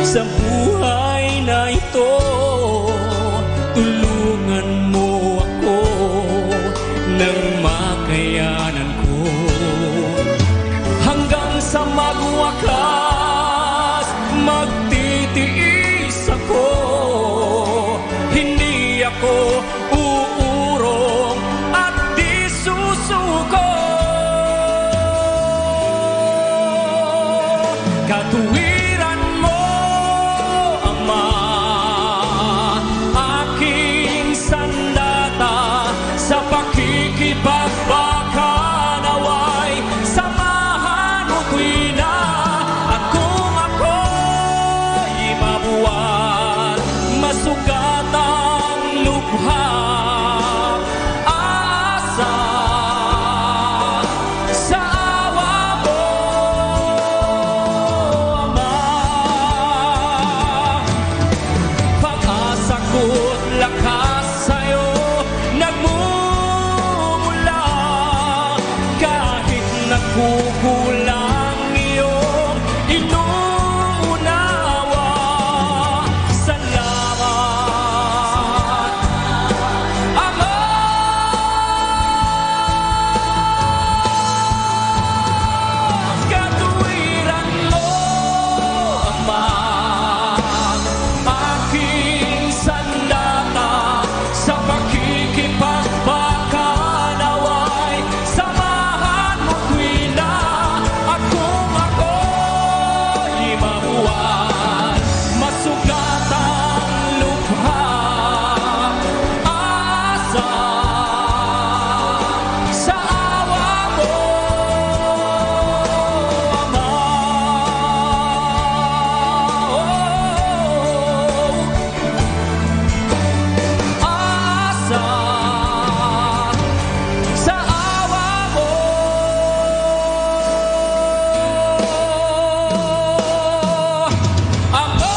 sa buhay na ito. Tulungan mo ako nang makayanan ko, hanggang sa magwakas magtitiis ako. Hindi ako uurong at di susuko. Katuwiran mo, Ama, aking sandata. Sa pakikipagbaka naway samahan mo tuwina. At kung ako'y mabuwal, masugat ang lubha, aasa sa awa mo, Ama. Pag-asa ko't lakas sa'yo nagmumula, kahit nagkukulang iyong inuunawa. Salamat, Ama. Katuwiran mo, Ama, aking sandata. Sa pakikipagbaka naway samahan mo tuwina. At kung ako'y mabuwal, masugat ang lubha, aasa sa awa mo, Ama. Aasa sa awa mo, Ama.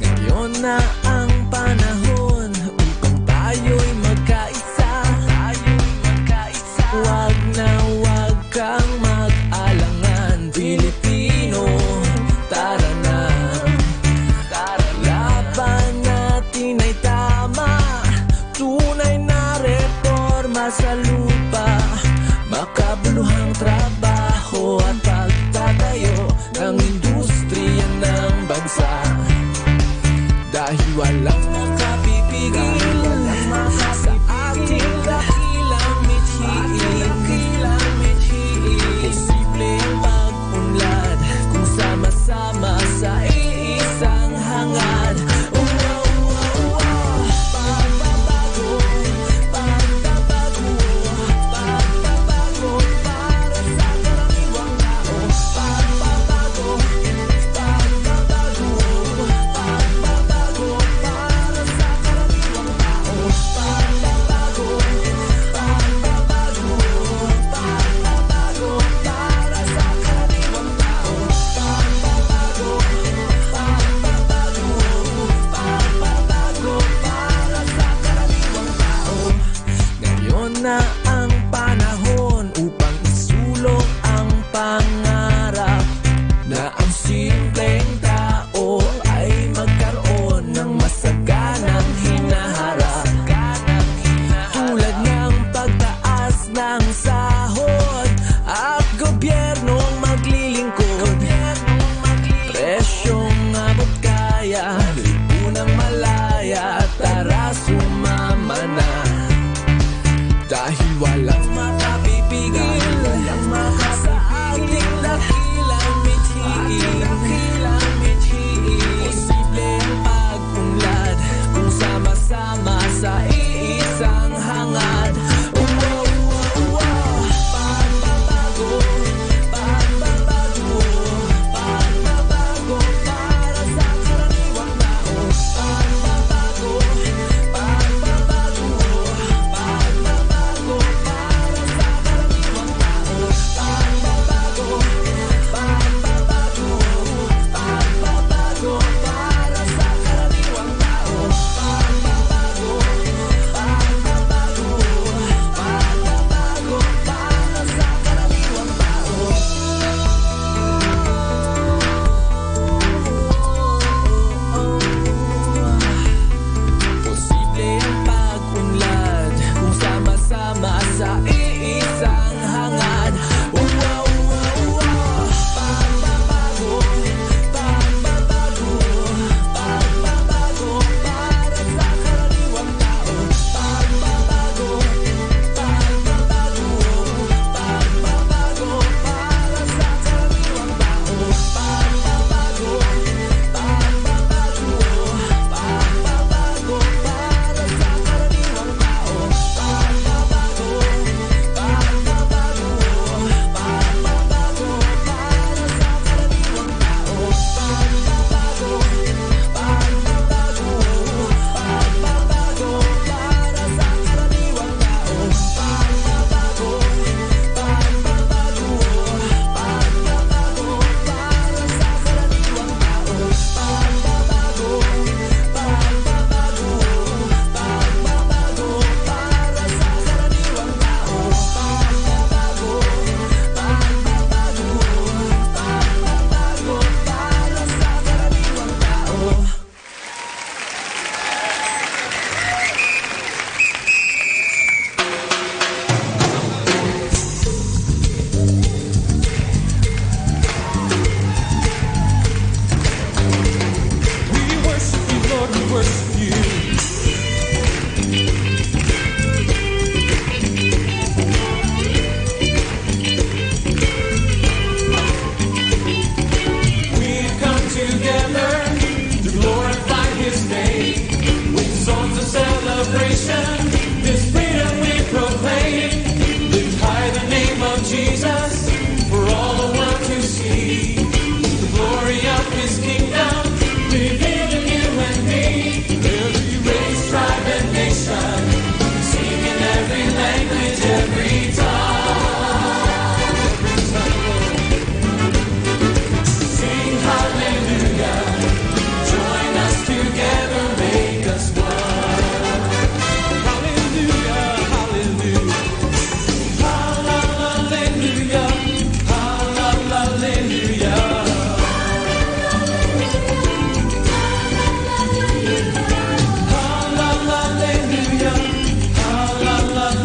Ngayon na ang panahon upang tayo'y magkaisa. Huwag na huwag kang mag-alangan, Pilipino, tara na. Laban natin ay tama, tunay na reforma sa lupa, makabuluhang trabaho at pagtatayo ng industriya ng bansa. Dahil walang makapipigil sa ating dakilang mithiin. Posible ang pag-unlad kung sama-sama sa iisang hangad. Pagbabago, pagbabago, pagbabago para sa karaniwang tao. Pagbabago, pagbabago, pagbabago para sa karaniwang tao. Pagbabago, pagbabago, pagbabago para sa karaniwang tao. Pagbabago, pagbabago, pagbabago para sa karaniwang tao. Ngayon na ang panahon upang isulong ang pangarap na ang simpleng tao ay magkaroon ng masaganang hinaharap. Tulad ng pagtaas ng sahod at gobyernong maglilingkod, presyong abot kaya, lipunang malaya, tara sumama na. Dahil every time. Sing hallelujah, join us together, make us one. Hallelujah, hallelujah, hallelujah, hallelujah. Hallelujah, hallelujah.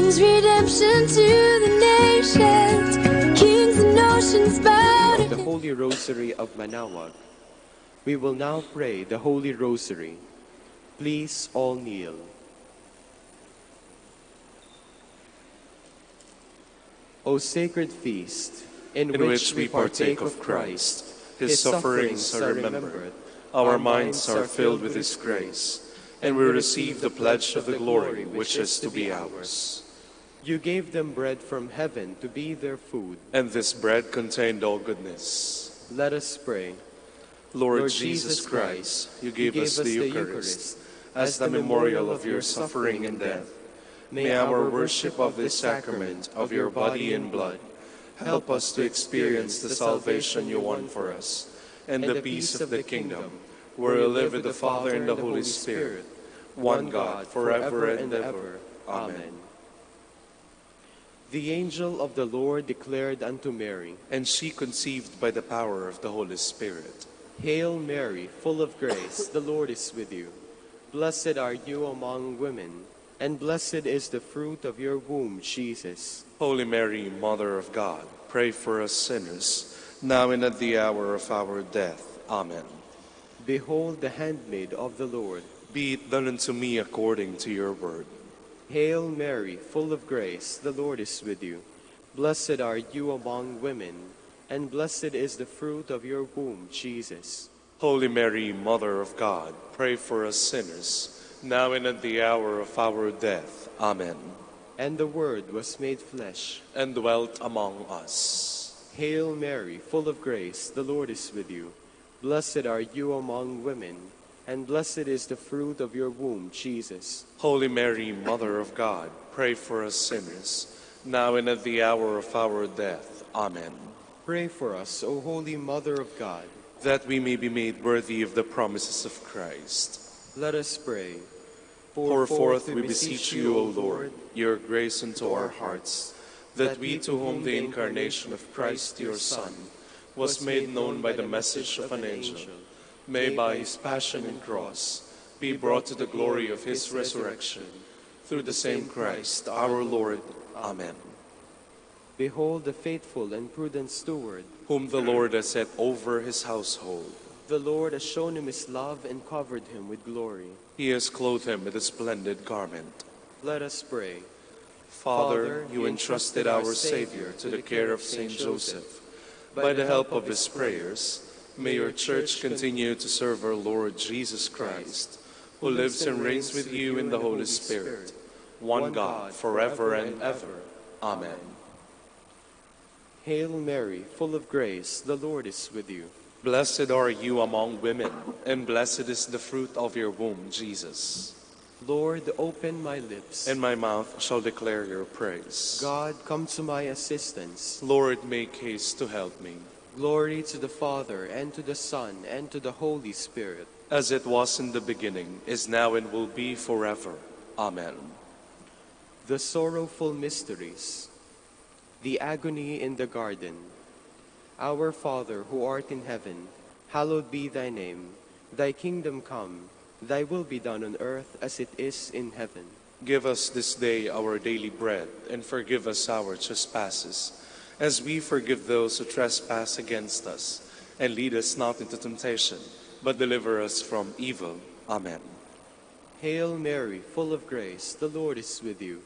brings redemption to the nations. Kings and oceans bow Of to the Holy Rosary of Manaoag, we will now pray the Holy Rosary. Please all kneel. O sacred feast, in which we partake of Christ, His sufferings are remembered, our minds are filled with His grace, and we receive the pledge of the glory which is to be ours. You gave them bread from heaven to be their food, And this bread contained all goodness. let us pray. Lord Jesus Christ, you gave us the Eucharist as the memorial of your suffering and death. May our worship of this sacrament of your body and blood help us to experience the salvation you won for us and the peace of the kingdom, where you live with the Father and the Holy Spirit, one God, forever and ever. Amen. The angel of the Lord declared unto Mary, And she conceived by the power of the Holy Spirit. Hail Mary, full of grace, the Lord is with you. Blessed are you among women, and blessed is the fruit of your womb, Jesus. Holy Mary, Mother of God, pray for us sinners, now and at the hour of our death. Amen. Behold the handmaid of the Lord. Be it done unto me according to your word. Hail Mary, full of grace, the Lord is with you. Blessed are you among women, and blessed is the fruit of your womb, Jesus. Holy Mary, Mother of God, pray for us sinners, now and at the hour of our death. Amen. And the Word was made flesh, And dwelt among us. Hail Mary, full of grace, the Lord is with you. Blessed are you among women, and blessed is the fruit of your womb, Jesus. Holy Mary, Mother of God, pray for us sinners, now and at the hour of our death. Amen. Pray for us, O Holy Mother of God. That we may be made worthy of the promises of Christ. Let us pray. Pour forth, we beseech you, O Lord, your grace into our hearts, that we, to whom the incarnation of Christ your Son was made known by the message of an angel, may by his passion and cross be brought to the glory of his resurrection, through the same Christ our Lord. Amen. Behold the faithful and prudent steward. Whom the Lord has set over his household. The Lord has shown him his love and covered him with glory. He has clothed him with a splendid garment. Let us pray. Father, you entrusted our Savior to the care of Saint Joseph. By the help of his prayers, may your church continue to serve our Lord Jesus Christ, who lives and reigns with you in the Holy Spirit, one God, forever and ever. Amen. Hail Mary, full of grace, the Lord is with you. Blessed are you among women, and blessed is the fruit of your womb, Jesus. Lord, open my lips, And my mouth shall declare your praise. God, come to my assistance. Lord, make haste to help me. Glory to the Father, and to the Son, and to the Holy Spirit. As it was in the beginning, is now, and will be forever. Amen. The sorrowful mysteries. The agony in the garden. Our Father, who art in heaven, hallowed be thy name. Thy kingdom come, thy will be done on earth as it is in heaven. Give us this day our daily bread, and forgive us our trespasses, as we forgive those who trespass against us. And lead us not into temptation, but deliver us from evil. Amen. Hail Mary, full of grace, the Lord is with you.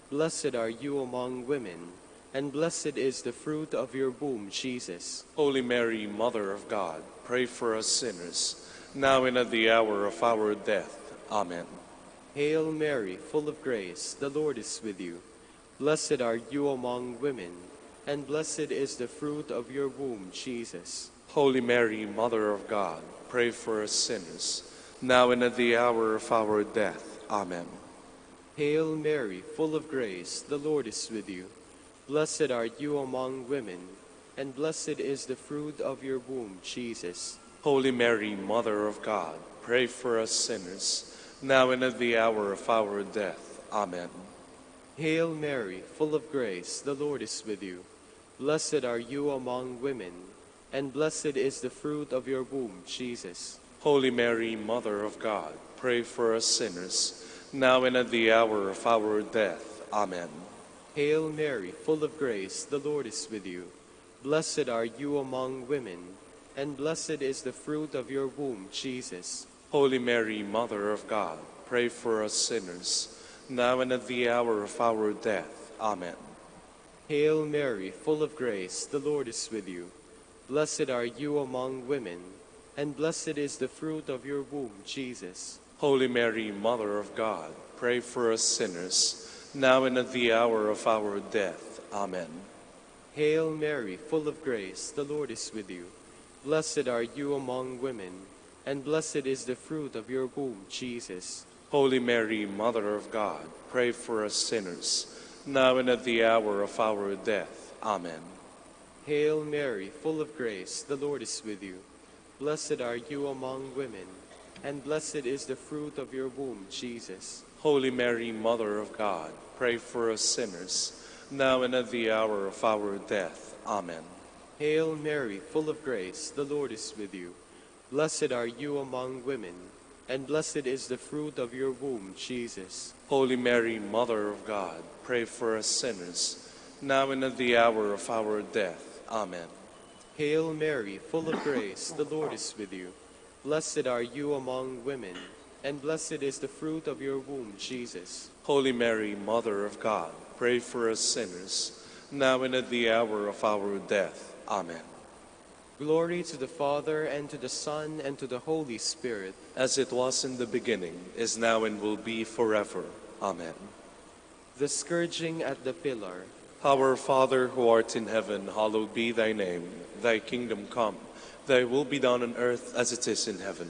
Blessed are you among women, and blessed is the fruit of your womb, Jesus. Holy Mary, Mother of God, pray for us sinners, now and at the hour of our death. Amen. Hail Mary, full of grace, the Lord is with you. Blessed are you among women, and blessed is the fruit of your womb, Jesus. Holy Mary, Mother of God, pray for us sinners, now and at the hour of our death. Amen. Hail Mary, full of grace, the Lord is with you. Blessed are you among women, and blessed is the fruit of your womb, Jesus. Holy Mary, Mother of God, pray for us sinners, now and at the hour of our death. Amen. Hail Mary, full of grace, the Lord is with you. Blessed are you among women, and blessed is the fruit of your womb, Jesus. Holy Mary, Mother of God, pray for us sinners, now and at the hour of our death. Amen. Hail Mary, full of grace, the Lord is with you. Blessed are you among women, and blessed is the fruit of your womb, Jesus. Holy Mary, Mother of God, pray for us sinners, now and at the hour of our death. Amen. Hail Mary, full of grace, the Lord is with you. Blessed are you among women, and blessed is the fruit of your womb, Jesus. Holy Mary, Mother of God, pray for us sinners, now and at the hour of our death. Amen. Hail Mary, full of grace, the Lord is with you. Blessed are you among women, and blessed is the fruit of your womb, Jesus. Holy Mary, Mother of God, pray for us sinners, now and at the hour of our death. Amen. Hail Mary, full of grace, the Lord is with you. Blessed are you among women, and blessed is the fruit of your womb, Jesus. Holy Mary, Mother of God, pray for us sinners, now and at the hour of our death. Amen. Hail Mary, full of grace, the Lord is with you. Blessed are you among women, and blessed is the fruit of your womb, Jesus. Holy Mary, Mother of God, pray for us sinners, now and at the hour of our death. Amen. Hail Mary, full of grace, the Lord is with you. Blessed are you among women, and blessed is the fruit of your womb, Jesus. Holy Mary, Mother of God, pray for us sinners, now and at the hour of our death. Amen. Glory to the Father, and to the Son, and to the Holy Spirit. As it was in the beginning, is now, and will be forever. Amen. The scourging at the pillar. Our Father, who art in heaven, hallowed be thy name. Thy kingdom come, thy will be done on earth as it is in heaven.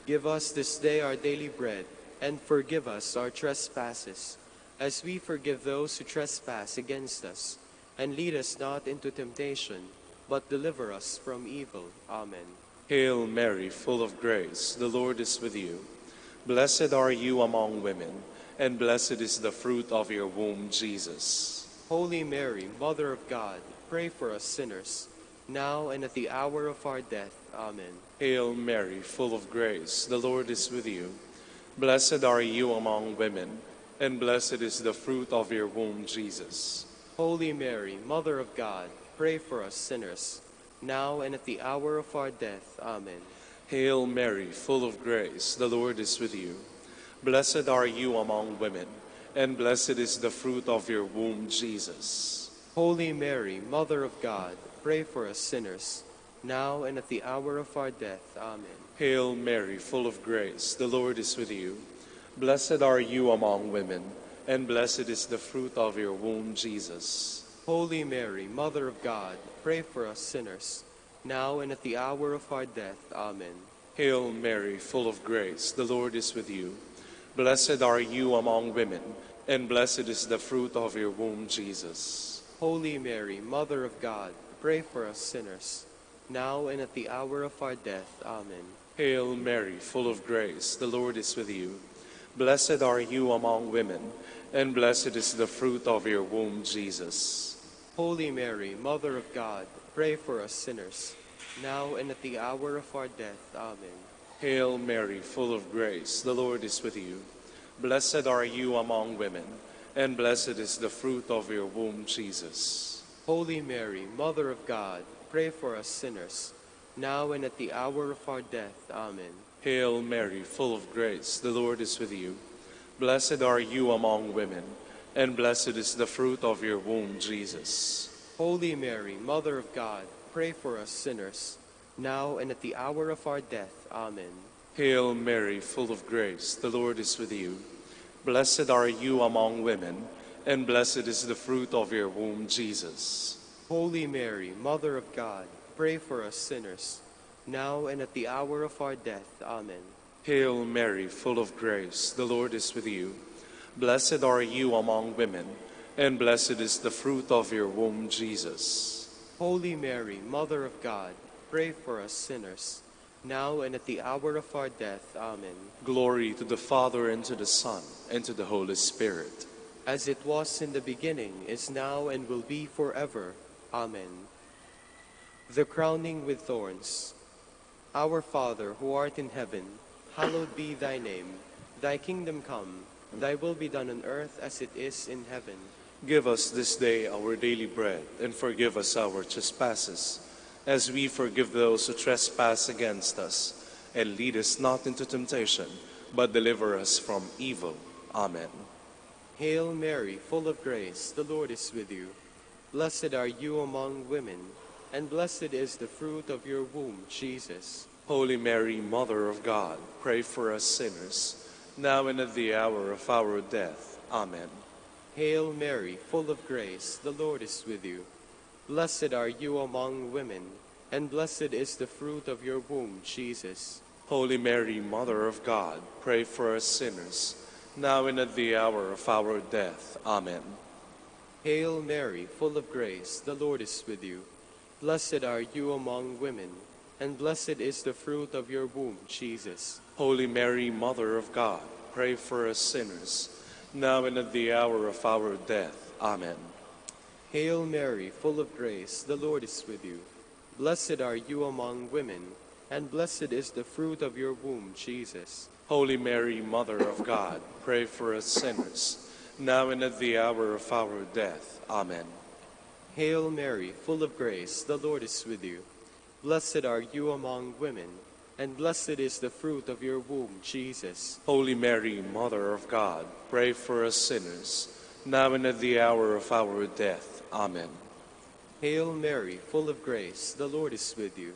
Give us this day our daily bread, and forgive us our trespasses, as we forgive those who trespass against us. And lead us not into temptation, but deliver us from evil. Amen. Hail Mary, full of grace, the Lord is with you. Blessed are you among women, and blessed is the fruit of your womb, Jesus. Holy Mary, Mother of God, pray for us sinners, now and at the hour of our death. Amen. Hail Mary, full of grace, the Lord is with you. Blessed are you among women, and blessed is the fruit of your womb, Jesus. Holy Mary, Mother of God, pray for us sinners, now and at the hour of our death. Amen. Hail Mary, full of grace, the Lord is with you. Blessed are you among women, and blessed is the fruit of your womb, Jesus. Holy Mary, Mother of God, pray for us sinners, now and at the hour of our death. Amen. Hail Mary, full of grace, the Lord is with you. Blessed are you among women, and blessed is the fruit of your womb, Jesus. Holy Mary, Mother of God, pray for us sinners, now and at the hour of our death. Amen. Hail Mary, full of grace, the Lord is with you. Blessed are you among women, and blessed is the fruit of your womb, Jesus. Holy Mary, Mother of God, pray for us sinners, now and at the hour of our death. Amen. Hail Mary, full of grace, the Lord is with you. Blessed are you among women, and blessed is the fruit of your womb, Jesus. Holy Mary, Mother of God, pray for us sinners, now and at the hour of our death. Amen. Hail Mary, full of grace, the Lord is with you. Blessed are you among women, and blessed is the fruit of your womb, Jesus. Holy Mary, Mother of God, pray for us sinners, now and at the hour of our death. Amen. Hail Mary, full of grace, the Lord is with you. Blessed are you among women, and blessed is the fruit of your womb, Jesus. Holy Mary, Mother of God, pray for us sinners, now and at the hour of our death. Amen. Hail Mary, full of grace, the Lord is with you. Blessed are you among women, and blessed is the fruit of your womb, Jesus. Holy Mary, Mother of God, pray for us sinners, now and at the hour of our death. Amen. Hail Mary, full of grace, the Lord is with you. Blessed are you among women, and blessed is the fruit of your womb, Jesus. Holy Mary, Mother of God, pray for us sinners, now and at the hour of our death. Amen. Glory to the Father, and to the Son, and to the Holy Spirit. As it was in the beginning, is now, and will be forever. Amen. The crowning with thorns. Our Father, who art in heaven, hallowed be thy name. Thy kingdom come, Thy will be done on earth as it is in heaven. Give us this day our daily bread, and forgive us our trespasses, as we forgive those who trespass against us. And lead us not into temptation, but deliver us from evil. Amen. Hail Mary, full of grace, the Lord is with you. Blessed are you among women, and blessed is the fruit of your womb, Jesus. Holy Mary, Mother of God, pray for us sinners, now and at the hour of our death. Amen. Hail Mary, full of grace, the Lord is with you. Blessed are you among women, and blessed is the fruit of your womb, Jesus. Holy Mary, Mother of God, pray for us sinners, now and at the hour of our death. Amen. Hail Mary, full of grace, the Lord is with you. Blessed are you among women, and blessed is the fruit of your womb, Jesus. Holy Mary, Mother of God, pray for us sinners, now and at the hour of our death. Amen. Hail Mary, full of grace, the Lord is with you. Blessed are you among women, and blessed is the fruit of your womb, Jesus. Holy Mary, Mother of God, pray for us sinners, now and at the hour of our death. Amen. Hail Mary, full of grace, the Lord is with you. Blessed are you among women, and blessed is the fruit of your womb, Jesus. Holy Mary, Mother of God, pray for us sinners, now and at the hour of our death. Amen. Hail Mary, full of grace, the Lord is with you.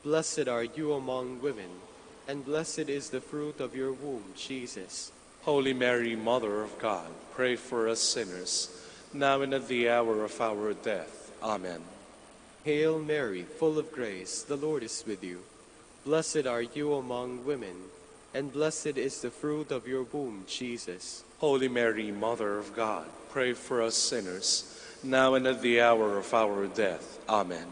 Blessed are you among women, and blessed is the fruit of your womb, Jesus. Holy Mary, Mother of God, pray for us sinners, now and at the hour of our death. Amen. Hail Mary, full of grace, the Lord is with you. Blessed are you among women, and blessed is the fruit of your womb, Jesus. Holy Mary, Mother of God, pray for us sinners, now and at the hour of our death. Amen.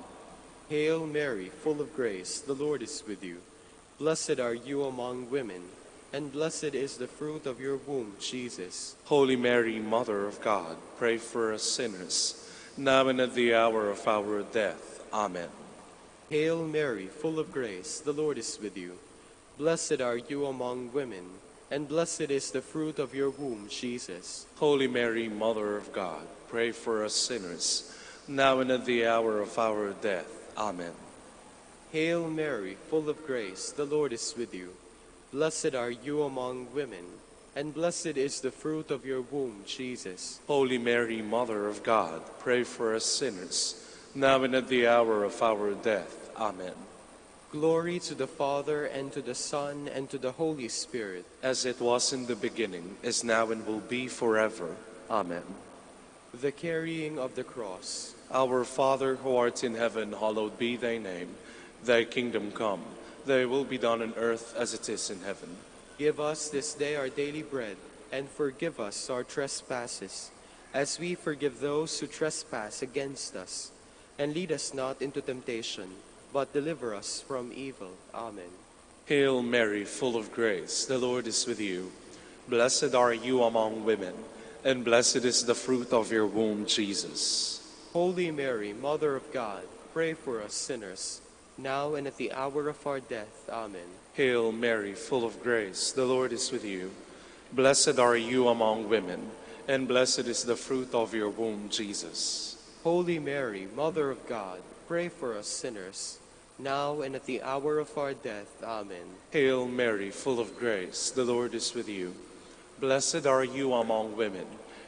Hail Mary, full of grace, the Lord is with you. Blessed are you among women, and blessed is the fruit of your womb, Jesus. Holy Mary, Mother of God, pray for us sinners, now and at the hour of our death. Amen. Hail Mary, full of grace, the Lord is with you. Blessed are you among women, and blessed is the fruit of your womb, Jesus. Holy Mary, Mother of God, pray for us sinners, now and at the hour of our death. Amen. Hail Mary, full of grace, the Lord is with you. Blessed are you among women, and blessed is the fruit of your womb, Jesus. Holy Mary, Mother of God, pray for us sinners, now and at the hour of our death. Amen. Glory to the Father, and to the Son, and to the Holy Spirit. As it was in the beginning, is now, and will be forever. Amen. The carrying of the cross. Our Father, who art in heaven, hallowed be thy name. Thy kingdom come, thy will be done on earth as it is in heaven. Give us this day our daily bread, and forgive us our trespasses, as we forgive those who trespass against us. And lead us not into temptation, but deliver us from evil. Amen. Hail Mary, full of grace, the Lord is with you. Blessed are you among women, and blessed is the fruit of your womb, Jesus. Holy Mary, Mother of God, pray for us sinners, now and at the hour of our death. Amen. Hail Mary, full of grace, the Lord is with you. Blessed are you among women, and blessed is the fruit of your womb, Jesus. Holy Mary, Mother of God, pray for us sinners, now and at the hour of our death. Amen. Hail Mary, full of grace, the Lord is with you. Blessed are you among women,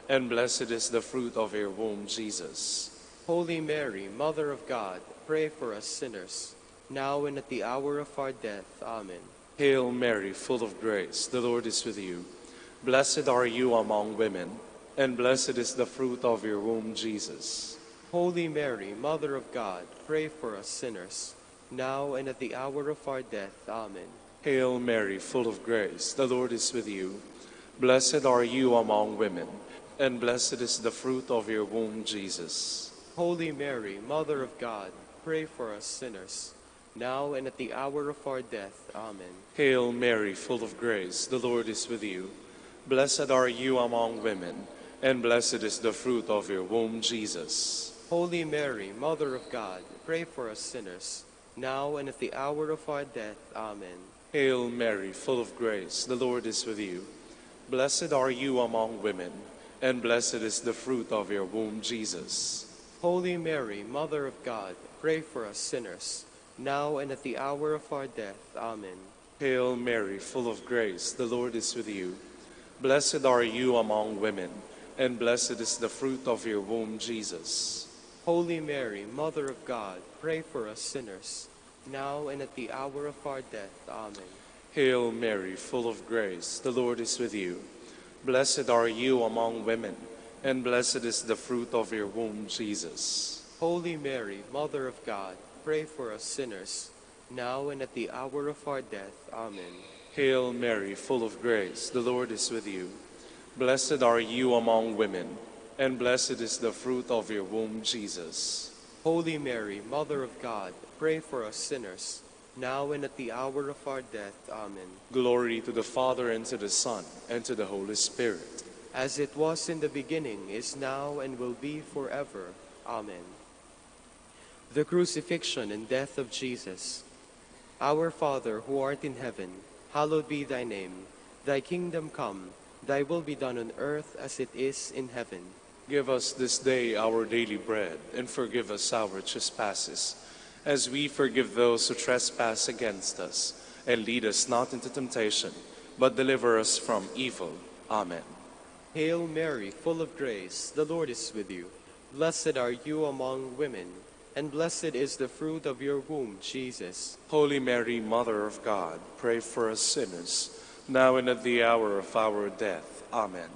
and blessed is the fruit of your womb, Jesus. Holy Mary, Mother of God, pray for us sinners, now and at the hour of our death. Amen. Hail Mary, full of grace, the Lord is with you. Blessed are you among women, and blessed is the fruit of your womb, Jesus. Holy Mary, Mother of God, pray for us sinners, now and at the hour of our death. Amen. Hail Mary, full of grace, the Lord is with you. Blessed are you among women, and blessed is the fruit of your womb, Jesus. Holy Mary, Mother of God, pray for us sinners, now and at the hour of our death. Amen. Hail Mary, full of grace, the Lord is with you. Blessed are you among women, and blessed is the fruit of your womb, Jesus. Holy Mary, Mother of God, pray for us sinners, now and at the hour of our death. Amen. Hail Mary, full of grace, the Lord is with you. Blessed are you among women, and blessed is the fruit of your womb, Jesus. Holy Mary, Mother of God, pray for us sinners, now and at the hour of our death. Amen. Hail Mary, full of grace, the Lord is with you. Blessed are you among women, and blessed is the fruit of your womb, Jesus. Holy Mary, Mother of God, pray for us sinners, now and at the hour of our death. Amen. Hail Mary, full of grace, the Lord is with you. Blessed are you among women, and blessed is the fruit of your womb, Jesus. Holy Mary, Mother of God, pray for us sinners, now and at the hour of our death. Amen. Hail Mary, full of grace, the Lord is with you. Blessed are you among women, and blessed is the fruit of your womb, Jesus. Holy Mary, Mother of God, pray for us sinners, now and at the hour of our death. Amen. Glory to the Father, and to the Son, and to the Holy Spirit. As it was in the beginning, is now, and will be forever. Amen. The crucifixion and death of Jesus. Our Father, who art in heaven, hallowed be thy name. Thy kingdom come, thy will be done on earth as it is in heaven. Give us this day our daily bread, and forgive us our trespasses, as we forgive those who trespass against us. And lead us not into temptation, but deliver us from evil. Amen. Hail Mary, full of grace, the Lord is with you. Blessed are you among women, and blessed is the fruit of your womb, Jesus. Holy Mary, Mother of God, pray for us sinners, now and at the hour of our death. Amen.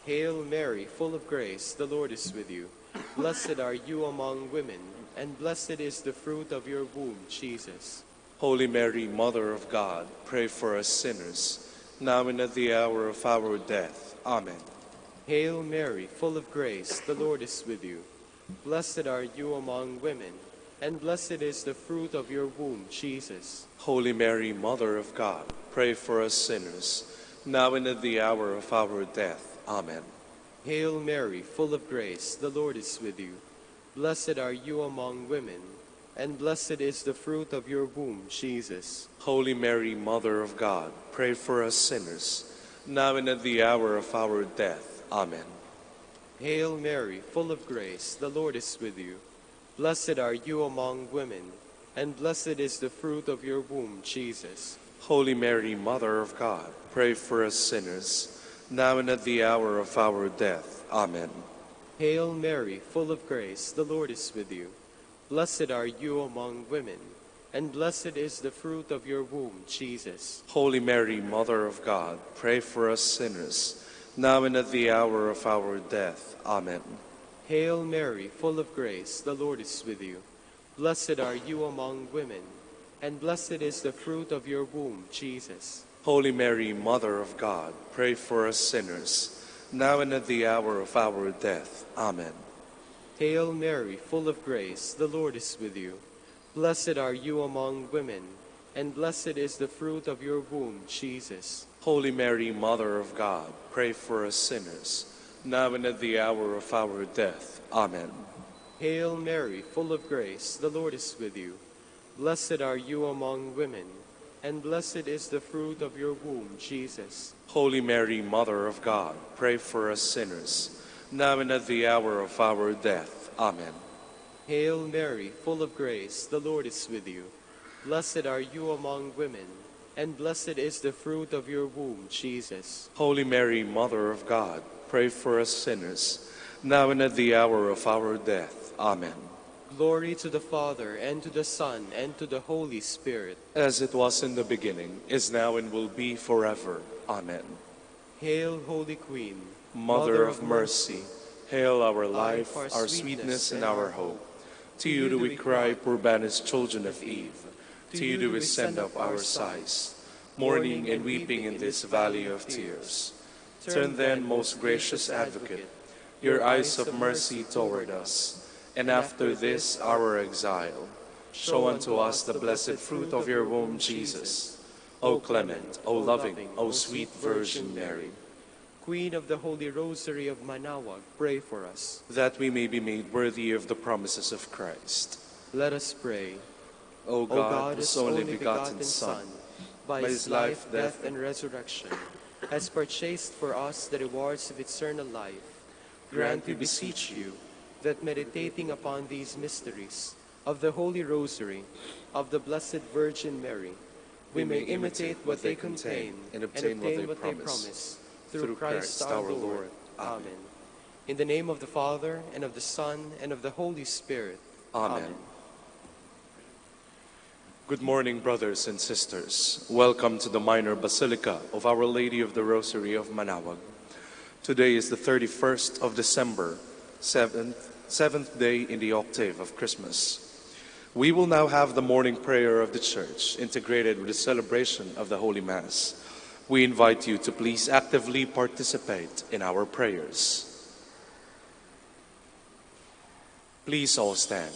Hail Mary, full of grace, the Lord is with you. Blessed are you among women, and blessed is the fruit of your womb, Jesus. Holy Mary, Mother of God, pray for us sinners, now and at the hour of our death. Amen. Hail Mary, full of grace, the Lord is with you. Blessed are you among women, and blessed is the fruit of your womb, Jesus. Holy Mary, Mother of God, pray for us sinners, now and at the hour of our death. Amen. Hail Mary, full of grace, the Lord is with you. Blessed are you among women, and blessed is the fruit of your womb, Jesus. Holy Mary, Mother of God, pray for us sinners, now and at the hour of our death. Amen. Hail Mary, full of grace, the Lord is with you. Blessed are you among women, and blessed is the fruit of your womb, Jesus. Holy Mary, Mother of God, pray for us sinners, now and at the hour of our death. Amen. Hail Mary, full of grace, the Lord is with you. Blessed are you among women, and blessed is the fruit of your womb, Jesus. Holy Mary, Mother of God, pray for us sinners, now and at the hour of our death. Amen. Hail Mary, full of grace, the Lord is with you. Blessed are you among women, and blessed is the fruit of your womb, Jesus. Holy Mary, Mother of God, pray for us sinners, now and at the hour of our death. Amen. Hail Mary, full of grace, the Lord is with you. Blessed are you among women, and blessed is the fruit of your womb, Jesus. Holy Mary, Mother of God, pray for us sinners, now and at the hour of our death. Amen. Hail Mary, full of grace, the Lord is with you. Blessed are you among women, and blessed is the fruit of your womb, Jesus. Holy Mary, Mother of God, pray for us sinners, now and at the hour of our death. Amen. Hail Mary, full of grace, the Lord is with you. Blessed are you among women, and blessed is the fruit of your womb, Jesus. Holy Mary, Mother of God, pray for us sinners, now and at the hour of our death. Amen. Glory to the Father, and to the Son, and to the Holy Spirit. As it was in the beginning, is now, and will be forever. Amen. Hail, Holy Queen, Mother of mercy, hail our life, our sweetness, and our hope. To you do we cry, poor banished children of Eve. To you do we send up our sighs, mourning and weeping in this valley of tears. Turn then, most gracious Advocate, your eyes of mercy toward us, and after this our exile, show unto us the blessed fruit of your womb, Jesus. O clement, O loving, O sweet Virgin Mary, Queen of the Holy Rosary of Manaoag, pray for us. that we may be made worthy of the promises of Christ. Let us pray. O O God, God, whose whose only begotten Son, by his life, death, and resurrection, has purchased for us the rewards of eternal life, grant, we beseech you, that meditating upon these mysteries of the Holy Rosary of the Blessed Virgin Mary, we may imitate what they contain and obtain what they promise. Through Christ our Lord. Amen. In the name of the Father, and of the Son, and of the Holy Spirit. Amen. Good morning, brothers and sisters. Welcome to the Minor Basilica of Our Lady of the Rosary of Manaoag. Today is the 31st of December, seventh day in the octave of Christmas. We will now have the morning prayer of the Church, integrated with the celebration of the Holy Mass. We invite you to please actively participate in our prayers. Please all stand.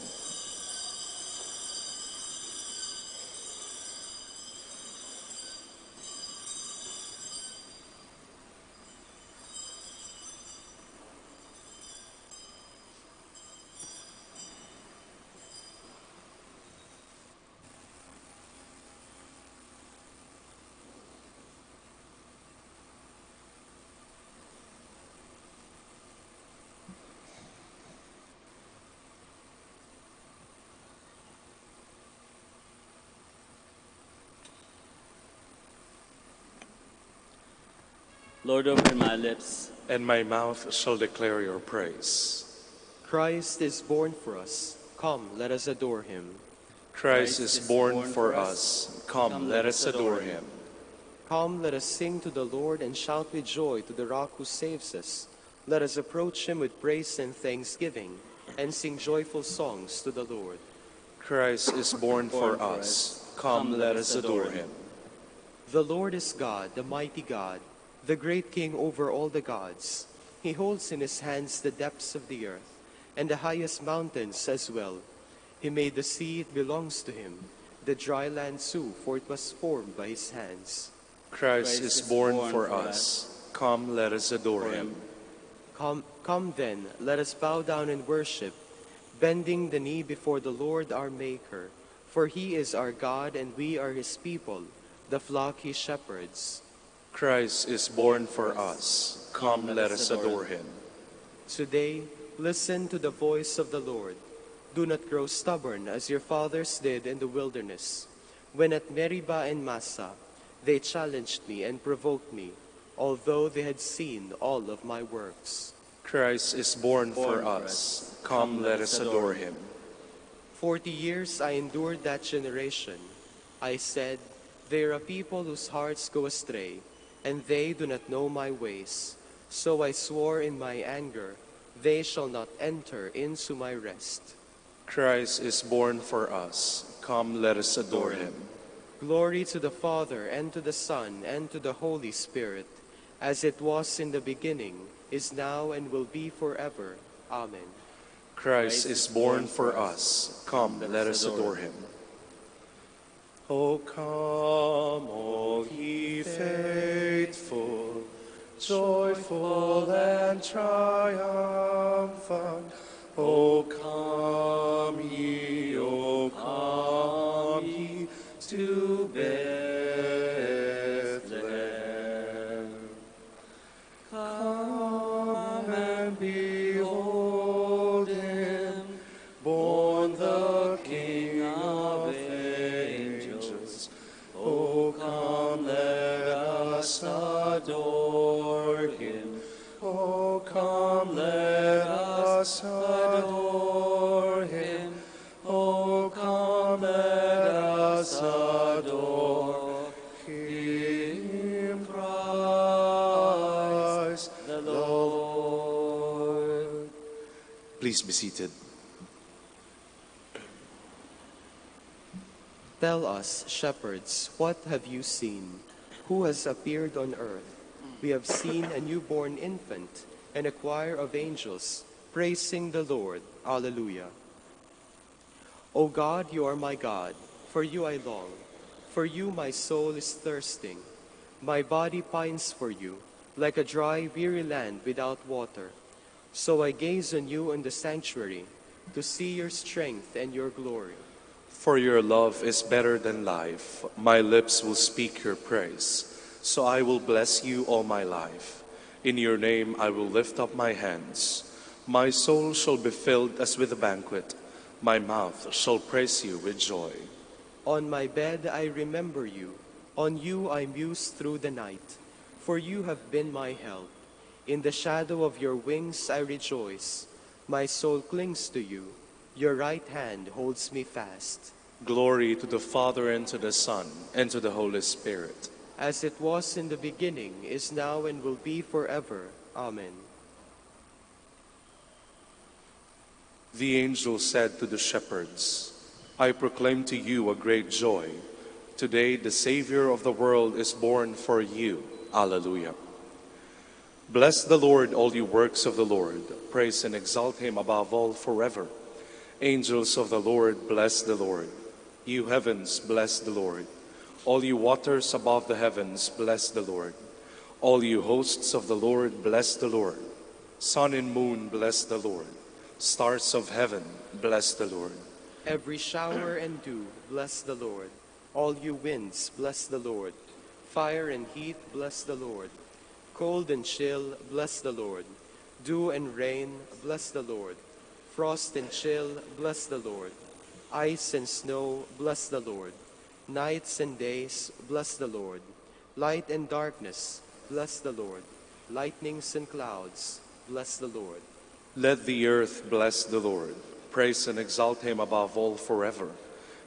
Lord, open my lips, And my mouth shall declare your praise. Christ is born for us. Come, let us adore him. Christ is born for us. Come, let us adore him. Come, let us sing to the Lord and shout with joy to the rock who saves us. Let us approach him with praise and thanksgiving and sing joyful songs to the Lord. Christ is born for us. Come, let us adore him. The Lord is God, the mighty God, the great King over all the gods. He holds in his hands the depths of the earth and the highest mountains as well. He made the sea, it belongs to him, the dry land too, for it was formed by his hands. Christ is born for us. Come, let us adore him. Come then, let us bow down and worship, bending the knee before the Lord our Maker. For he is our God and we are his people, the flock he shepherds. Christ is born for us. Come, let us adore him. Today, listen to the voice of the Lord. Do not grow stubborn as your fathers did in the wilderness, when at Meribah and Massa they challenged me and provoked me, although they had seen all of my works. Christ is born for us. Come, let us adore him. 40 years I endured that generation. I said, they are a people whose hearts go astray, and they do not know my ways. So I swore in my anger, they shall not enter into my rest. Christ is born for us. Come, let us adore him. Glory to the Father, and to the Son, and to the Holy Spirit, as it was in the beginning, is now, and will be forever. Amen. Christ is born for us. Come, let us adore him. O come, all ye faithful, joyful and triumphant. O come ye to Bethlehem. Come and behold him, born the King of angels. O come, let us adore him. O come, let us adore him. O come, let us adore him, Christ the Lord. Please be seated. Tell us, shepherds, what have you seen? Who has appeared on earth? We have seen a newborn infant and a choir of angels praising the Lord. Alleluia. O God, you are my God. For you I long. For you my soul is thirsting. My body pines for you, like a dry, weary land without water. So I gaze on you in the sanctuary, to see your strength and your glory. For your love is better than life. My lips will speak your praise. So I will bless you all my life. In your name I will lift up my hands. My soul shall be filled as with a banquet. My mouth shall praise you with joy. On my bed I remember you. On you I muse through the night. For you have been my help. In the shadow of your wings I rejoice. My soul clings to you. Your right hand holds me fast. Glory to the Father, and to the Son, and to the Holy Spirit. As it was in the beginning, is now, and will be forever. Amen. The angel said to the shepherds, I proclaim to you a great joy. Today the Savior of the world is born for you. Alleluia. Bless the Lord, all you works of the Lord. Praise and exalt him above all forever. Angels of the Lord, bless the Lord. You heavens, bless the Lord. All you waters above the heavens, bless the Lord. All you hosts of the Lord, bless the Lord. Sun and moon, bless the Lord. Stars of heaven, bless the Lord. Every shower and dew, bless the Lord. All you winds, bless the Lord. Fire and heat, bless the Lord. Cold and chill, bless the Lord. Dew and rain, bless the Lord. Frost and chill, bless the Lord. Ice and snow, bless the Lord. Nights and days, bless the Lord. Light and darkness, bless the Lord. Lightnings and clouds, bless the Lord. Let the earth bless the Lord. Praise and exalt him above all forever.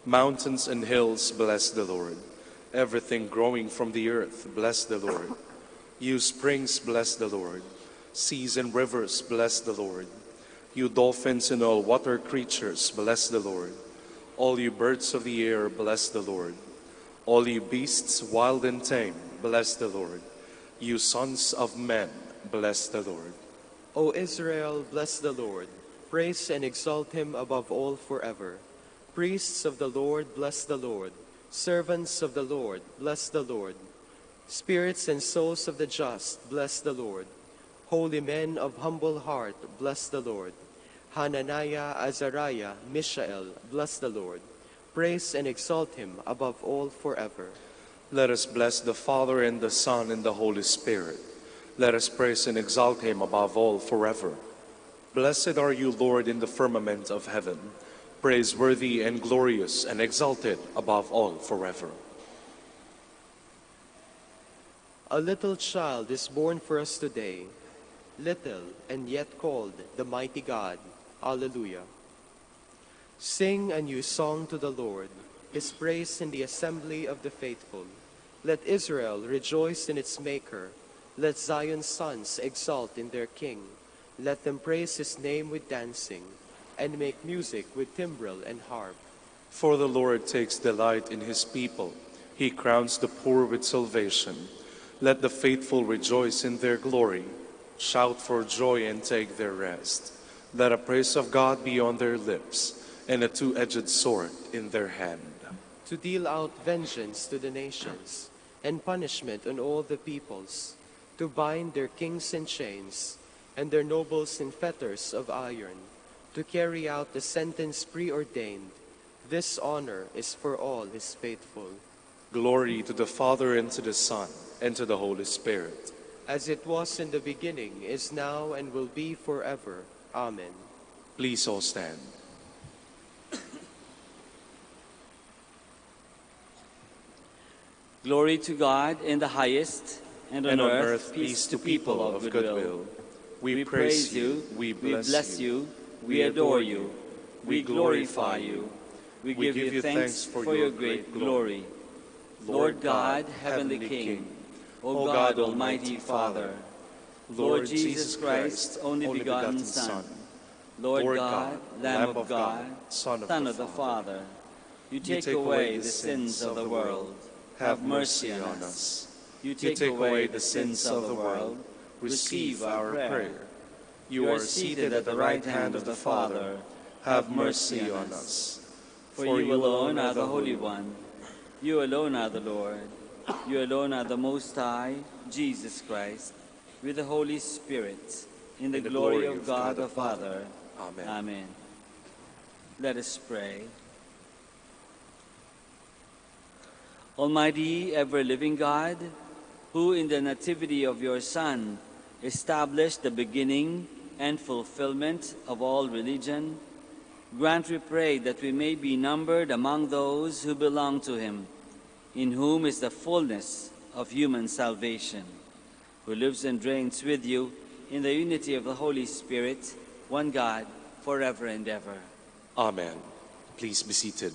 Mountains and hills, bless the Lord. Everything growing from the earth, bless the Lord. You springs, bless the Lord. Seas and rivers, bless the Lord. You dolphins and all water creatures, bless the Lord. All you birds of the air, bless the Lord. All you beasts, wild and tame, bless the Lord. You sons of men, bless the Lord. O Israel, bless the Lord. Praise and exalt him above all forever. Priests of the Lord, bless the Lord. Servants of the Lord, bless the Lord. Spirits and souls of the just, bless the Lord. Holy men of humble heart, bless the Lord. Hananiah, Azariah, Mishael, bless the Lord. Praise and exalt him above all forever. Let us bless the Father and the Son and the Holy Spirit. Let us praise and exalt him above all forever. Blessed are you, Lord, in the firmament of heaven, praiseworthy and glorious and exalted above all forever. A little child is born for us today, little and yet called the mighty God. Alleluia. Sing a new song to the Lord, his praise in the assembly of the faithful. Let Israel rejoice in its Maker. Let Zion's sons exult in their King. Let them praise his name with dancing, and make music with timbrel and harp. For the Lord takes delight in his people. He crowns the poor with salvation. Let the faithful rejoice in their glory. Shout for joy and take their rest. Let a praise of God be on their lips, and a two-edged sword in their hand. To deal out vengeance to the nations, and punishment on all the peoples. To bind their kings in chains, and their nobles in fetters of iron. To carry out the sentence preordained. This honor is for all his faithful. Glory to the Father, and to the Son, and to the Holy Spirit. As it was in the beginning, is now, and will be forever. Amen. Please all stand. Glory to God in the highest, and on earth peace to people of goodwill. We praise you, we bless you, we adore you, we glorify you, we give you thanks for your great glory. Lord God, heavenly King, O God, almighty Father, Lord Jesus Christ, only begotten Son, Lord God, Lamb of God, Son of the Father, you take away the sins of the world. Have mercy on us. You take away the sins of the world. Receive our prayer. You are seated at the right hand of the Father. Have mercy on us. For you alone are the Holy One. You alone are the Lord. You alone are the Most High, Jesus Christ, with the Holy Spirit, in the glory of God the Father. Amen. Amen. Let us pray. Almighty, ever-living God, who in the nativity of your Son established the beginning and fulfillment of all religion, grant, we pray, that we may be numbered among those who belong to him, in whom is the fullness of human salvation, who lives and reigns with you in the unity of the Holy Spirit, one God, forever and ever. Amen. Please be seated.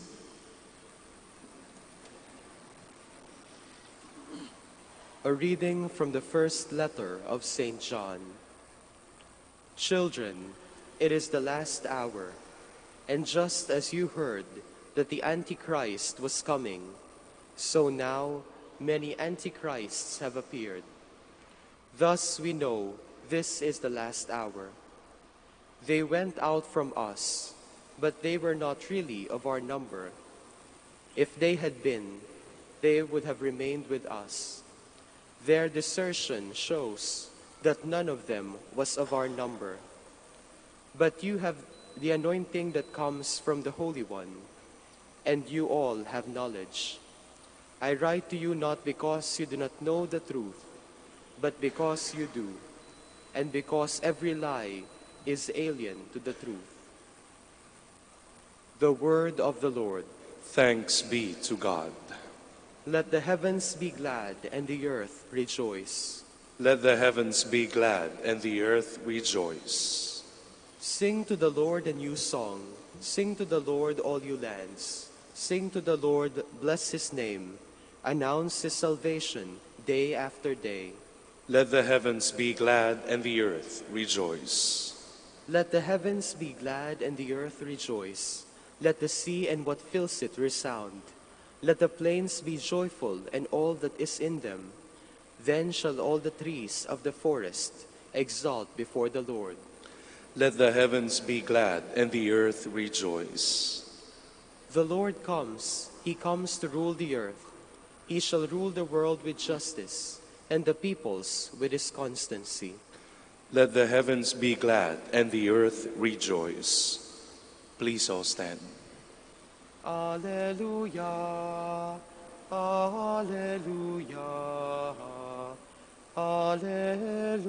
A reading from the first letter of St. John. Children, it is the last hour, and just as you heard that the Antichrist was coming, so now many Antichrists have appeared. Thus we know this is the last hour. They went out from us, but they were not really of our number. If they had been, they would have remained with us. Their desertion shows that none of them was of our number. But you have the anointing that comes from the Holy One, and you all have knowledge. I write to you not because you do not know the truth, but because you do, and because every lie is alien to the truth. The word of the Lord. Thanks be to God. Let the heavens be glad and the earth rejoice. Let the heavens be glad and the earth rejoice. Sing to the Lord a new song. Sing to the Lord, all you lands. Sing to the Lord, bless his name. Announce his salvation day after day. Let the heavens be glad and the earth rejoice. Let the heavens be glad and the earth rejoice. Let the sea and what fills it resound. Let the plains be joyful and all that is in them. Then shall all the trees of the forest exult before the Lord. Let the heavens be glad and the earth rejoice. The Lord comes, he comes to rule the earth. He shall rule the world with justice, and the peoples with his constancy. Let the heavens be glad and the earth rejoice. Please all stand. Alleluia, alleluia, alleluia.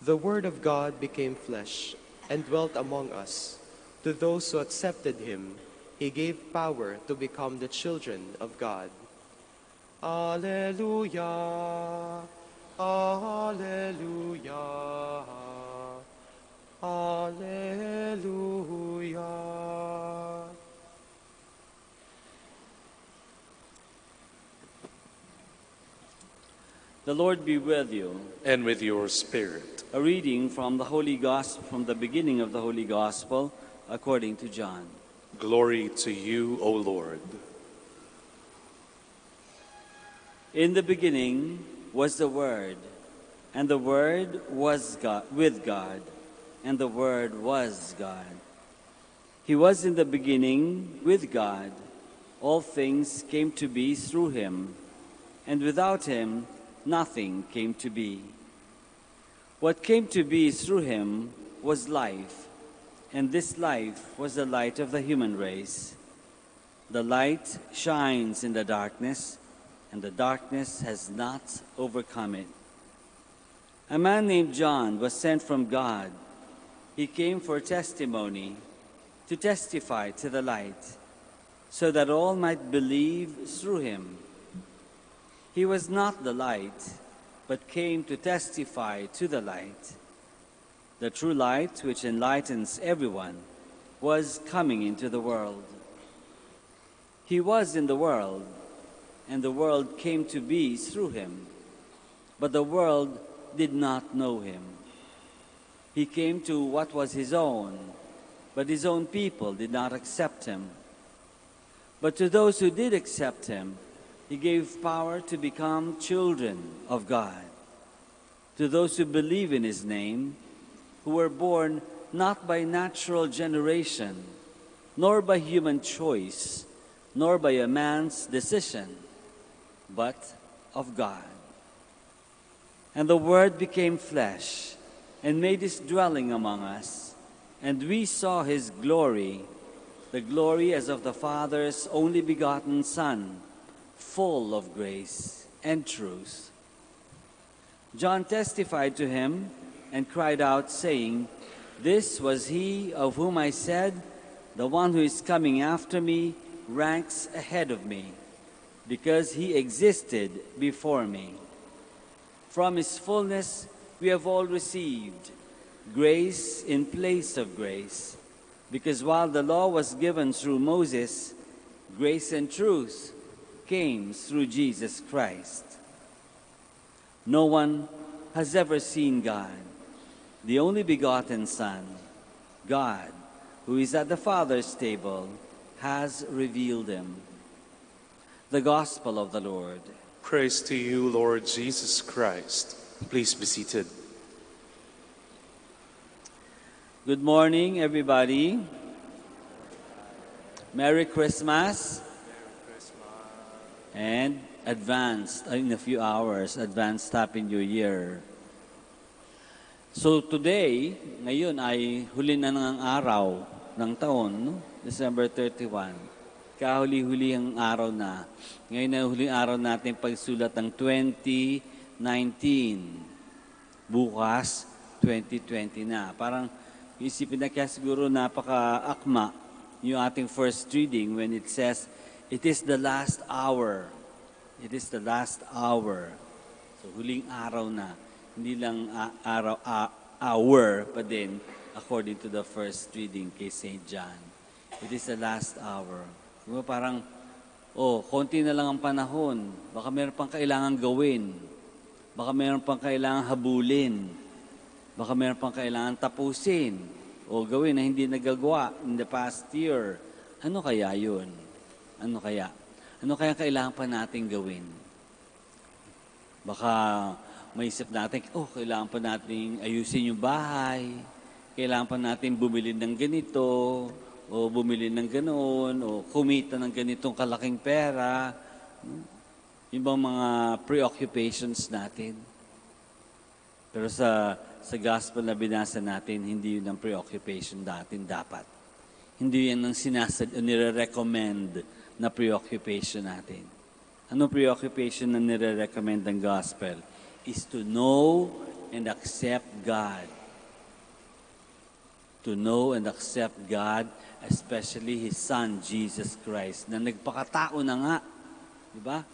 The Word of God became flesh and dwelt among us. To those who accepted him, he gave power to become the children of God. Alleluia, alleluia, alleluia. The Lord be with you. And with your spirit. A reading from the Holy Gospel, from the beginning of the Holy Gospel, according to John. Glory to you, O Lord. In the beginning was the Word, and the Word was God, with God, and the Word was God. He was in the beginning with God. All things came to be through him, and without him nothing came to be. What came to be through him was life, and this life was the light of the human race. The light shines in the darkness, and the darkness has not overcome it. A man named John was sent from God. He came for testimony, to testify to the light, so that all might believe through him. He was not the light, but came to testify to the light. The true light, which enlightens everyone, was coming into the world. He was in the world, and the world came to be through him, but the world did not know him. He came to what was his own, but his own people did not accept him. But to those who did accept him, he gave power to become children of God. To those who believe in his name, who were born not by natural generation, nor by human choice, nor by a man's decision, but of God. And the Word became flesh and made his dwelling among us, and we saw his glory, the glory as of the Father's only begotten Son, full of grace and truth. John testified to him and cried out, saying, "This was he of whom I said, 'The one who is coming after me ranks ahead of me, because he existed before me.' From his fullness we have all received grace in place of grace, because while the law was given through Moses, grace and truth came through Jesus Christ. No one has ever seen God, the only begotten Son, God, who is at the Father's table, has revealed him." The Gospel of the Lord. Praise to you, Lord Jesus Christ. Please be seated. Good morning, everybody. Merry Christmas. And advanced, in a few hours, advanced Happy New Year. So today, ngayon ay huli na ng araw ng taon, no? December 31. Kahuli-huli ang araw na. Ngayon na huling araw natin pagsulat ng 2019. Bukas, 2020 na. Parang isipin na kaya siguro napaka-akma yung ating first reading when it says, "It is the last hour." It is the last hour. So huling araw na. Hindi lang hour pa din according to the first reading kay St. John. It is the last hour. Diba parang, konti na lang ang panahon. Baka meron pang kailangan gawin. Baka meron pang kailangan habulin. Baka meron pang kailangan tapusin. O gawin na hindi nagagawa in the past year. Ano kaya yun? Ano kaya? Ano kaya kailangan pa natin gawin? Baka maisip natin, kailangan pa natin ayusin yung bahay, kailangan pa natin bumili ng ganito, o bumili ng ganoon, o kumita ng ganitong kalaking pera. Yung bang mga preoccupations natin. Pero sa gospel na binasa natin, hindi yun ang preoccupation natin dapat. Hindi yan ang nire-recommend na preoccupation natin. Anong preoccupation na nire-recommend ng gospel? Is to know and accept God. To know and accept God, especially His Son, Jesus Christ, na nagpakatao na nga. Diba?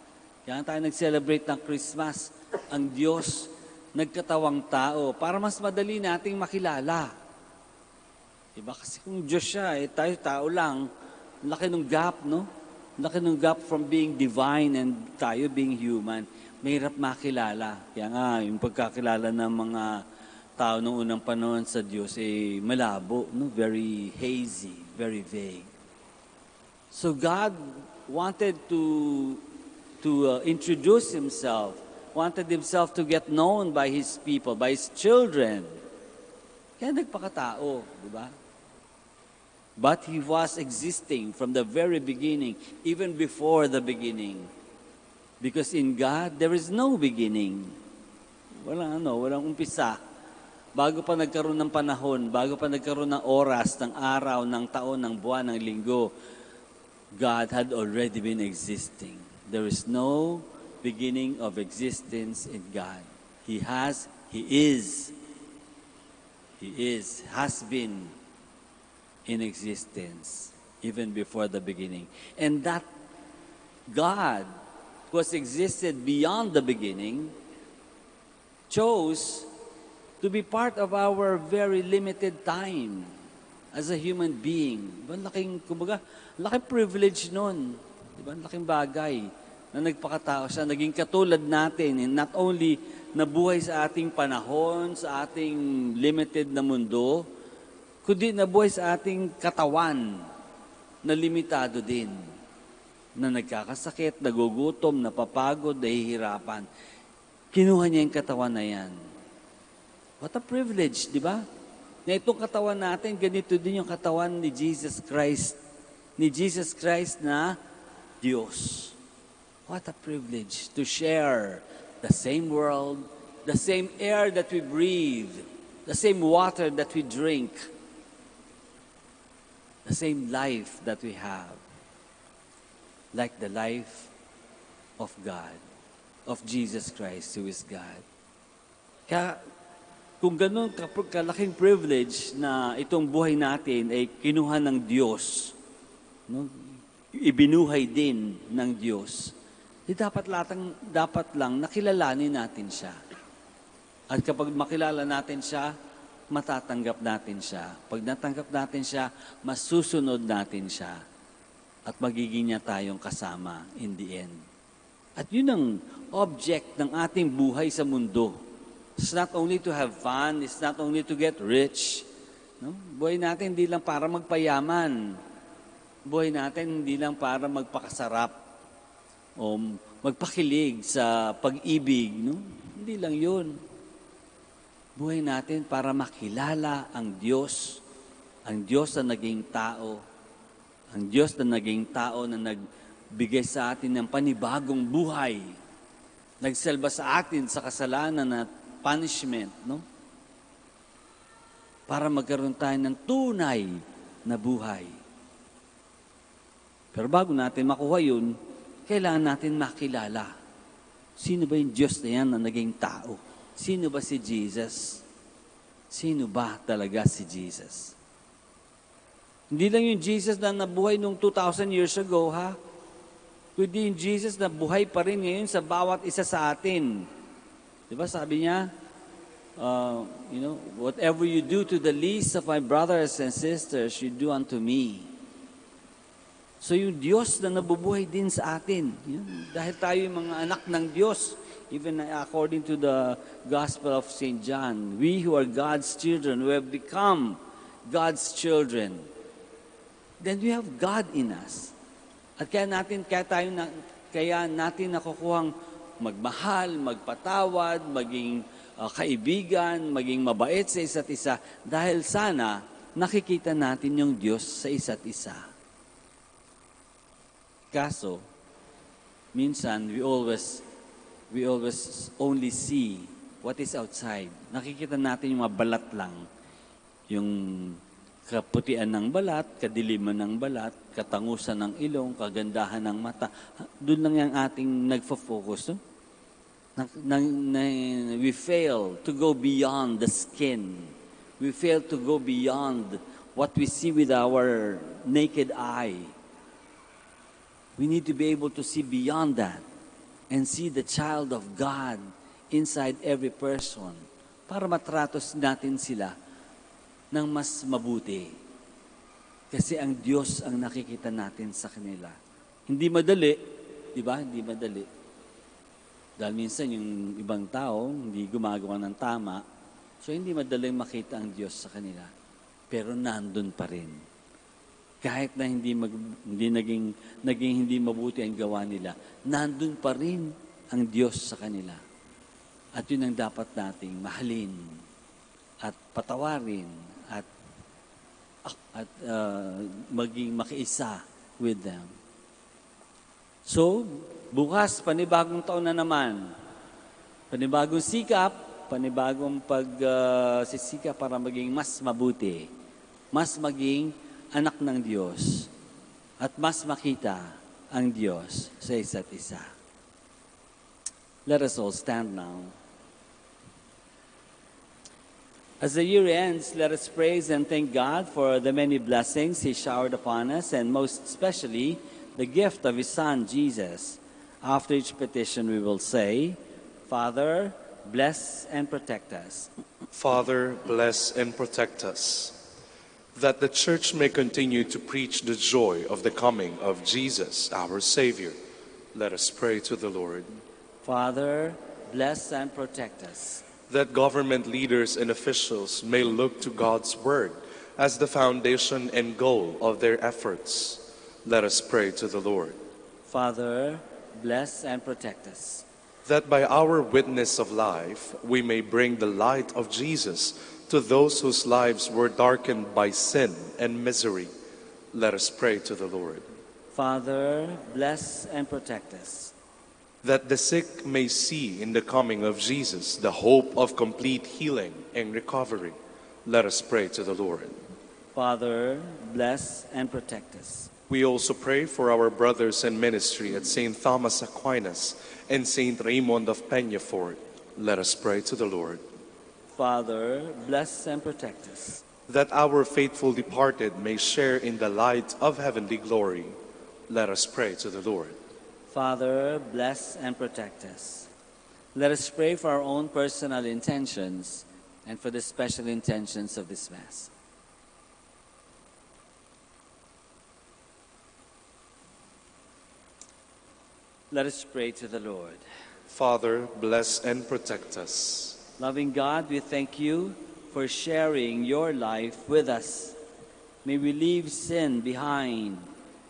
Kaya tayo nag-celebrate ng Christmas. Ang Diyos, nagkatawang tao, para mas madali nating makilala. Diba? Kasi kung Diyos siya, tayo tao lang, laki ng gap, no? Laki ng gap from being divine and tayo being human. Mahirap makilala. Kaya nga, yung pagkakilala ng mga tao noong unang panahon sa Diyos, malabo, no? Very hazy, very vague. So God wanted to introduce Himself, wanted Himself to get known by His people, by His children. Kaya nagpakatao, di ba? But He was existing from the very beginning, even before the beginning. Because in God, there is no beginning. Walang umpisa. Bago pa nagkaroon ng panahon, bago pa nagkaroon ng oras, ng araw, ng taon, ng buwan, ng linggo, God had already been existing. There is no beginning of existence in God. He is, has been in existence even before the beginning. And that God, who has existed beyond the beginning, chose to be part of our very limited time as a human being. Laking privilege nun. Diba? Laking bagay na nagpakatao siya, naging katulad natin, and not only nabuhay sa ating panahon, sa ating limited na mundo, kundi nabuhay sa ating katawan na limitado din, na nagkakasakit, nagugutom, napapagod, nahihirapan. Kinuha niya yung katawan na yan. What a privilege, di ba? Na itong katawan natin, ganito din yung katawan ni Jesus Christ. Ni Jesus Christ na Diyos. What a privilege to share the same world, the same air that we breathe, the same water that we drink, the same life that we have. Like the life of God, of Jesus Christ who is God. Kaya kung ganun kalaking privilege na itong buhay natin ay kinuha ng Diyos, no? Ibinuhay din ng Diyos, dapat lang nakilalanin natin siya. At kapag makilala natin siya, matatanggap natin siya. Pag natanggap natin siya, masusunod natin siya. At magiging niya tayong kasama in the end. At yun ang object ng ating buhay sa mundo. It's not only to have fun, it's not only to get rich. No? Buhay natin hindi lang para magpayaman. Buhay natin hindi lang para magpakasarap o magpakilig sa pag-ibig. No? Hindi lang yun. Buhay natin para makilala ang Diyos na naging tao, ang Diyos na naging tao na nagbigay sa atin ng panibagong buhay, nagsalba sa atin sa kasalanan at punishment, no? Para magkaroon tayo ng tunay na buhay. Pero bago natin makuha yun, kailangan natin makilala. Sino ba yung Diyos na yan na naging tao? Sino ba si Jesus? Sino ba talaga si Jesus? Hindi lang yung Jesus na nabuhay nung 2,000 years ago, ha? Kundi yung Jesus na buhay pa rin ngayon sa bawat isa sa atin. Di ba sabi niya, whatever you do to the least of my brothers and sisters, you do unto me. So yung Diyos na nabubuhay din sa atin, dahil tayo yung mga anak ng Diyos, even according to the Gospel of St. John, we who are God's children, who have become God's children, then we have God in us. At kaya natin nakukuhang magmahal, magpatawad, maging kaibigan, maging mabait sa isa't isa, dahil sana nakikita natin yung Diyos sa isa't isa. Kaso, minsan we always only see what is outside. Nakikita natin yung mga balat lang. Yung kaputian ng balat, kadiliman ng balat, katangusan ng ilong, kagandahan ng mata. Doon lang yung ating nagfo-focus. No? We fail to go beyond the skin. We fail to go beyond what we see with our naked eye. We need to be able to see beyond that and see the child of God inside every person para matratos natin sila ng mas mabuti. Kasi ang Diyos ang nakikita natin sa kanila. Hindi madali, di ba? Hindi madali. Dahil minsan yung ibang tao hindi gumagawa ng tama, so hindi madaling makita ang Diyos sa kanila. Pero nandun pa rin. Kahit na hindi naging hindi mabuti ang gawa nila, nandun pa rin ang Diyos sa kanila. At yun ang dapat nating mahalin at patawarin at maging makiisa with them. So, bukas, panibagong taon na naman. Panibagong sikap, panibagong pagsisikap para maging mas mabuti. Mas maging anak ng Diyos at mas makita ang Diyos sa isa't isa. Let us all stand now. As the year ends, let us praise and thank God for the many blessings He showered upon us, and most especially the gift of His Son, Jesus. After each petition we will say, Father, bless and protect us. Father, bless and protect us, that the Church may continue to preach the joy of the coming of Jesus, our Savior. Let us pray to the Lord. Father, bless and protect us, that government leaders and officials may look to God's Word as the foundation and goal of their efforts. Let us pray to the Lord. Father, bless and protect us, that by our witness of life we may bring the light of Jesus to those whose lives were darkened by sin and misery. Let us pray to the Lord. Father, bless and protect us, that the sick may see in the coming of Jesus the hope of complete healing and recovery. Let us pray to the Lord. Father, bless and protect us, We also pray for our brothers in ministry at St. Thomas Aquinas and St. Raymond of Peñafort. Let us pray to the Lord. Father, bless and protect us. That our faithful departed may share in the light of heavenly glory. Let us pray to the Lord. Father, bless and protect us. Let us pray for our own personal intentions and for the special intentions of this Mass. Let us pray to the Lord. Father, bless and protect us. Loving God, we thank you for sharing your life with us. May we leave sin behind,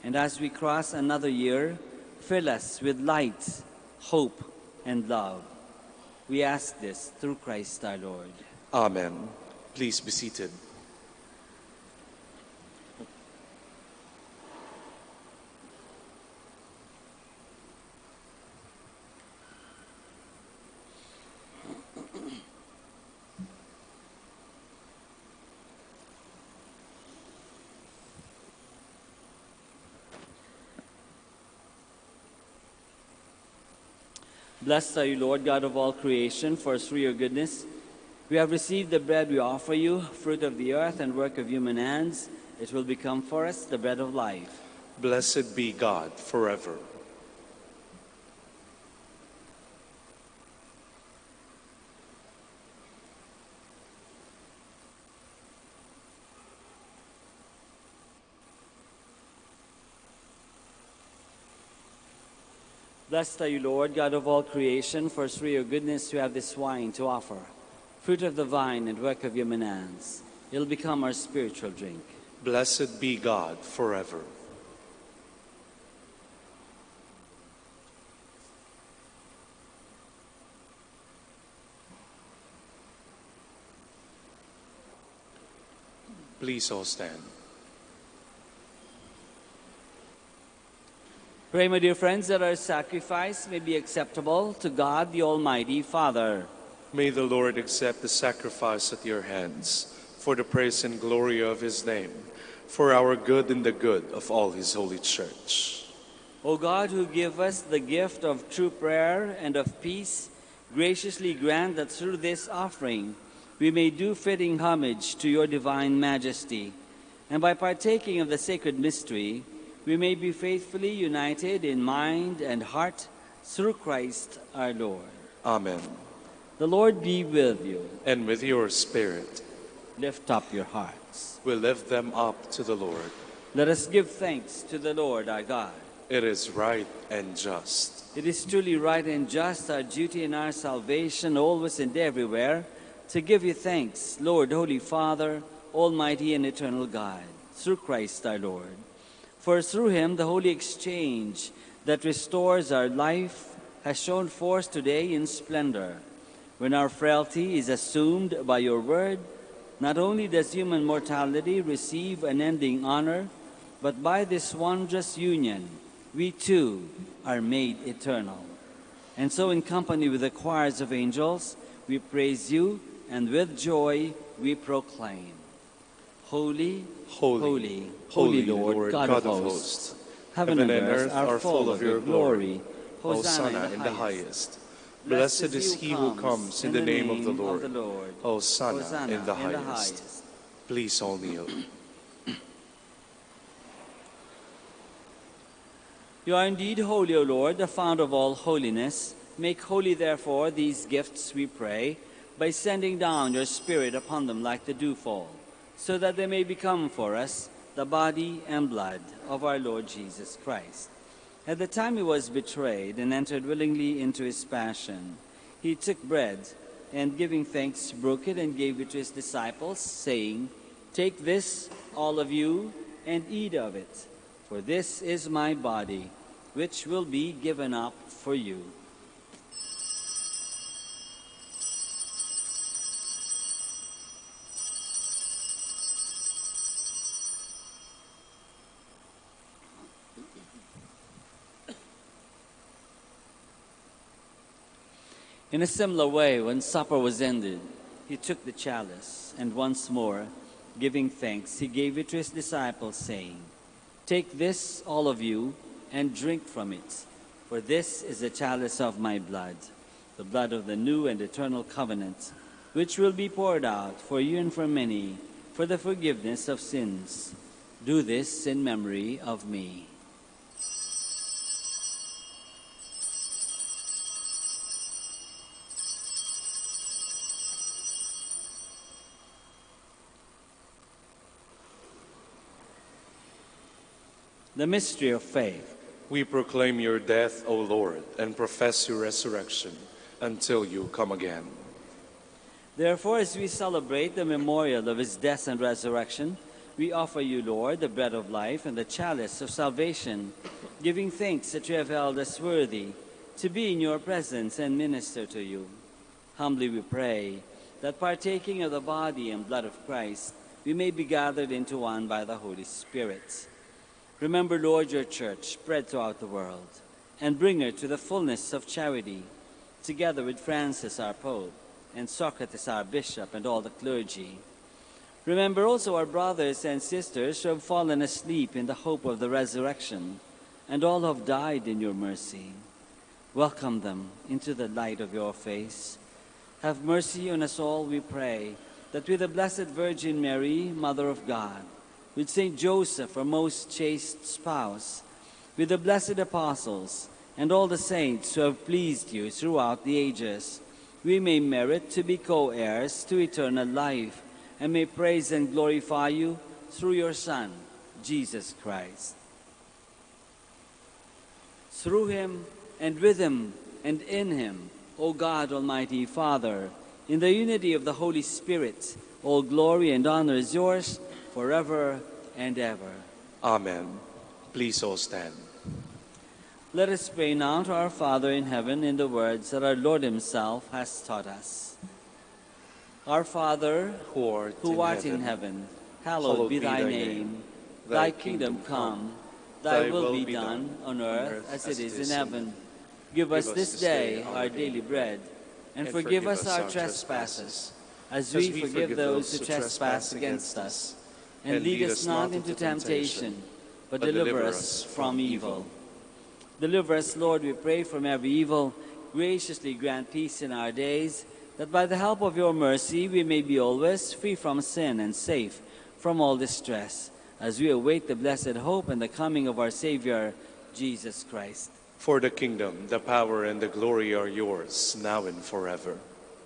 and as we cross another year, fill us with light, hope, and love. We ask this through Christ our Lord. Amen. Please be seated. Blessed are you, Lord God of all creation, for through your goodness we have received the bread we offer you, fruit of the earth and work of human hands. It will become for us the bread of life. Blessed be God forever. Blessed are you, Lord, God of all creation, for through your goodness we have this wine to offer, fruit of the vine and work of human hands. It will become our spiritual drink. Blessed be God forever. Please all stand. Pray, my dear friends, that our sacrifice may be acceptable to God, the Almighty Father. May the Lord accept the sacrifice at your hands for the praise and glory of his name, for our good and the good of all his holy church. O God, who give us the gift of true prayer and of peace, graciously grant that through this offering we may do fitting homage to your divine majesty, and by partaking of the sacred mystery, we may be faithfully united in mind and heart through Christ our Lord. Amen. The Lord be with you. And with your spirit. Lift up your hearts. We lift them up to the Lord. Let us give thanks to the Lord our God. It is right and just. It is truly right and just, our duty and our salvation, always and everywhere, to give you thanks, Lord, Holy Father, Almighty and eternal God, through Christ our Lord. For through him the holy exchange that restores our life has shone forth today in splendor. When our frailty is assumed by your word, not only does human mortality receive an ending honor, but by this wondrous union, we too are made eternal. And so in company with the choirs of angels, we praise you, and with joy we proclaim. Holy, holy, holy Lord, God of hosts. Heaven and earth are full of your glory. Hosanna in the highest. Blessed is he who comes in the name of the Lord. Hosanna in the highest. Please all kneel. You are indeed holy, O Lord, the fount of all holiness. Make holy, therefore, these gifts, we pray, by sending down your Spirit upon them like the dewfall, so that they may become for us the body and blood of our Lord Jesus Christ. At the time he was betrayed and entered willingly into his passion, he took bread, and giving thanks, broke it and gave it to his disciples, saying, "Take this, all of you, and eat of it, for this is my body, which will be given up for you." In a similar way, when supper was ended, he took the chalice, and once more, giving thanks, he gave it to his disciples, saying, Take this, all of you, and drink from it, for this is the chalice of my blood, the blood of the new and eternal covenant, which will be poured out for you and for many for the forgiveness of sins. Do this in memory of me. The mystery of faith. We proclaim your death, O Lord, and profess your resurrection until you come again. Therefore, as we celebrate the memorial of his death and resurrection, we offer you, Lord, the bread of life and the chalice of salvation, giving thanks that you have held us worthy to be in your presence and minister to you. Humbly we pray that partaking of the body and blood of Christ, we may be gathered into one by the Holy Spirit. Remember, Lord, your church spread throughout the world, and bring her to the fullness of charity, together with Francis, our Pope, and Socrates, our Bishop, and all the clergy. Remember also our brothers and sisters who have fallen asleep in the hope of the resurrection, and all who have died in your mercy. Welcome them into the light of your face. Have mercy on us all, we pray, that with the Blessed Virgin Mary, Mother of God, with Saint Joseph, our most chaste spouse, with the blessed apostles, and all the saints who have pleased you throughout the ages, we may merit to be co-heirs to eternal life, and may praise and glorify you through your Son, Jesus Christ. Through him, and with him, and in him, O God, Almighty Father, in the unity of the Holy Spirit, all glory and honor is yours, forever and ever. Amen. Please all stand. Let us pray now to our Father in heaven in the words that our Lord himself has taught us. Our Father, Who art in heaven, hallowed be thy name. Thy kingdom come, thy will be done on earth as it is in heaven. Give us this day our daily bread, and forgive us our trespasses, as we forgive those who trespass against us. And lead us not into temptation, but deliver us from evil. Deliver us, Lord, we pray, from every evil. Graciously grant peace in our days, that by the help of your mercy we may be always free from sin and safe from all distress, as we await the blessed hope and the coming of our Savior, Jesus Christ. For the kingdom, the power, and the glory are yours, now and forever.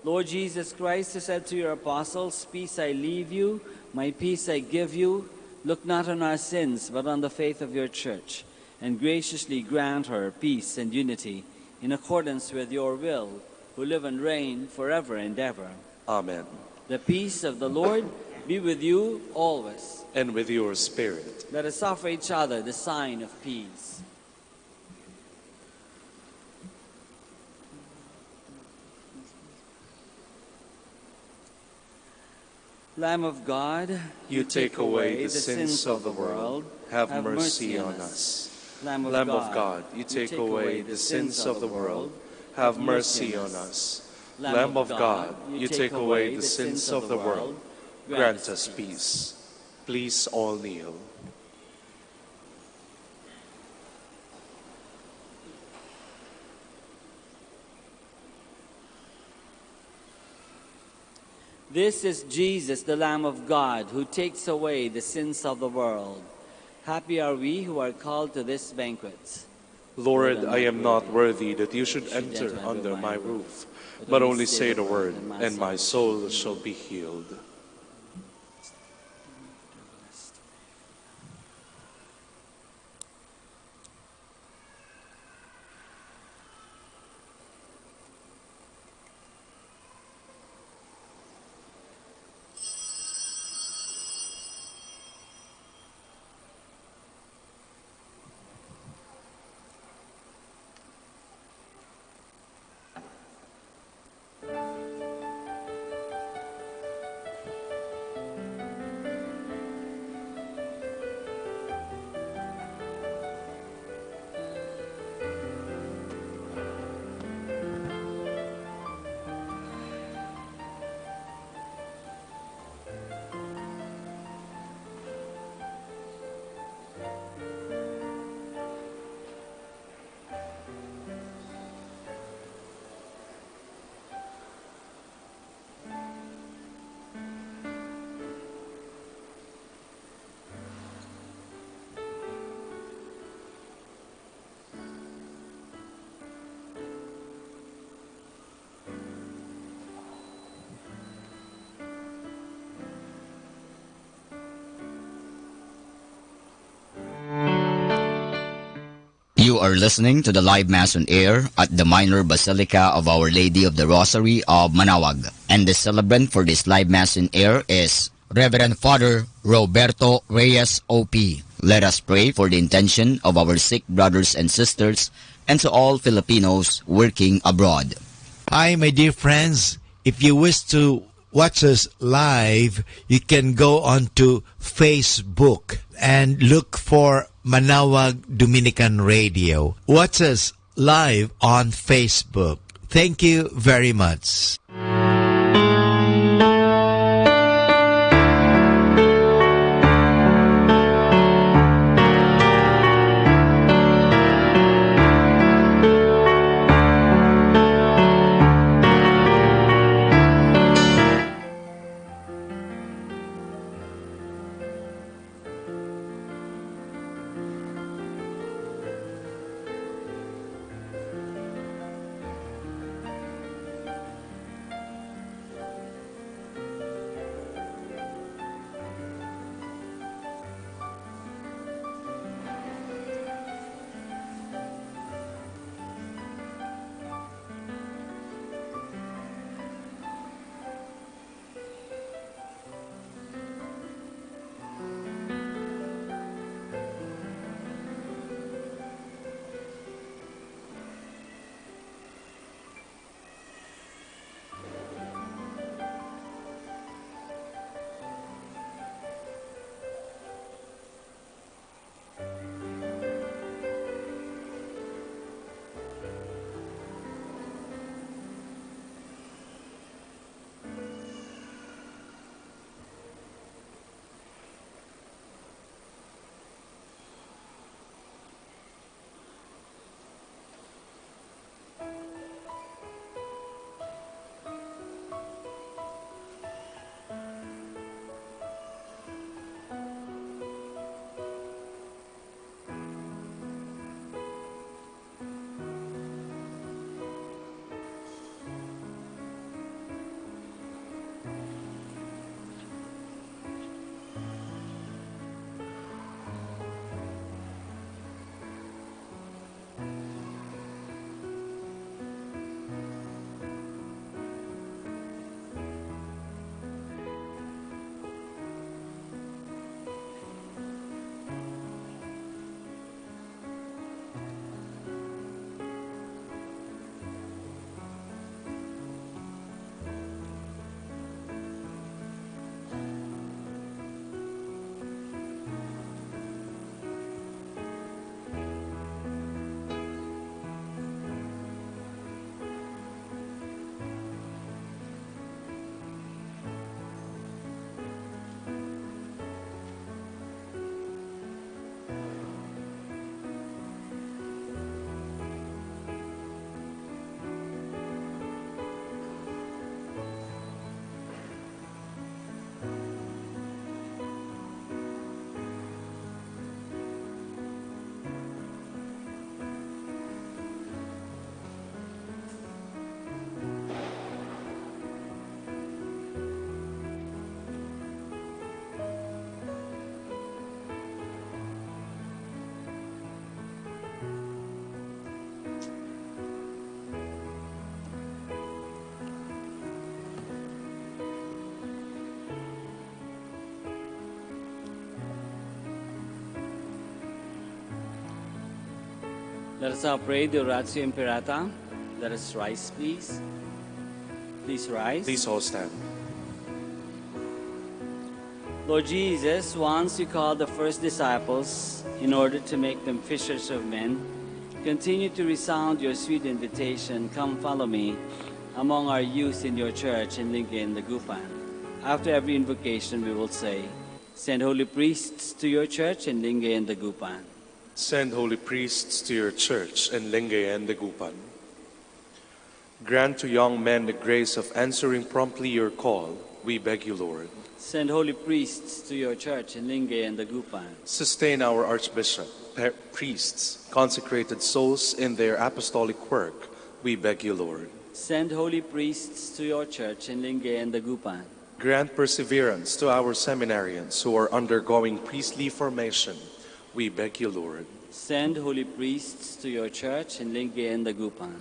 Lord Jesus Christ, who said to your apostles, "Peace I leave you, my peace I give you," look not on our sins, but on the faith of your church, and graciously grant her peace and unity, in accordance with your will, who live and reign forever and ever. Amen. The peace of the Lord be with you always. And with your spirit. Let us offer each other the sign of peace. Lamb of God, You take away the sins of the world. Have mercy on us. Lamb Lamb of God, you take away the sins of the world. Have mercy on us. Lamb of God, you take away the sins of the world. Grant us peace. Please all kneel. This is Jesus, the Lamb of God, who takes away the sins of the world. Happy are we who are called to this banquet. Lord, I am not worthy that you should enter under my roof, but only say the word, and my soul shall be healed. are listening to the live Mass on air at the Minor Basilica of Our Lady of the Rosary of Manaoag. And the celebrant for this live Mass on air is Reverend Father Roberto Reyes, O.P. Let us pray for the intention of our sick brothers and sisters and to all Filipinos working abroad. Hi, my dear friends. If you wish to watch us live, you can go on to Facebook and look for Manaoag Dominican Radio. Watch us live on Facebook. Thank you very much. Let us now pray the Oratio Imperata. Let us rise, please. Please rise. Please all stand. Lord Jesus, once you called the first disciples in order to make them fishers of men, continue to resound your sweet invitation, come follow me, among our youth in your church in Lingayen, Dagupan. After every invocation we will say, send holy priests to your church in Lingayen, Dagupan. Send holy priests to your church in Lingayen, Dagupan. Grant to young men the grace of answering promptly your call, we beg you, Lord. Send holy priests to your church in Lingayen, Dagupan. Sustain our Archbishop, priests, consecrated souls in their apostolic work, we beg you, Lord. Send holy priests to your church in Lingayen, Dagupan. Grant perseverance to our seminarians who are undergoing priestly formation, We beg you, Lord. Send holy priests to your church in Lingge and Dagupan.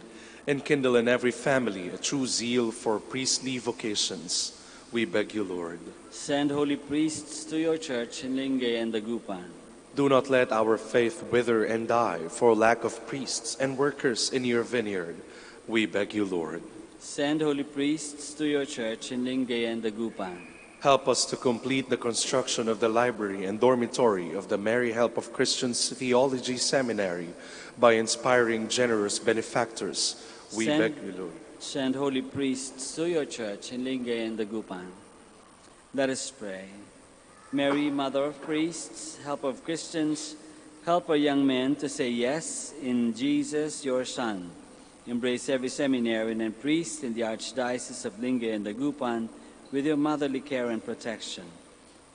Enkindle in every family a true zeal for priestly vocations. We beg you, Lord. Send holy priests to your church in Lingge and Dagupan. Do not let our faith wither and die for lack of priests and workers in your vineyard. We beg you, Lord. Send holy priests to your church in Lingge and Dagupan. Help us to complete the construction of the library and dormitory of the Mary Help of Christians Theology Seminary by inspiring generous benefactors. We beg you, Lord. Send holy priests to your church in Lingge and Dagupan. Let us pray. Mary, Mother of Priests, Help of Christians, help our young men to say yes in Jesus, your Son. Embrace every seminarian and priest in the Archdiocese of Lingge and Dagupan with your motherly care and protection.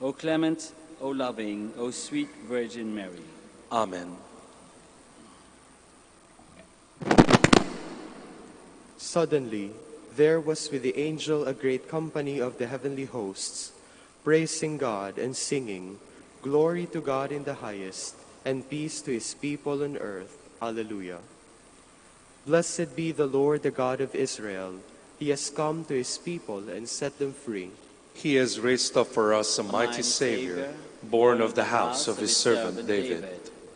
O clement, O loving, O sweet Virgin Mary. Amen. Suddenly, there was with the angel a great company of the heavenly hosts, praising God and singing, "Glory to God in the highest, and peace to his people on earth." Alleluia. Blessed be the Lord, the God of Israel. He has come to his people and set them free. He has raised up for us a mighty Savior, born of the house of his servant David.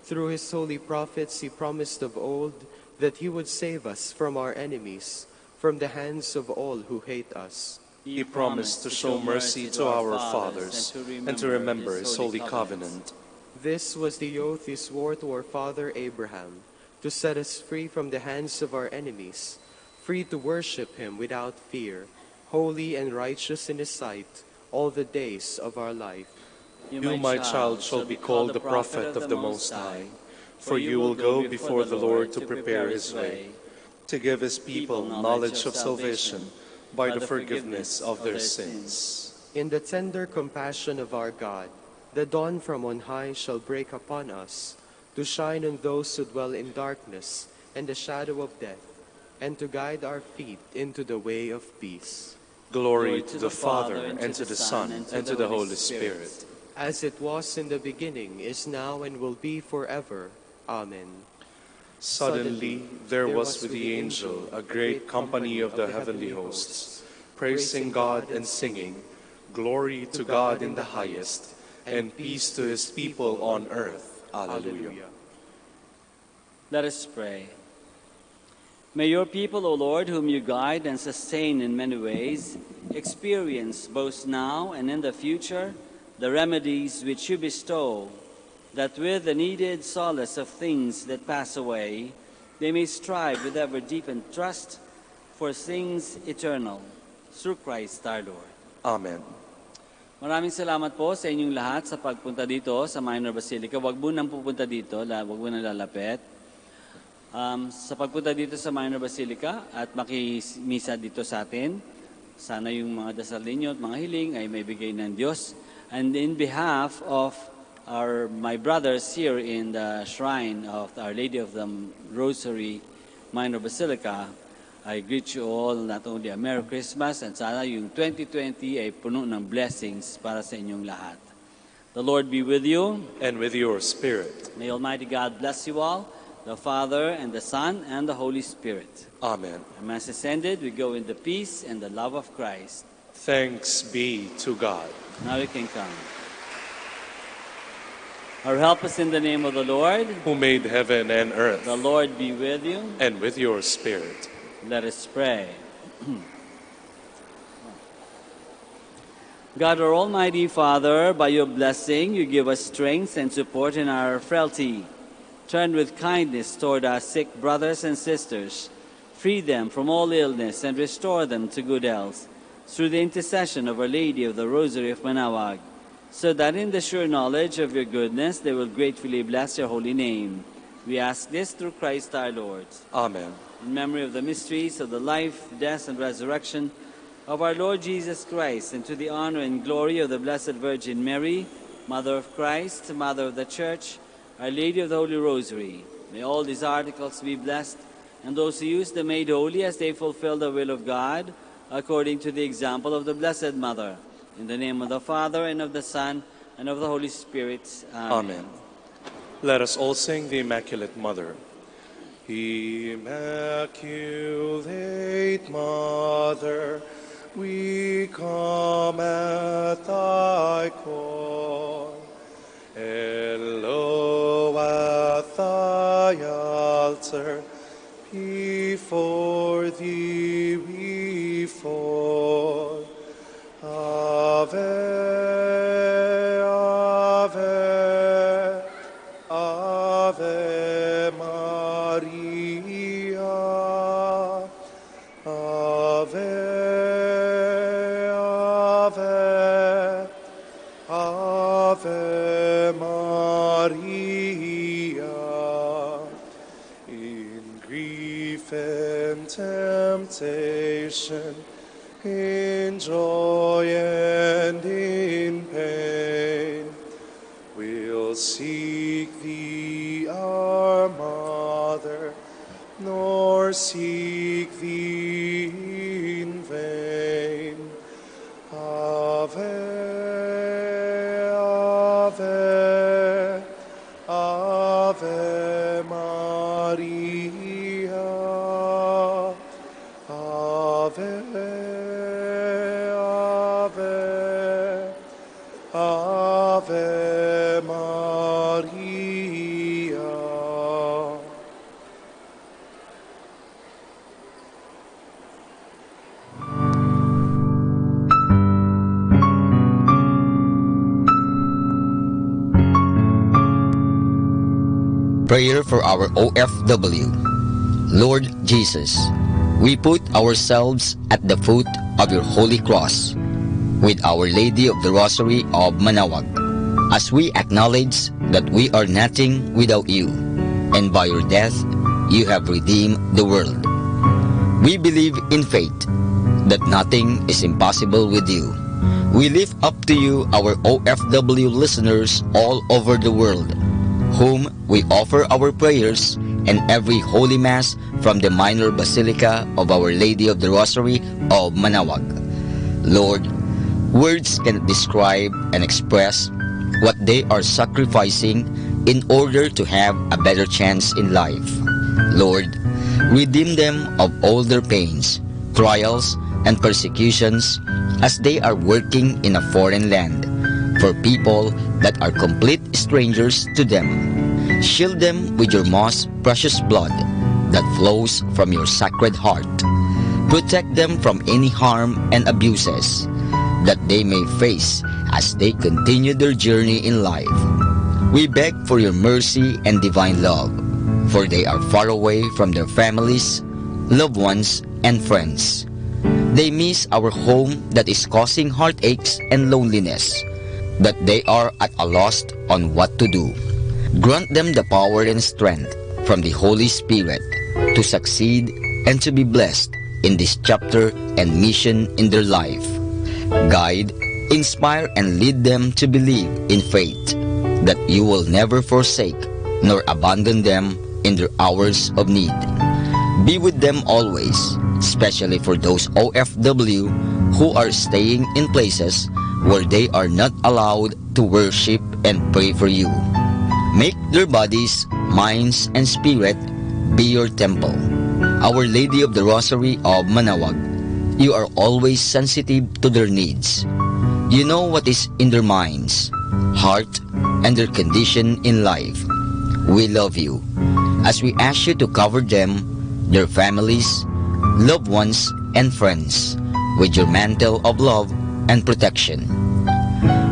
Through his holy prophets he promised of old that he would save us from our enemies, from the hands of all who hate us. He promised to show mercy to our fathers and to remember his holy covenant. This was the oath he swore to our father Abraham, to set us free from the hands of our enemies, free to worship him without fear, holy and righteous in his sight, all the days of our life. You, my child, shall be called the prophet of the Most High, for you will go before the Lord to prepare his way, to give his people knowledge of salvation by the forgiveness of their sins. In the tender compassion of our God, the dawn from on high shall break upon us, to shine on those who dwell in darkness and the shadow of death, and to guide our feet into the way of peace. Glory to the Father, and to the Son, and to the Holy Spirit. As it was in the beginning, is now, and will be forever. Amen. Suddenly there was with the angel a great company of the heavenly hosts, praising God and singing, "Glory to God in the highest, and peace to his people on earth." Alleluia. Let us pray. May your people, O Lord, whom you guide and sustain in many ways, experience both now and in the future the remedies which you bestow, that with the needed solace of things that pass away, they may strive with ever deepened trust for things eternal. Through Christ our Lord. Amen. Maraming salamat po sa inyong lahat sa pagpunta dito sa Minor Basilica. Huwag mo nang pupunta dito, huwag mo nang lalapit. Sa pagpunta dito sa Minor Basilica at makimisa dito sa atin, sana yung mga dasal ninyo at mga hiling ay may bigay ng Diyos. And in behalf of my brothers here in the shrine of Our Lady of the Rosary Minor Basilica, I greet you all not only a Merry Christmas, and sana yung 2020 ay puno ng blessings para sa inyong lahat. The Lord be with you. And with your spirit. May Almighty God bless you all, the Father and the Son and the Holy Spirit. Amen. The Mass is ended. We go in the peace and the love of Christ. Thanks be to God. Now you can come. Our help is in the name of the Lord, who made heaven and earth. The Lord be with you. And with your spirit. Let us pray. God, our Almighty Father, by your blessing, you give us strength and support in our frailty. Turn with kindness toward our sick brothers and sisters. Free them from all illness and restore them to good health through the intercession of Our Lady of the Rosary of Manaoag, so that in the sure knowledge of your goodness they will gratefully bless your holy name. We ask this through Christ our Lord. Amen. In memory of the mysteries of the life, death, and resurrection of our Lord Jesus Christ, and to the honor and glory of the Blessed Virgin Mary, Mother of Christ, Mother of the Church, Our Lady of the Holy Rosary, may all these articles be blessed, and those who use them made holy as they fulfill the will of God, according to the example of the Blessed Mother. In the name of the Father, and of the Son, and of the Holy Spirit. Amen. Amen. Let us all sing the Immaculate Mother. Immaculate Mother, we come at thy call, and lo, at thy altar, before thee we fall. Ave, Ave, Ave Maria, Ave, Ave, Ave Maria. In grief and temptation, in joy and in pain, we'll seek thee, our Mother, nor seek thee in vain. Ave, Ave, Ave Maria, Ave, Ave Maria. Prayer for our OFW. Lord Jesus, we put ourselves at the foot of your holy cross with Our Lady of the Rosary of Manaoag, as we acknowledge that we are nothing without you, and by your death you have redeemed the world. We believe in faith that nothing is impossible with you. We lift up to you our OFW listeners all over the world, whom we offer our prayers and every Holy Mass from the Minor Basilica of Our Lady of the Rosary of Manaoag. Lord, words cannot describe and express what they are sacrificing in order to have a better chance in life. Lord, redeem them of all their pains, trials, and persecutions as they are working in a foreign land for people that are complete strangers to them. Shield them with your most precious blood that flows from your sacred heart. Protect them from any harm and abuses that they may face as they continue their journey in life. We beg for your mercy and divine love, for they are far away from their families, loved ones, and friends. They miss our home that is causing heartaches and loneliness, that they are at a loss on what to do. Grant them the power and strength from the Holy Spirit to succeed and to be blessed in this chapter and mission in their life. Guide, inspire, and lead them to believe in faith that you will never forsake nor abandon them in their hours of need. Be with them always, especially for those OFW who are staying in places where they are not allowed to worship and pray for you. Make their bodies, minds, and spirit be your temple. Our Lady of the Rosary of Manaoag, you are always sensitive to their needs. You know what is in their minds, heart, and their condition in life. We love you as we ask you to cover them, their families, loved ones, and friends with your mantle of love and protection.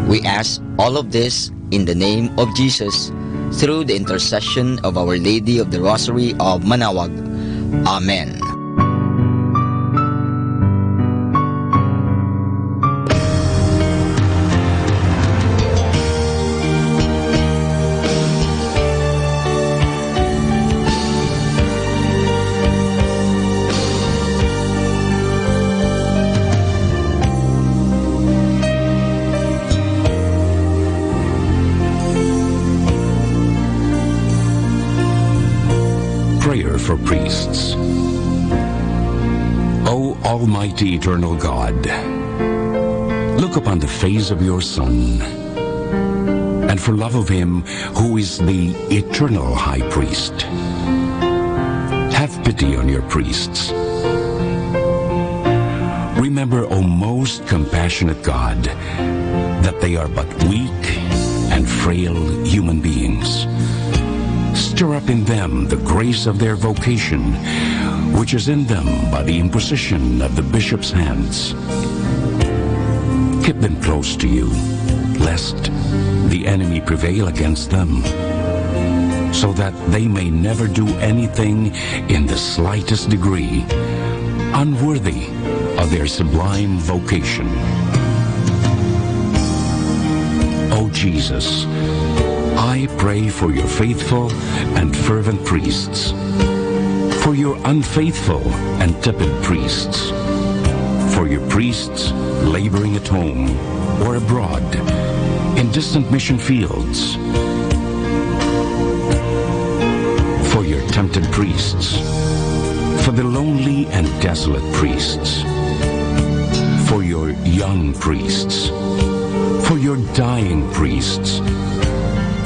We ask all of this in the name of Jesus, through the intercession of Our Lady of the Rosary of Manaoag. Amen. Prayer for priests. O Almighty Eternal God, look upon the face of your Son and for love of him who is the eternal high priest. Have pity on your priests. Remember, O most compassionate God, that they are but weak and frail human beings. Stir up in them the grace of their vocation, which is in them by the imposition of the bishop's hands. Keep them close to you, lest the enemy prevail against them, so that they may never do anything in the slightest degree unworthy of their sublime vocation. O Jesus, I pray for your faithful and fervent priests, for your unfaithful and tepid priests, for your priests laboring at home or abroad in distant mission fields, for your tempted priests, for the lonely and desolate priests, for your young priests, for your dying priests,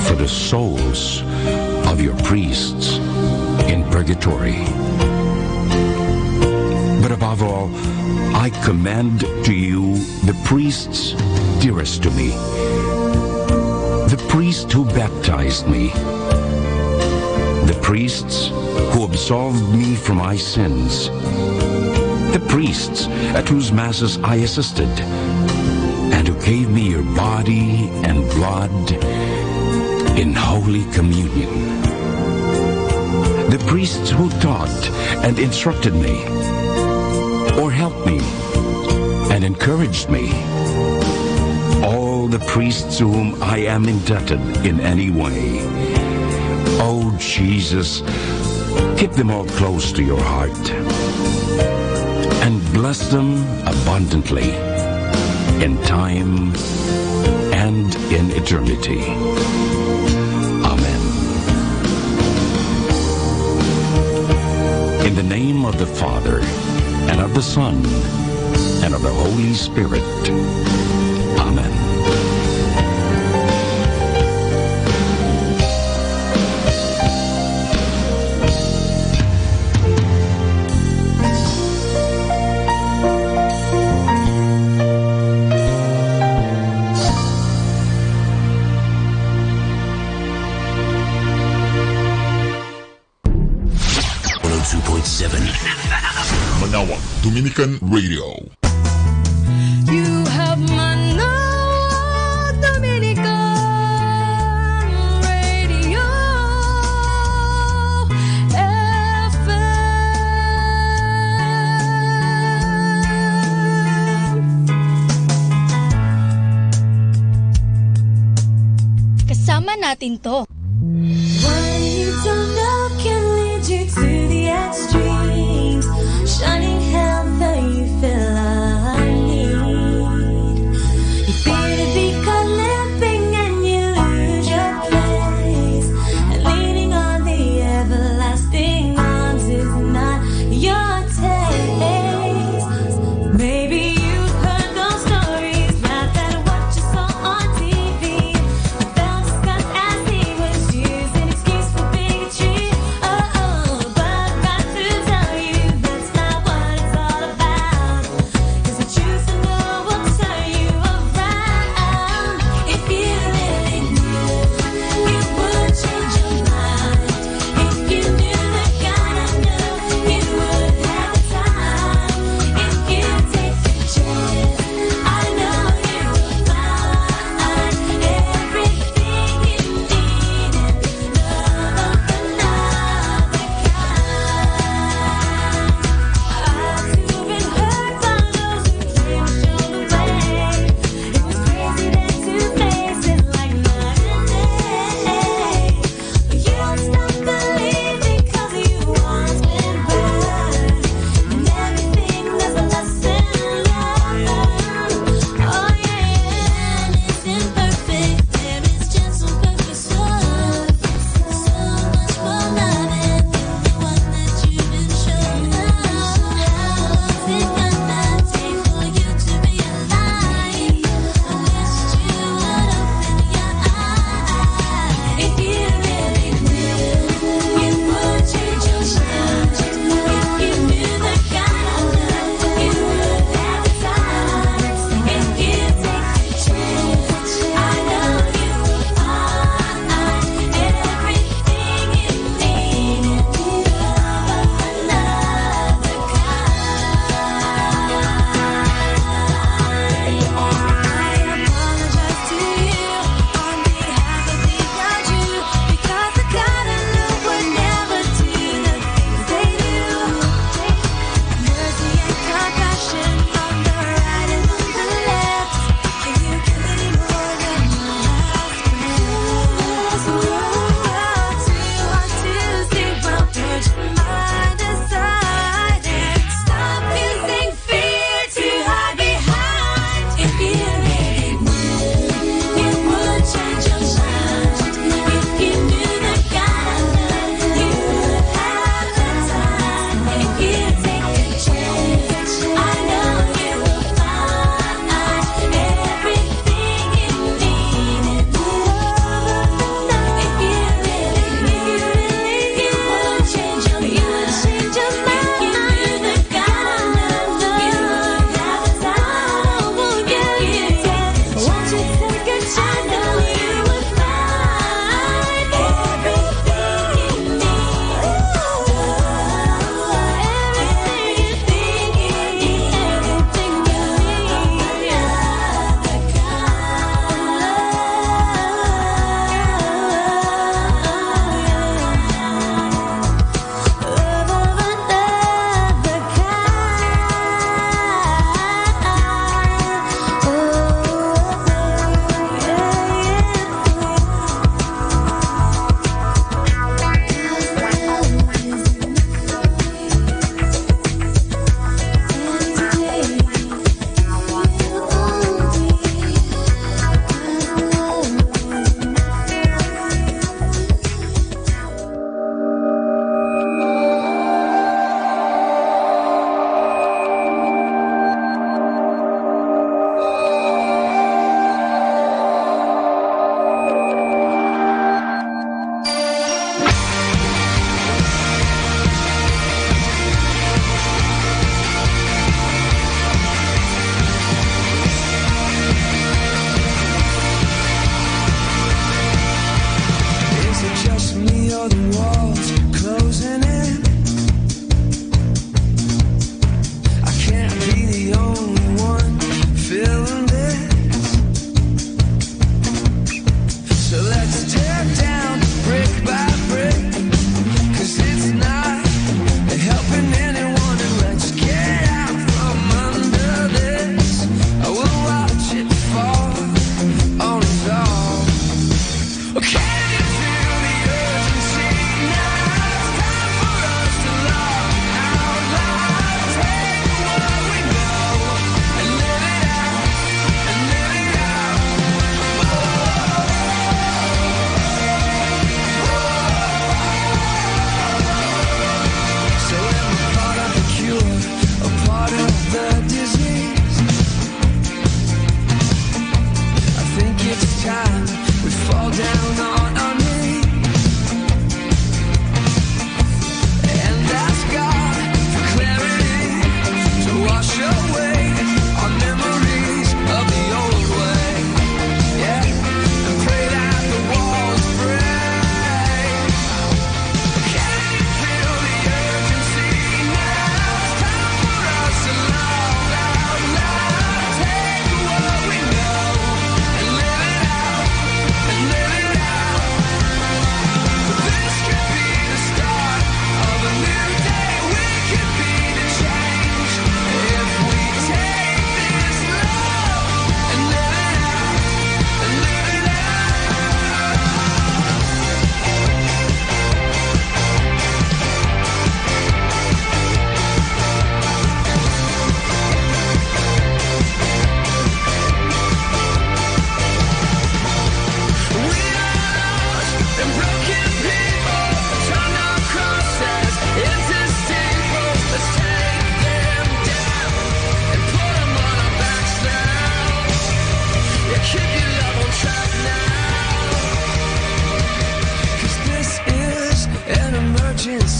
for the souls of your priests in purgatory. But above all, I commend to you the priests dearest to me, the priest who baptized me, the priests who absolved me from my sins, the priests at whose masses I assisted, and who gave me your body and blood in Holy Communion, the priests who taught and instructed me, or helped me and encouraged me, all the priests to whom I am indebted in any way. Oh, Jesus, keep them all close to your heart and bless them abundantly in time and in eternity. Amen. In the name of the Father, and of the Son, and of the Holy Spirit. Amen. Manawag Dominican Radio. You have Manawag Dominican Radio FM. Kasama natin to. What you don't know can lead you to the extremes. Shining health that you feel I need. You fear to be caught limping and you lose your place. And leaning on the everlasting arms is not your taste. Maybe you've heard those stories, laughed at what you saw on TV. You felt disgust as he was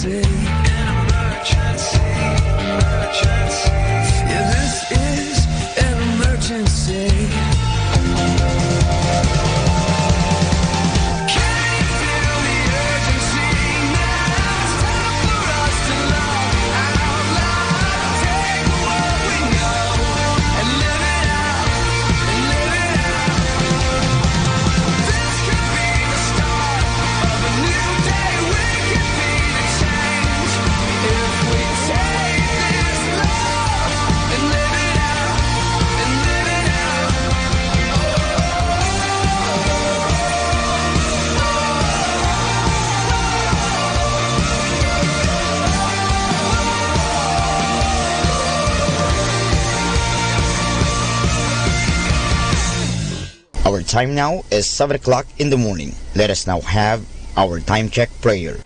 emergency. An emergency. Emergency. Yeah, this is an emergency. Our time now is 7 o'clock in the morning. Let us now have our time check prayer.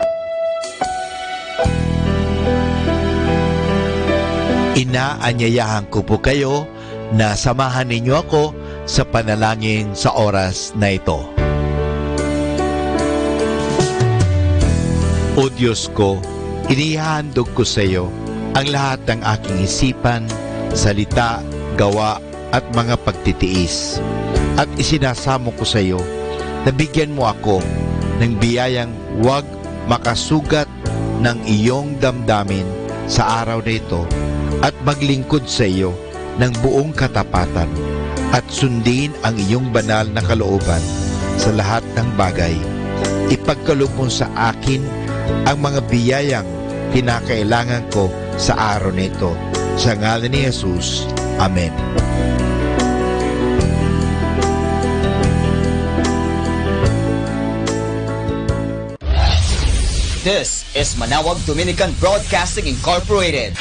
Inaanyayahan ko po kayo na samahan ninyo ako sa panalangin sa oras na ito. O Diyos ko, inihahandog ko sa iyo ang lahat ng aking isipan, salita, gawa at mga pagtitiis. At isinasamo ko sa iyo na bigyan mo ako ng biyayang huwag makasugat ng iyong damdamin sa araw na ito at maglingkod sa iyo ng buong katapatan at sundin ang iyong banal na kalooban sa lahat ng bagay. Ipagkaloob mo sa akin ang mga biyayang kinakailangan ko sa araw na ito. Sa ngalan ni Jesus. Amen. This is Manawag Dominican Broadcasting Incorporated,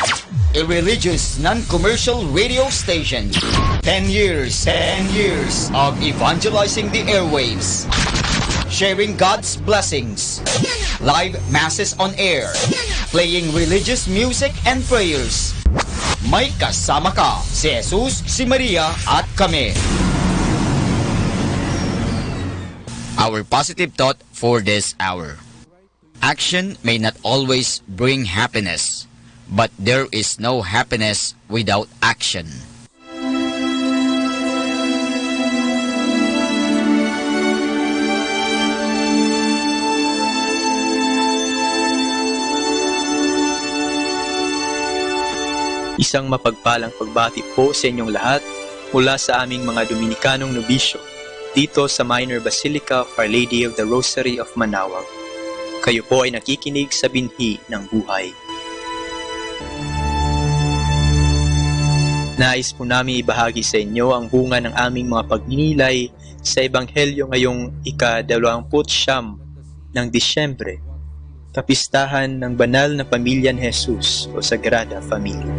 a religious non-commercial radio station. 10 years of evangelizing the airwaves, sharing God's blessings, live masses on air, playing religious music and prayers. May kasama ka, si Jesus, si Maria at kami. Our positive thought for this hour. Action may not always bring happiness, but there is no happiness without action. Isang mapagpalang pagbati po sa inyong lahat mula sa aming mga Dominikanong nobisyo dito sa Minor Basilica of Our Lady of the Rosary of Manawag. Kayo po ay nakikinig sa binhi ng buhay. Nais po namin ibahagi sa inyo ang bunga ng aming mga pagninilay sa Ebanghelyo ngayong ika-29 ng Disyembre, kapistahan ng banal na pamilya ni Jesus o Sagrada Familia.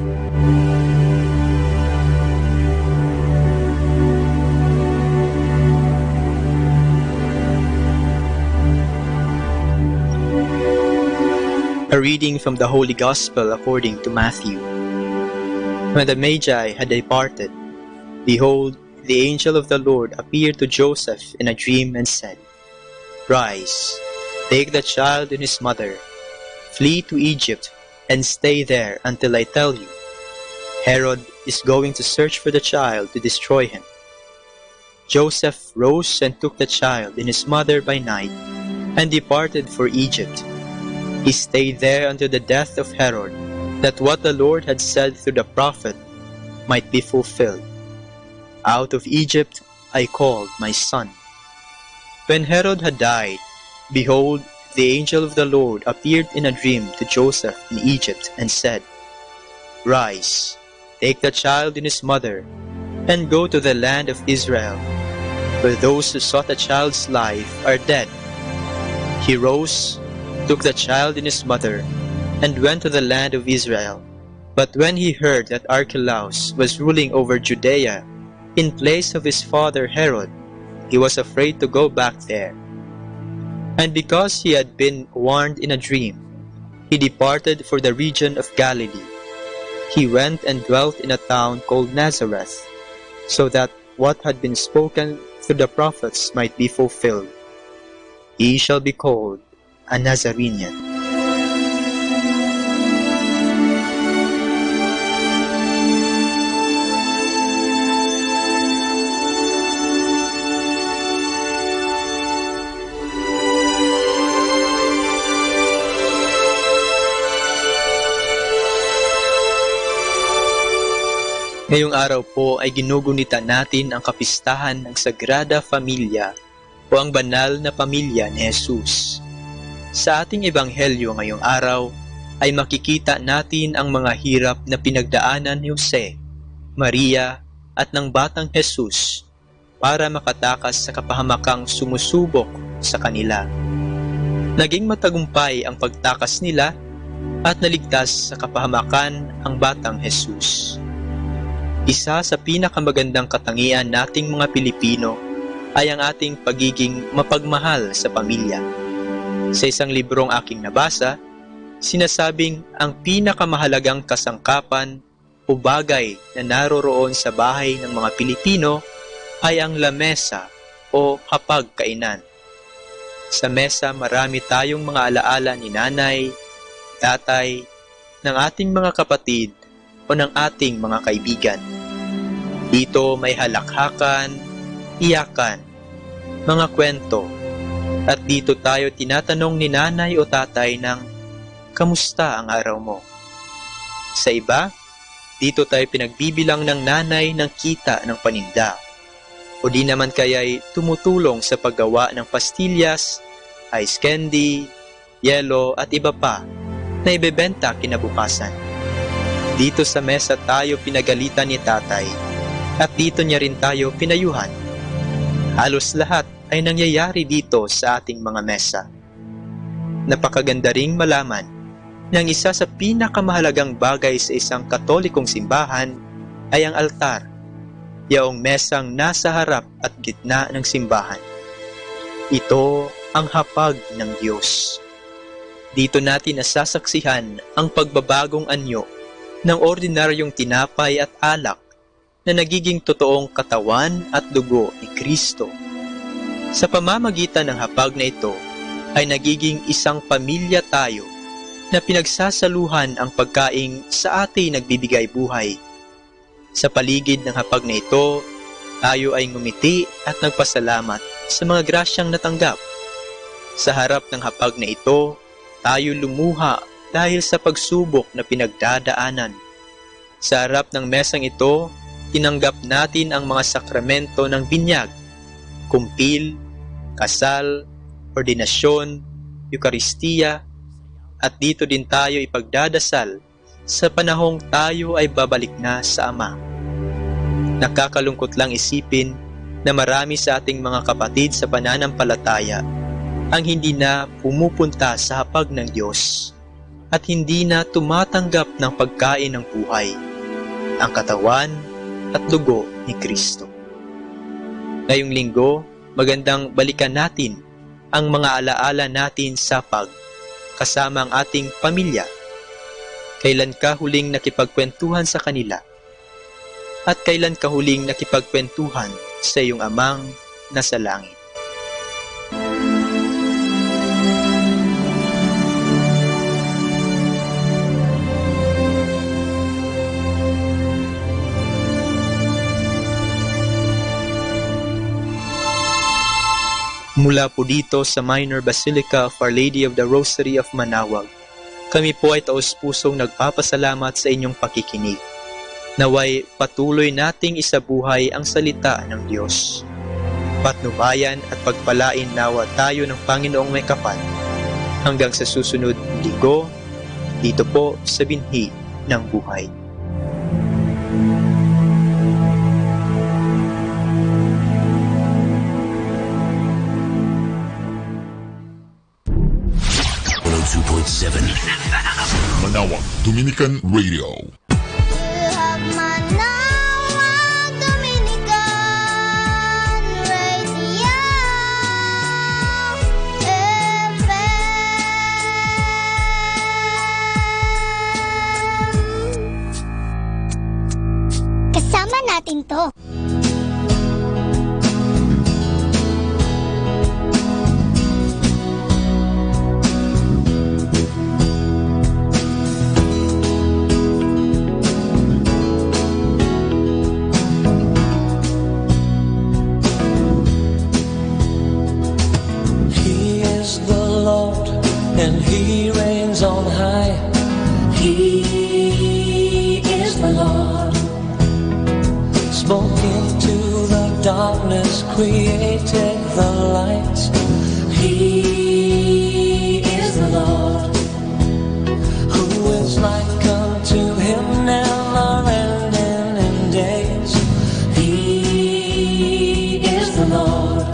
A reading from the Holy Gospel according to Matthew. When the Magi had departed, behold, the angel of the Lord appeared to Joseph in a dream and said, Rise, take the child and his mother, flee to Egypt, and stay there until I tell you. Herod is going to search for the child to destroy him. Joseph rose and took the child and his mother by night, and departed for Egypt. He stayed there until the death of Herod, that what the Lord had said through the prophet might be fulfilled. Out of Egypt I called my son. When Herod had died, behold, the angel of the Lord appeared in a dream to Joseph in Egypt and said, Rise, take the child and his mother, and go to the land of Israel, for those who sought the child's life are dead. He rose, took the child and his mother, and went to the land of Israel. But when he heard that Archelaus was ruling over Judea in place of his father Herod, he was afraid to go back there. And because he had been warned in a dream, he departed for the region of Galilee. He went and dwelt in a town called Nazareth, so that what had been spoken through the prophets might be fulfilled. He shall be called a Nazarene. Ngayong araw po ay ginugunita natin ang kapistahan ng Sagrada Familia o ang banal na pamilya ni Jesus. Sa ating ebanghelyo ngayong araw ay makikita natin ang mga hirap na pinagdaanan ni Jose, Maria at ng batang Jesus para makatakas sa kapahamakang sumusubok sa kanila. Naging matagumpay ang pagtakas nila at naligtas sa kapahamakan ang batang Jesus. Isa sa pinakamagandang katangian nating mga Pilipino ay ang ating pagiging mapagmahal sa pamilya. Sa isang librong aking nabasa, sinasabing ang pinakamahalagang kasangkapan o bagay na naroroon sa bahay ng mga Pilipino ay ang lamesa o hapagkainan. Sa mesa marami tayong mga alaala ni nanay, tatay, ng ating mga kapatid o ng ating mga kaibigan. Dito may halakhakan, iyakan, mga kwento, at dito tayo tinatanong ni nanay o tatay ng, kamusta ang araw mo? Sa iba, dito tayo pinagbibilang ng nanay ng kita ng paninda. O di naman kaya'y tumutulong sa paggawa ng pastillas, ice candy, yelo at iba pa na ibebenta kinabukasan. Dito sa mesa tayo pinagalitan ni tatay at dito niya rin tayo pinayuhan. Halos lahat ay nangyayari dito sa ating mga mesa. Napakaganda ring malaman na ang isa sa pinakamahalagang bagay sa isang Katolikong simbahan ay ang altar, yaong mesang nasa harap at gitna ng simbahan. Ito ang hapag ng Diyos. Dito natin nasasaksihan ang pagbabagong anyo ng ordinaryong tinapay at alak na nagiging totoong katawan at dugo ni Kristo. Sa pamamagitan ng hapag na ito ay nagiging isang pamilya tayo na pinagsasaluhan ang pagkaing sa ating nagbibigay buhay. Sa paligid ng hapag na ito, tayo ay ngumiti at nagpasalamat sa mga grasyang natanggap. Sa harap ng hapag na ito, tayo lumuha dahil sa pagsubok na pinagdadaanan. Sa harap ng mesang ito, tinanggap natin ang mga sakramento ng binyag, kumpil, kasal, ordinasyon, Eukaristiya, at dito din tayo ipagdadasal sa panahong tayo ay babalik na sa Ama. Nakakalungkot lang isipin na marami sa ating mga kapatid sa pananampalataya ang hindi na pumupunta sa hapag ng Diyos at hindi na tumatanggap ng pagkain ng buhay, ang katawan at dugo ni Kristo. Ngayong linggo, magandang balikan natin ang mga alaala natin sa hapag kasama ang ating pamilya. Kailan ka huling nakipagkwentuhan sa kanila? At kailan ka huling nakipagkwentuhan sa iyong amang nasa langit? Mula po dito sa Minor Basilica of Our Lady of the Rosary of Manaoag, kami po ay taos-pusong nagpapasalamat sa inyong pakikinig. Naway patuloy nating isabuhay ang salita ng Diyos. Patnubayan at pagpalain nawa tayo ng Panginoong may kapal. Hanggang sa susunod linggo, dito po sa binhi ng buhay. Manawag Dominican Radio. Kasama natin to. And he reigns on high. He is the Lord. darkness created the light. He is the Lord, who is like unto him, never ending in days. He is the Lord,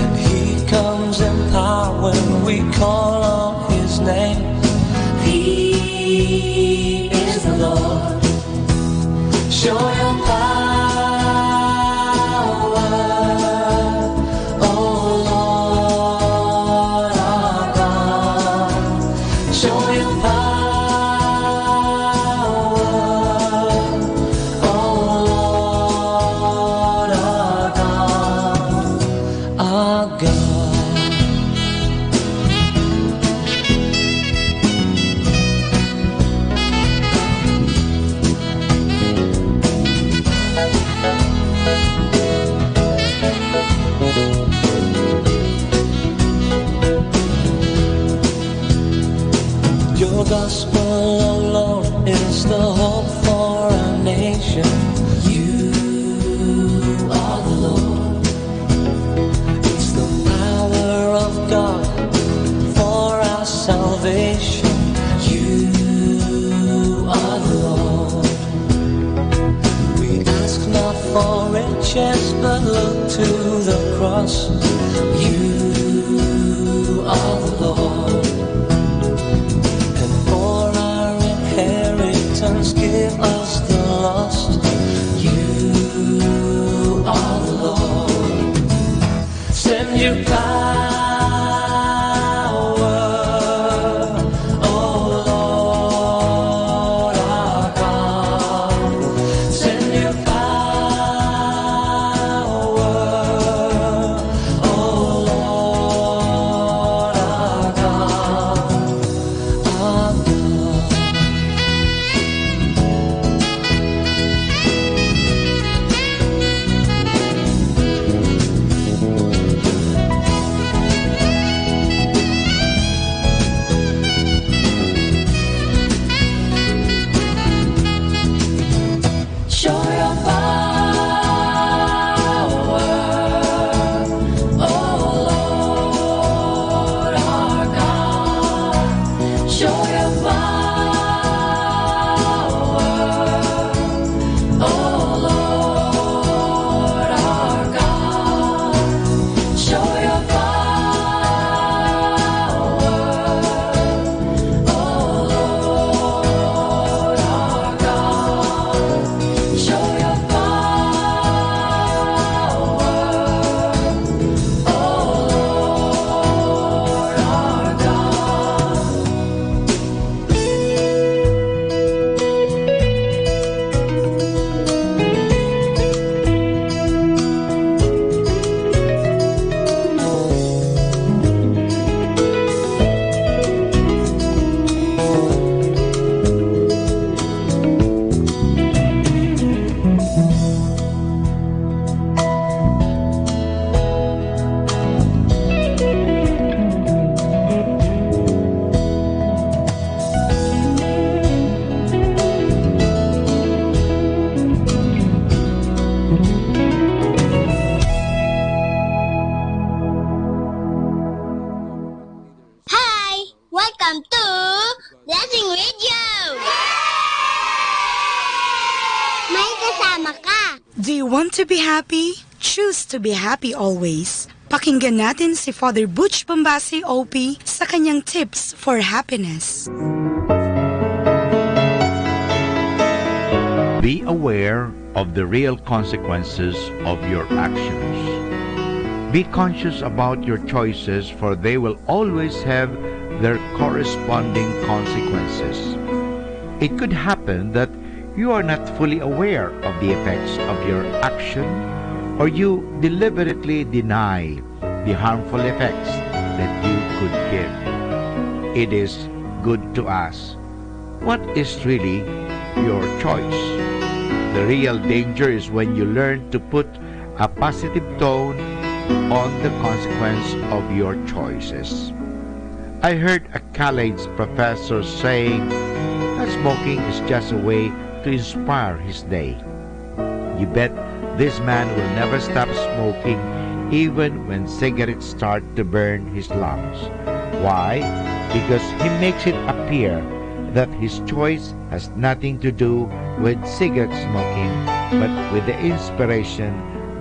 and he comes in power when we call on his name. He is the Lord. Show your power, oh Lord our God. Show your power, oh Lord our God, our God. Your gospel, oh Lord, is the hope for our nation. You are the Lord. It's the power of God for our salvation. You are the Lord. We ask not for riches, but look to the cross. You are the Lord. Give us the lost. You are the Lord. Send your power, oh Lord our God. Send your power, oh Lord our God, our God. Welcome to Blessing Radio! May kasama ka! Do you want to be happy? Choose to be happy always. Pakinggan natin si Father Butch Bombasi OP sa kanyang tips for happiness. Be aware of the real consequences of your actions. Be conscious about your choices, for they will always have their corresponding consequences. It could happen that you are not fully aware of the effects of your action, or you deliberately deny the harmful effects that you could give. It is good to ask, what is really your choice? The real danger is when you learn to put a positive tone on the consequence of your choices. I heard a college professor saying that smoking is just a way to inspire his day. You bet This man will never stop smoking even when cigarettes start to burn his lungs. Why? Because he makes it appear that his choice has nothing to do with cigarette smoking, but with the inspiration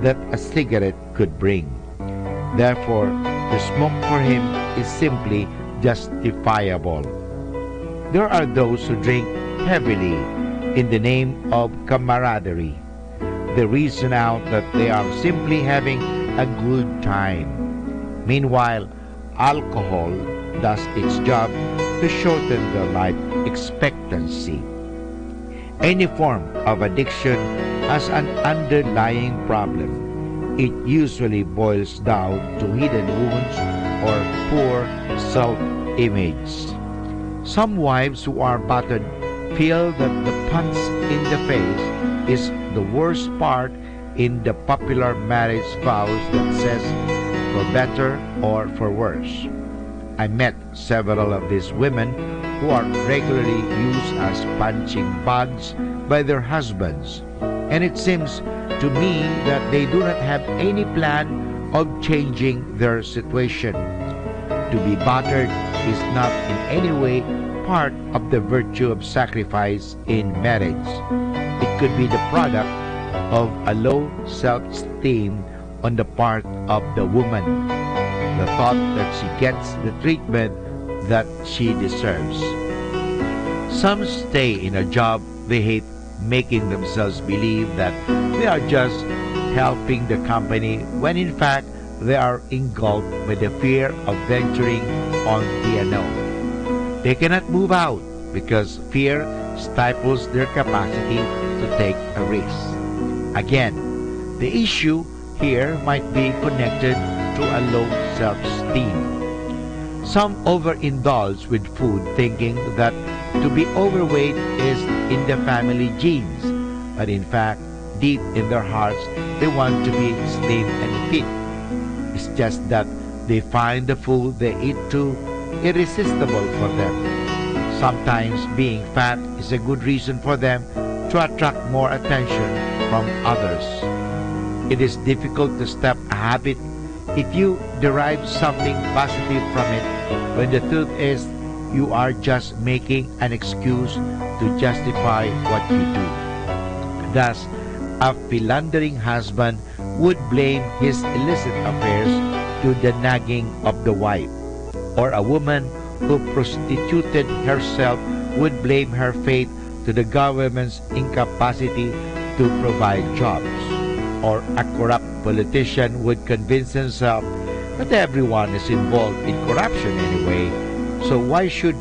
that a cigarette could bring. Therefore, to smoke for him is simply justifiable. There are those who drink heavily in the name of camaraderie. They reason out that they are simply having a good time. Meanwhile, alcohol does its job to shorten their life expectancy. Any form of addiction has an underlying problem. It usually boils down to hidden wounds or poor self-image. Some wives who are battered feel that the punch in the face is the worst part in the popular marriage vows that says for better or for worse. I met several of these women who are regularly used as punching bags by their husbands, and it seems to me that they do not have any plan of changing their situation. To be battered is not in any way part of the virtue of sacrifice in marriage. It could be the product of a low self-esteem on the part of the woman, the thought that she gets the treatment that she deserves. Some stay in a job they hate, making themselves believe that they are just helping the company when in fact they are engulfed by the fear of venturing on the unknown. They cannot move out because fear stifles their capacity to take a risk. Again, the issue here might be connected to a low self-esteem. Some overindulge with food thinking that to be overweight is in the family genes, but in fact, deep in their hearts, they want to be slim and fit. It's just that they find the food they eat too irresistible for them. Sometimes being fat is a good reason for them to attract more attention from others. It is difficult to stop a habit if you derive something positive from it, when the truth is you are just making an excuse to justify what you do. Thus, a philandering husband would blame his illicit affairs to the nagging of the wife, or a woman who prostituted herself would blame her fate to the government's incapacity to provide jobs, or a corrupt politician would convince himself that everyone is involved in corruption anyway, so why should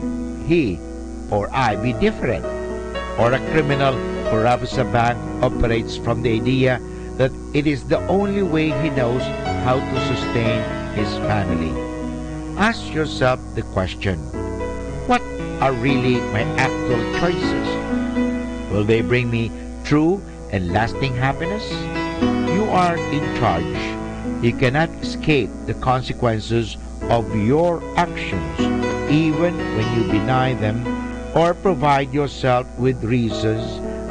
he or I be different? Or a criminal who robs a bank operates from the idea that it is the only way he knows how to sustain his family. Ask yourself the question, what are really my actual choices? Will they bring me true and lasting happiness? You are in charge. You cannot escape the consequences of your actions, even when you deny them or provide yourself with reasons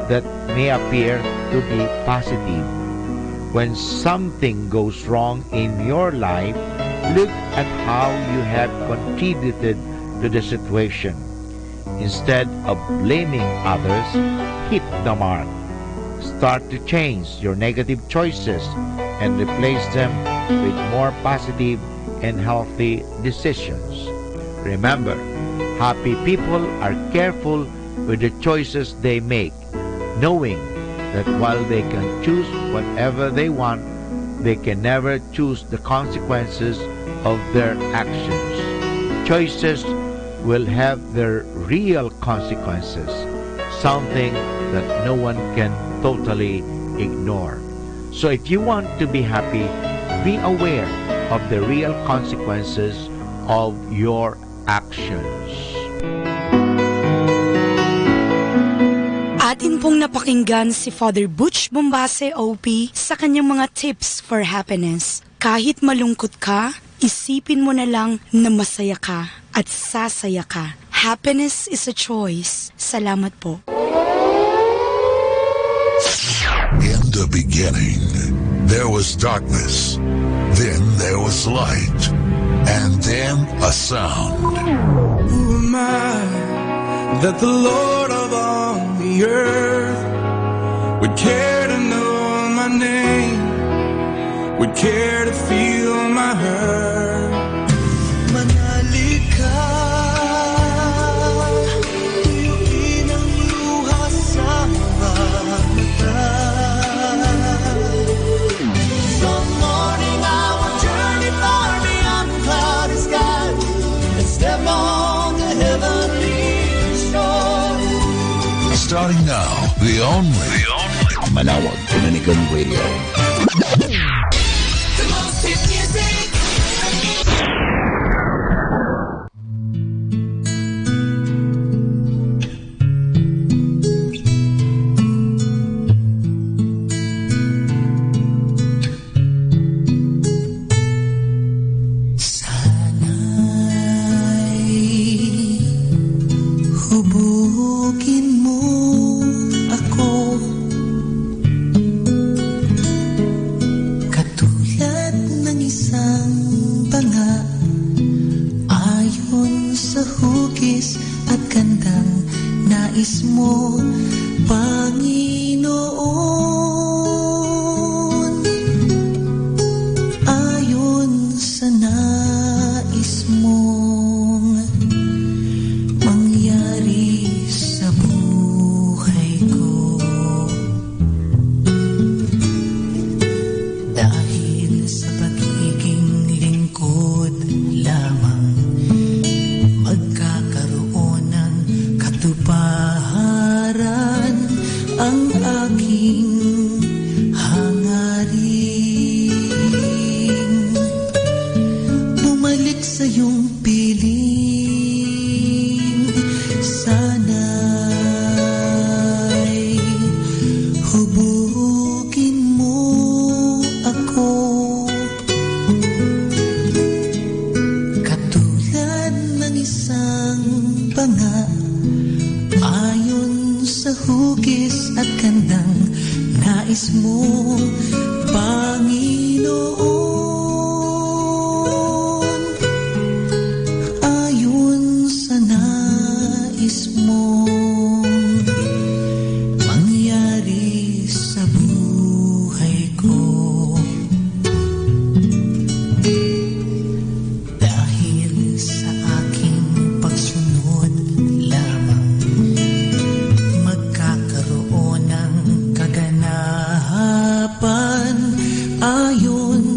that may appear to be positive. When something goes wrong in your life, look at how you have contributed to the situation. Instead of blaming others, hit the mark. Start to change your negative choices and replace them with more positive and healthy decisions. Remember, happy people are careful with the choices they make, knowing that while they can choose whatever they want, they can never choose the consequences of their actions. Choices will have their real consequences, something that no one can totally ignore. So if you want to be happy, be aware of the real consequences of your actions. Atin pong napakinggan si Father Butch Bombase OP sa kanyang mga tips for happiness. Kahit malungkot ka, isipin mo na lang na masaya ka at sasaya ka. Happiness is a choice. Salamat po. In the beginning, there was darkness. Then there was light. And then a sound. Who am I that the Lord of all the earth would care to know my name, would care to feel my hurt? Manali ka, tuyuin ang luha sa mga mata. Some morning I will journey far beyond cloudy skies and step on the heavenly shore. Starting now, the only Manawag Dominican Radio. The most hit music. Hubugin mo ako, katulad ng isang banga, ayon sa hugis at gandang nais mo, Panginoon. Ayon sa nais mong mangyari sa buhay ko, dahil sa pagiging lingkod lamang magkakaroon ng katuparan ang aking hangarin. Bumalik sa iyong piling, sana'y hubugin mo ako, katulad ng isang banga, ayon sa hugis at gandang nais mo, Panginoon. Ayon sa nais mong mangyari sa buhay ko, dahil sa aking pagsunod lamang magkakaroon ng kaganapan, ayon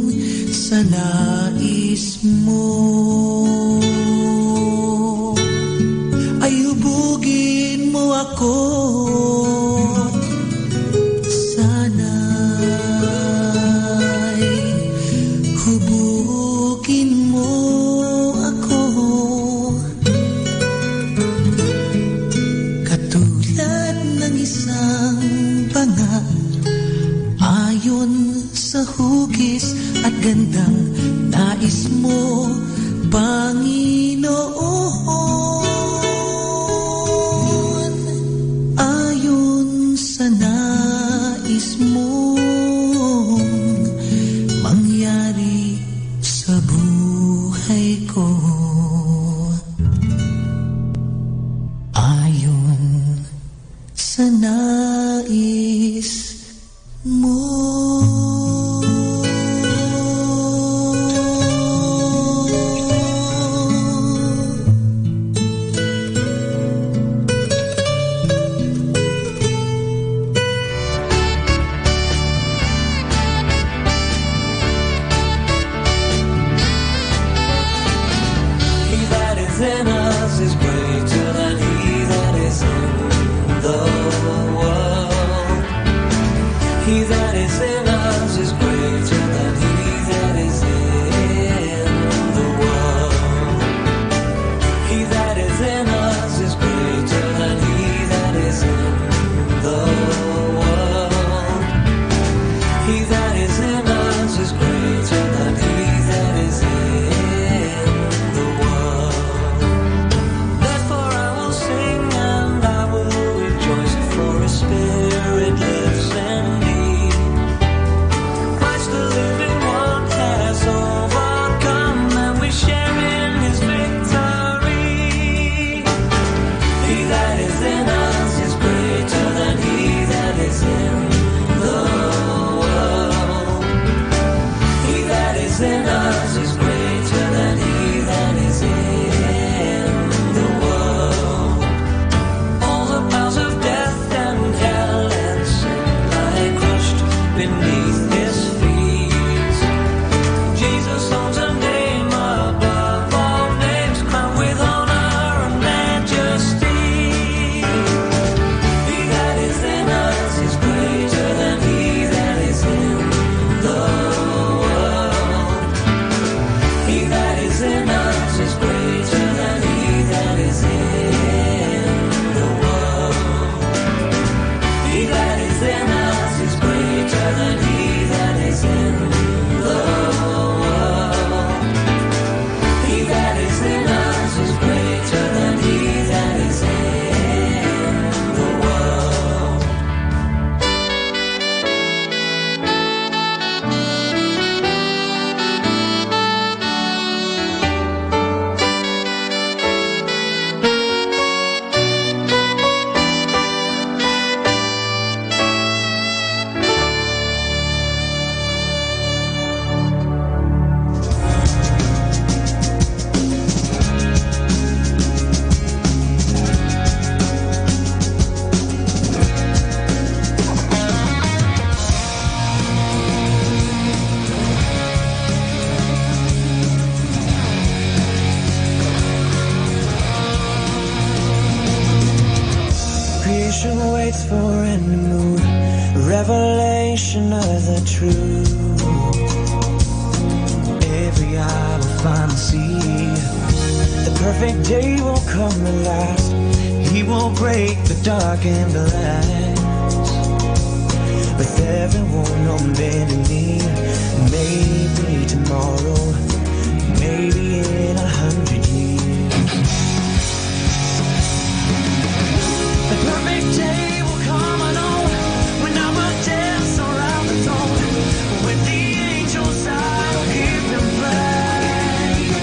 Creation waits for any move, revelation of the truth. Every eye will finally see the perfect day will come at last. He will break the dark and the light. With everyone on bending knee, maybe tomorrow, maybe in 100 years. The perfect day will come, I know, when I will dance around the throne, when the angels I will give them praise.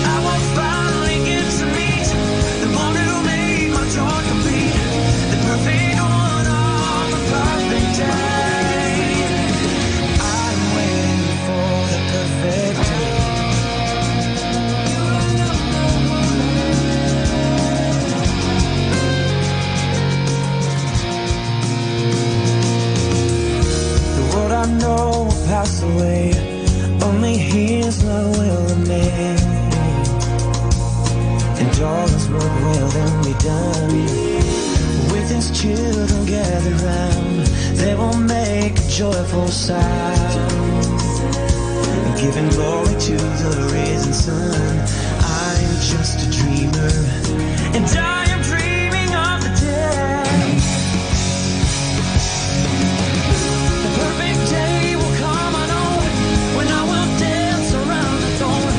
I will finally get to meet the one who made my joy complete, the perfect one on the perfect day. I'm waiting for the perfect day. I know will pass away, only His love will remain, and all His work will then be done. With His children gathered round, they will make a joyful sound, giving glory to the risen Son. I'm just a dreamer, and I am dreaming of the day. Perfect day will come, I know, when I will dance around the throne.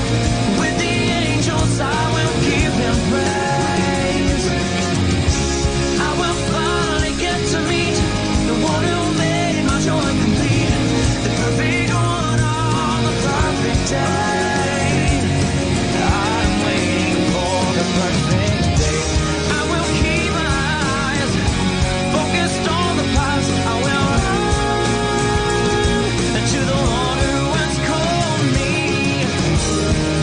With the angels I will give Him praise. I will finally get to meet the one who made my joy complete, the perfect one on the perfect day. I'm waiting for the perfect day. I will keep my eyes focused on the past. I will to the one who has called me.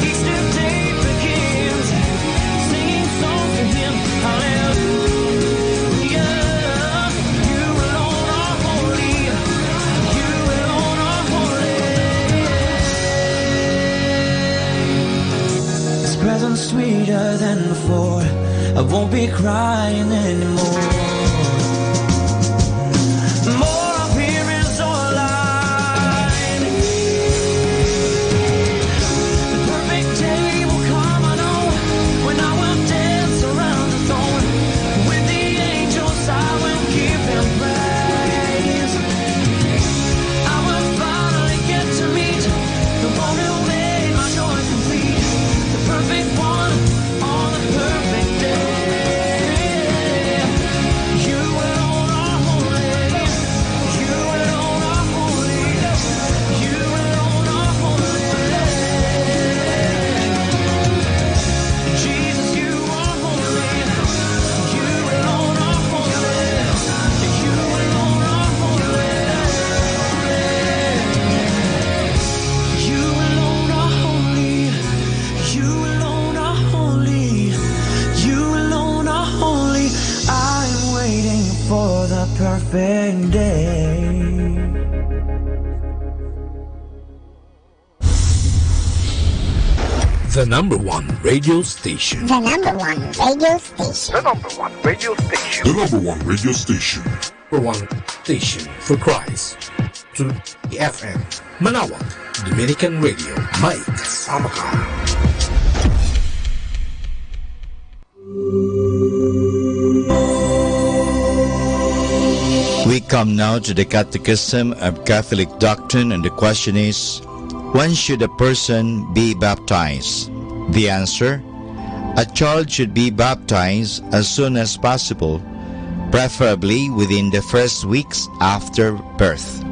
Each new day begins, singing songs to Him. Hallelujah. You alone are holy. You alone are holy. His presence sweeter than before. I won't be crying anymore. More of Him is all I need. The perfect day will come, I know, when I will dance around the throne. With the angels I will give Him praise. I will finally get to meet the one who made my joy complete, the perfect one on the perfect day. You alone are holy. You alone are holy. You alone are holy. Jesus, you are holy. You alone are holy. You alone are holy. You alone are holy. You alone are holy. You alone are holy. I'm waiting for the perfect day. The number one radio station. The number one radio station. The number one radio station. The number one radio station. Number one station for Christ. To the FM. Manawag, Dominican Radio. May kasama ka. We come now to the Catechism of Catholic Doctrine, and the question is, when should a person be baptized? The answer: a child should be baptized as soon as possible, preferably within the first weeks after birth.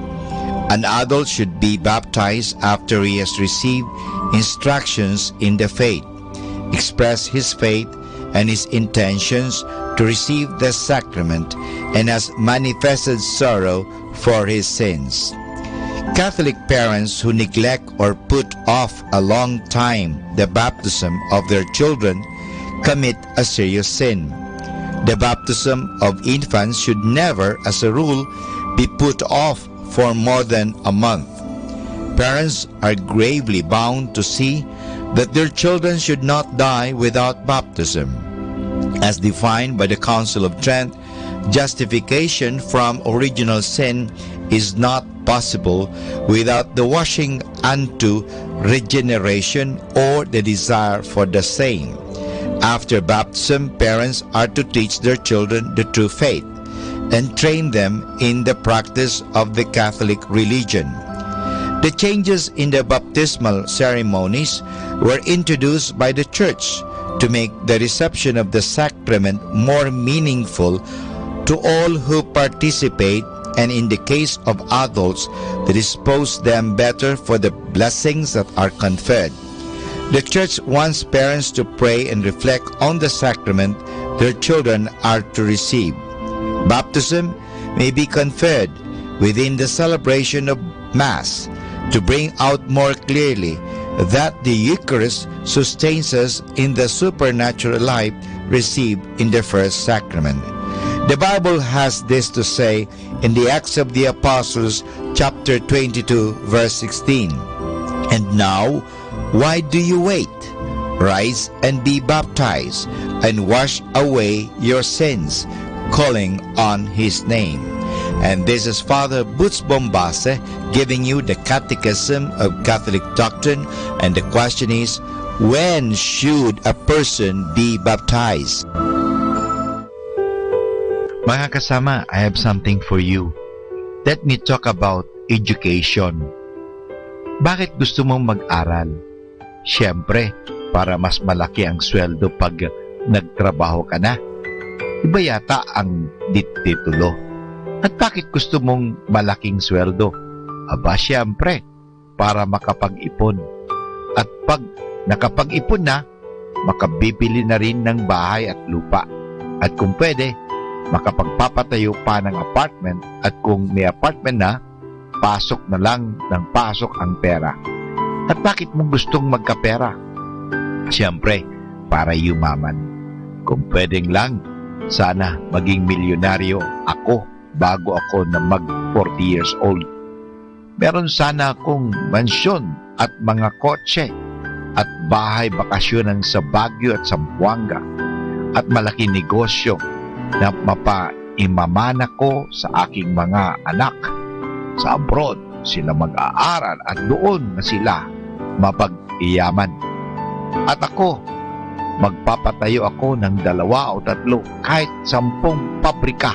An adult should be baptized after he has received instructions in the faith, expressed his faith and his intentions to receive the sacrament, and has manifested sorrow for his sins. Catholic parents who neglect or put off a long time the baptism of their children commit a serious sin. The baptism of infants should never, as a rule, be put off for more than a month. Parents are gravely bound to see that their children should not die without baptism. As defined by the Council of Trent, justification from original sin is not possible without the washing unto regeneration or the desire for the same. After baptism, parents are to teach their children the true faith and train them in the practice of the Catholic religion. The changes in the baptismal ceremonies were introduced by the Church to make the reception of the sacrament more meaningful to all who participate, and in the case of adults, to dispose them better for the blessings that are conferred. The Church wants parents to pray and reflect on the sacrament their children are to receive. Baptism may be conferred within the celebration of Mass to bring out more clearly that the Eucharist sustains us in the supernatural life received in the first sacrament. The Bible has this to say in the Acts of the Apostles, chapter 22, verse 16. And now, why do you wait? Rise and be baptized, and wash away your sins, calling on His name. And this is Father Butch Bombase giving you the Catechism of Catholic Doctrine, and the question is, when should a person be baptized? Mga kasama, I have something for you. Let me talk about education. Bakit gusto mong mag-aral? Siyempre, para mas malaki ang sweldo pag nagtrabaho ka na. Iba yata ang titulo. At bakit gusto mong malaking sweldo? Aba, siyempre, para makapag-ipon. At pag nakapag-ipon na, makabibili na rin ng bahay at lupa. At kung pwede, makapagpapatayo pa ng apartment, at kung may apartment na, pasok na lang ng pasok ang pera. At bakit mo gustong magkapera? Siyempre, para yumaman. Kung pwedeng lang, sana maging milyonaryo ako bago ako na mag 40 years old. Meron sana akong mansyon at mga kotse at bahay bakasyonan sa Baguio at Zamboanga at malaki negosyo na mapaimamana ko sa aking mga anak. Sa abroad, sila mag-aaral at doon na sila mapag-iyaman. At ako, magpapatayo ako ng 2 o 3 kahit 10 pabrika.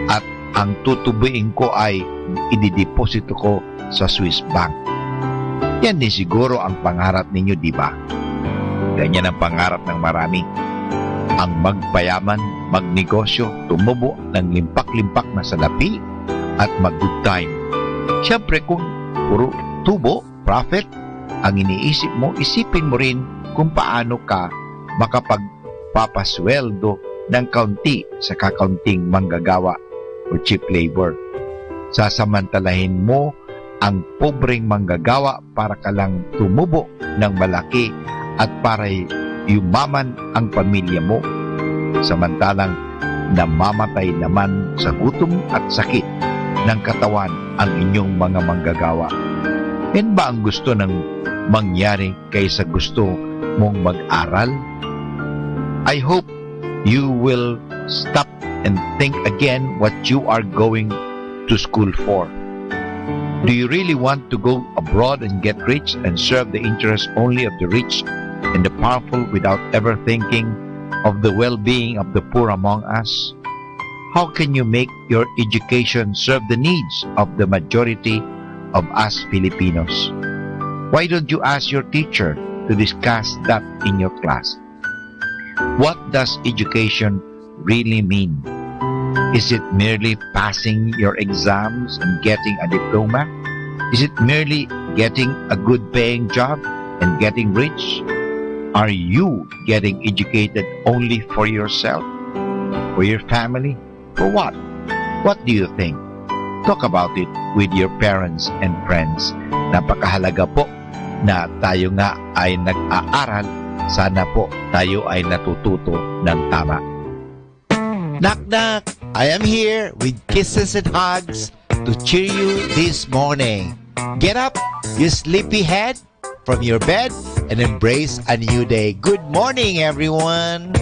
At ang tutubuin ko ay idideposito ko sa Swiss Bank. Yan din siguro ang pangarap ninyo, di ba? Ganyan ang pangarap ng marami. Ang magpayaman, magnegosyo, tumubo ng limpak-limpak na salapi at mag-good time. Siyempre kung puro tubo, profit, ang iniisip mo, isipin mo rin kung paano ka makapagpapasweldo ng kaunti sa kakaunting manggagawa o cheap labor. Sasamantalahin mo ang pobreng manggagawa para ka lang tumubo ng malaki at para yumaman ang pamilya mo. Samantalang namamatay naman sa gutom at sakit ng katawan ang inyong mga manggagawa. Yan ba ang gusto ng mangyari kaysa gusto mong mag-aral? I hope you will stop and think again what you are going to school for. Do you really want to go abroad and get rich and serve the interests only of the rich and the powerful without ever thinking of the well-being of the poor among us? How can you make your education serve the needs of the majority of us Filipinos? Why don't you ask your teacher to discuss that in your class? What does education really mean? Is it merely passing your exams and getting a diploma? Is it merely getting a good paying job and getting rich? Are you getting educated only for yourself? For your family? For what? What do you think? Talk about it with your parents and friends. Napakahalaga po na tayo nga ay nag-aaral. Sana po tayo ay natututo ng tama. Knock knock! I am here with kisses and hugs to cheer you this morning. Get up, you sleepyhead, from your bed and embrace a new day. Good morning, everyone!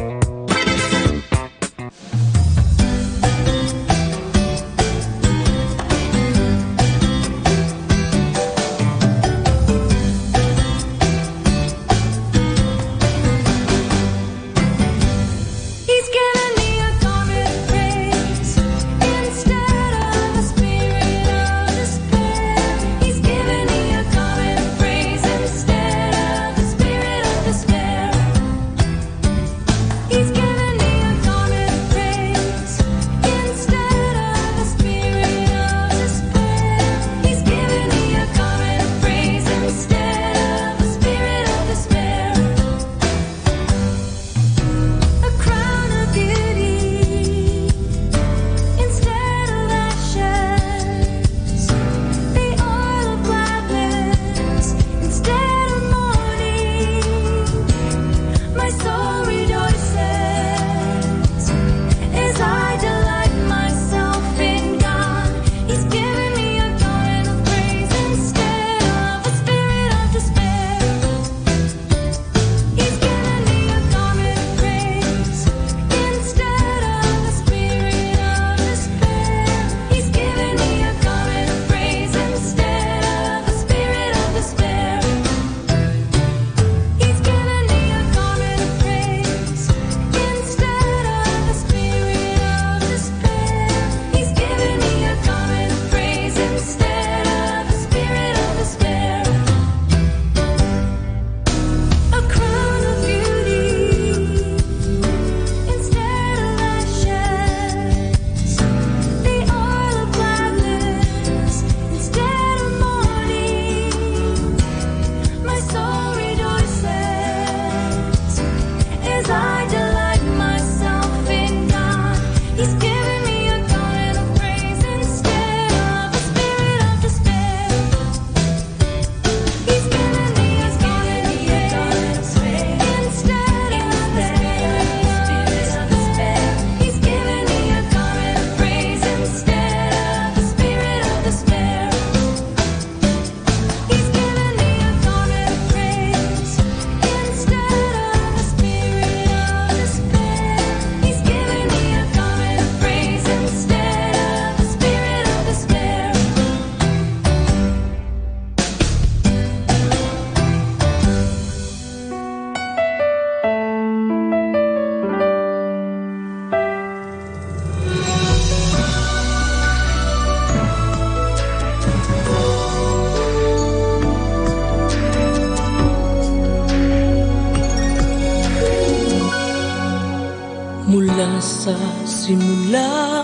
mula sa simula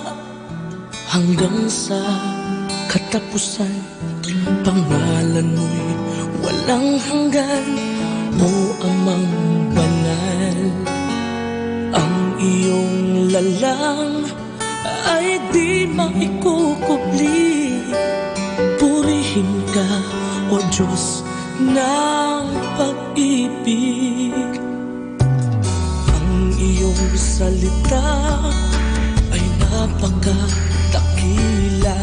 hanggang sa katapusan. Pangalan mo'y walang hanggan, o Amang banal. Ang iyong lalang ay di maikukubli. Purihin ka, o Diyos ng pag-ibig. Ang iyong salita ay napakatakila,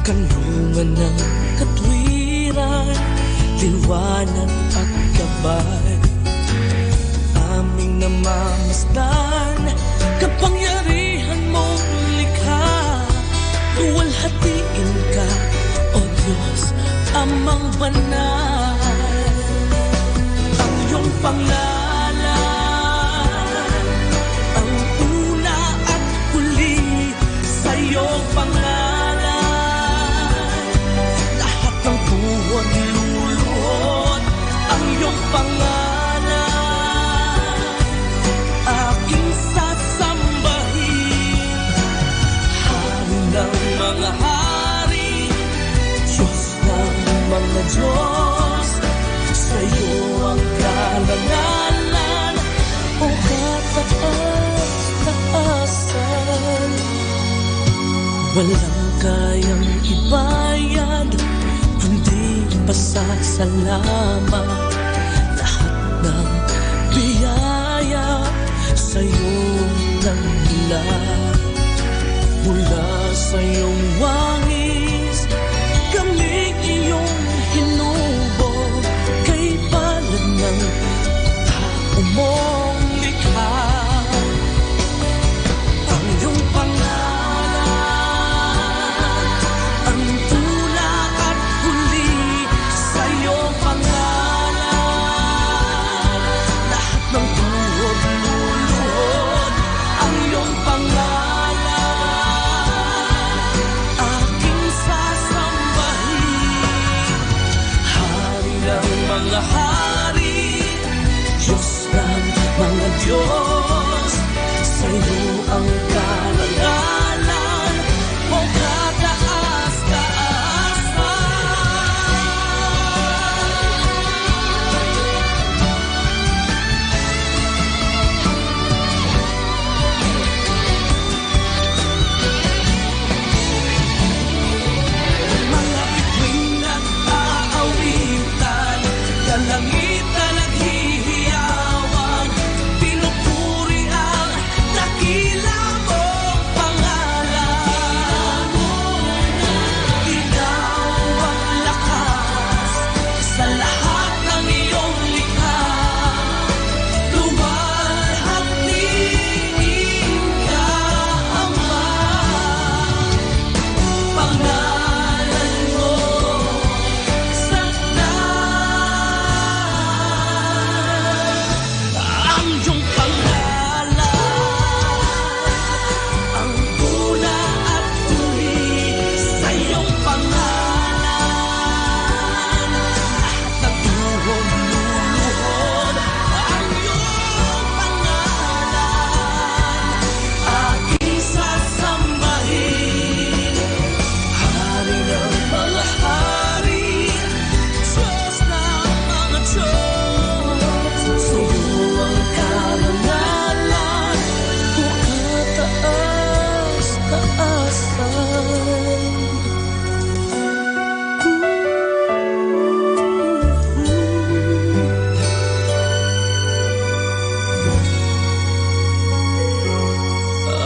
kanlungan ng katwiran, liwanag at gabay. Aming namamasdan kapangyarihan mong likha. Luwalhatiin ka, O Diyos, Amang banal. Ang iyong pangalan, ang una at huli sa iyong pangalan. Lahat ng buwan luluhod ang iyong pangalan. Aking sasambahin, Hari ng mga hari, Diyos ng mga Diyos. Sa iyo ang karangalan, o kataas-taasan. Walang kayang ibayad, hindi pasasalamat. Lahat ng biyaya sa iyo nangmula. Mula sa iyong wangis kami iyong hinubog, kay palad ng tao mong likha. Ang iyong pangalan, ang tula at huli sa iyong pangalan. Lahat ng tuhod luluhod ang iyong pangalan. Aking sasambahin, Hari ng mga hari, Diyos ng mga Diyos. Sa iyo ang karangalan, o kataas-taasan. Mga bituin at aawitan, dalangita naghihiyawan, pinupuri ang dakila mong pangalan. Ikaw ang lakas sa lahat ng iyong likha. Luwalhatiin ka, Ama. Pangalan mo sa ang iyong pangalan, ang una at huli sa iyong pangalan. Lahat ng tuhod luluhod ang iyong pangalan. Aking sasambahin, Hari ng mga hari, Diyos ng mga Diyos. Sa iyo ang karangalan, o kataas-taasan.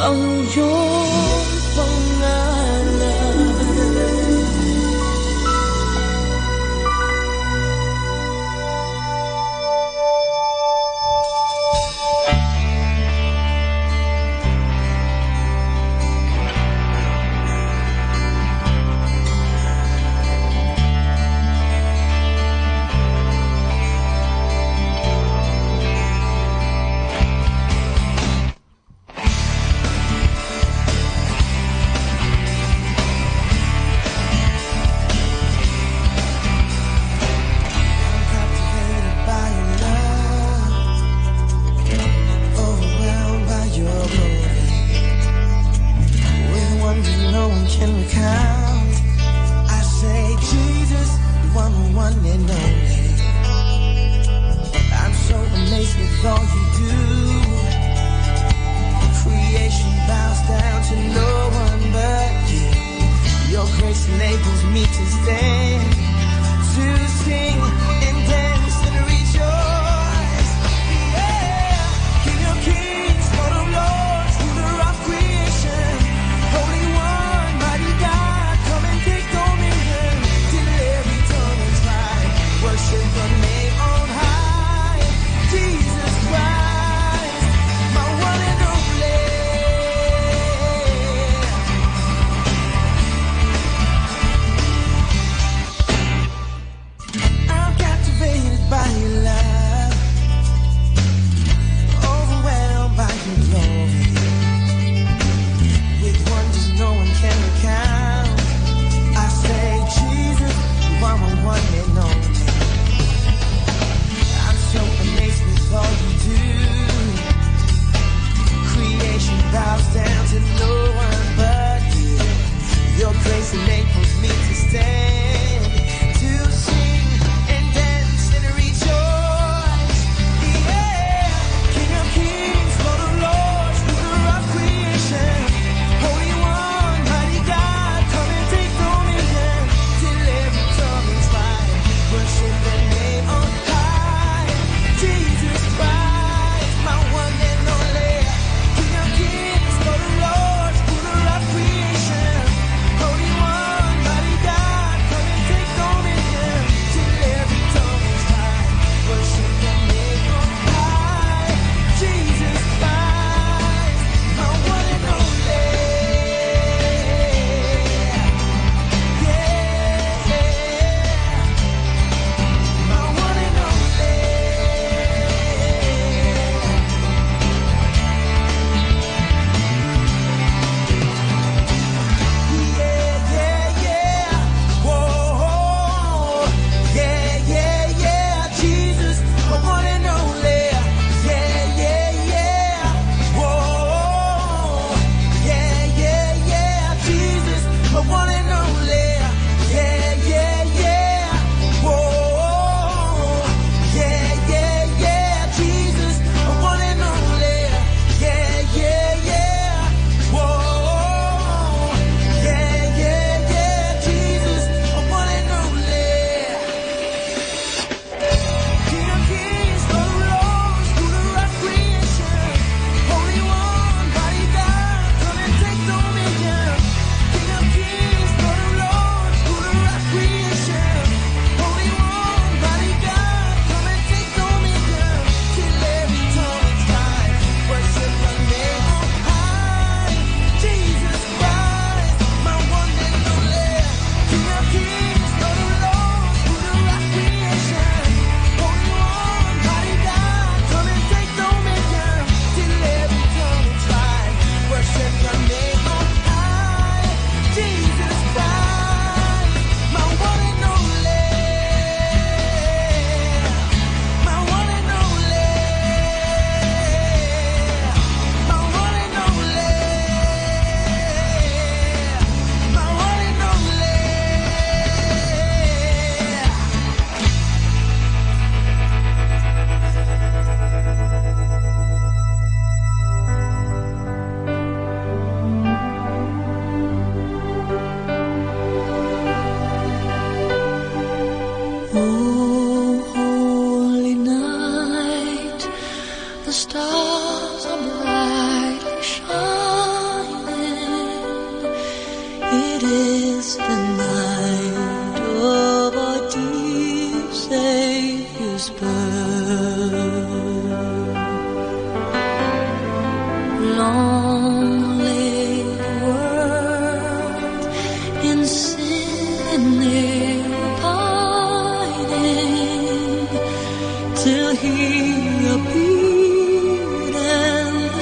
Ang iyong pangalan. can recount. I say, Jesus, you are my one and only. I'm so amazed with all you do. Creation bows down to no one but you. Your grace enables me to stand, to sing and dance and rejoice. Yeah, King of Kings, Lord of Lords, ruler of creation, Holy One, mighty God, come and take dominion. Till every tongue is right, worship your name on high. Jesus Christ, my one and only. I'm captivated by your love, overwhelmed by your glory, with wonders no one can recount. I say, Jesus, you are my one and only. I'm so amazed with all you do. Creation bows down to no one but you. Your grace enables me to stand, to sing and dance and rejoice. Yeah, King of Kings, Lord of Lords, ruler of creation, Holy One, mighty God, come and take dominion. Till every tongue is right, worship the name on high. Jesus Christ, my one and only. King of Kings, Lord of Lords, ruler of creation, Holy One, mighty God, come and take dominion. Till every tongue is right, worship the name on high. Jesus Christ, my one and only. Yeah, my one and only. Yeah, yeah, yeah. Whoa, yeah, yeah, yeah. Jesus, my one and only. Yeah, yeah, yeah. Whoa, yeah, yeah, yeah. Jesus, my one and only. Yeah, yeah, yeah. Whoa, yeah, yeah, yeah. Jesus, my one and only. Yeah, yeah, yeah. Whoa, yeah, yeah, yeah. Jesus, my one and only. King of Kings, Lord of Lords, ruler of creation, Holy One, mighty God, come and take dominion. King of Kings, Lord of Lords, ruler of creation, Holy One, mighty God, come and take dominion. Till every tongue is right, worship the name on high. Jesus Christ, my one and only. King of Kings, Lord of Lords, ruler of creation, Holy One, mighty God, come and take dominion. Till every tongue is right, worship the name on high. Jesus Christ, my one and only. My one and only. My one and only. My one and only. Oh, holy night, the stars are brightly shining. It is the night of our dear Savior's birth. Long lay the world in sin and pining, till he appeared and the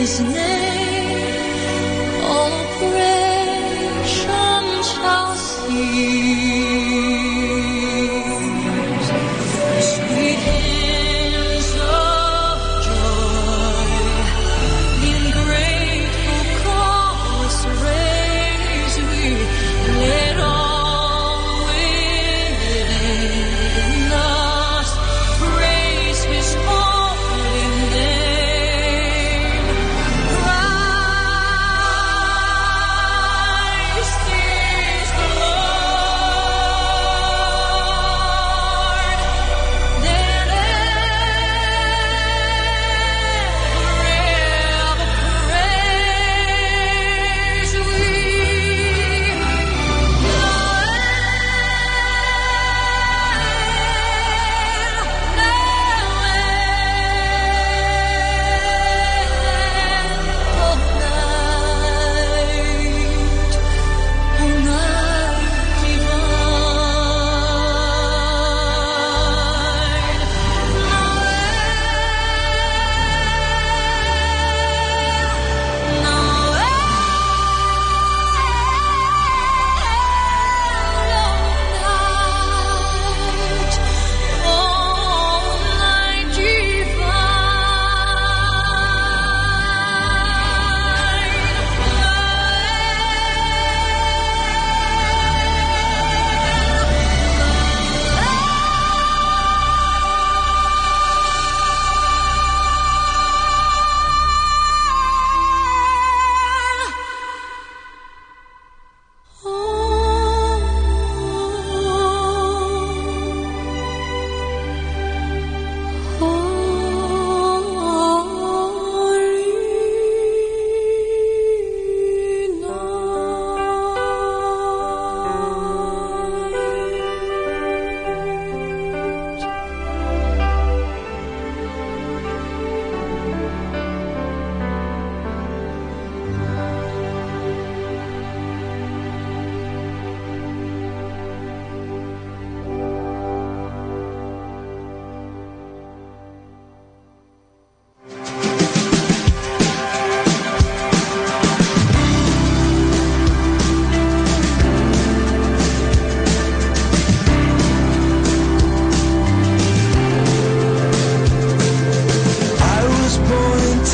His name, all creation shall sing. Sweet hymns of joy, in grateful chorus raise we, let all within us praise His holy name. Christ is the Lord. Then ever praise we.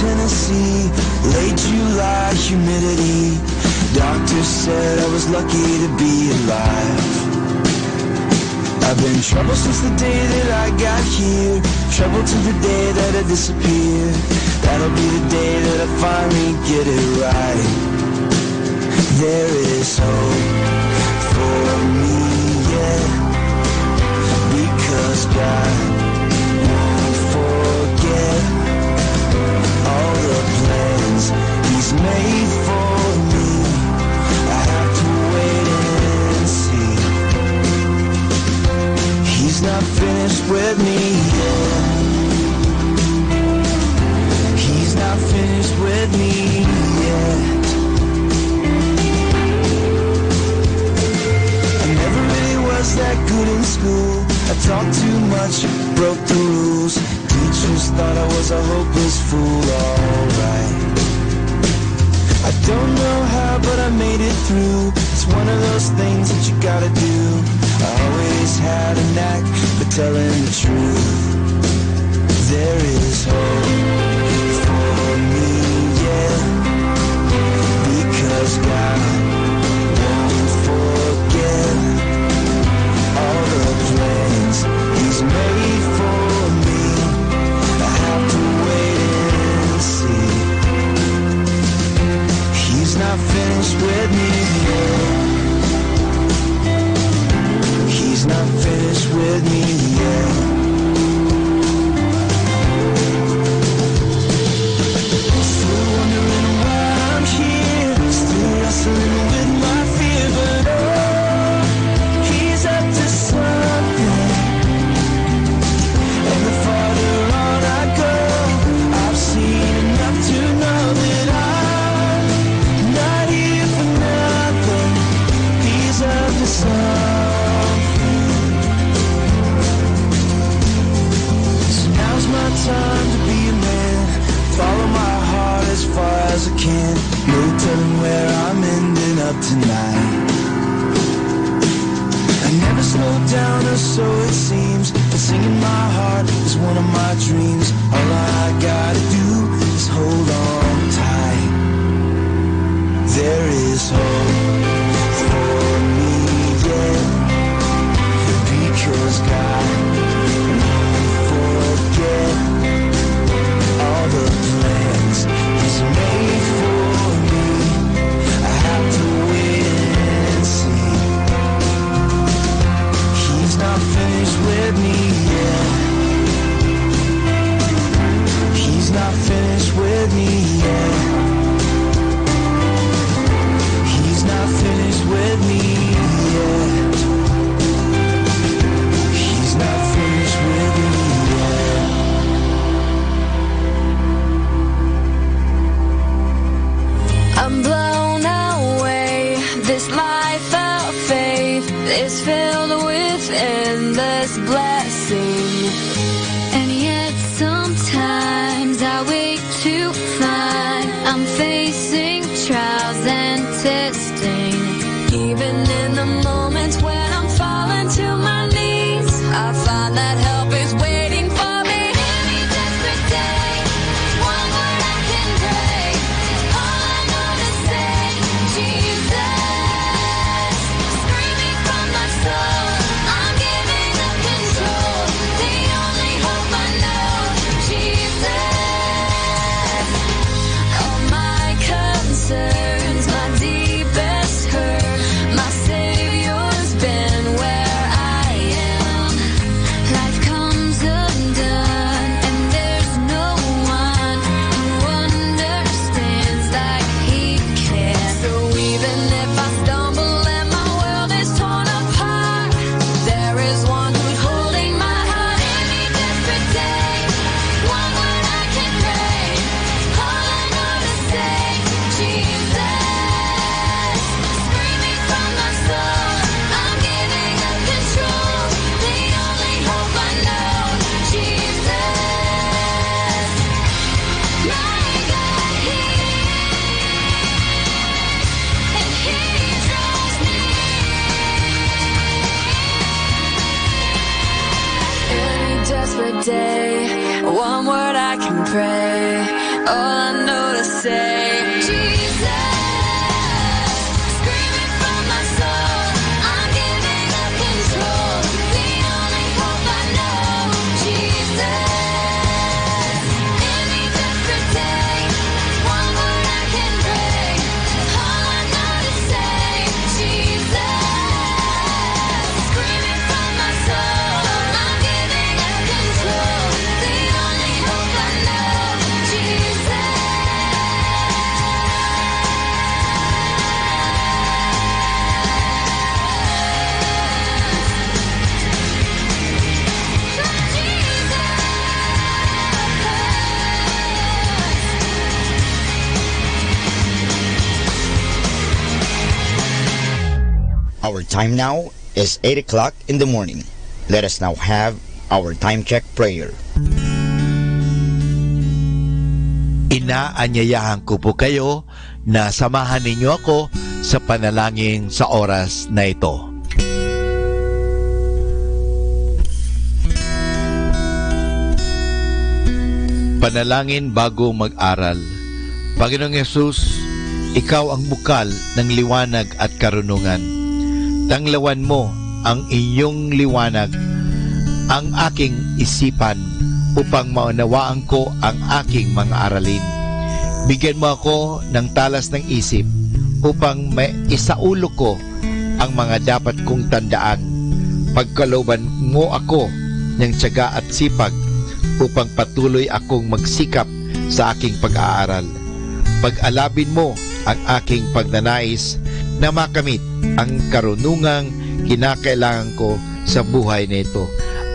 Tennessee, late July humidity. Doctors said I was lucky to be alive. I've been in trouble since the day that I got here, trouble to the day that I disappear. That'll be the day that I finally get it right. There is hope for me, yeah, because God won't forget all the plans He's made for me. I have to wait and see. He's not finished with me yet. He's not finished with me yet. I never really was that good in school. I talked too much, broke the rules. Teachers thought I was a hopeless fool, alright. I don't know how, but I made it through. It's one of those things that you gotta do. I always had a knack for telling the truth. There is hope for me, yeah, because God won't forget all the plans He's made for me. I have to wait and see. He's not finished with me yet. He's not finished with me yet. as I can. No telling where I'm ending up tonight. I never slow down, or so it seems, but singing my heart is one of my dreams. All I gotta do is hold on tight. There is hope for me, yeah, because God won't forget all the plans He's made for me. I have to wait and see. He's not finished with me yet. He's not finished with me yet. He's not finished with me yet. He's not finished with me yet. I'm blown away. This life of faith is filled with endless blessing. And yet sometimes I wake to find I'm facing trials and testing. Even in the moments when I'm falling to my knees, I find that help is waiting for me. Any desperate day, one word I can pray. All I know to say, Jesus. Screaming from my soul, I'm giving up control. The only hope I know, Jesus. All my concerns, my deepest hurt, my Savior's been where I am. Life comes undone, and there's no one who understands like He can. So even if I stumble and my world is torn apart, there is one who's holding my heart. Any desperate day, one word I can pray. All I know to say, Jesus. Screaming from my soul, I'm giving up control. The only hope I know, Jesus. My God, He draws me. Any desperate day, one word I can pray. All I know to say, Jesus. Screaming from my soul, I'm giving up control. The only hope I know, Jesus. Any desperate day, one word I can pray. All I know to say, Jesus. Screaming from my soul, I'm giving up control. The only hope I know, Jesus. Our time now is 8 o'clock in the morning. Let us now have our time check prayer. Inaanyayahan ko po kayo na samahan ninyo ako sa panalangin sa oras na ito. Panalangin bago mag-aral. Panginoong Yesus, Ikaw ang bukal ng liwanag at karunungan. Tanglawan mo ang iyong liwanag, ang aking isipan, upang maunawaan ko ang aking mga aralin. Bigyan mo ako ng talas ng isip upang maisaulo ko ang mga dapat kong tandaan. Pagkalooban mo ako ng tiyaga at sipag upang patuloy akong magsikap sa aking pag-aaral. Pag-alabin mo ang aking pagnanais na makamit ang karunungang kinakailangan ko sa buhay nito.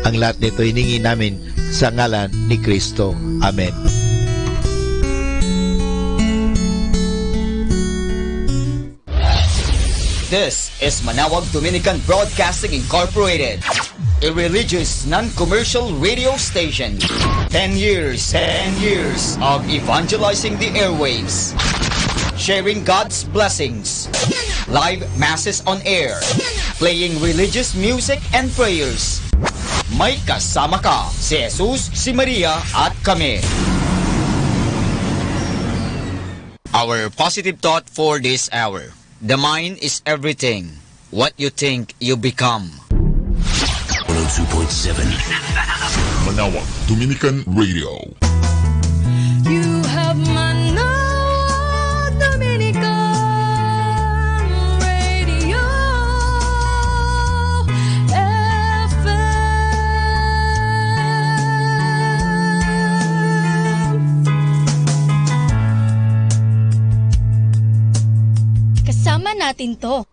Ang lahat nito hiningi namin sa ngalan ni Kristo. Amen. This is Manawag Dominican Broadcasting Incorporated, a religious non-commercial radio station. 10 years of evangelizing the airwaves, sharing God's blessings, live masses on air, playing religious music and prayers. May kasama ka, si Jesus, si Maria at kami. Our positive thought for this hour. The mind is everything. What you think, you become. 102.7 Manawag Dominican Radio. You have Manawag Dominican Radio FM. Kasama natin to.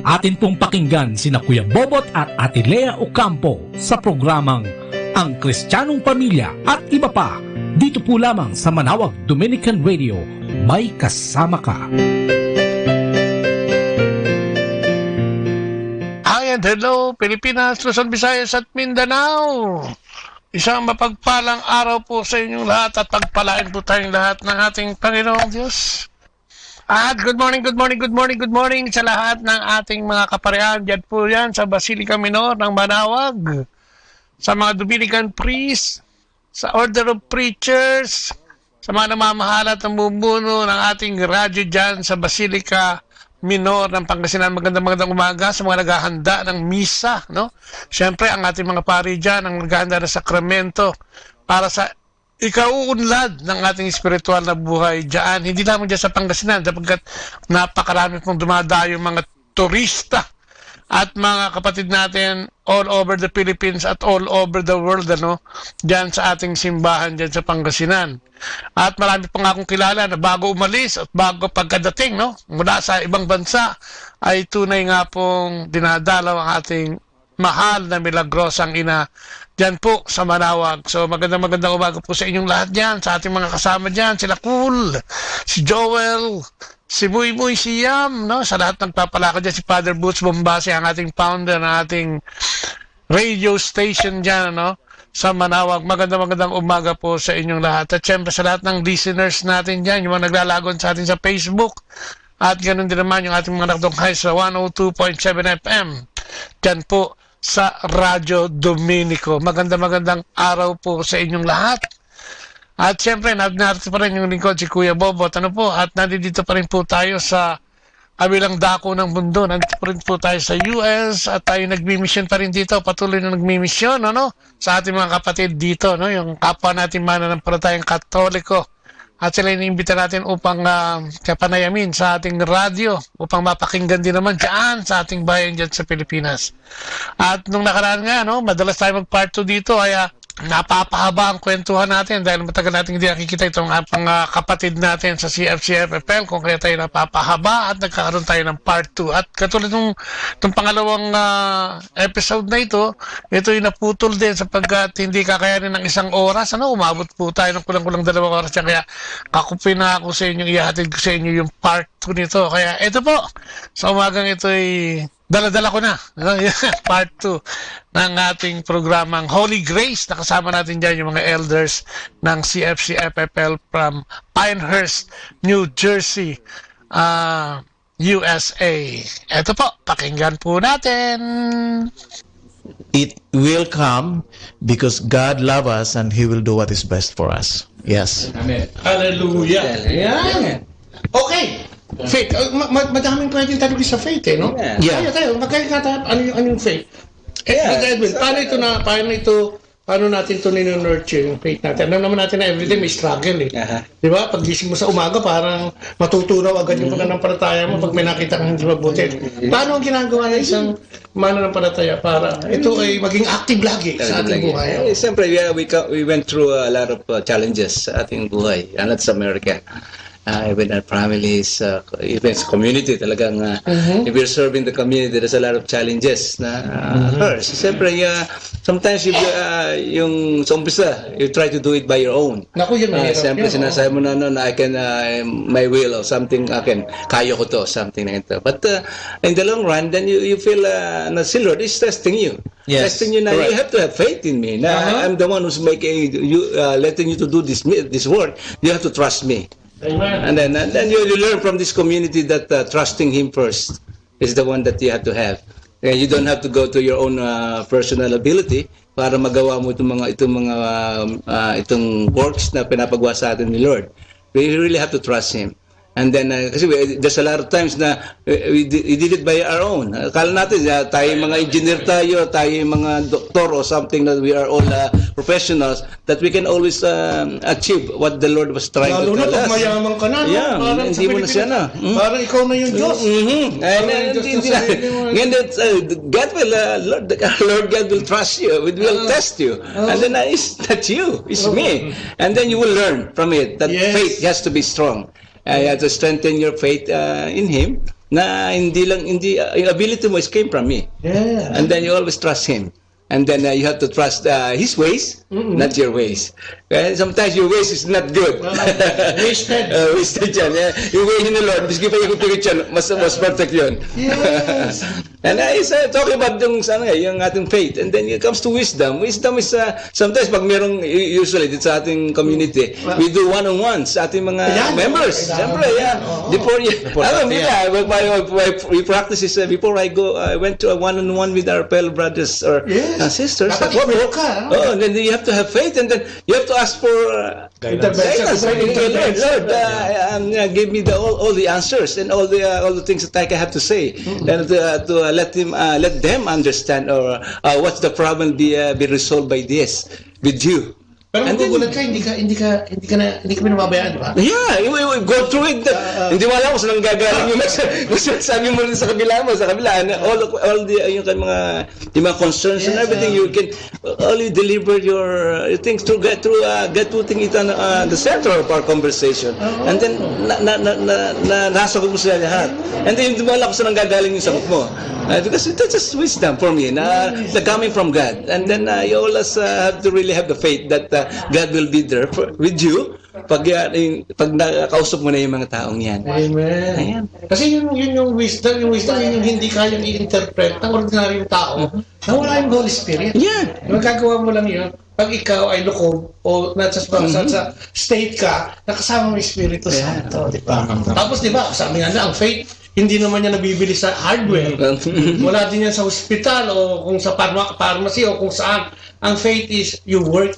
Atin pong pakinggan sina Kuya Bobot at Ate Lea Ocampo sa programang Ang Kristiyanong Pamilya at iba pa dito po lamang sa Manawag Dominican Radio. May kasama ka. Hi and hello Pilipinas, Luzon, Visayas at Mindanao. Isang mapagpalang araw po sa inyong lahat at pagpalain po tayong lahat ng ating Panginoong Diyos. At good morning sa lahat ng ating mga kaparehan. Diyan po yan sa Basilica Minor ng Manawag, sa mga Dominican priests, sa Order of Preachers, sa mga namamahala at namumuno ng ating radyo dyan sa Basilica Minor ng Pangasinan. Magandang umaga sa mga naghahanda ng misa, no? Siyempre, ang ating mga pari dyan, ang naghahanda ng sakramento para sa ikauunlad ng ating espiritual na buhay dyan. Hindi lamang dyan sa Pangasinan, sapagkat napakarami pong dumadayo mga turista at mga kapatid natin all over the Philippines at all over the world, ano, dyan sa ating simbahan dyan sa Pangasinan. At marami pong akong kilala na bago umalis at bago pagkadating, no, mula sa ibang bansa, ay tunay nga pong dinadalaw ang ating mahal na milagrosang ina dyan po sa Manawag. So magandang umaga po sa inyong lahat dyan, sa ating mga kasama dyan, sila Cool, si Joel, si Muy, si Yam, no? Sa lahat ng papalakad dyan, si Father Butch Bombase, ang ating founder ng ating radio station dyan, no? Sa Manawag. Magandang umaga po sa inyong lahat. At syempre sa lahat ng listeners natin dyan, yung mga naglalagon sa atin sa Facebook, at ganun din naman yung ating mga nakatunghay sa 102.7 FM dyan po sa Radyo Dominico. Magandang araw po sa inyong lahat. At syempre, narito pa rin yung lingkod si Kuya Bobot. Ano po? At nandito pa rin po tayo sa kabilang dako ng mundo. Nandito pa rin po tayo sa US at tayo nagmi-mission pa rin dito. Patuloy na nagmi-mission, ano? Sa ating mga kapatid dito, no? Yung kapwa natin mananampalatayang Katoliko. At sila iniimbita natin upang kapanayamin sa ating radyo, upang mapakinggan din naman dyan sa ating bayan dyan sa Pilipinas. At nung nakaraan nga, no, madalas tayo mag-part 2 dito, kaya napapahaba ang kwentuhan natin dahil matagal natin hindi nakikita itong mga kapatid natin sa CFCFFL, kung kaya tayo napapahaba at nagkakaroon tayo ng part 2. At katulad nung pangalawang episode na ito yung naputol din sapagkat hindi kakayanin ng isang oras. Ano, umabot po tayo ng kulang-kulang 2 oras yan, kaya kakupin na ako sa inyo, ihatid ko sa inyo yung part 2 nito. Kaya ito po, sa umagang ito ay dala-dala ko na, part 2 ng ating programang Holy Grace. Nakasama natin dyan yung mga elders ng CFCFFL from Pinehurst, New Jersey, USA. Ito po, pakinggan po natin. It will come because God loves us and He will do what is best for us. Yes. Amen. Hallelujah. Ayan. Okay. Faith. Madaming pwedeng tanongin sa faith, eh, no? Yeah. Tayo, magkakata, ano yung faith? Edwin, paano natin ito nino-nurture yung faith natin? Alam naman natin na everyday may struggle, eh. Di ba? Pag gising mo sa umaga, parang matuturaw agad yung pananampalataya mo pag may nakita kang hindi mabuti. Paano ang ginagawa ng isang mananampalataya para ito ay maging active lagi sa ating buhay? Siyempre, we went through a lot of challenges sa ating buhay, and that's America. even our families, even sa community, talagang if we're serving the community, there's a lot of challenges na occurs. Siyempre, sometimes yung sa umpisa, you try to do it by your own. Naku, yun mahirap. Siyempre, sinasabi mo na, I can, my will or something, kaya ko to, something like that. But in the long run, then you feel na si Lord is testing you. Yes, testing you na you have to have faith in me. Na I'm the one who's making you, letting you to do this work. You have to trust me. Amen. And then you learn from this community that trusting Him first is the one that you have to have. And you don't have to go to your own personal ability para magawa mo itong works na pinapagawa sa atin ni Lord. We really have to trust Him. And then, kasi there's a lot of times na we did it by our own. Akala natin, tayo mga engineer tayo mga doktor or something, that we are all professionals, that we can always achieve what the Lord was trying to tell us. Lalo na pag mayaman ka na, yeah, parang hindi mo na siya na. Parang ikaw na yung Diyos. Ngayon, God will, Lord God will trust you, will test you. And then, it's not you, it's me. And then you will learn from it that faith has to be strong. You have to strengthen your faith in Him. Na yung ability mo came from me. Yeah. And then you always trust Him. And then you have to trust His ways, not your ways. Sometimes your ways is not good. Wasted. Wasted yan. Yung way ni Lord, biski pa yung pilit yan, mas perfect yun. Yes. And he's talking about yung ating faith. And then it comes to wisdom. Wisdom is, sometimes pag merong, usually dito sa ating community, we do one-on-ones sa ating mga members. Siyempre, before we practice this, before I went to a one-on-one with our fellow brothers or sisters. And then you have to have faith, and then you have to ask for guidance. Lord, give me all the answers and all the things that I have to say, and to let them understand or what's the problem be resolved by this with you. Pero magugulat ka, hindi ka pinababayaan, di ba? Yeah, we go through it. Hindi mo alam kung saan gagaling yung sabi mo rin sa kabila. All the yung mga concerns and everything, you can only deliver your things to get putting it on the center of our conversation. And then, nasagot mo sila lahat. And then, hindi mo alam kung saan gagaling yung sagot mo. Because that's just wisdom for me, coming from God. And then, you always have to really have the faith that God will be there with you pag nakausap mo na yung mga taong yan. Amen. Ayan. Kasi yun yung wisdom, yung hindi kayang i-interpret ng ordinaryong tao na wala yung Holy Spirit. Yeah. Magagawa mo lang yun pag ikaw ay lukob o nasa state ka, nakasama mo yung Espiritu Santo, di ba? Tapos di ba, sabi nga na, ang faith, hindi naman niya nabibili sa hardware. Wala din yan sa hospital o kung sa pharmacy o kung saan. Ang faith is you work,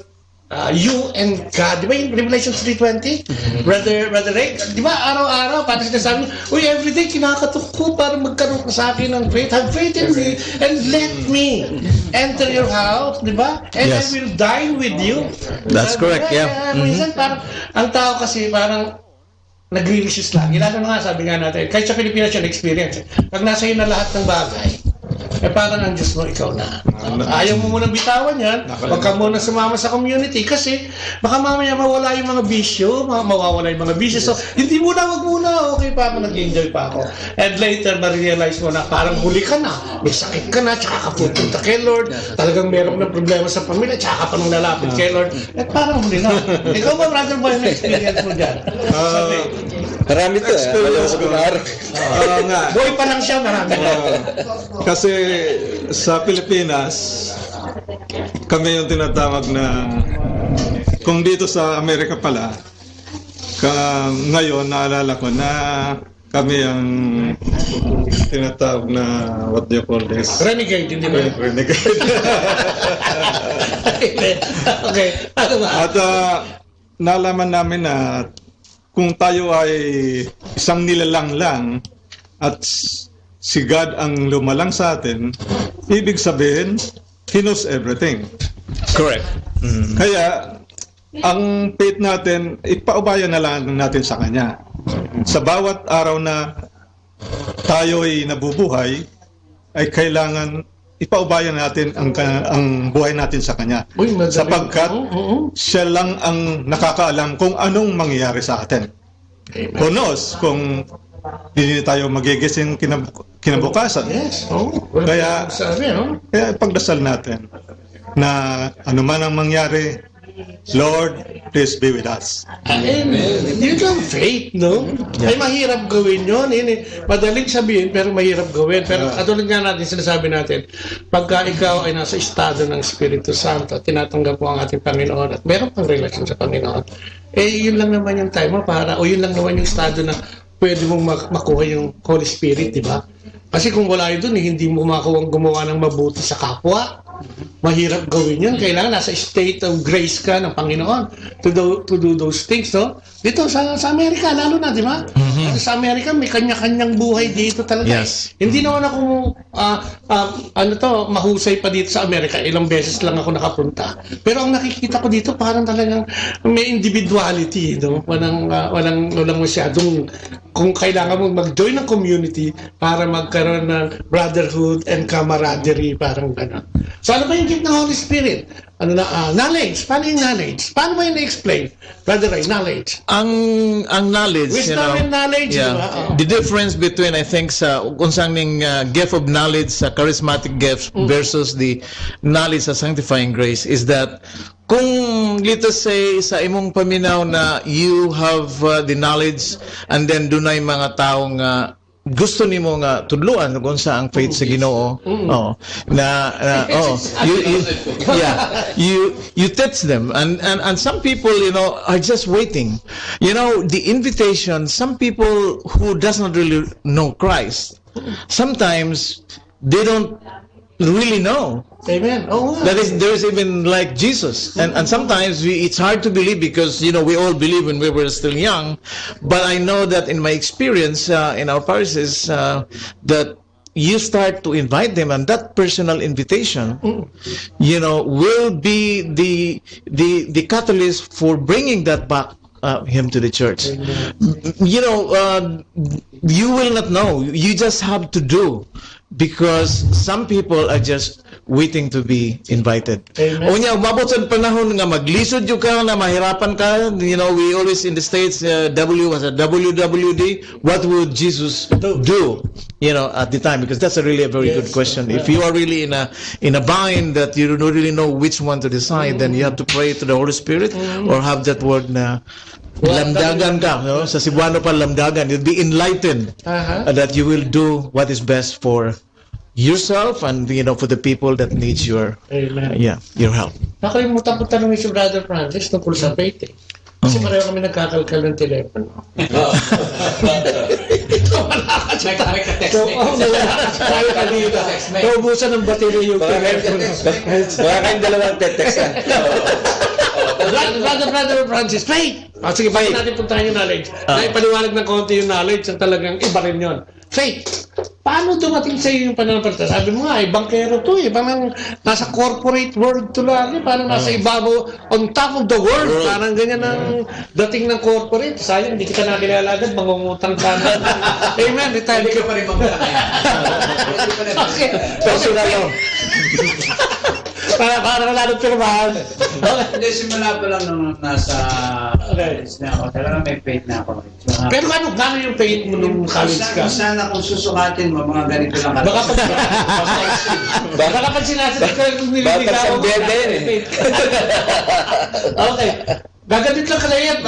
you and God. Di ba yung Revelation 3:20? Brother Ray, di ba araw-araw, parang sinasabi, uy, everyday kinakatok ko para magkaroon sa akin ng faith. Have faith in me and let me enter your house, di ba? And I will dine with you. That's correct, yeah. Minsan parang, ang tao kasi parang nagre-resist lang. Lalo na nga, sabi nga natin, kahit sa Pilipinas yung experience, pag nasa iyo na lahat ng bagay, parang ang Diyos mo, ikaw na. Ayaw mo munang bitawan yan, wag ka muna sumama sa community kasi baka mamaya mawala yung mga bisyo, mawawala yung mga bisyo. So, wag muna, okay pa ako, nag-enjoy pa ako. And later, ma-realize mo na parang huli ka na, may sakit ka na, tsaka ka pupunta kay Lord, talagang meron ng problema sa pamilya, tsaka ka pa nung lalapit kay Lord, at parang huli na. Ikaw ba, brother boy, may experience mo dyan? Marami to, boy pa lang siya, marami. Kasi sa Pilipinas, kami yung tinatawag na, kung dito sa Amerika pala, ngayon naalala ko na kami ang tinatawag na, what do you call this? Renegade, hindi ba? Renegade. Okay, ano ba? At nalaman namin na kung tayo ay isang nilalang lang at si God ang lumalang sa atin, ibig sabihin, He knows everything. Correct. Kaya, ang faith natin, ipaubayan na lang natin sa Kanya. Sa bawat araw na tayo ay nabubuhay, ay kailangan ipaubayan natin ang buhay natin sa Kanya. Sapagkat siya lang ang nakakaalam kung anong mangyayari sa atin. Who knows kung hindi tayo magigising kinabukasan. Yes. Kaya, Sabi, no? kaya pagdasal natin na anuman ang mangyari, Lord, please be with us. Amen. Yun lang faith, no? Ay mahirap gawin yun. Madaling sabihin, pero mahirap gawin. Pero katulad nga natin, sinasabi natin, pagka ikaw ay nasa estado ng Espiritu Santo, tinatanggap mo ang ating Panginoon at meron pang relasyon sa Panginoon, yun lang naman yung time mo para, o yun lang naman yung estado na pwede mong makuha yung Holy Spirit, di ba? Kasi kung wala yun dun, hindi mo makuha gumawa ng mabuti sa kapwa. Mahirap gawin yun. Kailangan nasa state of grace ka ng Panginoon to do those things, no? Dito sa Amerika, lalo na, di ba? Sa Amerika, may kanya-kanyang buhay dito talaga. Yes. Hindi naman ako, mahusay pa dito sa Amerika. Ilang beses lang ako nakapunta. Pero ang nakikita ko dito, parang talagang may individuality, no? Walang masyadong, kung kailangan mo mag-join ng community para magkaroon ng brotherhood and camaraderie, parang gano'n. So ano ba yung gift ng Holy Spirit? Knowledge. Paano yung knowledge? Paano ba yung na-explain? Brother Ray, knowledge. Ang knowledge, Wisdom and knowledge, diba? The difference between, I think, sa kung saan gift of knowledge sa charismatic gifts versus the knowledge sa sanctifying grace is that kung let's say sa imong paminaw na you have the knowledge and then dunay mga taong gusto nimo nga tudluan kung sa ang faith sa Ginoo, you teach them, and some people are just waiting. The invitation, some people who does not really know Christ, sometimes they don't really know. Amen. That is, there is even like Jesus, and sometimes it's hard to believe because we all believe when we were still young, but I know that in my experience in our parishes that you start to invite them, and that personal invitation, will be the catalyst for bringing that back. Him to the church. You will not know. You just have to do, because some people are just waiting to be invited. Unya, umabot sa panahon nga maglisod yung ka na mahirapan ka. We always in the States, WWD, what would Jesus do? At the time, because that's a very good question. If you are really in a bind that you don't really know which one to decide, then you have to pray to the Holy Spirit or have that word na lamdagan ka, sa Cebuano pa lamdagan. You'll be enlightened that you will do what is best for yourself and for the people that needs your your help. Nakalimutan ko tanongin si Brother Francis tungkol sa faith. Kasi pareho kami nagkakalkal ng telepono. Naubusan ng baterya yung telepono. Baka kayong dalawang text. Brother Francis, faith! Sige, bago natin puntahan yung knowledge. Naipaliwanag ng konti yung knowledge ang talagang iba rin yun. Faith! Paano dumating sa iyo yung pananampalataya? Sabi mo nga, bankero to parang nasa corporate world to lang. Parang nasa ibabaw, on top of the world. Parang ganyan ang dating ng corporate. Sayang, hindi kita nakilala agad, mangungutang ka na. Amen, retire ka pa rin mangutang. Okay. Personal lang. Para lalong pirmahan. Hindi, simula pa lang nung nasa college na ako. Talaga may faith na ako. Pero gano'n yung faith mo nung college ka? Sana kung susukatin mo, mga ganito lang. Baka pag sinasabi ka kung nililigaw ako. Okay. Gaganit lang kalayat.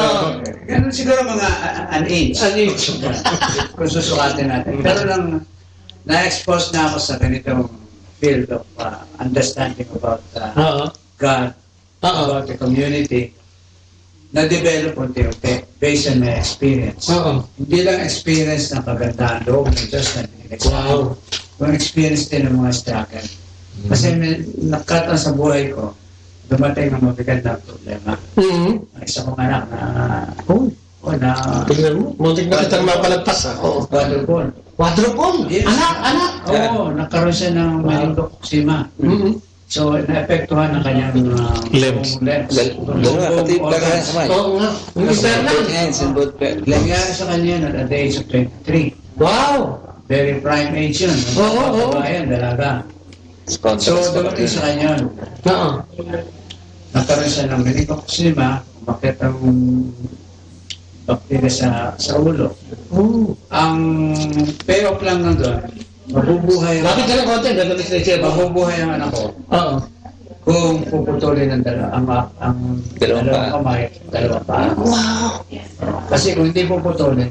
Ganun siguro mga an inch. Kung susukatin natin. Pero lang, na-expose na ako sa ganitong field of understanding about God, about the community, na-develop unti-unti based on my experience. Hindi lang experience ng kagandahan loob ng Diyos na pinag-explain. Yung experience din ng mga struggle. Kasi nakatan sa buhay ko, dumating ang mabigat na problema. Ang isa kong anak na muntik na kitang mapalagpas. Quadruple? Anak? Oo, nagkaroon siya ng meningococcema. So, naepektuhan ang kanyang limbs. Oo nga. Nangyari sa kanya at the age of 23. Wow! Very prime age yun. Babayan, dalaga. So, dumating sa kanya. Nagkaroon siya ng meningococcema. Bakit ang bacteria sa ulo. Ang payoff lang nandun, mabubuhay Bakit ka lang konti? mabubuhay ang anak ko. Oo. Kung puputulin ang dalawang kamay, dalawang paa. Wow! Kasi kung hindi puputulin,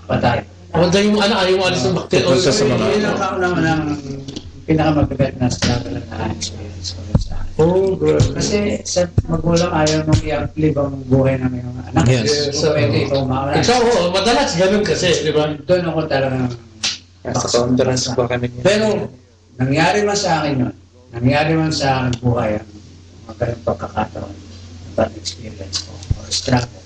patay. Maganda yung ayaw mo alis ng bacteria. Yun ang kauna ng pinakamabigat na struggle na experience ko sa akin. Oh, good. Kasi sa magulang ayaw mong i-uplive ang buhay ng iyong anak. Yes. So, pwede ikaw mauna. Ikaw, madalas ganun kasi, di ba? Doon ako talagang Nasa ba kami niya? pero nangyari man sa akin yun, nangyari man sa akin buhay ang magaling pagkakataon, bad experience ko, or struggle,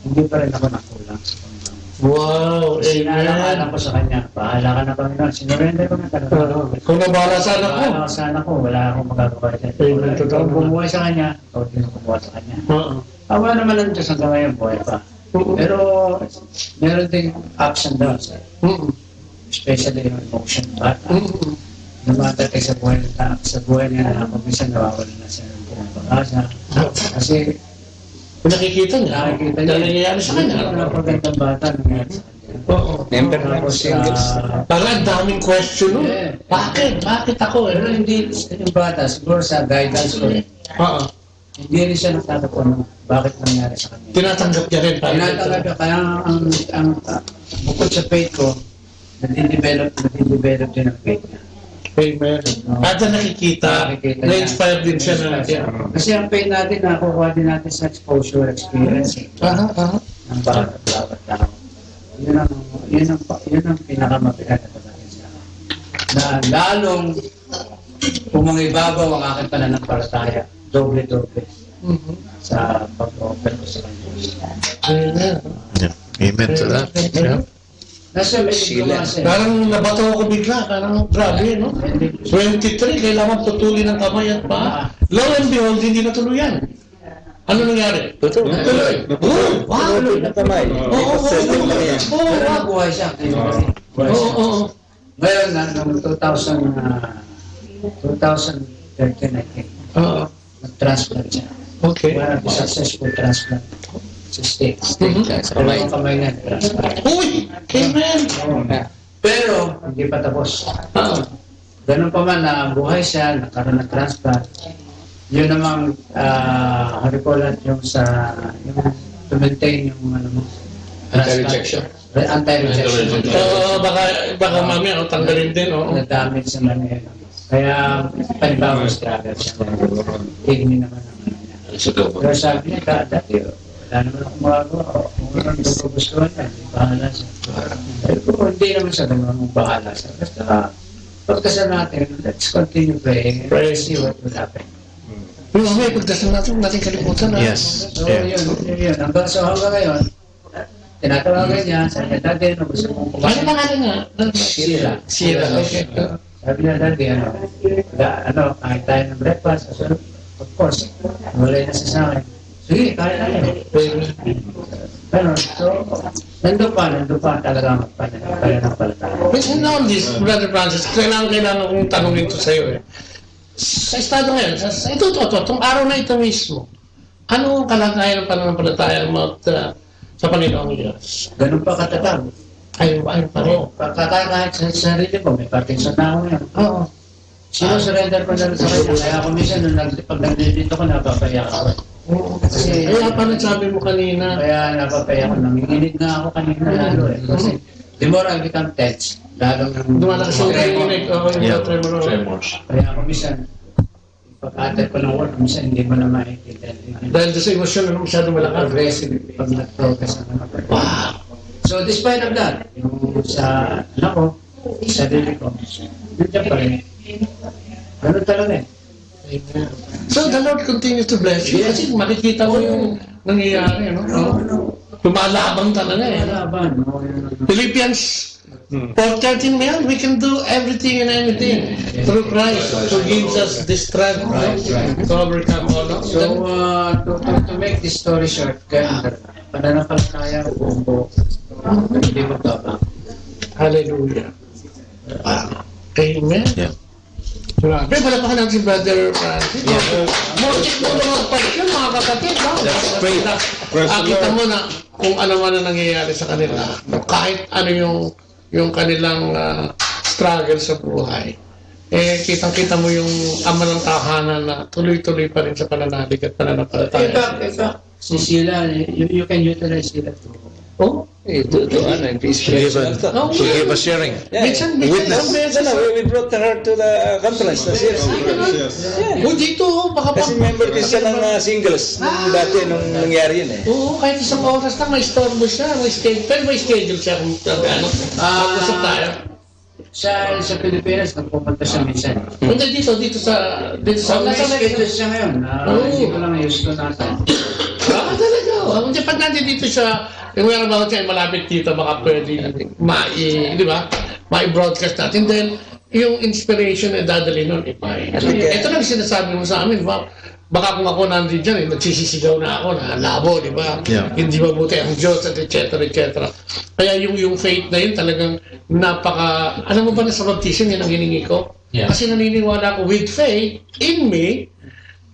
hindi pa rin ako nakulang sa Panginoon. Wow, Sinalakalan ko sa Kanya, bahala ka na Panginoon, sinurrender ko na talaga. Kung nabahala sa anak ko. Bahala ka sa anak ko, wala akong magagawa dyan. Ikaw ang bumuhay sa Kanya, ikaw din ang bumuhay sa Kanya. Awa naman ang Diyos hanggang ngayon, buhay pa. Pero meron ding ups and downs. Especially yung emotion bata. Dumatating sa buhay niya na ako minsan nawawala na siya ng pinapakasa. Kasi nakikita niya. Nangyayari sa kanya. Napagandang bata nangyayari sa kanya. Oo. Member na ako singles. Parang ang daming question nun. Bakit? Bakit ako? Pero hindi yung bata, siguro sa guidance ko. Hindi rin siya nagtatakon bakit nangyari sa kanya. Tinatanggap niya rin. Tinatanggap niya. Kaya ang bukod sa faith ko, nadidevelop din ang faith niya. Amen. At nakikita, na-inspire din siya na natin. Kasi ang pain natin, nakukuha din natin sa exposure experience. Ng bawat tao. Yun ang pinakamabigat na pagkakas sa akin. Na lalong pumangibabaw ang aking pananampalataya. Doble-doble. Sa pag-offer ko sa kanya. Amen. Amen to that. Nasa medyo parang nabato ako bigla, parang grabe, no? 23, kailangan putulin ng kamay at paa. Lo and behold, hindi natuloy yan. Ano nangyari? Tuloy. Wow! Tuloy ng kamay. Oo, buhay siya. Oo. Ngayon, noong 2013, I think, nag-transplant siya. Okay. One of the successful transplant. Sa States. Dalawang kamay na. Uy! Amen! Pero, hindi pa tapos. Ganun pa man na buhay siya, nagkaroon ng transplant. Yun namang, harikolat yung sa, yung to maintain yung, Anti-rejection. Anti-rejection. Baka mamaya, tanggalin din, oo. Na-damage sa Manila. Kaya, panibagong struggle siya. Tigni naman ang niya. Pero sabi niya, dati, wala naman akong magagawa. Kung ano ang gusto niya, bahala siya. Pero hindi naman siya naman bahala siya. Basta pagkasal natin, let's continue praying and see what will happen. Pero may pagdasal natin kalimutan na. Yes. So yun. Hanggang ngayon, tinatawagan niya, sabi niya, dati, gusto mong kumain. Ano pangalan niya? Sira. Okay. Sabi niya, dati, kahit tayo ng breakfast. So, of course, wala na siya sa akin. Sige, kaya tayo. Pero, so, nandun pa talaga magpananampalataya. But in all this, Brother Francis, kailangan kong tanongin ito sa'yo eh. Sa estado ngayon, itong araw na ito mismo, ano ang kalagayan ng pananampalataya mo sa Panginoong Diyos? Ganun pa katatag. Ayun pa rin. Kahit sa sarili ko, may Parkinson na ako yan. Oo. Sino-surrender ko na rin sa kanya. Kaya ako minsan, pag nandito ko, napapaya ako. Kasi, kaya pa nagsabi mo kanina. Kaya napapaya ko. Nanginginig nga ako kanina lalo eh. Kasi, the more I become tense, lalo nang dumalakas yung nanginginig. Tremors. Kaya ako minsan, pag-atter ko ng word, minsan hindi mo na maintindihan. Dahil sa emosyon na masyado malakas. Aggressive pag nag-progress na naman. Wow! So, despite of that, yung sa anak ko, sa sarili ko, nandiyan pa rin. Ganun talaga eh. Amen. So the Lord continues to bless you. Kasi makikita mo yung nangyayari, no? Lumalabang talaga eh. Philippians 4:13, man, we can do everything and anything through Christ who gives us the strength to overcome all of them. So, to make this story short, ganun talaga. Pananampalataya ko hindi magkabang. Hallelujah. Amen. Yeah. Grabe, palapakan natin si Brother Francis. Mortis mo na magpalit yun, mga kapatid. Kita mo na kung ano man ang nangyayari sa kanila. Kahit ano yung kanilang struggle sa buhay. Kitang-kita mo yung ama ng tahanan na tuloy-tuloy pa rin sa pananalig at pananampalataya. Si Sheila, you can utilize Sheila too. Oh? She gave a sharing. Witness. We brought her to the conference. Yes. Dito, baka kasi member din siya ng singles nung dati nung nangyari yun eh. Oo, kahit isang oras lang, may storbo siya, may schedule, pero may schedule siya kung mag-usap tayo. Sa Pilipinas, nagpupunta siya minsan. Hindi dito sa... May schedule siya ngayon. Hindi ko lang i-use natin. Talaga. Hindi pag nandito siya, yung whereabouts siya malapit dito, baka pwede ma-broadcast natin. Then, yung inspiration na dadali nun, ito lang sinasabi mo sa amin, baka kung ako nandito dyan, nagsisisigaw na ako, na labo, di ba? Yeah. Hindi mabuti ang Diyos, et cetera. Kaya yung faith na yun talagang alam mo ba na sa baptism, yan ang hiningi ko? Yeah. Kasi naniniwala ko with faith in me,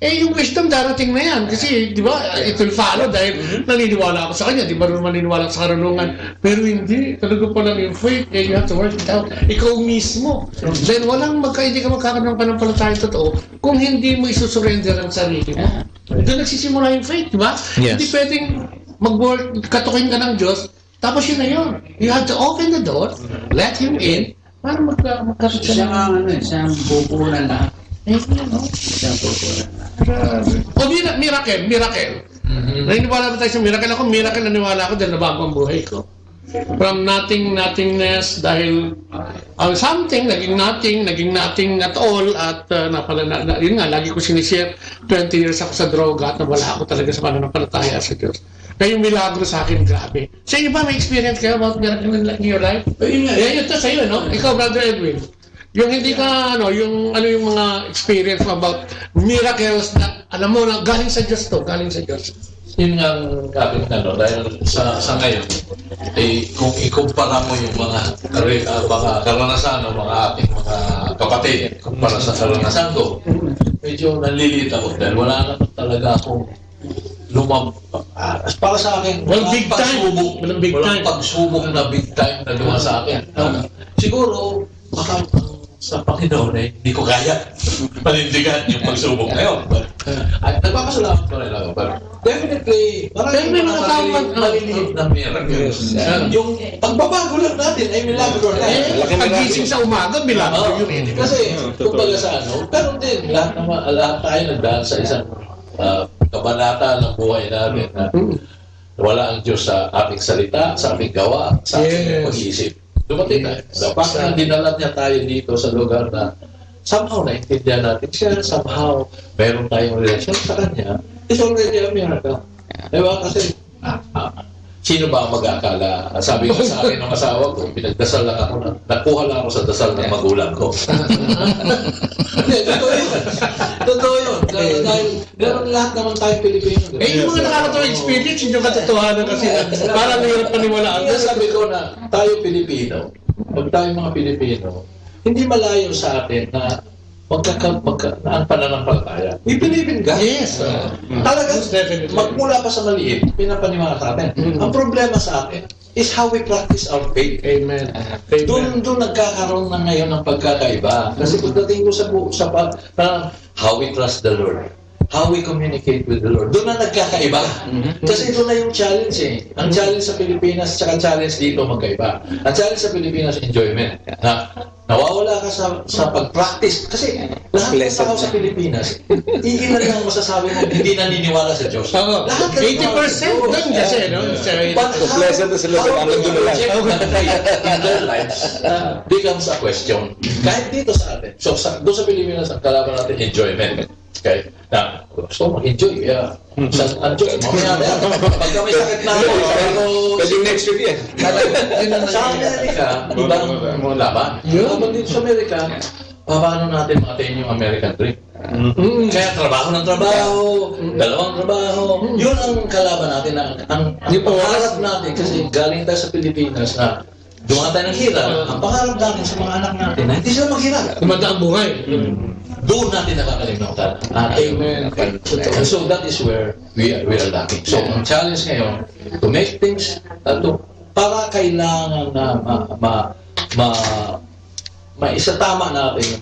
yung wisdom darating na yan. Kasi, di ba, it will follow dahil naniniwala ako sa kanya. Di ba rin maniniwala sa karunungan? Pero hindi. Talaga pa lang yung faith. You have to work it out. Ikaw mismo. Then, hindi ka magkakaroon ng panampalataya totoo kung hindi mo isusurrender ang sarili mo. Doon nagsisimula yung faith, di ba? Yes. Hindi pwedeng katukin ka ng Diyos, tapos yun na yun. You have to open the door, let Him in, para magkaroon siya ang pupunan na. Miracle. Naniniwala ba tayo sa miracle? Ako, miracle naniwala ako dahil nabago ang buhay ko. From nothingness, dahil something, naging nothing at all, at yun nga, lagi ko sinishare, 20 years ako sa droga at nawala ako talaga sa pananampalataya sa Diyos. Kaya yung milagro sa akin, grabe. Sa inyo ba, may experience kayo about miracle in your life? Yun ito sa'yo, no? Ikaw, Brother Edwin. Yung hindi ka, yung mga experience about miracles na, alam mo na, galing sa Diyos to, galing sa Diyos. Yun nga ang aking dahil sa ngayon, kung ikumpara mo yung mga karanasan ng mga ating mga kapatid, kumpara sa karanasan ko, medyo nalilita ko dahil wala naman talaga akong para sa akin, walang pagsubok na big time na dumaan sa akin. Siguro, baka sa Panginoon hindi ko kaya panindigan yung pagsubok ngayon. Nagpapasalamat ko rin ako. Pero definitely, maraming mga maliliit na miracles. Yung pagbabago lang natin ay milagro na. Pag-gising sa umaga, milagro yun. Kasi, kumbaga sa pero din, lahat tayo nagdaan sa isang kabanata ng buhay natin na wala ang Diyos sa ating salita, sa ating gawa, sa ating pag-iisip. Dumating na. Dapat na dinala niya tayo dito sa lugar na somehow naintindihan natin siya, somehow meron tayong relasyon sa kanya, it's already a miracle. Diba? Kasi, sino ba ang mag-akala? Sabi ko sa akin ng asawa ko, pinagdasal lang ako, nakuha lang ako sa dasal ng magulang ko. Hindi, totoo yun. Dahil meron lahat naman tayong Pilipino. Yung mga nakakatawang experience, yung katotohanan kasi parang hirap paniwalaan. Kaya sabi ko na tayo Pilipino, pag tayo mga Pilipino, hindi malayo sa atin na ang pananampalataya. We believe in God. Yes. Talagang magmula pa sa maliit, pinapaniwala sa atin. Ang problema sa atin is how we practice our faith. Amen. Doon nagkakaroon na ngayon ng pagkakaiba. Kasi pagdating ko sa how we trust the Lord, how we communicate with the Lord, doon na nagkakaiba. Kasi doon na yung challenge eh. Ang challenge sa Pilipinas, tsaka challenge dito magkaiba. Ang challenge sa Pilipinas, enjoyment. Nawawala ka sa pag-practice. Kasi lahat ng tao sa Pilipinas, iilan lang masasabi mo hindi naniniwala sa Diyos. Lahat 80% doon kasi, no? But pleasant na sila sa amin doon lang. In their lives becomes a question. Kahit dito sa atin. So, doon sa Pilipinas, ang kalaban natin, enjoyment. Okay? Na, gusto mag-enjoy. Enjoy. Mamaya na yan. Pagka may sakit na ako, kasi next week yan. Sa Amerika, ibang laban. Laban dito sa Amerika, paano natin makatain yung American dream? Kaya trabaho ng trabaho, dalawang trabaho. Yun ang kalaban natin. Ang pangarap natin, kasi galing tayo sa Pilipinas na dumaan tayo ng hirap, ang pangarap natin sa mga anak natin na hindi sila maghirap. Gumanda ang buhay. Doon natin nakakalimutan. Amen. And so that is where we are lacking. So ang challenge ngayon, to make things, para kailangan na maisatama natin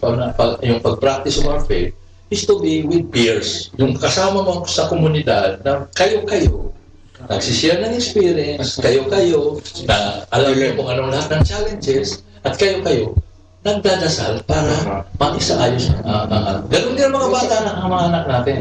yung pag-practice of our faith is to be with peers. Yung kasama mo sa komunidad na kayo-kayo nagsishare ng experience, kayo-kayo na alam niyo kung anong lahat ng challenges at kayo-kayo nagdadasal para mag-isaayos ang ganun din ang mga bata ang mga anak natin.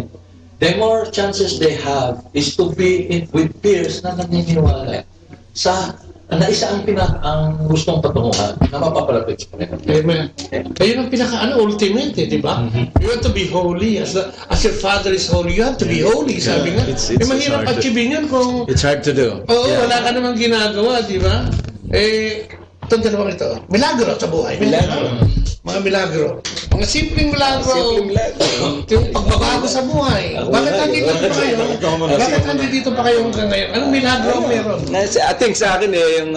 The more chances they have is to be with peers na naniniwala sa na isa ang gustong patunguhan na mapapalapit sa kanila. Amen. Ayun ang ultimate, di ba? You want to be holy as your Father is holy. You have to be holy, sabi nga. Mahirap achievin yan kung... It's hard to do. Oo, wala ka namang ginagawa, di ba? Itong dalawang ito. Milagro sa buhay. Milagro. Mga milagro. Mga simpleng milagro. Yung pagbabago sa buhay. Bakit nandito pa kayo? Bakit nandito pa kayo hanggang ngayon? Anong milagro ang meron? I think sa akin yung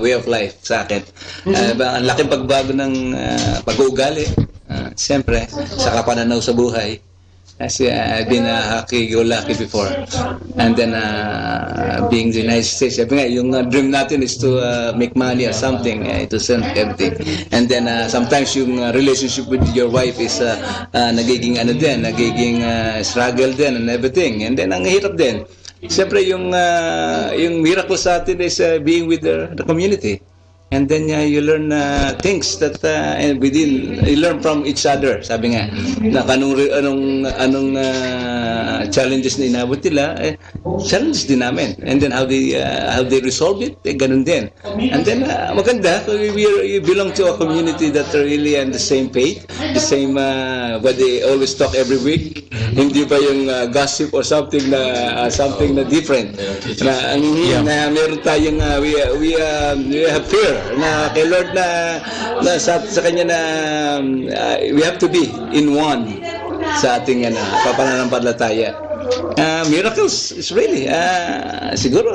way of life sa akin. Ang laking pagbago ng pag-uugali. Siyempre, sa pananaw sa buhay. Kasi I've been happy-go-lucky before. And then, being the United States, sabi nga, yung dream natin is to make money or something, to send everything. And then, sometimes yung relationship with your wife is nagiging struggle din and everything. And then, ang hirap din. Siyempre, yung miracle sa atin is being with the community. And then you learn things that you learn from each other. Sabi nga, na anong challenges na inabot nila, challenges din namin. And then how they resolve it, ganun din. And then maganda, we belong to a community that are really on the same faith, the same what they always talk every week. Hindi ba yung gossip or something na different. Na meron tayong we have fear na kay Lord na sa kanya na we have to be in one sa ating pananampalataya. Miracles is really siguro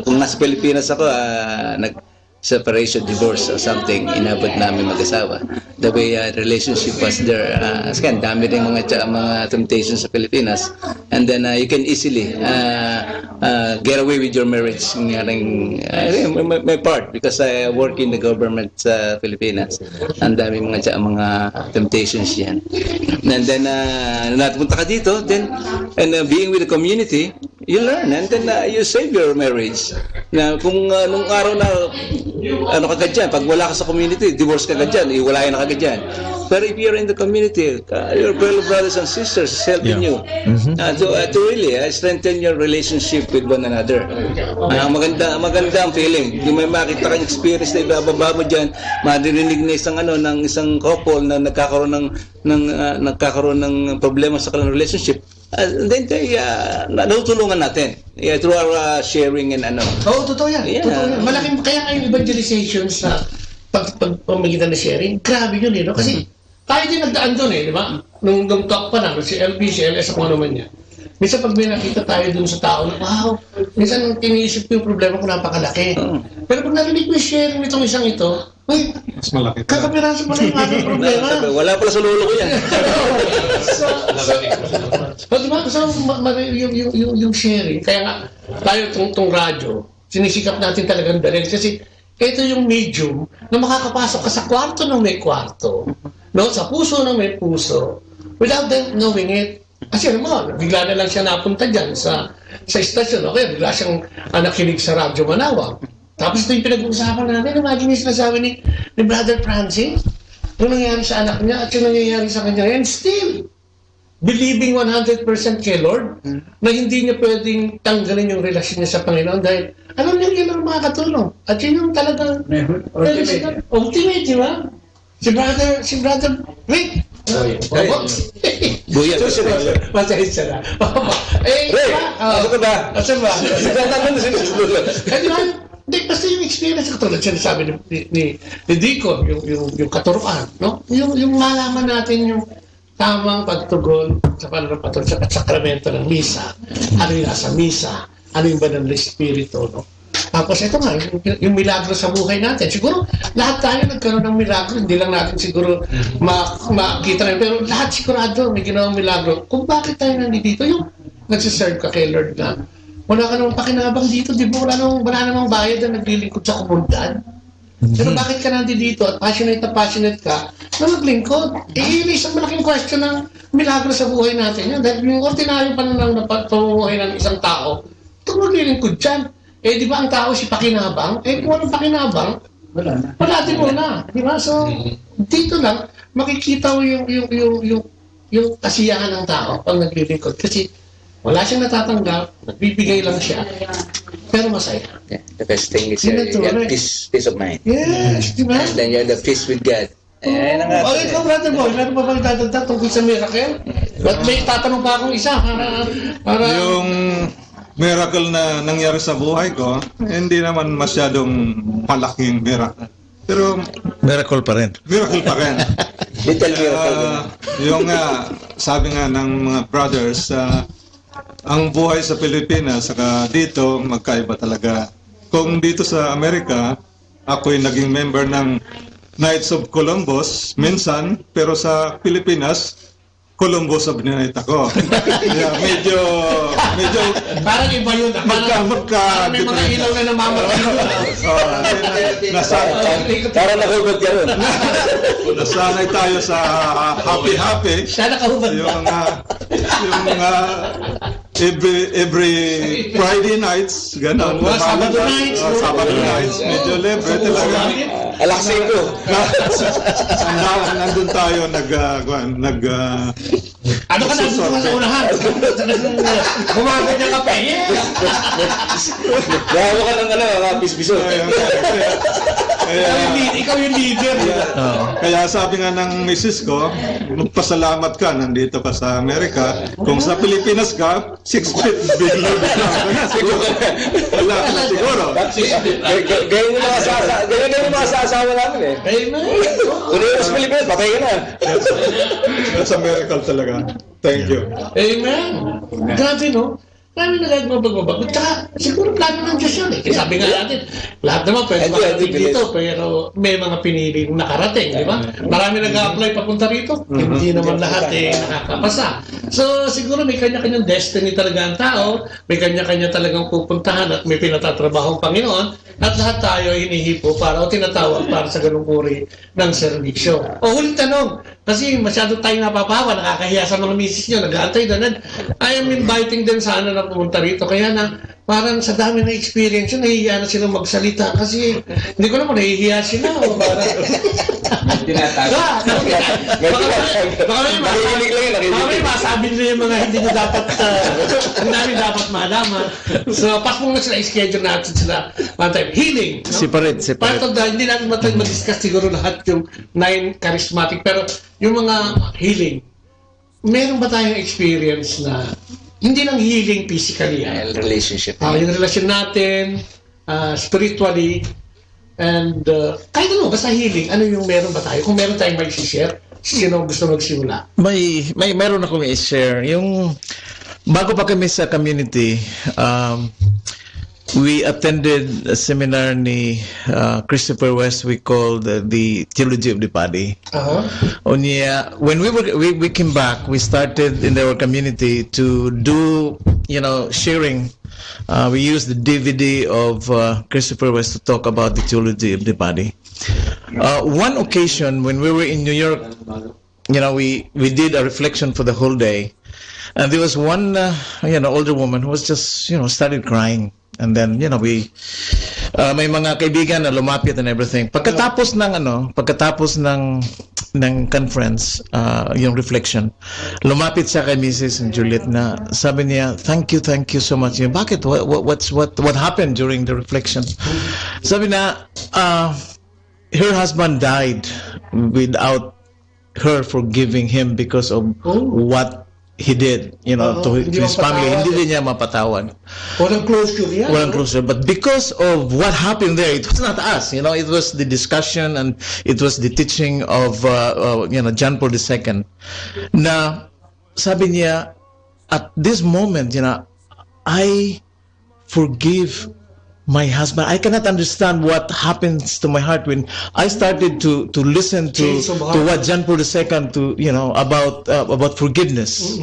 kung nasa Pilipinas ako separation, divorce or something inabot namin mag-asawa. The way relationship was there, kasi dami rin mga temptations sa Pilipinas, and then you can easily get away with your marriage. My part, because I work in the government sa Pilipinas, ang dami mga temptations yan. And then napunta ka dito, then and being with the community, you learn, and then you save your marriage. Na kung nung araw na kagad dyan, pag wala ka sa community, divorce ka kagad dyan, iwalayan na kagad dyan. Pero if you're in the community, your fellow brothers and sisters is helping you to really strengthen your relationship with one another. Maganda ang feeling. Yung may makita kang experience na ibababa mo dyan, maririnig na isang couple na nagkakaroon ng problema sa kanilang relationship. And then natutulungan natin through our sharing and totoo yan. Totoo yan. Malaking kaya yung evangelization sa pamagitan na sharing, grabe yun no? Kasi tayo din nagdaan doon di ba? Nung talk pa na, si LB, si LS, kung ano man yan. Minsan pag may nakita tayo dun sa tao na, wow, minsan tiniisip ko yung problema ko napakalaki. Pero pag narinig ko yung sharing nitong isang ito, mas malaki. Kakapiraso pala yung aking problema. Wala pala sa lolo ko yan. Diba? So, yung sharing, kaya nga, tayo tong radyo, sinisikap natin talagang dalhin. Kasi, ito yung medium na makakapasok ka sa kwarto ng may kwarto, no? Sa puso ng may puso, without them knowing it. Kasi bigla na lang siya napunta dyan sa istasyon, okay? Bigla siyang nakinig sa Radyo Manawag. Tapos ito yung pinag-uusapan natin, imagine yung sinasabi ni Brother Francis, yung nangyayari sa anak niya at yung nangyayari sa kanya, and still, believing 100% kay Lord, na hindi niya pwedeng tanggalin yung relasyon niya sa Panginoon dahil alam niya yun ang makakatulong. At yun yung talagang ultimate, di ba? Si Brother Rick, Buya. Masahit siya na. Ray, ako ka ba? Asan ba? Tatanong na sinusunod. Hindi, basta yung experience katulad siya sabi ni Dico, yung katuruan, no? Yung malaman natin yung tamang pagtugon sa pananampalataya sa sakramento ng misa. Ano yung nasa misa? Ano yung banal na espiritu, no? Tapos ito nga, yung milagro sa buhay natin. Siguro, lahat tayo nagkaroon ng milagro. Hindi lang natin siguro makita rin. Pero lahat sigurado may ginawang milagro. Kung bakit tayo nandito, yung nagsiserve ka kay Lord na wala ka namang pakinabang dito, di ba? Wala namang bayad na naglilingkod sa komunidad. Pero bakit ka nandito at passionate ka na maglingkod? Yun isang malaking question ng milagro sa buhay natin. Yan. Dahil yung ordinaryo pa na pamumuhay ng isang tao, ito maglilingkod dyan. Di ba ang tao si pakinabang? Kung walang pakinabang, wala din muna. Di ba? So, dito lang, makikita mo yung kasiyahan ng tao pag naglilingkod. Kasi wala siyang natatanggap, nagbibigay lang siya, pero masaya. Yeah, the best thing is you have peace of mind. Yes, di ba? And then you have the peace with God. Ayan ang nga. Okay, Brother Boy, meron pa bang dadagdag tungkol sa miracle? At may tatanong pa akong isa para... Yung miracle na nangyari sa buhay ko, hindi naman masyadong malaking miracle. Pero miracle pa rin. Miracle pa rin. Little miracle. Yung sabi nga ng mga brothers, ang buhay sa Pilipinas saka dito magkaiba talaga. Kung dito sa Amerika, ako'y naging member ng Knights of Columbus minsan, pero sa Pilipinas, Columbus of Night ako. Yeah, medyo parang iba yun. Parang may mga ilaw na namamatay. Parang nakahubad ka rin. Nasanay tayo sa happy-happy. Siya nakahubad. Yung every Friday nights, gano'n. Sabado nights. Sabado nights. Medyo libre talaga. Alas 5. Nandun tayo ano ka na sa unahan? Bumagat niya kape. Gawa ka ng mga bisbiso. Ikaw yung leader. Kaya sabi nga ng misis ko, magpasalamat ka, nandito ka sa Amerika. Kung sa Pilipinas ka, 6 feet below the ground. Wala ka na siguro. Ganyan yung mga asawa namin eh. Amen. Kung sa Pilipinas, patay ka na. That's a miracle talaga. Thank you. Amen. Grabe, no? Marami na kahit mapagbabago. Tsaka, siguro plano ng Diyos yun eh. Kasi sabi nga natin, lahat naman pwede makarating dito, pero may mga piniling nakarating, di ba? Marami nag-a-apply papunta rito. Hindi naman lahat nakakapasa. So, siguro may kanya-kanyang destiny talaga ang tao, may kanya-kanya talagang pupuntahan at may pinatatrabaho ang Panginoon, at lahat tayo hinihipo para o tinatawag para sa ganung uri ng serbisyo. O huling tanong, kasi masyado tayong napapawa, nakakahiya sa mga misis nyo, nag-aantay doon. I am inviting them sana na pumunta rito. Kaya na, parang sa dami na experience yun, nahihiya na silang magsalita. Kasi, hindi ko naman, nahihiya sila. O parang... Baka may masabi nila yung mga hindi nyo dapat, hindi namin dapat malaman. So, pas muna sila, i-schedule natin sila. One time, healing. No? Separate. Part of the, hindi natin mag-discuss siguro lahat yung 9 charismatic, pero yung mga healing, meron ba tayong experience na hindi lang healing physically, relationship. Yung relasyon natin, spiritually, and kahit ano, basta healing, ano yung meron ba tayo? Kung meron tayong may share, sino gusto magsimula? Meron akong i-share. Yung bago pa kami sa community, we attended a seminar ni Christopher West we called the Theology of the Body. When we came back, we started in our community to do, sharing. We used the DVD of Christopher West to talk about the theology of the body. One occasion when we were in New York, we did a reflection for the whole day, and there was one older woman who was just started crying. And then, may mga kaibigan na lumapit and everything. Pagkatapos ng conference, yung reflection, lumapit siya kay Mrs. Juliet na sabi niya, thank you so much. Bakit? What happened during the reflection? Sabi na, her husband died without her forgiving him because of what he did, to his family. Hindi din niya mapatawad. Walang closure yan. Walang closure. But because of what happened there, it was not us. It was the discussion and it was the teaching of, John Paul II. Na sabi niya, at this moment, I forgive my husband. I cannot understand what happens to my heart when I started to listen to what John Paul II about forgiveness.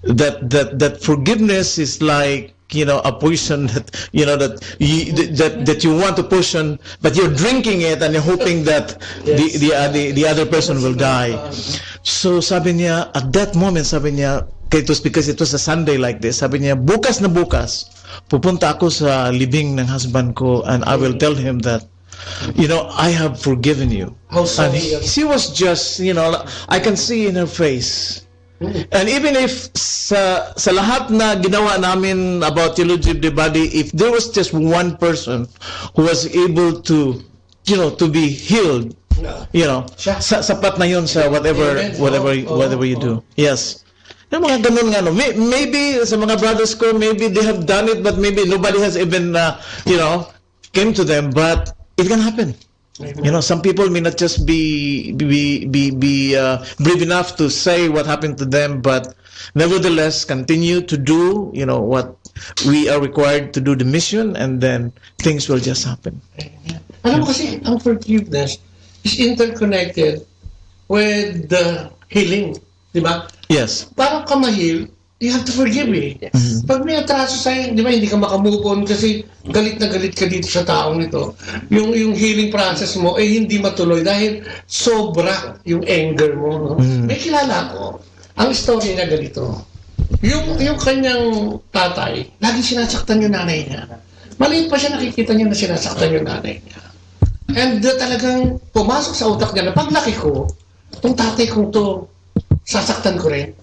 That forgiveness is like a poison that that you want to poison, but you're drinking it and you're hoping that the other person will die. So sabi niya, at that moment, sabi niya, it was because it was a Sunday like this, sabi niya, bukas na bukas, pupunta ako sa libing ng husband ko and I will tell him that, I have forgiven you. And she was just, I can see in her face. And even if sa lahat na ginawa namin about theology of the body, if there was just one person who was able to, to be healed, sapat na yun sa whatever you do. Yes. Yung mga ganun nga, maybe sa mga brothers ko, maybe they have done it, but maybe nobody has even, came to them, but it can happen. Some people may not just be brave enough to say what happened to them, but nevertheless continue to do, what we are required to do, the mission, and then things will just happen. Alam mo kasi, ang forgiveness is interconnected with the healing, di ba? Yes. Parang ka ma-heal, you have to forgive Pag may atraso sa'yo, di ba, hindi ka makamove on kasi galit na galit ka dito sa taong ito. Yung healing process mo, hindi matuloy dahil sobra yung anger mo. No? May kilala ko, ang story niya ganito. Yung kanyang tatay, lagi sinasaktan yung nanay niya. Maliit pa siya, nakikita niya na sinasaktan yung nanay niya. And talagang pumasok sa utak niya na paglaki ko, itong tatay kong to, sasaktan ko rin.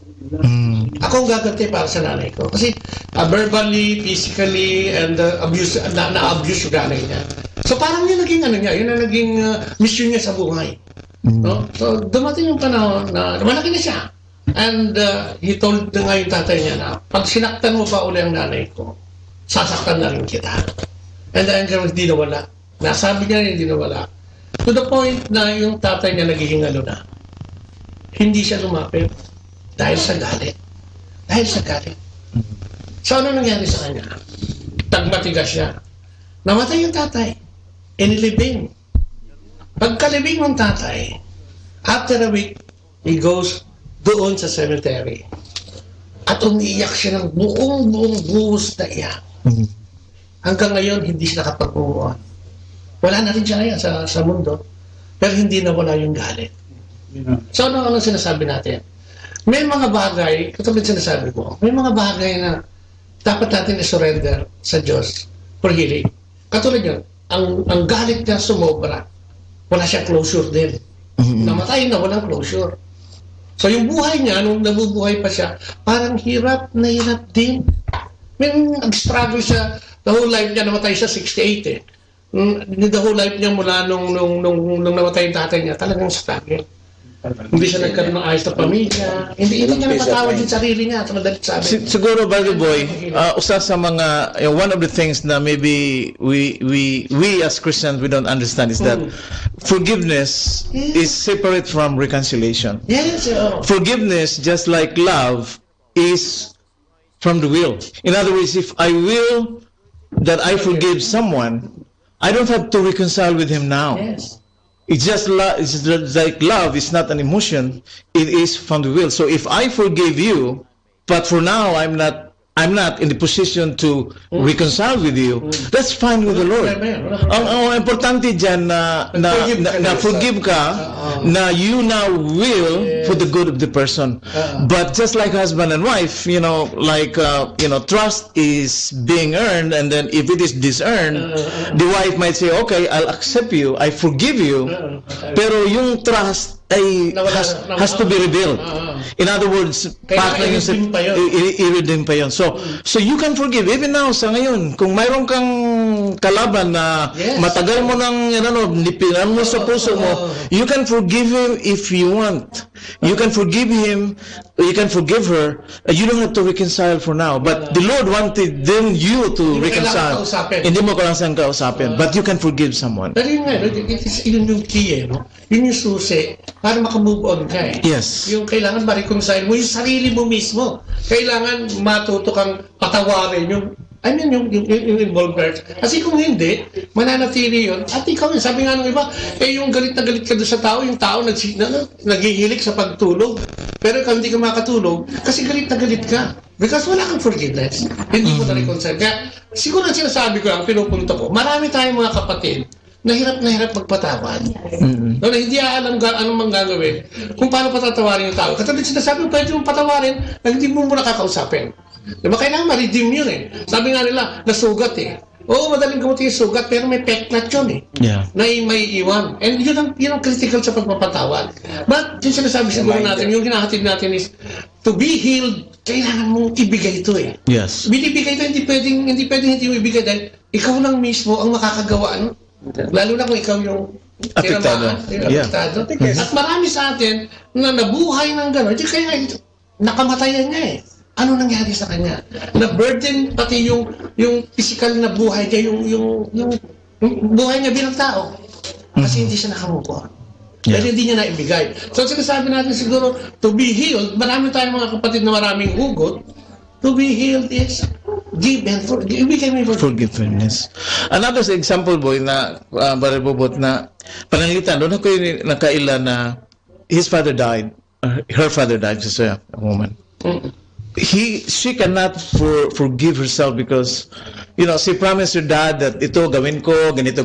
Ako ang gaganti para sa nanay ko. Kasi verbally, physically, and abuse yung nanay niya. So parang yun naging yun ang naging mission niya sa buhay. No? So dumating yung panahon na malaki na siya. And he told na nga yung tatay niya na, pag sinaktan mo pa uli ang nanay ko, sasaktan na rin kita. And the anger hindi nawala. Nasabi niya hindi nawala. To the point na yung tatay niya naghihingalo na. Hindi siya lumapit dahil sa galit. So ano nangyari sa kanya? Tagmatigas siya. Namatay yung tatay. Inilibing. Pagkalibing ng tatay, after a week, he goes doon sa cemetery. At umiiyak siya ng buong buhos na iyak. Hanggang ngayon, hindi siya nakapag-uwan. Wala na rin siya ngayon sa mundo. Pero hindi na wala yung galit. So ano sinasabi natin? May mga bagay, katulad sinasabi ko, may mga bagay na dapat natin i-surrender sa Diyos for healing. Katulad yun, ang galit niya sumobra. Wala siyang closure din. Namatay na, walang closure. So yung buhay niya, nung nabubuhay pa siya, parang hirap na hirap din. May nag-struggle siya, the whole life niya, namatay siya 68 The whole life niya mula nung namatay yung tatay niya, talagang struggle. Hindi siya nagkaroon ng ayos na pamilya. Hindi niya napatawad yung sarili niya. Siguro, Brother Boy, usa sa mga, one of the things na maybe we as Christians, we don't understand is that forgiveness is separate from reconciliation. Yes. Forgiveness, just like love, is from the will. In other words, if I will that I forgive someone, I don't have to reconcile with him now. Yes. It's just like love is not an emotion, it is from the will. So if I forgive you, but for now I'm not in the position to reconcile with you, that's fine with the Lord. Ang importante dyan na forgive ka, na you now will for the good of the person. But just like husband and wife, trust is being earned, and then if it is disearned, the wife might say, okay, I'll accept you, I forgive you, pero yung trust ay has to be revealed. In other words, i-redeem pa yun. So you can forgive. Even now, sa ngayon, kung mayroon kang kalaban na matagal mo nang nipinan mo sa puso mo, you can forgive him if you want. You can forgive him, you can forgive her. You don't have to reconcile for now. But the Lord wanted then you to reconcile. Hindi mo kailangan kausapin. But you can forgive someone. Pero yun nga, yun yung key, no? Yun yung susi para makamove on ka eh. Yes. Yung kailangan ma-reconcile mo yung sarili mo mismo. Kailangan matuto kang patawarin yung I mean, yung involved. Kasi kung hindi, mananatili yun. At ikaw yun, sabi nga ng iba, yung galit na galit ka doon sa tao, yung tao naghihilik sa pagtulog. Pero ikaw hindi ka makatulog kasi galit na galit ka. Because wala kang forgiveness. Hindi mo na-reconcile. Kaya siguro ang sinasabi ko lang, pinupunto ko, marami tayong mga kapatid na hirap magpatawad. No, na hindi alam anong mang gagawin kung paano patatawarin yung tao. Katulad sinasabi, pwede mong patawarin na hindi mo muna kakausapin. Diba? Kailangan ma-redeem yun eh. Sabi nga nila, nasugat eh. Oo, madaling gamutin yung sugat, pero may peklat yun eh. Yeah. Na may iwan. And yun ang critical sa pagpapatawad. But yung sinasabi siguro natin, yung hinahatid natin is, to be healed, kailangan mong ibigay ito eh. Yes. Binibigay ito, hindi pwedeng hindi mo ibigay dahil ikaw lang mismo ang makakagawa. Ano? Lalo na kung ikaw yung Apektado. Apektado. At marami sa atin na nabuhay ng gano'n, kaya nakamatayan niya eh. Ano nangyari sa kanya? Na-burden pati yung physical na buhay niya, yung buhay niya bilang tao. Kasi hindi siya nakamove on. Dahil hindi niya naibigay. So sinasabi natin siguro, to be healed, marami tayong mga kapatid na maraming hugot, to be healed is give and forgive. Ibigay mo Forgiveness. Another example, boy, na Baribobot, na pananglitan, doon ako yung nakaila na his father died, her father died, just a woman. She cannot forgive herself because, she promised her dad that ito gawin ko, ganito,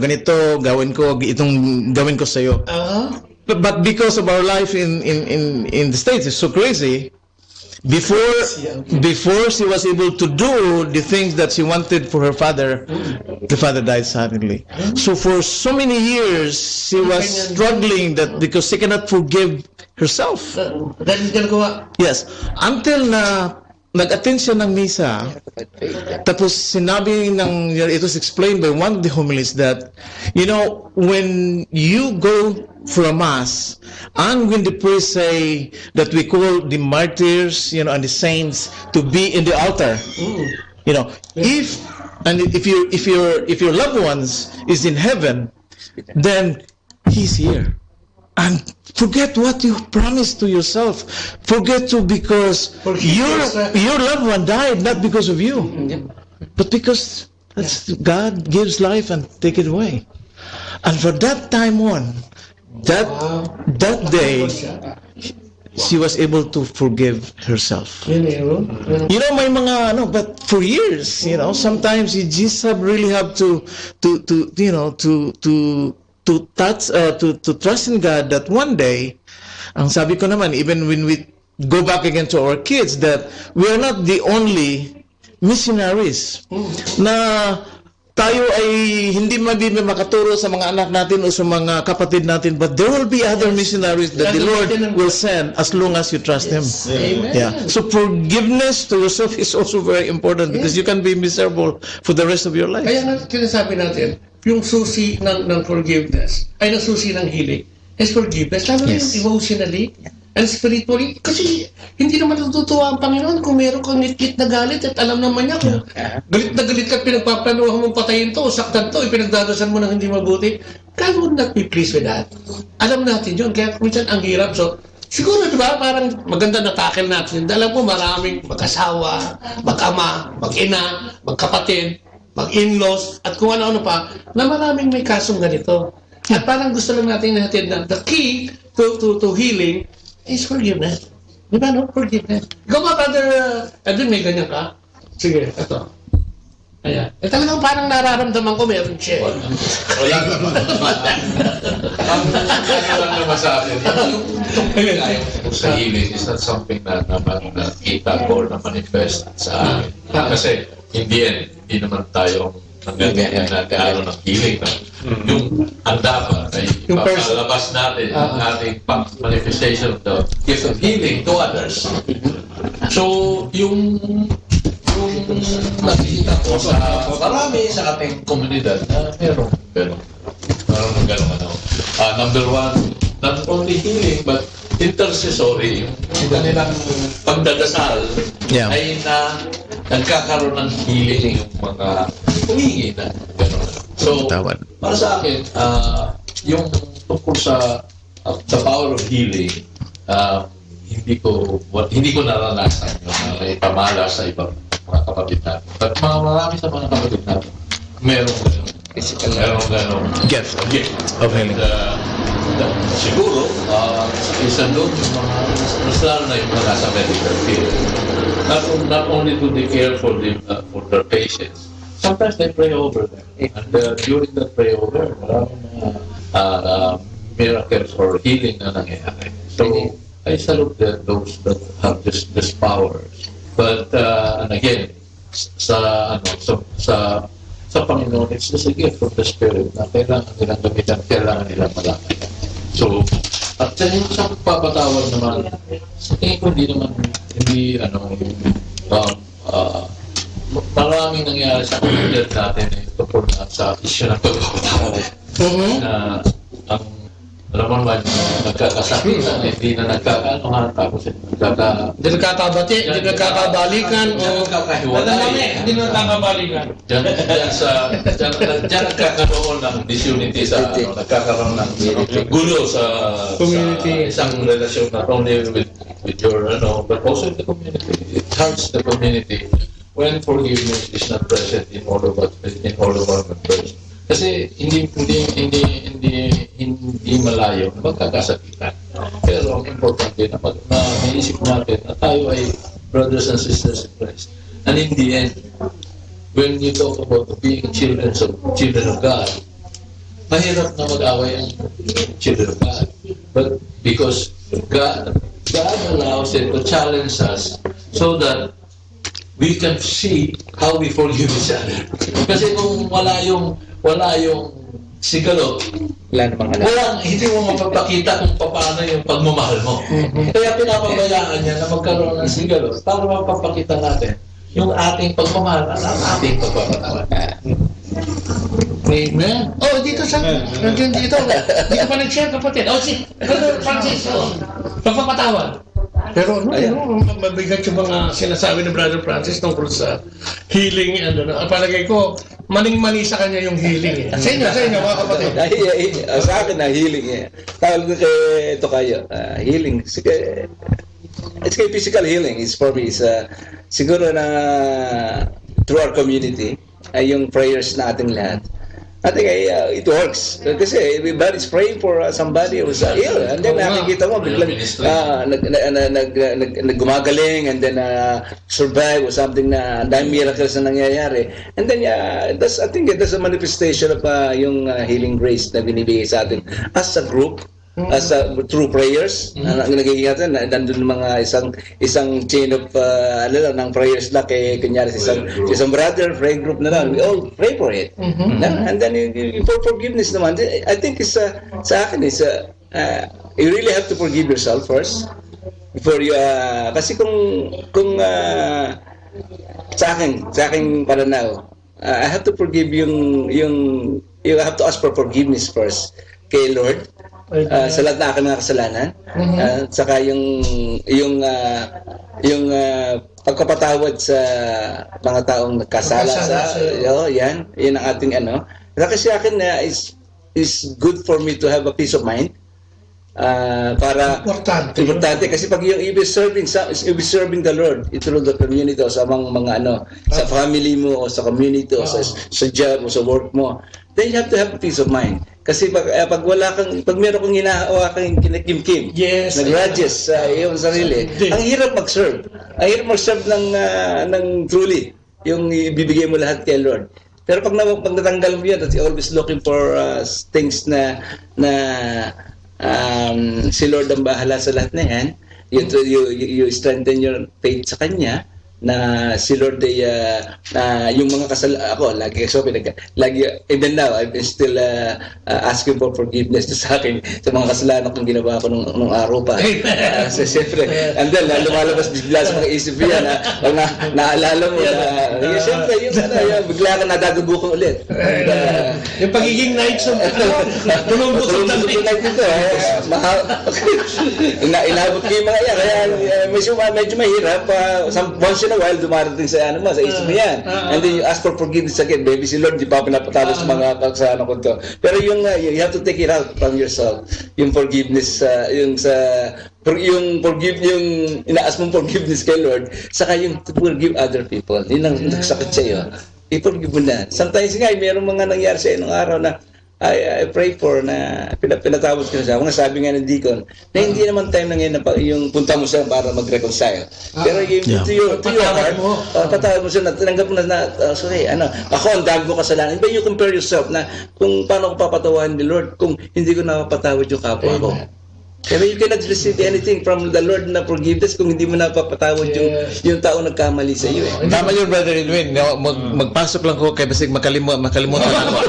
gawin ko, itong gawin ko sa'yo. But because of our life in the States, it's so crazy. Before she was able to do the things that she wanted for her father, the father died suddenly. So for so many years, she was struggling that because she cannot forgive herself. Yes. Until na nag-attend siya ng misa, tapos sinabi it was explained by one of the homilies that, when you go for a mass, and when the priest say that we call the martyrs, and the saints to be in the altar, if your loved ones is in heaven, then he's here. And forget what you promised to yourself. Forget to because your loved one died not because of you, but because God gives life and take it away. And for that time on, that day, she was able to forgive herself. May mga but for years, sometimes you just really have to trust in God that one day, ang sabi ko naman, even when we go back again to our kids, that we are not the only missionaries na tayo ay hindi makaturo sa mga anak natin o sa mga kapatid natin, but there will be other missionaries that the Lord will send as long as you trust Him. Yeah. So forgiveness to yourself is also very important because you can be miserable for the rest of your life. Kaya nga sinasabi natin, yung susi ng forgiveness ay ng susi ng healing is forgiveness. Lalo yung emotionally and spiritually. Kasi hindi naman natutuwa ang Panginoon kung meron kang ngit-ngit na galit at alam naman niya kung galit na galit ka at pinagpaplanuhan mong patayin to o saktan to, ipinagdadasan mo ng hindi mabuti. God would not be pleased with that. Alam natin yun. Kaya minsan ang hirap. So, siguro, di ba, parang maganda na tackle natin. Alam mo, maraming mag-asawa, mag-ama, mag-ina, magkapatid, mag-in-laws, at kung ano-ano pa, na maraming may kasong ganito. At parang gusto lang natin natin na the key to healing is forgiveness. Di ba, no? Forgiveness. Ikaw ba, Brother Edwin, may ganyan ka? Sige, ito. Ayan. Talagang parang nararamdaman ko meron siya. Wala naman. Ang lang naman sa akin, yung sa healing is not something na nakita ko or na manifest sa akin. Kasi, in the end, hindi naman tayo nagagaya na kailangan ng healing. Yung ang dapat ay papalabas natin ang ating manifestation of the gift of healing to others. So, yung nakikita ko sa marami sa ating komunidad na meron gano'n. Number one, not only healing but intercessory. Yung kanilang pagdadasal ay nagkakaroon ng healing yung mga humingi na gano'n. So, para sa akin, yung tungkol sa the power of healing, hindi ko naranasan yung pamala sa ibang mga kapatid natin. At marami sa mga kapatid natin, merong gano'n. Merong gano'n. Gift. Of healing. Siguro, isa doon yung mga, mas lalo na yung mga nasa medical field. Not only do they care for their patients, sometimes they pray over them. And during that pray over, maraming mga miracles or healing na nangyayari. So, I salute those that have this powers. But, and again, sa Panginoon, it's just a gift from the Spirit na kailangan nilang gamitan, kailangan nilang malaman. So, at sa pagpapatawad naman, sa tingin ko maraming nangyari sa community natin tungkol sa issue ng pagpapatawad. Na ang alam mo naman, nagkakasakitan, hindi na nagkakaanohan, tapos hindi nagkakabalikan, o hindi nagkakabalikan. Diyan nagkakaroon ng disunity nagkakaroon ng gulo sa isang relasyon, not only with your, but also in the community. It hurts the community when forgiveness is not present in all of our members. Kasi hindi malayo na magkakasakitan. Pero ang importante na naisip natin na tayo ay brothers and sisters in Christ. And in the end, when you talk about being children of God, mahirap na mag-away ang children of God. But because God allows it to challenge us so that we can see how we forgive each other. Kasi kung wala yung sigalot, hindi mo mapapakita kung paano yung pagmamahal mo. Kaya pinapabayaan niya na magkaroon ng sigalot para mapapakita natin yung ating pagmamahal at ang ating pagpapatawad. Amen. Dito sa nandiyan dito. Hindi ka pa nag-share, kapatid. Si Brother Francis, pagpapatawad. Pero mabigat yung mga sinasabi ni Brother Francis tungkol sa healing and palagay ko, maning-mani sa kanya yung healing. Sa inyo mga kapatid. Sa akin na healing tawag ko kay ito kayo. Healing. It's kay physical healing. It's for me. Siguro na through our community, ay yung prayers natin lahat. I think it works. Kasi everybody's praying for somebody who's ill. And then nakikita mo, biglang gumagaling and then survive or something na dahil miracles na nangyayari. And then, I think that's a manifestation of yung healing grace na binibigay sa atin as a group. Through prayers, nagiging nandun mga isang chain of ng prayers na kunyari isang brother, prayer group na lang, we all pray for it. And then for forgiveness naman, I think sa akin you really have to forgive yourself first before you kasi kung sa akin pananaw, I have to forgive you have to ask for forgiveness first kay Lord. Sa lahat na aking mga kasalanan, saka yung pagkapatawad sa mga taong nagkasala yan ang ating kasi akin is good for me to have a peace of mind. Para importante kasi pag you'll be serving the Lord through the community o sa mga sa family mo o sa community o sa job o sa work mo, then you have to have a peace of mind. Kasi pag meron kang hinahawakang kinakim-kim, nag-grudges sa iyong sarili, ang hirap mag-serve. Ang hirap mag-serve ng truly, yung ibibigay mo lahat kay Lord. Pero pag natanggal mo yan, you're always looking for things na si Lord ang bahala sa lahat na yan, you strengthen your faith sa Kanya, na si Lord ay yung mga ako lagi even now I've been still asking for forgiveness sa akin sa mga kasalanan kong ginawa ko nung araw pa. So siyempre, and then lumalabas bigla sa mga isip yan naalala mo na siyempre yung bigla ka nadagago ko ulit. Yung pagiging night so lumubutol na dito inabot ko yung mga yan kaya medyo mahirap once in in a while, dumarating sa sa isip mo yan. And then you ask for forgiveness again. Maybe si Lord, di pa pinapatawad sa mga kasalanan ko to. Pero yung, you have to take it out from yourself. Yung forgiveness, yung inaas mong forgiveness kay Lord, saka yung to forgive other people. Yun ang nagsakit sa'yo. I-forgive mo na. Sometimes nga, mayroong mga nangyari sa'yo nung araw na I pray for na pinatawad ko na siya. Kung sabi nga ng deacon, na hindi naman time na ngayon na yung punta mo siya para mag-reconcile. Pero yung to your heart, patawad mo siya na tinanggap mo na sorry, ako ang dami mo kasalanan. But you compare yourself na kung paano ko papatawain ni Lord kung hindi ko napapatawad yung kapwa ko. Pero you cannot receive anything from the Lord na forgiveness kung hindi mo napapatawad yung tao nagkamali sa iyo. Tama yun, Brother Edwin. Magpasok lang ko kay basig makalimutan ako.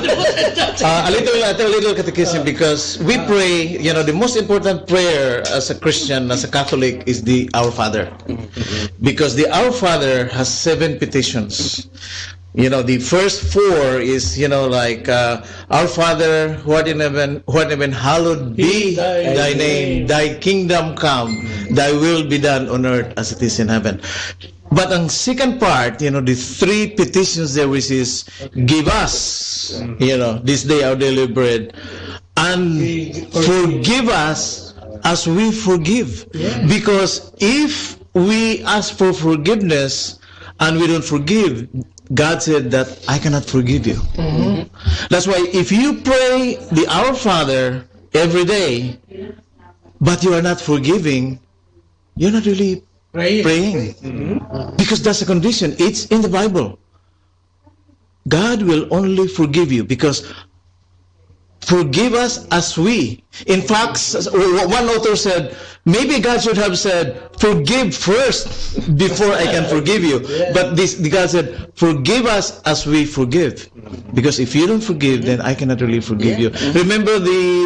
A little catechism, because we pray, the most important prayer as a Christian, as a Catholic, is the Our Father. Because the Our Father has 7 petitions. The first 4 is, Our Father, who art in heaven, hallowed be thy name, thy kingdom come, thy will be done on earth as it is in heaven. But ang second part, the 3 petitions there, which is, give us, this day our daily bread, and forgive us as we forgive. Because if we ask for forgiveness and we don't forgive, God said that I cannot forgive you. That's why if you pray the Our Father every day, but you are not forgiving, you're not really praying. Because that's a condition. It's in the Bible. God will only forgive you because forgive us as we. In fact, one author said, maybe God should have said, forgive first before I can forgive you. But God said, forgive us as we forgive. Because if you don't forgive, then I cannot really forgive you. Remember the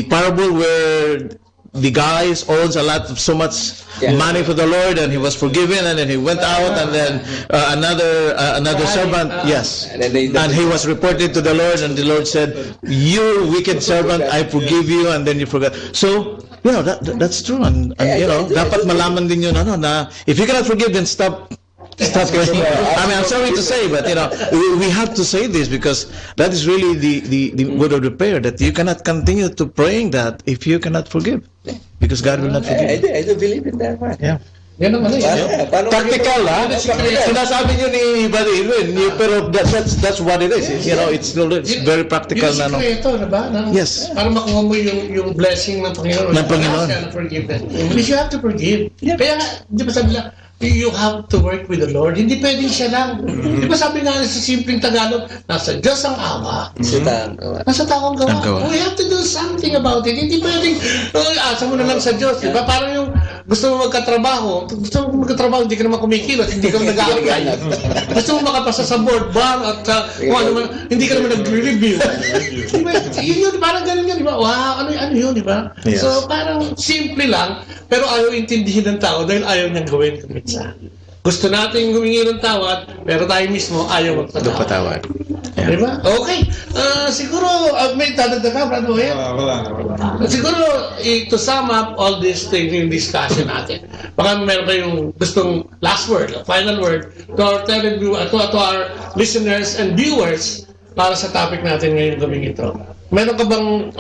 parable where the guy owns so much money for the Lord, and he was forgiven, and then he went out, and then another servant, and he was reported to the Lord, and the Lord said, "You wicked servant, I forgive you," and then you forgot. So that's true, and dapat malaman din yun na if you cannot forgive, then stop going. I'm sorry to say, but we have to say this because that is really the word of the prayer, that you cannot continue to praying that if you cannot forgive, because God will not forgive. I do believe in that one. Yeah. Yan naman Practical, sinasabi nyo ni Brother Edwin, pero that's what it is. It's very practical na. Yung sikreto, diba? Yes. Para makuha mo yung blessing ng Panginoon. Forgiveness. Because you have to forgive. Kaya nga, di ba sabi lang, you have to work with the Lord. Hindi pwedeng siya lang. Di ba sabi nga sa simpleng Tagalog, nasa Diyos ang awa. Nasa tao ang gawa. We have to do something about it. Hindi pwedeng, asa mo na lang sa Diyos. Di ba? Parang yung gusto mo magkatrabaho, hindi ka naman kumikilos, hindi ka naman nag-aaway. Gusto mo makapasa sa board bar at hindi ka naman nag-review. Yun, parang ganun yan, di ba? Wow, ano yun, di ba? Yes. So, parang simple lang, pero ayaw intindihin ng tao dahil ayaw niyang gawin kumitsa. Gusto natin humingi ng tawad, pero tayo mismo ayaw magpatawad. Yeah. Diba? Okay. Siguro, may dadagdag ka, Brad Noel? Wala. Siguro, to sum up all this thing, yung discussion natin, baka meron kayong gustong last word, final word, to our listeners and viewers para sa topic natin ngayong gabing ito. Meron ka bang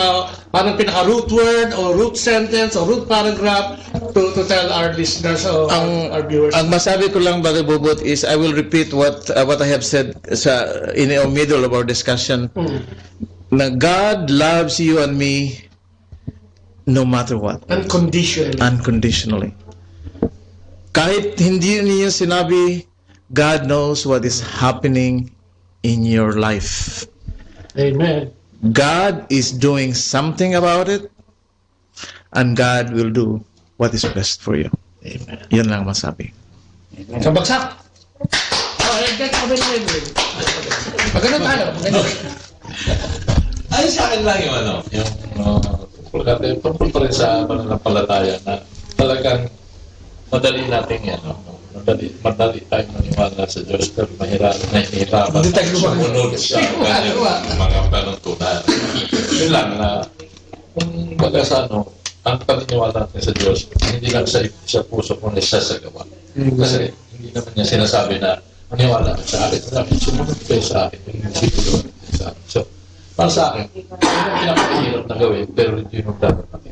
parang pinaka-root word o root sentence o root paragraph to tell our listeners or our viewers? Ang masabi ko lang, Brother Bobot, is I will repeat what I have said in the middle of our discussion. Na God loves you and me no matter what. Unconditionally. Kahit hindi niya sinabi, God knows what is happening in your life. Amen. God is doing something about it, and God will do what is best for you. Amen. Yan lang masabi. Sa bagsak. Maganda tayo. Ay, sa akin lang yung tungkol pa rin sa pananampalataya na talagang madali natin yan. Madali tayong maniwala sa Diyos, pero nahihirapan sumunod sa kanyang mga panuntunan. Yun lang na, kung baga sa ang paniniwala natin sa Diyos, hindi lang sa puso kundi sa gawa. Kasi hindi naman niya sinasabi na maniwala ka sa akin. Sabi, sumunod kayo sa akin. Yung sipilo sa akin. So, para sa akin, yun ang pinakahirap na gawin, pero hindi yung dapat natin.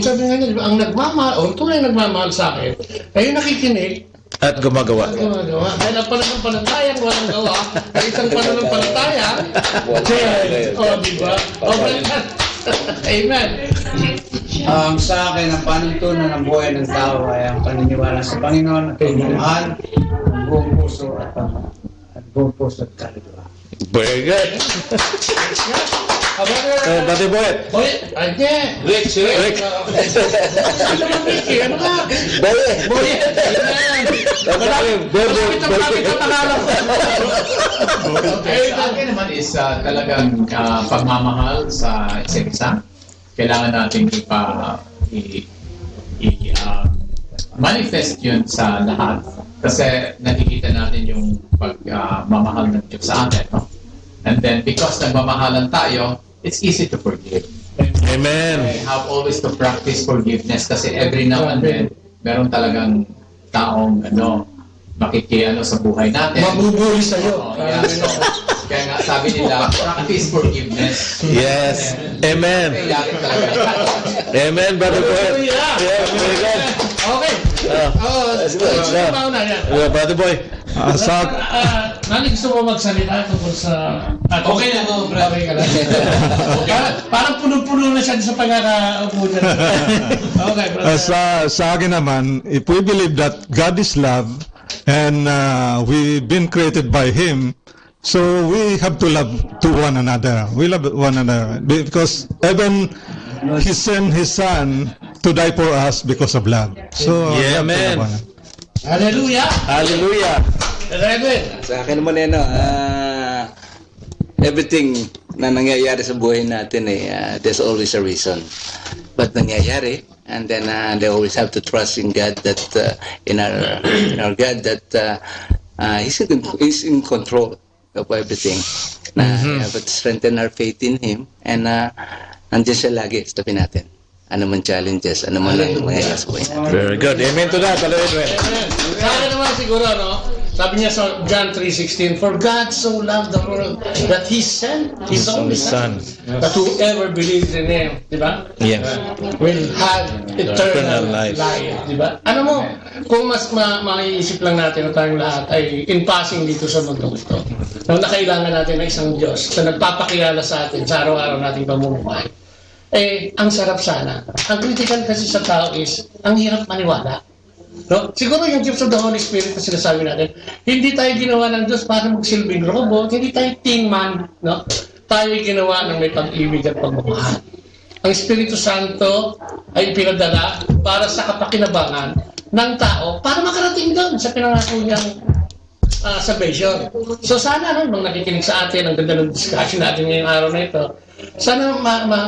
Sabi nga niya, ang nagmamahal, o tunay nagmamahal sa akin, ay yung nakikinig, At gumagawa. gumagawa. Dahil ang pananampalatayang walang gawa, ay isang pananampalatayang, diba? Amen. Sa akin, ang panuntunan ng buhay ng tao ay ang paniniwala sa Panginoon at pagmamahal, ang buong puso at buong puso at kaluluwa. Very good. Brother Boyet. Boyet, ayan. Rick. Ano ba, Ricky? Ano ka? Boyet. Sa akin naman is talagang pagmamahal sa isa't isa. Kailangan natin manifest yun sa lahat. Kasi nakikita natin yung pagmamahal ng Diyos sa atin. No? And then because nagmamahalan tayo, it's easy to forgive. Amen. I have always to practice forgiveness kasi every now and then, meron talagang taong makikiano sa buhay natin. Mabubuli sa'yo. Yeah, so, kaya nga sabi nila, practice forgiveness. Yes. Amen. Amen, Brother Boyet. Yeah, very good. Okay. Brother Boy. Nani, gusto mo magsalita tungkol sa... Okay na, Okay ka lang. Parang puno-puno na siya sa pagkakaupo dyan. Okay, brother. Sa akin naman, if we believe that God is love and we've been created by Him, so we have to love to one another. We love one another because even He sent His Son to die for us because of love. So, yeah, man. Hallelujah! Hallelujah! Reverend! Sa akin naman everything na nangyayari sa buhay natin there's always a reason. But nangyayari, and then they always have to trust in God that in our God that He's in control of everything. Have to strengthen our faith in Him and nandiyan siya lagi sa tabi natin. Ano man challenges, ano man lang mangyayari sa buhay natin. Very good. Amen to that. Amen. Sa akin naman siguro, sabi niya sa John 3:16, for God so loved the world that He sent His only Son, that whoever believes in Him, di ba? Yes. Will have eternal life. Di ba? Ano mo, kung mas maiisip lang natin na tayong lahat ay in passing dito sa mundo ito, na kailangan natin ng isang Diyos na nagpapakilala sa atin sa araw-araw nating pamumuhay. Ang sarap sana. Ang critical kasi sa tao is, ang hirap maniwala. No? Siguro yung gift of the Holy Spirit na sinasabi natin, hindi tayo ginawa ng Diyos para magsilbing robot, hindi tayo teen man, no? Tayo ginawa ng may pag-ibig at pagmamahal. Ang Espiritu Santo ay pinadala para sa kapakinabangan ng tao para makarating doon sa pinangako niyang salvation. So sana nung nakikinig sa atin, ang ganda ng discussion natin ngayong araw na ito, sana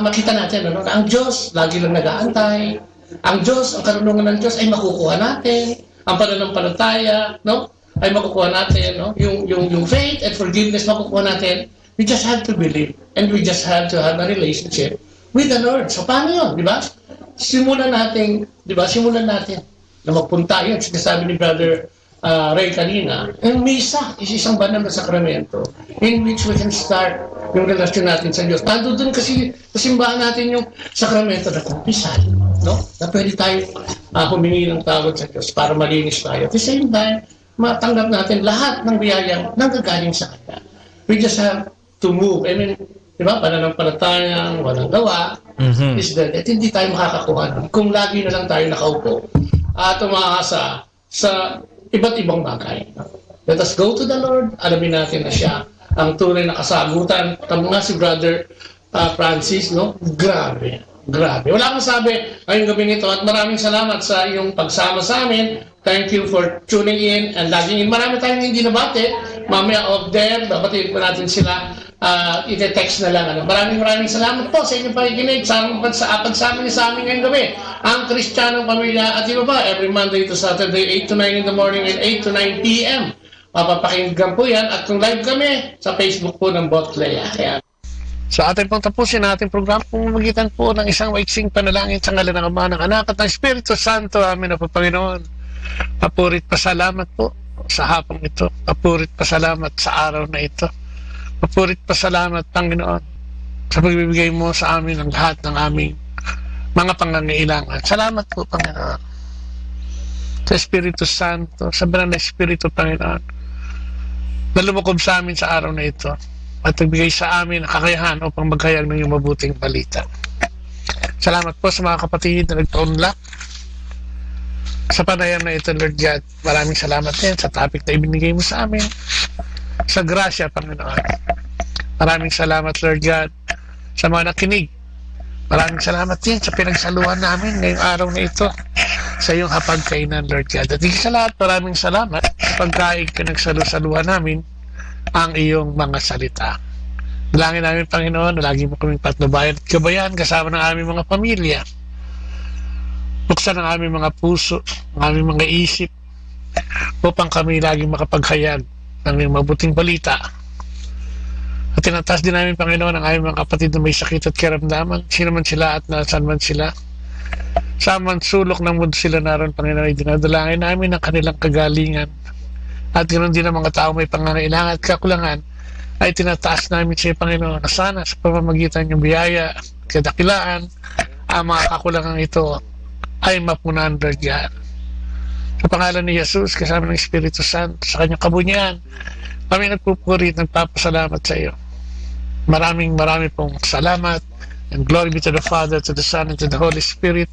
makita natin na ang Diyos lagi lang nag-aantay. Ang Diyos, ang karunungan ng Diyos ay makukuha natin. Ang pananampalataya, no? Ay makukuha natin, no? Yung faith and forgiveness makukuha natin. We just have to believe and we just have to have a relationship with the Lord. So paano yun, di ba? Simulan natin na magpunta yun. Sinasabi ni Brother Ray kanina, ang misa is isang banal na sakramento in which we can start yung relasyon natin sa Diyos. Nandun dun kasi pasimbahan natin yung sakramento na kumpisal, no? Na pwede tayo humingi ng tawad sa Diyos para malinis tayo. At the same time, matanggap natin lahat ng biyayang nanggagaling sa Kanya. We just have to move. I mean, di ba, pananampalatayang walang gawa is that at hindi tayo makakakuha kung lagi na lang tayo nakaupo at umaasa sa iba't ibang bagay. Let us go to the Lord. Alamin natin na siya ang tunay na kasagutan. Tama nga si Brother Francis, no? Grabe. Wala akong sabi ngayong gabing ito at maraming salamat sa iyong pagsama sa amin. Thank you for tuning in and logging in. Marami tayong hindi nabate. Mamaya off there, babatiin pa natin sila. Ite-text na lang. Maraming salamat po sa inyong pakikinig sa pagsama niyo sa amin ngayong gabi. Ang Kristiyanong Pamilya at iba pa, every Monday to Saturday, 8 to 9 in the morning and 8 to 9 p.m. Mapapakinggan po yan. At kung live kami sa Facebook po ng Bot Lea. Kaya So atin pong tapusin ang ating programa pamamagitan po ng isang maiksing panalangin sa ngalan ng Ama, ng Anak at ng Espiritu Santo. Amen. O Panginoon, papurit pasalamat po sa hapong ito. Papurit pasalamat sa araw na ito. Papurit pasalamat, Panginoon, sa pagbibigay mo sa amin ang lahat ng aming mga pangangailangan. Salamat po, Panginoon. Sa Espiritu Santo, sa banal na Espiritu, Panginoon, na lumukob sa amin sa araw na ito at nagbigay sa amin ang kakayahan upang maghayag ng iyong mabuting balita. Salamat po sa mga kapatid na nagpaunlak sa panayam na ito, Lord God. Maraming salamat din sa topic na ibinigay mo sa amin, sa grasya, Panginoon. Maraming salamat, Lord God, sa mga nakinig. Maraming salamat din sa pinagsaluhan namin ngayong araw na ito sa iyong hapagkainan, Lord God. At sa lahat, maraming salamat sa pagkaig pinagsalusaluhan namin ang iyong mga salita. Dalangin namin, Panginoon, na lagi mo kaming patnubayan at gabayan kasama ng aming mga pamilya. Buksan ang aming mga puso, ang aming mga isip, upang kami laging makapaghayag ng iyong mabuting balita. At tinataas din namin, Panginoon, ang aming mga kapatid na may sakit at karamdaman, sino man sila at nasaan man sila. Saan man sulok ng mundo sila naroon, Panginoon, ay dinadalangin namin ang kanilang kagalingan. At ganoon din ang mga tao may pangangailangan at kakulangan, ay tinataas namin sa iyo, Panginoon, na sana sa pamamagitan ng biyaya at kadakilaan, ang mga kakulangan ito ay mapunan, Lord God. Sa pangalan ni Jesus, kasama ng Espiritu Santo, sa kanyang kabunyan, kami nagpupuri at nagpapasalamat sa iyo. Maraming pong salamat, and glory be to the Father, to the Son, and to the Holy Spirit,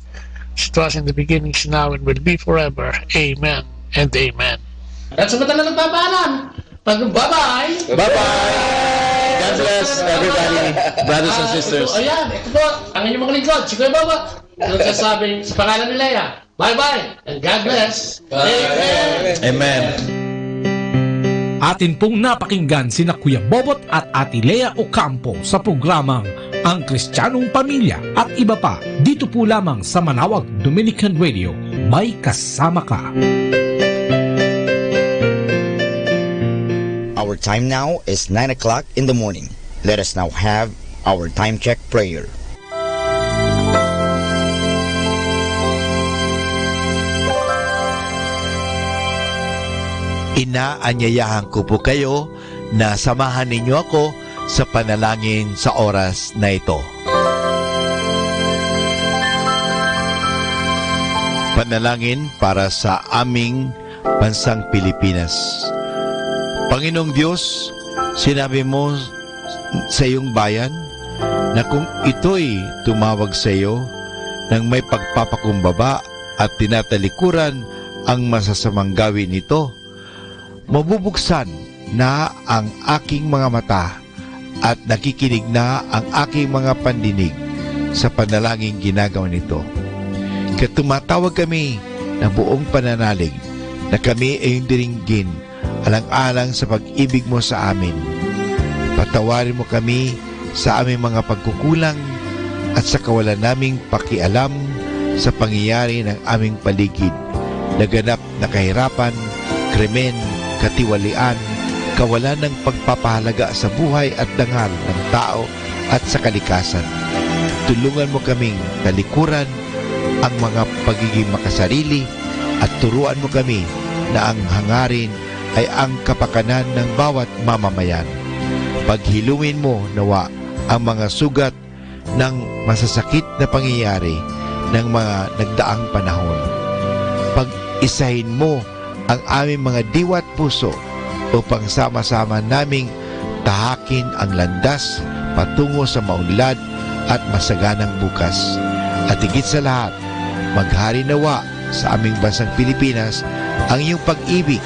as it was in the beginning, is now, and will be forever. Amen and amen. At sa matalang nagpapaalam, bye-bye! Bye-bye! God bless everybody, brothers and sisters. Ayan, ito po, ang inyong mga lingkod, si Kuya Bobo. Nagsasabing sa pangalan ni Leia, bye-bye, and God bless. Amen! Amen. Atin pong napakinggan sina Kuya Bobot at Ate Lea Ocampo sa programang Ang Kristiyanong Pamilya at iba pa dito po lamang sa Manawag Dominican Radio. May kasama ka. Our time now is 9 o'clock in the morning. Let us now have our time check prayer. Inaanyayahan ko po kayo na samahan ninyo ako sa panalangin sa oras na ito. Panalangin para sa aming bansang Pilipinas. Panginoong Diyos, sinabi mo sa iyong bayan na kung ito'y tumawag sa iyo ng may pagpapakumbaba at tinatalikuran ang masasamang gawin nito, mabubuksan na ang aking mga mata at nakikinig na ang aking mga pandinig sa panalangin ginagawa nito. Kaya tumatawag kami ng buong pananalig na kami ay diringgin alang-alang sa pag-ibig mo sa amin. Patawarin mo kami sa aming mga pagkukulang at sa kawalan naming pakialam sa pangyayari ng aming paligid, naganap na kahirapan, krimen, katiwalian, kawalan ng pagpapahalaga sa buhay at dangal ng tao at sa kalikasan. Tulungan mo kaming talikuran ang mga pagiging makasarili at turuan mo kami na ang hangarin ay ang kapakanan ng bawat mamamayan. Paghilumin mo nawa ang mga sugat ng masasakit na pangyayari ng mga nagdaang panahon. Pag-isahin mo ang aming mga diwa at puso upang sama-sama naming tahakin ang landas patungo sa maunlad at masaganang bukas. At higit sa lahat, maghari nawa sa aming bansang Pilipinas ang iyong pag-ibig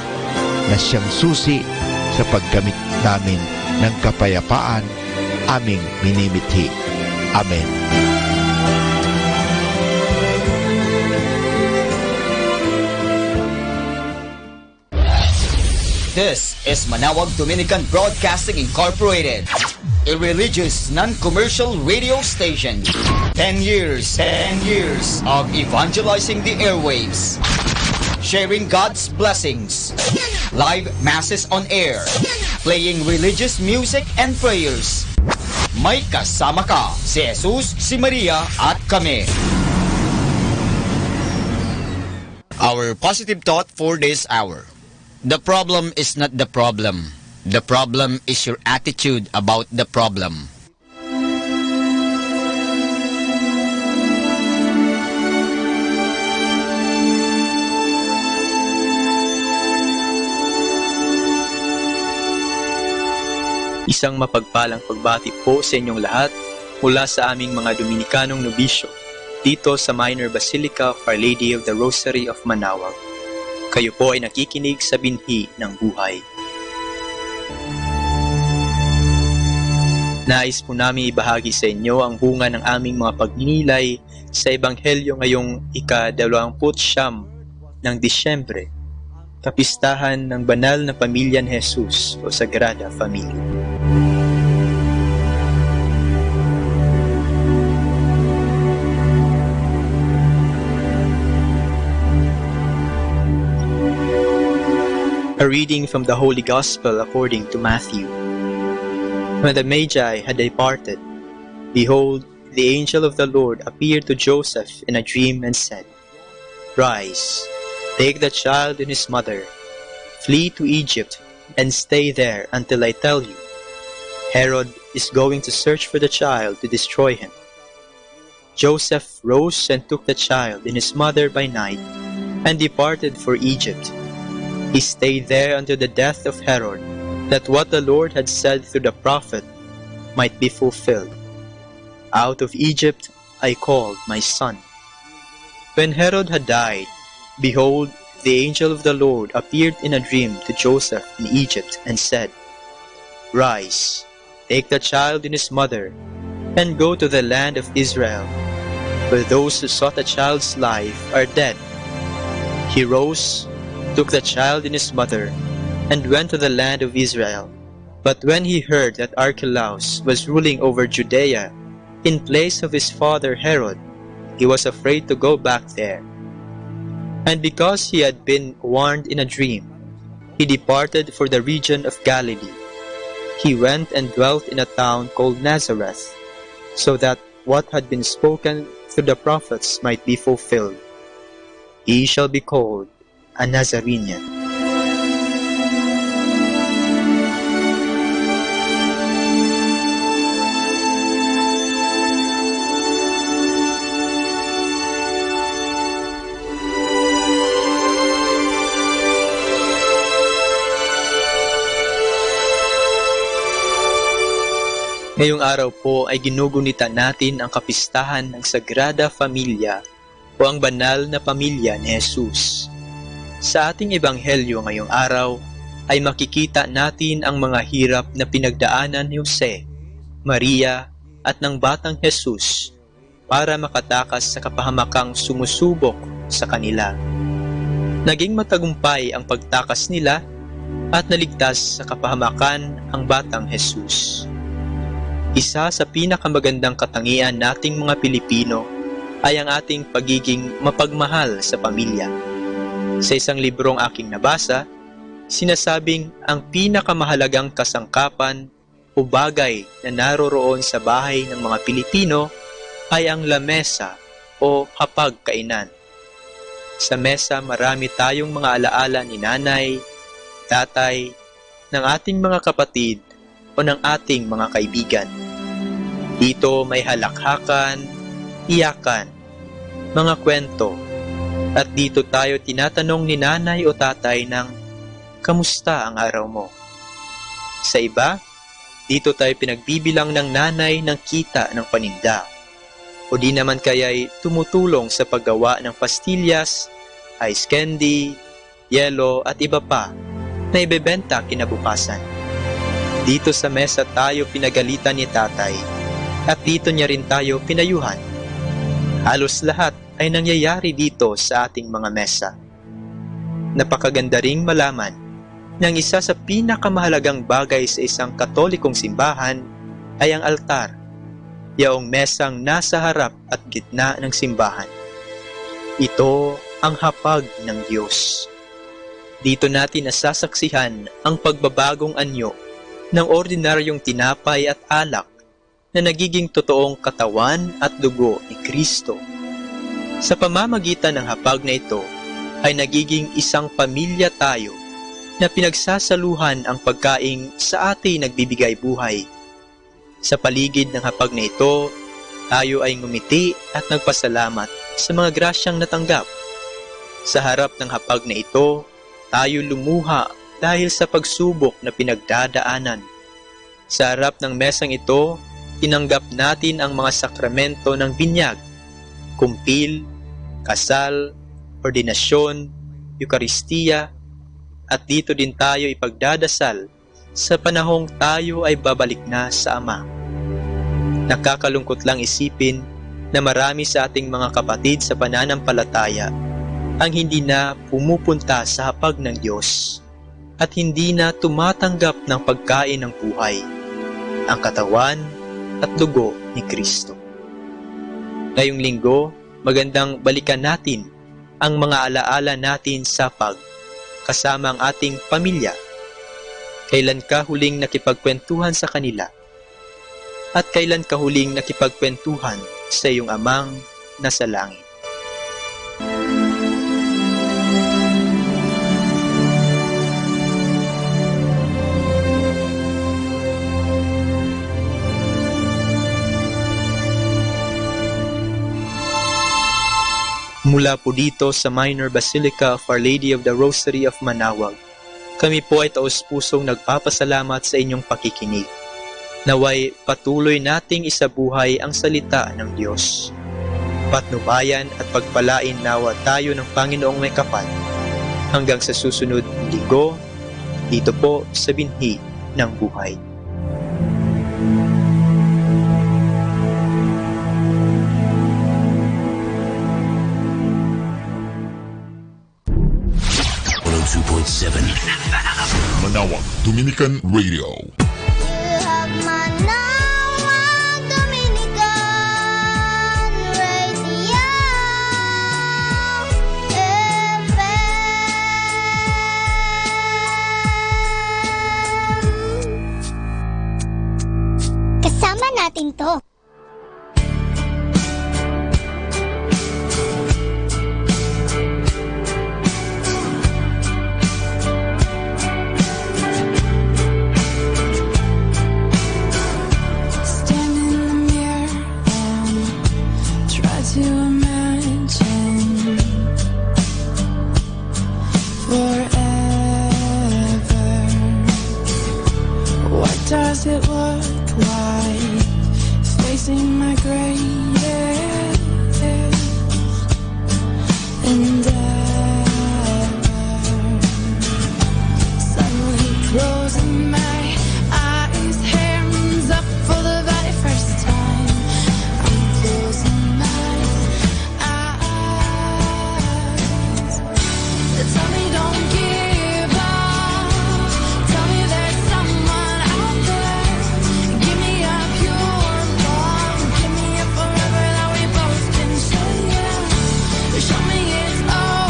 na siyang susi sa paggamit namin ng kapayapaan aming minimithi. Amen. This is Manawag Dominican Broadcasting Incorporated, a religious non-commercial radio station. 10 years of evangelizing the airwaves, sharing God's blessings, live masses on air, playing religious music and prayers, May kasama ka, si Jesus, si Maria at kami. Our positive thought for this hour. The problem is not the problem. The problem is your attitude about the problem. Isang mapagpalang pagbati po sa inyong lahat mula sa aming mga Dominikanong nobisyo dito sa Minor Basilica of Our Lady of the Rosary of Manaoag. Kayo po ay nakikinig sa binhi ng buhay. Nais po namin ibahagi sa inyo ang bunga ng aming mga pagninilay sa Ebanghelyo ngayong ika-29 ng Disyembre, kapistahan ng banal na pamilya ni Jesus o Sagrada Familia. A reading from the Holy Gospel according to Matthew. When the Magi had departed, behold, the angel of the Lord appeared to Joseph in a dream and said, Rise, take the child and his mother, flee to Egypt, and stay there until I tell you. Herod is going to search for the child to destroy him. Joseph rose and took the child and his mother by night, and departed for Egypt. He stayed there until the death of Herod, that what the Lord had said through the prophet might be fulfilled. Out of Egypt I called my son. When Herod had died, behold, the angel of the Lord appeared in a dream to Joseph in Egypt and said, Rise, take the child and his mother, and go to the land of Israel, for those who sought the child's life are dead. He rose, took the child and his mother, and went to the land of Israel. But when he heard that Archelaus was ruling over Judea in place of his father Herod, he was afraid to go back there. And because he had been warned in a dream, he departed for the region of Galilee. He went and dwelt in a town called Nazareth, so that what had been spoken through the prophets might be fulfilled. He shall be called a Nazarene. Ngayong araw po ay ginugunita natin ang kapistahan ng Sagrada Familia o ang banal na pamilya ni Jesus. Sa ating ebanghelyo ngayong araw ay makikita natin ang mga hirap na pinagdaanan ni Jose, Maria at ng batang Jesus para makatakas sa kapahamakang sumusubok sa kanila. Naging matagumpay ang pagtakas nila at naligtas sa kapahamakan ang batang Jesus. Isa sa pinakamagandang katangian nating mga Pilipino ay ang ating pagiging mapagmahal sa pamilya. Sa isang librong aking nabasa, sinasabing ang pinakamahalagang kasangkapan o bagay na naroroon sa bahay ng mga Pilipino ay ang lamesa o hapagkainan. Sa mesa marami tayong mga alaala ni nanay, tatay, ng ating mga kapatid o ng ating mga kaibigan. Dito may halakhakan, iyakan, mga kwento, at dito tayo tinatanong ni nanay o tatay ng, kamusta ang araw mo? Sa iba, dito tayo pinagbibilang ng nanay ng kita ng paninda, o di naman kaya'y tumutulong sa paggawa ng pastillas, ice candy, yelo at iba pa na ibebenta kinabukasan. Dito sa mesa tayo pinagalitan ni tatay at dito niya rin tayo pinayuhan. Halos lahat ay nangyayari dito sa ating mga mesa. Napakaganda ring malaman na ang isa sa pinakamahalagang bagay sa isang Katolikong simbahan ay ang altar, yaong mesang nasa harap at gitna ng simbahan. Ito ang hapag ng Diyos. Dito natin nasasaksihan ang pagbabagong anyo ng ordinaryong tinapay at alak na nagiging totoong katawan at dugo ni Kristo. Sa pamamagitan ng hapag na ito, ay nagiging isang pamilya tayo na pinagsasaluhan ang pagkaing sa atin nagbibigay buhay. Sa paligid ng hapag na ito, tayo ay ngumiti at nagpasalamat sa mga grasyang natanggap. Sa harap ng hapag na ito, tayo lumuha dahil sa pagsubok na pinagdadaanan. Sa harap ng mesang ito, tinanggap natin ang mga sakramento ng binyag, kumpil, kasal, ordinasyon, Eukaristiya, at dito din tayo ipagdadasal sa panahong tayo ay babalik na sa Ama. Nakakalungkot lang isipin na marami sa ating mga kapatid sa pananampalataya ang hindi na pumupunta sa hapag ng Diyos at hindi na tumatanggap ng pagkain ng buhay, ang katawan at dugo ni Kristo. Ngayong linggo, magandang balikan natin ang mga alaala natin sa kasama ang ating pamilya. Kailan ka huling nakipagkwentuhan sa kanila? At kailan ka huling nakipagkwentuhan sa iyong amang nasa langit? Mula po dito sa Minor Basilica of Our Lady of the Rosary of Manaoag, kami po ay taos-pusong nagpapasalamat sa inyong pakikinig. Naway patuloy nating isabuhay ang salita ng Diyos. Patnubayan at pagpalain nawa tayo ng Panginoong may kapal. Hanggang sa susunod linggo, dito po sa binhi ng buhay. Manawag Dominican Radio. Kasama natin to. Does it look like facing my greatest endeavor? Suddenly closing my eyes, hands up for the very first time. I'm closing my eyes. Tell me don't give up. Tell me there's someone out there. Give me a pure love. Give me a forever that we both can share. Show me it's all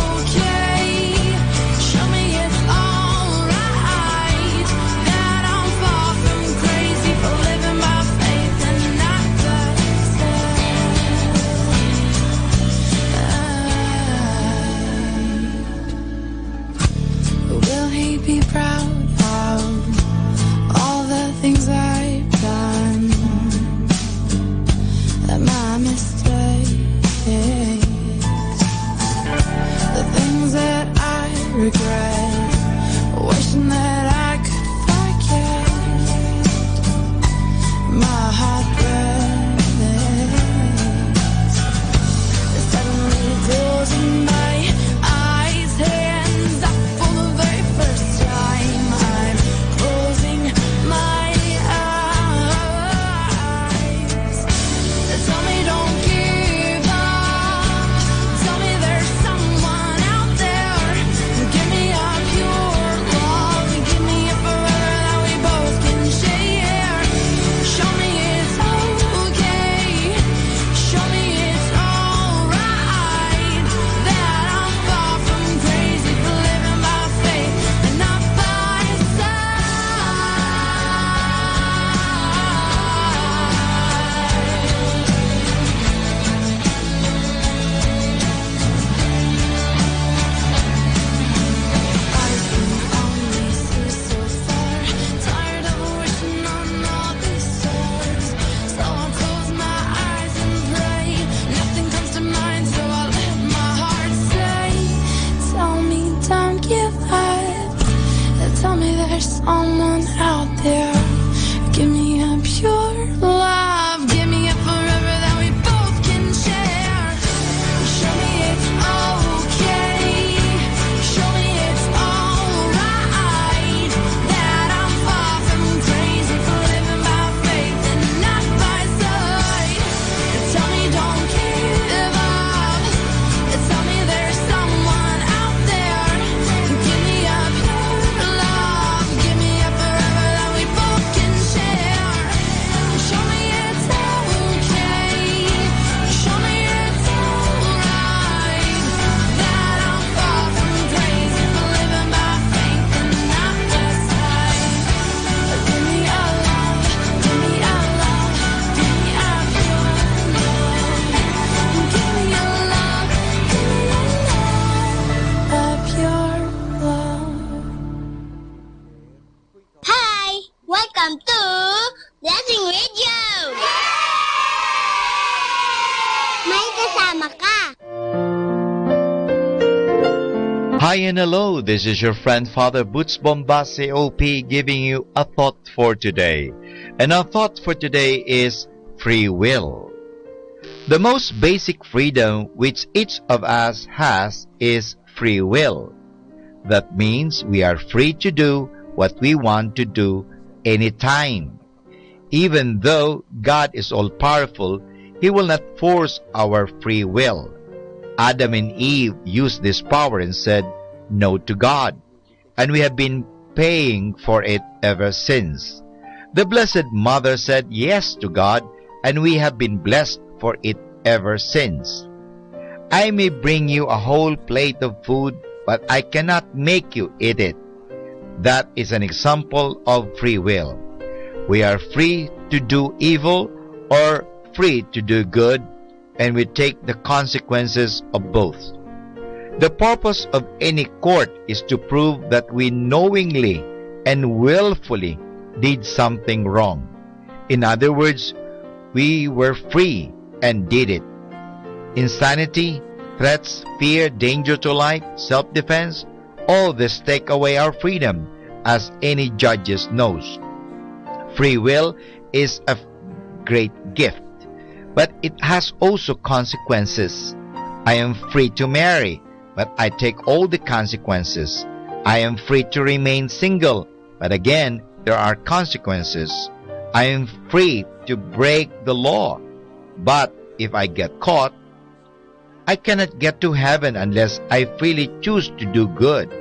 Hi and hello, this is your friend Father Boots Bombase OP giving you a thought for today. And our thought for today is free will. The most basic freedom which each of us has is free will. That means we are free to do what we want to do anytime. Even though God is all-powerful, He will not force our free will. Adam and Eve used this power and said no to God, and we have been paying for it ever since. The Blessed Mother said yes to God, and we have been blessed for it ever since. I may bring you a whole plate of food, but I cannot make you eat it. That is an example of free will. We are free to do evil or free to do good, and we take the consequences of both. The purpose of any court is to prove that we knowingly and willfully did something wrong. In other words, we were free and did it. Insanity, threats, fear, danger to life, self-defense, all this take away our freedom, as any judges knows. Free will is a great gift, but it has also consequences. I am free to marry, but I take all the consequences. I am free to remain single, but again, there are consequences. I am free to break the law, but if I get caught, I cannot get to heaven unless I freely choose to do good,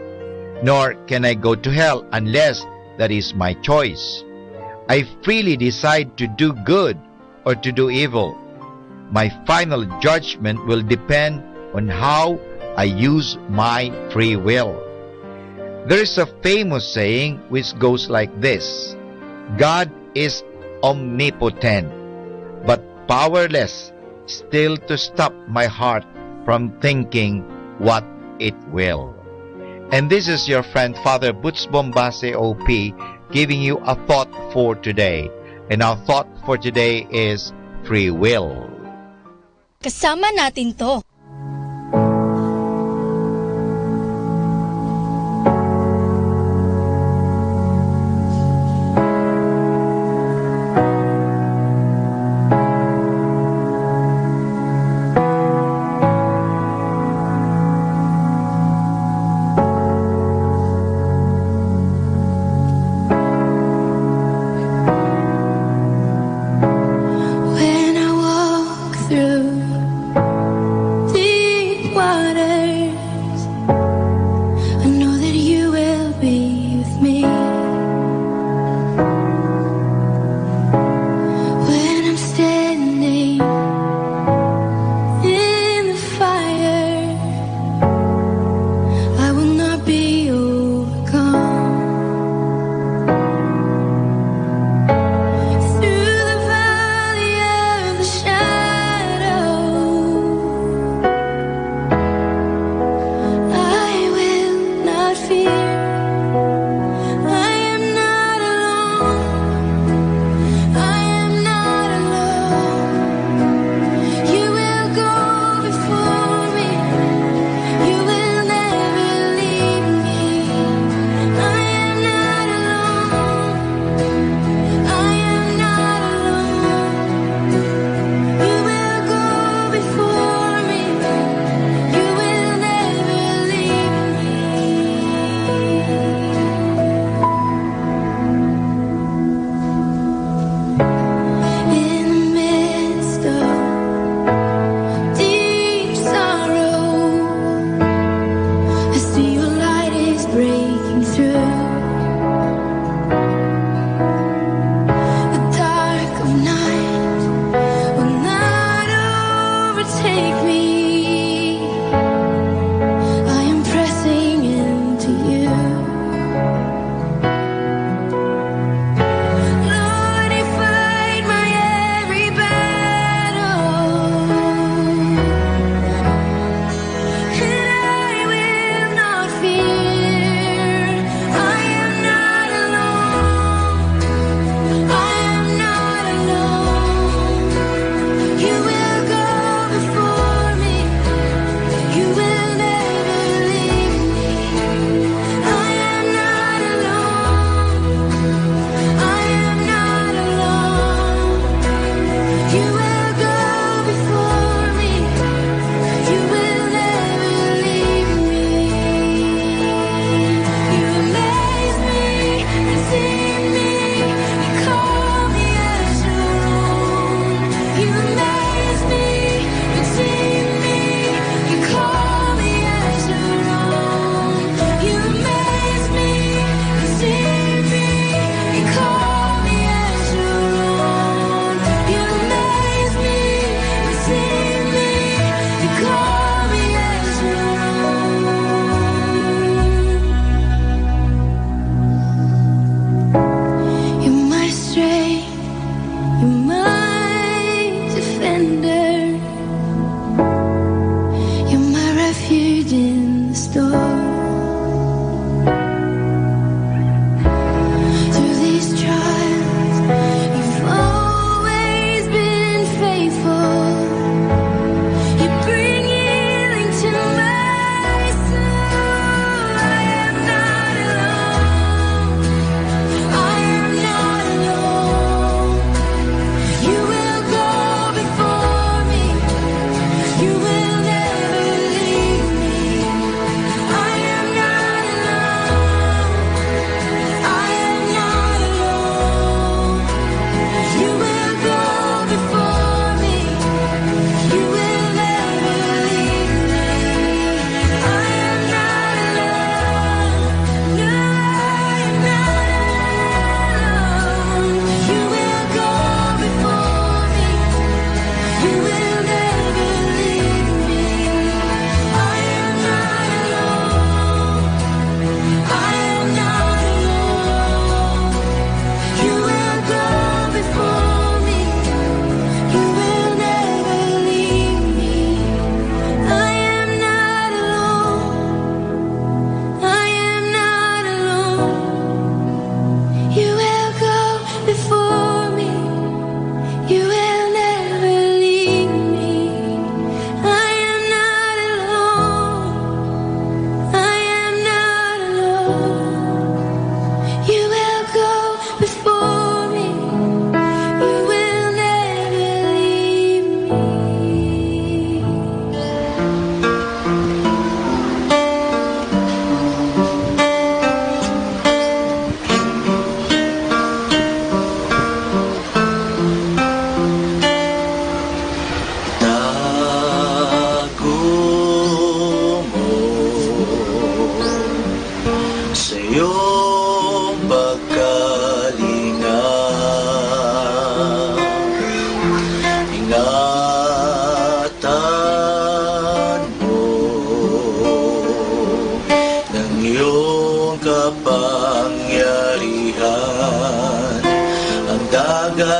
nor can I go to hell unless that is my choice. I freely decide to do good or to do evil. My final judgment will depend on how I use my free will. There is a famous saying which goes like this: God is omnipotent, but powerless still to stop my heart from thinking what it will. And this is your friend Father Boots Bombase OP giving you a thought for today. And our thought for today is free will. Kasama natin to. When I walk through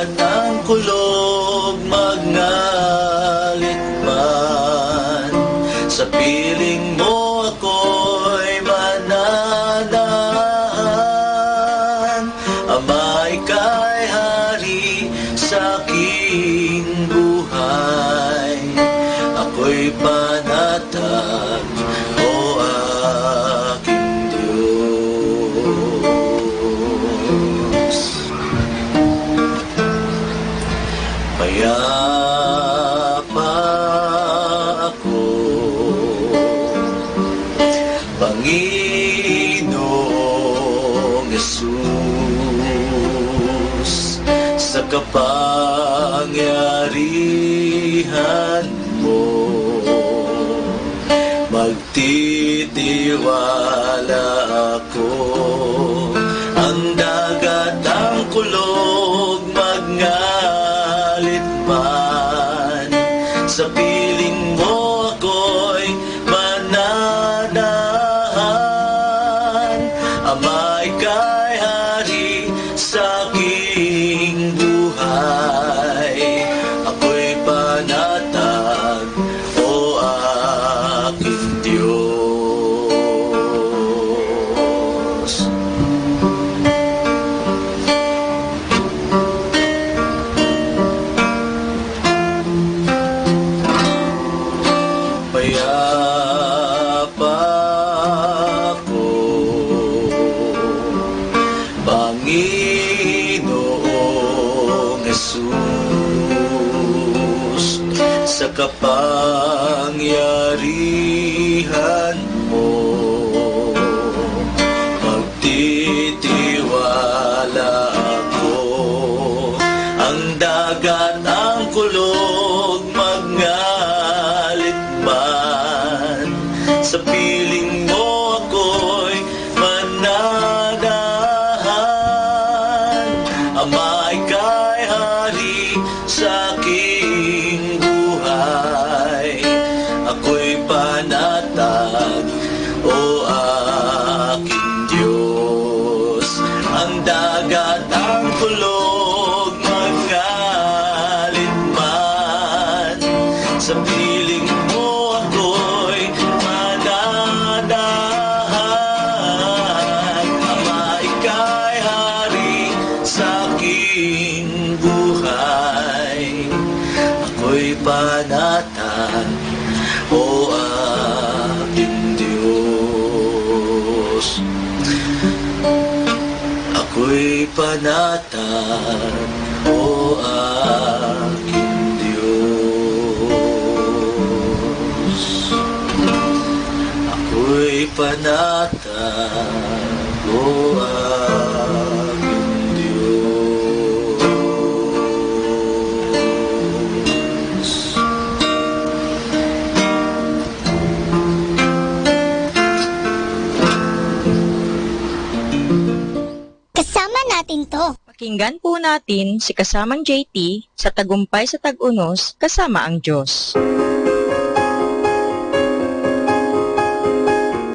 dagat ang kulog magngalit man, sa piling mo ako'y mananahan. Ama, ika'y hari sa aking buhay, ako'y panatag, o aking Diyos. Payapa ako, Panginoong Jesus, sa kapangyarihan mo magtitiwala ako. Ang dagat ang kulog magngalit man, sa piling mo ako'y mananahan. Ama, ika'y hari sa aking buhay, ako'y panatag, o aking Diyos. Payapa ako, Panginoong Jesus, sa kapangyarihan mo magtitiwala ako. Ang dagat ang kulog magngalit man, sa piling mo ako'y mananahan. Ama, ika'y hari sa aking buhay, ako'y panatag, o aking Diyos. Ang dagat ang kulog magngalit man, sa piling mo ako'y mananahan. Ama, ika'y hari sa aking buhay, ako'y panatag, o aking Diyos. Ako'y panatag, o aking Diyos. Ako'y panatag, o aking Diyos. Kasama natin to. Pakinggan po natin si kasamang JT sa Tagumpay sa Tag-Unos kasama ang Diyos.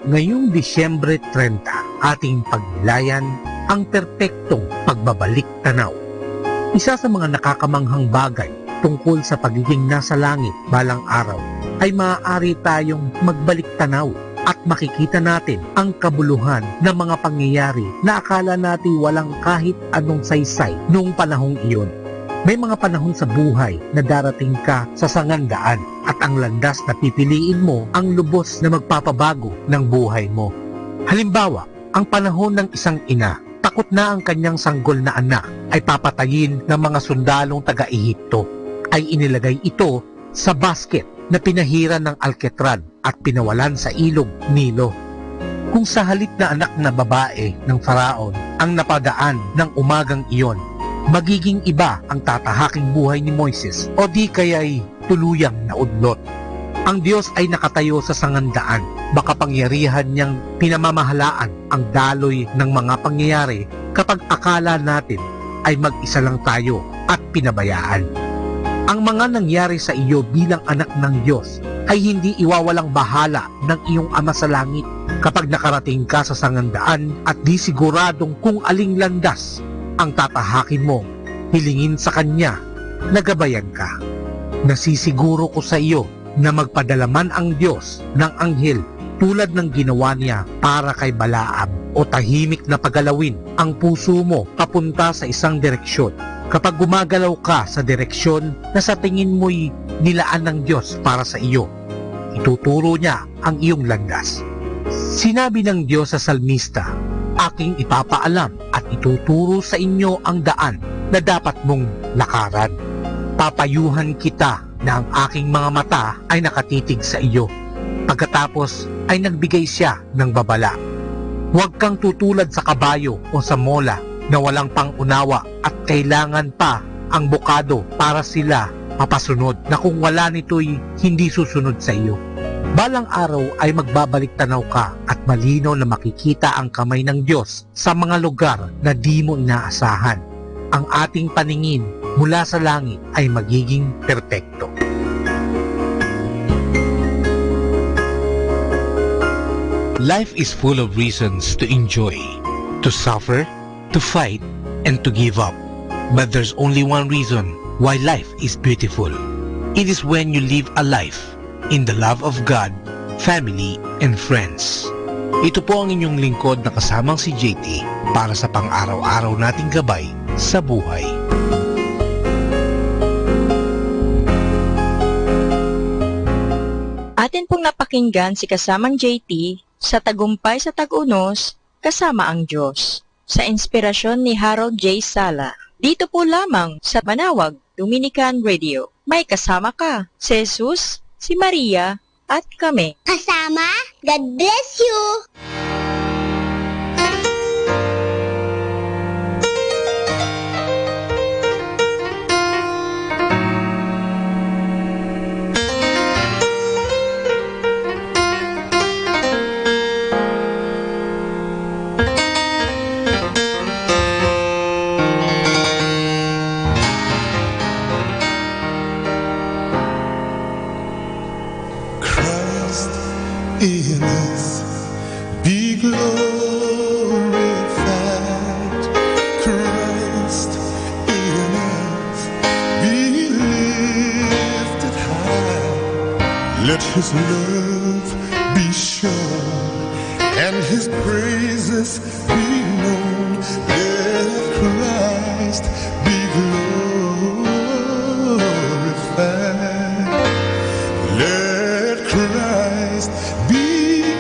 Ngayong Disyembre 30, ating pagnilayan ang perpektong pagbabalik tanaw. Isa sa mga nakakamanghang bagay tungkol sa pagiging nasa langit balang araw ay maaari tayong magbalik tanaw at makikita natin ang kabuluhan ng mga pangyayari na akala natin walang kahit anong saysay noong panahong iyon. May mga panahon sa buhay na darating ka sa sangandaan at ang landas na pipiliin mo ang lubos na magpapabago ng buhay mo. Halimbawa, ang panahon ng isang ina, takot na ang kanyang sanggol na anak ay papatayin ng mga sundalong taga-Ehipto, ay inilagay ito sa basket na pinahiran ng alketran at pinawalan sa ilog Nilo. Kung sa halip na anak na babae ng Faraon ang napadaan ng umagang iyon, magiging iba ang tatahaking buhay ni Moises o di kaya'y tuluyang naudlot. Ang Diyos ay nakatayo sa sangandaan, makapangyarihan niyang pinamamahalaan ang daloy ng mga pangyayari kapag akala natin ay mag-isa lang tayo at pinabayaan. Ang mga nangyari sa iyo bilang anak ng Diyos ay hindi iwawalang bahala ng iyong Ama sa langit kapag nakarating ka sa sangandaan at di siguradong kung aling landas ang tatahakin mo. hilingin sa Kanya na gabayan ka. Nasisiguro ko sa iyo na magpadala man ang Diyos ng anghel tulad ng ginawa niya para kay Balaam o tahimik na pagalawin ang puso mo papunta sa isang direksyon. Kapag gumagalaw ka sa direksyon na sa tingin mo'y nilaan ng Diyos para sa iyo, ituturo niya ang iyong landas. Sinabi ng Diyos sa salmista, aking ipapaalam at ituturo sa inyo ang daan na dapat mong lakaran. Papayuhan kita na ang aking mga mata ay nakatitig sa iyo. Pagkatapos ay nagbigay siya ng babala. Huwag kang tutulad sa kabayo o sa mola na walang pangunawa at kailangan pa ang bukado para sila mapasunod na kung wala nito'y hindi susunod sa iyo. Balang araw ay magbabalik tanaw ka at malinaw na makikita ang kamay ng Diyos sa mga lugar na di mo inaasahan. Ang ating paningin mula sa langit ay magiging perpekto. Life is full of reasons to enjoy, to suffer, to fight, and to give up. But there's only one reason why life is beautiful. It is when you live a life in the love of God, family, and friends. Ito po ang inyong lingkod na kasamang si JT para sa pang-araw-araw nating gabay sa buhay. Atin pong napakinggan si kasamang JT sa Tagumpay sa Tag-Unos, Kasama ang Diyos, sa inspirasyon ni Harold J. Sala. Dito po lamang sa Manawag Dominican Radio. May kasama ka, si Jesus, si Maria, at kami. Kasama? God bless you! In us be glorified, Christ in us be lifted high. Let His love be shown and His praises be known. Let Christ be glorified. Let Christ be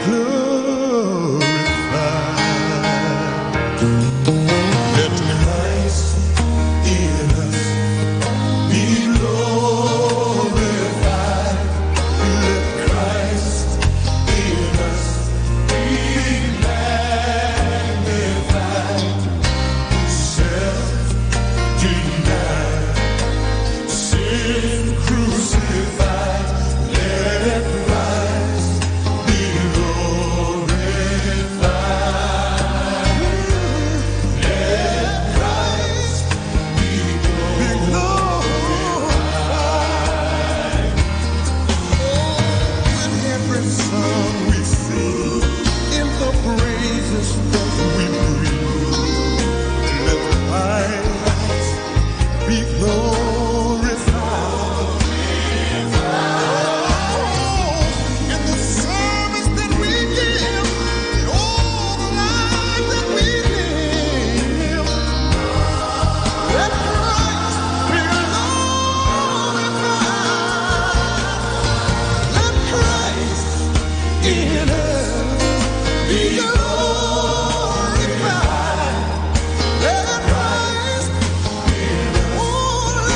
glorified. Let Christ in us be glorified. Let Christ in us be magnified. Self-denied, sin crucified. Let Christ be glorified. Let Christ be glorified. With every song we sing, in the praises that we bring, let Christ be glorified. In the service that we give, in all the lives that we live, let Christ be glorified. Let Christ in us be glorified. Let Christ be glorified.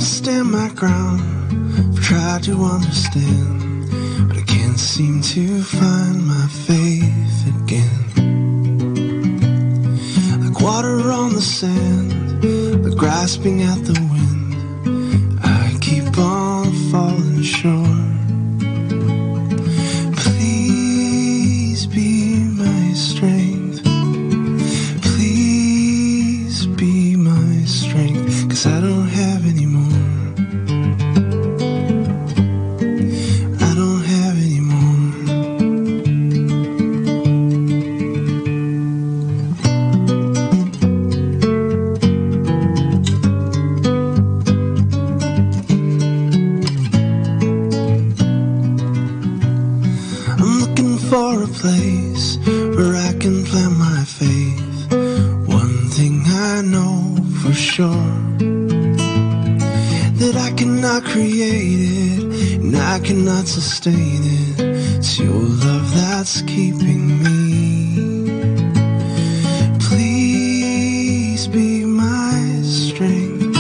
stand my ground. I've tried to understand, but I can't seem to find my faith again. Like water on the sand, but grasping at the wind, I keep on falling short. Please be my strength. Please be my strength, 'cause I don't have any more. I don't have any more. I'm looking for a place where I can plant my faith. One thing I know for sure, that I cannot create it and I cannot sustain it. It's your love that's keeping me. Please be my strength.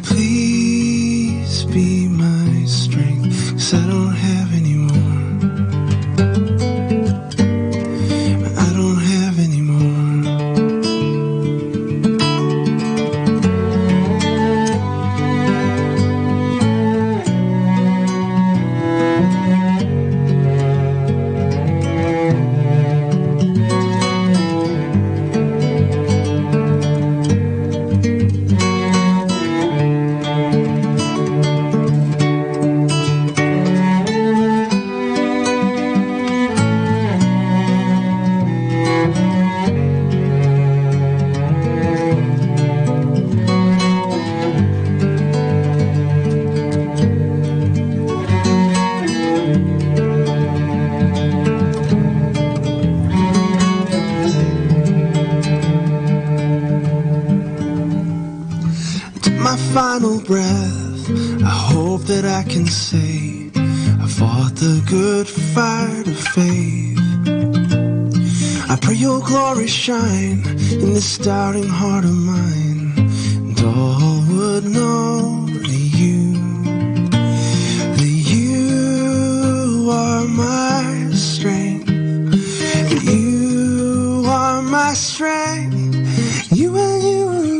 Please be my strength, 'cause I don't have any more. I don't have any more. My final breath, I hope that I can say I fought the good fight of faith. I pray your glory shine in this doubting heart of mine, and all would know that you are my strength, that you are my strength, you and you alone.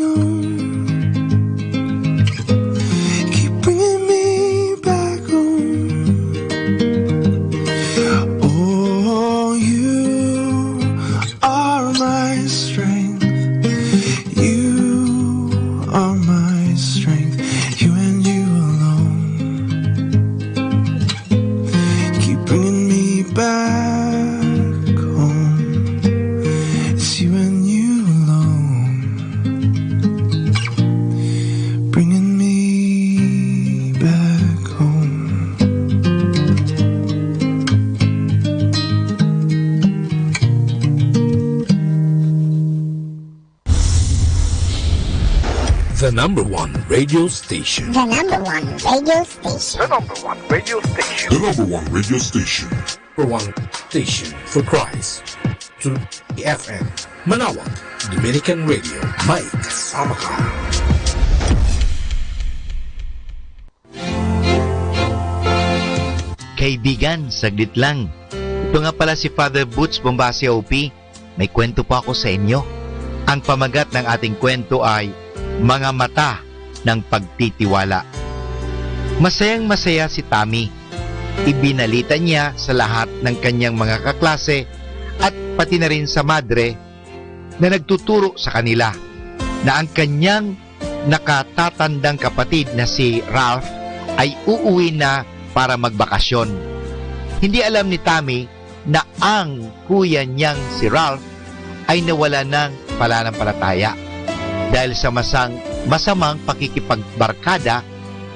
Bringing me back home. Oh, you are my strength. You are my strength. You and you alone. Keep bringing me back home. It's you and you alone. Bringing me back home. The number one radio station. The number one radio station. The number one radio station. The number one radio station. Number one station for Christ. To FM. Manawag. Dominican Radio. May kasama ka. Kaibigan, saglit lang. Ito nga pala si Father Boots Bombasia OP. May kwento po ako sa inyo. Ang pamagat ng ating kwento ay Mga Mata ng Pagtitiwala. Masayang masaya si Tammy. Ibinalita niya sa lahat ng kanyang mga kaklase at pati na rin sa madre na nagtuturo sa kanila na ang kanyang nakatatandang kapatid na si Ralph ay uuwi na para magbakasyon. Hindi alam ni Tammy na ang kuya niyang si Ralph ay nawala ng pananampalataya dahil sa masamang pakikipagbarkada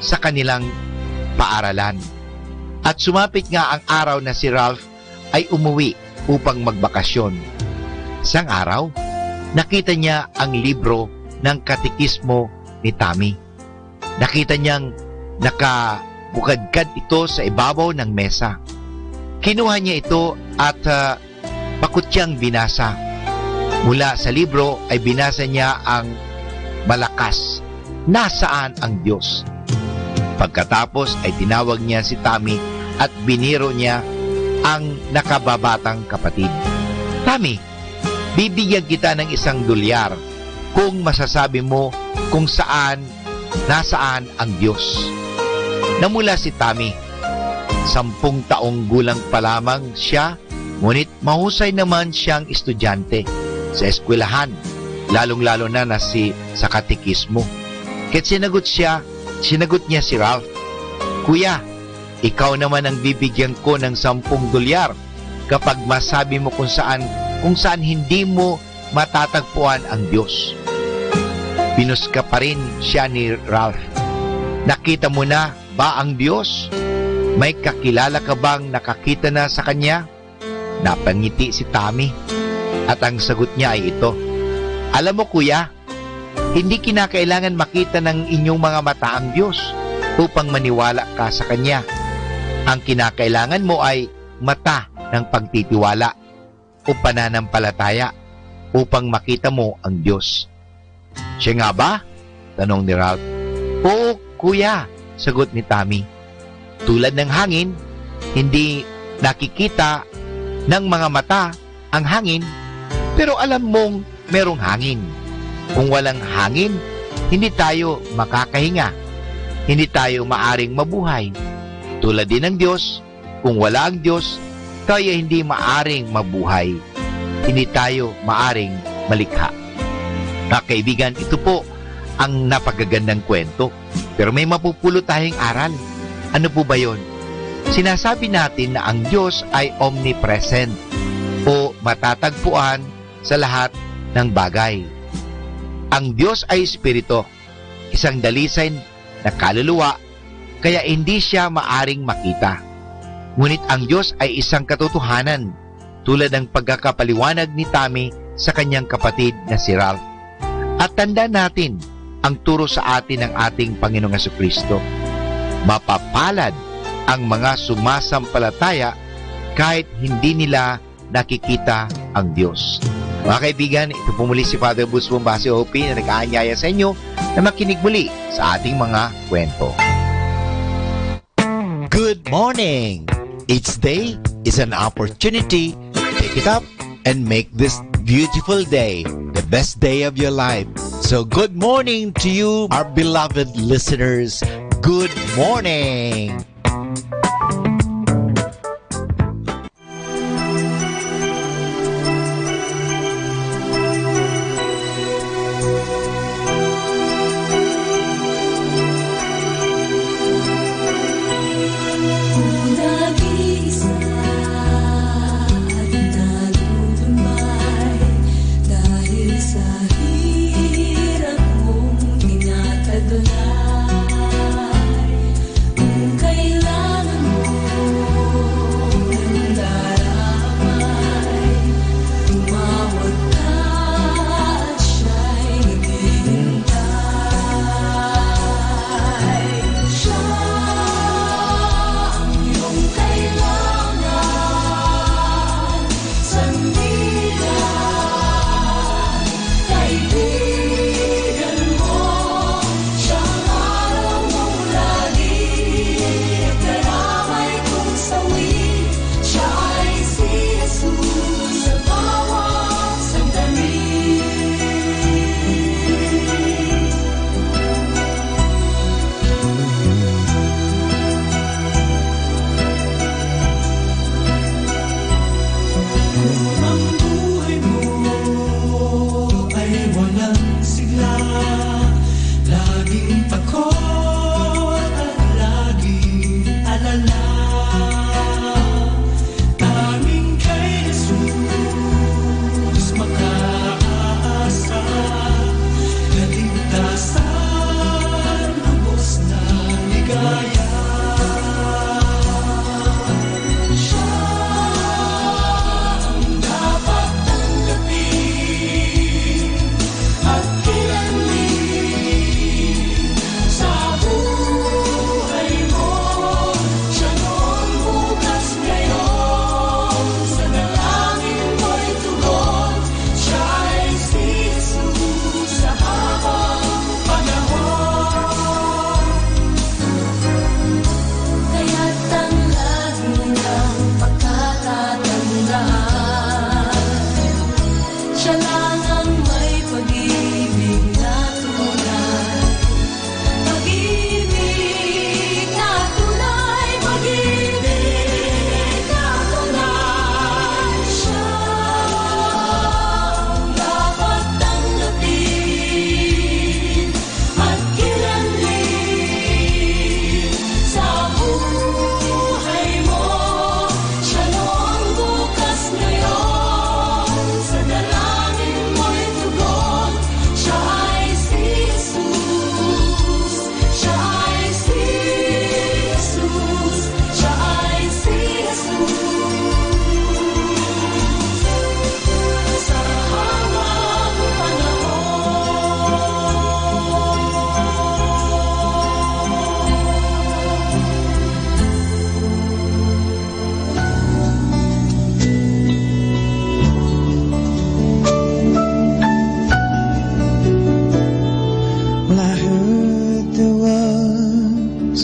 sa kanilang paaralan. At sumapit nga ang araw na si Ralph ay umuwi upang magbakasyon. Isang araw, nakita niya ang libro ng katekismo ni Tammy. Nakita niyang nakabukadkad ito sa ibabaw ng mesa. Kinuha niya ito at pakutyang binasa. Mula sa libro ay binasa niya ang malakas nasaan ang Diyos. Pagkatapos ay tinawag niya si Tammy at biniro niya ang nakababatang kapatid. Tammy, bibigyan kita ng $1 kung masasabi mo kung nasaan ang Diyos. Namula si Tammy. 10 taong gulang pa lamang siya, ngunit mahusay naman siyang estudyante sa eskwelahan, lalong-lalo na sa katekismo. Kahit sinagot niya si Ralph, "Kuya, ikaw naman ang bibigyan ko ng $10 kapag masabi mo kung saan hindi mo matatagpuan ang Diyos." Binuska pa rin siya ni Ralph. "Nakita mo na ba ang Diyos? May kakilala ka bang nakakita na sa Kanya?" Napangiti si Tammy at ang sagot niya ay ito, "Alam mo kuya, hindi kinakailangan makita ng inyong mga mata ang Diyos upang maniwala ka sa Kanya. Ang kinakailangan mo ay mata ng pagtitiwala o pananampalataya upang makita mo ang Diyos." "Siya nga ba?" tanong ni Ralph. "Oo, kuya," sagot ni Tammy. "Tulad ng hangin, hindi nakikita ng mga mata ang hangin, pero alam mong merong hangin. Kung walang hangin, hindi tayo makakahinga. Hindi tayo maaring mabuhay. Tulad din ng Diyos, kung wala ang Diyos, tayo hindi maaring mabuhay. Hindi tayo maaring malikha." Mga kaibigan, ito po ang napagagandang kwento. Pero may mapupulot tayong aral. Ano po ba yun? Sinasabi natin na ang Diyos ay omnipresent o matatagpuan sa lahat ng bagay. Ang Diyos ay espiritu, isang dalisay na kaluluwa, kaya hindi siya maaring makita. Ngunit ang Diyos ay isang katotohanan, tulad ng pagkakapaliwanag ni Tammy sa kanyang kapatid na si Ralph. At tandaan natin ang turo sa atin ng ating Panginoong Jesucristo. Mapapalad ang mga sumasampalataya kahit hindi nila nakikita ang Diyos. Mga kaibigan, ito po muli si Father Boots Bombasio Hopi na nag-aanyaya sa inyo na makinig muli sa ating mga kwento. Good morning! Each day is an opportunity to pick it up and make this beautiful day the best day of your life. So good morning to you, our beloved listeners. Good morning! Dahil sa hirap mong tinataglay, kung kailan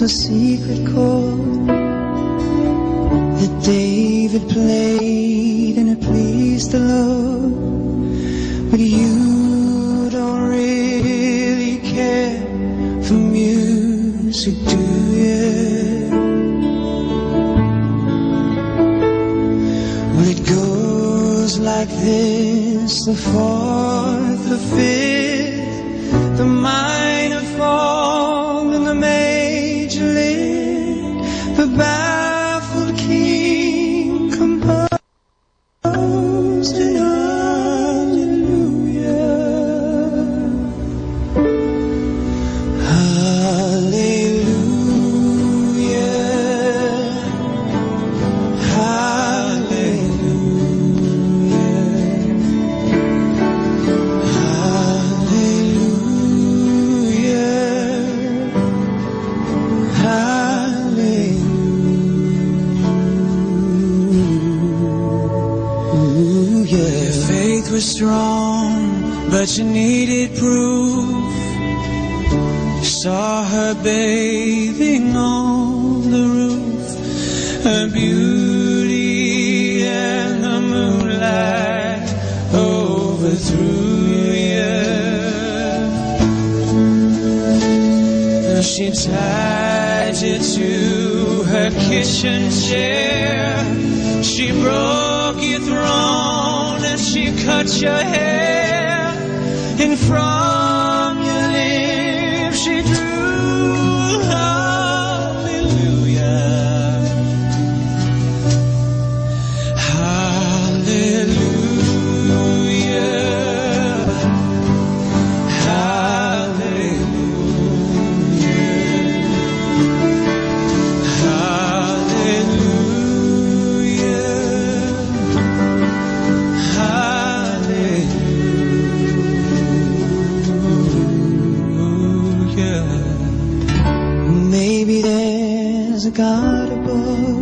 was a secret chord that David played and it pleased the Lord. But you don't really care for music, do you? Well, it goes like this: the fourth, the fifth, the minor fall and the major lift. The baffled king composed an hallelujah. Your faith was strong, but you needed proof. You saw her bathing on the roof, her beauty and the moonlight overthrew you. She tied you to her kitchen chair. She broke your throne and she cut your hair, and from your lips she drew hallelujah. Maybe there's a God above,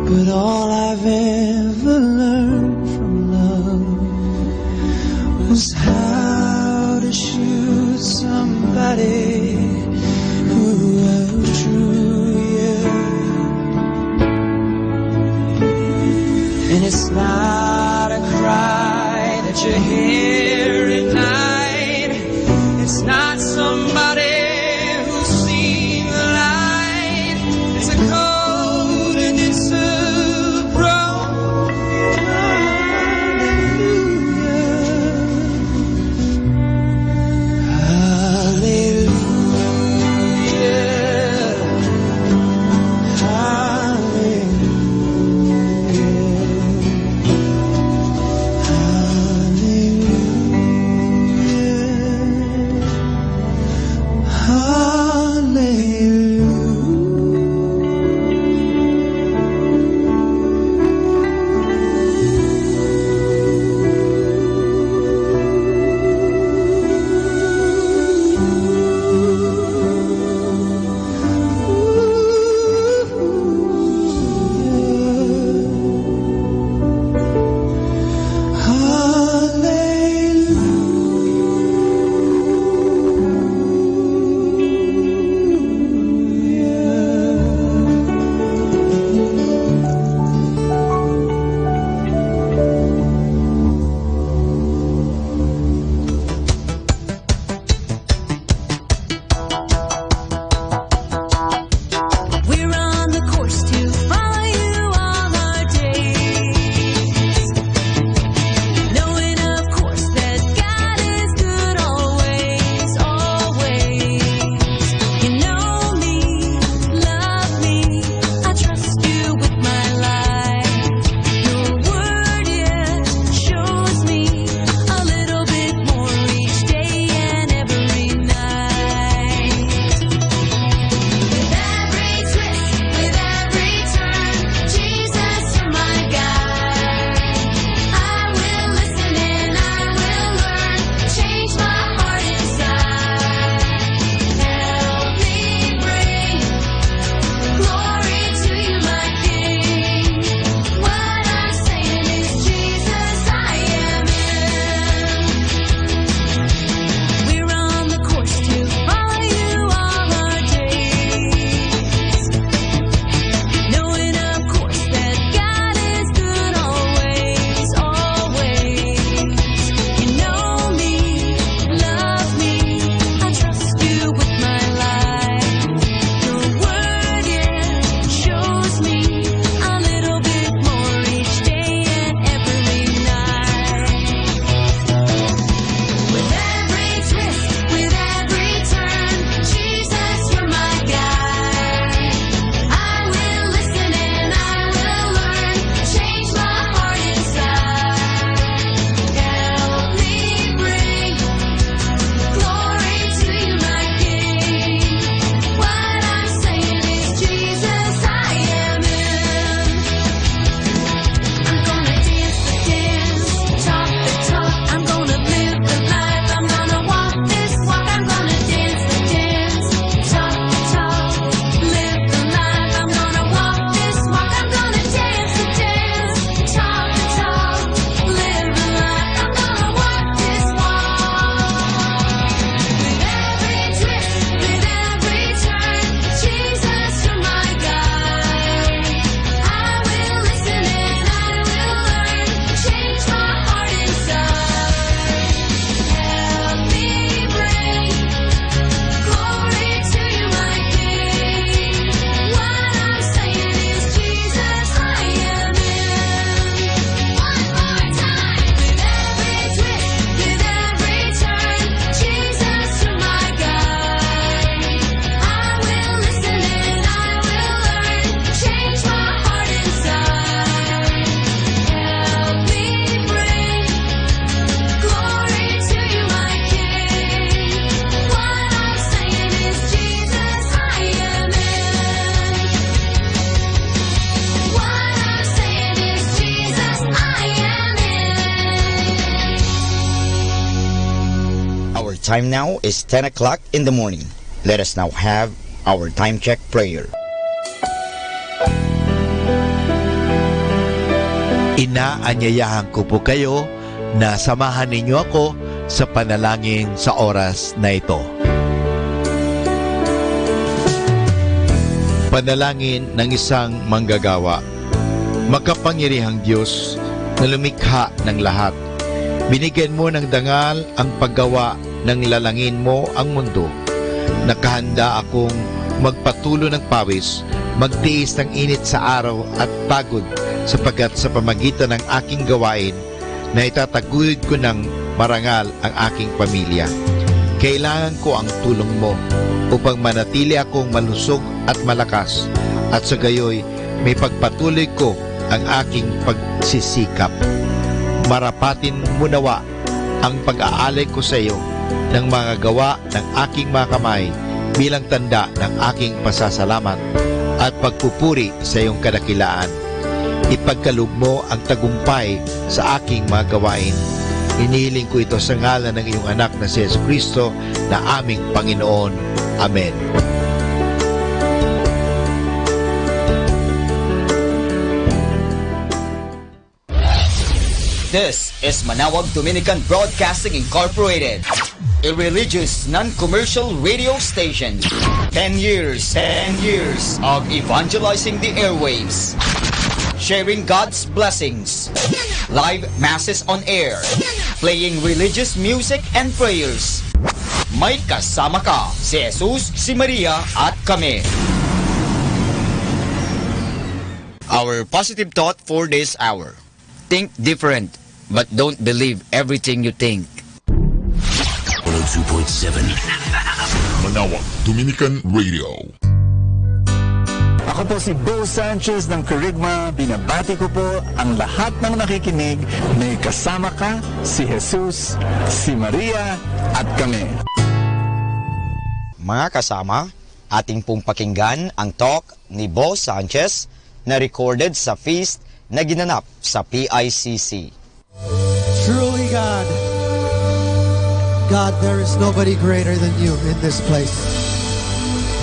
but all I've ever learned from love was how to shoot somebody who outdrew you. And it's not a cry that you hear at night. It's not somebody who's seen the light. It's a code and it's a broken hallelujah. Hallelujah. time now is 10 o'clock in the morning. Let us now have our time check prayer. Inaanyayahan ko po kayo na samahan ninyo ako sa panalangin sa oras na ito. Panalangin ng isang manggagawa. Makapangyarihang Diyos na lumikha ng lahat, binigyan mo ng dangal ang paggawa ng lalangin mo ang mundo. Nakahanda akong magpatulo ng pawis, magtiis ng init sa araw at pagod, sapagkat sa pamagitan ng aking gawain na itataguyod ko ng marangal ang aking pamilya. Kailangan ko ang tulong mo upang manatili akong malusog at malakas, at sa gayoy may pagpatuloy ko ang aking pagsisikap. Marapatin mo nawa ang pag-aalay ko sa iyo ng mga gawa ng aking mga kamay bilang tanda ng aking pasasalamat at pagpupuri sa iyong kadakilaan. Ipagkaloob mo ang tagumpay sa aking mga gawain. Inihiling ko ito sa ngalan ng iyong anak na si Jesucristo na aming Panginoon. Amen. This is Manawag Dominican Broadcasting Incorporated, a religious non-commercial radio station. 10 years of evangelizing the airwaves, sharing God's blessings, live masses on air, playing religious music and prayers. May kasama ka, si Jesus, si Maria, at kami. Our positive thought for this hour. Think different, but don't believe everything you think. 102.7 Manawag Dominican Radio. Ako po si Bo Sanchez ng Kerygma. Binabati ko po ang lahat ng nakikinig. May kasama ka, si Jesus, si Maria, at kami. Mga kasama, ating pong pakinggan ang talk ni Bo Sanchez na recorded sa feast na ginanap sa PICC. Truly God, there is nobody greater than you in this place.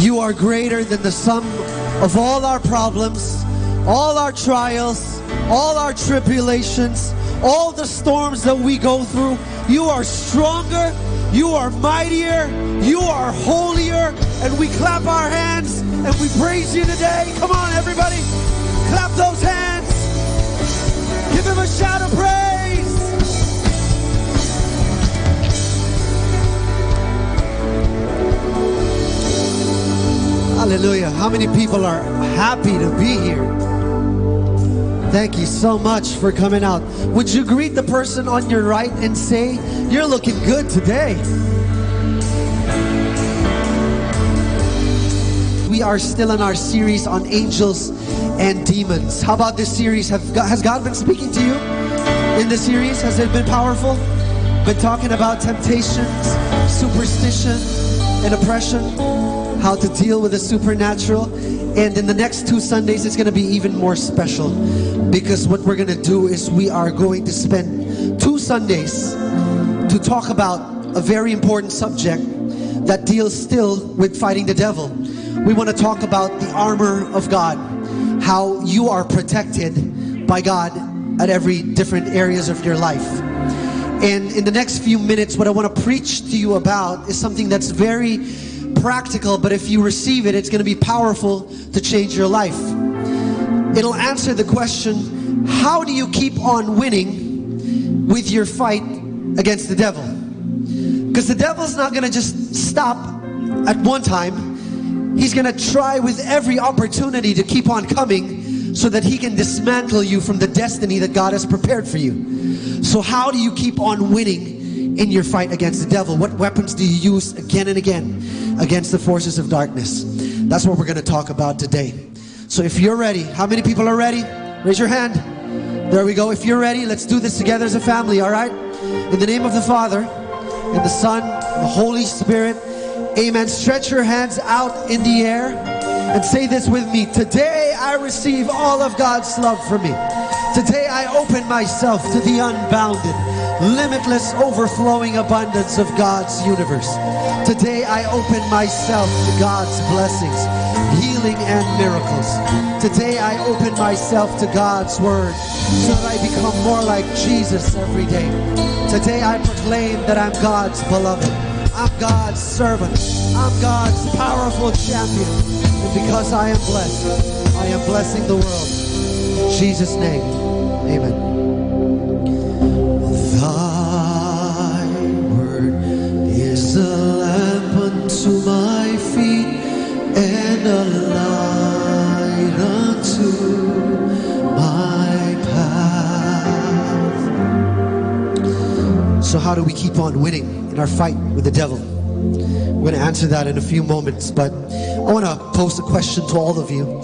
You are greater than the sum of all our problems, all our trials, all our tribulations, all the storms that we go through. You are stronger, you are mightier, you are holier, and we clap our hands and we praise you today. Come on, everybody, clap those hands. Give him a shout of praise. Hallelujah. How many people are happy to be here? Thank you so much for coming out. Would you greet the person on your right and say, you're looking good today? We are still in our series on angels and demons. How about this series? Has God been speaking to you in this series? Has it been powerful? Been talking about temptations, superstition, and oppression, how to deal with the supernatural. And in the next 2 Sundays, it's going to be even more special, because what we're going to do is we are going to spend 2 Sundays to talk about a very important subject that deals still with fighting the devil. We want to talk about the armor of God, how you are protected by God at every different areas of your life. And in the next few minutes, what I want to preach to you about is something that's very practical, but if you receive it, it's going to be powerful to change your life. It'll answer the question, how do you keep on winning with your fight against the devil? Because the devil's not going to just stop at one time. He's going to try with every opportunity to keep on coming so that he can dismantle you from the destiny that God has prepared for you. So how do you keep on winning in your fight against the devil? What weapons do you use again and again against the forces of darkness? That's what we're going to talk about today. So if you're ready, how many people are ready? Raise your hand. There we go. If you're ready, let's do this together as a family, all right? In the name of the Father, and the Son, and the Holy Spirit, amen. Stretch your hands out in the air and say this with me. Today I receive all of God's love for me. Today I open myself to the unbounded. limitless, overflowing abundance of God's universe. Today I open myself to God's blessings, healing and miracles. Today I open myself to God's word so that I become more like Jesus every day. Today I proclaim that I'm God's beloved. I'm God's servant. I'm God's powerful champion. And because I am blessed, I am blessing the world. In Jesus' name, amen. Thy word is a lamp unto my feet and a light unto my path. So how do we keep on winning in our fight with the devil? We're going to answer that in a few moments, but I want to pose a question to all of you.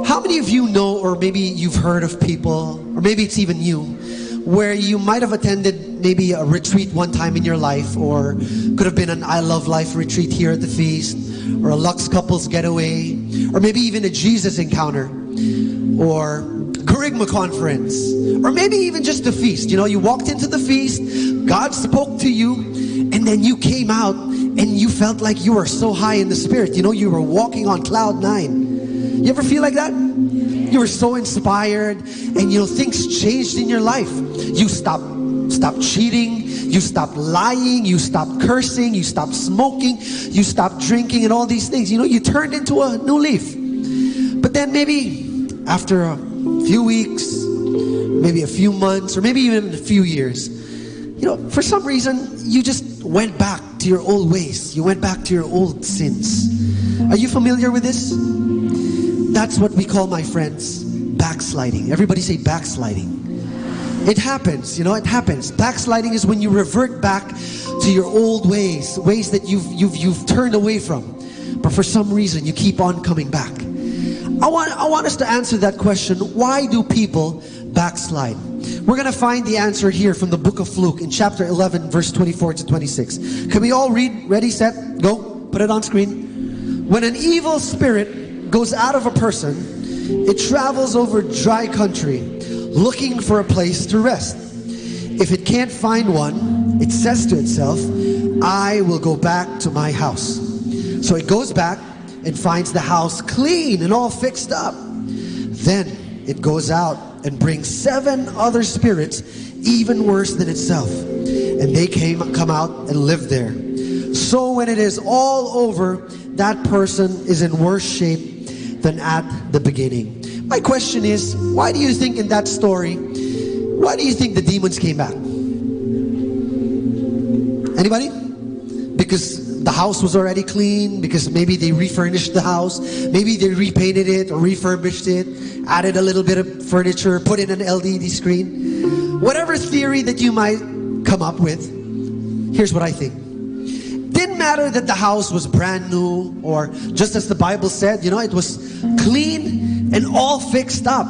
How many of you know, or maybe you've heard of people, or maybe it's even you, where you might have attended maybe a retreat one time in your life, or could have been an I Love Life retreat here at the feast, or a Lux Couples getaway, or maybe even a Jesus encounter, or Kerygma conference, or maybe even just the feast. You know, you walked into the feast, God spoke to you, and then you came out and you felt like you were so high in the spirit. You know, you were walking on cloud 9. You ever feel like that? You were so inspired, and you know, things changed in your life. You stopped cheating, you stopped lying, you stopped cursing, you stopped smoking, you stopped drinking and all these things. You know, you turned into a new leaf. But then maybe after a few weeks, maybe a few months, or maybe even a few years, you know, for some reason, you just went back to your old ways. You went back to your old sins. Are you familiar with this? That's what we call, my friends, backsliding. Everybody say backsliding. It happens, you know, it happens. Backsliding is when you revert back to your old ways, ways that you've turned away from. But for some reason, you keep on coming back. I want us to answer that question. Why do people backslide? We're going to find the answer here from the book of Luke in chapter 11, verse 24 to 26. Can we all read? Ready, set, go. Put it on screen. When an evil spirit goes out of a person, it travels over dry country, looking for a place to rest. If it can't find one, it says to itself, I will go back to my house. So it goes back and finds the house clean and all fixed up. Then it goes out and brings 7 other spirits even worse than itself, and they come out and live there. So when it is all over, that person is in worse shape than at the beginning. My question is, why do you think in that story, why do you think the demons came back? Anybody? Because the house was already clean, because maybe they refurnished the house, maybe they repainted it or refurbished it, added a little bit of furniture, put in an LED screen. Whatever theory that you might come up with, here's what I think. Didn't matter that the house was brand new, or just as the Bible said, you know, it was clean and all fixed up.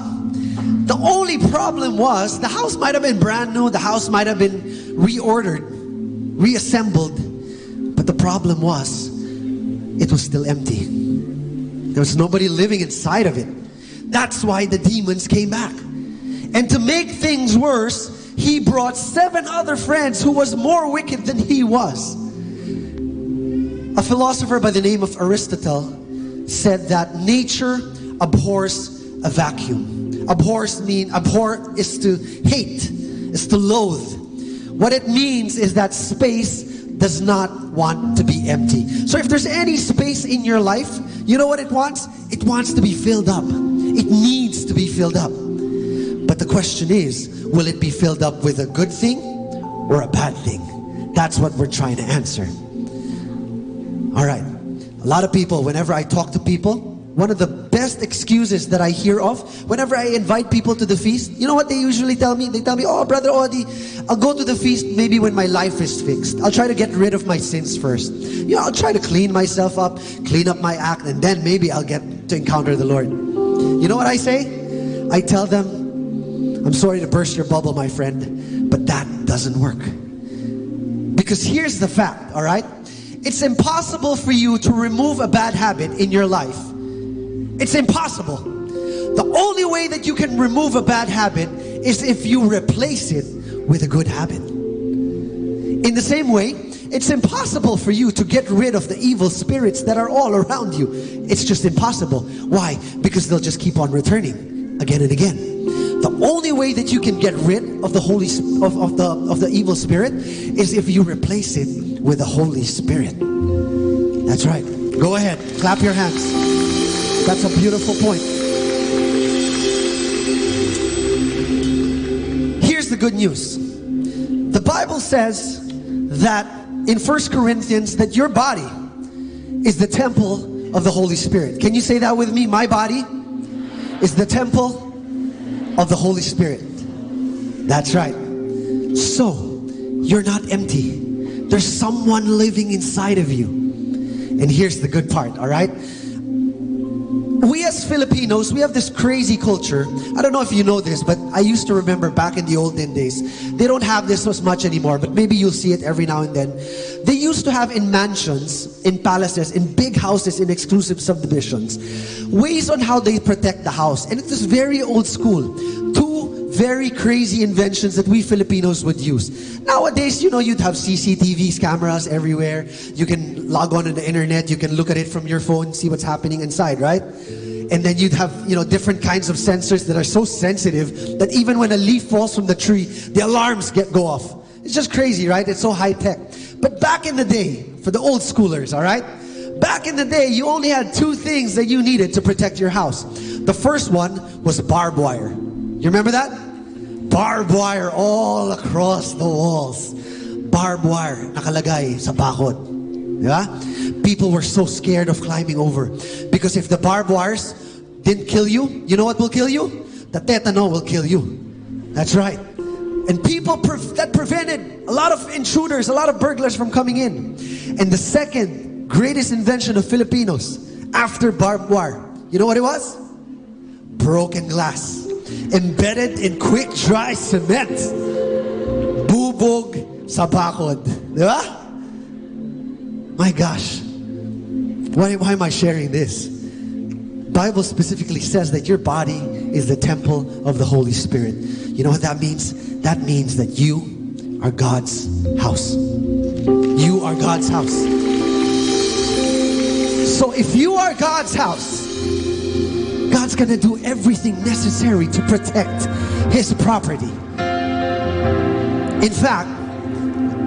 The only problem was the house might have been brand new, the house might have been reordered, reassembled, but the problem was it was still empty. There was nobody living inside of it. That's why the demons came back. And to make things worse, he brought 7 other friends who was more wicked than he was. A philosopher by the name of Aristotle said that nature abhors a vacuum. Abhor is to hate, is to loathe. What it means is that space does not want to be empty. So if there's any space in your life, you know what it wants? It wants to be filled up. It needs to be filled up. But the question is, will it be filled up with a good thing or a bad thing? That's what we're trying to answer. All right. A lot of people, whenever I talk to people, one of the best excuses that I hear of, whenever I invite people to the feast, you know what they usually tell me? They tell me, oh, Brother Odi, I'll go to the feast maybe when my life is fixed. I'll try to get rid of my sins first. You know, I'll try to clean myself up, clean up my act, and then maybe I'll get to encounter the Lord. You know what I say? I tell them, I'm sorry to burst your bubble, my friend, but that doesn't work. Because here's the fact, all right? It's impossible for you to remove a bad habit in your life. It's impossible. The only way that you can remove a bad habit is if you replace it with a good habit. In the same way, it's impossible for you to get rid of the evil spirits that are all around you. It's just impossible. Why? Because they'll just keep on returning again and again. The only way that you can get rid of the of the evil spirit is if you replace it with the Holy Spirit. That's right. Go ahead, clap your hands. That's a beautiful point. Here's the good news. The Bible says that in 1 Corinthians that your body is the temple of the Holy Spirit. Can you say that with me? My body is the temple of the Holy Spirit. That's right. So, you're not empty. There's someone living inside of you. And here's the good part, all right? We as Filipinos, we have this crazy culture. I don't know if you know this, but I used to remember back in the olden days. They don't have this as much anymore, but maybe you'll see it every now and then. They used to have in mansions, in palaces, in big houses, in exclusive subdivisions, ways on how they protect the house. And it was very old school. Two very crazy inventions that we Filipinos would use. Nowadays, you'd have CCTVs, cameras everywhere. You can log on to the internet. You can look at it from your phone, see what's happening inside, right? And then you'd have, different kinds of sensors that are so sensitive that even when a leaf falls from the tree, the alarms go off. It's just crazy, right? It's so high tech. But back in the day, for the old schoolers, all right? Back in the day, you only had two things that you needed to protect your house. The first one was barbed wire. You remember that? Barbed wire all across the walls. Barbed wire, nakalagay sa bakod. Yeah? People were so scared of climbing over. Because if the barbed wires didn't kill you, you know what will kill you? The tetano will kill you. That's right. And people that prevented a lot of intruders, a lot of burglars from coming in. And the second greatest invention of Filipinos after barbed wire, you know what it was? Broken glass. Embedded in quick dry cement. Bubog sa bakod. Di ba? My gosh. Why am I sharing this? Bible specifically says that your body is the temple of the Holy Spirit. You know what that means? That means that you are God's house. You are God's house. So if you are God's house, God's gonna do everything necessary to protect His property. In fact,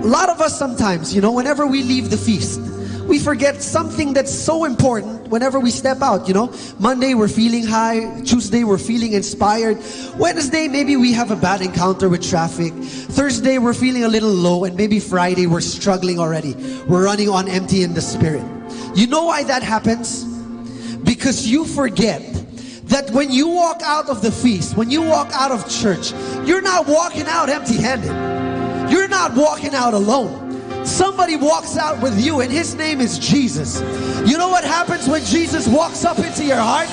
a lot of us sometimes, whenever we leave the feast, we forget something that's so important whenever we step out, Monday we're feeling high, Tuesday we're feeling inspired, Wednesday maybe we have a bad encounter with traffic, Thursday we're feeling a little low, and maybe Friday we're struggling already. We're running on empty in the spirit. You know why that happens? Because you forget that when you walk out of the feast, when you walk out of church, you're not walking out empty-handed. You're not walking out alone. Somebody walks out with you, and His name is Jesus. You know what happens when Jesus walks up into your heart?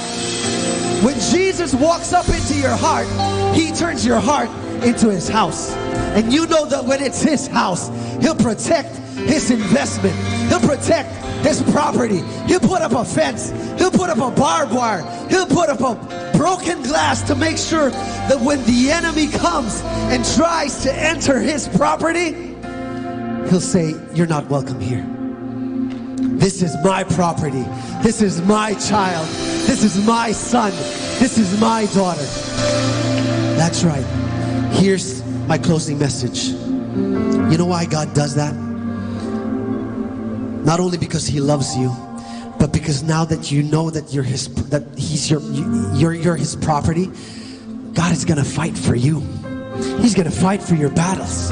When Jesus walks up into your heart, He turns your heart into His house. And you know that when it's His house, He'll protect His investment. He'll protect His property. He'll put up a fence. He'll put up a barbed wire. He'll put up a broken glass to make sure that when the enemy comes and tries to enter His property, He'll say, you're not welcome here. This is my property. This is my child. This is my son. This is my daughter. That's right. Here's my closing message. You know why God does that? Not only because He loves you, but because now that you know that you're His property, God is gonna fight for you. He's gonna fight for your battles.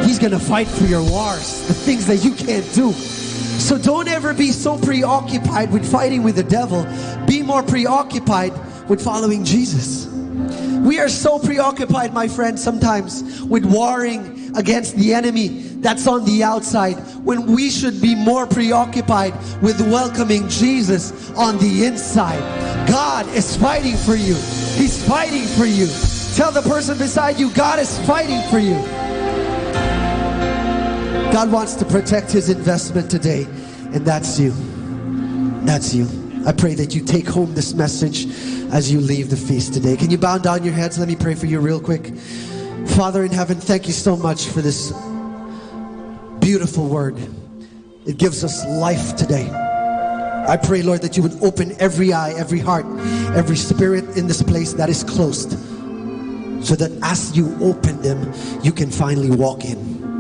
He's gonna fight for your wars, the things that you can't do. So don't ever be so preoccupied with fighting with the devil. Be more preoccupied with following Jesus. We are so preoccupied, my friends, sometimes with warring against the enemy that's on the outside, when we should be more preoccupied with welcoming Jesus on the inside. God is fighting for you. He's fighting for you. Tell the person beside you, God is fighting for you. God wants to protect His investment today, and that's you. That's you. I pray that you take home this message as you leave the feast today. Can you bow down your heads? Let me pray for you real quick. Father in heaven, thank you so much for this beautiful word. It gives us life today. I pray, Lord, that you would open every eye, every heart, every spirit in this place that is closed, so that as you open them, you can finally walk in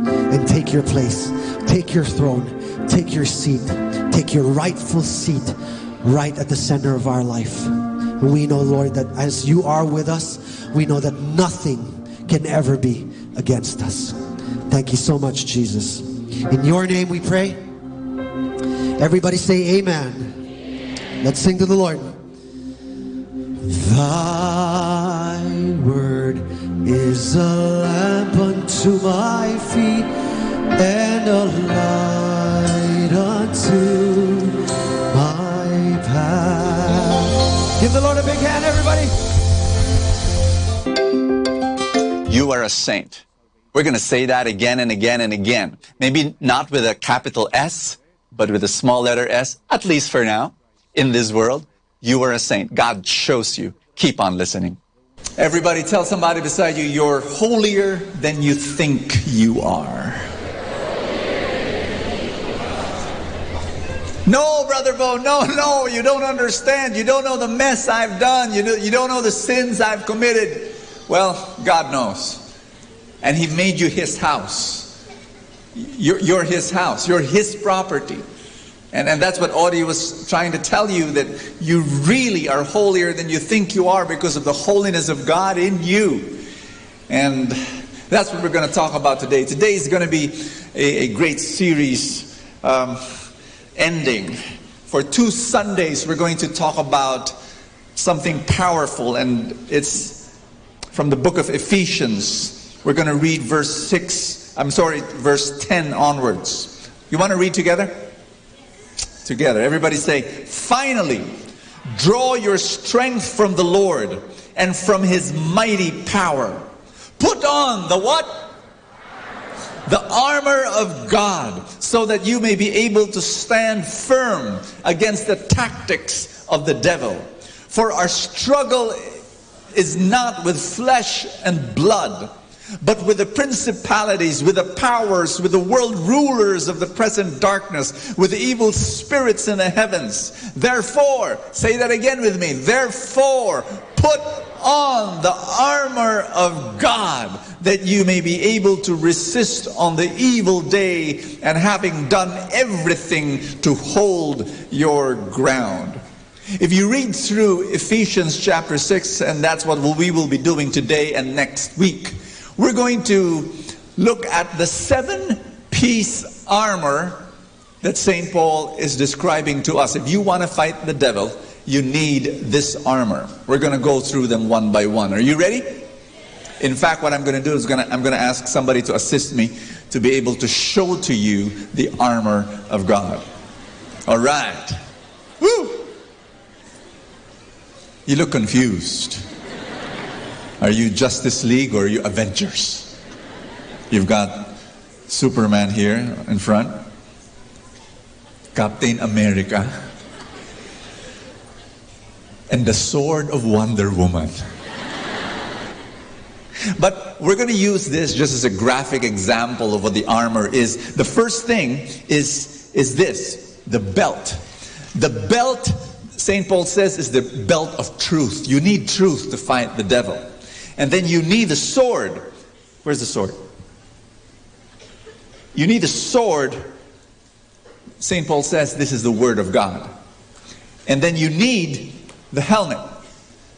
and take your place, take your throne, take your seat, take your rightful seat right at the center of our life. And we know, Lord, that as you are with us, we know that nothing can ever be against us. Thank you so much, Jesus. In your name we pray. Everybody say amen. Let's sing to the Lord. Thy word is a lamp unto my feet and a light unto my path. Give the Lord a big hand, everybody. You are a saint. We're going to say that again and again and again. Maybe not with a capital S, but with a small letter S, at least for now, in this world. You are a saint. God chose you. Keep on listening. Everybody tell somebody beside you, you're holier than you think you are. No, Brother Bo, no, you don't understand. You don't know the mess I've done. You don't know the sins I've committed. Well, God knows. And He made you His house. You're His house. You're His property. And that's what Audie was trying to tell you, that you really are holier than you think you are because of the holiness of God in you. And that's what we're going to talk about today. Today is going to be a great series ending. For 2 Sundays, we're going to talk about something powerful, and it's from the book of Ephesians. We're going to read verse 10 onwards. You want to read together? Together. Everybody say, finally, draw your strength from the Lord and from His mighty power. Put on the what? The armor of God, so that you may be able to stand firm against the tactics of the devil. For our struggle is not with flesh and blood, but with the principalities, with the powers, with the world rulers of the present darkness, with the evil spirits in the heavens. Therefore, say that again with me, therefore, put on the armor of God, that you may be able to resist on the evil day, and having done everything, to hold your ground. If you read through Ephesians chapter 6, and that's what we will be doing today and next week, we're going to look at the 7-piece armor that St. Paul is describing to us. If you want to fight the devil, you need this armor. We're going to go through them one by one. Are you ready? In fact, what I'm going to do is I'm going to ask somebody to assist me to be able to show to you the armor of God. All right. Woo! You look confused. Are you Justice League or are you Avengers? You've got Superman here in front, Captain America, and the sword of Wonder Woman. But we're going to use this just as a graphic example of what the armor is. The first thing is this, the belt. The belt, St. Paul says, is the belt of truth. You need truth to fight the devil. And then you need a sword. Where's the sword? You need a sword. St. Paul says this is the Word of God. And then you need the helmet.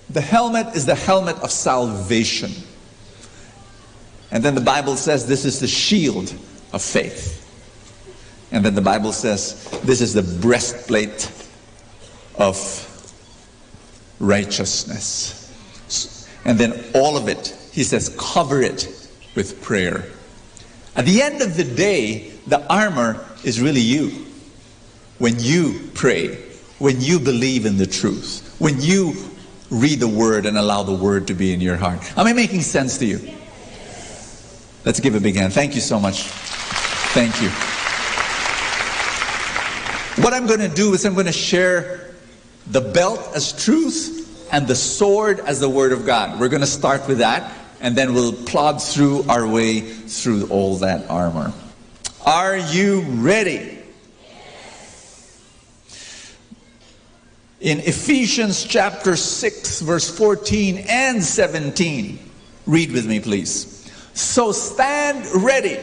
The helmet is the helmet of salvation. And then the Bible says this is the shield of faith. And then the Bible says this is the breastplate of righteousness. And then all of it, he says, cover it with prayer. At the end of the day, the armor is really you. When you pray, when you believe in the truth, when you read the Word and allow the Word to be in your heart. Am I making sense to you? Let's give a big hand. Thank you so much. Thank you. What I'm going to do is I'm going to share the belt as truth and the sword as the Word of God. We're going to start with that, and then we'll plod through our way through all that armor. Are you ready? In Ephesians chapter 6, verse 14 and 17, read with me, please. So stand ready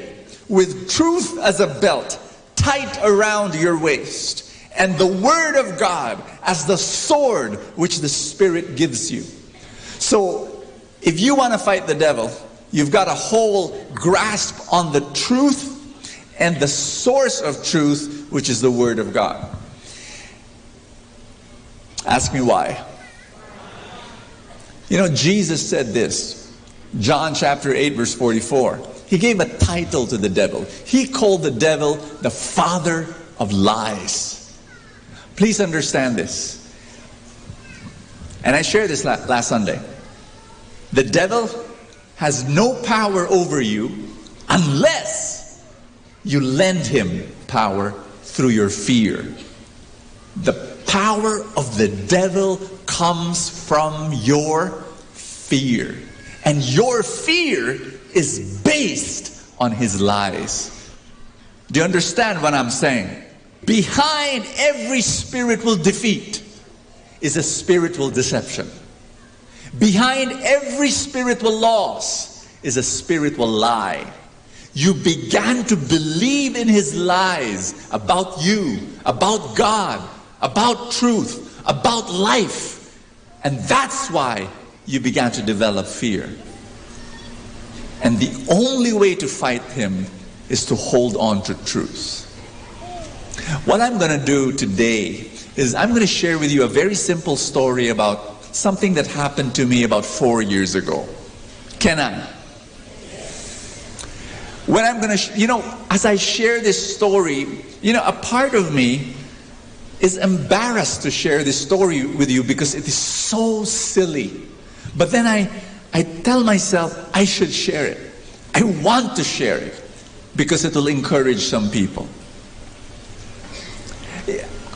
with truth as a belt tight around your waist, and the word of God as the sword which the Spirit gives you. So if you want to fight the devil, you've got a whole grasp on the truth and the source of truth, which is the word of God. Ask me why. You know, Jesus said this, John chapter 8, verse 44. He gave a title to the devil. He called the devil the father of lies. Please understand this. And I shared this last Sunday. The devil has no power over you unless you lend him power through your fear. The power of the devil comes from your fear. And your fear is based on his lies. Do you understand what I'm saying? Behind every spiritual defeat is a spiritual deception. Behind every spiritual loss is a spiritual lie. You began to believe in his lies about you, about God, about truth, about life. And that's why you began to develop fear. And the only way to fight him is to hold on to truth. What I'm going to do today is I'm going to share with you a very simple story about something that happened to me about 4 years ago. Can I? When I'm going to, as I share this story, a part of me is embarrassed to share this story with you because it is so silly. But then I tell myself I should share it. I want to share it because it will encourage some people.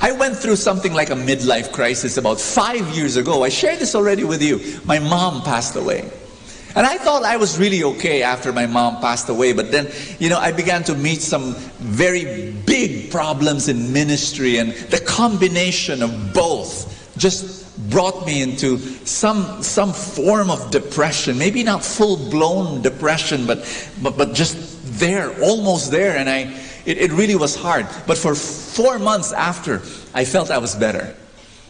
I went through something like a midlife crisis about 5 years ago. I shared this already with you. My mom passed away. And I thought I was really okay after my mom passed away. But then, I began to meet some very big problems in ministry. And the combination of both just brought me into some form of depression. Maybe not full-blown depression, but just there, almost there. And it really was hard. But for 4 months after, I felt I was better.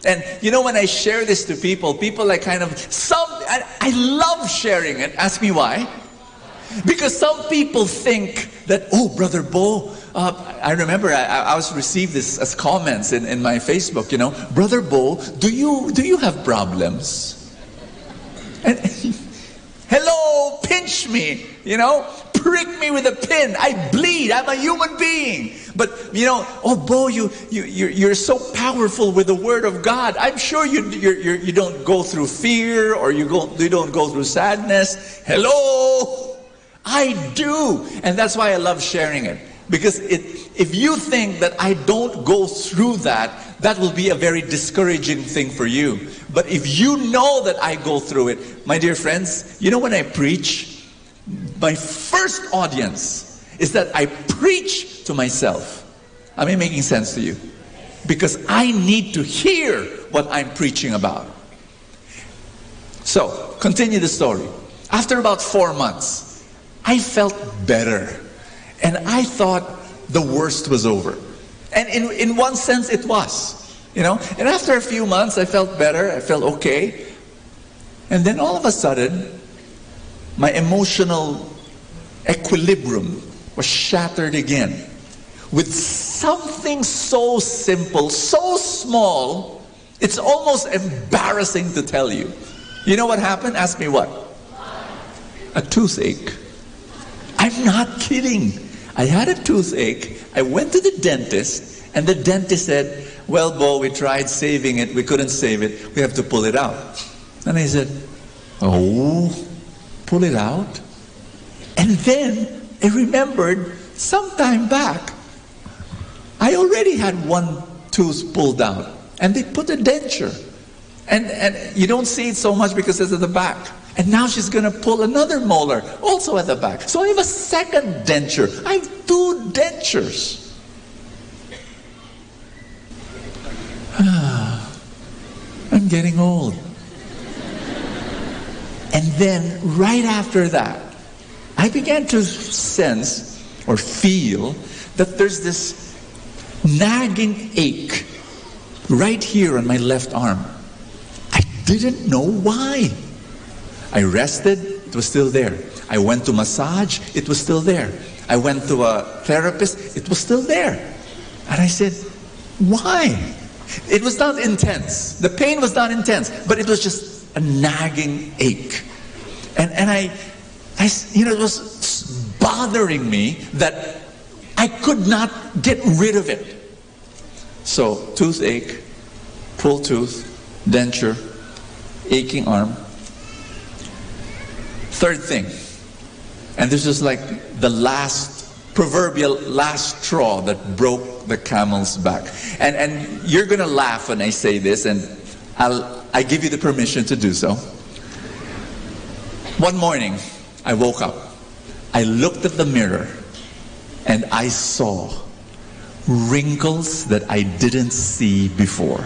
And when I share this to people like I love sharing it. Ask me why. Because some people think that, oh, Brother Bo, I remember I was received this as comments in my Facebook, Brother Bo, do you have problems? And hello, pinch me, prick me with a pin. I bleed. I'm a human being. But oh Bo, you're so powerful with the Word of God. I'm sure you don't go through fear or you don't go through sadness. Hello, I do, and that's why I love sharing it. Because if you think that I don't go through that will be a very discouraging thing for you. But if you know that I go through it, my dear friends, when I preach, my first audience is that I preach to myself. Am I making sense to you? Because I need to hear what I'm preaching about. So, continue the story. After about 4 months, I felt better. And I thought the worst was over. And in one sense it was. And after a few months I felt better, I felt okay. And then all of a sudden, my emotional equilibrium was shattered again. With something so simple, so small, it's almost embarrassing to tell you. You know what happened? Ask me what? A toothache. I'm not kidding. I had a toothache. I went to the dentist, and the dentist said, well, Bo, we tried saving it. We couldn't save it. We have to pull it out. And I said, oh, pull it out? And then I remembered sometime back, I already had one tooth pulled out. And they put a denture. And you don't see it so much because it's at the back. And now she's going to pull another molar, also at the back. So I have a second denture. I have 2 dentures. I'm getting old. And then right after that, I began to sense or feel that there's this nagging ache right here on my left arm. I didn't know why. I rested, it was still there. I went to massage, it was still there. I went to a therapist, it was still there. And I said, why? It was not intense. The pain was not intense, but it was just a nagging ache. And I it was bothering me that I could not get rid of it. So, toothache, pulled tooth, denture, aching arm. Third thing, and this is like the proverbial last straw that broke the camel's back. And you're gonna laugh when I say this, and I give you the permission to do so. One morning, I woke up, I looked at the mirror, and I saw wrinkles that I didn't see before.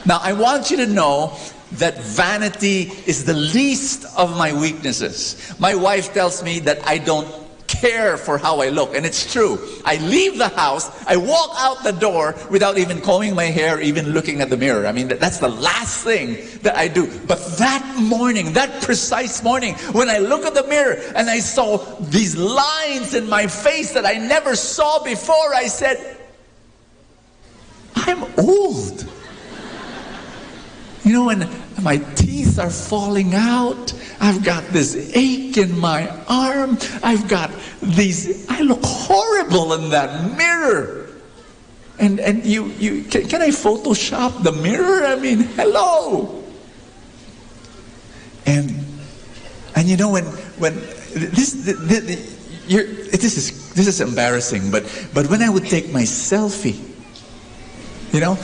Now, I want you to know that vanity is the least of my weaknesses. My wife tells me that I don't care for how I look, and it's true. I leave the house, I walk out the door without even combing my hair, even looking at the mirror. I mean, that's the last thing that I do. But that morning, that precise morning, when I look at the mirror and I saw these lines in my face that I never saw before, I said, I'm old. You know, when my teeth are falling out, I've got this ache in my arm, I've got these, I look horrible in that mirror. And can I Photoshop the mirror? I mean, hello. And you know, when this is embarrassing, but when I would take my selfie, you know,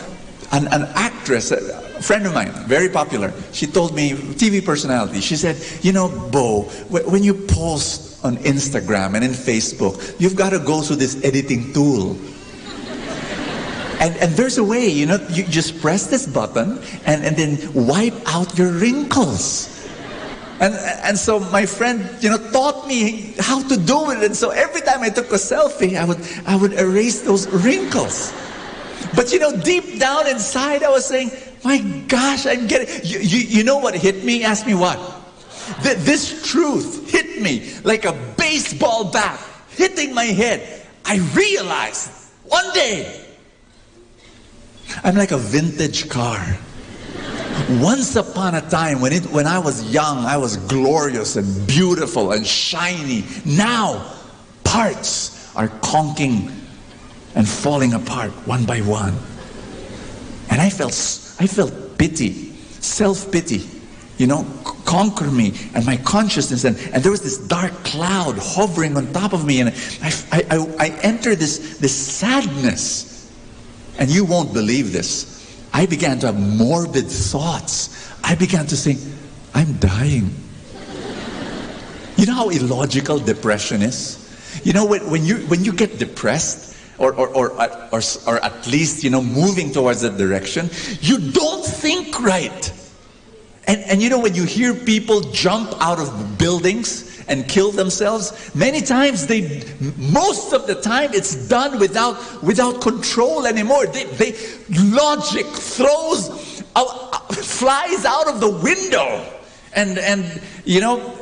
an actress, a friend of mine, very popular, she told me, TV personality, she said, you know, Bo, when you post on Instagram and in Facebook, you've got to go through this editing tool. And there's a way, you know, you just press this button and then wipe out your wrinkles. And so my friend, you know, taught me how to do it. And so every time I took a selfie, I would erase those wrinkles. But you know, deep down inside, I was saying, my gosh, I'm getting... You know what hit me? Ask me what? This truth hit me like a baseball bat hitting my head. I realized one day, I'm like a vintage car. Once upon a time, when I was young, I was glorious and beautiful and shiny. Now, parts are conking and falling apart one by one. And I felt pity, self-pity, you know, conquer me and my consciousness. And there was this dark cloud hovering on top of me. And I entered this sadness. And you won't believe this. I began to have morbid thoughts. I began to think, I'm dying. You know how illogical depression is? You know, when you get depressed, or at least, you know, moving towards that direction, you don't think right. And you know, when you hear people jump out of buildings and kill themselves, many times most of the time it's done without control anymore. Logic flies out of the window. And you know,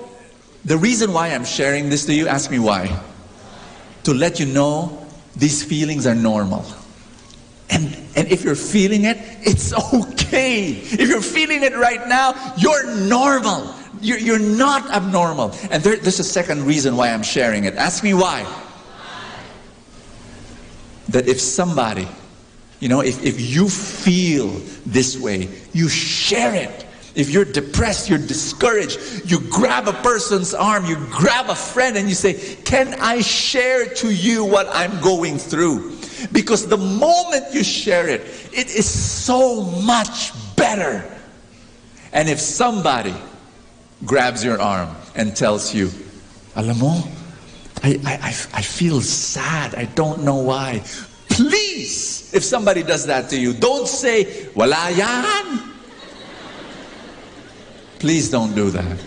the reason why I'm sharing this to you, ask me why. To let you know these feelings are normal. And if you're feeling it, it's okay. If you're feeling it right now, you're normal. You're not abnormal. And there's a second reason why I'm sharing it. Ask me why. That if somebody, you know, if you feel this way, you share it. If you're depressed, you're discouraged, you grab a person's arm, you grab a friend and you say, can I share to you what I'm going through? Because the moment you share it, it is so much better. And if somebody grabs your arm and tells you, alam mo, I feel sad. I don't know why. Please, if somebody does that to you, don't say, wala yan. Please don't do that.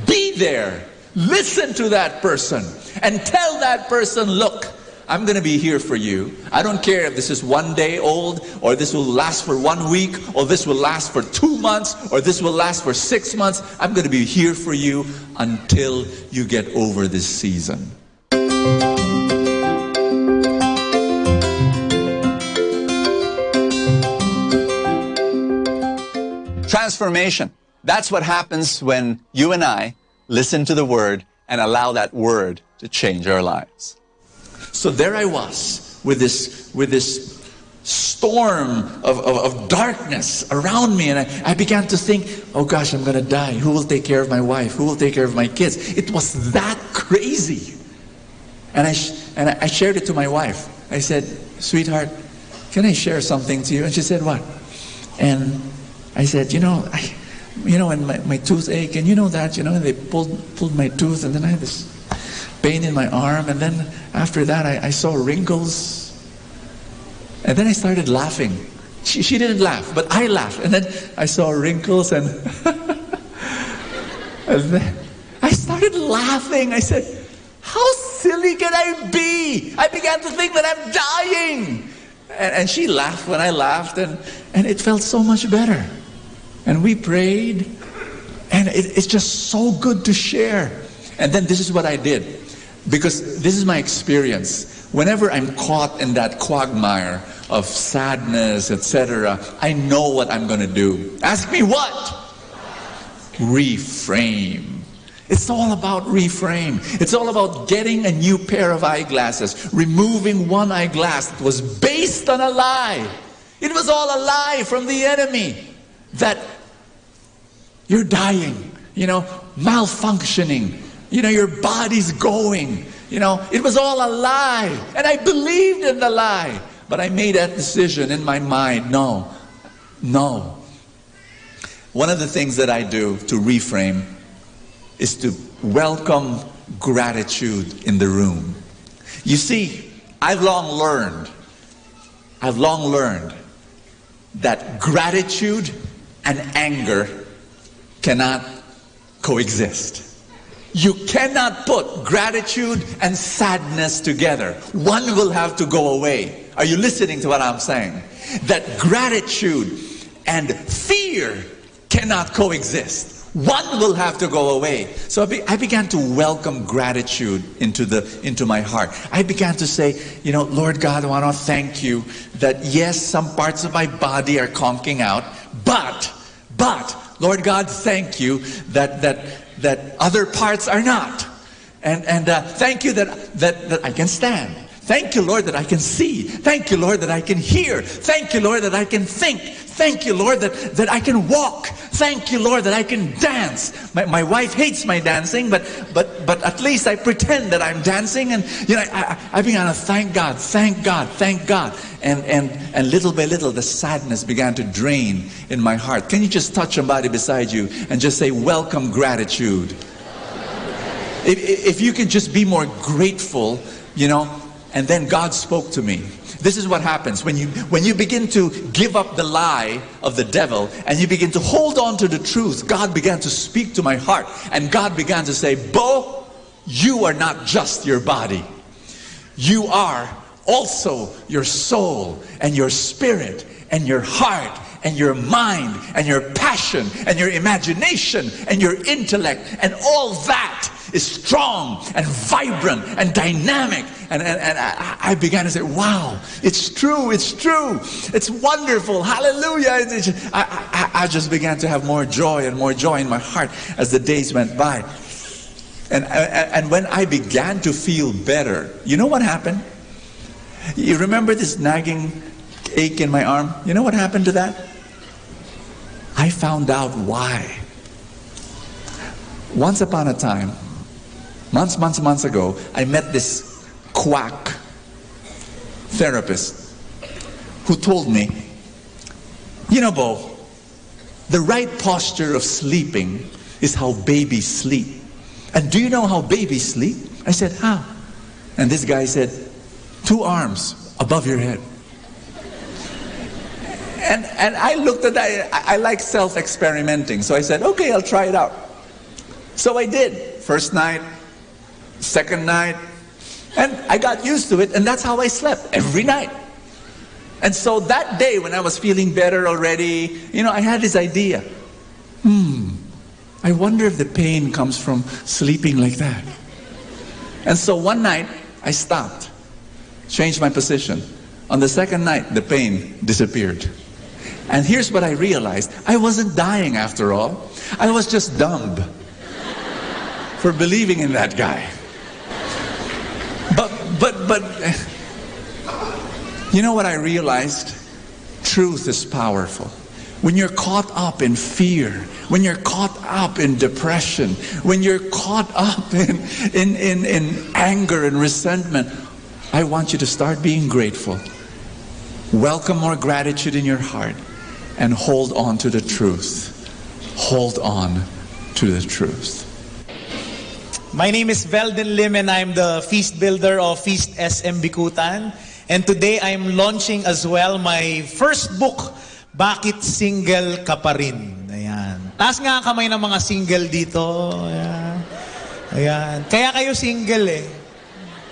Be there. Listen to that person and tell that person, look, I'm going to be here for you. I don't care if this is 1 day old, or this will last for 1 week, or this will last for 2 months, or this will last for 6 months. I'm going to be here for you until you get over this season. Transformation. That's what happens when you and I listen to the Word and allow that Word to change our lives. So there I was with this storm of darkness around me, and I began to think, oh gosh, I'm going to die. Who will take care of my wife? Who will take care of my kids? It was that crazy. And I shared it to my wife. I said, sweetheart, can I share something to you? And she said, what? And I said, when my tooth ache, and they pulled my tooth, and then I had this pain in my arm, and then after that I saw wrinkles, and then I started laughing. She didn't laugh, but I laughed, and then I saw wrinkles, and, and then I started laughing. I said, how silly can I be? I began to think that I'm dying. And she laughed when I laughed, and it felt so much better. And we prayed, and it's just so good to share. And then this is what I did, because this is my experience. Whenever I'm caught in that quagmire of sadness, etc., I know what I'm going to do. Ask me what? Reframe. It's all about reframe. It's all about getting a new pair of eyeglasses, removing one eyeglass that was based on a lie. It was all a lie from the enemy. That you're dying, malfunctioning, your body's going, it was all a lie. And I believed in the lie. But I made that decision in my mind, no. One of the things that I do to reframe is to welcome gratitude in the room. You see, I've long learned that gratitude and anger cannot coexist. You cannot put gratitude and sadness together. One will have to go away. Are you listening to what I'm saying? That gratitude and fear cannot coexist. One will have to go away. So I began to welcome gratitude into my heart. I began to say, Lord God, I want to thank you that yes, some parts of my body are conking out, but Lord God, thank you that other parts are not. And thank you that I can stand. Thank you, Lord, that I can see. Thank you, Lord, that I can hear. Thank you, Lord, that I can think. Thank you, Lord, that I can walk. Thank you, Lord, that I can dance. My wife hates my dancing, but at least I pretend that I'm dancing. And I began to thank God, thank God, thank God. And little by little, the sadness began to drain in my heart. Can you just touch somebody beside you and just say, welcome gratitude? If you could just be more grateful, and then God spoke to me. This is what happens when you begin to give up the lie of the devil and you begin to hold on to the truth. God began to speak to my heart, and God began to say, Bo, you are not just your body. You are also your soul and your spirit and your heart and your mind and your passion and your imagination and your intellect, and all that is strong and vibrant and dynamic. And I began to say, wow, it's true, it's wonderful, hallelujah. I just began to have more joy and more joy in my heart as the days went by. And when I began to feel better, you know what happened? You remember this nagging ache in my arm? You know what happened to that? I found out why. Once upon a time, months ago, I met this quack therapist who told me, Bo, the right posture of sleeping is how babies sleep. And do you know how babies sleep? I said, how? And this guy said, 2 arms above your head. And I looked at that. I like self-experimenting. So I said, okay, I'll try it out. So I did. First night, second night. And I got used to it. And that's how I slept every night. And so that day when I was feeling better already, I had this idea. I wonder if the pain comes from sleeping like that. And so one night, I stopped. Changed my position. On the second night, the pain disappeared. And here's what I realized. I wasn't dying after all. I was just dumb for believing in that guy. But you know what I realized? Truth is powerful. When you're caught up in fear, when you're caught up in depression, when you're caught up in anger and resentment, I want you to start being grateful. Welcome more gratitude in your heart and hold on to the truth. Hold on to the truth. My name is Veldin Lim and I'm the feast builder of Feast SM Bikutan. And today I'm launching as well my first book, Bakit Single Ka Pa Rin? Ayan. Taas nga ang kamay ng mga single dito. Ayan. Ayan. Kaya kayo single eh.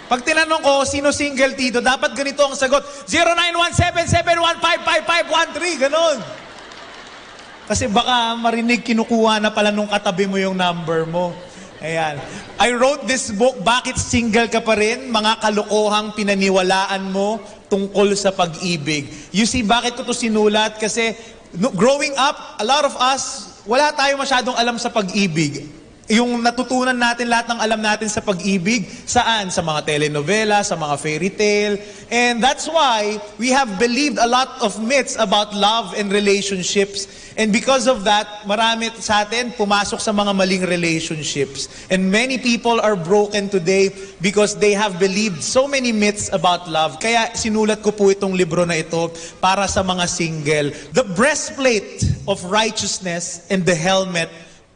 Pag tinanong ko, sino single dito, dapat ganito ang sagot. 0917-715-5513. Ganon. Kasi baka marinig kinukuha na pala nung katabi mo yung number mo. Ayan. I wrote this book, Bakit Single Ka Pa Rin? Mga kalokohang pinaniwalaan mo tungkol sa pag-ibig. You see, bakit ko to sinulat? Kasi growing up, a lot of us, wala tayo masyadong alam sa pag-ibig. Yung natutunan natin, lahat ng alam natin sa pag-ibig, saan? Sa mga telenovela, sa mga fairy tale. And that's why we have believed a lot of myths about love and relationships. And because of that, marami sa atin pumasok sa mga maling relationships. And many people are broken today because they have believed so many myths about love. Kaya sinulat ko po itong libro na ito para sa mga single. The breastplate of righteousness and the helmet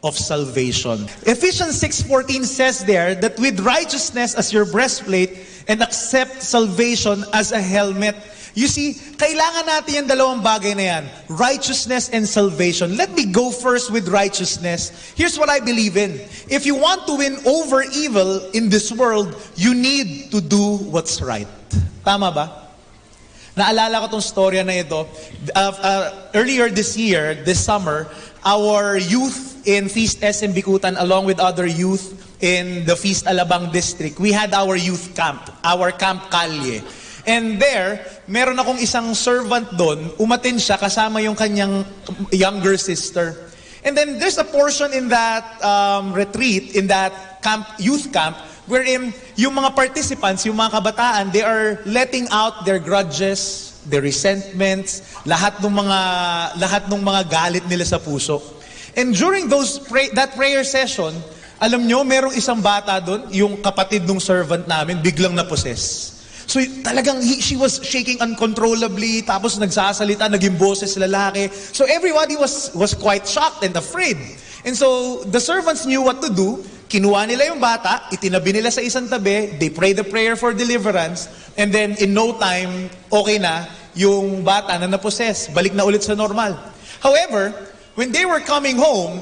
of salvation. Ephesians 6:14 says there that with righteousness as your breastplate and accept salvation as a helmet. You see, kailangan natin yung dalawang bagay na yan. Righteousness and salvation. Let me go first with righteousness. Here's what I believe in. If you want to win over evil in this world, you need to do what's right. Tama ba? Naalala ko tong storya na ito. Earlier this year, this summer, our youth in Feast SM Bikutan along with other youth in the Feast Alabang district, we had our youth camp, our Camp Kalye. And there, meron akong isang servant doon, umatin siya kasama yung kanyang younger sister. And then there's a portion in that retreat, in that camp, youth camp, wherein yung mga participants, yung mga kabataan, they are letting out their grudges, their resentments, lahat ng mga galit nila sa puso. And during that prayer session, alam nyo, merong isang bata doon, yung kapatid ng servant namin, biglang na-possess. So talagang she was shaking uncontrollably, tapos nagsasalita, naging boses lalaki. So everybody was quite shocked and afraid. And so the servants knew what to do. Kinuha nila yung bata, itinabi nila sa isang tabi, they prayed the prayer for deliverance, and then in no time, okay na yung bata na na-possess. Balik na ulit sa normal. However, when they were coming home,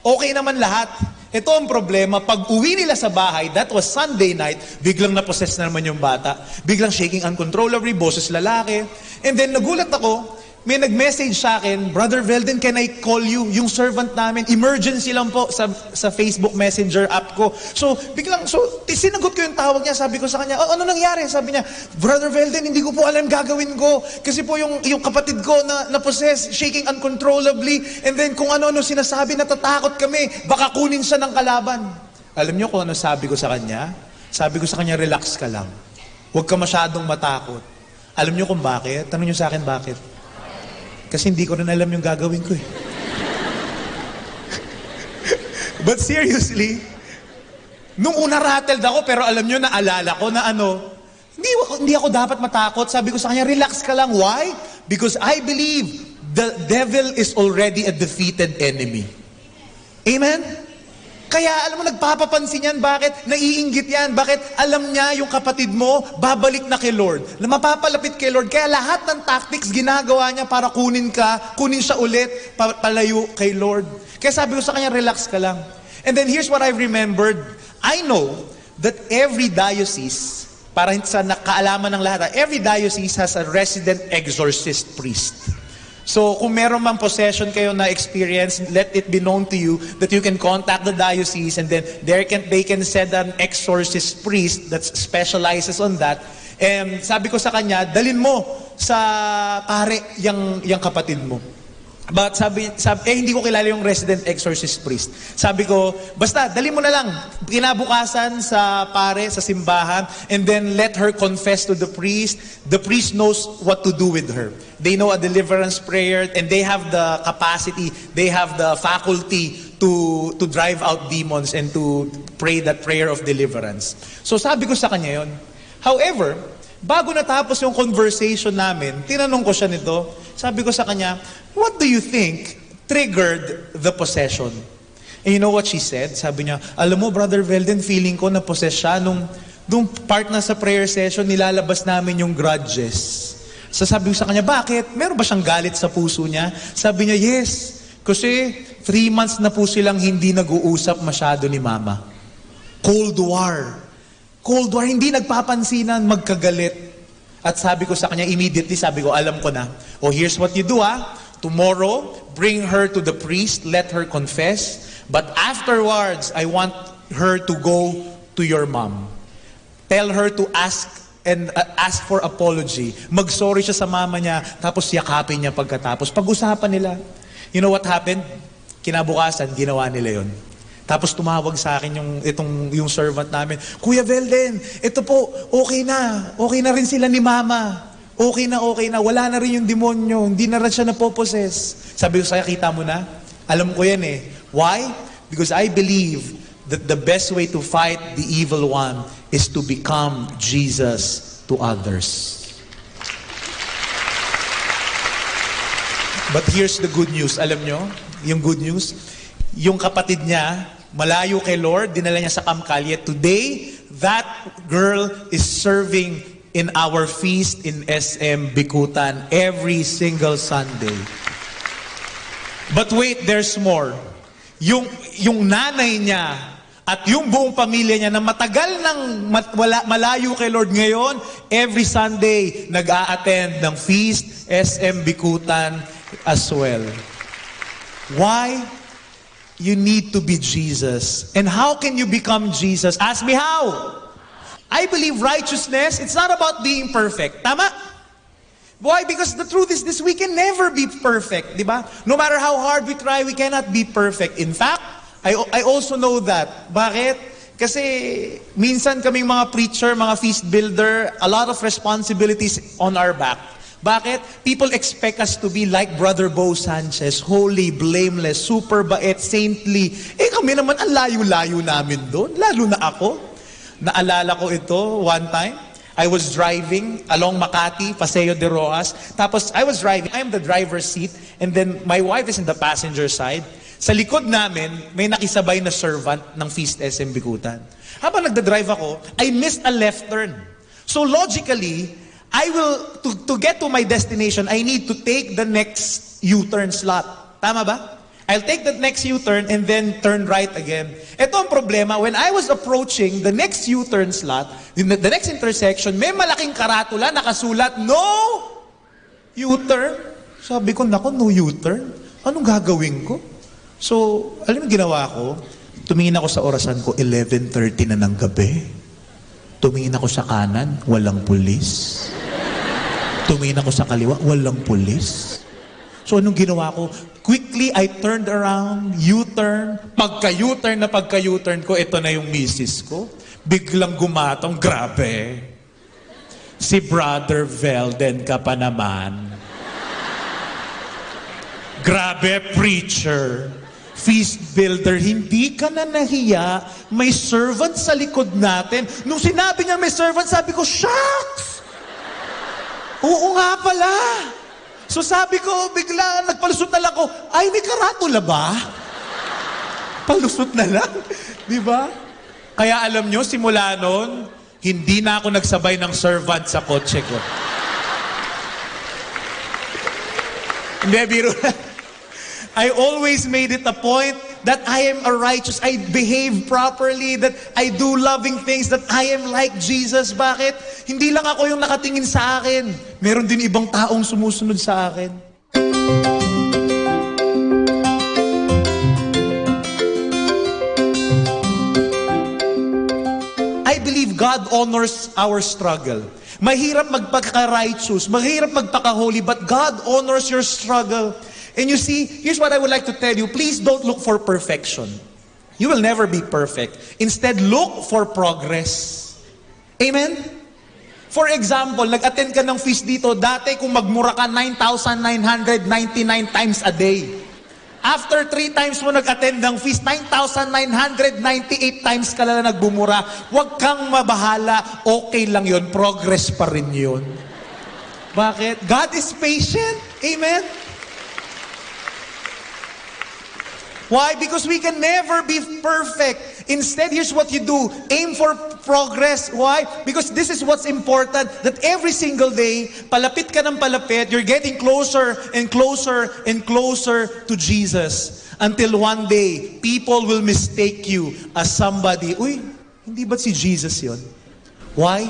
okay naman lahat. Ito ang problema, pag uwi nila sa bahay, that was Sunday night, biglang na-possess na naman yung bata. Biglang shaking uncontrollably, boses lalaki. And then nagulat ako, may nag-message sa akin, Brother Veldin, can I call you? Yung servant namin, emergency lang po sa Facebook Messenger app ko. So, biglang, sinagot ko yung tawag niya, sabi ko sa kanya, ano nangyari? Sabi niya, Brother Veldin, hindi ko po alam gagawin ko. Kasi po yung kapatid ko na possess, shaking uncontrollably, and then kung ano-ano sinasabi, natatakot kami, baka kunin siya ng kalaban. Alam niyo kung ano sabi ko sa kanya? Sabi ko sa kanya, relax ka lang. Huwag ka masyadong matakot. Alam niyo kung bakit? Tanong niyo sa akin bakit? Kasi hindi ko rin alam yung gagawin ko eh. But seriously, nung una rattled ako, pero alam nyo, naalala ko na hindi ako dapat matakot. Sabi ko sa kanya, relax ka lang. Why? Because I believe the devil is already a defeated enemy. Amen? Kaya alam mo, nagpapapansin yan. Bakit? Naiinggit yan. Bakit? Alam niya yung kapatid mo, babalik na kay Lord. Na mapapalapit kay Lord. Kaya lahat ng tactics ginagawa niya para kunin siya ulit, palayo kay Lord. Kaya sabi ko sa kanya, relax ka lang. And then here's what I've remembered. I know that every diocese, para sa kaalaman ng lahat, every diocese has a resident exorcist priest. So, kung meron mang possession kayo na experience, let it be known to you that you can contact the diocese and then they can send an exorcist priest that specializes on that. And sabi ko sa kanya, dalin mo sa pare yung kapatid mo. But sabi, hindi ko kilala yung resident exorcist priest. Sabi ko, basta, dali mo na lang. Kinabukasan sa pare, sa simbahan, and then let her confess to the priest. The priest knows what to do with her. They know a deliverance prayer, and they have the capacity, they have the faculty to drive out demons and to pray that prayer of deliverance. So sabi ko sa kanya yun. However, bago natapos yung conversation namin, tinanong ko siya nito. Sabi ko sa kanya, what do you think triggered the possession? And you know what she said? Sabi niya, alam mo, Brother Velden, feeling ko na possess siya nung part na sa prayer session, nilalabas namin yung grudges. So sabi ko sa kanya, bakit? Meron ba siyang galit sa puso niya? Sabi niya, yes. Kasi 3 months na po silang hindi nag-uusap masyado ni Mama. Cold War. Cold War, hindi nagpapansinan, magkagalit. At sabi ko sa kanya, immediately, sabi ko, alam ko na. Oh, here's what you do, Tomorrow, bring her to the priest, let her confess. But afterwards, I want her to go to your mom. Tell her to ask for apology. Mag-sorry siya sa mama niya, tapos yakapin niya pagkatapos. Pag-usapan nila. You know what happened? Kinabukasan, ginawa nila yon. Tapos tumawag sa akin yung servant namin, Kuya Velden, ito po, okay na. Okay na rin sila ni Mama. Okay na. Wala na rin yung demonyo. Hindi na rin siya napoposes. Sabi ko sa'yo, kita mo na? Alam ko yan eh. Why? Because I believe that the best way to fight the evil one is to become Jesus to others. But here's the good news. Alam nyo, yung good news, yung kapatid niya, malayo kay Lord, dinala niya sa Kamkalye. Today, that girl is serving in our feast in SM Bikutan every single Sunday. But wait, there's more. Yung nanay niya at yung buong pamilya niya na matagal nang malayo kay Lord ngayon, every Sunday, nag-a-attend ng feast, SM Bikutan as well. Why? You need to be Jesus. And how can you become Jesus? Ask me how. I believe righteousness, it's not about being perfect. Tama? Why? Because the truth is this, we can never be perfect. Diba? No matter how hard we try, we cannot be perfect. In fact, I also know that. Bakit? Kasi minsan kaming mga preacher, mga feast builder, a lot of responsibilities on our back. Bakit? People expect us to be like Brother Bo Sanchez, holy, blameless, super bait, saintly. Kami naman, ang layo-layo namin doon. Lalo na ako. Naalala ko ito one time. I was driving along Makati, Paseo de Rojas. Tapos I was driving. I am the driver's seat. And then my wife is in the passenger side. Sa likod namin, may nakisabay na servant ng Feast SM Bikutan. Habang nagdadrive ako, I missed a left turn. So logically, to get to my destination, I need to take the next U-turn slot. Tama ba? I'll take the next U-turn and then turn right again. Ito ang problema, when I was approaching the next U-turn slot, the next intersection, may malaking karatula, nakasulat, no U-turn. Sabi ko, nako, no U-turn? Anong gagawin ko? So, alam mo ginawa ko? Tumingin ako sa orasan ko, 11:30 na ng gabi. Tumingin ako sa kanan, walang pulis. Tumingin ako sa kaliwa, walang pulis. So anong ginawa ko? Quickly, I turned around, U-turn. Pagka-U-turn ko, ito na yung misis ko. Biglang gumatong, grabe. Si Brother Velden ka pa naman. Grabe, preacher. Feast builder, hindi ka na nahiya. May servant sa likod natin. Nung sinabi niya may servant, sabi ko, shucks! Oo nga pala. So sabi ko, bigla, nagpalusot na lang ko, ay, may karatula ba? Palusot na lang. Di ba? Kaya alam nyo, simula noon, hindi na ako nagsabay ng servant sa kotse ko. Hindi, biro na. I always made it a point that I am a righteous, I behave properly, that I do loving things, that I am like Jesus. Bakit? Hindi lang ako yung nakatingin sa akin. Meron din ibang taong sumusunod sa akin. I believe God honors our struggle. Mahirap magpaka-righteous, mahirap magpaka-holy, but God honors your struggle. And you see, here's what I would like to tell you. Please don't look for perfection. You will never be perfect. Instead, look for progress. Amen? For example, nag-attend ka ng feast dito. Dati, kung magmura ka 9,999 times a day. After 3 times mo nag-attend ng feast, 9,998 times ka na nagbumura. Huwag kang mabahala. Okay lang yun. Progress pa rin yun. Bakit? God is patient. Amen? Why? Because we can never be perfect. Instead, here's what you do. Aim for progress. Why? Because this is what's important, that every single day, palapit ka ng palapit, you're getting closer and closer and closer to Jesus. Until one day, people will mistake you as somebody, uy, hindi ba si Jesus yun? Why?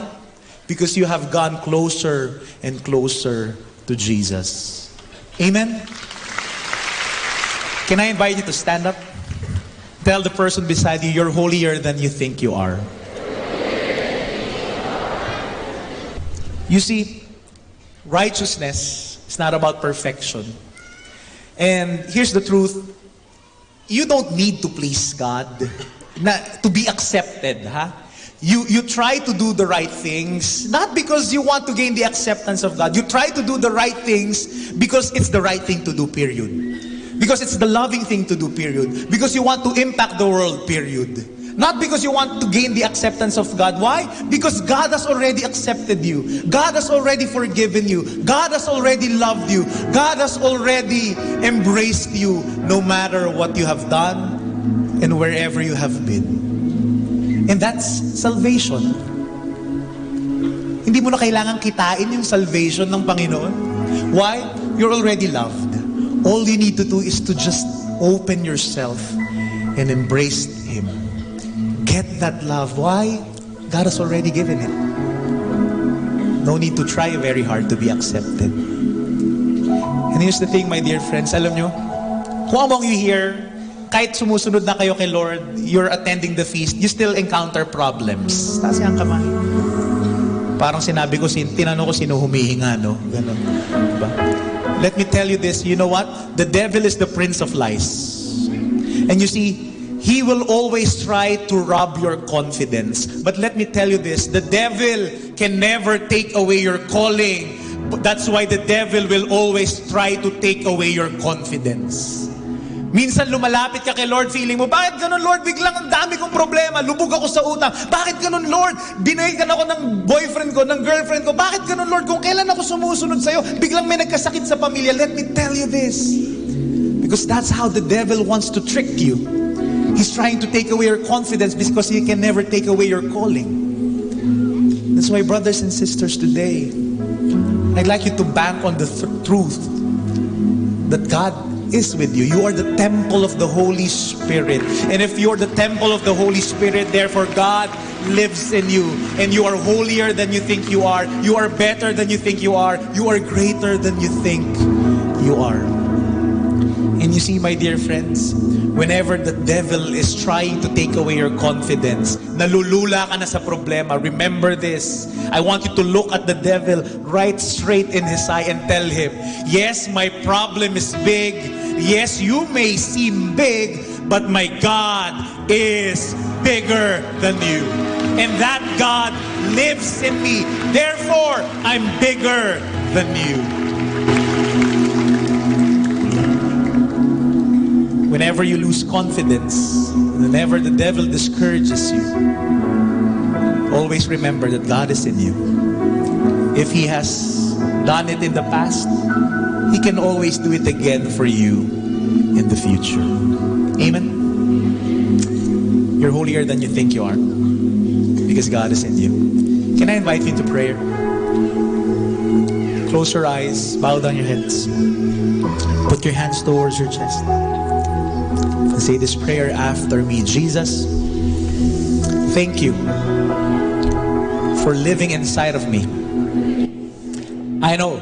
Because you have gone closer and closer to Jesus. Amen? Can I invite you to stand up? Tell the person beside you, you're holier than you think you are. You see, righteousness is not about perfection. And here's the truth. You don't need to please God to be accepted. Huh? You try to do the right things, not because you want to gain the acceptance of God. You try to do the right things because it's the right thing to do, period. Because it's the loving thing to do, period. Because you want to impact the world, period. Not because you want to gain the acceptance of God. Why? Because God has already accepted you. God has already forgiven you. God has already loved you. God has already embraced you no matter what you have done and wherever you have been. And that's salvation. Hindi mo na kailangan kitain yung salvation ng Panginoon. Why? You're already loved. All you need to do is to just open yourself and embrace Him. Get that love. Why? God has already given it. No need to try very hard to be accepted. And here's the thing, my dear friends. Alam nyo, kung among you here, kahit sumusunod na kayo kay Lord, you're attending the feast, you still encounter problems. Taas ang kamay. Parang sinabi ko, tinanong ko sino humihinga, no? Ganun. Diba? Let me tell you this, you know what? The devil is the prince of lies. And you see, he will always try to rob your confidence. But let me tell you this, the devil can never take away your calling. That's why the devil will always try to take away your confidence. Minsan lumalapit ka kay Lord, feeling mo, bakit ganun Lord? Biglang ang dami kong problema, lubog ako sa utang. Bakit ganun Lord? Binayagan ako ng boyfriend ko, ng girlfriend ko. Bakit ganun Lord? Kung kailan ako sumusunod sa'yo, biglang may nagkasakit sa pamilya. Let me tell you this. Because that's how the devil wants to trick you. He's trying to take away your confidence because he can never take away your calling. That's why, brothers and sisters, today, I'd like you to bank on the truth that God is with you. You are the temple of the Holy Spirit. And if you're the temple of the Holy Spirit, therefore God lives in you. And you are holier than you think you are. You are better than you think you are. You are greater than you think you are. And you see, my dear friends, whenever the devil is trying to take away your confidence, nalulula ka na sa problema, remember this. I want you to look at the devil right straight in his eye and tell him, yes, my problem is big. Yes, you may seem big, but my God is bigger than you. And that God lives in me. Therefore, I'm bigger than you. Whenever you lose confidence, whenever the devil discourages you, always remember that God is in you. If He has done it in the past, He can always do it again for you in the future. Amen? You're holier than you think you are. Because God is in you. Can I invite you to prayer? Close your eyes, bow down your heads. Put your hands towards your chest. And say this prayer after me. Jesus, thank you for living inside of me. I know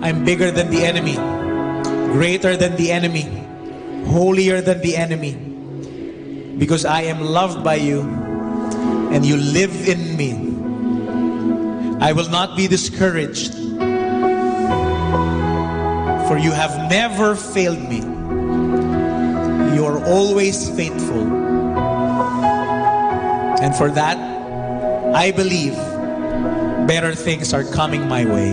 I'm bigger than the enemy, greater than the enemy, holier than the enemy, because I am loved by you and you live in me. I will not be discouraged, for you have never failed me. You are always faithful. And for that, I believe better things are coming my way.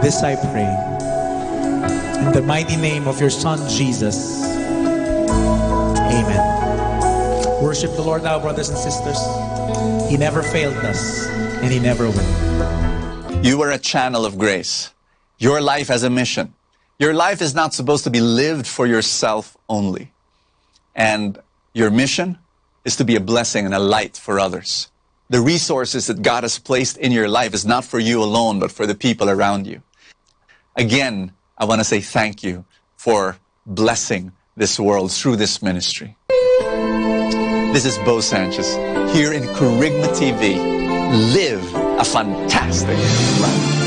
This I pray. In the mighty name of your Son, Jesus. Amen. Worship the Lord now, brothers and sisters. He never failed us, and He never will. You are a channel of grace. Your life has a mission. Your life is not supposed to be lived for yourself only. And your mission is to be a blessing and a light for others. The resources that God has placed in your life is not for you alone, but for the people around you. Again, I want to say thank you for blessing this world through this ministry. This is Bo Sanchez here in Kerygma TV. Live a fantastic life.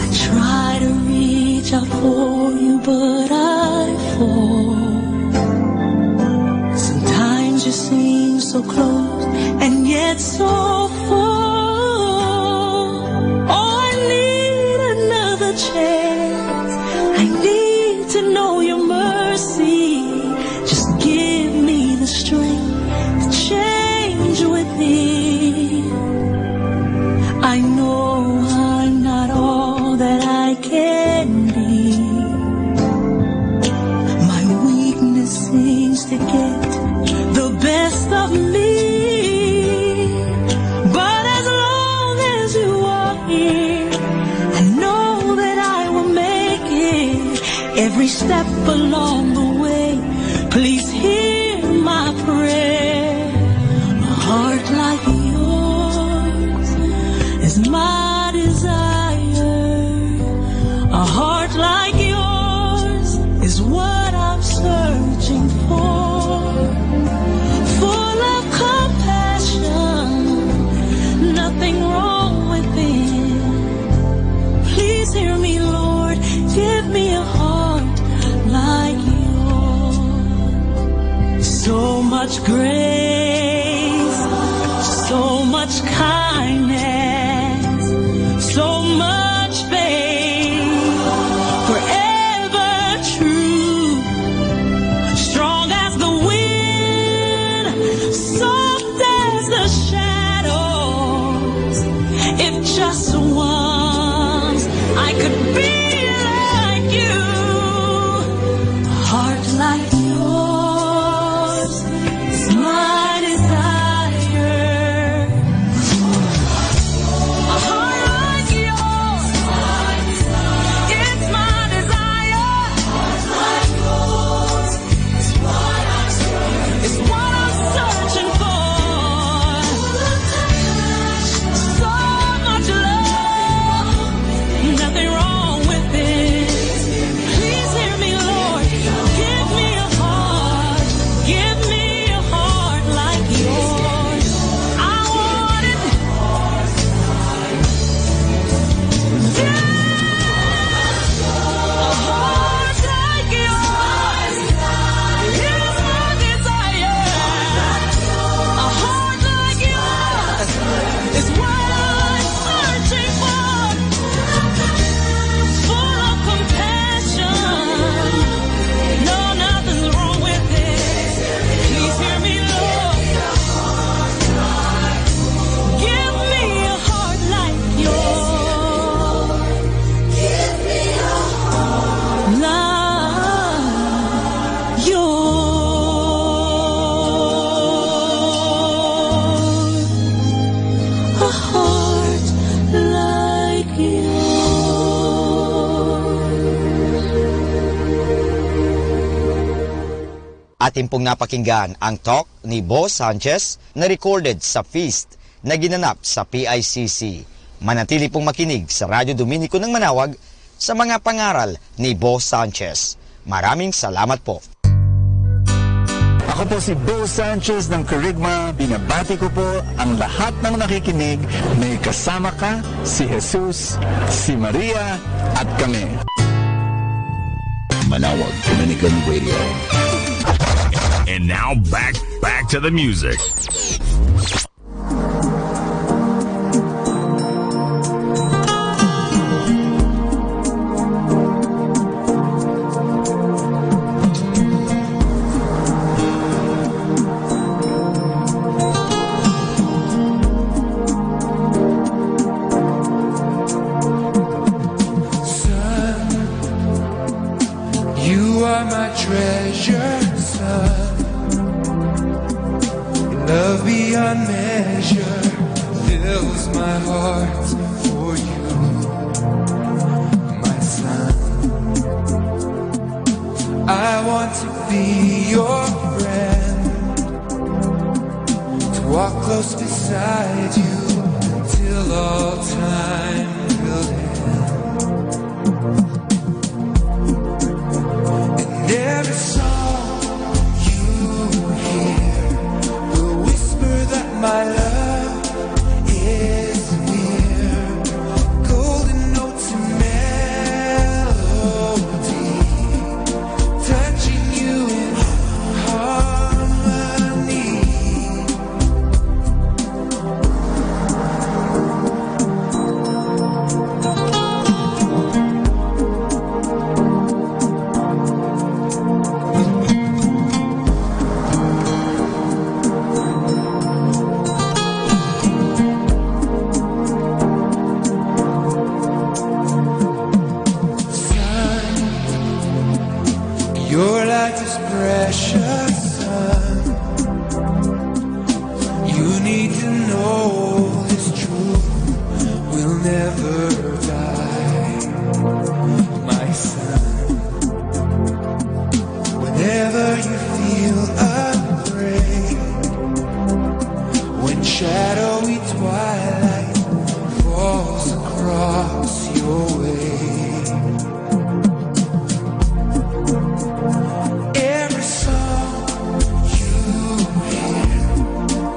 I try to reach out for you, but I fall. Sometimes you seem so close and yet so far. Oh, I need another chance. I need to know your mercy. Just give me the strength to change within. I know I'm not all that I can be. My weakness seems to get the best of me. But as long as you are here, I know that I will make it. Every step along the way, please hear my prayer. A heart like yours is my desire. A heart like yours is what I'm searching for. Full of compassion, nothing wrong within. Please hear me, Lord. Give me a heart like yours. So much grace, so much kindness, so much faith, forever true, strong as the wind, soft as the shadows. If just once I could be like you, a heart like yours is my desire. Atin pong napakinggan ang talk ni Bo Sanchez na recorded sa feast na ginanap sa PICC. Manatili pong makinig sa Radyo Dominico ng Manawag sa mga pangaral ni Bo Sanchez. Maraming salamat po. Ako po si Bo Sanchez ng Kerygma. Binabati ko po ang lahat ng nakikinig. May kasama ka, si Jesus, si Maria, at kami. Manawag Dominican Radio. And now back to the music. You are my treasure, son. Love beyond measure fills my heart for you, my son. I want to be your friend, to walk close beside you till all time will end. And every song you hear will whisper that my love is near. Golden notes and melody, touching you in harmony. Your life is precious, son. You need to know this truth will never die, my son. Whenever you feel afraid, when shadowy twilight falls across your way, every song you hear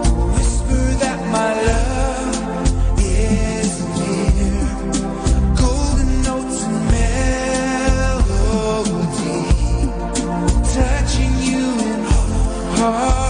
will whisper that my love is near. Golden notes and melody, touching you in harmony.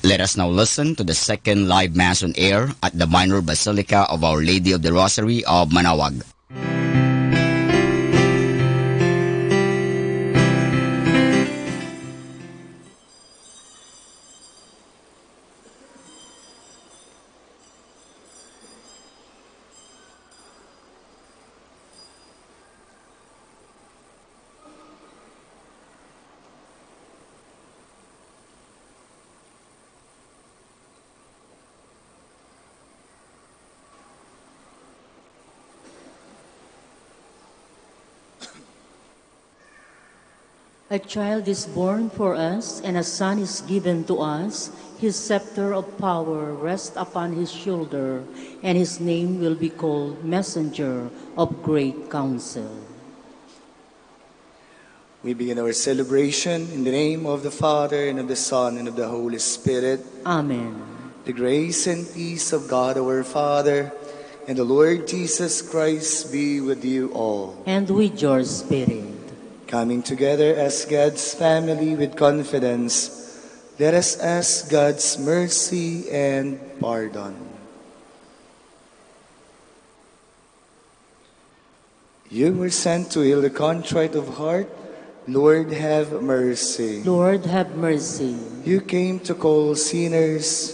Let us now listen to the second live Mass on air at the Minor Basilica of Our Lady of the Rosary of Manawag. A child is born for us, and a son is given to us. His scepter of power rests upon his shoulder, and his name will be called Messenger of Great Counsel. We begin our celebration in the name of the Father, and of the Son, and of the Holy Spirit. Amen. The grace and peace of God our Father, and the Lord Jesus Christ be with you all. And with your spirit. Coming together as God's family with confidence, let us ask God's mercy and pardon. You were sent to heal the contrite of heart. Lord, have mercy. Lord, have mercy. You came to call sinners.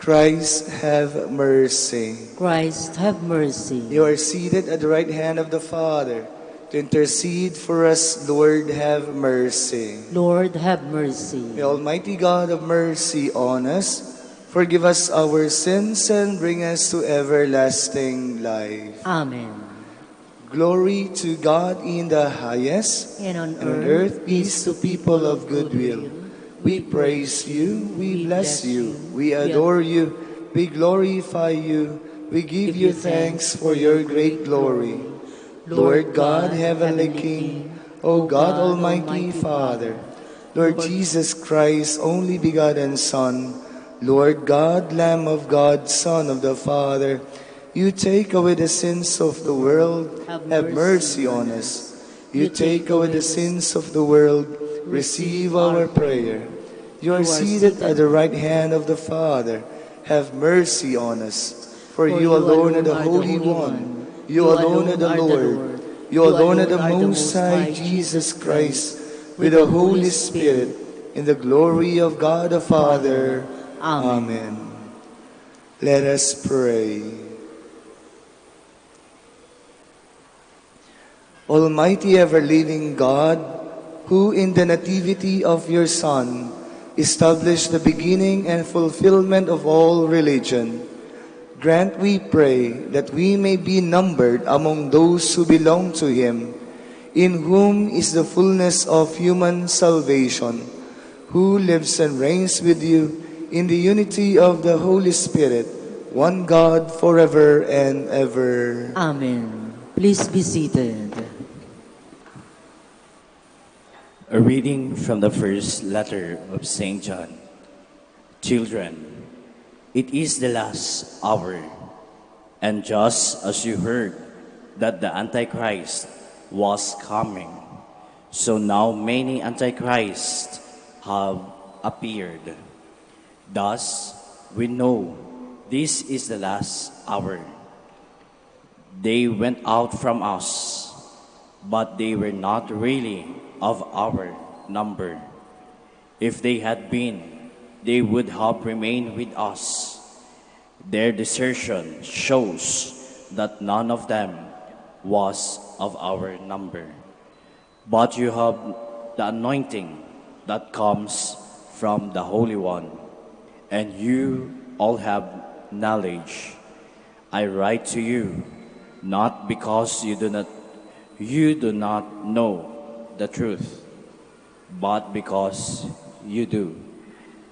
Christ, have mercy. Christ, have mercy. You are seated at the right hand of the Father to intercede for us. Lord, have mercy. Lord, have mercy. May Almighty God have mercy on us, forgive us our sins, and bring us to everlasting life. Amen. Glory to God in the highest, And on earth peace to people of good will. We praise you, we bless you, we adore you, we glorify you, we give you thanks for your great glory. Lord God, heavenly King, O God, Almighty Father, Lord Jesus Christ, only begotten Son, Lord God, Lamb of God, Son of the Father, you take away the sins of the world, have mercy on us. You take away the sins of the world, receive our prayer. You are seated at the right hand of the Father, have mercy on us. For you alone are the Holy One, you alone are the Lord, you alone are the Most High Jesus Christ, with the Holy Spirit, in the glory of God the Father. Amen. Let us pray. Almighty ever-living God, who in the nativity of your Son established the beginning and fulfillment of all religion, grant, we pray, that we may be numbered among those who belong to him, in whom is the fullness of human salvation, who lives and reigns with you in the unity of the Holy Spirit, one God, forever and ever. Amen. Please be seated. A reading from the first letter of St. John. Children, it is the last hour, and just as you heard that the Antichrist was coming, so now many Antichrists have appeared. Thus, we know this is the last hour. They went out from us, but they were not really of our number. If they had been, they would have remained with us. Their desertion shows that none of them was of our number. But you have the anointing that comes from the Holy One, and you all have knowledge. I write to you, not because you do not know the truth, but because you do,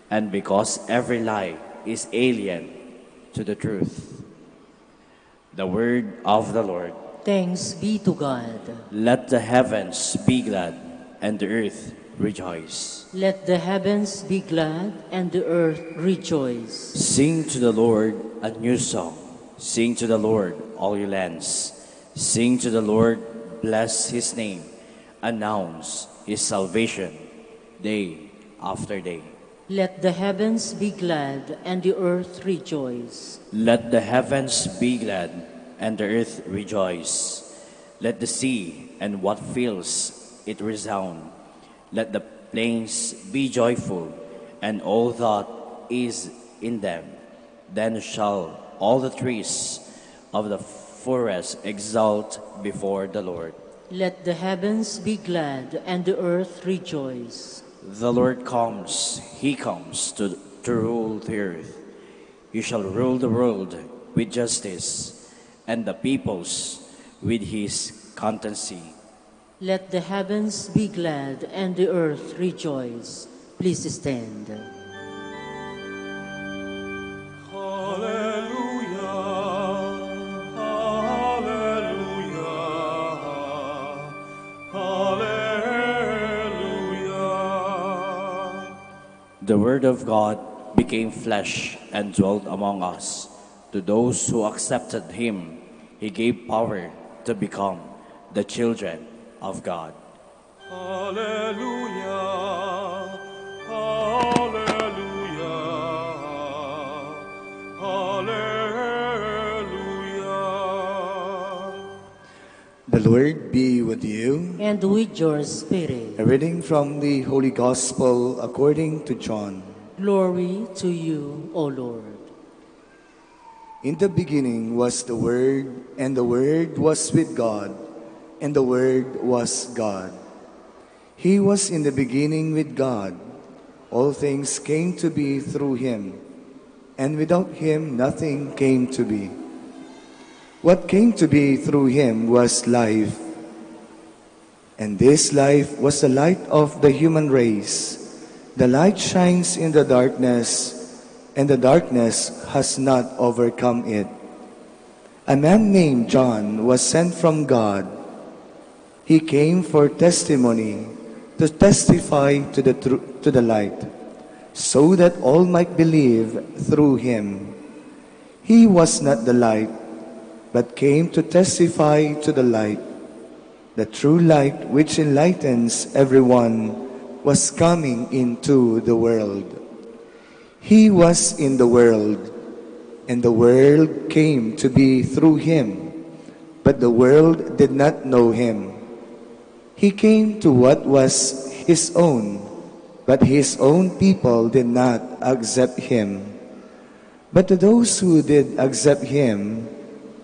and because every lie is alien to the truth. The word of the Lord. Thanks be to God. Let the heavens be glad, and the earth rejoice. Let the heavens be glad, and the earth rejoice. Sing to the Lord a new song. Sing to the Lord, all you lands. Sing to the Lord, bless his name. Announce his salvation day after day. Let the heavens be glad, and the earth rejoice. Let the heavens be glad, and the earth rejoice. Let the sea and what fills it resound. Let the plains be joyful, and all that is in them. Then shall all the trees of the forest exult before the Lord. Let the heavens be glad, and the earth rejoice. The Lord comes, he comes to rule the earth. He shall rule the world with justice, and the peoples with his constancy. Let the heavens be glad and the earth rejoice. Please stand. The Word of God became flesh and dwelt among us. To those who accepted Him, He gave power to become the children of God. Hallelujah, hallelujah, hallelujah. The Lord be with you. And with your spirit. A reading from the Holy Gospel according to John. Glory to you, O Lord. In the beginning was the Word, and the Word was with God, and the Word was God. He was in the beginning with God. All things came to be through Him, and without Him nothing came to be. What came to be through Him was life, and this life was the light of the human race. The light shines in the darkness, and the darkness has not overcome it. A man named John was sent from God. He came for testimony, to testify to the light, so that all might believe through him. He was not the light, but came to testify to the light. The true light which enlightens everyone was coming into the world. He was in the world, and the world came to be through him, but the world did not know him. He came to what was his own, but his own people did not accept him. But to those who did accept him,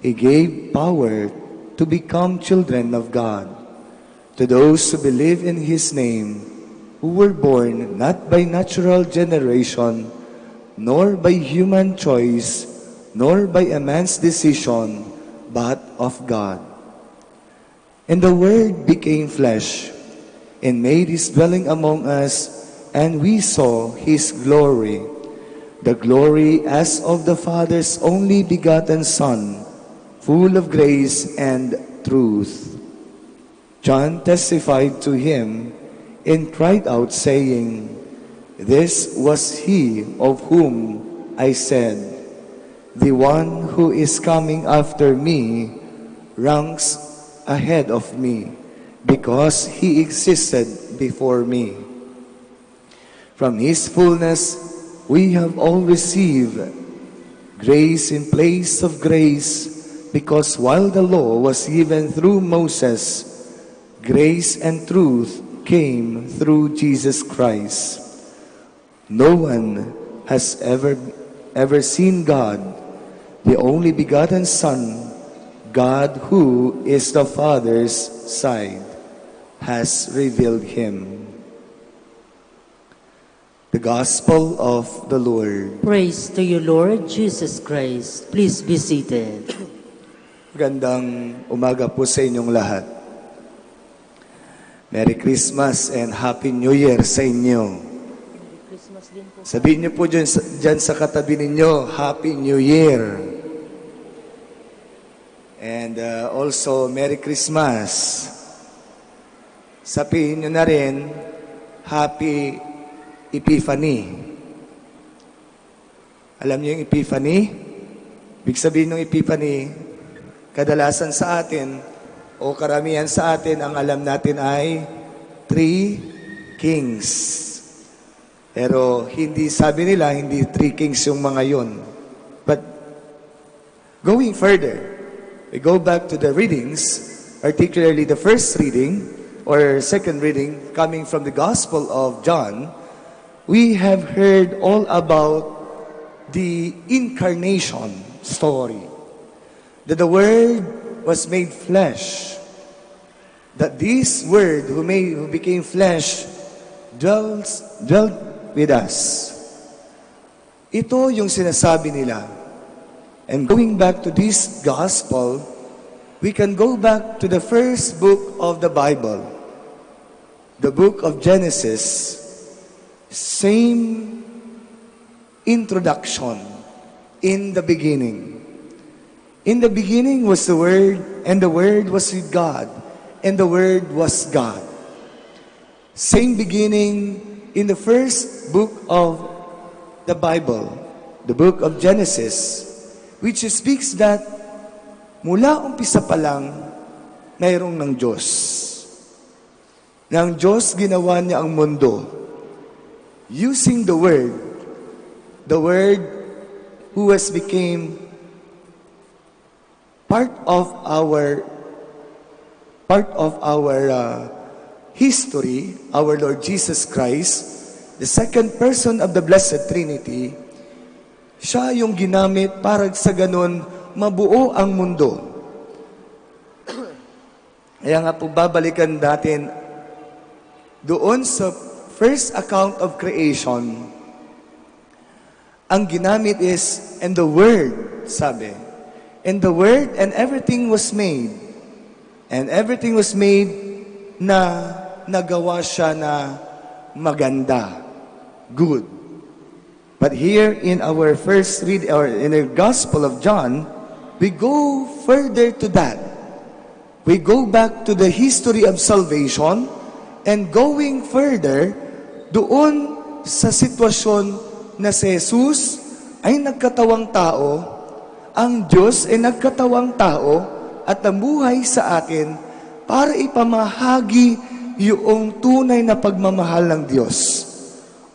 he gave power to become children of God, to those who believe in his name, who were born not by natural generation, nor by human choice, nor by a man's decision, but of God. And the Word became flesh, and made his dwelling among us, and we saw his glory, the glory as of the Father's only begotten Son, full of grace and truth. John testified to him, and cried out, saying, "This was he of whom I said, the one who is coming after me ranks ahead of me, because he existed before me." From his fullness we have all received grace in place of grace, because while the law was given through Moses, grace and truth came through Jesus Christ. No one has ever seen God, the only begotten Son, God who is the Father's side, has revealed him. The Gospel of the Lord. Praise to you, Lord Jesus Christ. Please be seated. Gandang umaga po sa inyong lahat. Merry Christmas and Happy New Year sa inyo. Sabihin niyo po dyan sa katabi ninyo, Happy New Year. And also, Merry Christmas. Sabihin niyo na rin, Happy Epiphany. Alam niyo yung Epiphany? Ibig sabihin ng Epiphany, kadalasan sa atin, o karamihan sa atin, ang alam natin ay Three Kings. Pero hindi, sabi nila, hindi Three Kings yung mga yon. But going further, we go back to the readings, particularly the first reading or second reading coming from the Gospel of John. We have heard all about the incarnation story, that the Word was made flesh, that this Word who became flesh dwelt with us. Ito yung sinasabi nila. And going back to this gospel, we can go back to the first book of the Bible, the book of Genesis. Same introduction. In the beginning. In the beginning was the Word, and the Word was with God, and the Word was God. Same beginning in the first book of the Bible, the book of Genesis, which speaks that mula umpisa pa lang, mayroong ng Diyos. Ng Diyos ginawa niya ang mundo. Using the Word who has became part of our history, our Lord Jesus Christ, the second person of the Blessed Trinity. Siya yung ginamit para sa ganun mabuo ang mundo. Kaya nga po babalikan natin doon sa first account of creation. Ang ginamit is, and the Word, sabi. And the Word, and everything was made. And everything was made na nagawa siya na maganda. Good. But here in our first read, or in the Gospel of John, we go further to that. We go back to the history of salvation, and going further, doon sa sitwasyon na si Jesus ay nagkatawang tao, ang Diyos ay nagkatawang tao at namuhay sa atin para ipamahagi yung tunay na pagmamahal ng Diyos.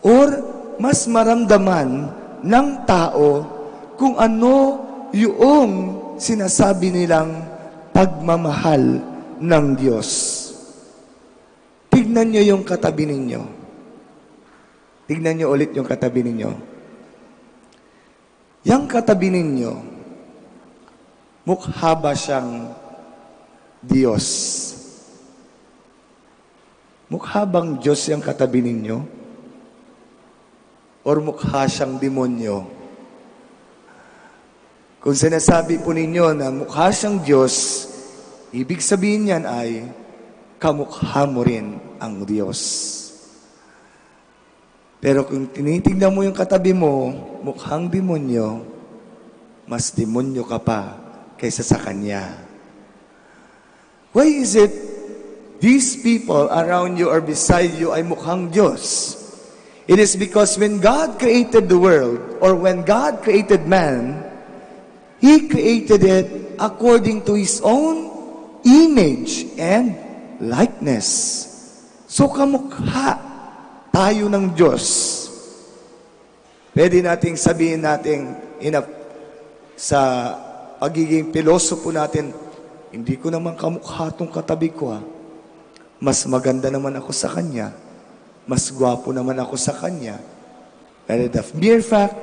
Or mas maramdaman ng tao kung ano yung sinasabi nilang pagmamahal ng Diyos. Tignan nyo yung katabi ninyo. Tignan nyo ulit yung katabi ninyo. Yang katabi ninyo, mukha ba siyang Diyos? Mukha bang Diyos yung katabi ninyo? Or mukha siyang demonyo? Kung sinasabi po ninyo na mukha siyang Diyos, ibig sabihin niyan ay kamukha mo rin ang Diyos. Pero kung tinitignan mo yung katabi mo, mukhang demonyo, mas demonyo ka pa kaysa sa kanya. Why is it these people around you or beside you ay mukhang Diyos? It is because when God created the world, or when God created man, He created it according to His own image and likeness. So kamukha tayo ng Diyos. Pwede nating sabihin natin sa pagiging pilosopo natin, hindi ko naman kamukha tong katabi ko. Mas maganda naman ako sa kanya. Mas gwapo naman ako sa kanya. But the mere fact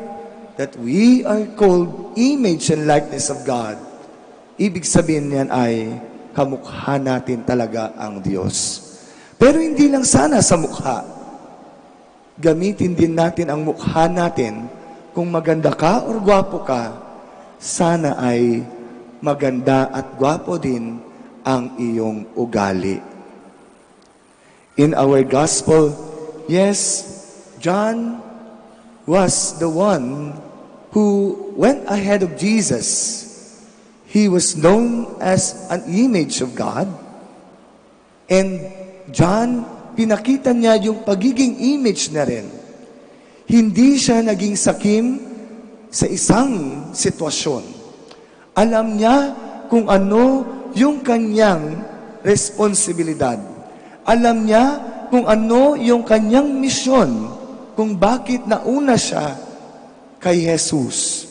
that we are called image and likeness of God, ibig sabihin niyan ay kamukha natin talaga ang Diyos. Pero hindi lang sana sa mukha. Gamitin din natin ang mukha natin. Kung maganda ka or gwapo ka, sana ay maganda at gwapo din ang iyong ugali. In our gospel, yes, John was the one who went ahead of Jesus. He was known as an image of God. And John, pinakita niya yung pagiging image na rin. Hindi siya naging sakim sa isang sitwasyon. Alam niya kung ano yung kanyang responsibilidad. Alam niya kung ano yung kanyang misyon, kung bakit nauna siya kay Jesus.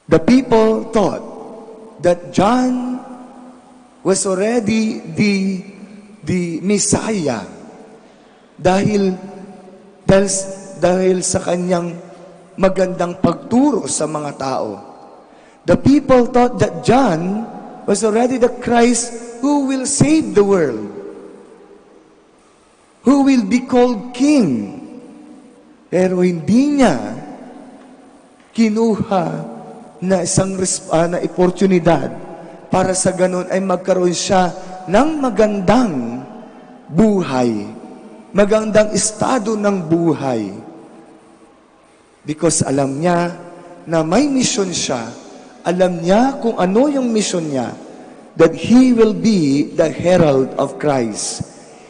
The people thought that John was already the Messiah dahil sa kanyang magandang pagturo sa mga tao. The people thought that John was already the Christ who will save the world, who will be called King. Pero hindi niya kinuha na isang oportunidad para sa ganun ay magkaroon siya ng magandang buhay, magandang estado ng buhay. Because alam niya na may mission siya, alam niya kung ano yung mission niya, that he will be the herald of Christ.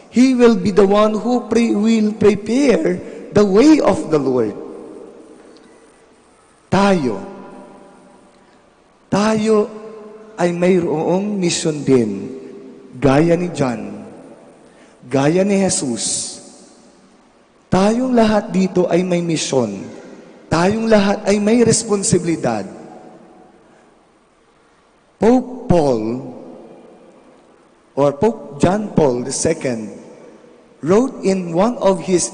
He will be the one who will prepare the way of the Lord. Tayo ay mayroong mission din, gaya ni John, gaya ni Jesus. Tayong lahat dito ay may mission. Tayong lahat ay may responsibilidad. Pope Paul, or Pope John Paul II, wrote in one of his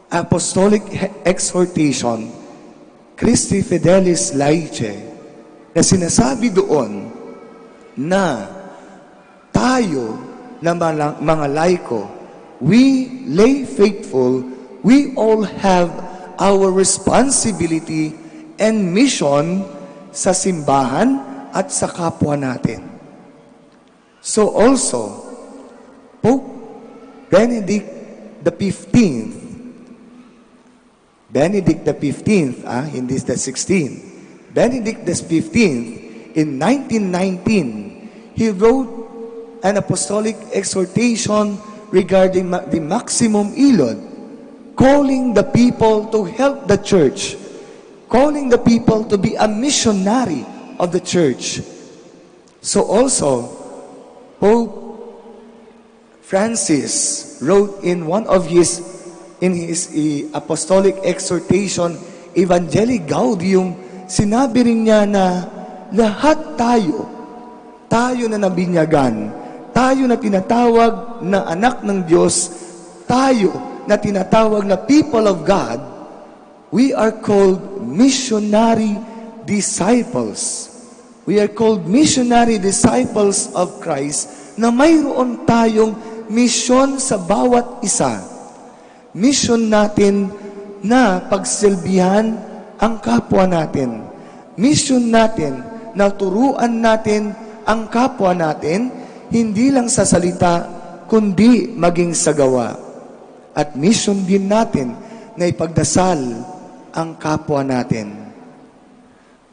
apostolic exhortation, Christi Fidelis Laice, na sinasabi doon na tayo na mga laiko, we lay faithful, we all have our responsibility and mission sa simbahan at sa kapwa natin. So also, Pope Benedict the 15th, hindi the 16th, Benedict the 15th, in 1919, he wrote an apostolic exhortation regarding the maximum ilod, calling the people to help the church, calling the people to be a missionary of the church. So also, Pope Francis wrote in his apostolic exhortation, Evangelii Gaudium, sinabi rin niya na lahat tayo na nabinyagan, tayo na tinatawag na anak ng Diyos, tayo na tinatawag na people of God, we are called missionary disciples. We are called missionary disciples of Christ na mayroon tayong misyon sa bawat isa. Mission natin na pagsilbihan ang kapwa natin. Mission natin na turuan natin ang kapwa natin, hindi lang sa salita, kundi maging sa gawa. At mission din natin na ipagdasal ang kapwa natin.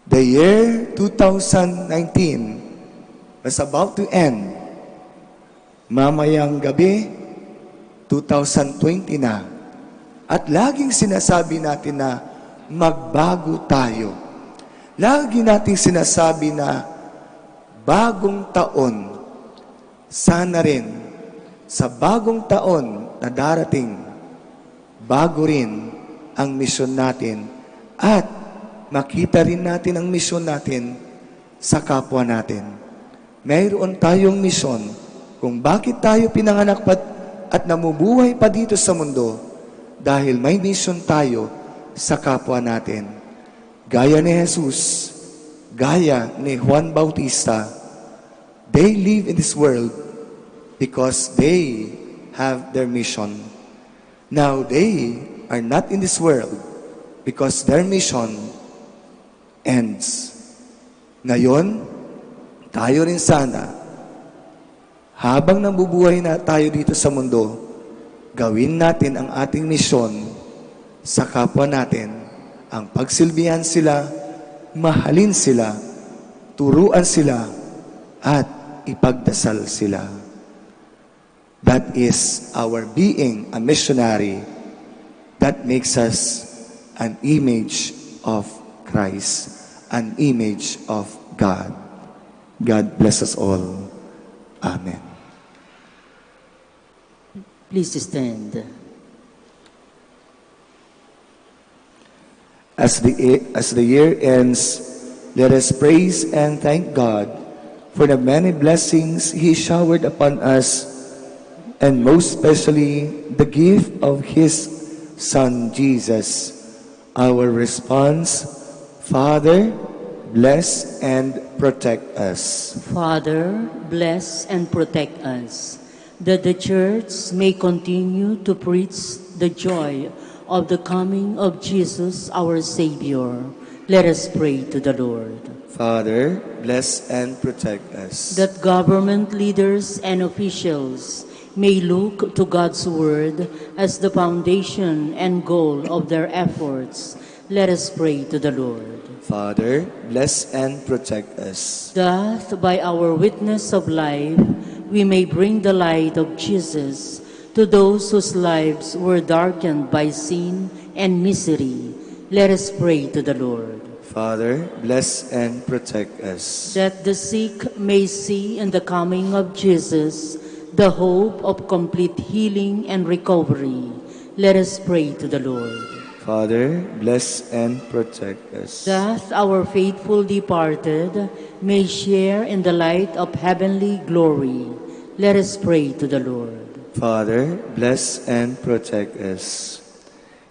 The year 2019 was about to end. Mamayang gabi, 2020 na. At laging sinasabi natin na magbago tayo. Lagi nating sinasabi na bagong taon, sana rin sa bagong taon na darating, bago rin ang misyon natin at makita rin natin ang misyon natin sa kapwa natin. Mayroon tayong misyon kung bakit tayo pinanganak at namubuhay pa dito sa mundo, dahil may misyon tayo sa kapwa natin. Gaya ni Jesus, gaya ni Juan Bautista, they live in this world because they have their mission. Now they are not in this world because their mission ends. Ngayon, tayo rin sana, habang nabubuhay na tayo dito sa mundo, gawin natin ang ating misyon sa kapwa natin, ang pagsilbihan sila, mahalin sila, turuan sila, at ipagdasal sila. That is our being a missionary. That makes us an image of Christ, an image of God. God bless us all. Amen. Please stand. As the year ends, let us praise and thank God for the many blessings He showered upon us, and most especially the gift of His Son, Jesus. Our response, Father, bless and protect us. Father, bless and protect us, that the church may continue to preach the joy of the coming of Jesus, our Savior. Let us pray to the Lord. Father, bless and protect us. That government leaders and officials may look to God's Word as the foundation and goal of their efforts. Let us pray to the Lord. Father, bless and protect us. That by our witness of life, we may bring the light of Jesus to those whose lives were darkened by sin and misery. Let us pray to the Lord. Father, bless and protect us. That the sick may see in the coming of Jesus the hope of complete healing and recovery. Let us pray to the Lord. Father, bless and protect us. That our faithful departed may share in the light of heavenly glory. Let us pray to the Lord. Father, bless and protect us.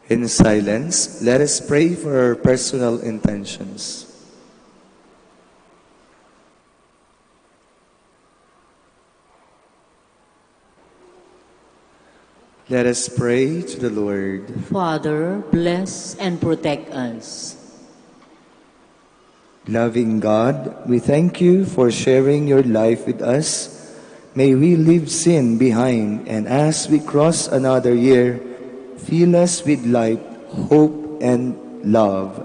In silence, let us pray for our personal intentions. Let us pray to the Lord. Father, bless and protect us. Loving God, we thank you for sharing your life with us. May we leave sin behind, and as we cross another year, fill us with light, hope, and love.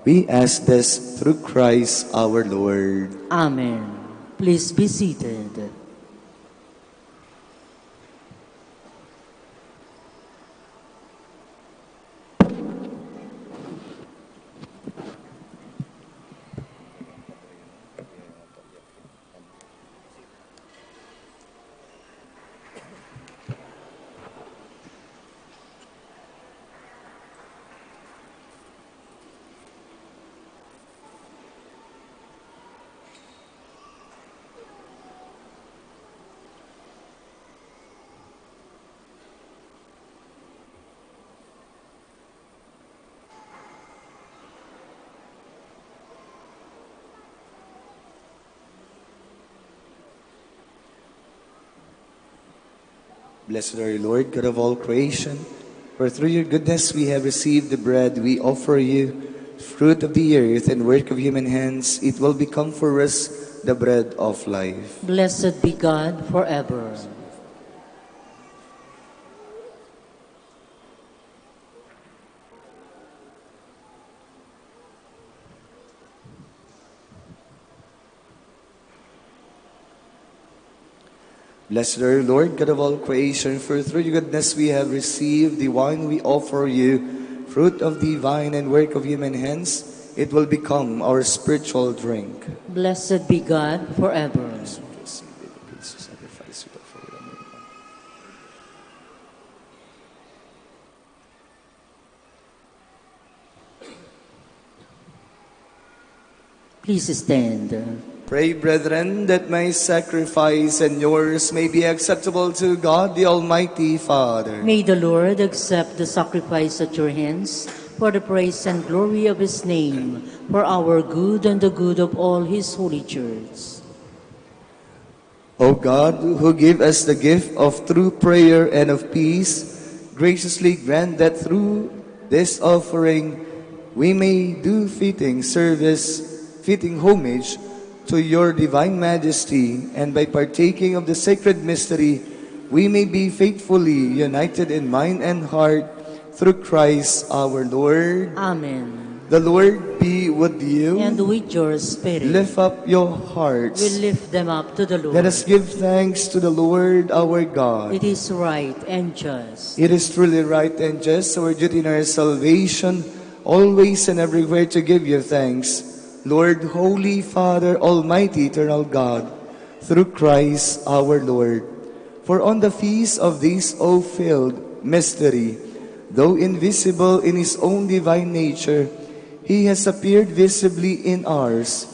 We ask this through Christ our Lord. Amen. Please be seated. Blessed are you, Lord, God of all creation, for through your goodness we have received the bread we offer you, fruit of the earth and work of human hands. It will become for us the bread of life. Blessed be God forever. Blessed are you, Lord, God of all creation, for through your goodness we have received the wine we offer you, fruit of the vine and work of human hands. It will become our spiritual drink. Blessed be God forever. Please stand. Pray, brethren, that my sacrifice and yours may be acceptable to God, the Almighty Father. May the Lord accept the sacrifice at your hands for the praise and glory of his name, for our good and the good of all his holy church. O God, who give us the gift of true prayer and of peace, graciously grant that through this offering we may do fitting homage to your divine majesty, and by partaking of the sacred mystery, we may be faithfully united in mind and heart through Christ our Lord. Amen. The Lord be with you. And with your spirit. Lift up your hearts. We lift them up to the Lord. Let us give thanks to the Lord our God. It is right and just. It is truly right and just, our duty in our salvation, always and everywhere to give you thanks. Lord, Holy Father, Almighty, Eternal God, through Christ our Lord. For on the feast of this awe-filled mystery, though invisible in his own divine nature, he has appeared visibly in ours,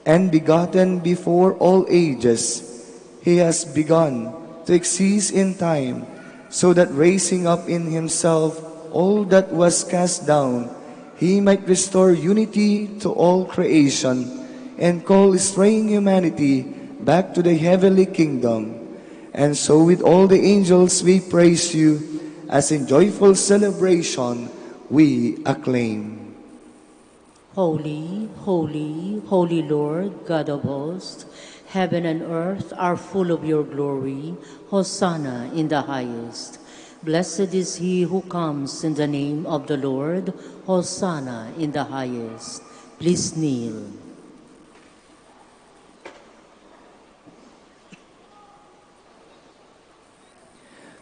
and begotten before all ages, he has begun to exist in time, so that raising up in himself all that was cast down, he might restore unity to all creation and call straying humanity back to the heavenly kingdom. And so with all the angels we praise you, as in joyful celebration we acclaim. Holy, holy, holy Lord, God of hosts, heaven and earth are full of your glory. Hosanna in the highest. Blessed is he who comes in the name of the Lord. Hosanna in the highest. Please kneel.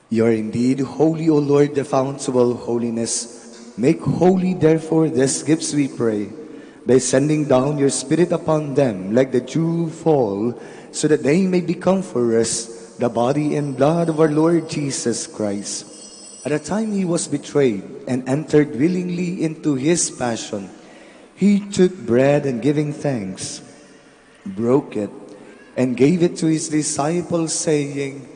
You are indeed holy, O Lord, the fount of all holiness. Make holy, therefore, these gifts, we pray, by sending down your Spirit upon them like the dew fall, so that they may become for us the body and blood of our Lord Jesus Christ. At the time he was betrayed and entered willingly into his passion, he took bread and giving thanks, broke it, and gave it to his disciples, saying,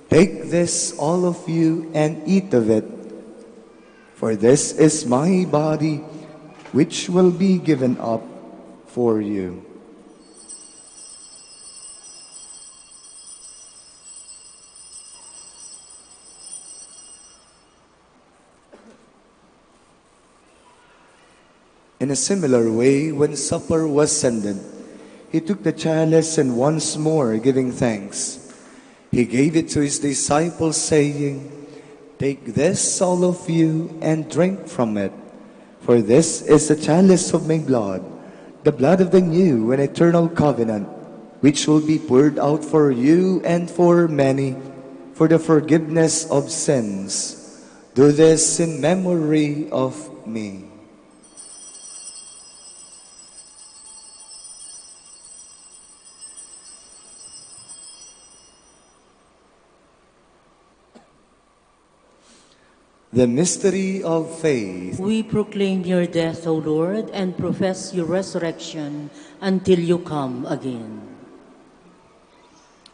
"Take this, all of you, and eat of it. For this is my body, which will be given up for you." In a similar way, when supper was ended, he took the chalice and once more giving thanks, he gave it to his disciples, saying, "Take this, all of you, and drink from it. For this is the chalice of my blood, the blood of the new and eternal covenant, which will be poured out for you and for many for the forgiveness of sins. Do this in memory of me." The mystery of faith. We proclaim your death, O Lord, and profess your resurrection until you come again.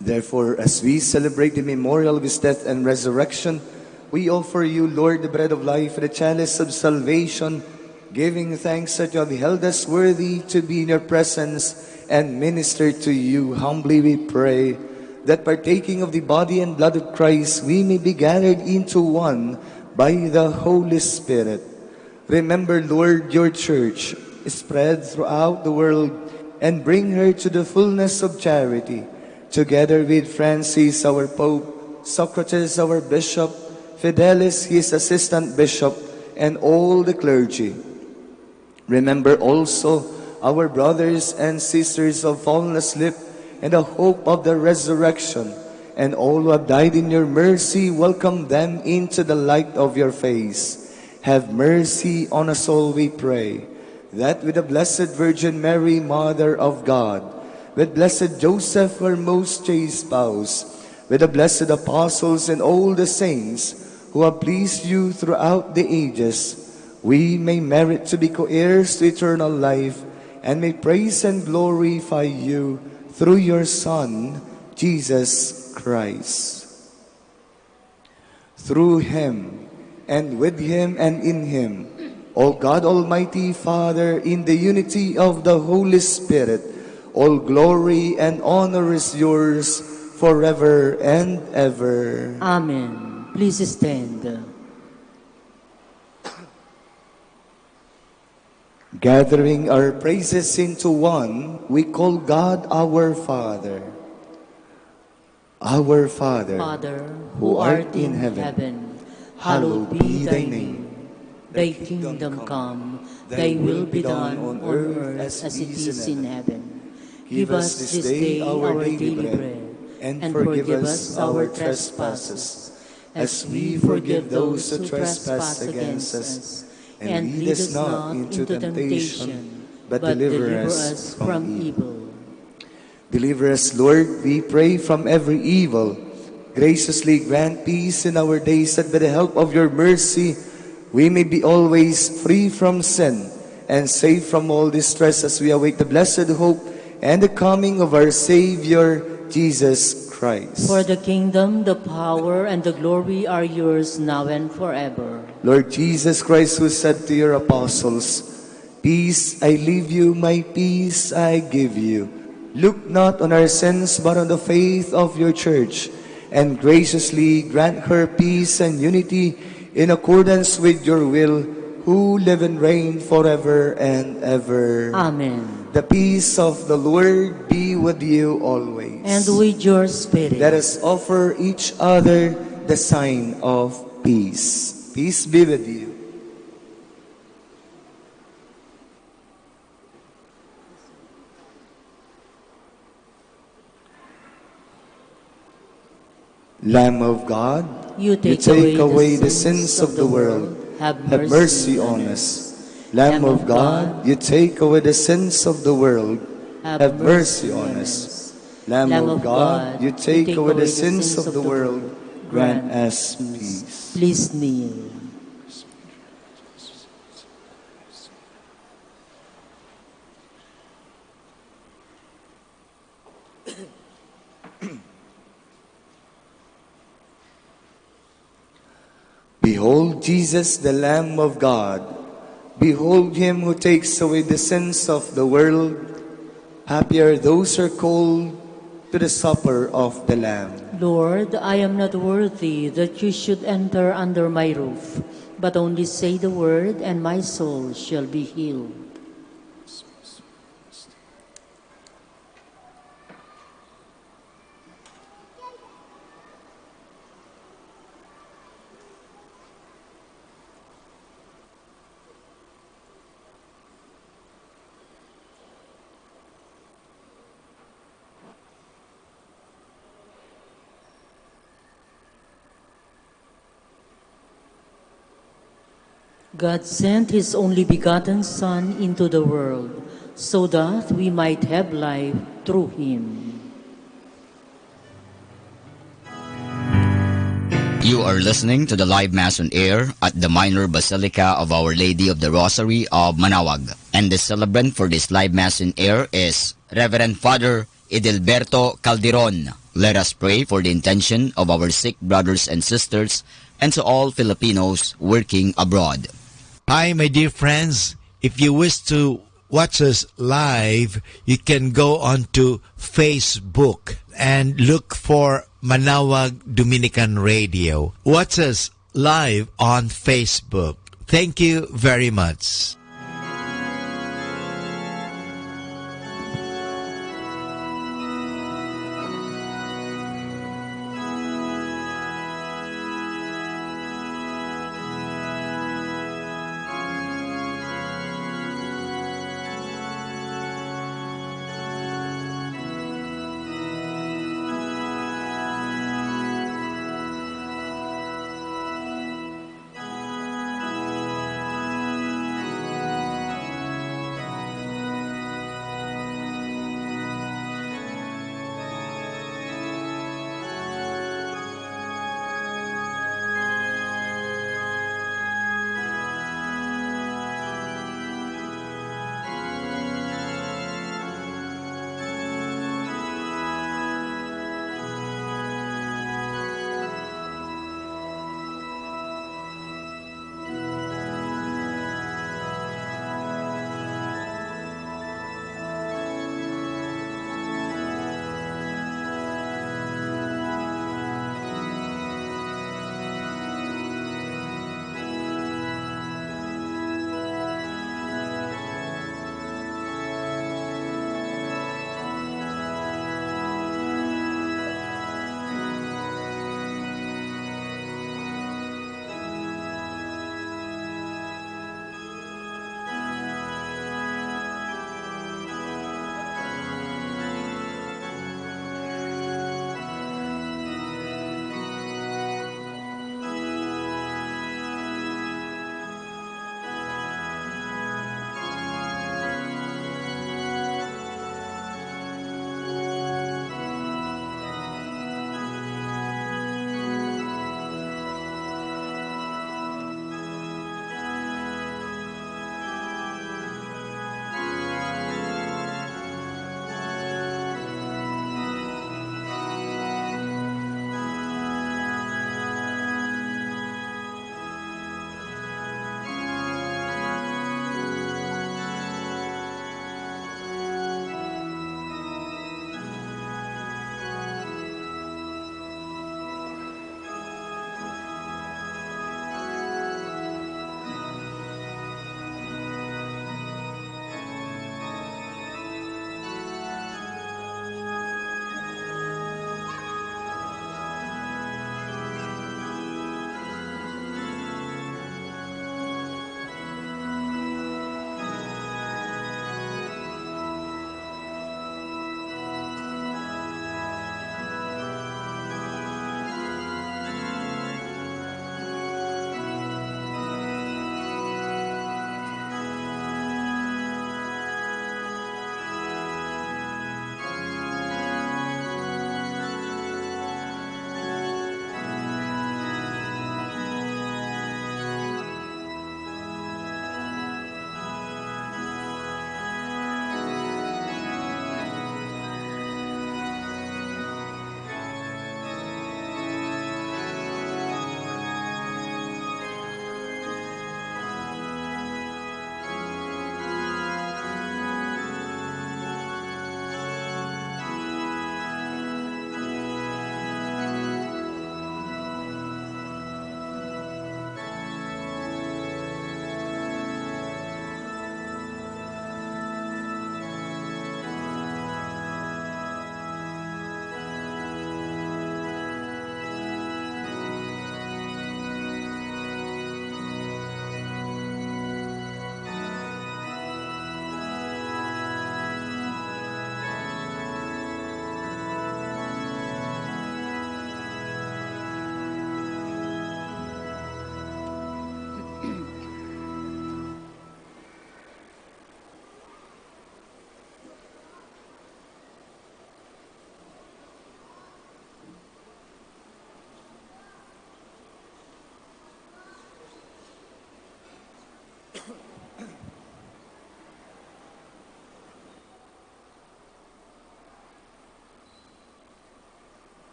Therefore, as we celebrate the memorial of his death and resurrection, we offer you, Lord, the bread of life and the chalice of salvation, giving thanks that you have held us worthy to be in your presence and minister to you. Humbly we pray that partaking of the body and blood of Christ, we may be gathered into one by the Holy Spirit. Remember, Lord, your church spread throughout the world and bring her to the fullness of charity, together with Francis, our Pope, Socrates, our Bishop, Fidelis, his assistant bishop, and all the clergy. Remember also our brothers and sisters of fallen asleep and the hope of the resurrection, and all who have died in your mercy, welcome them into the light of your face. Have mercy on us all, we pray, that with the Blessed Virgin Mary, Mother of God, with Blessed Joseph, her most chaste spouse, with the blessed apostles and all the saints who have pleased you throughout the ages, we may merit to be co-heirs to eternal life, and may praise and glorify you through your Son, Jesus Christ. Through him, and with him, and in him, O God Almighty Father, in the unity of the Holy Spirit, all glory and honor is yours forever and ever. Amen. Please stand. Gathering our praises into one, we call God our Father. Our Father, who art in heaven, hallowed be thy name. Thy kingdom come, thy will be done on earth as it is in heaven. Give us this day our daily bread, and forgive us our trespasses, as we forgive those who trespass against us. And lead us not into temptation, but deliver us from evil. Deliver us, Lord, we pray, from every evil. Graciously grant peace in our days, that by the help of your mercy, we may be always free from sin and safe from all distress, as we await the blessed hope and the coming of our Savior, Jesus Christ. For the kingdom, the power, and the glory are yours now and forever. Lord Jesus Christ, who said to your apostles, "Peace I leave you, my peace I give you. Look not on our sins, but on the faith of your church, and graciously grant her peace and unity in accordance with your will, who live and reign forever and ever. Amen. The peace of the Lord be with you always. And with your spirit. Let us offer each other the sign of peace. Peace be with you. Lamb of God, You take away the sins of the world. Have mercy on us. Lamb of God, you take away the sins of the world. Have mercy on us. Lamb of God, you take away the sins of the world. Grant us peace. Please kneel. Behold Jesus, the Lamb of God. Behold him who takes away the sins of the world. Happy are those who are called to the supper of the Lamb. Lord, I am not worthy that you should enter under my roof, but only say the word, and my soul shall be healed. God sent his only begotten Son into the world so that we might have life through him. You are listening to the live Mass on air at the Minor Basilica of Our Lady of the Rosary of Manawag. And the celebrant for this live Mass on air is Reverend Father Edilberto Calderon. Let us pray for the intention of our sick brothers and sisters and to all Filipinos working abroad. Hi, my dear friends. If you wish to watch us live, you can go on to Facebook and look for Manawag Dominican Radio. Watch us live on Facebook. Thank you very much.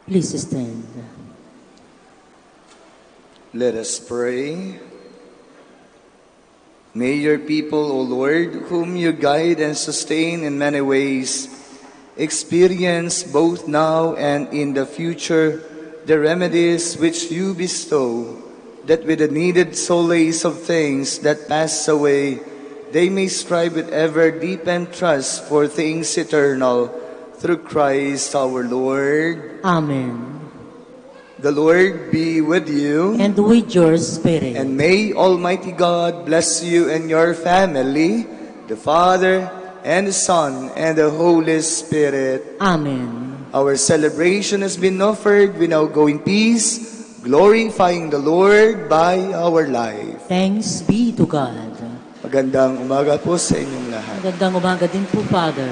Please stand. Let us pray. May your people, O Lord, whom you guide and sustain in many ways, experience both now and in the future the remedies which you bestow, that with the needed solace of things that pass away, they may strive with ever deepened trust for things eternal, through Christ our Lord. Amen. The Lord be with you. And with your spirit. And may Almighty God bless you and your family, the Father, and the Son, and the Holy Spirit. Amen. Our celebration has been offered. We now go in peace, glorifying the Lord by our life. Thanks be to God. Magandang umaga po sa inyong lahat. Magandang umaga din po, Father.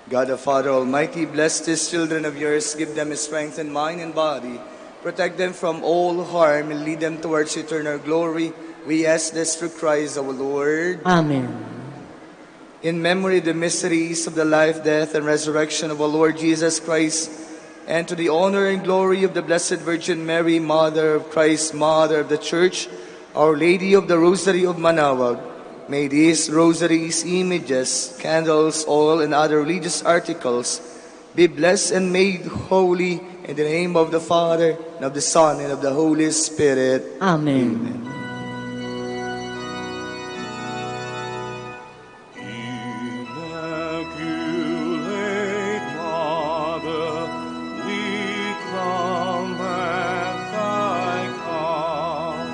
God the Father Almighty, bless these children of yours, give them strength in mind and body, protect them from all harm, and lead them towards eternal glory. We ask this through Christ our Lord. Amen. In memory of the mysteries of the life, death, and resurrection of our Lord Jesus Christ, and to the honor and glory of the Blessed Virgin Mary, Mother of Christ, Mother of the Church, Our Lady of the Rosary of Manawag, may these rosaries, images, candles, oil, and other religious articles be blessed and made holy in the name of the Father, and of the Son, and of the Holy Spirit. Amen. Immaculate Mother, we come at thy call,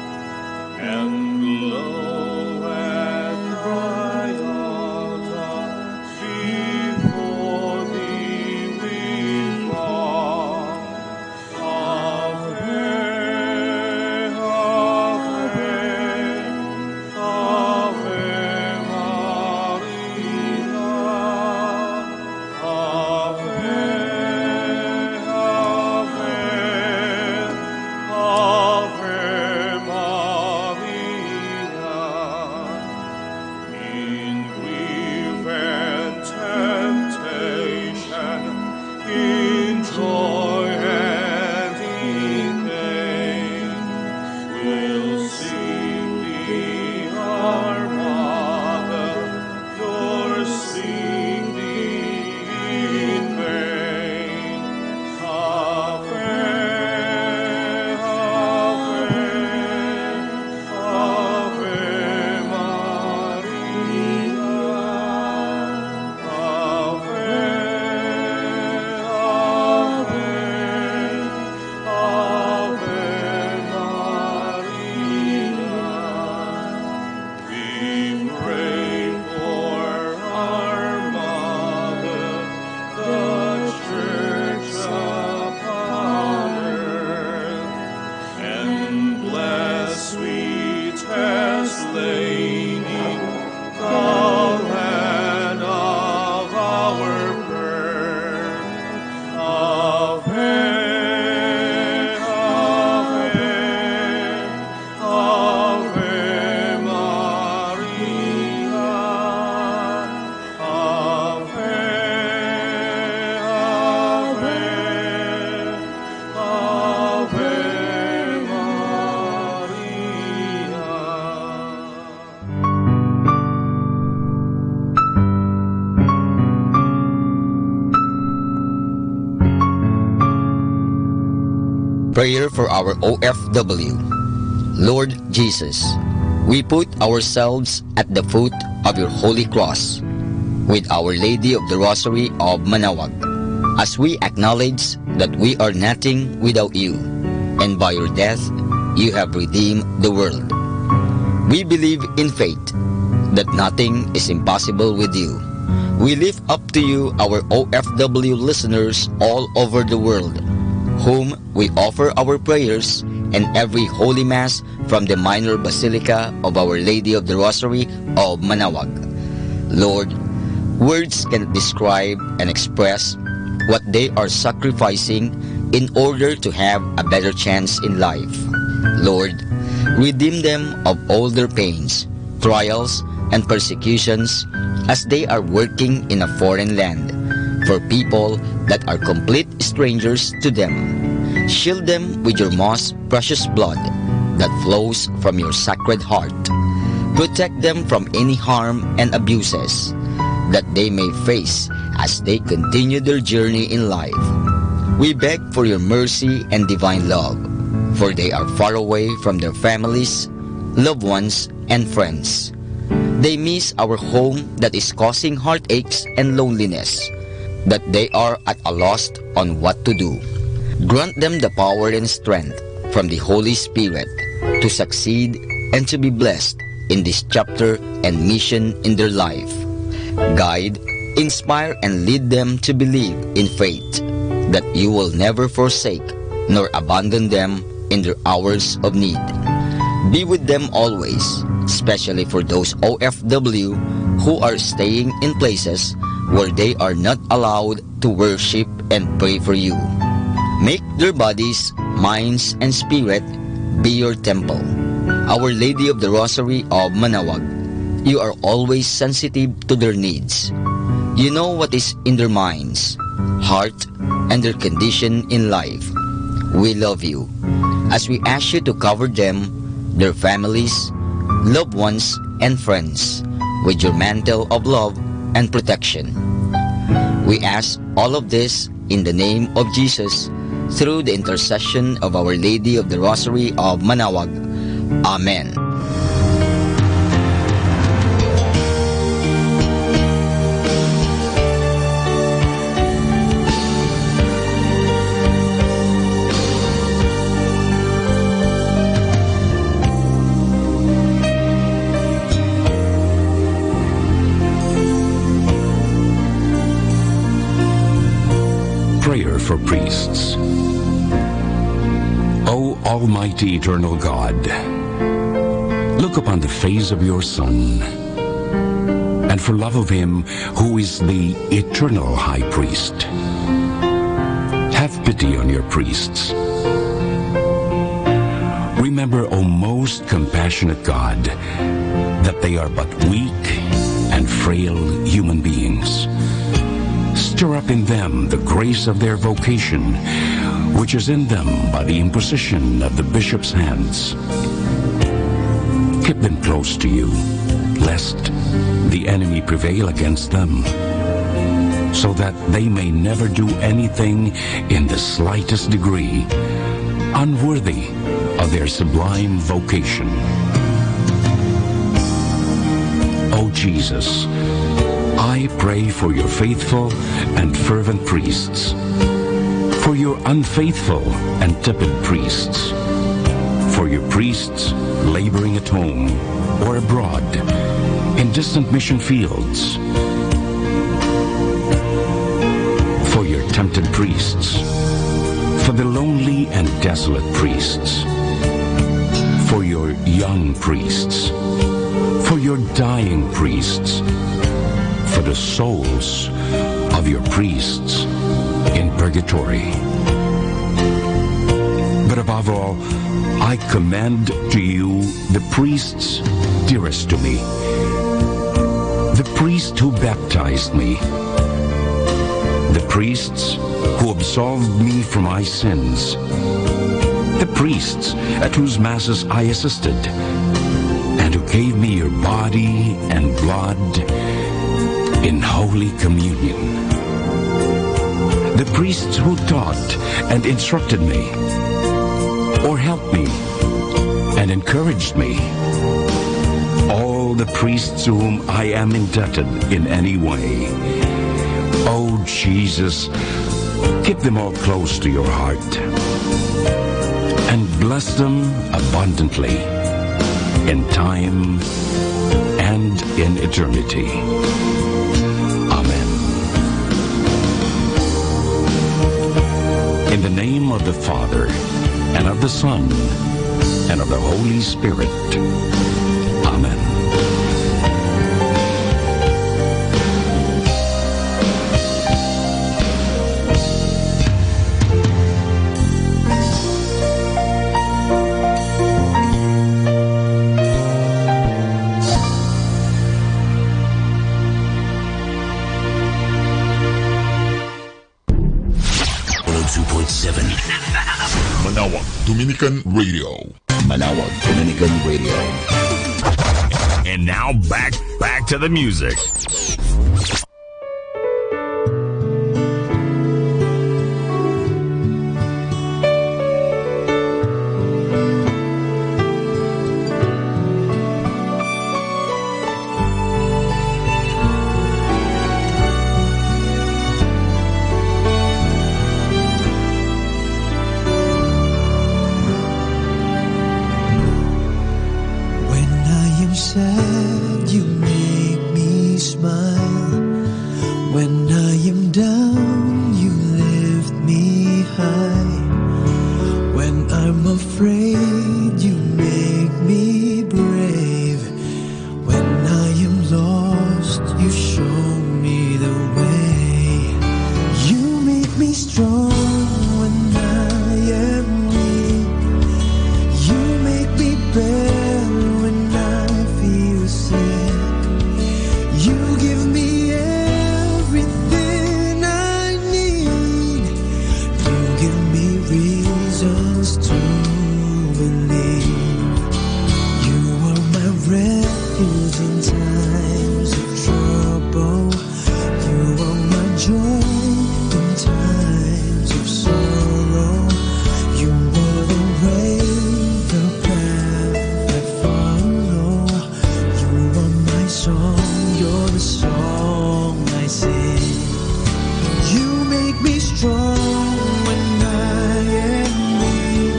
and lo, at thy altar, before thee we fall. Ave, Ave, in grief and temptation, in joy and in pain, we'll seek thee, our Mother, nor seek thee in vain. Ave, Ave, we pray for our Mother, the Church upon earth, and bless sweetest Lady, the land of our birth. Ave, Ave, Maria. Ave, Ave, Prayer for our OFW. Lord Jesus, we put ourselves at the foot of your holy cross with Our Lady of the Rosary of Manawag, as we acknowledge that we are nothing without you, and by your death you have redeemed the world. We believe in faith that nothing is impossible with you. We lift up to you our OFW listeners all over the world, whom we offer our prayers and every Holy Mass from the Minor Basilica of Our Lady of the Rosary of Manawag. Lord, words cannot describe and express what they are sacrificing in order to have a better chance in life. Lord, redeem them of all their pains, trials, and persecutions as they are working in a foreign land for people that are complete strangers to them. Shield them with your most precious blood that flows from your sacred heart. Protect them from any harm and abuses that they may face as they continue their journey in life. We beg for your mercy and divine love, for they are far away from their families, loved ones, and friends. They miss our home that is causing heartaches and loneliness, that they are at a loss on what to do. Grant them the power and strength from the Holy Spirit to succeed and to be blessed in this chapter and mission in their life. Guide, inspire, and lead them to believe in faith that you will never forsake nor abandon them in their hours of need. Be with them always, especially for those OFW who are staying in places where they are not allowed to worship and pray for you. Make their bodies, minds, and spirit be your temple. Our Lady of the Rosary of Manawag, you are always sensitive to their needs. You know what is in their minds, heart, and their condition in life. We love you as we ask you to cover them, their families, loved ones, and friends with your mantle of love and protection. We ask all of this in the name of Jesus, through the intercession of Our Lady of the Rosary of Manawag. Amen. Prayer for priests. O Almighty Eternal God, look upon the face of your Son, and for love of him who is the eternal High Priest, have pity on your priests. Remember, O most compassionate God, that they are but weak and frail human beings. Stir up in them the grace of their vocation, which is in them by the imposition of the bishop's hands. Keep them close to you, lest the enemy prevail against them, so that they may never do anything in the slightest degree unworthy of their sublime vocation. O Jesus, I pray for your faithful and fervent priests, for your unfaithful and tepid priests, for your priests laboring at home or abroad in distant mission fields, for your tempted priests, for the lonely and desolate priests, for your young priests, for your dying priests, for the souls of your priests in purgatory. But above all, I commend to you the priests dearest to me, the priest who baptized me, the priests who absolved me from my sins, the priests at whose masses I assisted, and who gave me your body and blood in Holy Communion. The priests who taught and instructed me, or helped me and encouraged me. All the priests to whom I am indebted in any way. Oh, Jesus, keep them all close to your heart and bless them abundantly in time and in eternity. In the name of the Father, and of the Son, and of the Holy Spirit. Amen. Dominican Radio. Manawag Dominican Radio. And now back to the music. When I am sad, you make me smile. When I am down, you lift me high. When I'm afraid, you make me brave. When I am lost, you show me the way. You make me strong when I am weak. You make me better when I feel sick. You give me everything I need. You give me reasons to believe. You are my refuge in times of trouble. You are my joy in times of sorrow. You are the way, the path I follow. You are my song, you're the song I sing. You make me strong when I am weak.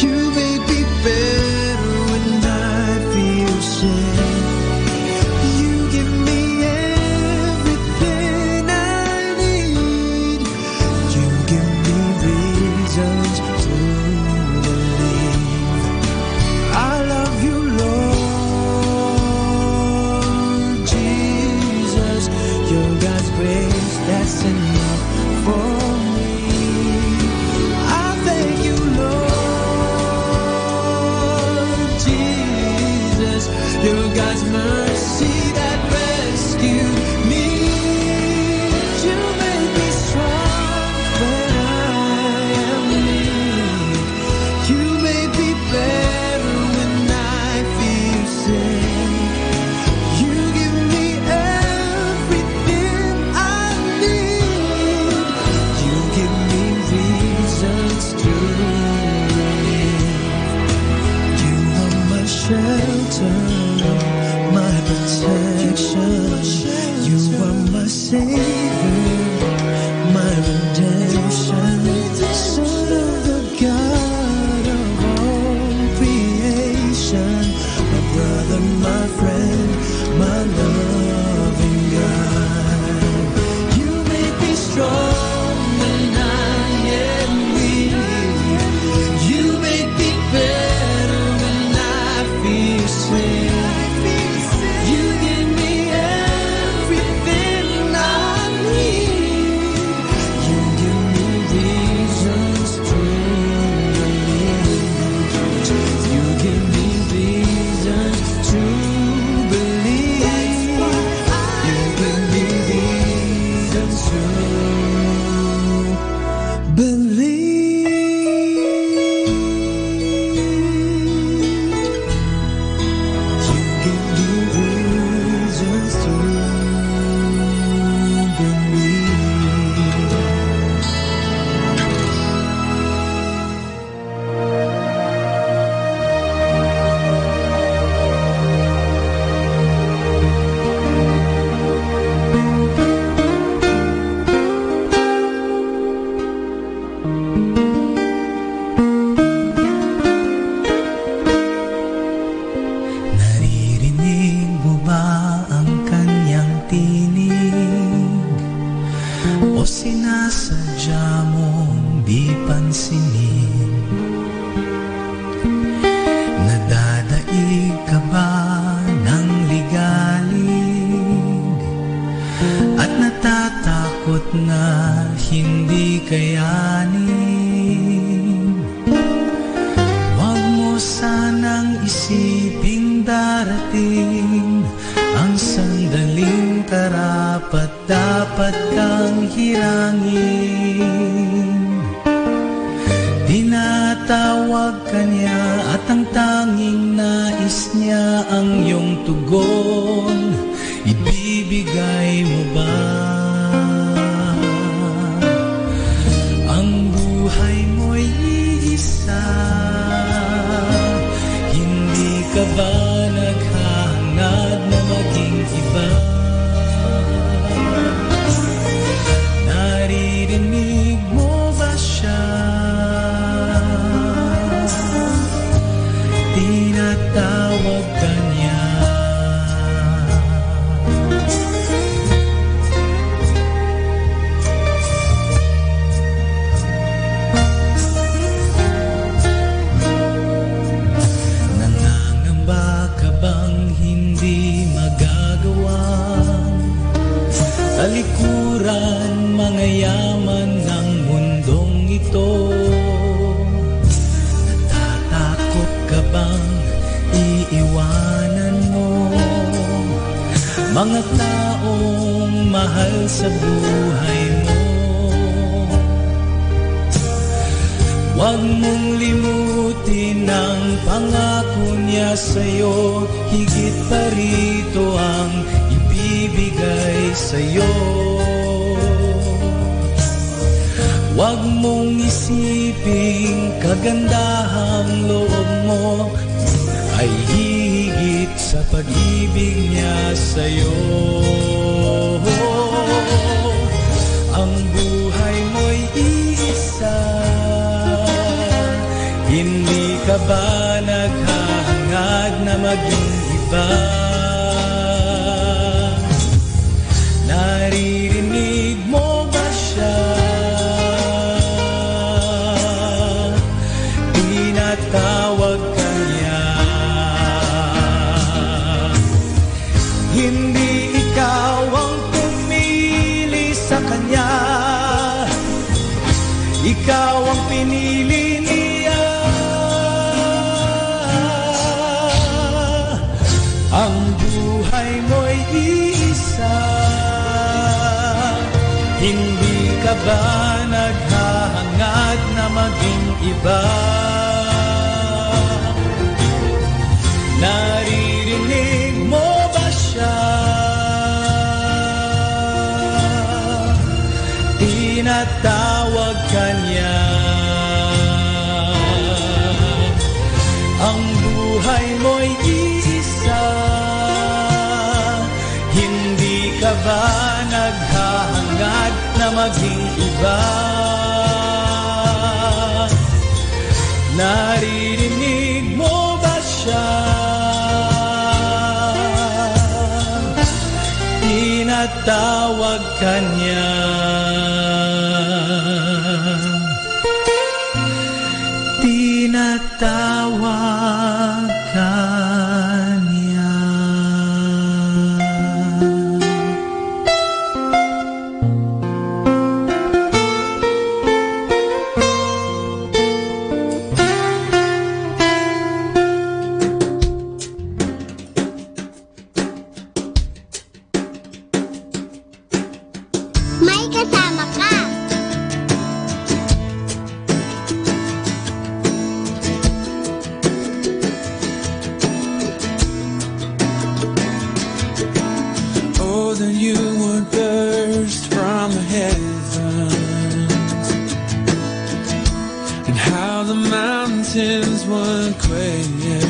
You make me better when I feel sick. You give me everything I need. You give me reasons to believe. I love you, Lord Jesus. Your God's grace, that's enough for me. I thank you, Lord Jesus. Your God's mercy that rescued me. You make me strong when I am weak. You make me better when I feel sick. You give me everything I need. You give me reasons to live. You are my shelter, my protection. You are my savior, my redemption. Son of the God of all creation, my brother, my friend, my loving God. You make me strong when I am weak. You make me better when I feel sick. You give me everything I need. You give me reasons to believe. You give me reasons to believe. You give me reasons to Naririnig mo ba ang kanyang tinig? O sinasadya mong di pansinin? Nadadaig ka ba ng ligalig? At natatakot na hindi kayanin? Huwag mo sanang isiping darating ang sandaling karapat dapat kang hirangin. Tinatawag tanging nais niya ang iyong tugon, ibibigay mo ba ang buhay mo'y iisa? Hindi ka ba naghahangad na maging iba? Naririnig mo ba siya? Tinatawag ka niya. Nangangamba ka bang hindi magagawang talikuran mga yaman ng mundong ito? Natatakot ka bang iiwanan mo mga taong mahal sa buhay mo? Huwag mong limutin ang pangako niya sa'yo, higit pa rito ang ibibigay sa'yo. Huwag mong isiping kagandahang loob mo ay higit sa pag-ibig niya sa'yo. Ang buhay mo'y isa, hindi ka ba naghahangad na maging iba? Naririnig mo ba siya? Tinatawag ka niya. Hindi ikaw ang pumili sa kanya, ikaw ang pinili niya. Ang buhay mo'y isa, hindi ka ba naghahangad na maging iba? Naririnig mo ba siya? Tinatawag ka niya. Ang buhay mo'y isa, hindi ka ba naghahangad na maging iba? Naririnig mo ba siya? Tinatawag ka niya. Tinatawag ka niya. May kasama ka. Oh, that you would burst from the heavens, and how the mountains would quake,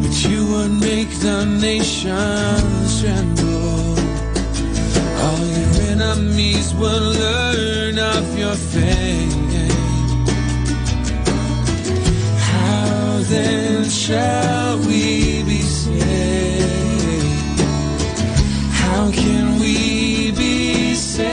but you would make the nations tremble. All your enemies will learn of your fame. How then shall we be saved? How can we be saved?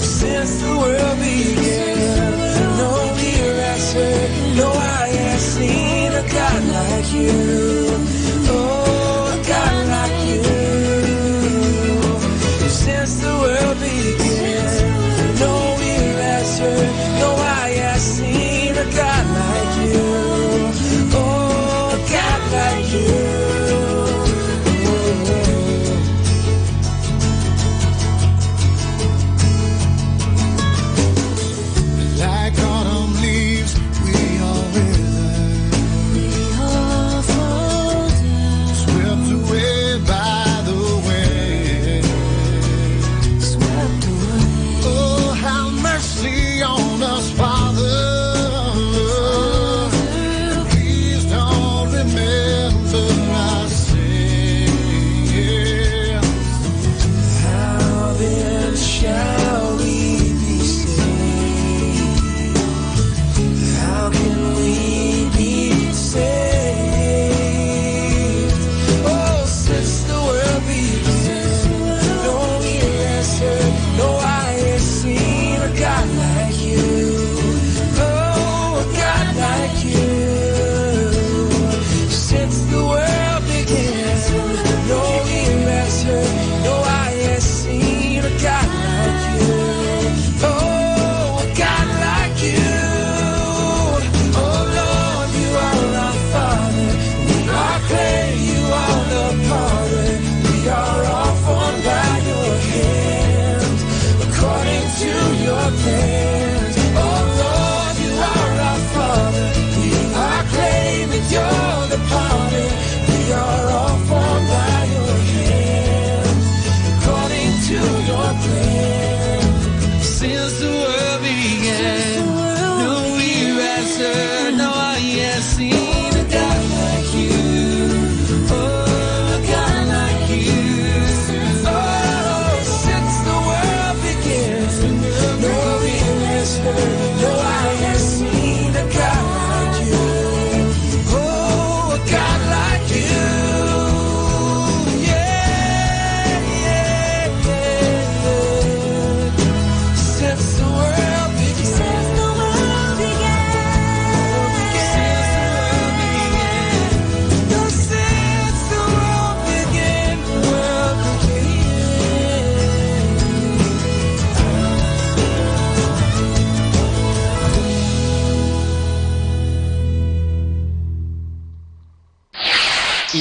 Since the world began, no ear has heard, no eye has seen a God like you. Oh, a God like you. Since the world began, no ear has heard, no eye has seen a God like you. Oh, a God like you. Like all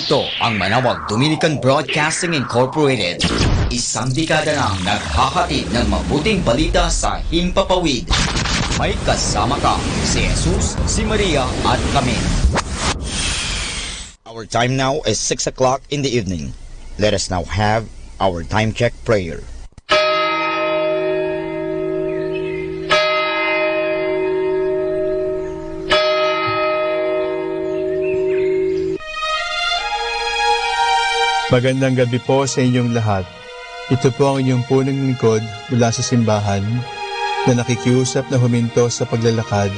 Narito ang Manawag Dominican Broadcasting Incorporated. Isang dekada nang naghahatid ng mabuting balita sa Himpapawid. May kasama ka, si Jesus, si Maria at kami. Our time now is 6 o'clock in the evening. Let us now have our time check prayer. Magandang gabi po sa inyong lahat. Ito po ang inyong punong lingkod mula sa simbahan na nakikiusap na huminto sa paglalakad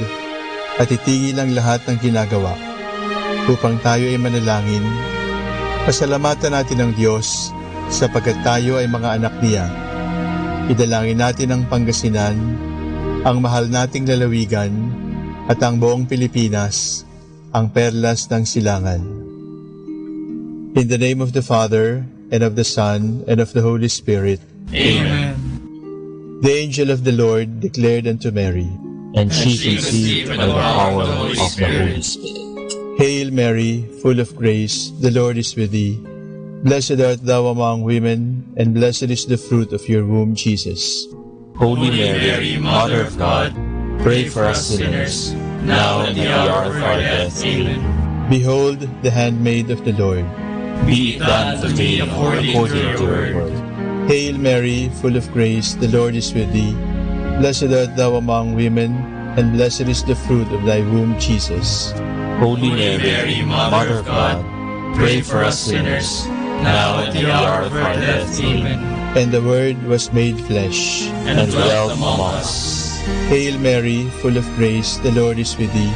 at itigil ang lahat ng ginagawa upang tayo ay manalangin. Pasalamatan natin ang Diyos sapagkat tayo ay mga anak niya. Idalangin natin ang Pangasinan, ang mahal nating lalawigan at ang buong Pilipinas, ang perlas ng silangan. In the name of the Father, and of the Son, and of the Holy Spirit. Amen. The angel of the Lord declared unto Mary, And she conceived by the power of the Holy Spirit. Hail Mary, full of grace, the Lord is with thee. Blessed art thou among women, and blessed is the fruit of your womb, Jesus. Holy Mary, Mother of God, pray for us sinners, now and at the hour of our death. Amen. Behold the handmaid of the Lord. Be it done to me according to your word. Hail Mary, full of grace, the Lord is with thee. Blessed art thou among women, and blessed is the fruit of thy womb, Jesus. Holy Mary, Mother of God, pray for us sinners, now and at the hour of our death. Amen. And the Word was made flesh, and dwelt among us. Hail Mary, full of grace, the Lord is with thee.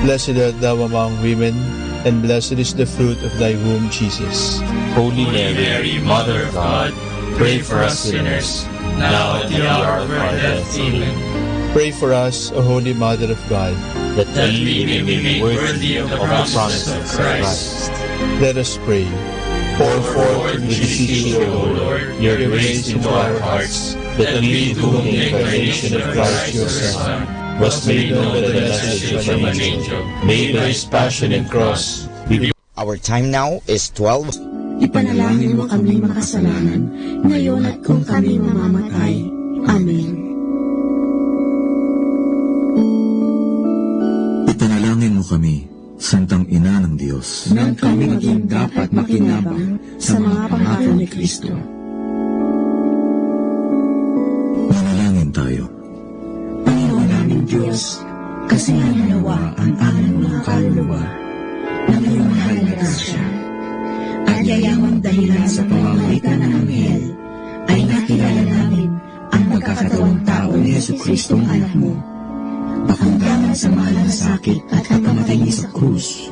Blessed art thou among women, and blessed is the fruit of thy womb, Jesus. Holy Mary, Mother of God, pray for us sinners, now at the hour of our death. Amen. Pray for us, O Holy Mother of God, that we may be made worthy of the promises of Christ. Let us pray. Pour forth, we beseech you, O Lord, your grace into our hearts, that we, through the incarnation of Christ your Son, was made known by the message of an angel, made by his passion and cross. Our time now is 12. Ipanalangin mo kami makasalanan, ngayon at kung kami mamamatay. Amen. Ipanalangin mo kami, Santang Ina ng Diyos, nang kami maging dapat makinabang sa mga pangako ni Kristo. Manalangin tayo. Panginoon naming Diyos, kasi nga nawa ang aming mga kaluluwa ng iyong mahal na grasya, at yayamang dahilan sa pamamagitan ng anghel, ay nakilala namin ang magkakatawang tao ni Jesucristong anak mo, pakundangan sa mahal na sakit at pagkamatay niya sa krus.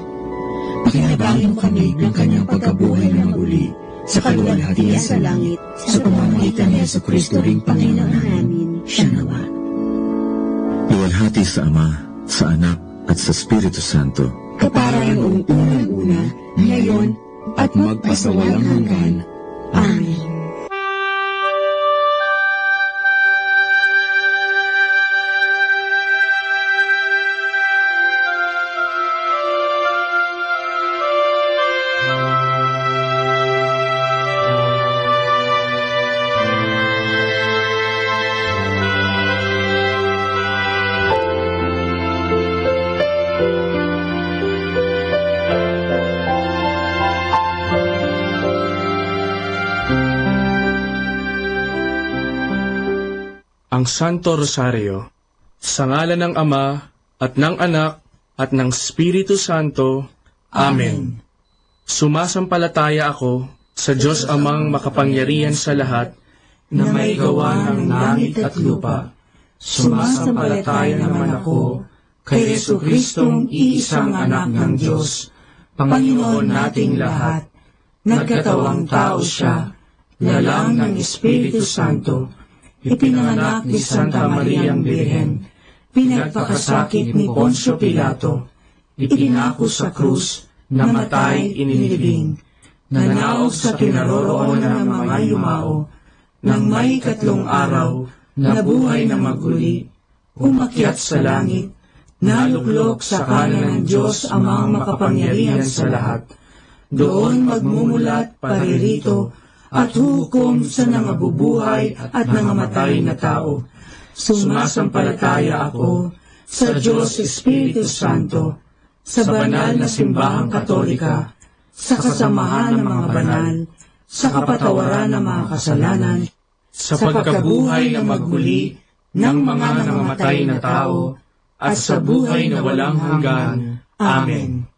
Pakinabangin mo kami ng kanyang pagkabuhay na maguli sa kaluwalhatian sa langit, sa pamamagitan ni Jesucristo ring Panginoon namin, siya nawa. Luwalhati sa Ama, sa Anak, at sa Espiritu Santo, kaparang noong unang-una, ngayon, at magpasawalang hanggan. Amen. Ang Santo Rosario, sa ngalan ng Ama, at ng Anak, at ng Espiritu Santo. Amen. Sumasampalataya ako sa Diyos Amang makapangyarihan sa lahat, na may gawa ng langit at lupa. Sumasampalataya naman ako kay Jesucristong iisang anak ng Diyos, Panginoon nating lahat. Nagkatawang tao siya, lalang ng Espiritu Santo, ipinanganak ni Santa Mariang Birhen, pinagpakasakit ni Poncio Pilato, ipinako sa krus, namatay, inilibing, nanaog sa kinaroroonan ng mga yumao, nang may 3 araw, nabuhay na maguli, umakyat sa langit, naluklok sa kanan ng Diyos Amang makapangyarihan sa lahat, Doon magmumulat paririto at hukom sa nangabubuhay at nangamatay na tao. Sumasampalataya ako sa Diyos Espiritu Santo, sa banal na simbahang katolika, sa kasamahan ng mga banal, sa kapatawaran ng mga kasalanan, sa pagkabuhay na maghuli ng mga nangamatay na tao, at sa buhay na walang hanggan. Amen.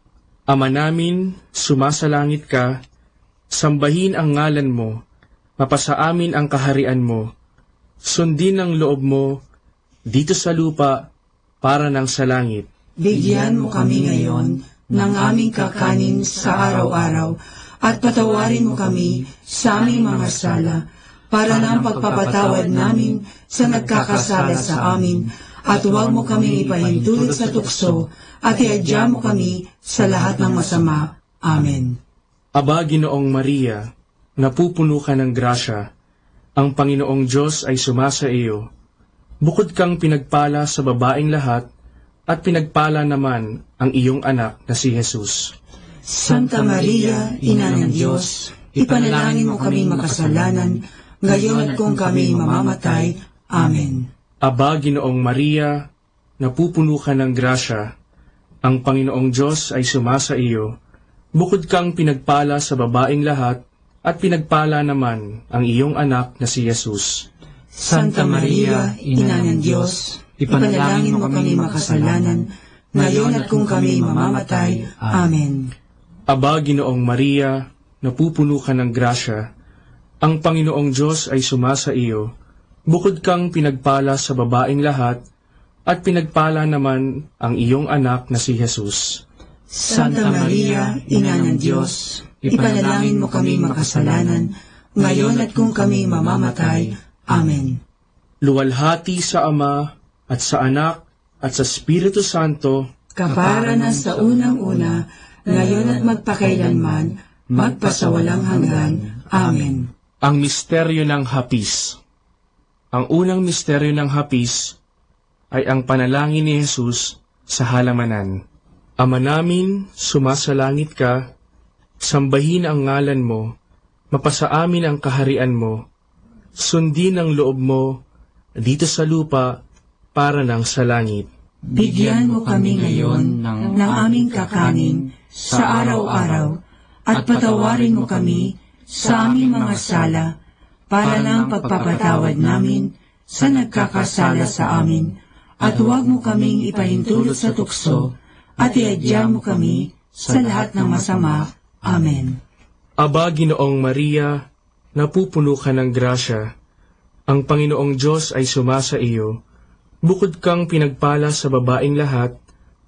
Ama namin, sumasalangit ka, sambahin ang ngalan mo, mapasa amin ang kaharian mo, sundin ang loob mo, dito sa lupa, para ng sa langit. Bigyan mo kami ngayon ng aming kakanin sa araw-araw, at patawarin mo kami sa aming mga sala, para ng pagpapatawad namin sa nagkakasala sa amin, at huwag mo kami ipahintulot sa tukso, at iadya mo kami sa lahat ng masama. Amen. Aba, Ginoong Maria, napupuno ka ng grasya, ang Panginoong Diyos ay sumasa iyo. Bukod kang pinagpala sa babaeng lahat, at pinagpala naman ang iyong anak na si Jesus. Santa Maria, Ina ng Diyos, ipanalangin mo kaming makasalanan, ngayon at kung kami mamamatay. Amen. Aba, Ginoong Maria, napupuno ka ng grasya, ang Panginoong Diyos ay sumasa iyo. Bukod kang pinagpala sa babaeng lahat, at pinagpala naman ang iyong anak na si Jesus. Santa Maria, Ina ng Diyos, ipanalangin mo kami makasalanan, ngayon at kung kami mamamatay. Amen. Aba, Ginoong Maria, napupuno ka ng grasya, ang Panginoong Diyos ay sumasa iyo. Bukod kang pinagpala sa babaeng lahat, at pinagpala naman ang iyong anak na si Jesus. Santa Maria, Ina ng Diyos, ipanalangin mo kami makasalanan, ngayon at kung kami mamamatay. Amen. Luwalhati sa Ama, at sa Anak, at sa Espiritu Santo, kapara na sa unang-una, ngayon at magpakailanman, magpasawalang hanggan. Amen. Ang misteryo ng hapis. Ang unang misteryo ng hapis ay ang panalangin ni Jesus sa halamanan. Ama namin, sumasalangit ka, sambahin ang ngalan mo, mapasa amin ang kaharian mo, sundin ang loob mo, dito sa lupa, para ng sa langit. Bigyan mo kami ngayon ng aming kakanin sa araw-araw, at patawarin mo kami sa aming mga sala, para ng pagpapatawad namin sa nagkakasala sa amin, at huwag mo kaming ipahintulot sa tukso, at iadya mo kami sa lahat ng masama. Amen. Aba, Ginoong Maria, napupuno ka ng grasya, ang Panginoong Diyos ay sumasa iyo. Bukod kang pinagpala sa babaeng lahat,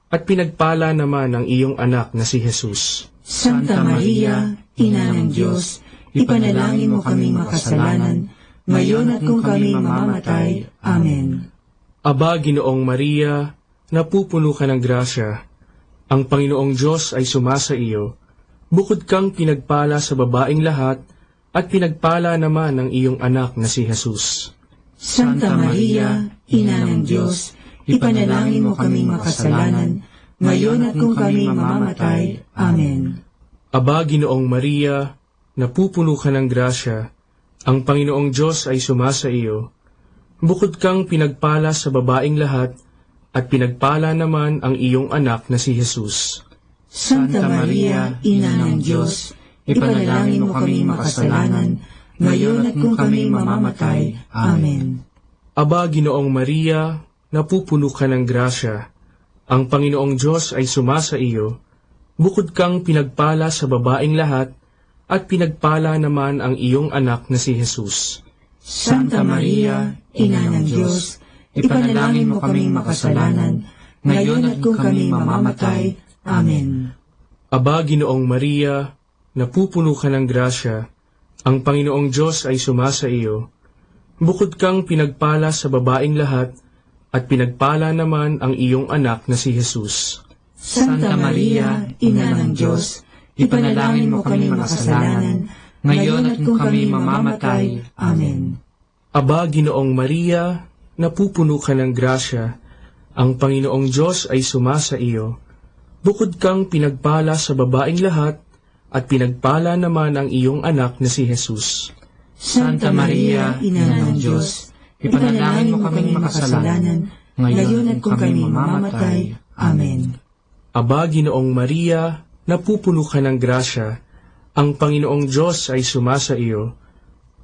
at pinagpala naman ang iyong anak na si Jesus. Santa Maria, Ina ng Diyos, ipanalangin mo kaming makasalanan, ngayon at kung kami mamamatay. Amen. Aba, Ginoong Maria, napupuno ka ng grasya, ang Panginoong Diyos ay sumasa iyo. Bukod kang pinagpala sa babaeng lahat, at pinagpala naman ang iyong anak na si Jesus. Santa Maria, Ina ng Diyos, ipanalangin mo kaming makasalanan, ngayon at kung kami mamamatay. Amen. Aba, Ginoong Maria, napupuno ka ng grasya, ang Panginoong Diyos ay sumasa iyo. Bukod kang pinagpala sa babaeng lahat, at pinagpala naman ang iyong anak na si Jesus. Santa Maria, Ina ng Diyos, ipanalangin mo kaming makasalanan, ngayon at kung kami mamamatay. Amen. Aba, Ginoong Maria, napupuno ka ng grasya, ang Panginoong Diyos ay sumasa iyo. Bukod kang pinagpala sa babaeng lahat, at pinagpala naman ang iyong anak na si Jesus. Santa Maria, Ina ng Diyos, ipanalangin mo kaming makasalanan, ngayon at kung kami mamamatay. Amen. Aba, Ginoong Maria, napupuno ka ng grasya, ang Panginoong Diyos ay sumasa iyo. Bukod kang pinagpala sa babaeng lahat, at pinagpala naman ang iyong anak na si Jesus. Santa Maria, Ina ng Diyos, ipanalangin mo kaming makasalanan, ngayon at kung kami mamamatay. Amen. Aba, Ginoong Maria, napupuno ka ng grasya, ang Panginoong Diyos ay sumasa iyo. Bukod kang pinagpala sa babaeng lahat, at pinagpala naman ang iyong anak na si Jesus. Santa Maria, Ina ng Diyos, ipanalangin mo kaming makasalanan, ngayon at kung kami mamamatay. Amen. Aba, Ginoong Maria, napupuno ka ng grasya, ang Panginoong Diyos ay sumasa iyo.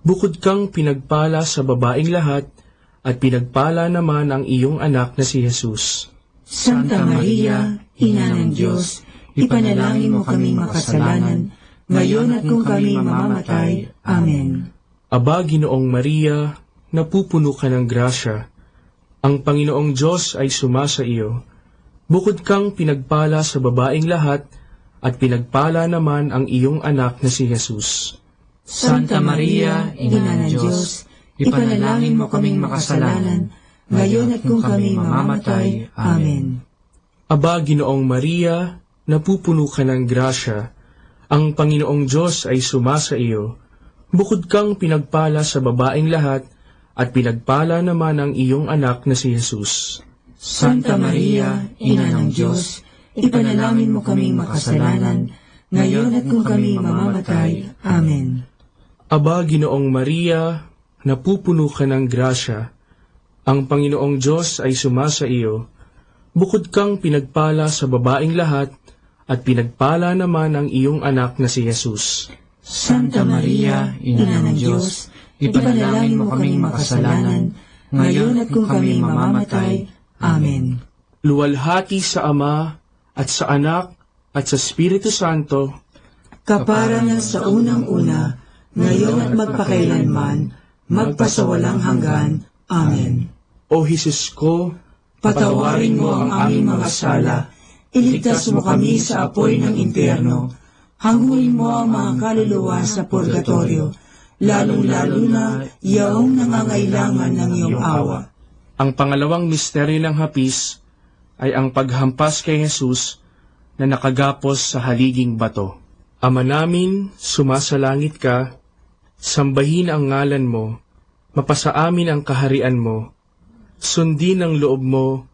Bukod kang pinagpala sa babaeng lahat, at pinagpala naman ang iyong anak na si Jesus. Santa Maria, Ina ng Diyos, ipanalangin mo kaming makasalanan, ngayon at kung kami mamamatay. Amen. Aba, Ginoong Maria, napupuno ka ng grasya, ang Panginoong Diyos ay sumasa iyo. Bukod kang pinagpala sa babaeng lahat, at pinagpala naman ang iyong anak na si Jesus. Santa Maria, Ina ng Diyos, ipanalangin mo kaming makasalanan, ngayon at kung kami mamamatay. Amen. Aba, Ginoong Maria, napupuno ka ng grasya, ang Panginoong Diyos ay sumasa iyo. Bukod kang pinagpala sa babaeng lahat, at pinagpala naman ang iyong anak na si Jesus. Santa Maria, Ina ng Diyos, ipanalangin mo kaming makasalanan, ngayon at kung kami mamamatay. Amen. Aba, Ginoong Maria, napupuno ka ng grasya, ang Panginoong Diyos ay sumasa iyo. Bukod kang pinagpala sa babaeng lahat, at pinagpala naman ang iyong anak na si Jesus. Santa Maria, Ina ng Diyos, ipanalangin mo kaming makasalanan, ngayon at kung kami mamamatay. Amen. Luwalhati sa Ama, at sa Anak, at sa Espiritu Santo, kapara ng sa unang-una, ngayon at magpakailanman, magpasawalang hanggan. Amen. O Jesus ko, patawarin mo ang aming mga sala, iligtas mo kami sa apoy ng impyerno, hangulin mo ang mga kaluluwa sa purgatorio, lalong-lalo na yaong nangangailangan ng iyong awa. Ang pangalawang misteryo ng hapis ay ang paghampas kay Jesus na nakagapos sa haliging bato. Ama namin, sumasalangit ka, sambahin ang ngalan mo, mapasaamin ang kaharian mo, sundin ang loob mo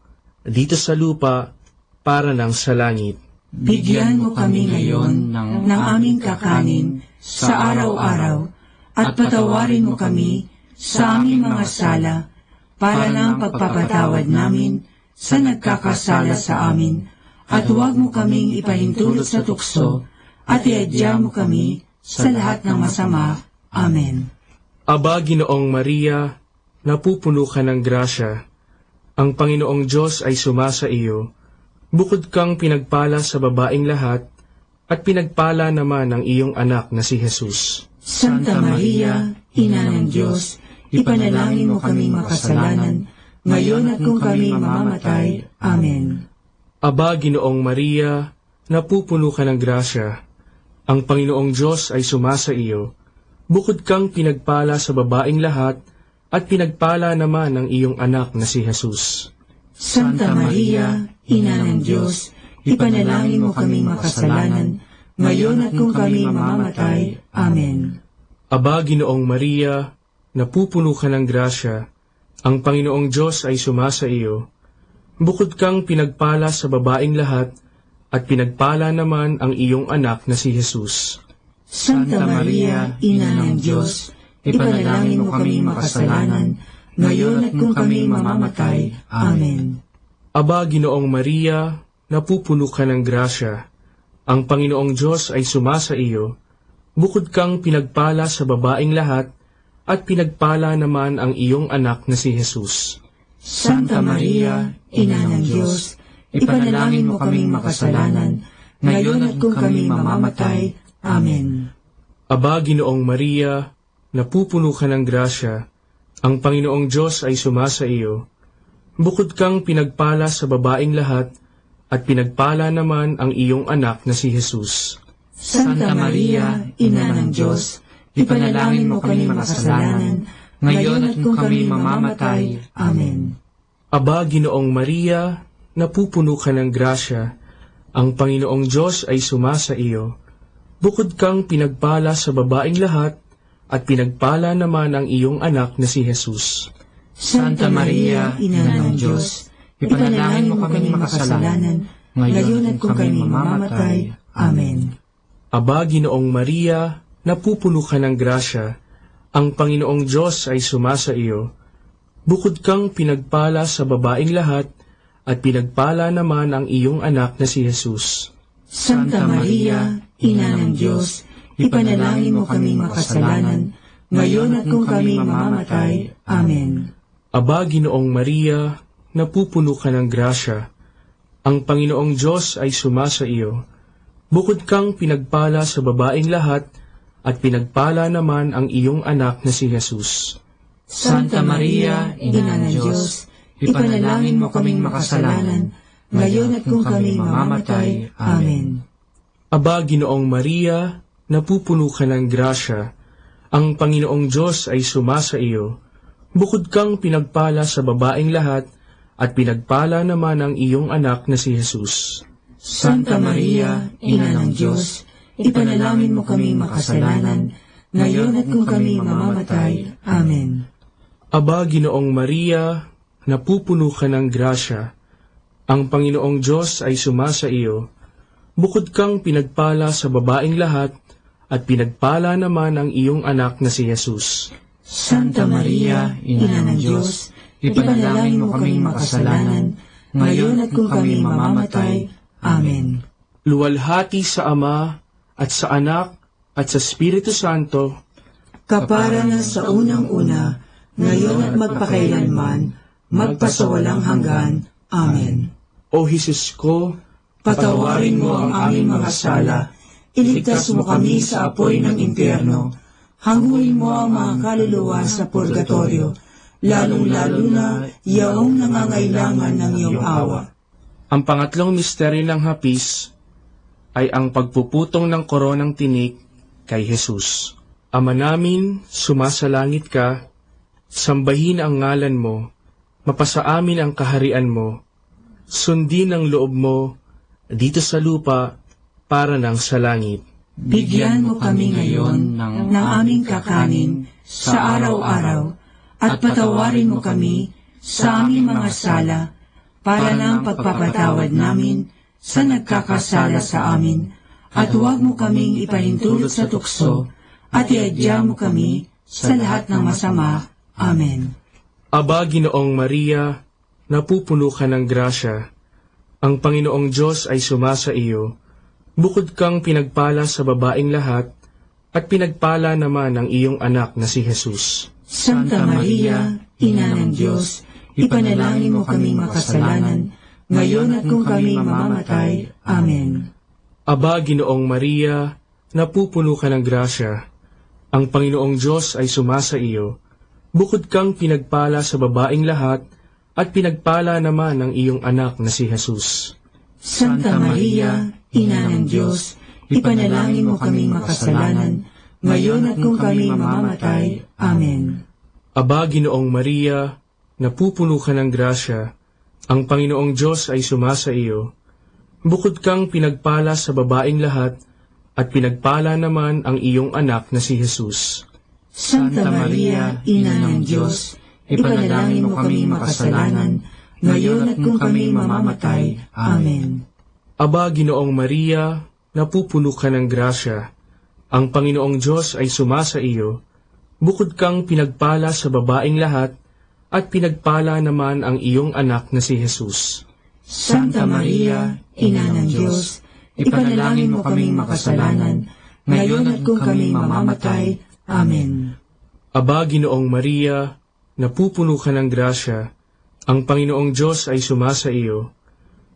dito sa lupa para nang sa langit. Bigyan mo kami ngayon ng aming kakanin sa araw-araw, at patawarin mo kami sa aming mga sala, para ng pagpapatawad namin sa nagkakasala sa amin, at huwag mo kaming ipahintulot sa tukso, at iadya mo kami sa lahat ng masama. Amen. Aba, Ginoong Maria, napupuno ka ng grasya, ang Panginoong Diyos ay sumasa iyo. Bukod kang pinagpala sa babaeng lahat, at pinagpala naman ang iyong anak na si Jesus. Santa Maria, Ina ng Diyos, ipanalangin mo kaming makasalanan, ngayon at kung kami mamamatay. Amen. Aba, Ginoong Maria, napupuno ka ng grasya, ang Panginoong Diyos ay sumasa iyo. Bukod kang pinagpala sa babaeng lahat, at pinagpala naman ang iyong anak na si Jesus. Santa Maria, Ina ng Diyos, ipanalangin mo kaming makasalanan, ngayon at kung kami mamamatay. Amen. Aba, Ginoong Maria, napupuno ka ng grasya, ang Panginoong Diyos ay sumasa iyo. Bukod kang pinagpala sa babaeng lahat, at pinagpala naman ang iyong anak na si Jesus. Santa Maria, Ina ng Diyos, ipanalangin mo kaming makasalanan, ngayon at kung kami mamamatay. Amen. Aba, Ginoong Maria, napupuno ka ng grasya, ang Panginoong Diyos ay sumasa iyo. Bukod kang pinagpala sa babaeng lahat, at pinagpala naman ang iyong anak na si Jesus. Santa Maria, Ina ng Diyos, ipanalangin mo kaming makasalanan, ngayon at kung kami mamamatay. Amen. Aba, Ginoong Maria, napupuno ka ng grasya, ang Panginoong Diyos ay sumasa iyo. Bukod kang pinagpala sa babaeng lahat, at pinagpala naman ang iyong anak na si Jesus. Santa Maria, Ina ng Diyos, ipanalangin mo kami makasalanan, ngayon at kung kami mamamatay. Amen. Aba, Ginoong Maria, napupuno ka ng grasya, ang Panginoong Diyos ay sumasa iyo. Bukod kang pinagpala sa babaeng lahat, at pinagpala naman ang iyong anak na si Jesus. Santa Maria, Ina ng Diyos, ipanalangin mo kami makasalanan, ngayon at kung kami mamamatay. Amen. Aba, Ginoong Maria, napupuno ka ng grasya, ang Panginoong Diyos ay sumasa iyo. Bukod kang pinagpala sa babaeng lahat, at pinagpala naman ang iyong anak na si Jesus. Santa Maria, Ina ng Diyos, ipanalangin mo kaming makasalanan, ngayon at kung kami mamamatay. Amen. Aba, Ginoong Maria, napupuno ka ng grasya, ang Panginoong Diyos ay sumasa iyo. Bukod kang pinagpala sa babaeng lahat, at pinagpala naman ang iyong anak na si Jesus. Santa Maria, Ina ng Diyos, ipanalangin mo kaming makasalanan, ngayon at kung kami mamamatay. Amen. Aba, Ginoong Maria, napupuno ka ng grasya, ang Panginoong Diyos ay sumasa iyo. Bukod kang pinagpala sa babaeng lahat, at pinagpala naman ang iyong anak na si Jesus. Santa Maria, Ina ng Diyos, ipanalangin mo kaming makasalanan, ngayon at kung kami mamamatay. Amen. Aba, Ginoong Maria, napupuno ka ng grasya, ang Panginoong Diyos ay sumasa iyo. Bukod kang pinagpala sa babaeng lahat, at pinagpala naman ang iyong anak na si Jesus. Santa Maria, Ina ng Diyos, ipanalangin mo kaming makasalanan, ngayon at kung kami mamamatay. Amen. Luwalhati sa Ama, at sa Anak, at sa Espiritu Santo, kapara na sa unang-una, ngayon at magpakailanman, magpasawalang hanggan. Amen. O Jesus ko, patawarin mo ang aming mga sala, iligtas mo kami sa apoy ng impyerno, hanguin mo ang mga kaluluwa sa purgatorio, lalong-lalo na yaong nangangailangan ng iyong awa. Ang pangatlong misteryo ng hapis ay ang pagpuputong ng koronang tinik kay Jesus. Ama namin, sumasalangit ka, sambahin ang ngalan mo, mapasa amin ang kaharian mo, sundin ang loob mo, dito sa lupa, para ng sa langit. Bigyan mo kami ngayon ng aming kakanin sa araw-araw, at patawarin mo kami sa aming mga sala, para ng pagpapatawad namin sa nagkakasala sa amin, at huwag mo kaming ipahintulot sa tukso, at iadya mo kami sa lahat ng masama. Amen. Aba, Ginoong Maria, napupuno ka ng grasya, ang Panginoong Diyos ay sumasa iyo. Bukod kang pinagpala sa babaeng lahat, at pinagpala naman ang iyong anak na si Jesus. Santa Maria, Ina ng Diyos, ipanalangin mo kaming makasalanan, ngayon at kung kami mamamatay. Amen. Aba, Ginoong Maria, napupuno ka ng grasya, ang Panginoong Diyos ay sumasa iyo. Bukod kang pinagpala sa babaeng lahat, at pinagpala naman ang iyong anak na si Jesus. Santa Maria, Ina ng Diyos, ipanalangin mo kaming makasalanan, ngayon at kung kami mamamatay. Amen. Aba, Ginoong Maria, napupuno ka ng grasya, ang Panginoong Diyos ay sumasa iyo. Bukod kang pinagpala sa babaeng lahat, at pinagpala naman ang iyong anak na si Jesus. Santa Maria, Ina ng Diyos, ipanalangin mo kaming makasalanan, ngayon at kung kami mamamatay. Amen. Aba, Ginoong Maria, napupuno ka ng grasya, ang Panginoong Diyos ay sumasa iyo. Bukod kang pinagpala sa babaeng lahat, at pinagpala naman ang iyong anak na si Jesus. Santa Maria, Ina ng Diyos, ipanalangin mo kaming makasalanan, ngayon at kung kami mamamatay. Amen. Aba, Ginoong Maria, napupuno ka ng grasya, ang Panginoong Diyos ay sumasa iyo.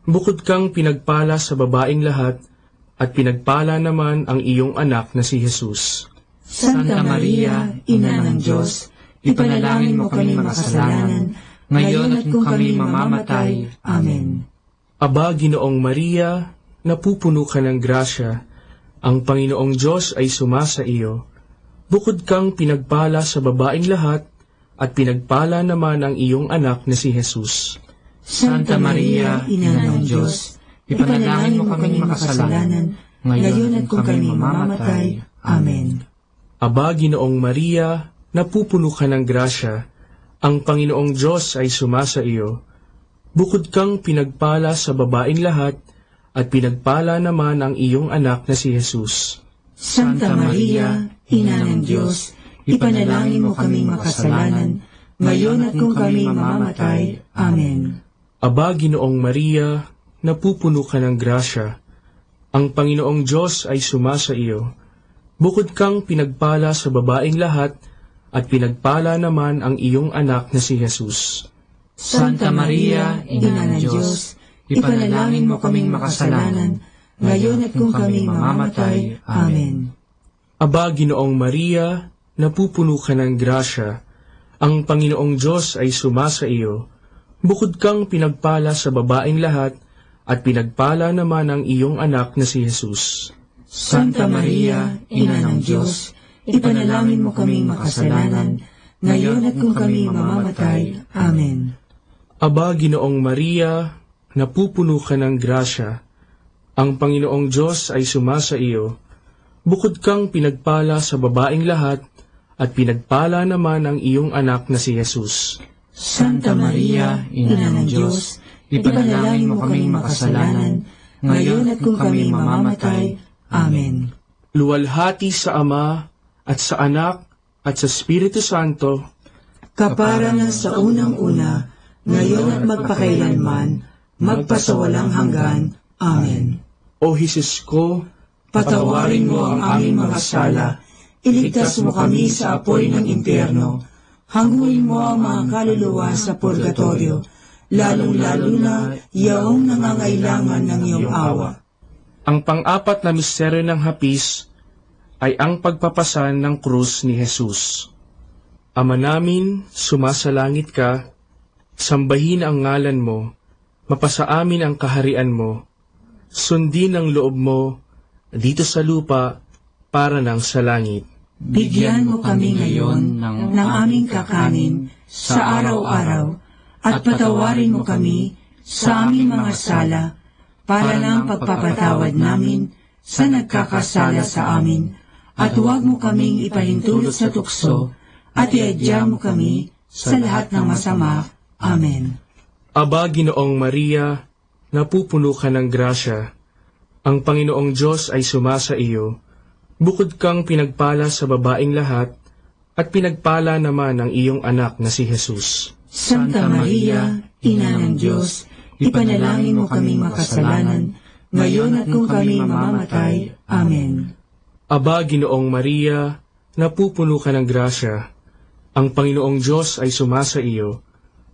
Bukod kang pinagpala sa babaeng lahat, at pinagpala naman ang iyong anak na si Jesus. Santa Maria, Ina ng Diyos, ipanalangin mo kaming makasalanan, ngayon at kung kami mamamatay. Amen. Aba, Ginoong Maria, napupuno ka ng grasya, ang Panginoong Diyos ay sumasa iyo. Bukod kang pinagpala sa babaeng lahat, at pinagpala naman ang iyong anak na si Jesus. Santa Maria, Ina ng Diyos, ipanalangin mo kaming makasalanan, ngayon at kung kami mamamatay. Amen. Aba, Ginoong Maria, napupuno ka ng grasya, ang Panginoong Diyos ay sumasa iyo. Bukod kang pinagpala sa babaeng lahat, at pinagpala naman ang iyong anak na si Jesus. Santa Maria, Ina ng Diyos, ipanalangin mo kaming makasalanan, ngayon at kung kami mamamatay. Amen. Aba, Ginoong Maria, napupuno ka ng grasya. Ang Panginoong Diyos ay sumasa iyo. Bukod kang pinagpala sa babaeng lahat, at pinagpala naman ang iyong anak na si Jesus. Santa Maria, Ina ng Diyos, ipanalangin mo kaming makasalanan, ngayon at kung kami mamamatay. Amen. Aba, Ginoong Maria, napupuno ka ng grasya. Ang Panginoong Diyos ay sumasa iyo. Bukod kang pinagpala sa babaeng lahat, at pinagpala naman ang iyong anak na si Jesus. Santa Maria, Ina ng Diyos, ipanalangin mo kaming makasalanan, ngayon at kung kami mamamatay. Amen. Aba, Ginoong Maria, napupuno ka ng grasya. Ang Panginoong Diyos ay sumasa iyo. Bukod kang pinagpala sa babaeng lahat, at pinagpala naman ang iyong anak na si Jesus. Santa Maria, Ina ng Diyos, ipanalangin mo kaming makasalanan, ngayon at kung kami mamamatay. Amen. Luwalhati sa Ama, at sa Anak, at sa Espiritu Santo, kapara na sa unang-una, ngayon at magpakailanman, magpasawalang hanggan. Amen. O Jesus ko, patawarin mo ang aming mga sala, iligtas mo kami sa apoy ng impyerno, hanguin mo ang mga kaluluwa sa purgatorio, lalong-lalo na yaong nangangailangan ng iyong awa. Ang pang-apat na misteryo ng hapis ay ang pagpapasan ng krus ni Jesus. Ama namin, sumasalangit ka, sambahin ang ngalan mo, mapasa amin ang kaharian mo, sundin ang loob mo, dito sa lupa, para nang sa langit. Bigyan mo kami ngayon ng aming kakanin sa araw-araw, at patawarin mo kami sa aming mga sala, para ng pagpapatawad namin sa nagkakasala sa amin, at huwag mo kaming ipahintulot sa tukso, at iadya mo kami sa lahat ng masama. Amen. Aba, Ginoong Maria, napupuno ka ng grasya. Ang Panginoong Diyos ay sumasa iyo. Bukod kang pinagpala sa babaeng lahat, at pinagpala naman ang iyong anak na si Jesus. Santa Maria, Ina ng Diyos, ipanalangin mo kaming makasalanan, ngayon at kung kami mamamatay. Amen. Aba, Ginoong Maria, napupuno ka ng grasya. Ang Panginoong Diyos ay sumasa iyo.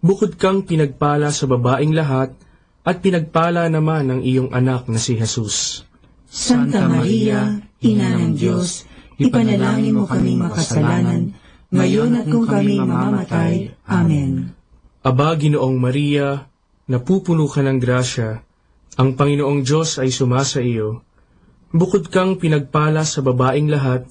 Bukod kang pinagpala sa babaeng lahat, at pinagpala naman ang iyong anak na si Jesus. Santa Maria, Ina ng Diyos, ipanalangin mo kaming makasalanan, ngayon at kung kami mamamatay. Amen. Aba, Ginoong Maria, napupuno ka ng grasya. Ang Panginoong Diyos ay sumasa iyo. Bukod kang pinagpala sa babaeng lahat,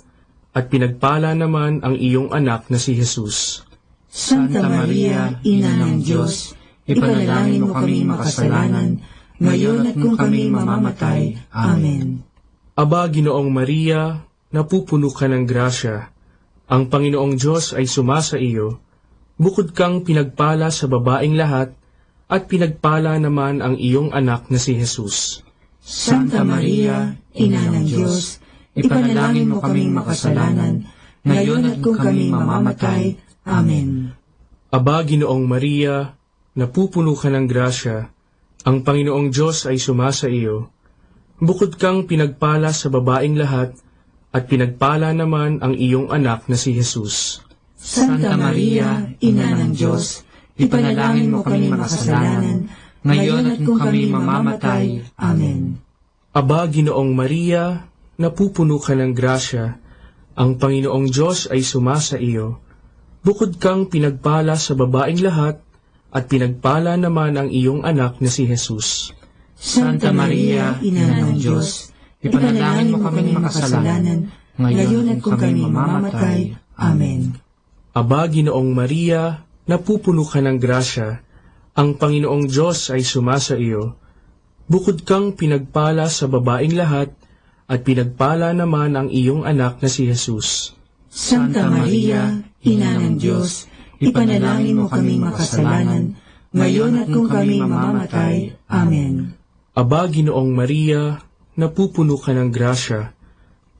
at pinagpala naman ang iyong anak na si Jesus. Santa Maria, Ina ng Diyos, ipanalangin mo kaming makasalanan, ngayon at kung kami mamamatay. Amen. Aba, Ginoong Maria, napupuno ka ng grasya. Ang Panginoong Diyos ay sumasa iyo. Bukod kang pinagpala sa babaeng lahat, at pinagpala naman ang iyong anak na si Jesus. Santa Maria, Ina ng Diyos, ipanalangin mo kaming makasalanan, ngayon at kung kami mamamatay. Amen. Aba, Ginoong Maria, napupuno ka ng grasya. Ang Panginoong Diyos ay sumasa iyo. Bukod kang pinagpala sa babaeng lahat, at pinagpala naman ang iyong anak na si Jesus. Santa Maria, Ina ng Diyos, ipanalangin mo kaming makasalanan, ngayon at kung kami mamamatay. Amen. Aba, Ginoong Maria, napupuno ka ng grasya. Ang Panginoong Diyos ay sumasa iyo. Bukod kang pinagpala sa babaeng lahat, at pinagpala naman ang iyong anak na si Jesus. Santa Maria, Ina ng Diyos, ipanalangin mo kaming makasalanan, ngayon at kung kami mamamatay. Amen. Aba, Ginoong Maria, napupuno ka ng grasya. Ang Panginoong Diyos ay sumasa iyo. Bukod kang pinagpala sa babaeng lahat, at pinagpala naman ang iyong anak na si Jesus. Santa Maria, Ina ng Diyos, ipanalangin mo kaming makasalanan, ngayon at kung kami mamamatay. Amen. Aba, Ginoong Maria, napupuno ka ng grasya.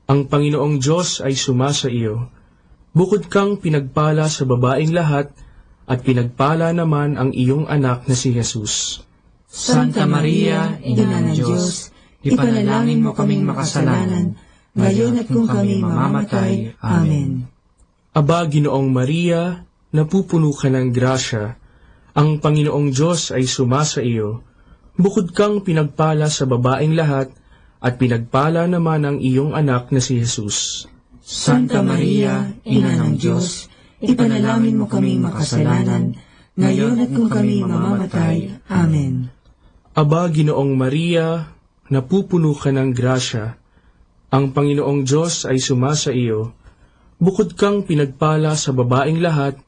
Ang Panginoong Diyos ay sumasa iyo. Bukod kang pinagpala sa babaeng lahat, at pinagpala naman ang iyong anak na si Jesus. Santa Maria, Ina ng Diyos, ipanalangin mo kaming makasalanan, ngayon at kung kami mamamatay. Amen. Aba, Ginoong Maria, napupuno ka ng grasya, ang Panginoong Diyos ay sumasa iyo. Bukod kang pinagpala sa babaeng lahat, at pinagpala naman ang iyong anak na si Jesus. Santa Maria, Ina ng Diyos, ipanalangin mo kaming makasalanan, ngayon at kung kami mamamatay. Amen. Aba, Ginoong Maria, napupuno ka ng grasya, ang Panginoong Diyos ay sumasa iyo. Bukod kang pinagpala sa babaeng lahat,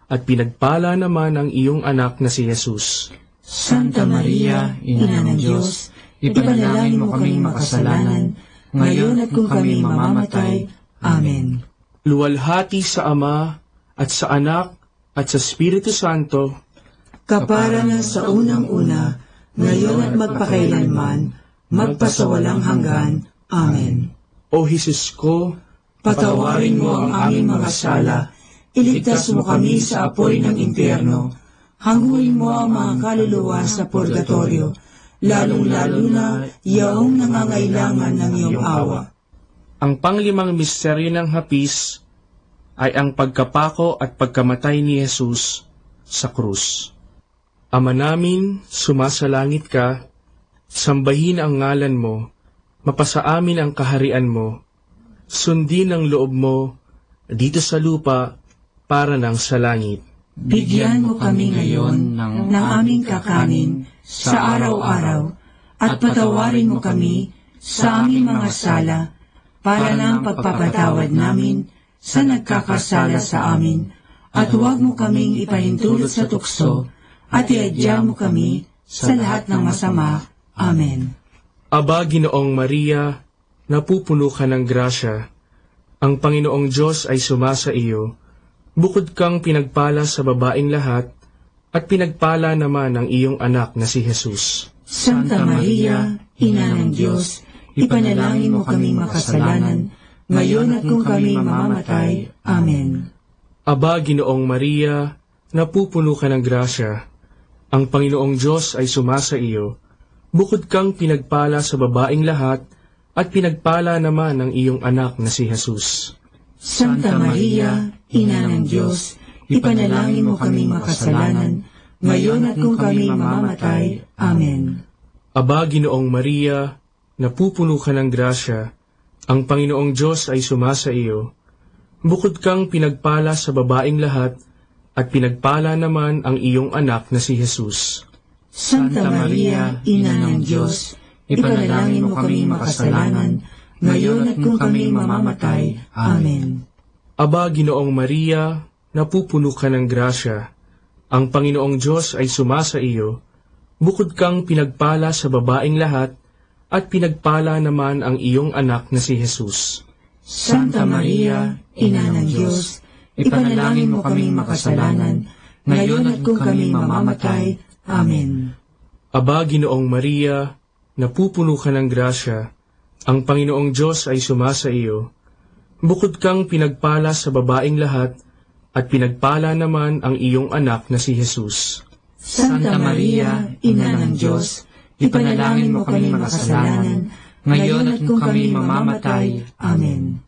at pinagpala naman ang iyong anak na si Jesus. Santa Maria, Ina ng Diyos, ipanalangin mo kaming makasalanan, ngayon at kung kami mamamatay. Amen. Luwalhati sa Ama, at sa Anak, at sa Espiritu Santo, kapara na sa unang-una, ngayon at magpakailanman, magpasawalang hanggan. Amen. O Jesus ko, patawarin mo ang aming mga sala, iligtas mo kami sa apoy ng impyerno, hangguin mo ang mga kaluluwa sa purgatorio, lalong-lalo na yaong nangangailangan ng iyong awa. Ang panglimang misteryo ng hapis ay ang pagkapako at pagkamatay ni Jesus sa krus. Ama namin, sumasalangit ka, sambahin ang ngalan mo, mapasa amin ang kaharian mo, sundin ang loob mo dito sa lupa para nang sa langit. Bigyan mo kami ngayon ng aming kakanin sa araw-araw, at patawarin mo kami sa aming mga sala, para ng pagpapatawad namin sa nagkakasala sa amin, at huwag mo kaming ipahintulot sa tukso, at iadya mo kami sa lahat ng masama. Amen. Aba, Ginoong Maria, napupuno ka ng grasya, ang Panginoong Diyos ay sumasa iyo. Bukod kang pinagpala sa babaeng lahat, at pinagpala naman ang iyong anak na si Jesus. Santa Maria, Ina ng Diyos, ipanalangin mo kaming makasalanan, ngayon at kung kami mamamatay. Amen. Aba, Ginoong Maria, napupuno ka ng grasya, ang Panginoong Diyos ay sumasa iyo. Bukod kang pinagpala sa babaeng lahat, at pinagpala naman ang iyong anak na si Jesus. Santa Maria, Ina ng Diyos, ipanalangin mo kaming makasalanan, ngayon at kung kami mamamatay. Amen. Aba, Ginoong Maria, napupuno ka ng grasya, ang Panginoong Diyos ay sumasa iyo. Bukod kang pinagpala sa babaeng lahat, at pinagpala naman ang iyong anak na si Jesus. Santa Maria, Ina ng Diyos, ipanalangin mo kaming makasalanan, ngayon at kung kami mamamatay. Amen. Aba, Ginoong Maria, napupuno ka ng grasya, ang Panginoong Diyos ay sumasa iyo. Bukod kang pinagpala sa babaeng lahat, at pinagpala naman ang iyong anak na si Jesus. Santa Maria, Ina ng Diyos, ipanalangin mo kaming makasalanan, ngayon at kung kami mamamatay. Amen. Aba, Ginoong Maria, napupuno ka ng grasya, ang Panginoong Diyos ay sumasa iyo. Bukod kang pinagpala sa babaeng lahat, at pinagpala naman ang iyong anak na si Jesus. Santa Maria, Ina ng Diyos, ipanalangin mo kaming makasalanan, ngayon at kung kami mamamatay. Amen.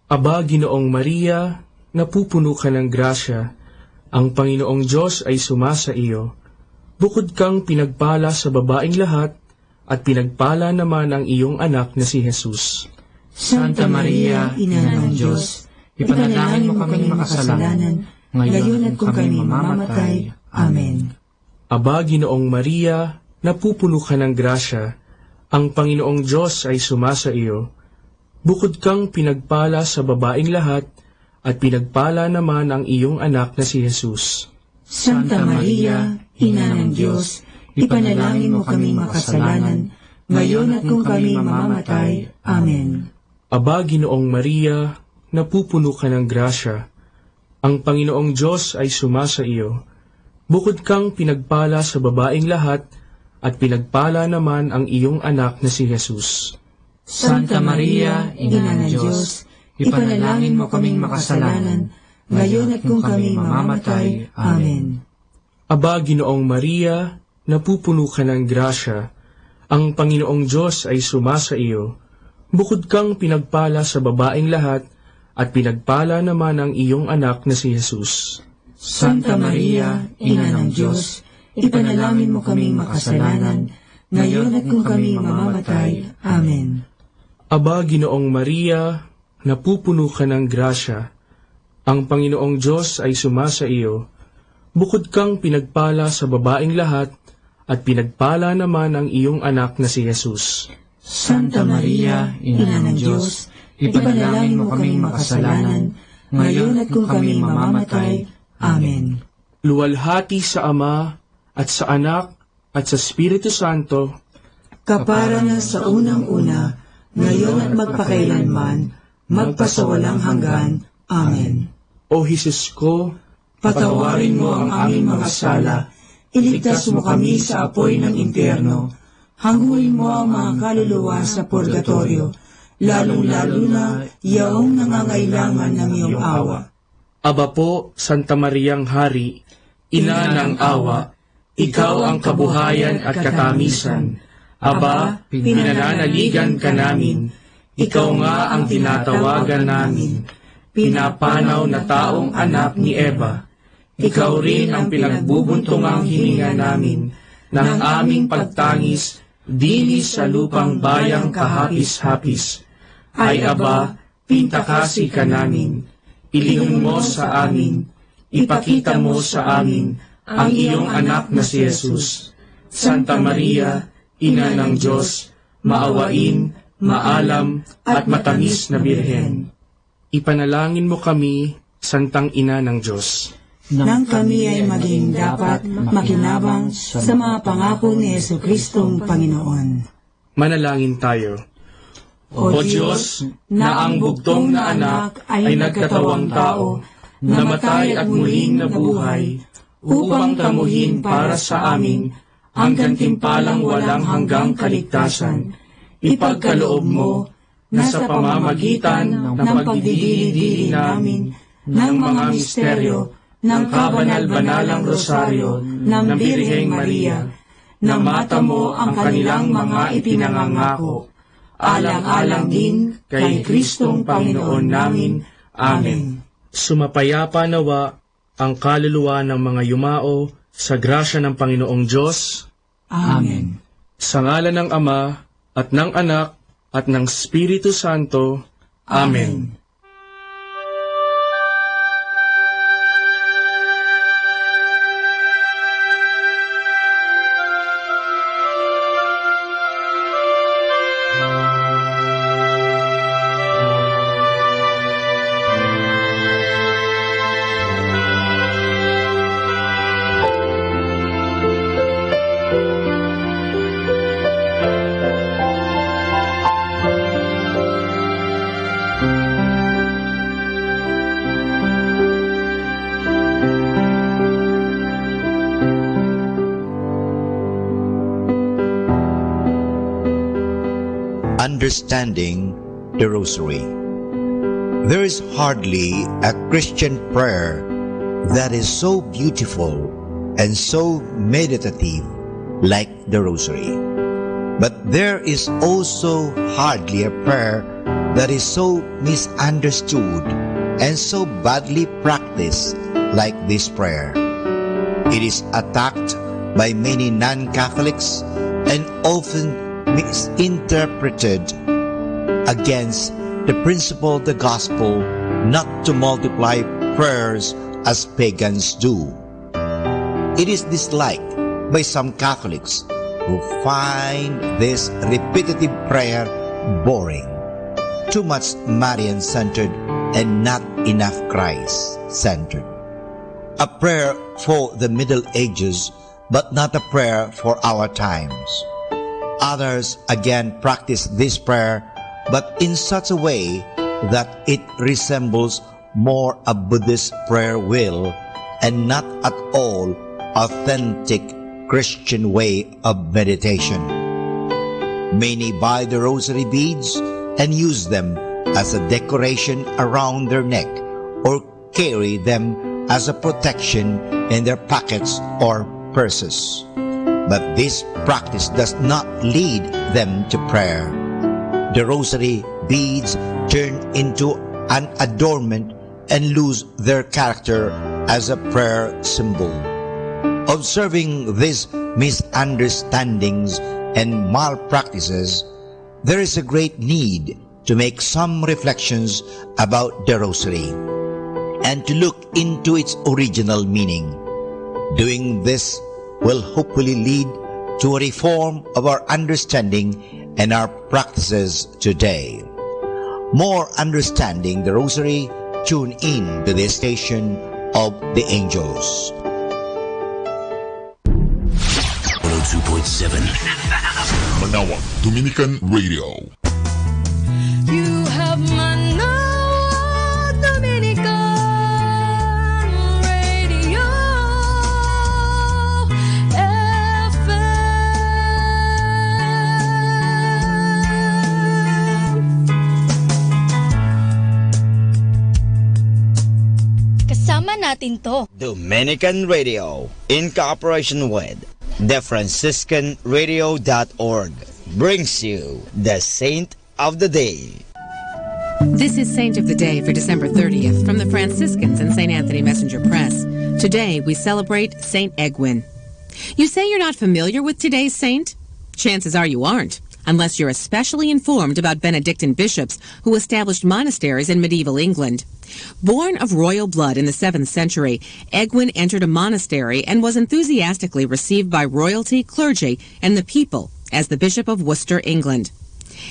Aba, Ginoong Maria, napupuno ka ng grasya, ang Panginoong Diyos ay sumasa iyo. Bukod kang pinagpala sa babaeng lahat, at pinagpala naman ang iyong anak na si Jesus. Santa Maria, Ina ng Diyos, ipanalangin mo kaming makasalanan, ngayon at kung kami mamamatay. Amen. Aba, Ginoong Maria, napupuno ka ng grasya, ang Panginoong Diyos ay sumasa iyo. Bukod kang pinagpala sa babaeng lahat, at pinagpala naman ang iyong anak na si Jesus. Santa Maria, Ina ng Diyos, ipanalangin mo kaming makasalanan, ngayon at kung kami mamamatay. Amen. Aba, Ginoong Maria, napupuno ka ng grasya, ang Panginoong Diyos ay sumasa iyo. Bukod kang pinagpala sa babaeng lahat, at pinagpala naman ang iyong anak na si Jesus. Santa Maria, Ina ng Diyos, ipanalangin mo kaming makasalanan, ngayon at kung kami mamamatay. Amen. Aba, Ginoong Maria, napupuno ka ng grasya, ang Panginoong Diyos ay sumasa iyo. Bukod kang pinagpala sa babaeng lahat, at pinagpala naman ang iyong anak na si Jesus. Santa Maria, Ina ng Diyos, ipanalangin mo kaming makasalanan, ngayon at kung kami mamamatay. Amen. Aba, Ginoong Maria, napupuno ka ng grasya, ang Panginoong Diyos ay sumasa iyo. Bukod kang pinagpala sa babaeng lahat, at pinagpala naman ang iyong anak na si Jesus. Santa Maria, Ina ng Diyos, ipanalangin mo kaming makasalanan, ngayon at kung kami mamamatay. Amen. Luwalhati sa Ama, at sa Anak, at sa Espiritu Santo, kapara na sa unang-una, ngayon at magpakailanman, magpasawalang hanggan. Amen. O Jesus ko, patawarin mo ang aming mga sala, iligtas mo kami sa apoy ng impyerno, hanguin mo ang mga kaluluwa sa purgatorio, lalong-lalo na yaong nangangailangan ng iyong awa. Aba po, Santa Mariang Hari, Ina ng awa, ikaw ang kabuhayan at katamisan. Aba, pinananaligan ka namin, ikaw nga ang tinatawagan namin, pinapanaw na taong anak ni Eva. Ikaw rin ang pinagbubuntungang hininga namin ng aming pagtangis dinis sa lupang bayang kahapis-hapis. Ay aba, pintakasi ka namin, ilingon mo sa amin, ipakita mo sa amin ang iyong anak na si Jesus. Santa Maria, Ina ng Diyos, maawain, maalam, at matamis na Birhen. Ipanalangin mo kami, Santang Ina ng Diyos, nang kami ay maging dapat makinabang sa mga pangako ni Jesucristong Panginoon. Manalangin tayo. O Diyos, na ang bugtong na anak ay nagkatawang tao, namatay at muling nabuhay, upang tamuhin para sa amin ang gantimpalang walang hanggang kaligtasan. Ipagkaloob mo na sa pamamagitan ng pagdidili-dili namin ng mga misteryo ng kabanal-banalang rosaryo ng Birheng Maria, na mata mo ang kanilang mga ipinangangako, alang-alang din kay Kristong Panginoon namin. Amen. Sumapayapa nawa ang kaluluwa ng mga yumao sa grasya ng Panginoong Diyos. Amen. Sa ngalan ng Ama, at ng Anak, at ng Espiritu Santo. Amen. Understanding the Rosary. There is hardly a Christian prayer that is so beautiful and so meditative like the Rosary. But there is also hardly a prayer that is so misunderstood and so badly practiced like this prayer. It is attacked by many non-Catholics and often misinterpreted against the principle of the gospel not to multiply prayers as pagans do. It is disliked by some Catholics who find this repetitive prayer boring, too much Marian-centered and not enough Christ-centered. A prayer for the Middle Ages, but not a prayer for our times. Others again practice this prayer, but in such a way that it resembles more a Buddhist prayer wheel and not at all authentic Christian way of meditation. Many buy the rosary beads and use them as a decoration around their neck or carry them as a protection in their pockets or purses. But this practice does not lead them to prayer. The rosary beads turn into an adornment and lose their character as a prayer symbol. Observing these misunderstandings and malpractices, there is a great need to make some reflections about the rosary and to look into its original meaning. Doing this will hopefully lead to a reform of our understanding and our practices today. More understanding the rosary, tune in to the station of the angels. 102.7 Manawag Dominican Radio. You have Manawag Dominican Radio FM. Kasama natin to. Dominican Radio, in cooperation with thefranciscanradio.org, brings you the Saint of the Day. This is Saint of the Day for December 30th from the Franciscans and St. Anthony Messenger Press. Today we celebrate St. Egwin. You say you're not familiar with today's saint? Chances are you aren't, unless you're especially informed about Benedictine bishops who established monasteries in medieval England. Born of royal blood in the 7th century, Egwin entered a monastery and was enthusiastically received by royalty, clergy, and the people as the Bishop of Worcester, England.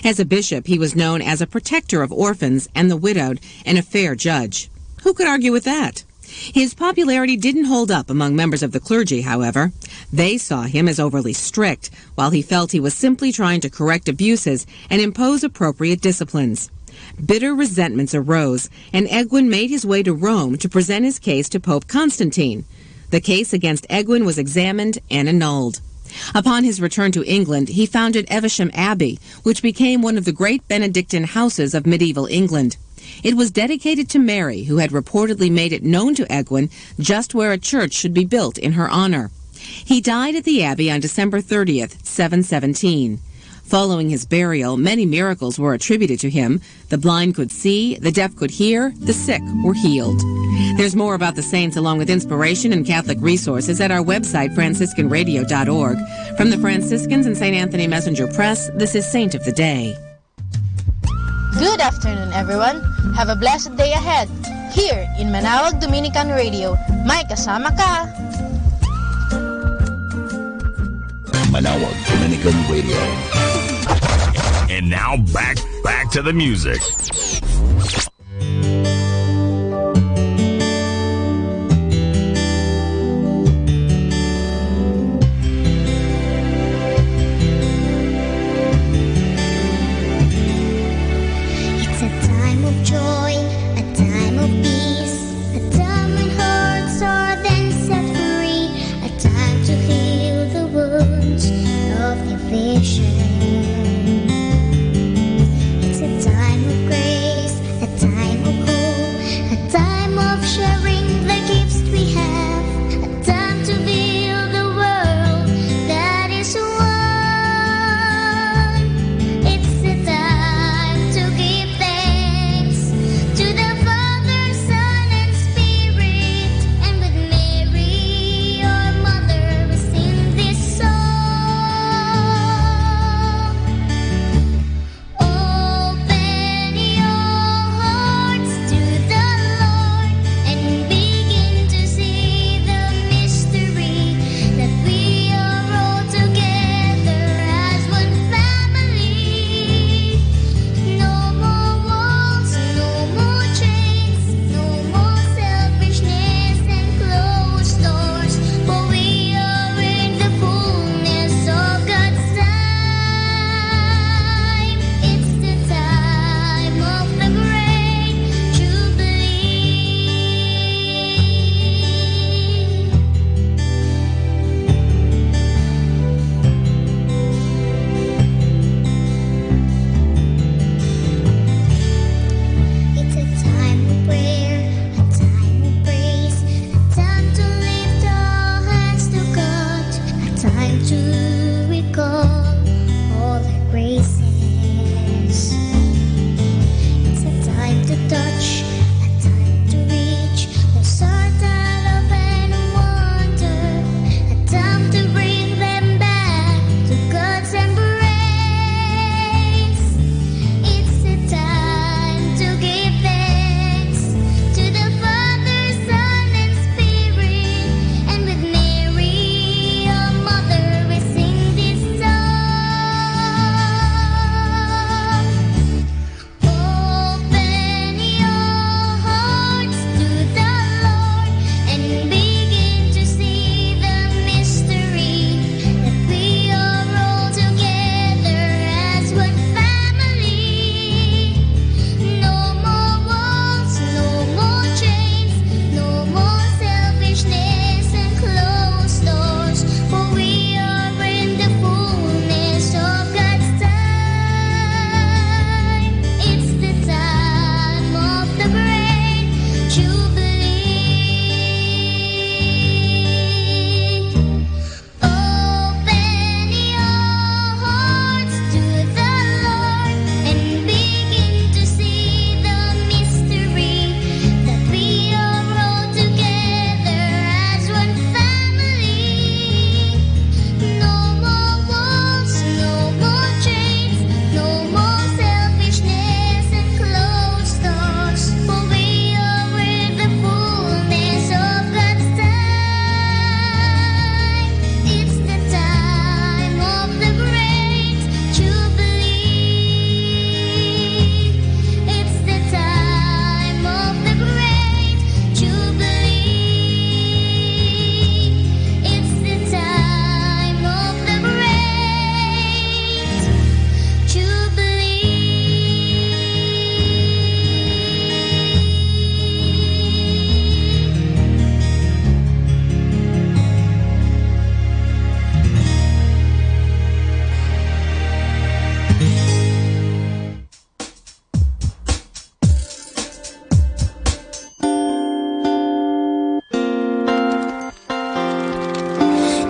As a bishop, he was known as a protector of orphans and the widowed and a fair judge. Who could argue with that? His popularity didn't hold up among members of the clergy, however. They saw him as overly strict, while he felt he was simply trying to correct abuses and impose appropriate disciplines. Bitter resentments arose, and Egwin made his way to Rome to present his case to Pope Constantine. The case against Egwin was examined and annulled. Upon his return to England, he founded Evesham Abbey, which became one of the great Benedictine houses of medieval England. It was dedicated to Mary, who had reportedly made it known to Egwin just where a church should be built in her honor. He died at the abbey on December 30th, 717. Following his burial, many miracles were attributed to him. The blind could see, the deaf could hear, the sick were healed. There's more about the saints along with inspiration and Catholic resources at our website, franciscanradio.org. From the Franciscans and St. Anthony Messenger Press, this is Saint of the Day. Good afternoon, everyone. Have a blessed day ahead. Here in Manawag Dominican Radio, may kasama ka. Manawag Dominican Radio. And now back to the music. It's a time of joy, a time of peace, a time when hearts are then set free, a time to heal the wounds of division. It's a time of grace, a time embraces. It's a time to touch, a time to reach, a sort of love and wonder, a time to bring them back to God's embrace. It's a time to give thanks to the Father, Son, and Spirit, and with Mary, our mother, we sing this song. Open your hearts to the Lord and begin to see the mystery that we are all together as one family. No more walls, no more chains, no more selfishness and closed doors, for we are in the fullness of God's time. It's the time of the great jubilee. Open your hearts to the Lord and begin to see the mystery that we are all together as one family. No more walls, no more chains, no more selfishness and closed doors, for we are in the fullness of God's time. It's the time of the great jubilee. It's the time of the great jubilee. It's the time of the great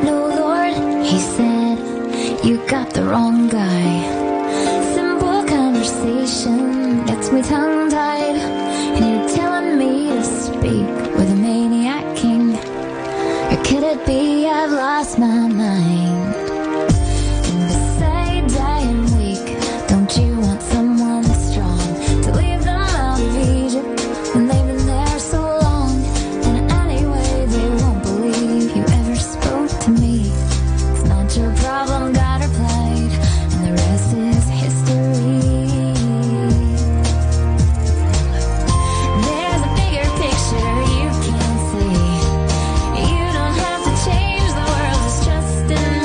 No, Lord, he said, you got the wrong guy. Simple conversation gets me tongue-tied, and you're telling me to speak with a maniac king. Or could it be I've lost my mind? And besides, I am weak. Don't you want someone strong to leave them out of Egypt when they've been there so long? And anyway, they won't believe you ever spoke to me. It's not your problem, God replied, and the rest is history. There's a bigger picture you can't see. You don't have to change the world, it's just enough.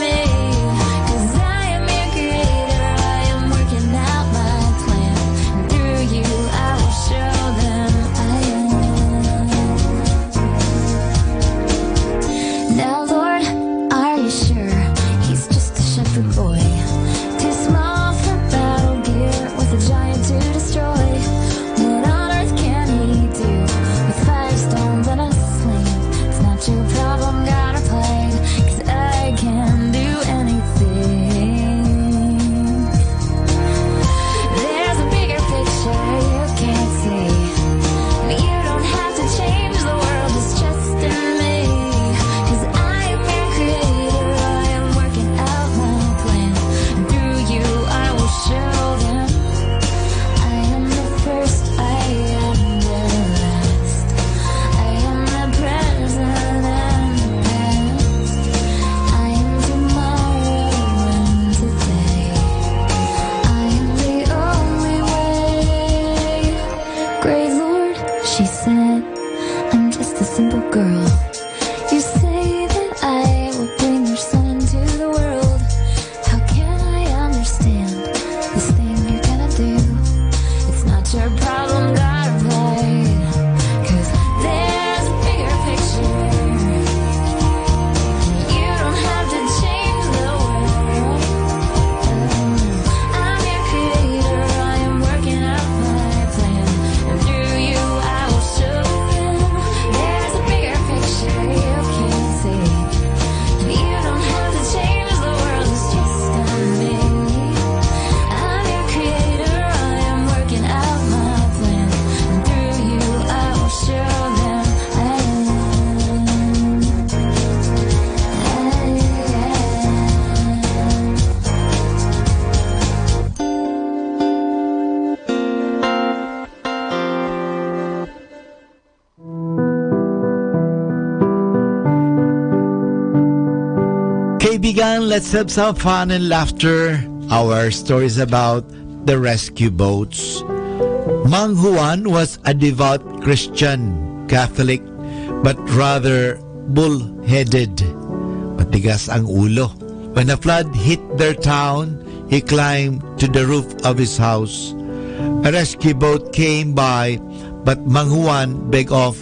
Kaibigan, let's have some fun and laughter. Our story is about the rescue boats. Mang Juan was a devout Christian, Catholic, but rather bull-headed. Matigas ang ulo. When a flood hit their town, he climbed to the roof of his house. A rescue boat came by, but Mang Juan begged off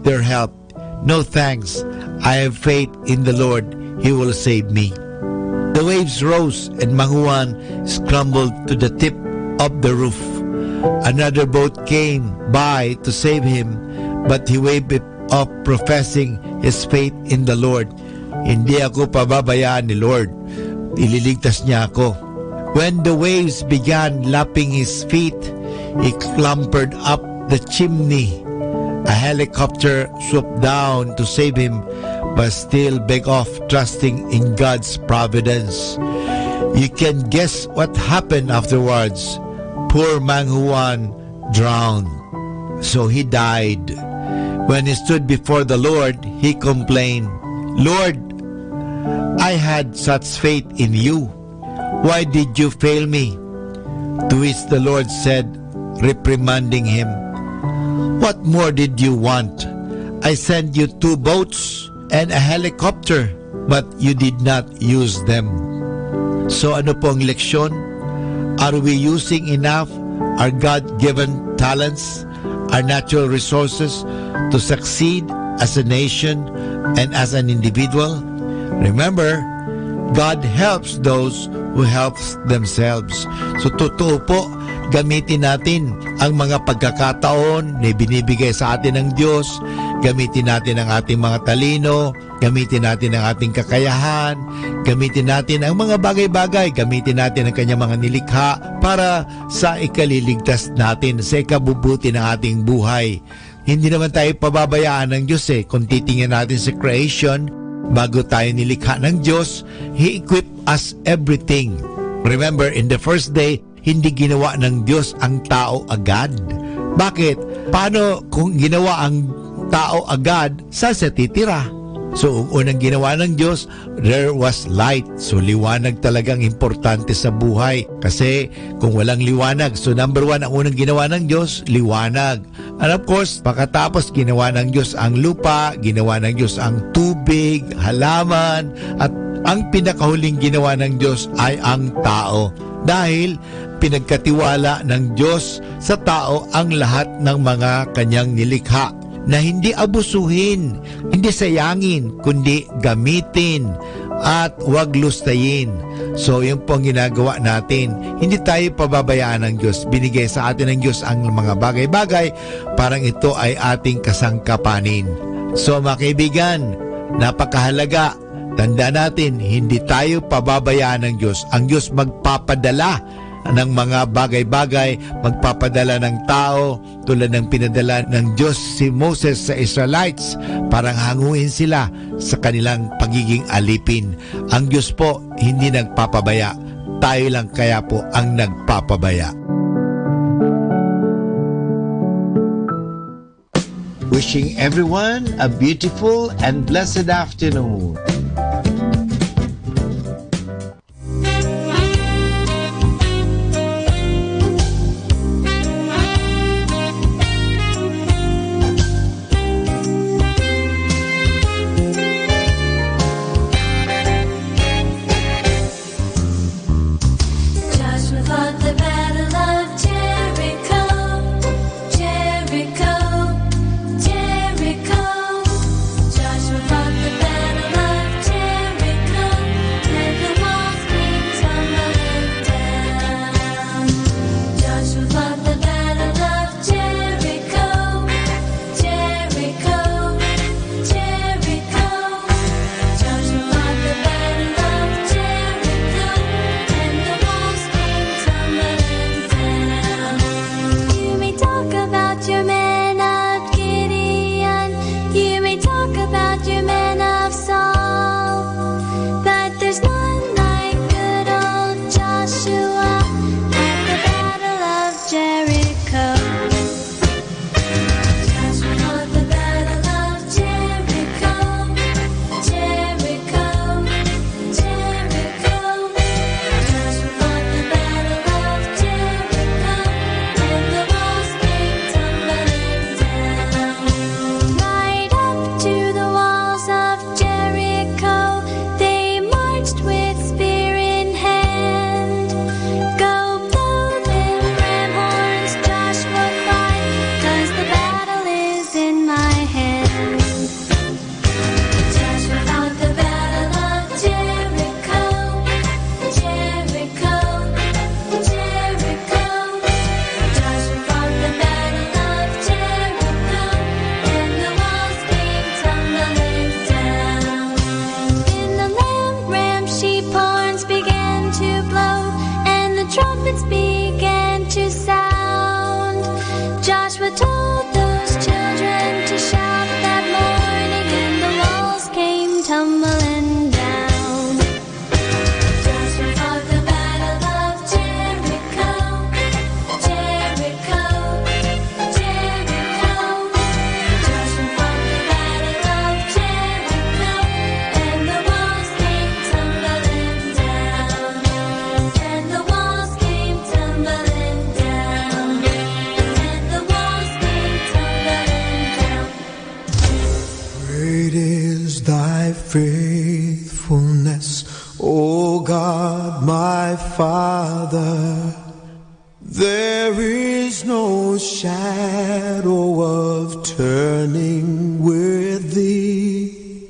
their help. No thanks. I have faith in the Lord. He will save me. The waves rose and Mang Juan scrambled to the tip of the roof. Another boat came by to save him, but he waved it off, professing his faith in the Lord. Hindi ako pababayaan ni Lord. Ililigtas niya ako. When the waves began lapping his feet, he clambered up the chimney. A helicopter swooped down to save him, but still begged off, trusting in God's providence. You can guess what happened afterwards. Poor Mang Juan drowned, so he died. When he stood before the Lord, he complained, Lord, I had such faith in you. Why did you fail me? To which the Lord said, reprimanding him, what more did you want? I sent you 2 boats and a helicopter, but you did not use them. So ano po ang leksyon? Are we using enough our God-given talents, our natural resources to succeed as a nation and as an individual? Remember, God helps those who helps themselves. So totoo po, gamitin natin ang mga pagkakataon na binibigay sa atin ng Diyos. Gamitin natin ang ating mga talino, gamitin natin ang ating kakayahan, gamitin natin ang mga bagay-bagay, gamitin natin ang kanyang mga nilikha para sa ikaliligtas natin, sa ikabubuti ng ating buhay. Hindi naman tayo pababayaan ng Diyos Kung titingnan natin sa creation, bago tayo nilikha ng Diyos, He equipped us everything. Remember, in the first day, hindi ginawa ng Diyos ang tao agad. Bakit? Paano kung ginawa ang tao agad, saan siya titira? So, unang ginawa ng Diyos, there was light. So, liwanag talagang importante sa buhay. Kasi, kung walang liwanag, so number 1, ang unang ginawa ng Diyos, liwanag. And of course, pagkatapos ginawa ng Diyos ang lupa, ginawa ng Diyos ang tubig, halaman, at ang pinakahuling ginawa ng Diyos ay ang tao. Dahil pinagkatiwala ng Diyos sa tao ang lahat ng mga kanyang nilikha na hindi abusuhin, hindi sayangin, kundi gamitin at huwag lustayin. So, yun po ang ginagawa natin. Hindi tayo pababayaan ng Diyos. Binigay sa atin ng Diyos ang mga bagay-bagay, parang ito ay ating kasangkapanin. So, mga kaibigan, napakahalaga. Tanda natin, hindi tayo pababayaan ng Diyos. Ang Diyos magpapadala ng mga bagay-bagay, magpapadala ng tao tulad ng pinadala ng Diyos si Moses sa Israelites, parang hanguin sila sa kanilang pagiging alipin. Ang Diyos po hindi nagpapabaya, tayo lang kaya po ang nagpapabaya. Wishing everyone a beautiful and blessed afternoon. Jericho, Joshua fought the battle of Jericho. to sound. Joshua told those children to shout that morning, and the walls came tumbling down. Joshua fought the battle of Jericho, Jericho, Jericho. Joshua fought the battle of Jericho, and the walls came tumbling down. And the walls came tumbling down. And the walls came tumbling down. Great is thy faithfulness, O God, my Father. There is no shadow of turning with thee.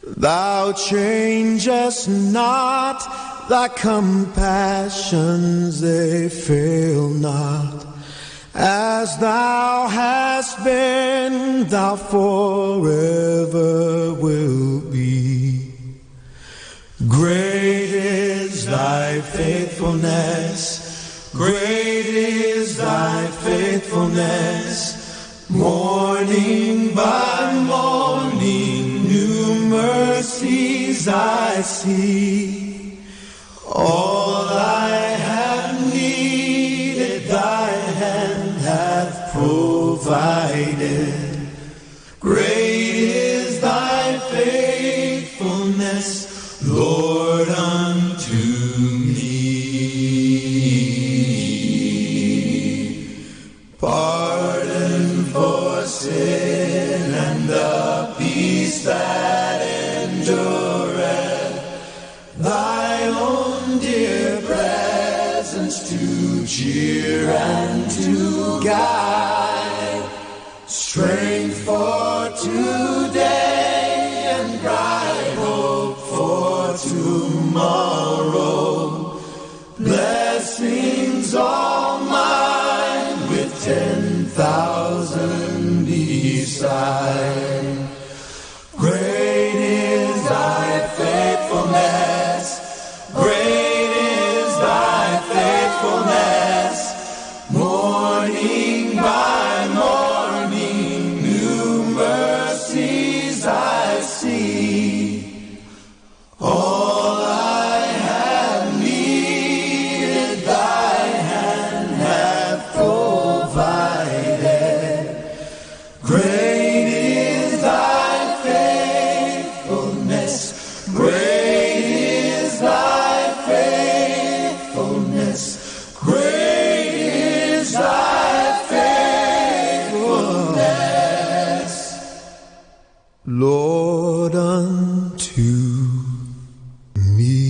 Thou changest not, thy compassions, they fail not. As thou hast been, thou forever will be. Great is thy faithfulness, great is thy faithfulness. Morning by morning, new mercies I see. All I have needed, thy hand hath provided. Great is thy faithfulness, Lord, unto me. Pardon for sin and the peace that endureth, thy own dear presence to cheer and to guide, strength for today and bright hope for tomorrow, blessings all mine with 10,000 beside. Great is thy faithfulness, great is thy faithfulness. Morning by morning, new mercies I see. All I have needed, thy hand hath provided. Great is thy faithfulness, great is thy faithfulness, great is thy faithfulness, Lord, unto me.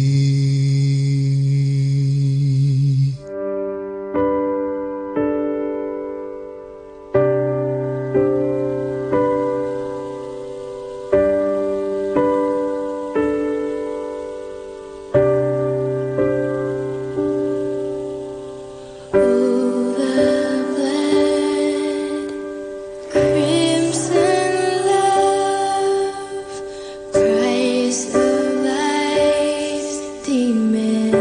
Crimson love, price of life's demand.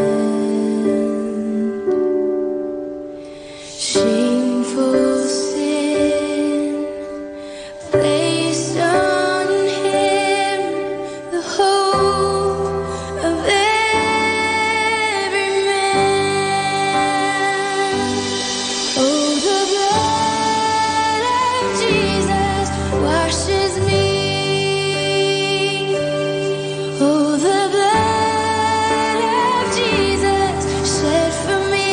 Shameful sin placed on him the hope of every man. Oh, the blood of Jesus washes me. Oh, the blood of Jesus shed for me.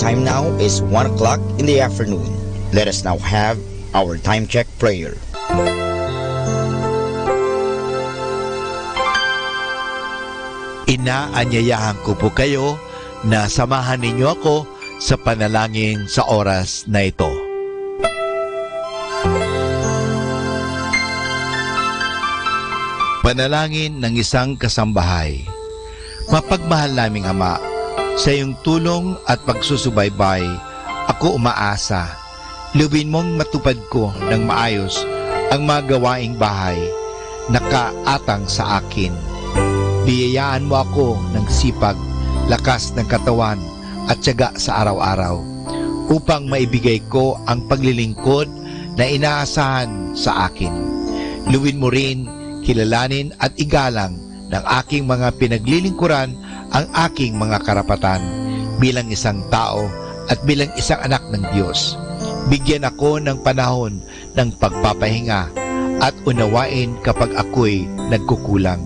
time now is 1 o'clock in the afternoon. Let us now have our time check prayer. Inaanyayahan ko po kayo na samahan ninyo ako sa panalangin sa oras na ito. Panalangin ng isang kasambahay. Mapagmahal naming Ama, sa iyong tulong at pagsusubaybay, ako umaasa. Luwin mong matupad ko ng maayos ang mga gawaing bahay na kaatang sa akin. Biyayaan mo ako ng sipag, lakas ng katawan at tiyaga sa araw-araw upang maibigay ko ang paglilingkod na inaasahan sa akin. Luwin mo rin, kilalanin at igalang ng aking mga pinaglilingkuran ang aking mga karapatan bilang isang tao at bilang isang anak ng Diyos. Bigyan ako ng panahon ng pagpapahinga at unawain kapag ako'y nagkukulang.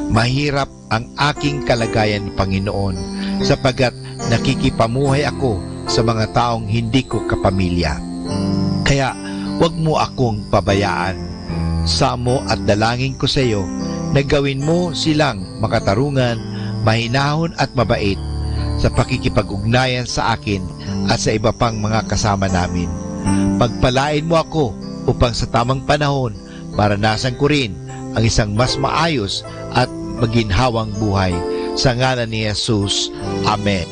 Mahirap ang aking kalagayan, Panginoon, sapagkat nakikipamuhay ako sa mga taong hindi ko kapamilya. Kaya huwag mo akong pabayaan. Samo at dalangin ko sa iyo na gawin mo silang makatarungan, mahinahon at mabait sa pakikipag-ugnayan sa akin at sa iba pang mga kasama namin. Pagpalain mo ako upang sa tamang panahon maranasan ko rin ang isang mas maayos at maginhawang buhay. Sa ngalan ni Jesus. Amen.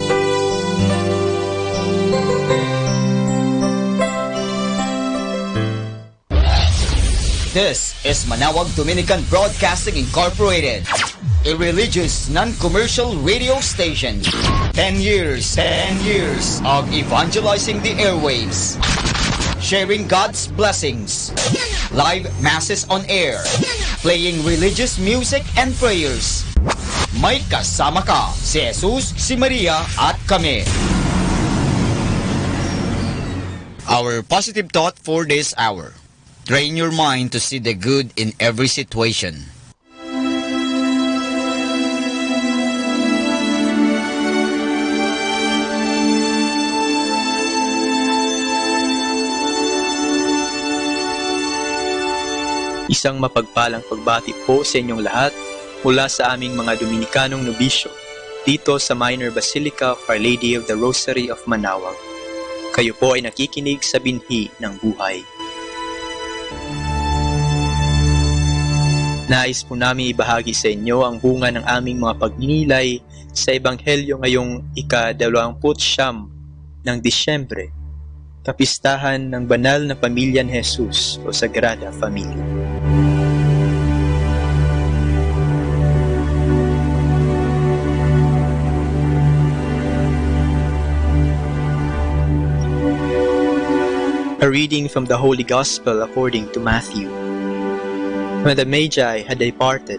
This is Manawag Dominican Broadcasting Incorporated, a religious, non-commercial radio station. 10 years of evangelizing the airwaves, sharing God's blessings, live masses on air, playing religious music and prayers. May kasama ka, si Jesus, si Maria, at kami. Our positive thought for this hour. Train your mind to see the good in every situation. Isang mapagpalang pagbati po sa inyong lahat mula sa aming mga Dominikanong nobisyo dito sa Minor Basilica of Our Lady of the Rosary of Manawag. Kayo po ay nakikinig sa binhi ng buhay. Nais po namin ibahagi sa inyo ang bunga ng aming mga pagninilay sa Ebanghelyo ngayong ika-29 ng Disyembre, kapistahan ng banal na pamilya ni Jesus o Sagrada Familia. A reading from the Holy Gospel according to Matthew. When the Magi had departed,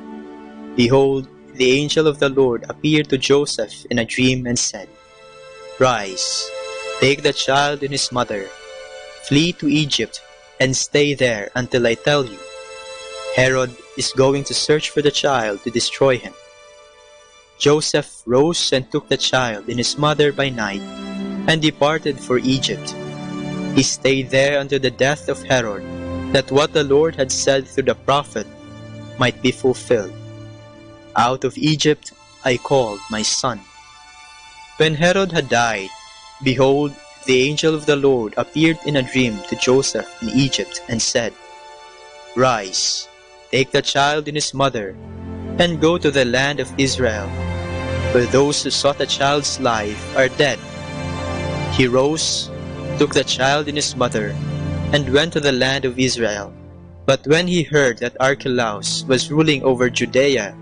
behold, the angel of the Lord appeared to Joseph in a dream and said, Rise, take the child and his mother, flee to Egypt, and stay there until I tell you. Herod is going to search for the child to destroy him. Joseph rose and took the child and his mother by night, and departed for Egypt. He stayed there until the death of Herod, that what the Lord had said through the prophet might be fulfilled. Out of Egypt I called my son. When Herod had died, behold, the angel of the Lord appeared in a dream to Joseph in Egypt and said, Rise, take the child and his mother, and go to the land of Israel, for those who sought the child's life are dead. He rose, took the child and his mother, and went to the land of Israel. But when he heard that Archelaus was ruling over Judea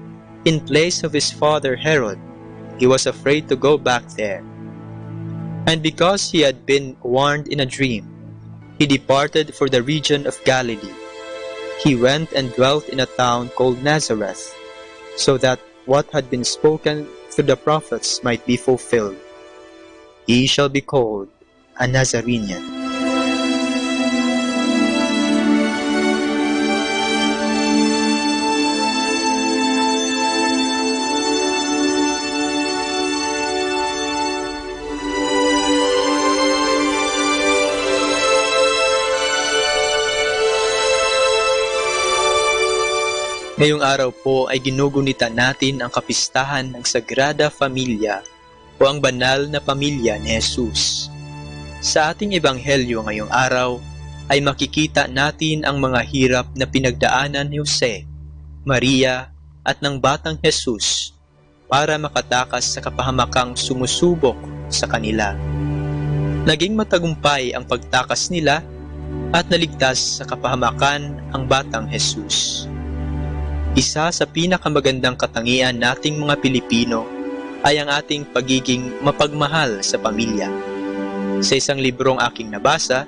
in place of his father Herod, he was afraid to go back there. And because he had been warned in a dream, he departed for the region of Galilee. He went and dwelt in a town called Nazareth, so that what had been spoken through the prophets might be fulfilled. He shall be called a Nazarene. Ngayong araw po ay ginugunita natin ang kapistahan ng Sagrada Familia o ang banal na pamilya ni Jesus. Sa ating ebanghelyo ngayong araw ay makikita natin ang mga hirap na pinagdaanan ni Jose, Maria at ng batang Jesus para makatakas sa kapahamakang sumusubok sa kanila. Naging matagumpay ang pagtakas nila at naligtas sa kapahamakan ang batang Jesus. Isa sa pinakamagandang katangian nating mga Pilipino ay ang ating pagiging mapagmahal sa pamilya. Sa isang librong aking nabasa,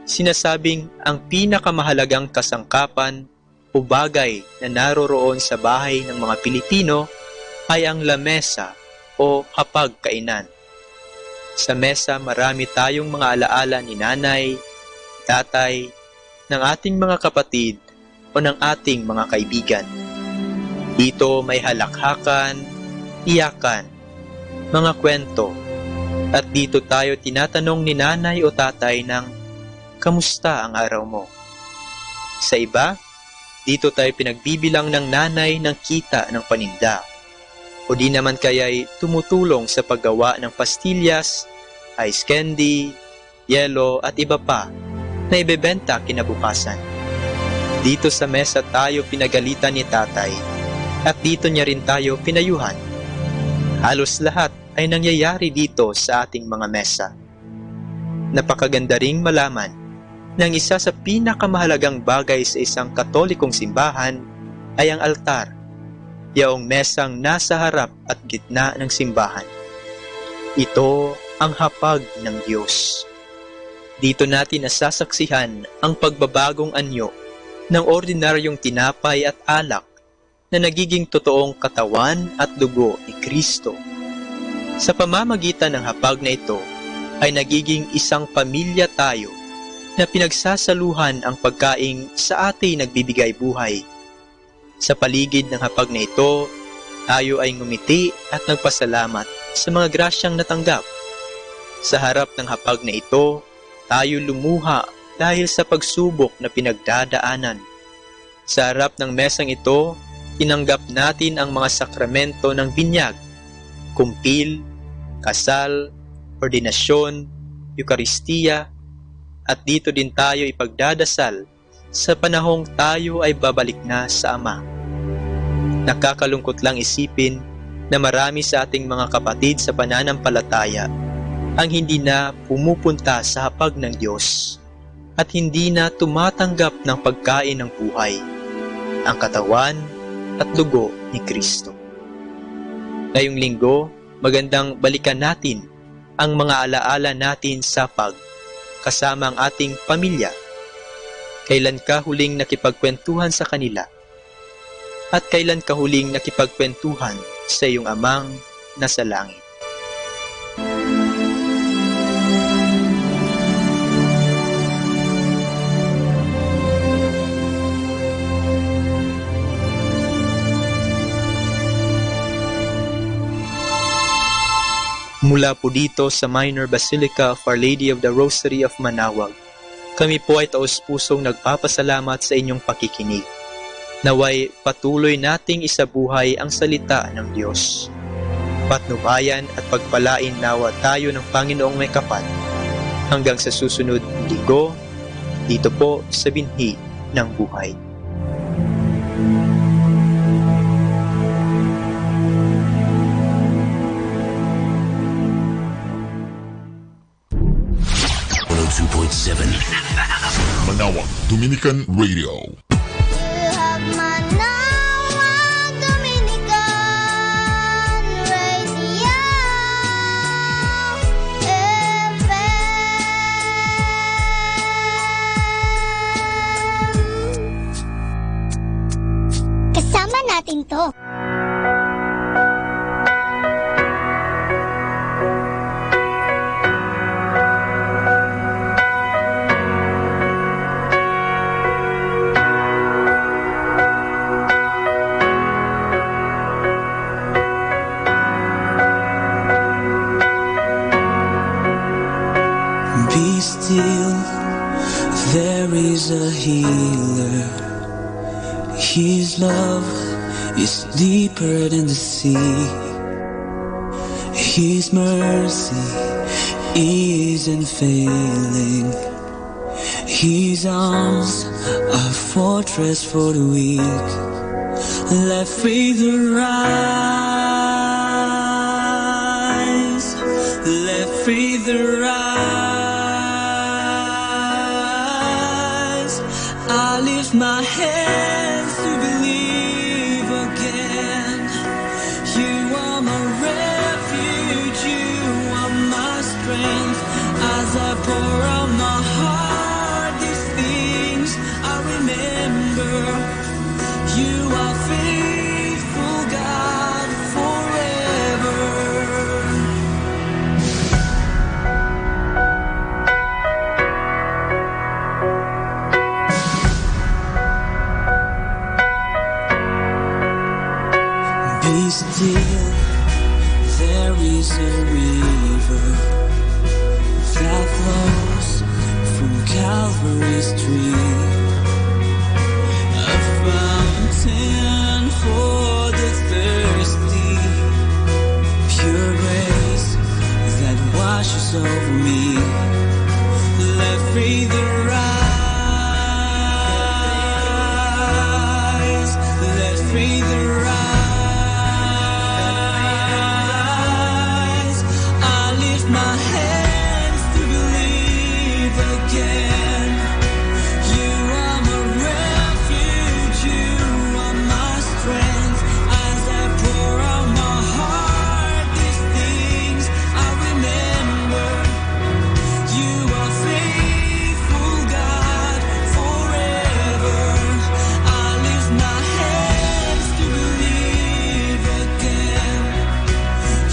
sinasabing ang pinakamahalagang kasangkapan o bagay na naroroon sa bahay ng mga Pilipino ay ang lamesa o hapagkainan. Sa mesa marami tayong mga alaala ni nanay, tatay, ng ating mga kapatid o ng ating mga kaibigan. Dito may halakhakan, iyakan, mga kwento, at dito tayo tinatanong ni nanay o tatay ng, kamusta ang araw mo? Sa iba, dito tayo pinagbibilang ng nanay ng kita ng paninda. O di naman kaya'y tumutulong sa paggawa ng pastillas, ice candy, yelo at iba pa na ibebenta kinabukasan. Dito sa mesa tayo pinagalitan ni tatay at dito niya rin tayo pinayuhan. Halos lahat ay nangyayari dito sa ating mga mesa. Napakaganda ring malaman ng isa sa pinakamahalagang bagay sa isang Katolikong simbahan ay ang altar, yaong mesang nasa harap at gitna ng simbahan. Ito ang hapag ng Diyos. Dito natin nasasaksihan ang pagbabagong anyo ng ordinaryong tinapay at alak na nagiging totoong katawan at dugo ni Kristo. Sa pamamagitan ng hapag na ito ay nagiging isang pamilya tayo na pinagsasaluhan ang pagkaing sa ating nagbibigay buhay. Sa paligid ng hapag na ito, tayo ay ngumiti at nagpasalamat sa mga grasyang natanggap. Sa harap ng hapag na ito, tayo lumuha dahil sa pagsubok na pinagdadaanan. Sa harap ng mesang ito, tinanggap natin ang mga sakramento ng binyag, kumpil, kasal, ordinasyon, Eukaristiya, at dito din tayo ipagdadasal sa panahong tayo ay babalik na sa Ama. Nakakalungkot lang isipin na marami sa ating mga kapatid sa pananampalataya ang hindi na pumupunta sa hapag ng Diyos at hindi na tumatanggap ng pagkain ng buhay, ang katawan at dugo ni Kristo. Ngayong linggo, magandang balikan natin ang mga alaala natin sa hapag kasama ang ating pamilya. Kailan ka huling nakipagkwentuhan sa kanila? At kailan ka huling nakipagkwentuhan sa iyong amang nasa langit? Mula po dito sa Minor Basilica of Our Lady of the Rosary of Manaoag, kami po ay taos-pusong nagpapasalamat sa inyong pakikinig. Naway patuloy nating isabuhay ang salita ng Diyos. Patnubayan at pagpalain nawa tayo ng Panginoong may kapal. Hanggang sa susunod linggo, dito po sa binhi ng buhay. Manawag Dominican Radio. Kasama natin to. Be still, there is a healer His love is deeper than the sea. His mercy isn't failing. His arms are fortress for the weak. Let faith arise. Let faith arise. I lift my hands to believe again. You are my refuge, you are my strength. As I pour out my heart, these things I remember. You are faithful, God, forever. Be still, there is a river that flows from Calvary's tree, a fountain for the thirsty, pure grace that washes over me. Let faith arise. Let faith arise. I lift my hands to believe again. You are my refuge, you are my strength. As I pour out my heart, these things I remember. You are faithful, God, forever. I lift my hands to believe again.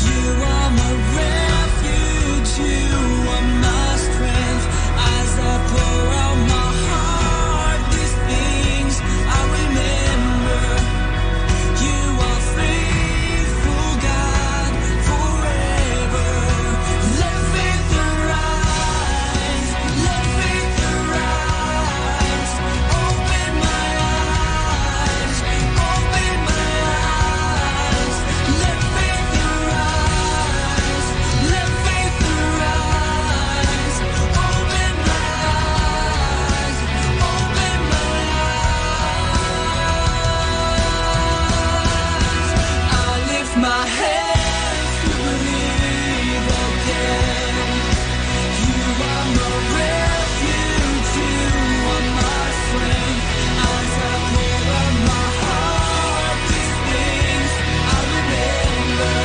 You are my refuge, you are my strength. As I pour out my heart, these things I remember. You are faithful, God, forever. Let faith arise. Let faith arise. Open my eyes. Open my eyes. Let faith arise. Let faith arise. Open my eyes. Open my eyes. I lift my hands to believe again. You are my refuge, you are my strength. As I pour out my heart, these things I remember.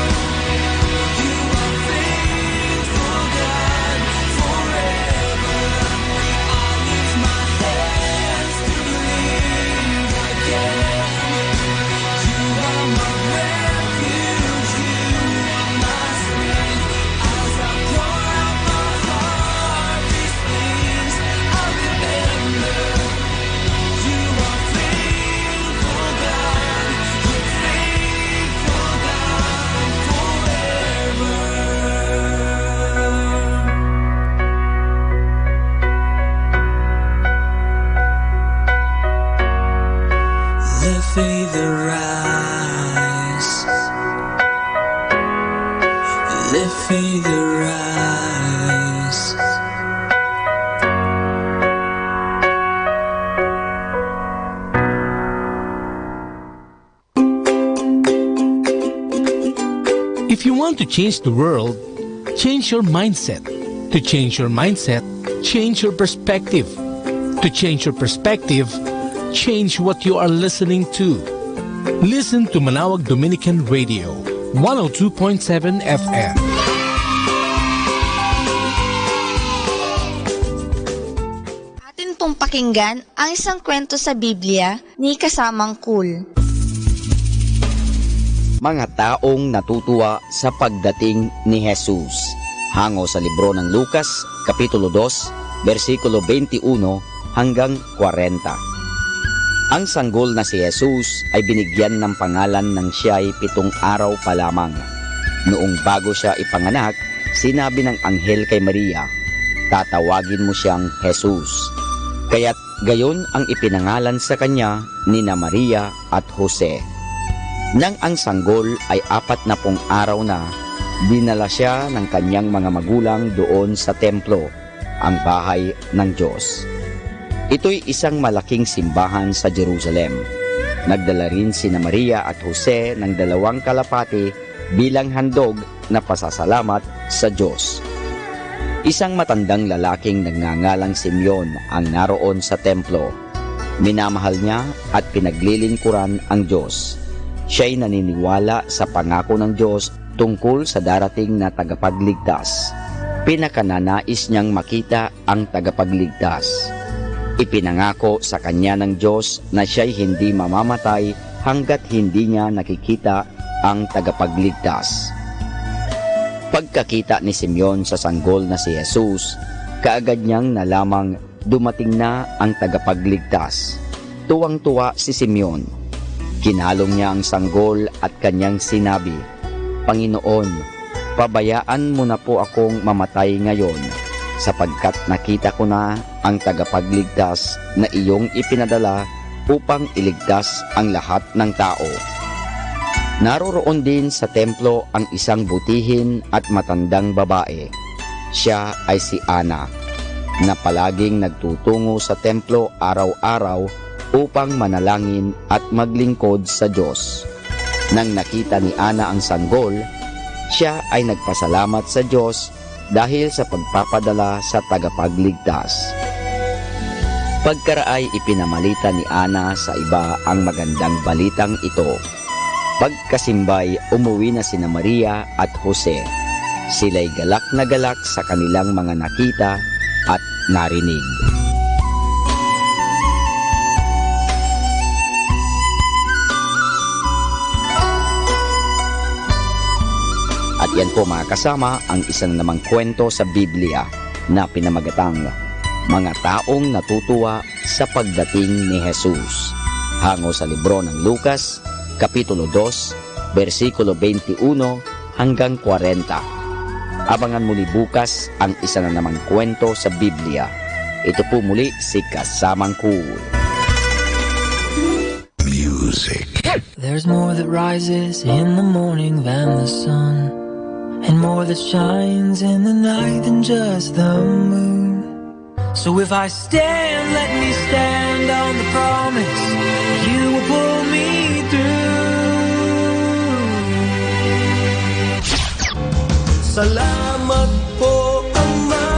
You are faithful, God, forever. I lift my hands to believe again. You are my refuge, you are my strength. As I pour out my heart, these things I remember. You are faithful, God, you're faithful, God, forever. Let faith arise. Let faith arise. If you want to change the world, change your mindset. To change your mindset, change your perspective. To change your perspective, change what you are listening to. Listen to Manawag Dominican Radio, 102.7 FM. Atin pong pakinggan ang isang kwento sa Biblia ni Kasamang Cool. Mga taong natutuwa sa pagdating ni Jesus. Hango sa libro ng Lucas, Kapitulo 2, versikulo 21 hanggang 40. Ang sanggol na si Jesus ay binigyan ng pangalan ng siya'y 7 araw pa lamang. Noong bago siya ipanganak, sinabi ng anghel kay Maria, "Tatawagin mo siyang Jesus." Kaya't Gayon ang ipinangalan sa kanya ni Maria at Jose. Nang ang sanggol ay 40 araw na, dinala siya ng kanyang mga magulang doon sa templo, ang bahay ng Diyos. Ito'y isang malaking simbahan sa Jerusalem. Nagdala rin sina Maria at Jose ng 2 kalapati bilang handog na pasasalamat sa Diyos. Isang matandang lalaking nagngangalang Simeon ang naroon sa templo. Minamahal niya at pinaglilingkuran ang Diyos. Siya'y naniniwala sa pangako ng Diyos tungkol sa darating na tagapagligtas. Pinakananais niyang makita ang tagapagligtas. Ipinangako sa kanya ng Diyos na siya'y hindi mamamatay hanggat hindi niya nakikita ang tagapagligtas. Pagkakita ni Simeon sa sanggol na si Jesus, kaagad niyang nalamang dumating na ang tagapagligtas. Tuwang-tuwa si Simeon. Kinalong niya ang sanggol at kanyang sinabi, "Panginoon, pabayaan mo na po akong mamatay ngayon, sapagkat nakita ko na ang tagapagligtas na iyong ipinadala upang iligtas ang lahat ng tao." Naroroon din sa templo ang isang butihin at matandang babae. Siya ay si Ana, na palaging nagtutungo sa templo araw-araw upang manalangin at maglingkod sa Diyos. Nang nakita ni Ana ang sanggol, siya ay nagpasalamat sa Diyos dahil sa pagpapadala sa tagapagligtas. Pagkaraay ipinamalita ni Ana sa iba ang magandang balitang ito. Pagkasimbay, umuwi na sina Maria at Jose. Sila'y galak na galak sa kanilang mga nakita at narinig. At yan po mga kasama ang isa na namang kwento sa Biblia na pinamagatang Mga Taong Natutuwa sa Pagdating ni Jesus. Hango sa libro ng Lucas, Kapitulo 2, versikulo 21 hanggang 40. Abangan muli bukas ang isa na namang kwento sa Biblia. Ito po muli si Kasamang Cool. Music. There's more that rises in the morning than the sun, and more that shines in the night than just the moon. So if I stand, let me stand on the promise you will pull me through. Salamat po, Ama,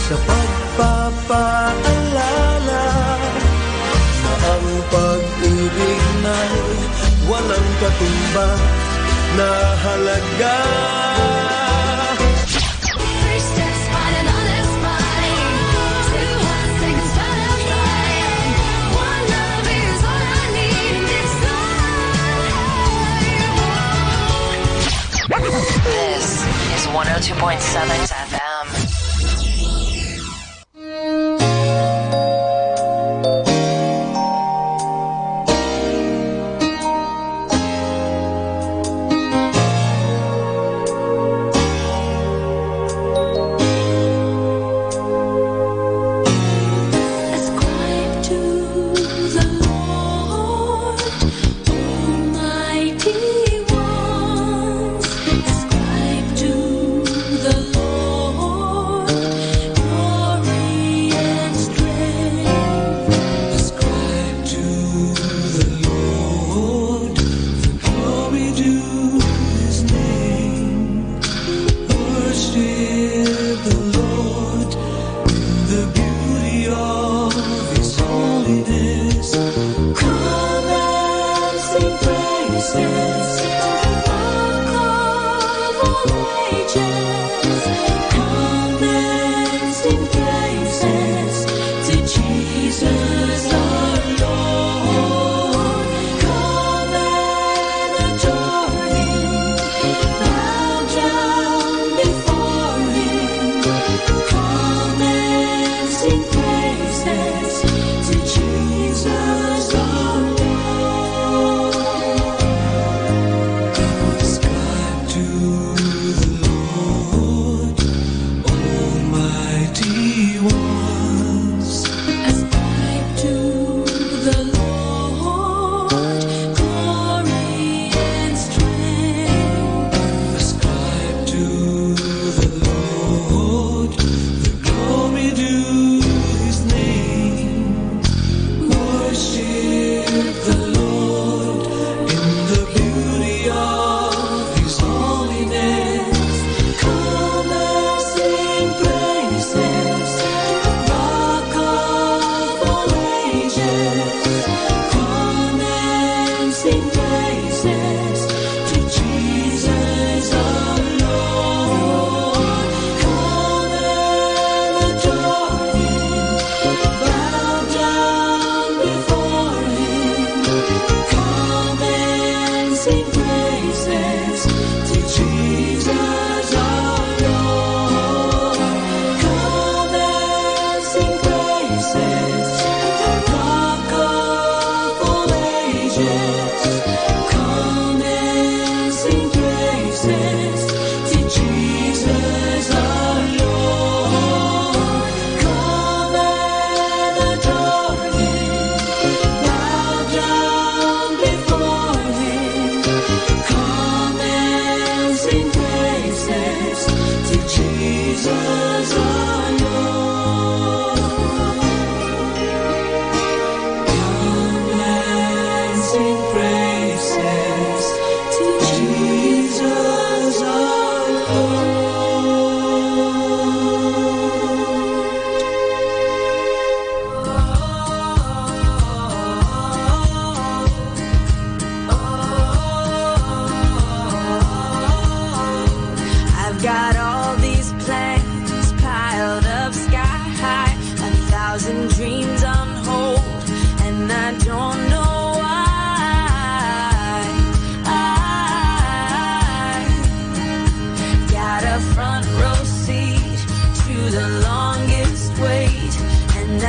sa pagpapaalala na ang pag-ibig na'y walang katumbas na halaga. This is 102.7 FM.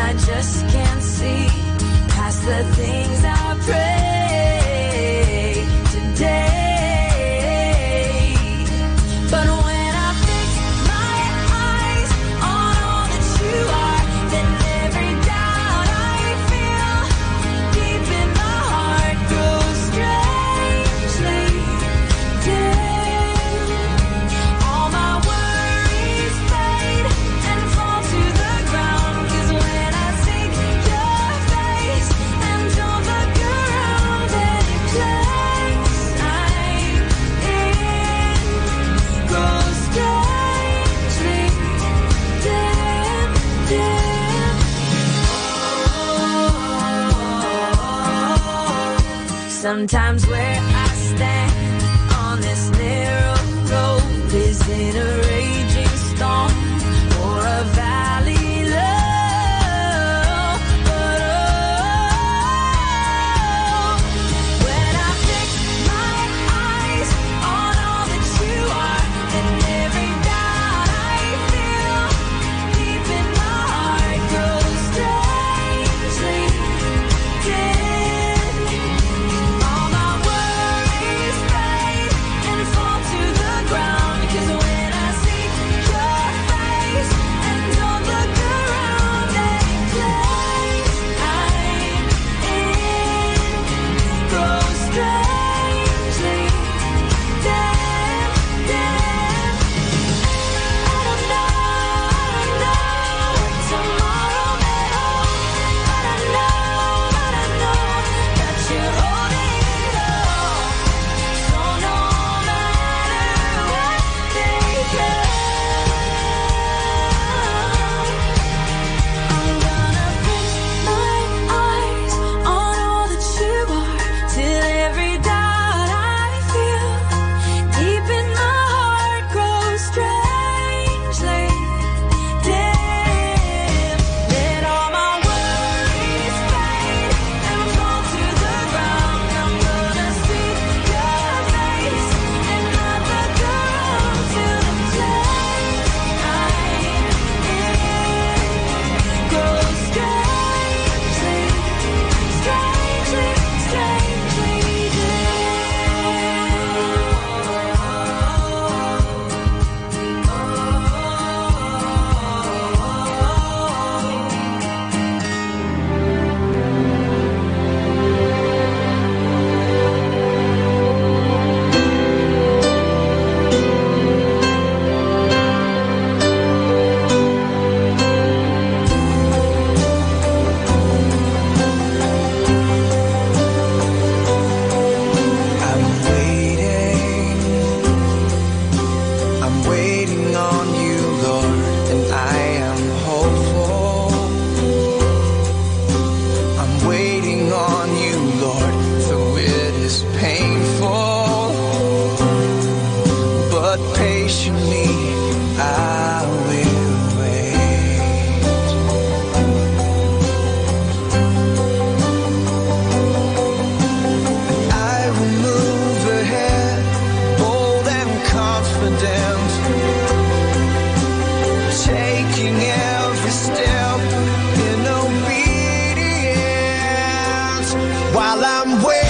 I just can't see past the things I pray today. But when I fix my eyes on all that you are, then every doubt I feel deep in my heart grows strangely dim. All my worries fade and fall to the ground, 'cause when I seek your face and don't look around, any place I'm in grows strangely dim, dim. Sometimes where I stand on this narrow road is in a raging storm or a valley low. But oh, when I fix my eyes on all that you are, and every doubt I feel deep in my heart grows strangely dim. All my worries fade and fall to the ground, 'cause when I see your face and don't look around, any place I'm in grows strangely dim, dim. I don't know what tomorrow may hold, but I know that you're holding it all. So no matter what they come, I'm gonna fix my eyes on all that you are, till every doubt I feel deep in my heart grows strangely dim. Let all my worries fade and fall to the ground. I'm gonna see your face and not look around, till the place I'm in grows strangely, strangely, strangely I'm waiting on you, Lord, and I am hopeful. I'm waiting on you, Lord, though it is painful. But patiently I will wait. I will move ahead, bold and confident, taking every step in obedience. While I'm waiting,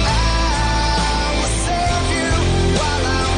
I will serve you. While I'm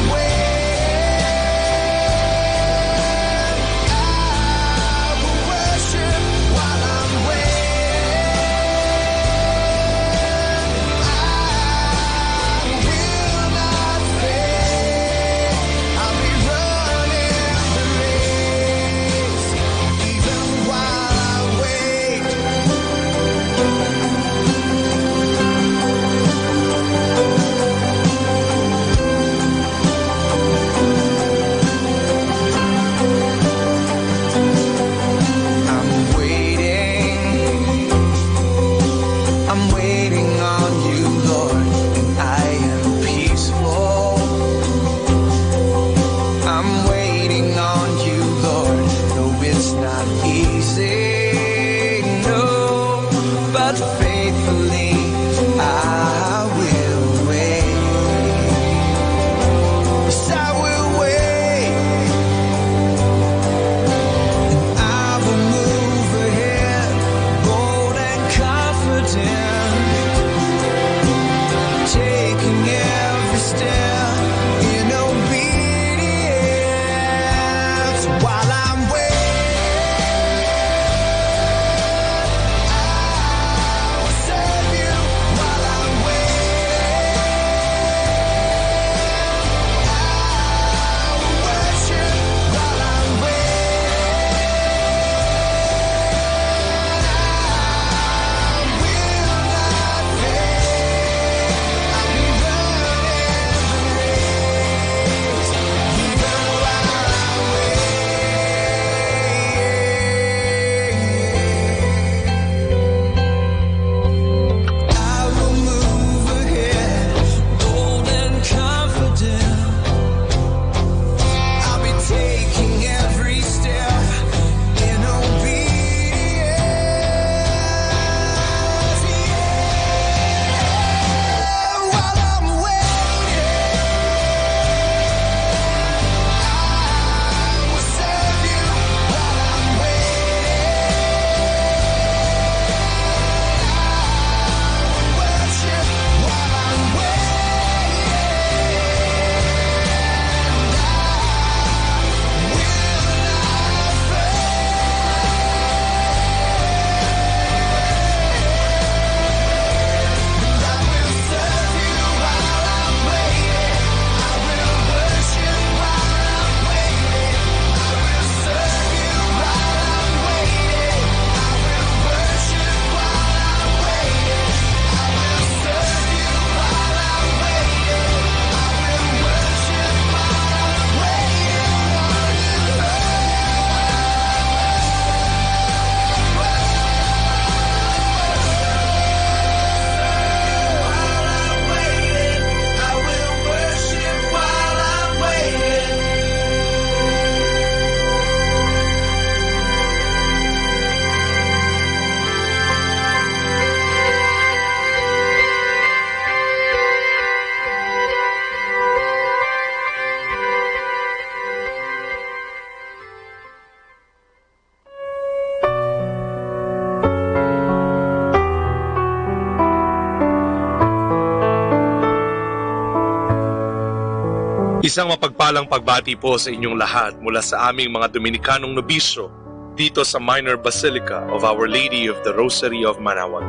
Isang mapagpalang pagbati po sa inyong lahat mula sa aming mga Dominikanong nobisyo dito sa Minor Basilica of Our Lady of the Rosary of Manaoag.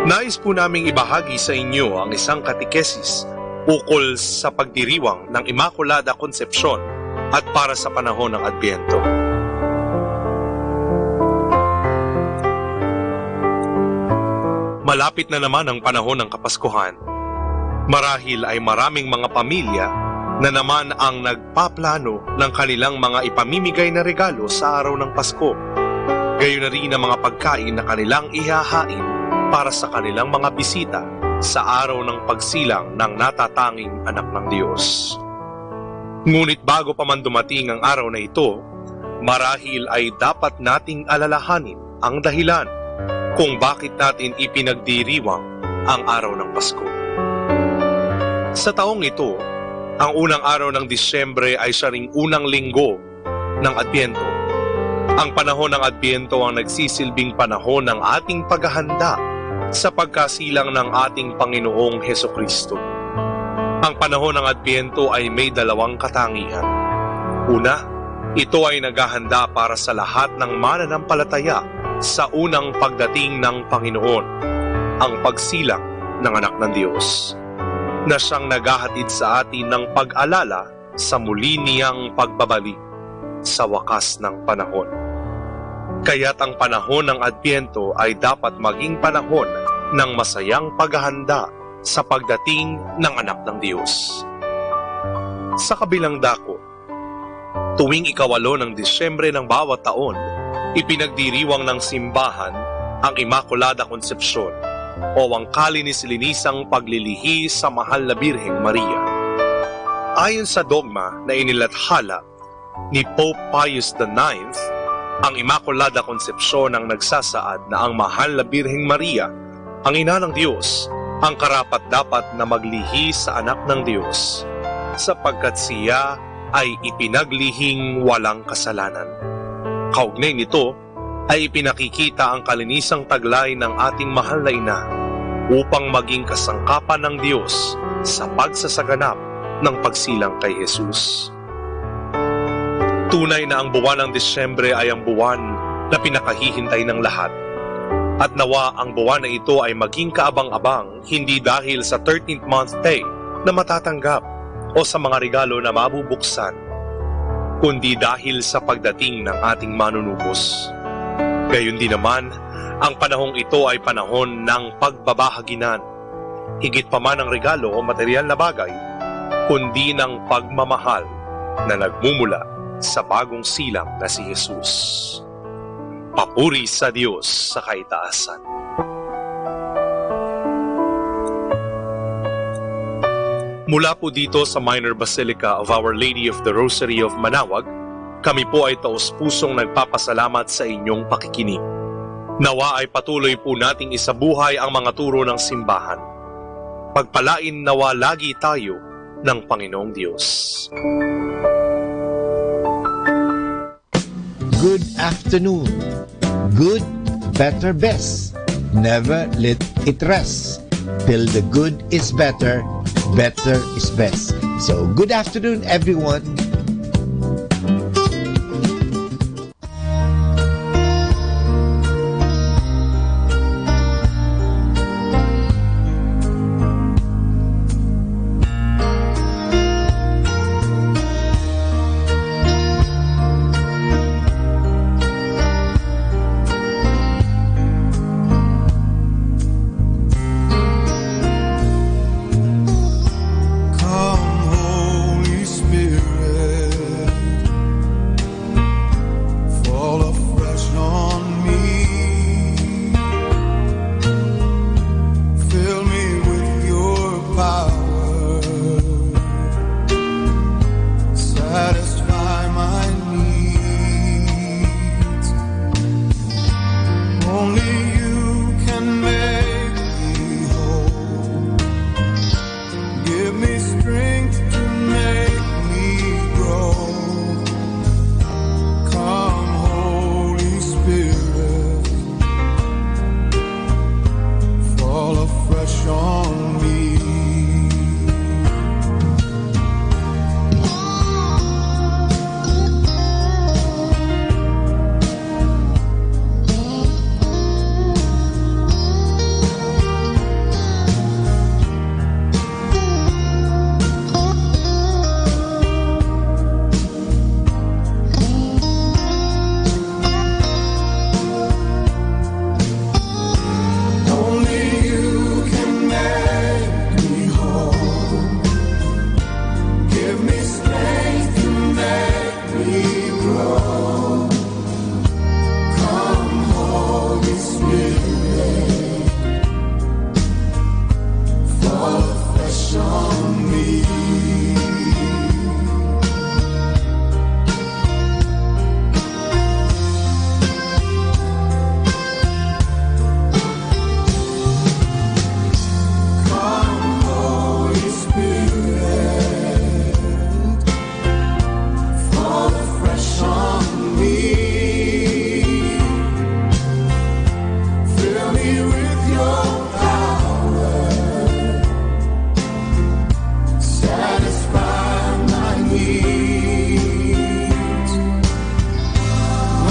Nais po naming ibahagi sa inyo ang isang katikesis ukol sa pagdiriwang ng Immaculada Concepcion at para sa panahon ng Adbyento. Malapit na naman ang panahon ng Kapaskuhan. Marahil ay maraming mga pamilya na naman ang nagpaplano ng kanilang mga ipamimigay na regalo sa araw ng Pasko. Gayon na rin ang mga pagkain na kanilang ihahain para sa kanilang mga bisita sa araw ng pagsilang ng natatanging anak ng Diyos. Ngunit bago pa man dumating ang araw na ito, marahil ay dapat nating alalahanin ang dahilan kung bakit natin ipinagdiriwang ang araw ng Pasko. Sa taong ito, ang unang araw ng Disyembre ay siya ring unang linggo ng Adbyento. Ang panahon ng Adbyento ang nagsisilbing panahon ng ating paghahanda sa pagkasilang ng ating Panginoong Hesukristo. Ang panahon ng Adbyento ay may dalawang katangian. Una, ito ay naghahanda para sa lahat ng mananampalataya sa unang pagdating ng Panginoon, ang pagsilang ng anak ng Diyos, na siyang naghahatid sa atin ng pag-alala sa muli niyang pagbabalik sa wakas ng panahon. Kaya't ang panahon ng Adbyento ay dapat maging panahon ng masayang paghahanda sa pagdating ng anak ng Diyos. Sa kabilang dako, tuwing 8 ng Disyembre ng bawat taon, ipinagdiriwang ng simbahan ang Immaculada Concepcion o ang kalinis-linisang paglilihi sa mahal na Birheng Maria. Ayon sa dogma na inilathala ni Pope Pius IX, ang Immaculada Concepcion ang nagsasaad na ang mahal na Birheng Maria, ang ina ng Diyos, ang karapat-dapat na maglihi sa anak ng Diyos, sapagkat siya ay ipinaglihing walang kasalanan. Kaugnay nito, ay ipinakikita ang kalinisang taglay ng ating mahal na ina upang maging kasangkapan ng Diyos sa pagsasaganap ng pagsilang kay Jesus. Tunay na ang buwan ng Disyembre ay ang buwan na pinakahihintay ng lahat. At nawa ang buwan na ito ay maging kaabang-abang hindi dahil sa 13th month day na matatanggap o sa mga regalo na mabubuksan, kundi dahil sa pagdating ng ating manunubos. Gayon din naman, ang panahong ito ay panahon ng pagbabahaginan, higit pa man ang regalo o material na bagay, kundi ng pagmamahal na nagmumula sa bagong silang na si Jesus. Papuri sa Diyos sa kaitaasan. Mula po dito sa Minor Basilica of Our Lady of the Rosary of Manaoag, kami po ay taos-pusong nagpapasalamat sa inyong pakikinig. Nawa ay patuloy po nating isabuhay ang mga turo ng simbahan. Pagpalain nawa lagi tayo ng Panginoong Diyos. Good afternoon. Good, better, best. Never let it rest. Till the good is better, better is best. So, good afternoon, everyone. Come, Holy Spirit. on me. Come, Holy Spirit, fall afresh on me. Fill me with your power, satisfy my needs.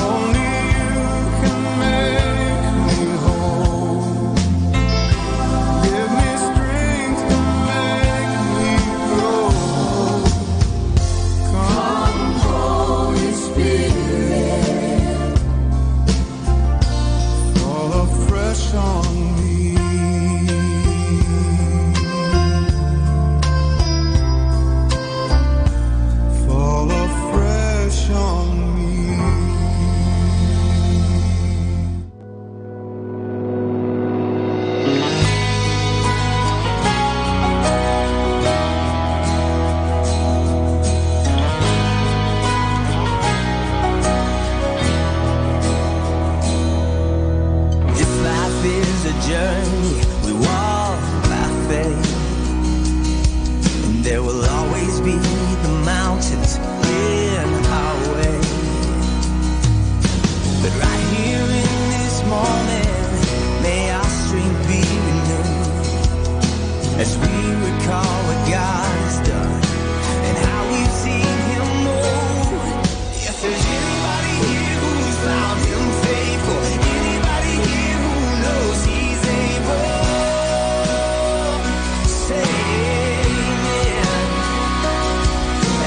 Only you can make me whole. Give me strength to make me grow. Come, Holy Spirit, fall afresh on me. Fall afresh on me. If life is a journey, we walk by faith, and there will always be the mountains in our way. But right here in this moment, may our strength be renewed as we recall what God has done and how we've seen Him move. If there's anybody here who's found Him faithful, anybody here who knows He's able, say amen.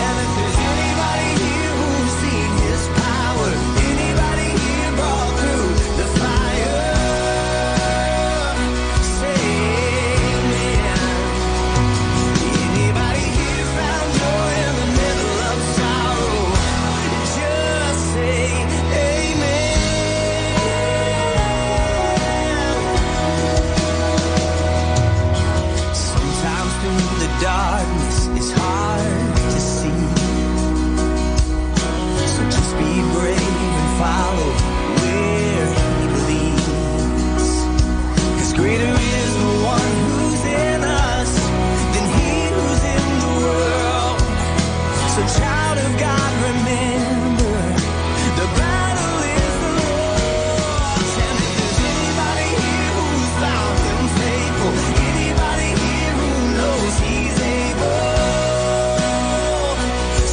And if there's anybody here who's seen His power, anybody here brought through the fire, say amen. Anybody here found joy in the middle of sorrow, just say amen. Sometimes through the darkness it's hard to see, so just be brave and follow where He leads. 'Cause greater is the one who's in us than he who's in the world. So child of God, remember, the battle is the Lord's. And if there's anybody here who's found Him faithful, anybody here who knows He's able,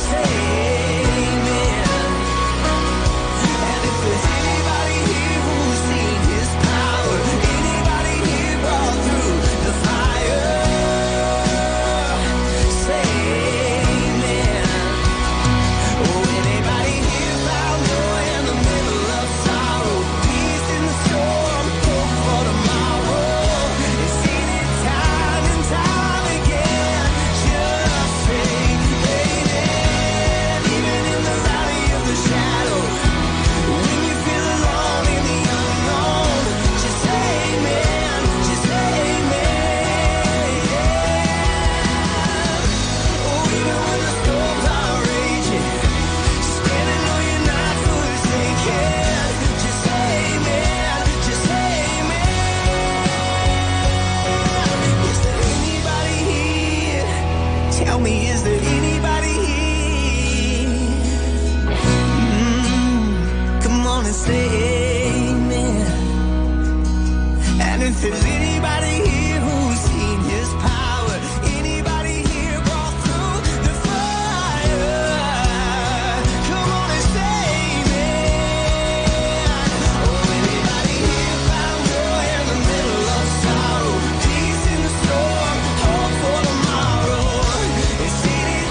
say amen. And if there's anybody here who's seen His power, anybody here brought through the fire, say amen. Oh, anybody here found joy in the middle of sorrow, peace in the storm, hope for tomorrow, and seen it time and time again, just say amen. Even in the valley of the shadow, when you feel alone in the unknown, just say amen, just say amen. Oh, even when the storms are raging, stand and know you're not forsaken, just say amen, just say amen. Is there anybody here? Tell me, is there anybody here? Come on and say amen. And if there's anybody here who's seen His power, anybody here brought through the fire, come on and say amen. Oh, anybody here found joy in the middle of sorrow, peace in the storm, hope for tomorrow, and seen it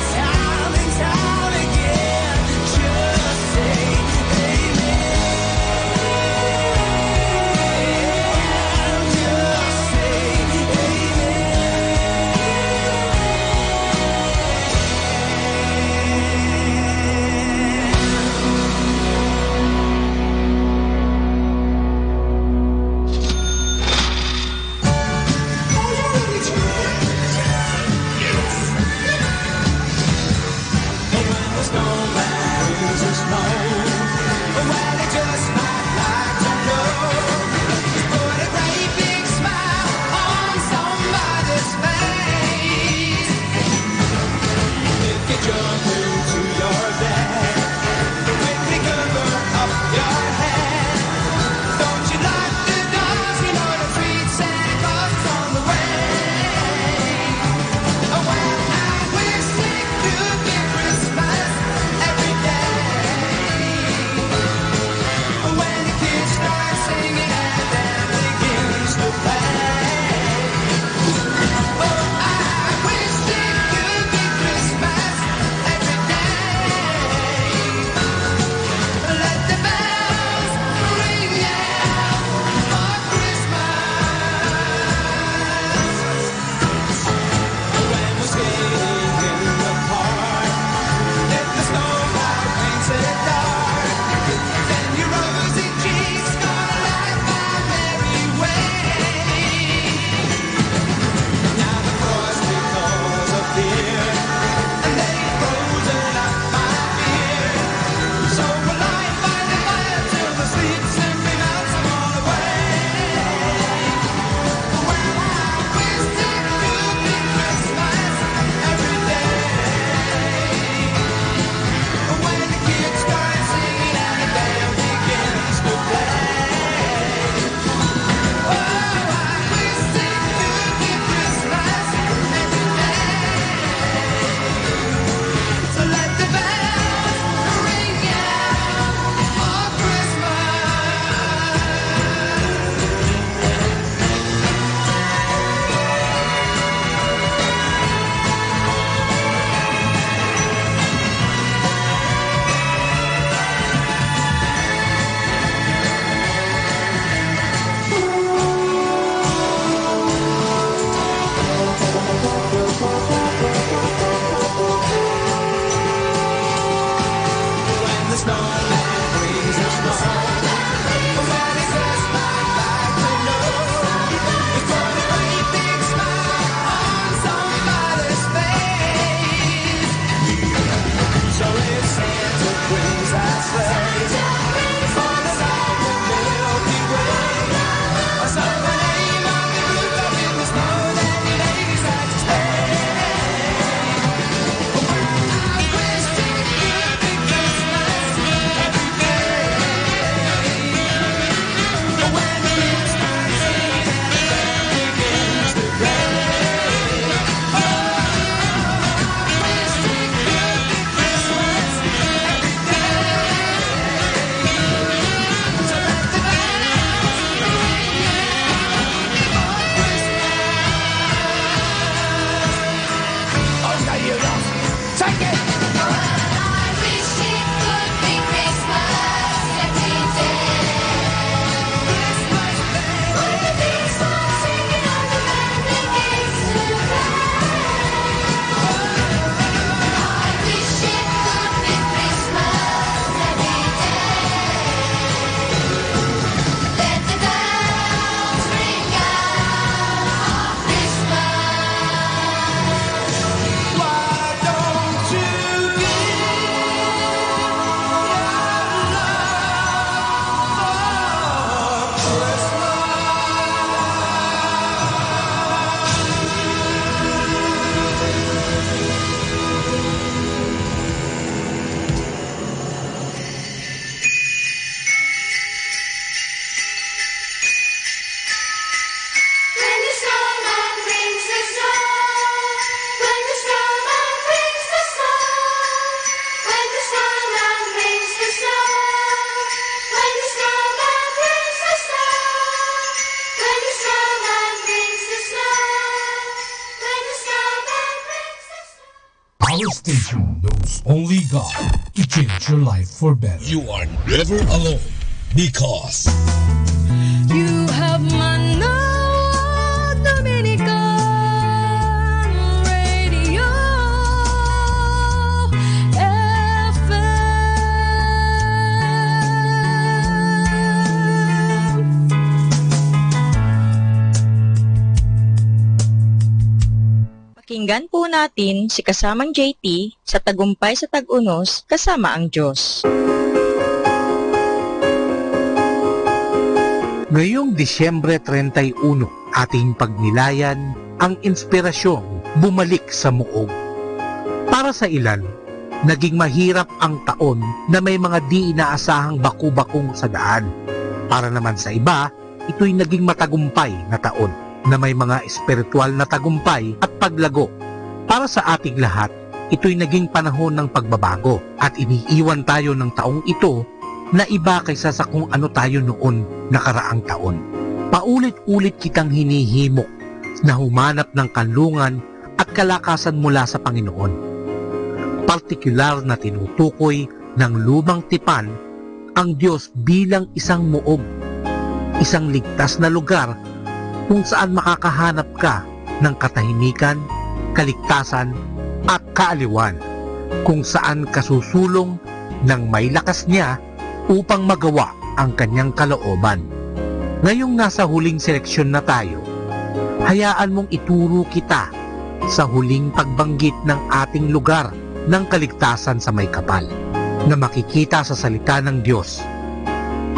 When the snowman brings the snow, when he says bye-bye to love, he put a great big smile on somebody's face. So if Santa brings that sleigh for the long and Milky Way, or some name on the rooftop in the snow, then he lays out to stay. I wish it could be Christmas every day. When it starts raining and the band begins to play. Oh, I wish it could be Christmas every day. So let the bells ring out for Christmas. Okay, you know, take it. I wish it could be Christmas every day. Christmas Day, when the bees start singing and the band begins to play. I wish it could be Christmas every day. Let the bells ring out for Christmas. Why don't you When the snowman brings the snow, when the snowman brings the snow, when the snowman brings the snow, when the snowman brings the snow, when the snowman brings the snow, when the snowman brings the snow. Our station knows only God to change your life for better. You are never alone because You have Manawag Dominican Radio FM. Pakinggan po natin si kasamang JT sa Tagumpay sa Tag-Unos kasama ang Diyos. Ngayong Disyembre 31, ating pagnilayan ang inspirasyong bumalik sa muog. Para sa ilan, naging mahirap ang taon na may mga di inaasahang baku-bakong sa daan. Para naman sa iba, ito'y naging matagumpay na taon na may mga espiritual na tagumpay at paglago. Para sa ating lahat, ito'y naging panahon ng pagbabago at iniiwan tayo ng taong ito na iba kaysa sa kung ano tayo noon nakaraang taon. Paulit-ulit kitang hinihimok na humanap ng kanlungan at kalakasan mula sa Panginoon. Partikular na tinutukoy ng lumang tipan ang Diyos bilang isang muog, isang ligtas na lugar kung saan makakahanap ka ng katahimikan, kaligtasan at kaaliwan, kung saan kasusulong ng may lakas niya upang magawa ang kanyang kalooban. Ngayong nasa huling seleksyon na tayo, hayaan mong ituro kita sa huling pagbanggit ng ating lugar ng kaligtasan sa may kapal na makikita sa salita ng Diyos.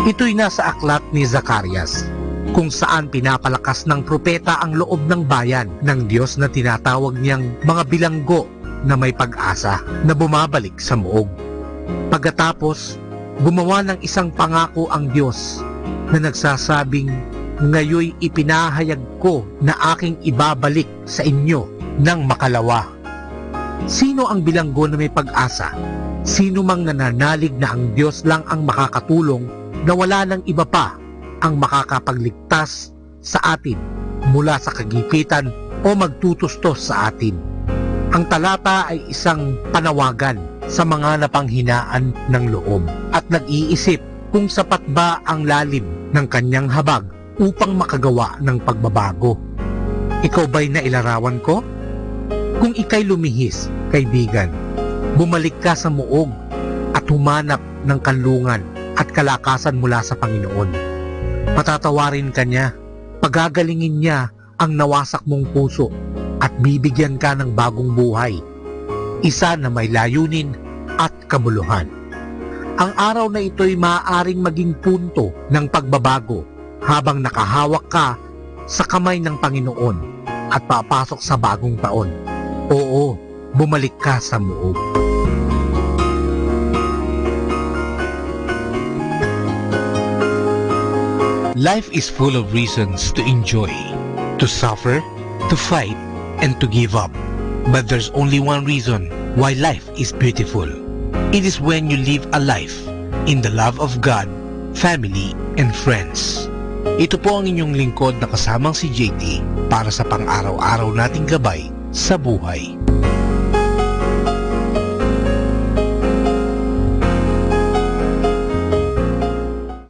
Ito'y nasa aklat ni Zacarias, kung saan pinapalakas ng propeta ang loob ng bayan ng Diyos na tinatawag niyang mga bilanggo na may pag-asa na bumabalik sa muog. Pagkatapos, gumawa ng isang pangako ang Diyos na nagsasabing, "Ngayoy ipinahayag ko na aking ibabalik sa inyo ng makalawa." Sino ang bilanggo na may pag-asa? Sino mang nananalig na ang Diyos lang ang makakatulong, na wala nang iba pa ang makakapagligtas sa atin mula sa kagipitan o magtutustos sa atin. Ang talata ay isang panawagan sa mga napanghinaan ng loob at nag-iisip kung sapat ba ang lalim ng kanyang habag upang makagawa ng pagbabago. Ikaw ba'y nailarawan ko? Kung ika'y lumihis, kaibigan, bumalik ka sa muog at humanap ng kanlungan at kalakasan mula sa Panginoon. Patatawarin ka niya, pagagalingin niya ang nawasak mong puso at bibigyan ka ng bagong buhay, isa na may layunin at kabuluhan. Ang araw na ito'y maaaring maging punto ng pagbabago habang nakahawak ka sa kamay ng Panginoon at papasok sa bagong taon. Oo, bumalik ka sa muog. Life is full of reasons to enjoy, to suffer, to fight, and to give up. But there's only one reason why life is beautiful. It is when you live a life in the love of God, family, and friends. Ito po ang inyong lingkod na kasamang si JT para sa pang-araw-araw nating gabay sa buhay.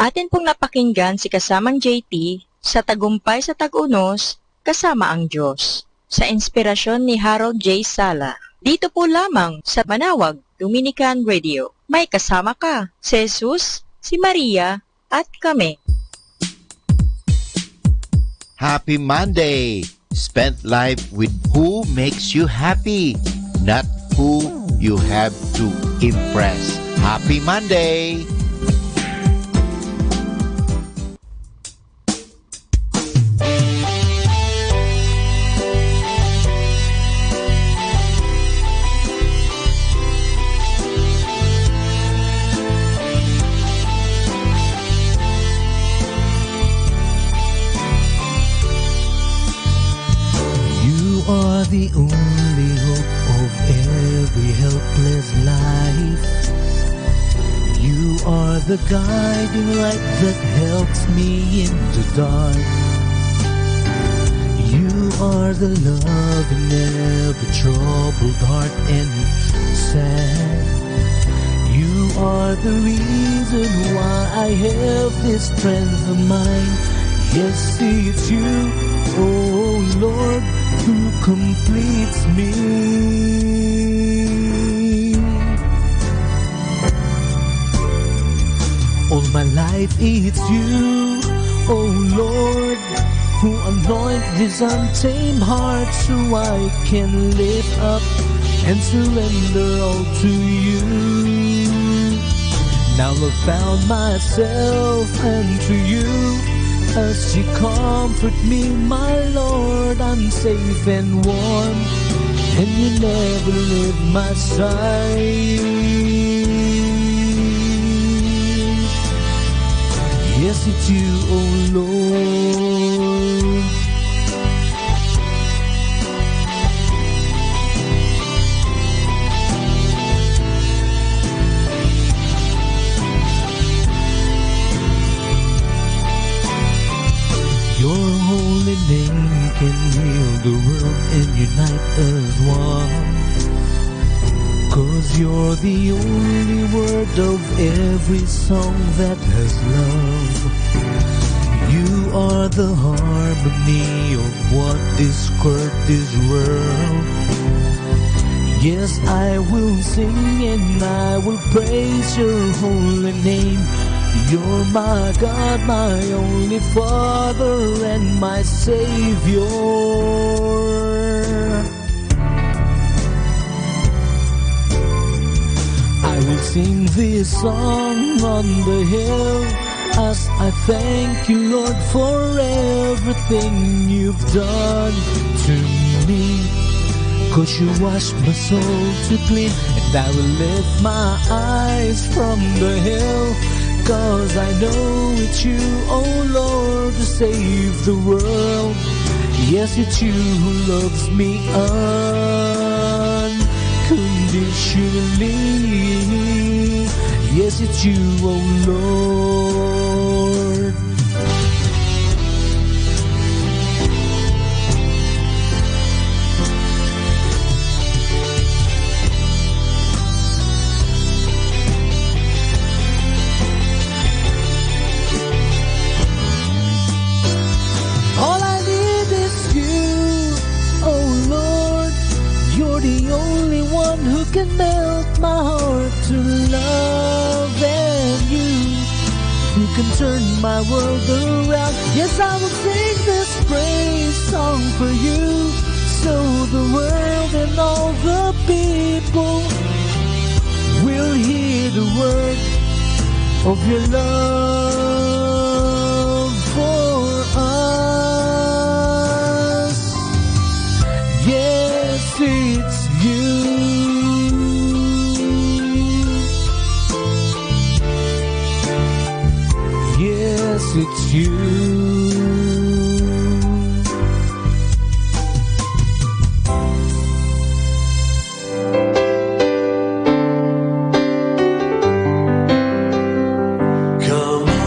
Atin pong napakinggan si kasamang JT sa Tagumpay sa Tag-Unos, Kasama ang Diyos, sa inspirasyon ni Harold J. Sala. Dito po lamang sa Manawag Dominican Radio. May kasama ka, si Jesus, si Maria, at kami. Happy Monday! Spend life with who makes you happy, not who you have to impress. Happy Monday! The only hope of every helpless life. You are the guiding light that helps me in the dark. You are the love in every troubled heart and sad. You are the reason why I have this strength of mine. Yes, it's you, oh Lord, who completes me. All my life it's you, oh Lord, who anoint this untamed heart so I can lift up and surrender all to you. Now I've found myself unto you. As you comfort me, my Lord, I'm safe and warm, and you never leave my side. Yes, it's you, oh Lord. Your holy name can heal the world and unite as one. 'Cause you're the only word of every song that has love. You are the harmony of what discord this world. Yes, I will sing and I will praise your holy name. You're my God, my only Father and my Savior. I will sing this song on the hill as I thank you, Lord, for everything you've done to me. 'Cause you washed my soul to clean, and I will lift my eyes from the hill. 'Cause I know it's you, oh Lord, to save the world. Yes, it's you who loves me unconditionally. Yes, it's you, oh Lord. can melt my heart to love and you can turn my world around. Yes, I will sing this praise song for you, so the world and all the people will hear the word of your love for us. Yes, it's you. Yes, it's you. Come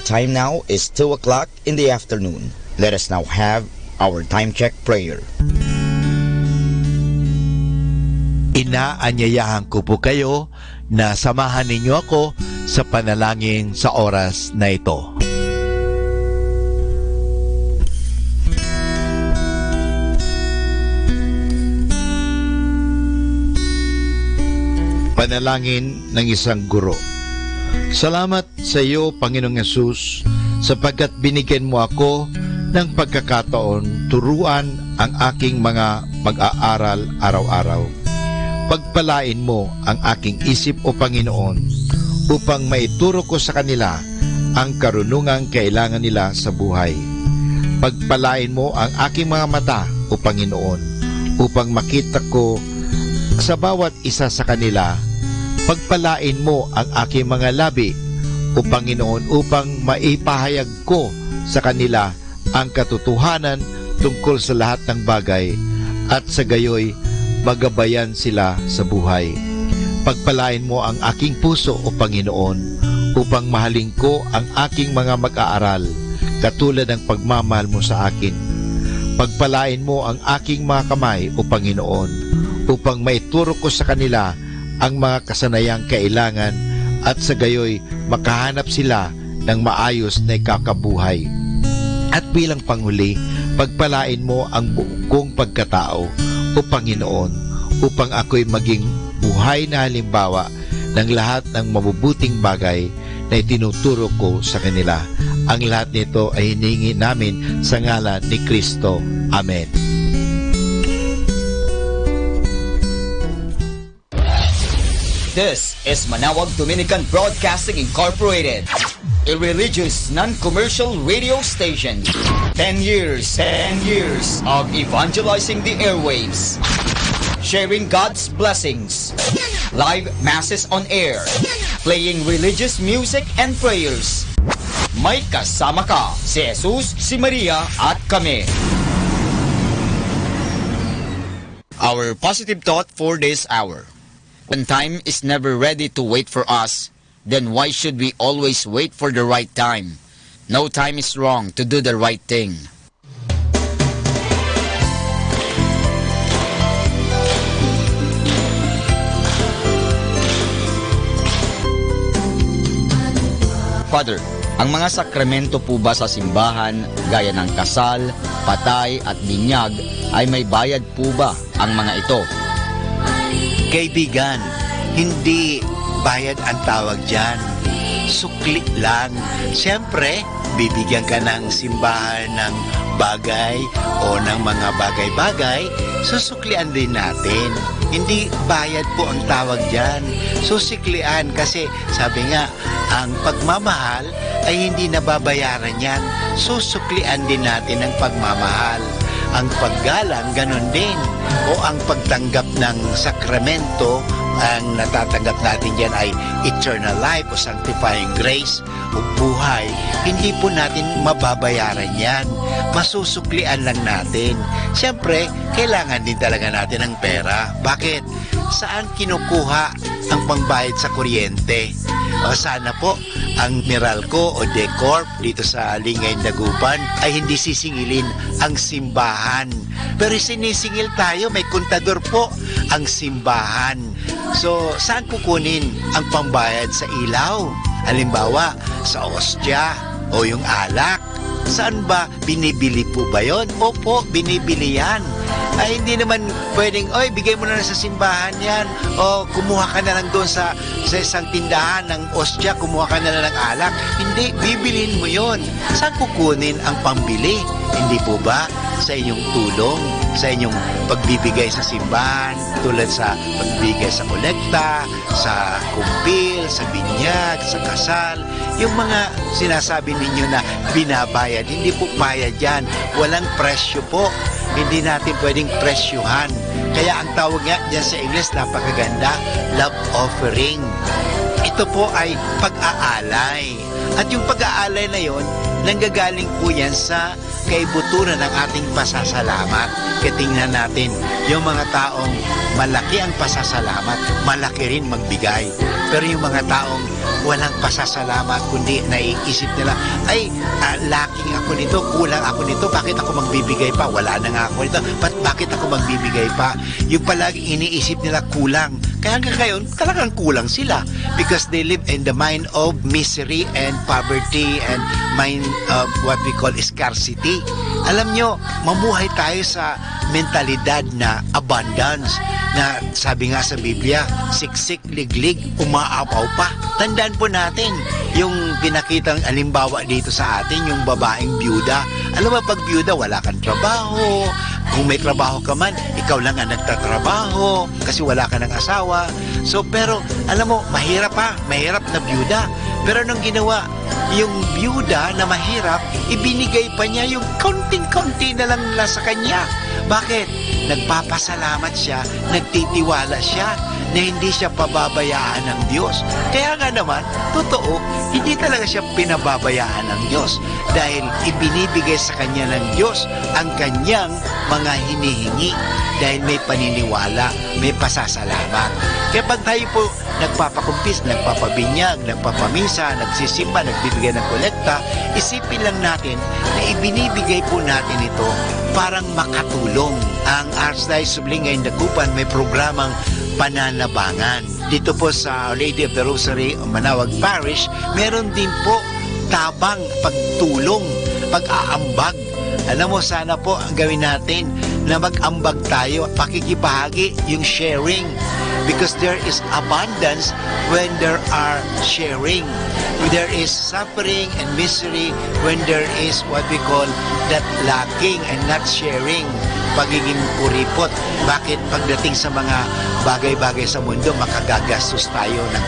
time now is 2 o'clock in the afternoon. Let us now have our time check prayer. Inaanyayahan ko po kayo na samahan ninyo ako sa panalangin sa oras na ito. Panalangin ng isang guro. Salamat sa iyo, Panginoong Yesus, sapagkat binigyan mo ako ng pagkakataon turuan ang aking mga mag-aaral araw-araw. Pagpalain mo ang aking isip, o Panginoon, upang maituro ko sa kanila ang karunungang kailangan nila sa buhay. Pagpalain mo ang aking mga mata, o Panginoon, upang makita ko sa bawat isa sa kanila. Pagpalain mo ang aking mga labi, o Panginoon, upang maipahayag ko sa kanila ang katotohanan tungkol sa lahat ng bagay, at sa gayoy magabayan sila sa buhay. Pagpalain mo ang aking puso, o Panginoon, upang mahalin ko ang aking mga mag-aaral, katulad ng pagmamahal mo sa akin. Pagpalain mo ang aking mga kamay, o Panginoon, upang maituro ko sa kanila ang mga kasanayang kailangan, at sa gayoy makahanap sila ng maayos na ikakabuhay. At bilang panghuli, pagpalain mo ang buong pagkatao, o Panginoon, upang ako'y maging buhay na halimbawa ng lahat ng mabubuting bagay na itinuturo ko sa kanila. Ang lahat nito ay hiningi namin sa ngalan ni Kristo. Amen. This is Manawag Dominican Broadcasting Incorporated, a religious, non-commercial radio station. 10 years of evangelizing the airwaves, sharing God's blessings, live masses on air, playing religious music and prayers. May kasama ka, si Jesus, si Maria, at kami. Our positive thought for this hour. When time is never ready to wait for us, then why should we always wait for the right time? No time is wrong to do the right thing. Father, ang mga sakramento po ba sa simbahan, gaya ng kasal, patay at binyag, ay may bayad po ba ang mga ito? Kaibigan, hindi bayad ang tawag dyan. Sukli lang. Siyempre, bibigyan ka ng simbahan ng bagay o ng mga bagay-bagay, susuklian din natin. Hindi bayad po ang tawag dyan. Susiklian kasi sabi nga, ang pagmamahal ay hindi nababayaran yan. Susuklian din natin ang pagmamahal. Ang paggalang, ganon din. O ang pagtanggap ng sakramento, ang natatanggap natin dyan ay eternal life o sanctifying grace o buhay. Hindi po natin mababayaran yan. Masusuklian lang natin. Siyempre, kailangan din talaga natin ng pera. Bakit? Saan kinukuha ang pangbayad sa kuryente? O sana po ang Meralco o Decorp dito sa Lingay, Dagupan ay hindi sisingilin ang simbahan. Pero sinisingil tayo, may kontador po ang simbahan. So, saan kukunin ang pambayad sa ilaw? Halimbawa, sa ostya o yung alak. Saan ba? Binibili po ba yun? Opo, binibili yan. Ay hindi naman pwedeng, oy, bigay mo na lang sa simbahan yan. O kumuha ka na lang doon sa isang tindahan ng ostya, kumuha ka na lang ng alak. Hindi, bibilin mo yon. Saan kukunin ang pambili? Hindi po ba sa inyong tulong, sa inyong pagbibigay sa simbahan, tulad sa pagbibigay sa kolekta, sa kumpil, sa binyag, sa kasal, yung mga sinasabi ninyo na binabayad, hindi po bayad yan. Walang presyo po. Hindi natin pwedeng presyuhan. Kaya ang tawag nga dyan sa English, napakaganda, love offering. Ito po ay pag-aalay. At yung pag-aalay na yon, nanggagaling po yan sa kaibuturan ng ating pasasalamat. Kaya tingnan natin, yung mga taong malaki ang pasasalamat, malaki rin magbigay. Pero yung mga taong walang pasasalamat, kundi naiisip nila, ay, lacking ako nito, kulang ako nito, bakit ako magbibigay pa? Wala na nga ako nito, bakit ako magbibigay pa? Yung palagi iniisip nila kulang. Kaya hanggang ngayon, talagang kulang sila because they live in the mind of misery and poverty and mind of what we call scarcity. Alam nyo, mamuhay tayo sa mentalidad na abundance, na sabi nga sa Biblia, siksik, liglig, umaapaw pa. Tandaan po natin yung pinakitang alimbawa dito sa atin, yung babaeng byuda. Alam mo, pag byuda, wala kang trabaho. Kung may trabaho ka man, ikaw lang ang nagtatrabaho kasi wala ka ng asawa. So, pero, alam mo, mahirap na byuda. Pero anong ginawa? Yung byuda na mahirap, ibinigay pa niya yung kaunting-kaunti na lang nasa kanya. Bakit? Nagpapasalamat siya, nagtitiwala siya na hindi siya pababayaan ng Diyos. Kaya nga naman, totoo, hindi talaga siya pinababayaan ng Diyos dahil ibinibigay sa kanya ng Diyos ang kanyang mga hinihingi dahil may paniniwala, may pasasalamat. Kaya pag tayo po nagpapakumpis, nagpapabinyag, nagpapamisa, nagsisimba, nagbibigay ng kolekta, isipin lang natin na ibinibigay po natin ito parang makatulong. Ang Archdiocese of Lingay Dagupan may programang pananabangan. Dito po sa Lady of the Rosary, Manawag Parish, meron din po tabang pagtulong, pag-aambag. Alam mo, sana po ang gawin natin na mag-ambag tayo, pakikibahagi, yung sharing. Because there is abundance when there are sharing. There is suffering and misery when there is what we call that lacking and not sharing. Pagiging kuripot. Bakit pagdating sa mga bagay-bagay sa mundo, makagagastos tayo ng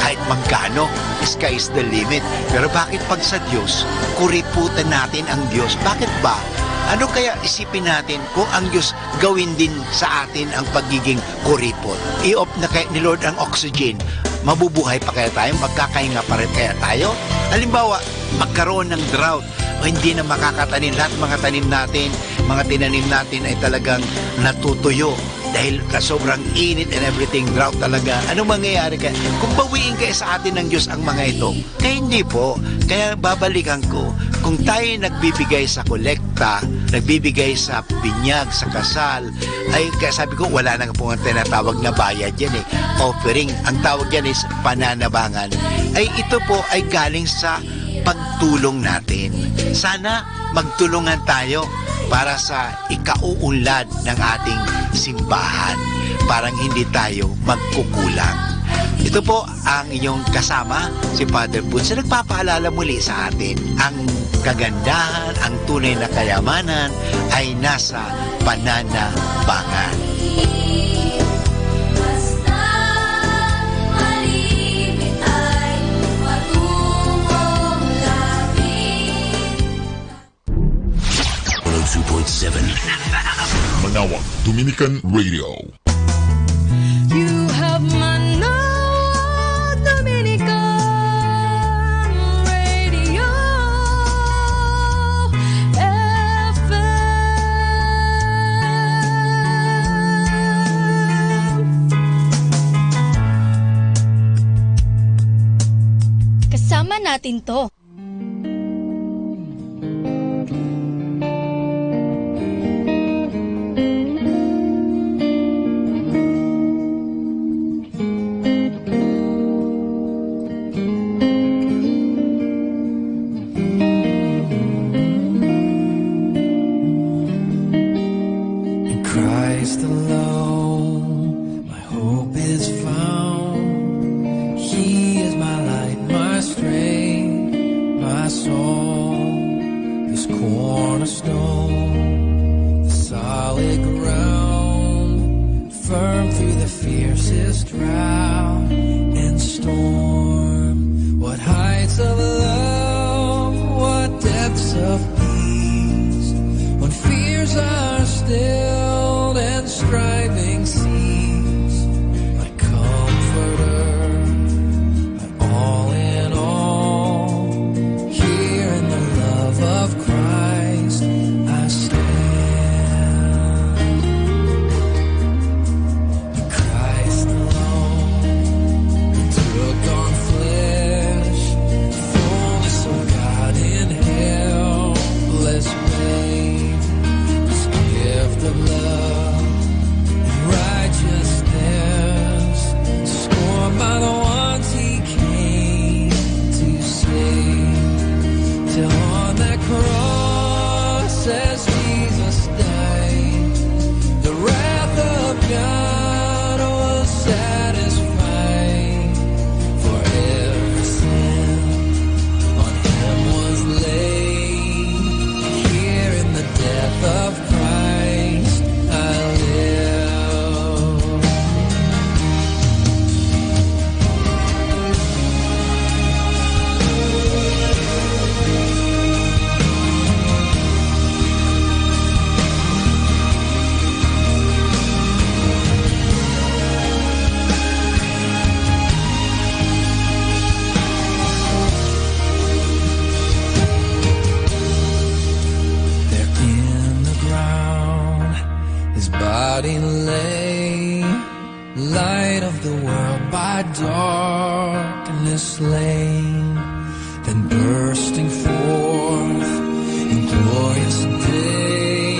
kahit magkano, sky is the limit. Pero bakit pag sa Diyos, kuriputan natin ang Diyos? Bakit ba? Ano kaya isipin natin kung ang Diyos gawin din sa atin ang pagiging kuripot? I-off na kaya ni Lord ang oxygen. Mabubuhay pa kaya tayo? Magkakahinga pa rin kaya tayo? Halimbawa, magkaroon ng drought o hindi na makakatanim. Lahat mga tanim natin, mga tinanim natin ay talagang natutuyo dahil sobrang init and everything, drought talaga. Anong mangyayari kaya? Kung bawiin kaya sa atin ng Diyos ang mga ito? Kaya hindi po. Kaya babalikan ko, kung tayo nagbibigay sa kolekta, nagbibigay sa binyag, sa kasal, ay kaya sabi ko, wala nang po ang tinatawag na bayad yan eh. Offering, ang tawag yan is pananabangan. Ay ito po ay galing sa pagtulong natin. Sana magtulungan tayo para sa ikauunlad ng ating simbahan. Parang hindi tayo magkukulang. Ito po ang inyong kasama, si Father Bunso, nagpapaalala muli sa atin. Ang kagandahan, ang tunay na kayamanan ay nasa pananabangan. Basta malimit ay matutong lapit. 102.7 Manawag Dominican Radio. You have Manawag Dominican Radio FM. Kasama natin to. Christ alone, my hope is found. He is my light, my strength, my song. This cornerstone, the solid ground, firm through the fiercest drought and storm. What heights of love, what depths of peace, when fears are stilled and striving cease. My comforter, my all in all. Here in the love of Christ I stand. Christ alone took on flesh. cross as Jesus died, the wrath of God was satisfied. For every sin on him was laid. Here in the death of Christ I live. There in the ground his body lay, light of the world by darkness slain, then bursting forth in glorious day,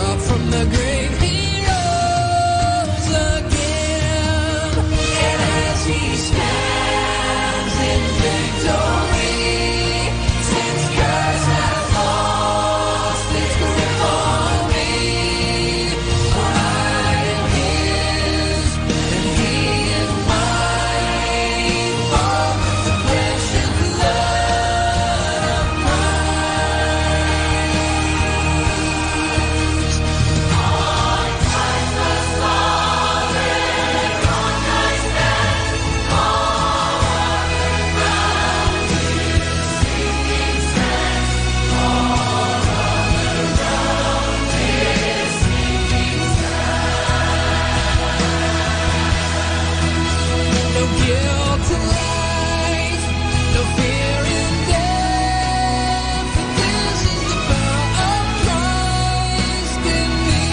up from the grave he rose again, and as he stands in victory, since curse has lost its grip on me, for I am his and he is mine, bought with the precious blood of Christ. On Christ the solid rock I stand, all other ground is sinking sand, all other ground is sinking sand. No guilt in life, no fear in death, for this is the power of Christ in me.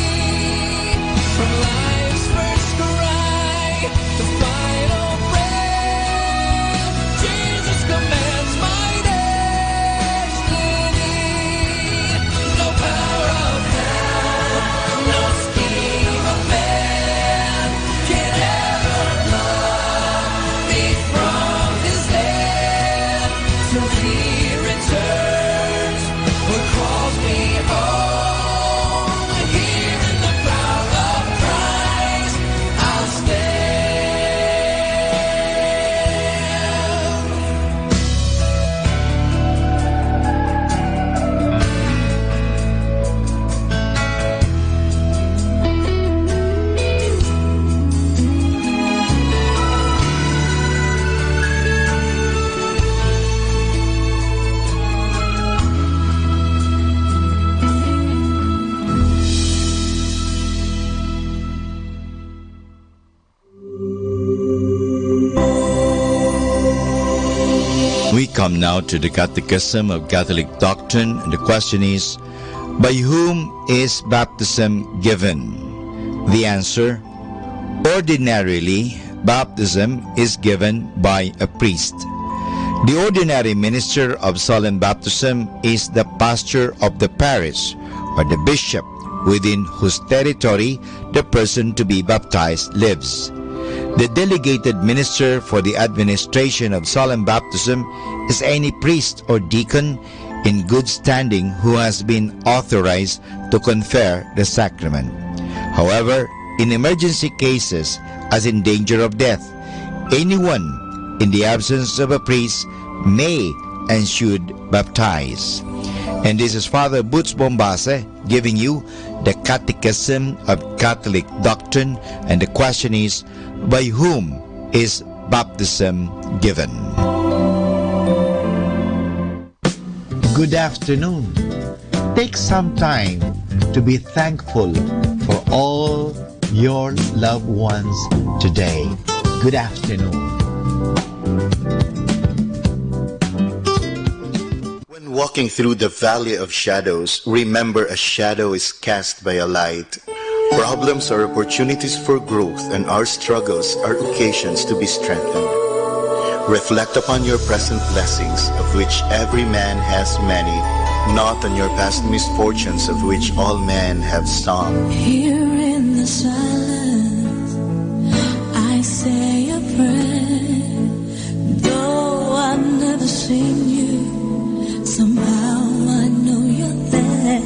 From life's first cry, the final breath, Jesus commands my destiny. No power of hell, no scheme of man can ever pluck me from his hand, till he returns or calls me home. Here in the power of Christ I'll We come now to the Catechism of Catholic Doctrine, and the question is, by whom is baptism given? The answer, ordinarily, baptism is given by a priest. The ordinary minister of solemn baptism is the pastor of the parish or the bishop within whose territory the person to be baptized lives. The delegated minister for the administration of solemn baptism is any priest or deacon in good standing who has been authorized to confer the sacrament. However, in emergency cases, as in danger of death, anyone in the absence of a priest may and should baptize. And this is Father Boots Bombase giving you the Catechism of Catholic Doctrine, and the question is, by whom is baptism given? Good afternoon. Take some time to be thankful for all your loved ones today. Good afternoon. When walking through the valley of shadows, remember a shadow is cast by a light. Problems are opportunities for growth, and our struggles are occasions to be strengthened. Reflect upon your present blessings, of which every man has many, not on your past misfortunes, of which all men have some. Here in the silence, I say a prayer. Though I've never seen you, somehow I know you're there.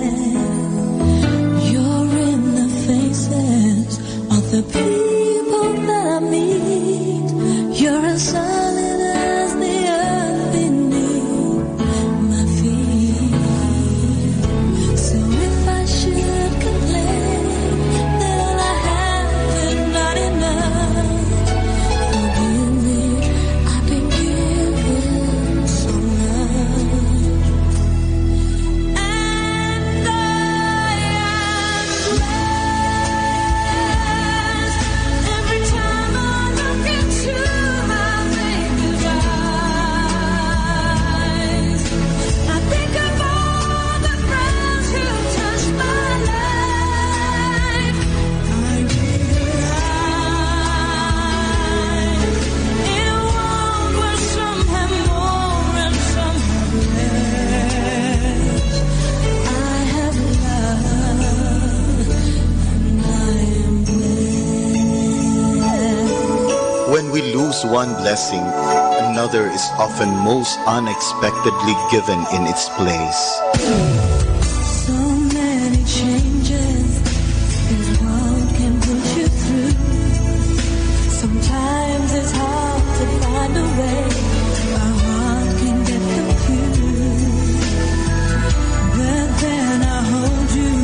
one blessing, another is often most unexpectedly given in its place. So many changes this world can put you through. Sometimes it's hard to find a way our heart can get confused. But then I hold you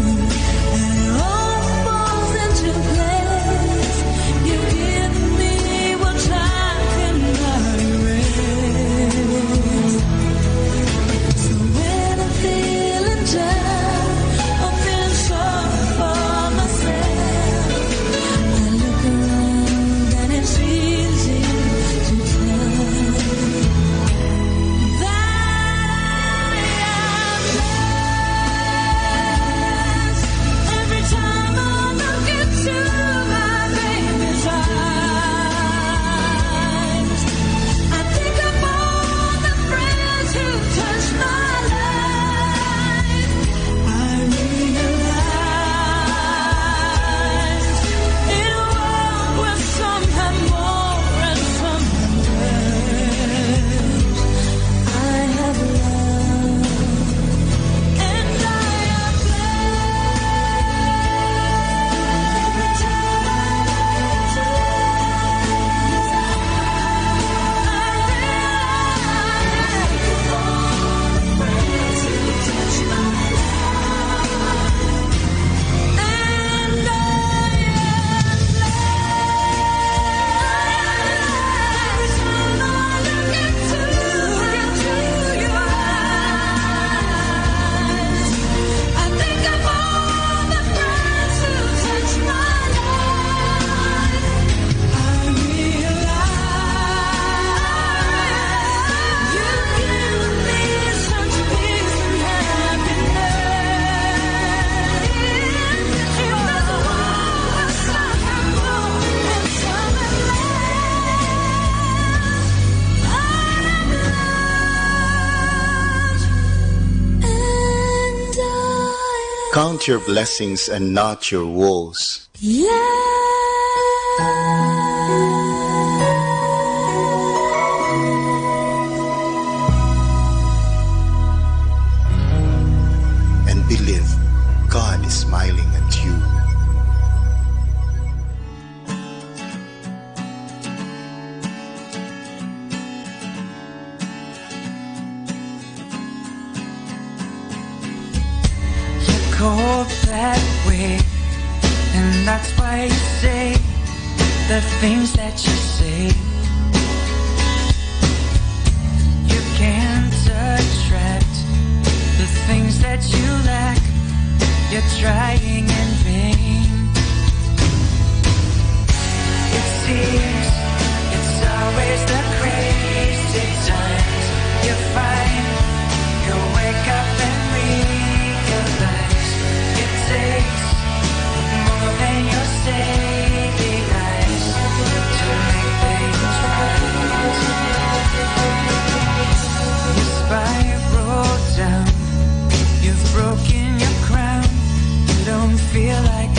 and it all falls into place. You give me what time cannot erase. So when I'm feeling down or feeling sorry for myself, I look around and it's easy to tell that I am blessed. Every time I look into my baby's eyes, I think of all the friends who touched my life. I realize in a world where some have more and some have less, I have love and I am blessed. I think of all the friends who touched my life. I realize you give me such peace and happiness. In this world where some have more and some have less, I am loved and Count your blessings and not your woes. And believe God is smiling at you. Go that way, and that's why you say the things that you say. You can't attract the things that you lack. You're trying in vain. It seems it's always the crazy times you find. You wake up and realize it takes more than your saving eyes to make things right. You spiral down, you've broken your crown. You don't feel like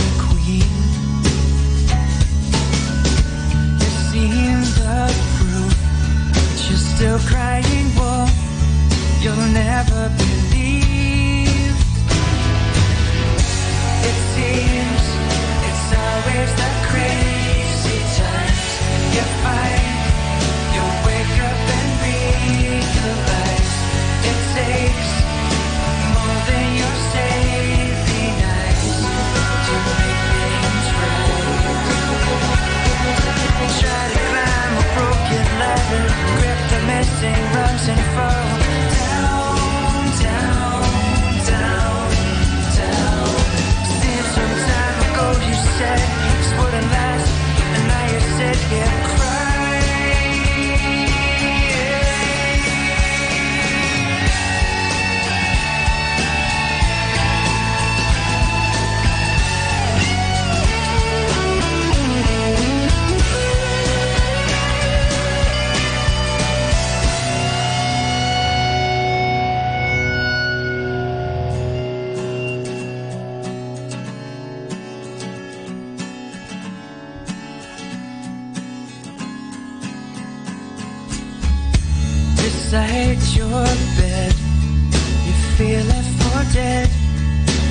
your bed. You feel left for dead.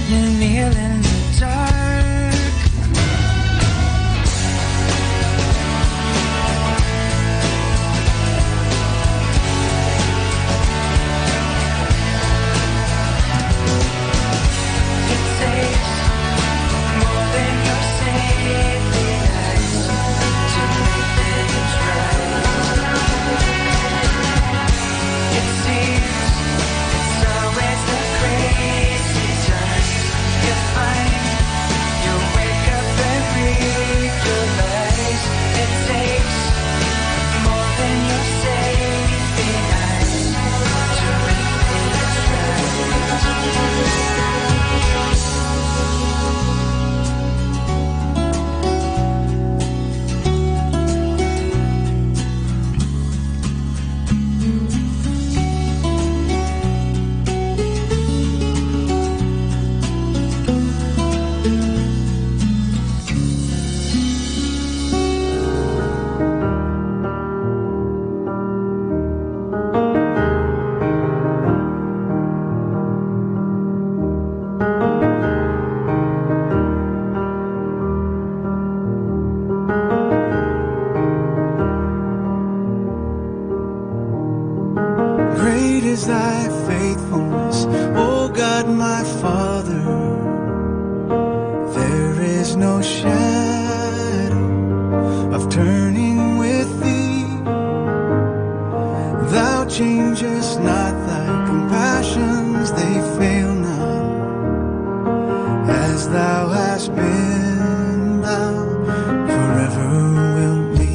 You kneel in the dark. It takes more than your safety eyes to make things right. It seems it's always the crazy times you find. You wake up and realize it takes more than your safety eyes to make things right. Great is thy faithfulness, O God my Father. There is no shadow of turning with thee. Thou changest not, thy compassions, they fail not. As thou hast been, thou forever wilt be.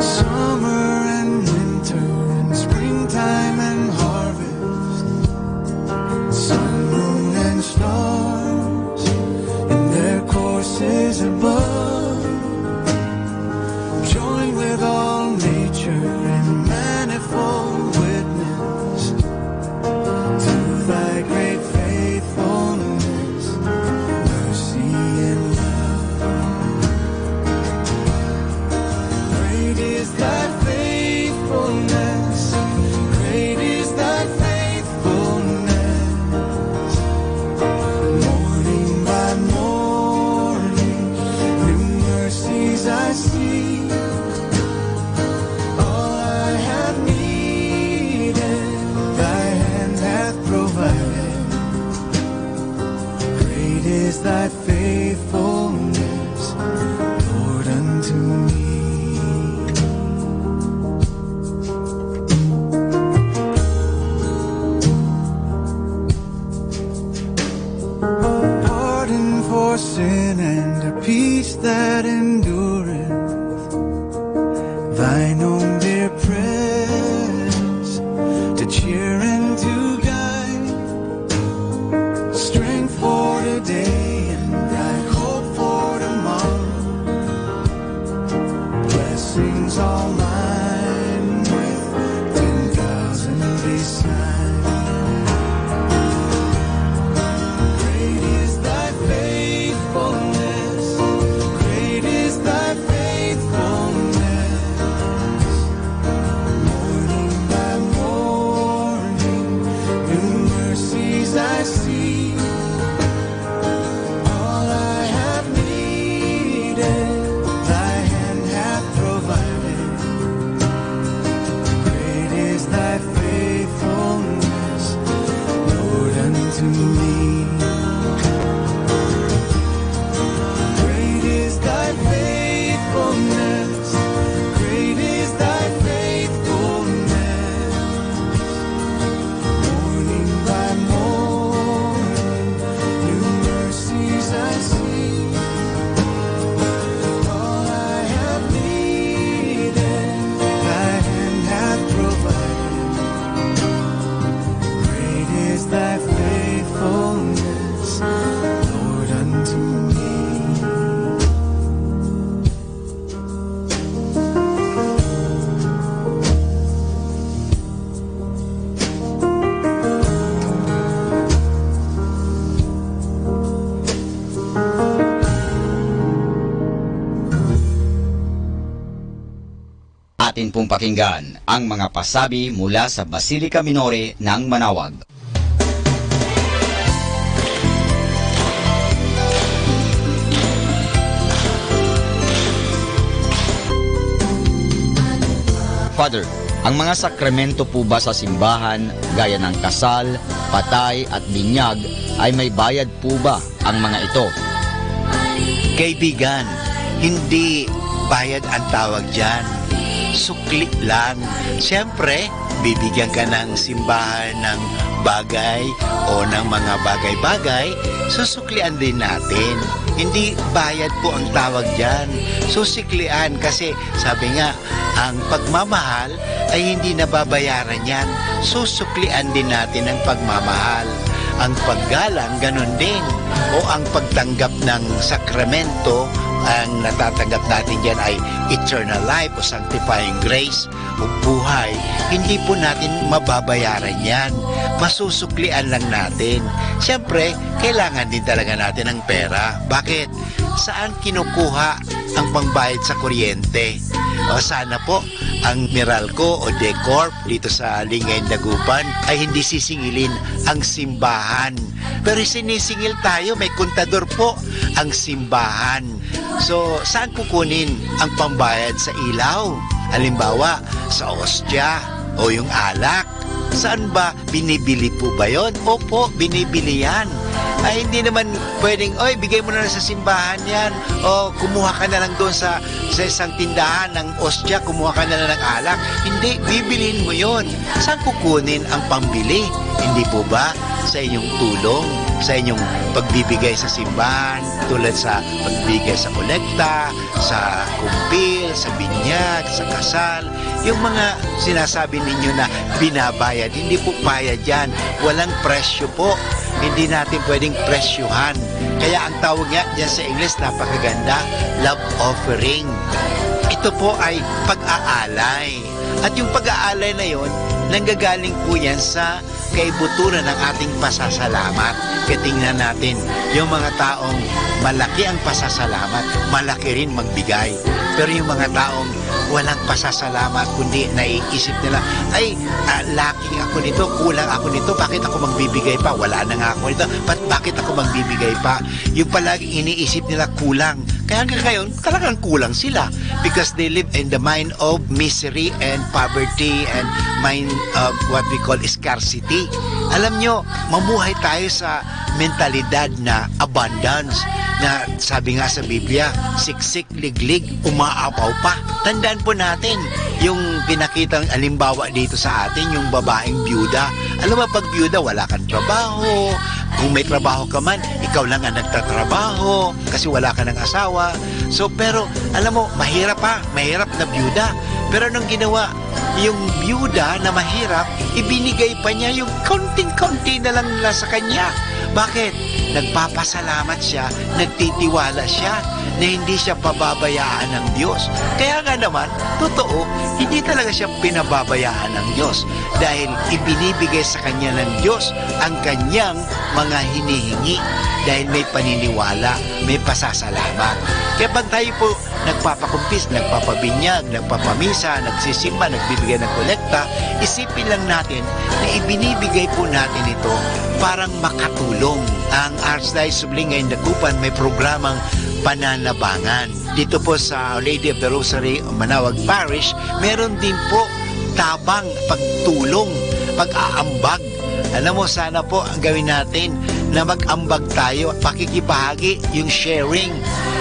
Summer and winter and springtime and harvest, sun, moon and stars in their courses above, join with all nature in manifold witness to thy great faithfulness, mercy and love. Great is thy faithfulness, great is thy faithfulness. Morning by morning, new mercies I see. All I have needed, thy hand hath provided. Great is thy faithfulness, Lord, unto me. Pardon for sin and a peace that endureth, thine own dear presence to cheer and to guide, strength for today and bright hope for tomorrow, blessings all mine with 10,000 beside. Great is thy faithfulness, great is thy faithfulness. Morning by morning, new mercies I see. All I have needed, thy hand hath provided. atin pong pakinggan ang mga pasabi mula sa Basilica Minore ng Manawag. Father, ang mga sakramento po ba sa simbahan, gaya ng kasal, patay at binyag, ay may bayad po ba ang mga ito? Kaibigan, hindi bayad ang tawag dyan. Sukli lang. Siyempre, bibigyan ka ng simbahan ng bagay o ng mga bagay-bagay, susuklian din natin. Hindi bayad po ang tawag dyan. Susiklian kasi sabi nga, ang pagmamahal ay hindi nababayaran yan. Susuklian din natin ang pagmamahal. Ang paggalang, ganun din. O ang pagtanggap ng sakramento, ang natatanggap natin dyan ay eternal life o sanctifying grace o buhay. Hindi po natin mababayaran yan. Masusuklian lang natin. Siyempre, kailangan din talaga natin ng pera. Bakit? Saan kinukuha ang pangbayad sa kuryente? O sana po ang Meralco o Decorp dito sa Lingay, Dagupan ay hindi sisingilin ang simbahan. Pero sinisingil tayo, may kontador po ang simbahan. So, saan kukunin ang pambayad sa ilaw? Halimbawa, sa ostya o yung alak. Saan ba binibili po ba yun? Opo, binibili yan. Ay hindi naman pwedeng, oy, bigay mo na lang sa simbahan yan. O kumuha ka na lang doon sa isang tindahan ng ostya, kumuha ka na lang ng alak. Hindi, bibilin mo yon. Saan kukunin ang pambili? Hindi po ba sa inyong tulong, sa inyong pagbibigay sa simbahan, tulad sa pagbibigay sa kolekta, sa kumpil, sa binyag, sa kasal, yung mga sinasabi ninyo na binabayad, hindi po bayad yan. Walang presyo po. Hindi natin pwedeng presyuhan. Kaya ang tawag nga dyan sa English, napakaganda, love offering. Ito po ay pag-aalay. At yung pag-aalay na yon, nanggagaling po yan sa kaibuturan ng ating pasasalamat. Kaya tingnan natin, yung mga taong malaki ang pasasalamat, malaki rin magbigay. Pero yung mga taong walang pasasalamat, kundi naiisip nila, ay, lacking ako nito, kulang ako nito, bakit ako magbibigay pa? Wala na nga ako nito, bakit ako magbibigay pa? Yung palagi iniisip nila kulang. Kaya hanggang ngayon, talagang kulang sila because they live in the mind of misery and poverty and mind of what we call scarcity. Alam nyo, mamuhay tayo sa mentalidad na abundance, na sabi nga sa Biblia, siksik, liglig, umaapaw pa. Tandaan po natin yung pinakitang alimbawa dito sa atin, yung babaeng byuda. Alam mo, pag byuda, wala kang trabaho. Kung may trabaho ka man, ikaw lang ang nagtatrabaho kasi wala ka ng asawa. So, pero, alam mo, mahirap na byuda. Pero anong ginawa? Yung byuda na mahirap, ibinigay pa niya yung konting-konti na lang nila sa kanya. Bakit? Nagpapasalamat siya, nagtitiwala siya na hindi siya pababayaan ng Diyos. Kaya nga naman, totoo, hindi talaga siya pinababayaan ng Diyos dahil ibinibigay sa kanya ng Diyos ang kanyang mga hinihingi dahil may paniniwala, may pasasalamat. Kaya pag tayo po nagpapakumpis, nagpapabinyag, nagpapamisa, nagsisimba, nagbibigay ng kolekta, isipin lang natin na ibinibigay po natin ito parang makatulong. Ang Archdiocese of Lingay, Dagupan may programang pananabangan. Dito po sa Lady of the Rosary, Manawag Parish, meron din po tabang pagtulong, pag-aambag. Alam mo, sana po ang gawin natin na mag-ambag tayo, pakikibahagi, yung sharing.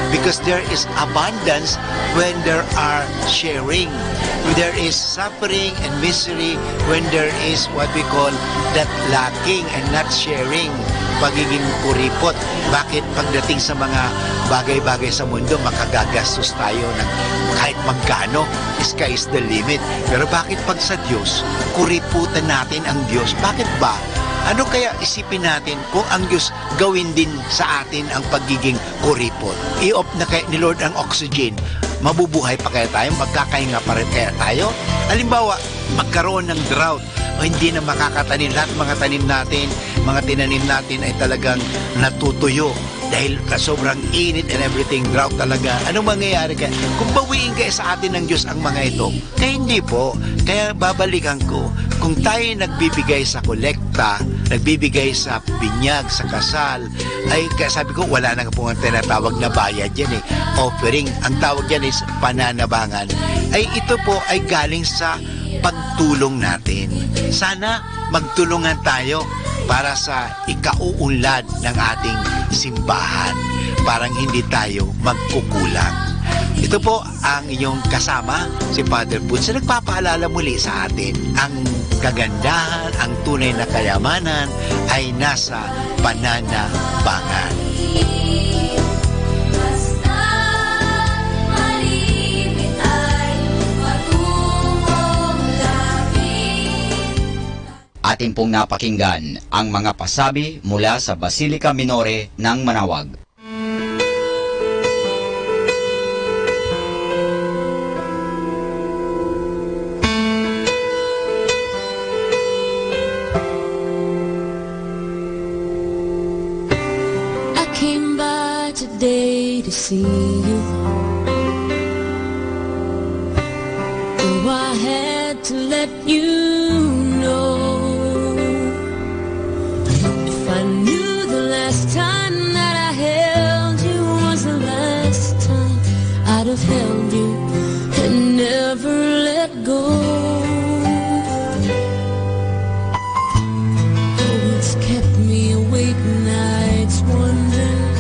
Because there is abundance when there are sharing. There is suffering and misery when there is what we call that lacking and not sharing. Pagiging kuripot. Bakit pagdating sa mga bagay-bagay sa mundo, makagagastos tayo ng kahit magkano, sky is the limit. Pero bakit pag sa Diyos, kuriputan natin ang Diyos? Bakit ba? Ano kaya isipin natin kung ang Diyos gawin din sa atin ang pagiging kuripot? I-off na kaya ni Lord ang oxygen. Mabubuhay pa kaya tayo? Magkakahinga pa rin kaya tayo? Halimbawa, magkaroon ng drought o hindi na makakatanim. Lahat mga tanim natin, mga tinanim natin ay talagang natutuyo. dahil sobrang init and everything, drought talaga. Anong mangyayari kaya? Kung bawiin kaya sa atin ng Diyos ang mga ito, kaya hindi po. Kaya babalikan ko, kung tayo nagbibigay sa kolekta, nagbibigay sa binyag, sa kasal, ay kaya sabi ko, wala na po ang tinatawag na bayad yan eh. Offering, ang tawag yan is pananabangan. Ay ito po ay galing sa pagtulong natin. Sana magtulungan tayo para sa ikauunlad ng ating simbahan. Parang hindi tayo magkukulang. Ito po ang inyong kasama, si Father Boots, na nagpapaalala muli sa atin. Ang kagandahan, ang tunay na kayamanan ay nasa pananabangan. Atin pong napakinggan ang mga pasabi mula sa Basilica Minore ng Manawag. I came by today to see you. Oh, I had to let you know. If I knew the last time that I held you was the last time, I'd have held you and never let go. Oh, it's kept me awake nights wondering.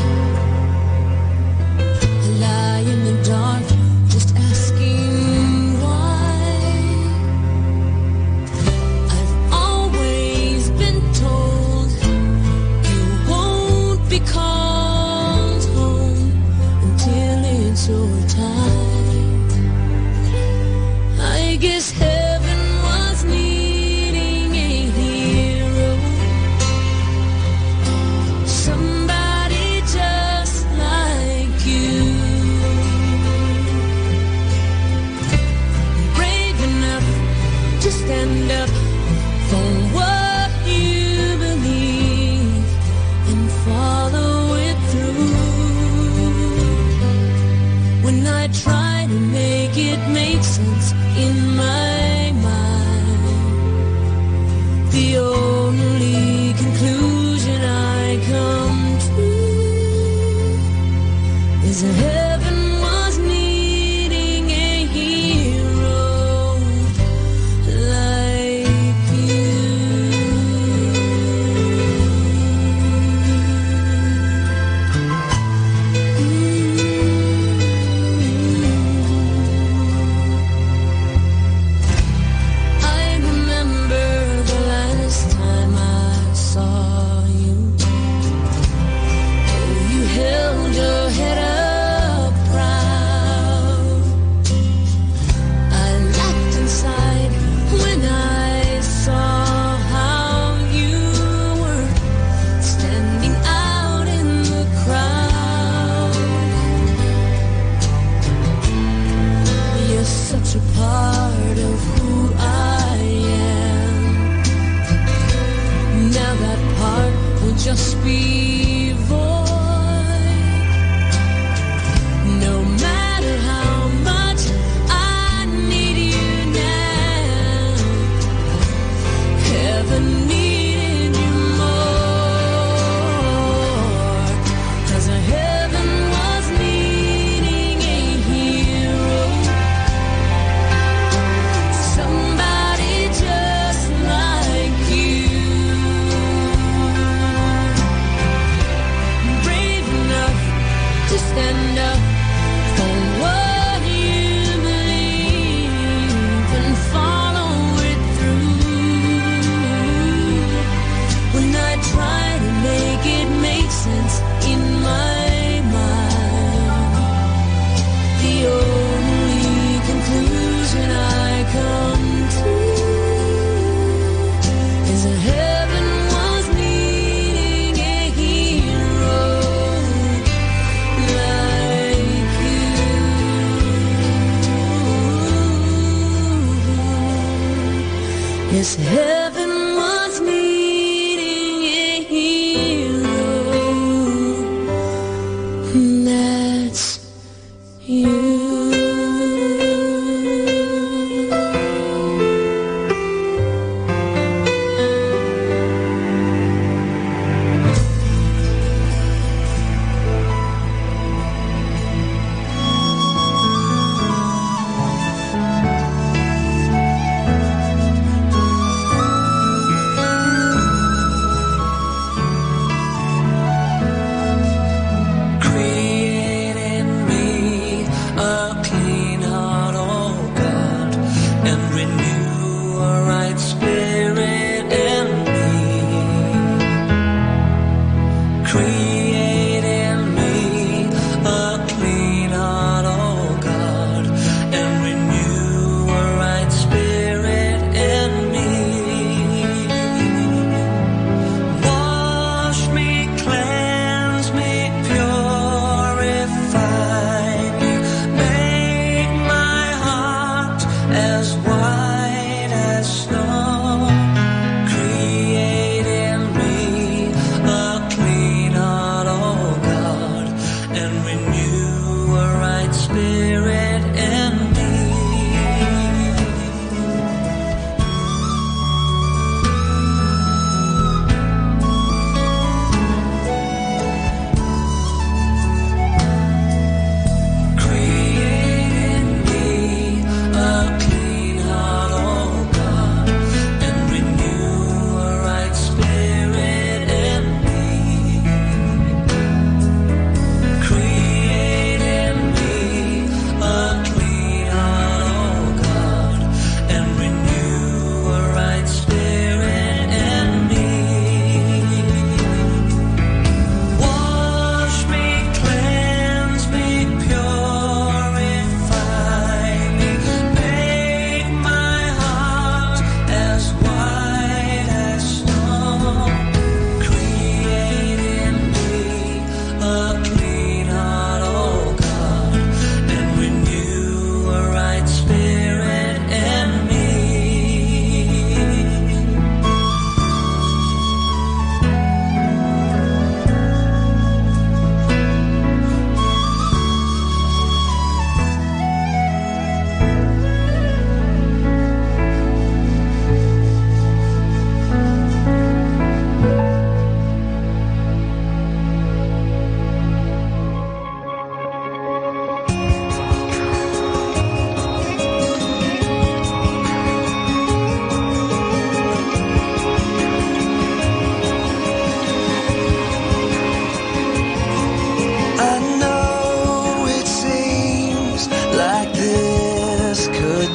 I lie in the dark just asking why. I've always been told you won't be called home until it's your time. I guess heaven was needing a hero, somebody just like you, brave enough to stand up for what you believe and follow it through. When I try to make it make sense in my mind, the only conclusion I come to is that heaven was needing a hero like I remember the last time I saw you. Oh, you held your head up proud. I laughed inside when I saw how you were standing out in the crowd. You're such a part of who I am. Now that part will just be void. No matter how much I need you now, heaven needed you more. 'Cause heaven was needing a hero, somebody just like you, brave enough to stand up for what you believe and follow it through. When I try to make it make sense in my mind, the only conclusion I come to is that heaven was needing a hero like you. Yes, heaven was needing a hero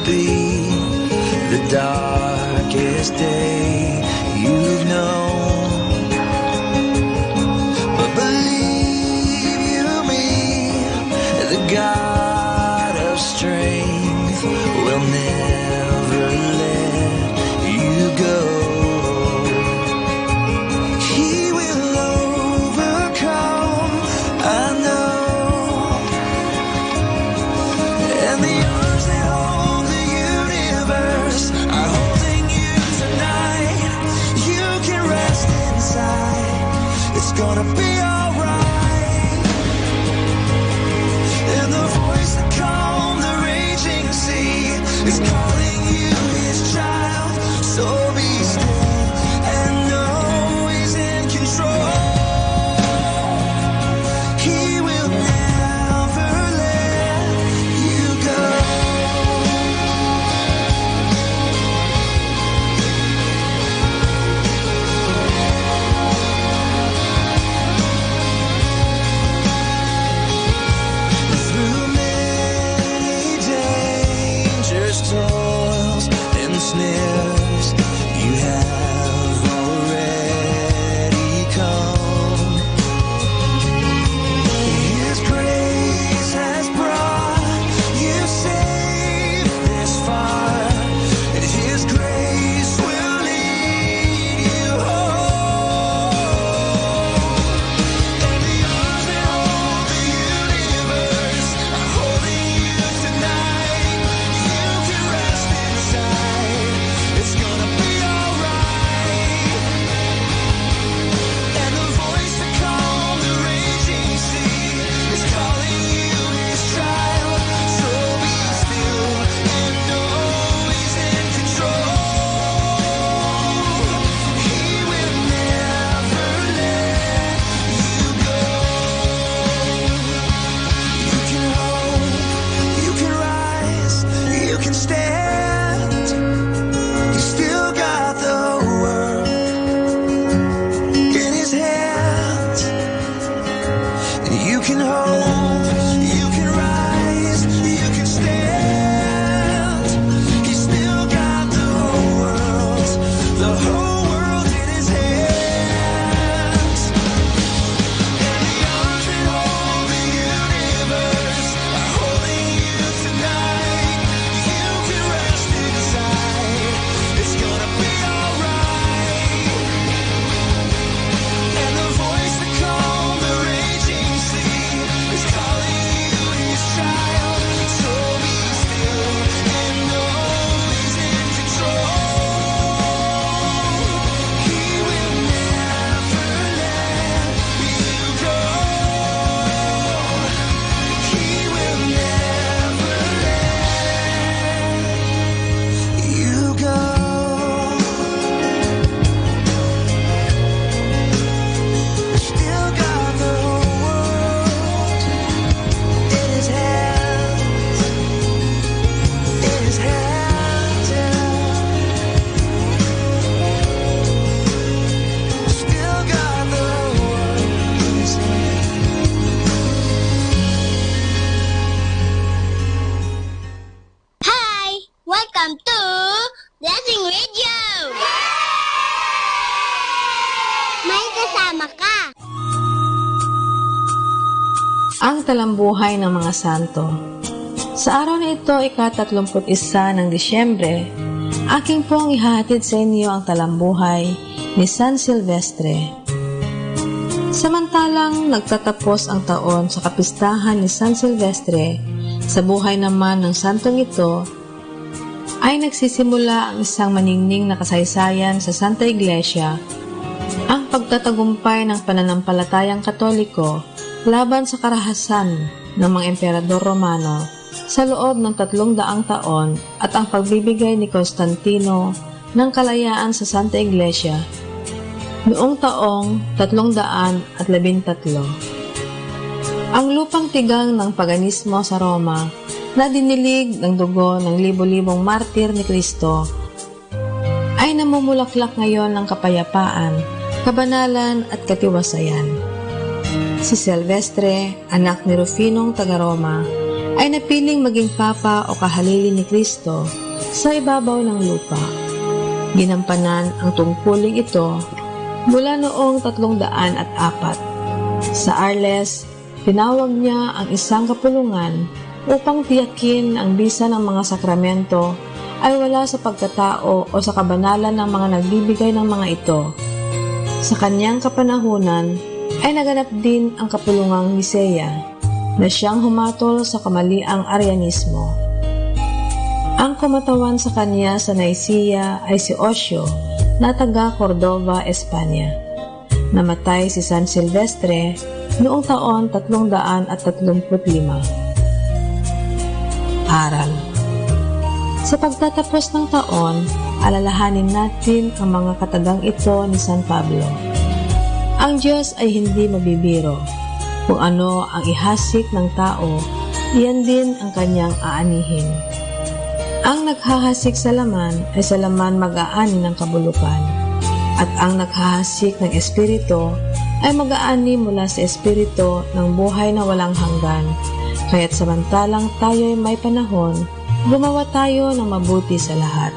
be the darkest day you've known. But believe you me, the God of strength will never let you go. He will overcome, I know. And the arms that hold the universe are holding you tonight. You can rest inside. It's gonna be alright. And the voice that calmed the raging sea is calling you his child. So be still and know he's in control. He will never let you go. Through many dangers, toils, and snares, you have already come. His grace has brought you safe this far, and His grace will lead you home. And the arms that hold the universe are holding you tonight. You can rest inside. It's gonna be alright. And the voice that calmed the raging sea is calling you his child. So be still and know he's in control. He will never let you go. You can hope, you can rise, you can stand. You still got the world in his hands. And you can hope, you can rise, you can stand. He's still got the whole world in his hands. And the arms that hold the universe are holding you tonight. You can rest inside. It's gonna be alright. And the voice that calmed the raging sea is calling you his child. So be still and know he's in control. He will never let you go. He will never let you go. Still got the whole world in his hands. In his hands, still got the whole world in his hands. Hi! Welcome to Blessing Radio! May kasama ka! Ang talambuhay ng mga santo. Sa araw na ito, ika-31 ng Disyembre, aking pong ihahatid sa inyo ang talambuhay ni San Silvestre. Samantalang nagtatapos ang taon sa kapistahan ni San Silvestre, sa buhay naman ng santong ito, ay nagsisimula ang isang maningning na kasaysayan sa Santa Iglesia, ang pagtatagumpay ng pananampalatayang Katoliko laban sa karahasan ng mga emperador Romano sa loob ng 300 taon at ang pagbibigay ni Constantino ng kalayaan sa Santa Iglesia noong taong 313. Ang lupang tigang ng paganismo sa Roma na dinilig ng dugo ng libo-libong martir ni Kristo ay namumulaklak ngayon ng kapayapaan, kabanalan at katiwasayan. Si Silvestre, anak ni Rufinong taga Roma, ay napiling maging papa o kahalili ni Kristo sa ibabaw ng lupa. Ginampanan ang tungkuling ito mula noong 304. Sa Arles, tinawag niya ang isang kapulungan upang tiyakin ang bisa ng mga sakramento ay wala sa pagkatao o sa kabanalan ng mga nagbibigay ng mga ito. Sa kanyang kapanahunan ay naganap din ang kapulungang Nisea na siyang humatol sa kamaliang Arianismo. Ang kumatawan sa kanya sa Nicea ay si Osio na taga Cordova, Espanya. Namatay si San Silvestre noong taon 335. Aral. Sa pagtatapos ng taon, alalahanin natin ang mga katagang ito ni San Pablo. Ang Diyos ay hindi mabibiro. Kung ano ang ihasik ng tao, iyan din ang kanyang aanihin. Ang naghahasik sa laman ay sa laman mag-aani ng kabulukan, at ang naghahasik ng espiritu ay mag-aani mula sa espiritu ng buhay na walang hanggan. Kaya't samantalang tayo'y may panahon, gumawa tayo ng mabuti sa lahat.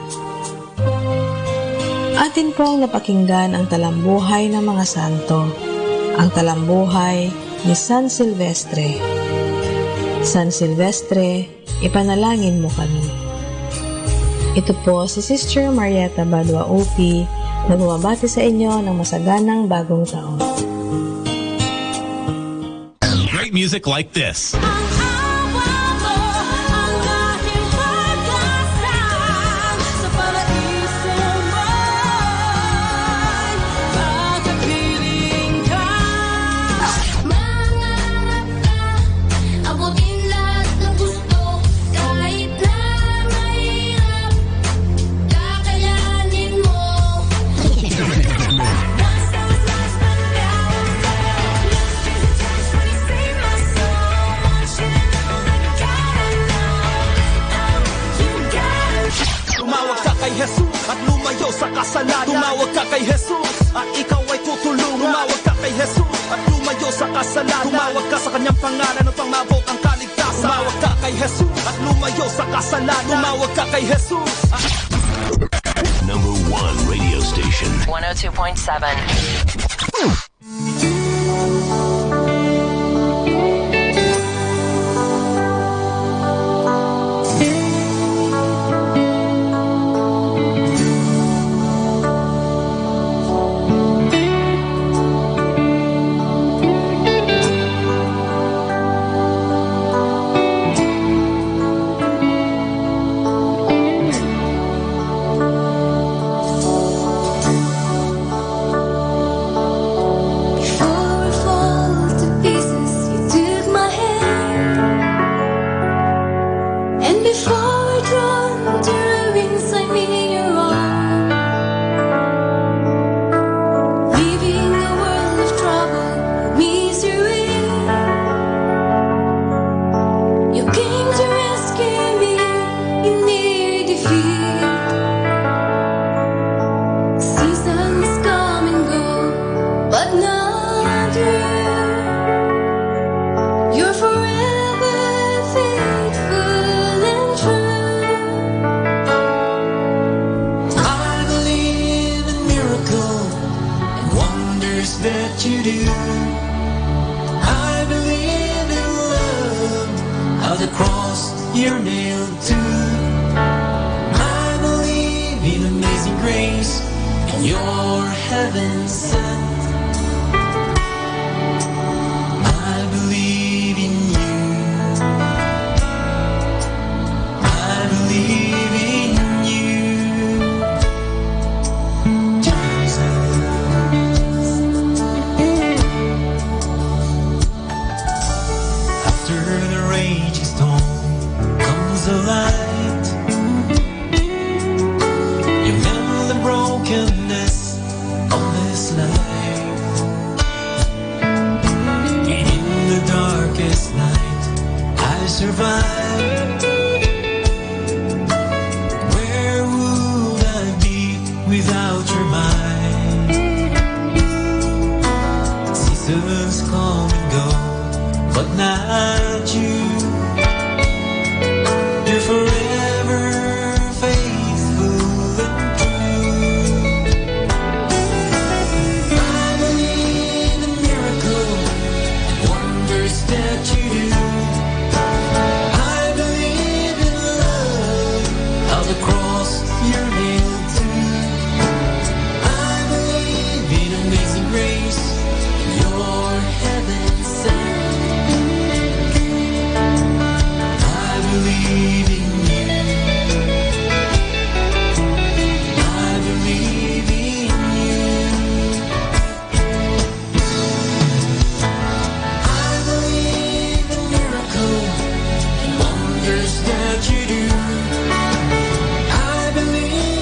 Atin pong napakinggan ang talambuhay ng mga santo, ang talambuhay ni San Silvestre. San Silvestre, ipanalangin mo kami. Ito po si Sister Marieta Badua OP na bumabati sa inyo ng masaganang bagong taon. Great music like this. Tumawag ka kay Jesus at ikaw ay tutulungan. Tumawag ka kay Jesus at lumayo sa kasalanan. Tumawag ka sa kanyang pangalan upang maabot ang kaligtasan. Tumawag ka kay Jesus at lumayo sa kasalanan. Tumawag ka kay Jesus. Number 1 radio station. 102.7. Brokenness of this life. your hand too. I believe in amazing grace, your heaven sent. I believe in you. I believe in you. I believe in miracles and wonders that you do. I believe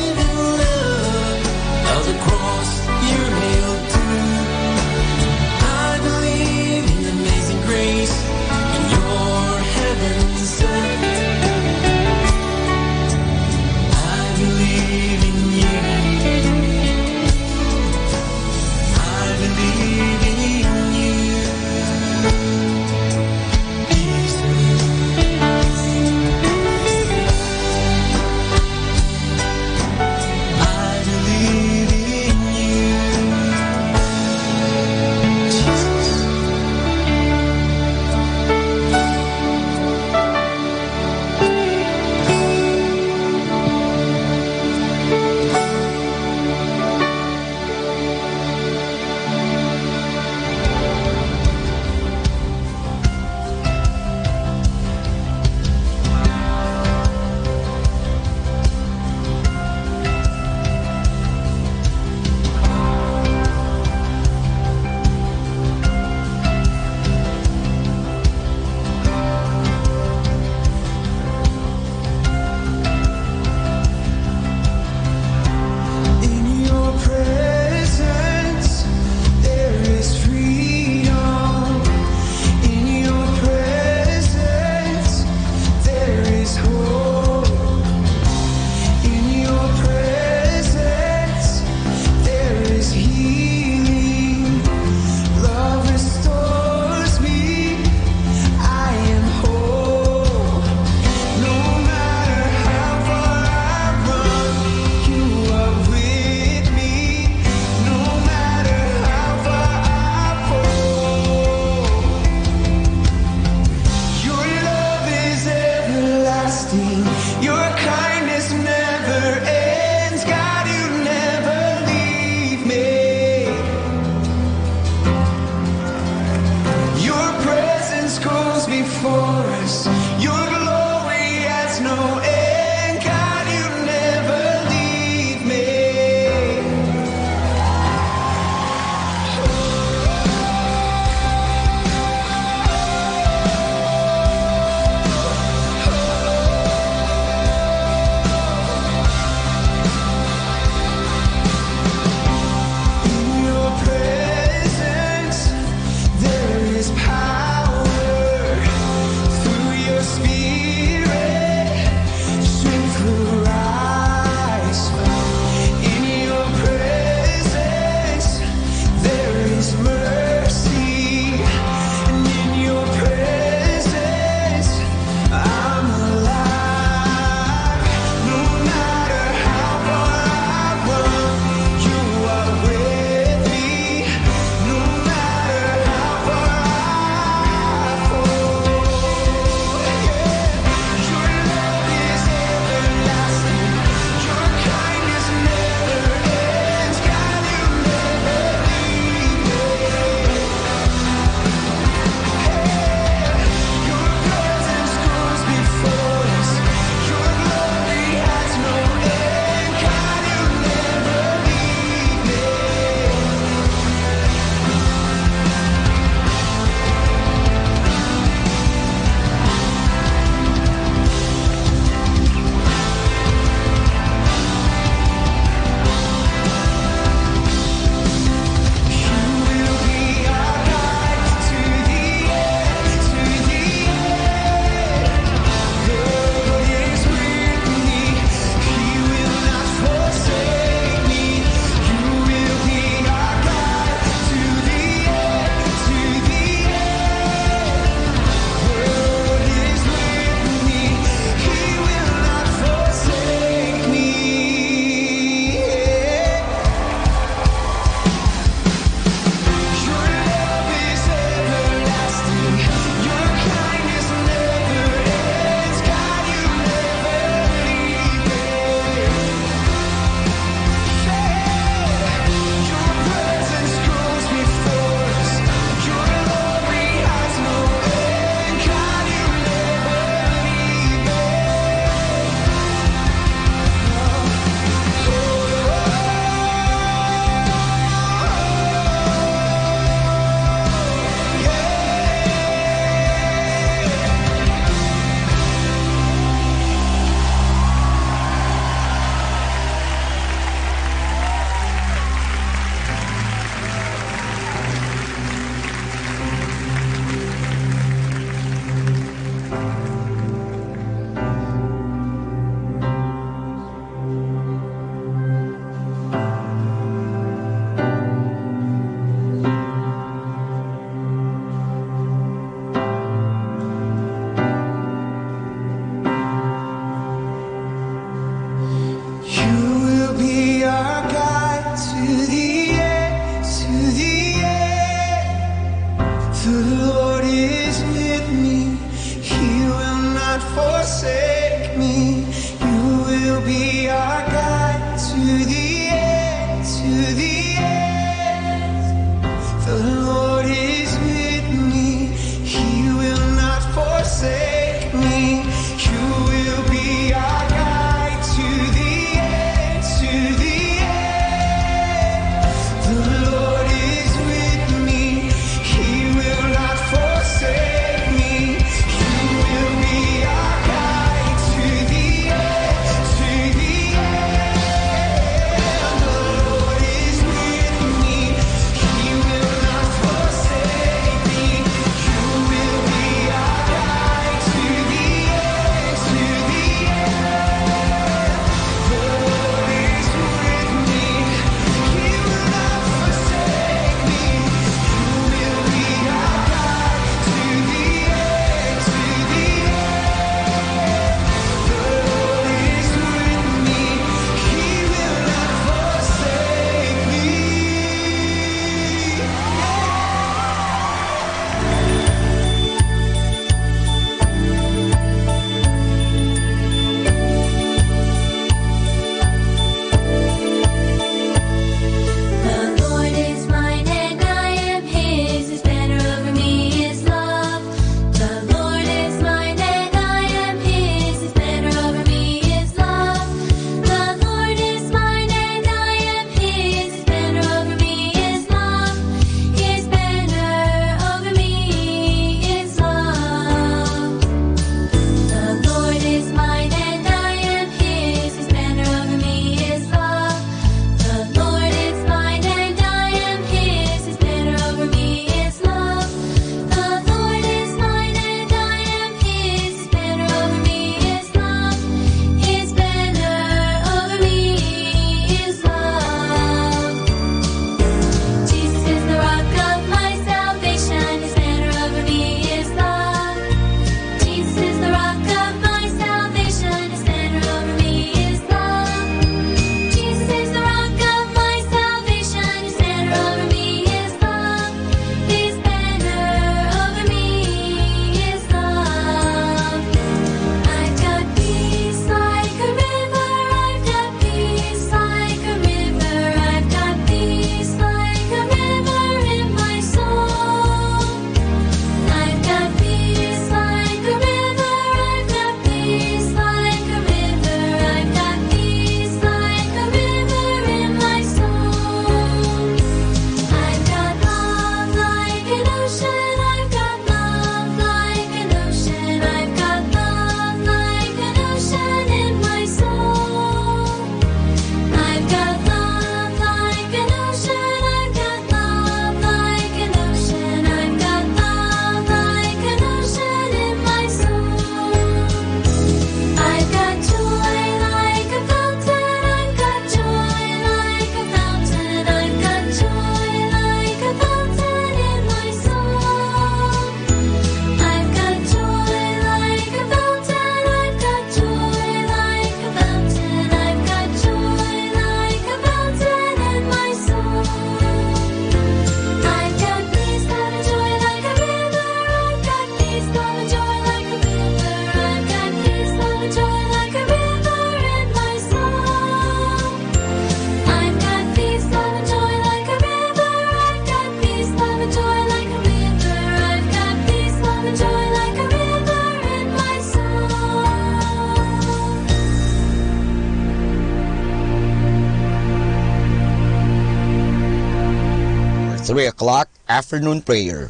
3 o'clock afternoon prayer.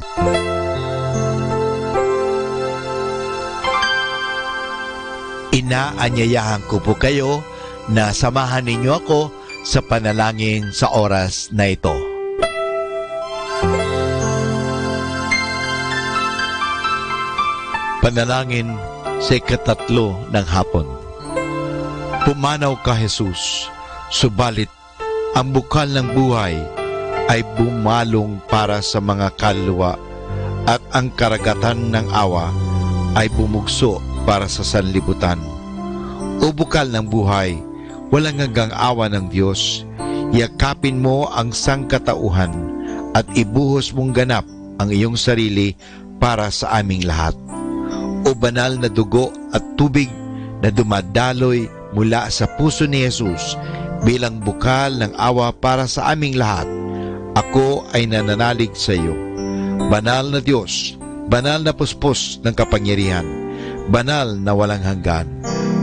Inaanyayahan ko po kayo na samahan ninyo ako sa panalangin sa oras na ito. Panalangin sa ikatatlo ng hapon. Pumanaw ka, Jesus, subalit ang bukal ng buhay ay bumalong para sa mga kaluluwa at ang karagatan ng awa ay bumugso para sa sanlibutan. O bukal ng buhay, walang hanggang awa ng Diyos, yakapin mo ang sangkatauhan at ibuhos mong ganap ang iyong sarili para sa aming lahat. O banal na dugo at tubig na dumadaloy mula sa puso ni Jesus bilang bukal ng awa para sa aming lahat, ako ay nananalig sa iyo. Banal na Diyos, banal na puspos ng kapangyarihan, banal na walang hanggan,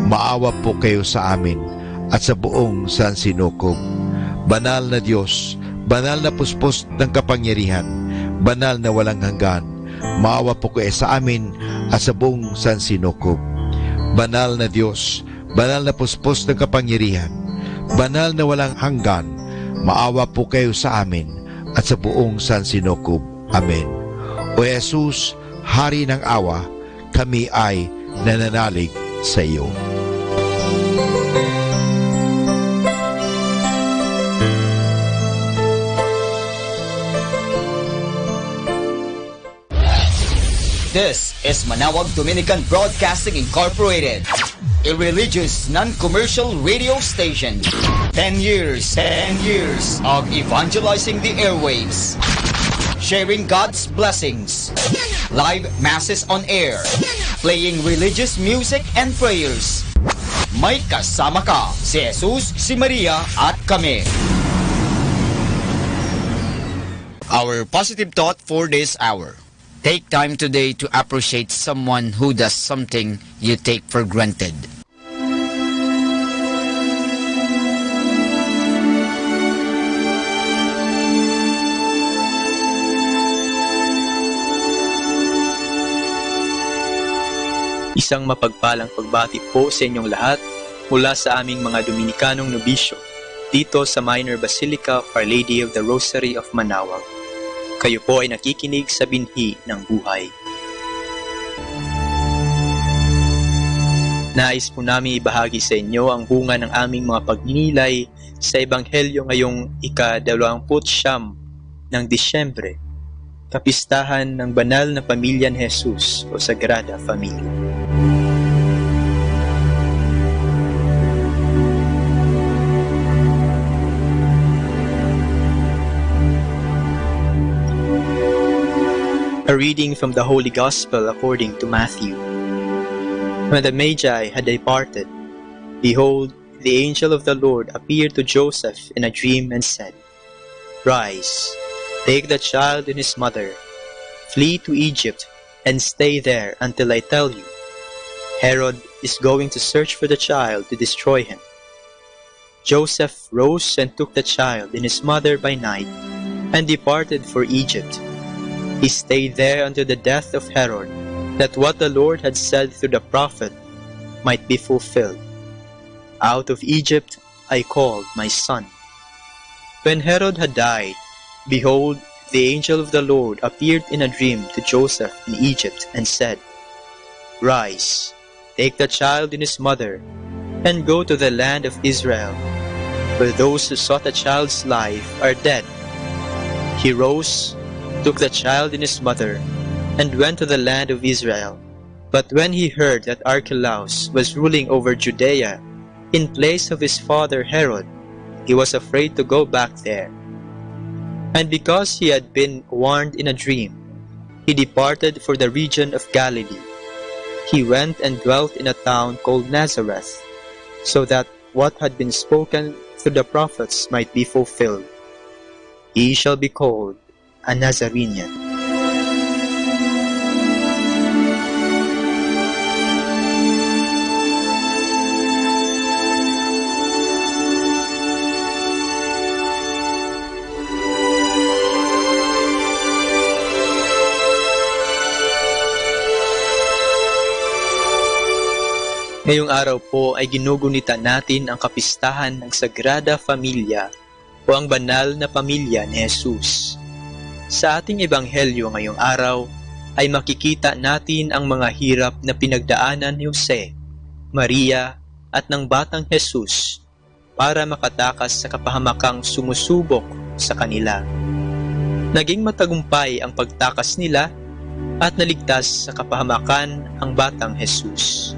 maawa po kayo sa amin at sa buong sansinukob. Banal na Diyos, banal na puspos ng kapangyarihan, banal na walang hanggan, maawa po kayo sa amin at sa buong sansinukob. Banal na Diyos, banal na puspos ng kapangyarihan, banal na walang hanggan, maawa po kayo sa amin at sa buong sansinukob. Amen. O Jesus, Hari ng awa, kami ay nananalig sa iyo. This is Manawag Dominican Broadcasting Incorporated, a religious, non-commercial radio station. 10 years of evangelizing the airwaves, sharing God's blessings, live masses on air, playing religious music and prayers. May kasama ka, si Jesus, si Maria, at kami. Our positive thought for this hour. Take time today to appreciate someone who does something you take for granted. Isang mapagpalang pagbati po sa inyong lahat mula sa aming mga Dominikanong nobisyo dito sa Minor Basilica of Our Lady of the Rosary of Manawag. Kayo po ay nakikinig sa binhi ng buhay. Nais po namin ibahagi sa inyo ang bunga ng aming mga pagninilay sa Ebanghelyo ngayong ika-29 ng Disyembre, kapistahan ng banal na pamilya ni Jesus o Sagrada Familia. A reading from the Holy Gospel according to Matthew. When the Magi had departed, behold, the angel of the Lord appeared to Joseph in a dream and said, Rise, take the child and his mother, flee to Egypt, and stay there until I tell you. Herod is going to search for the child to destroy him. Joseph rose and took the child and his mother by night, and departed for Egypt. He stayed there until the death of Herod, that what the Lord had said through the prophet might be fulfilled. Out of Egypt I called my son. When Herod had died, behold, the angel of the Lord appeared in a dream to Joseph in Egypt and said, Rise, take the child and his mother, and go to the land of Israel, for those who sought the child's life are dead. He rose, took the child and his mother, and went to the land of Israel. But when he heard that Archelaus was ruling over Judea in place of his father Herod, he was afraid to go back there. And because he had been warned in a dream, he departed for the region of Galilee. He went and dwelt in a town called Nazareth, so that what had been spoken through the prophets might be fulfilled. He shall be called a Nazarene. Ngayong araw po ay ginugunita natin ang kapistahan ng Sagrada Familia o ang banal na pamilya ni Jesus. Sa ating ebanghelyo ngayong araw ay makikita natin ang mga hirap na pinagdaanan ni Jose, Maria at ng batang Jesus para makatakas sa kapahamakang sumusubok sa kanila. Naging matagumpay ang pagtakas nila at naligtas sa kapahamakan ang batang Jesus.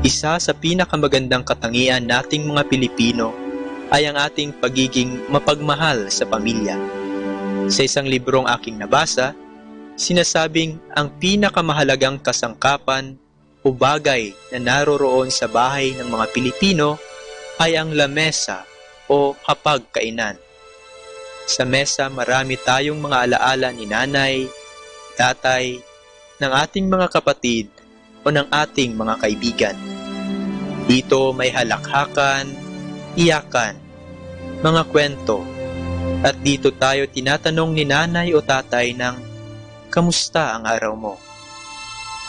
Isa sa pinakamagandang katangian nating mga Pilipino ay ang ating pagiging mapagmahal sa pamilya. Sa isang librong aking nabasa, sinasabing ang pinakamahalagang kasangkapan o bagay na naroroon sa bahay ng mga Pilipino ay ang lamesa o hapagkainan. Sa mesa marami tayong mga alaala ni nanay, tatay, ng ating mga kapatid o ng ating mga kaibigan. Dito may halakhakan, iyakan, mga kwento, at dito tayo tinatanong ni nanay o tatay ng, kamusta ang araw mo?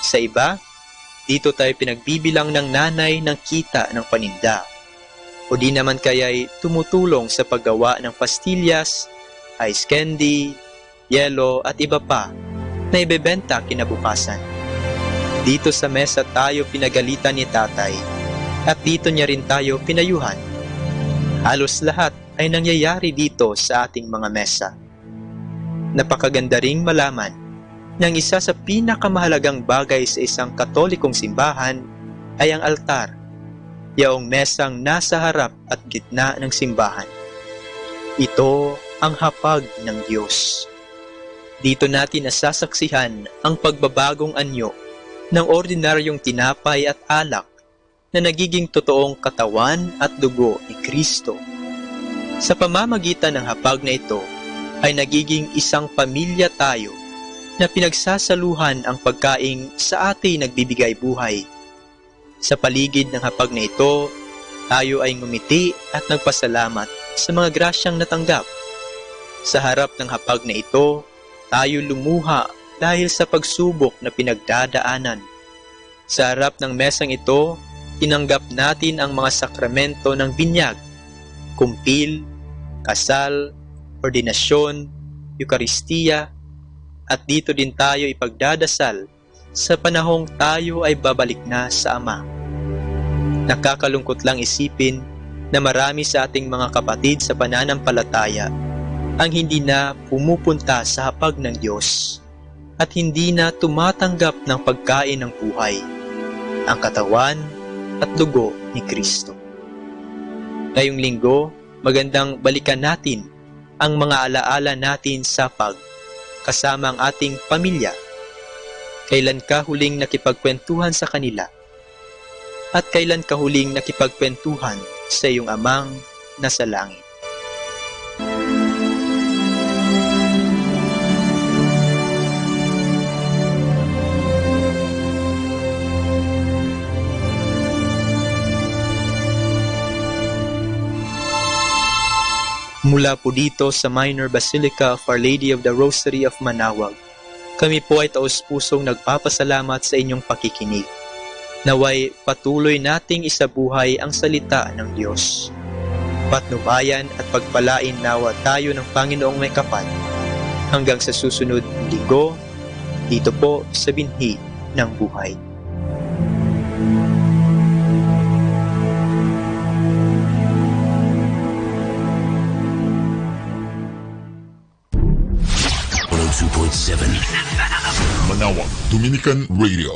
Sa iba, dito tayo pinagbibilang ng nanay ng kita ng paninda. O di naman kaya'y tumutulong sa paggawa ng pastillas, ice candy, yelo at iba pa na ibebenta kinabukasan. Dito sa mesa tayo pinagalitan ni tatay at dito niya rin tayo pinayuhan. Halos lahat ay nangyayari dito sa ating mga mesa. Napakaganda ring malaman ng isa sa pinakamahalagang bagay sa isang Katolikong simbahan ay ang altar, yaong mesang nasa harap at gitna ng simbahan. Ito ang hapag ng Diyos. Dito natin nasasaksihan ang pagbabagong anyo ng ordinaryong tinapay at alak na nagiging totoong katawan at dugo ni Kristo. Sa pamamagitan ng hapag na ito ay nagiging isang pamilya tayo na pinagsasaluhan ang pagkaing sa ating nagbibigay buhay. Sa paligid ng hapag na ito, tayo ay ngumiti at nagpasalamat sa mga grasyang natanggap. Sa harap ng hapag na ito, tayo lumuha dahil sa pagsubok na pinagdadaanan. Sa harap ng mesang ito, tinanggap natin ang mga sakramento ng binyag, kumpil, kasal, ordinasyon, Eukaristiya, at dito din tayo ipagdadasal sa panahong tayo ay babalik na sa Ama. Nakakalungkot lang isipin na marami sa ating mga kapatid sa pananampalataya ang hindi na pumupunta sa hapag ng Diyos at hindi na tumatanggap ng pagkain ng buhay, ang katawan at dugo ni Kristo. Ngayong linggo, magandang balikan natin ang mga alaala natin sa hapag kasama ang ating pamilya. Kailan ka huling nakipagkwentuhan sa kanila? At kailan ka huling nakipagkwentuhan sa iyong amang nasa langit? Mula po dito sa Minor Basilica of Our Lady of the Rosary of Manaoag, kami po ay taos-pusong nagpapasalamat sa inyong pakikinig. Naway patuloy nating isabuhay ang salita ng Diyos. Patnubayan at pagpalain nawa tayo ng Panginoong may kapal. Hanggang sa susunod na linggo, dito po sa binhi ng buhay. Manawag Dominican Radio.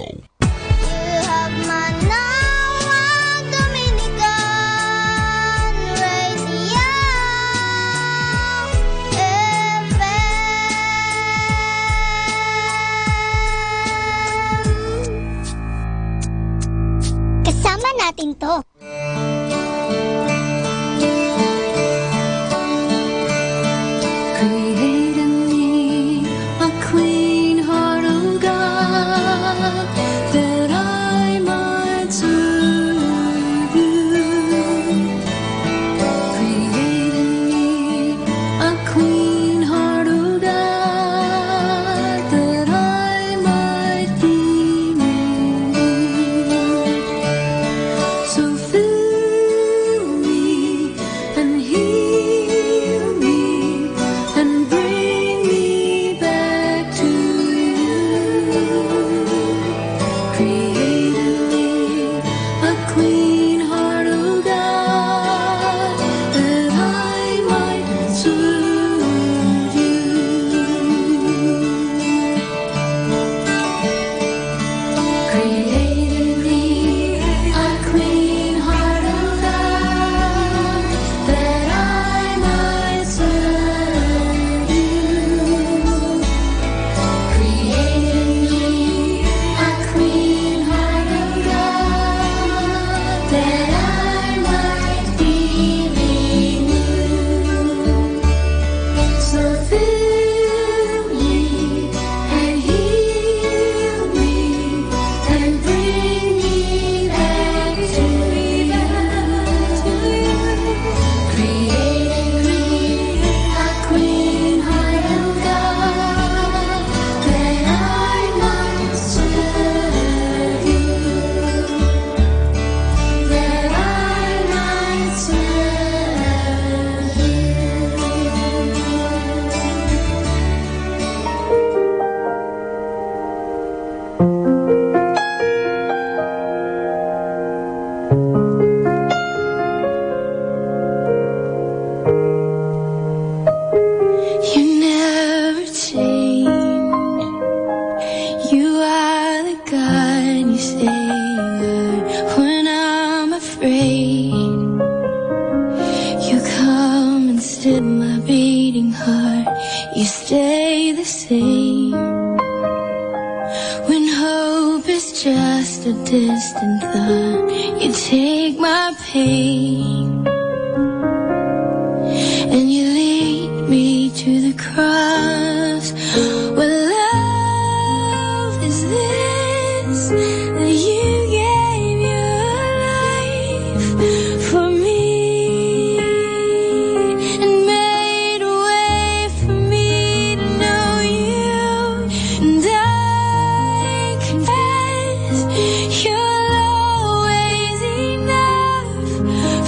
Kasama natin to. still my beating heart. You stay the same. When hope is just a distant thought, you take my pain and you lead me to the cross. What love is this that you gave your life for me and made a way for me to know you? And I confess you're always enough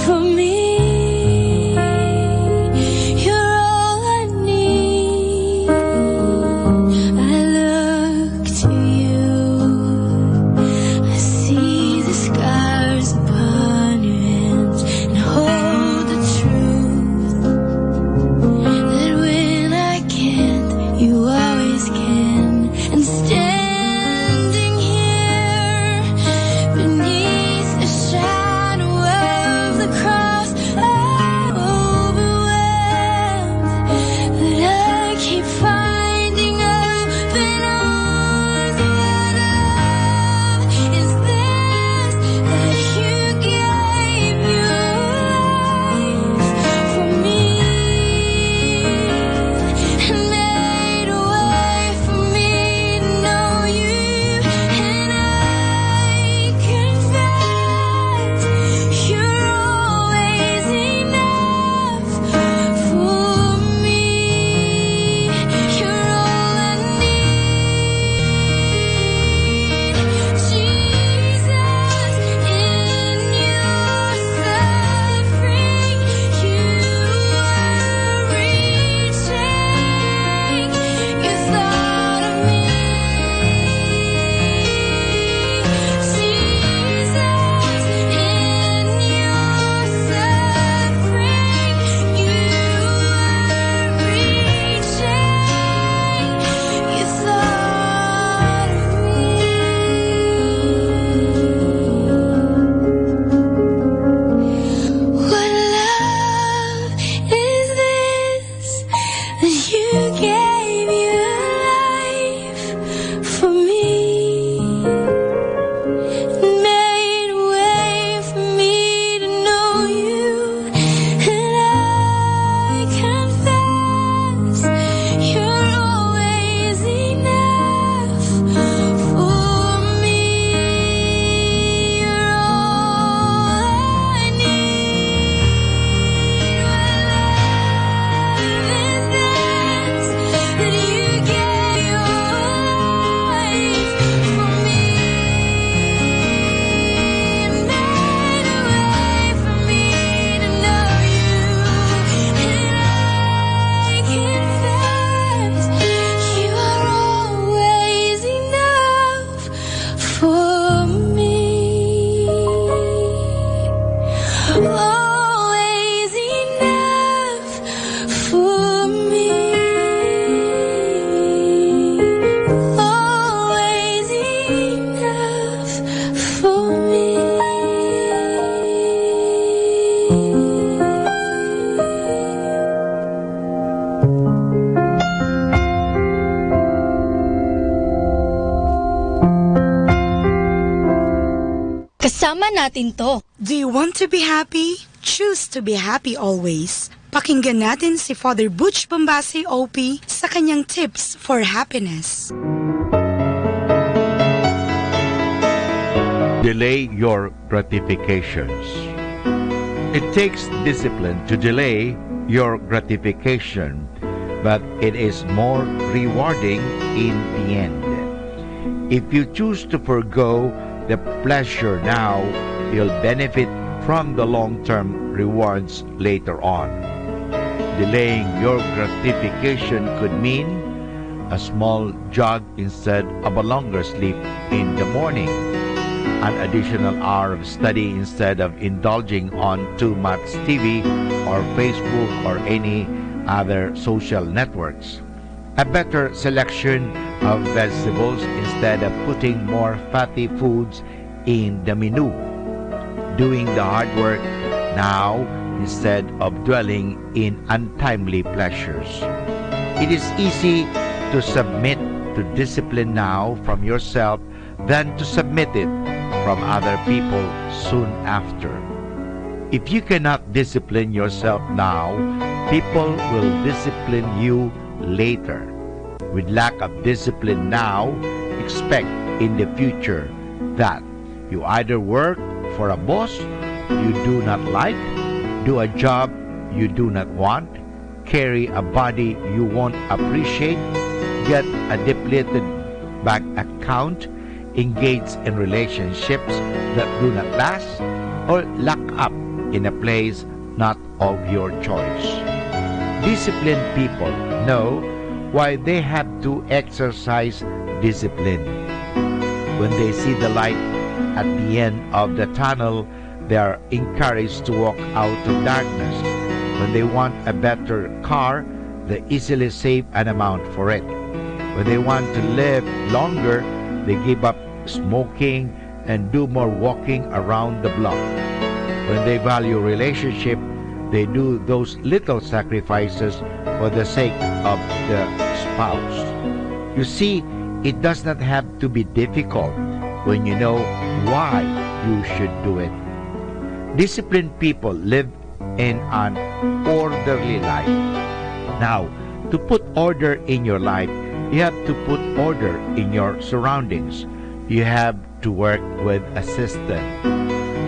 for me. You're all I need. I look to you. I see the scars upon your hands and hold the truth that when I can't, you always can. And standing here beneath the shadow of the cross, I'm overwhelmed that I keep finding open arms. What love is this that you gave your life for me and made a way for me to know you? And I confess you're always enough for me. You're all I need. Jesus, in your suffering, you were reaching. You thought of me. Jesus, in your suffering, you were reaching. You thought of me. What love is this that you gave your life for me and made a way for me to know you? And I confess you're always enough for me. You're all I need. What love is this that you gave your life for me and made a way for me to know you? And I confess you are always enough for me. Always enough for me. Always enough for me. Kasama natin to. Do you want to be happy? Choose to be happy always. Pakinggan natin si Father Butch Bombasi OP sa kanyang tips for happiness. Delay your gratifications. It takes discipline to delay your gratification, but it is more rewarding in the end. If you choose to forgo the pleasure now, you'll benefit from the long-term rewards later on. Delaying your gratification could mean a small jog instead of a longer sleep in the morning, an additional hour of study instead of indulging on too much TV or Facebook or any other social networks, a better selection of vegetables instead of putting more fatty foods in the menu, doing the hard work now instead of dwelling in untimely pleasures. It is easy to submit to discipline now from yourself than to submit it from other people soon after. If you cannot discipline yourself now, people will discipline you later. With lack of discipline now, expect in the future that you either work for a boss you do not like, do a job you do not want, carry a body you won't appreciate, get a depleted bank account, engage in relationships that do not last, or lock up in a place not of your choice. Disciplined people know why they have to exercise discipline. When they see the light at the end of the tunnel, they are encouraged to walk out of darkness. When they want a better car, they easily save an amount for it. When they want to live longer, they give up smoking and do more walking around the block. When they value relationship, they do those little sacrifices for the sake of the spouse. You see, it does not have to be difficult when you know why you should do it. Disciplined people live in an orderly life. Now, to put order in your life, you have to put order in your surroundings. You have to work with a system.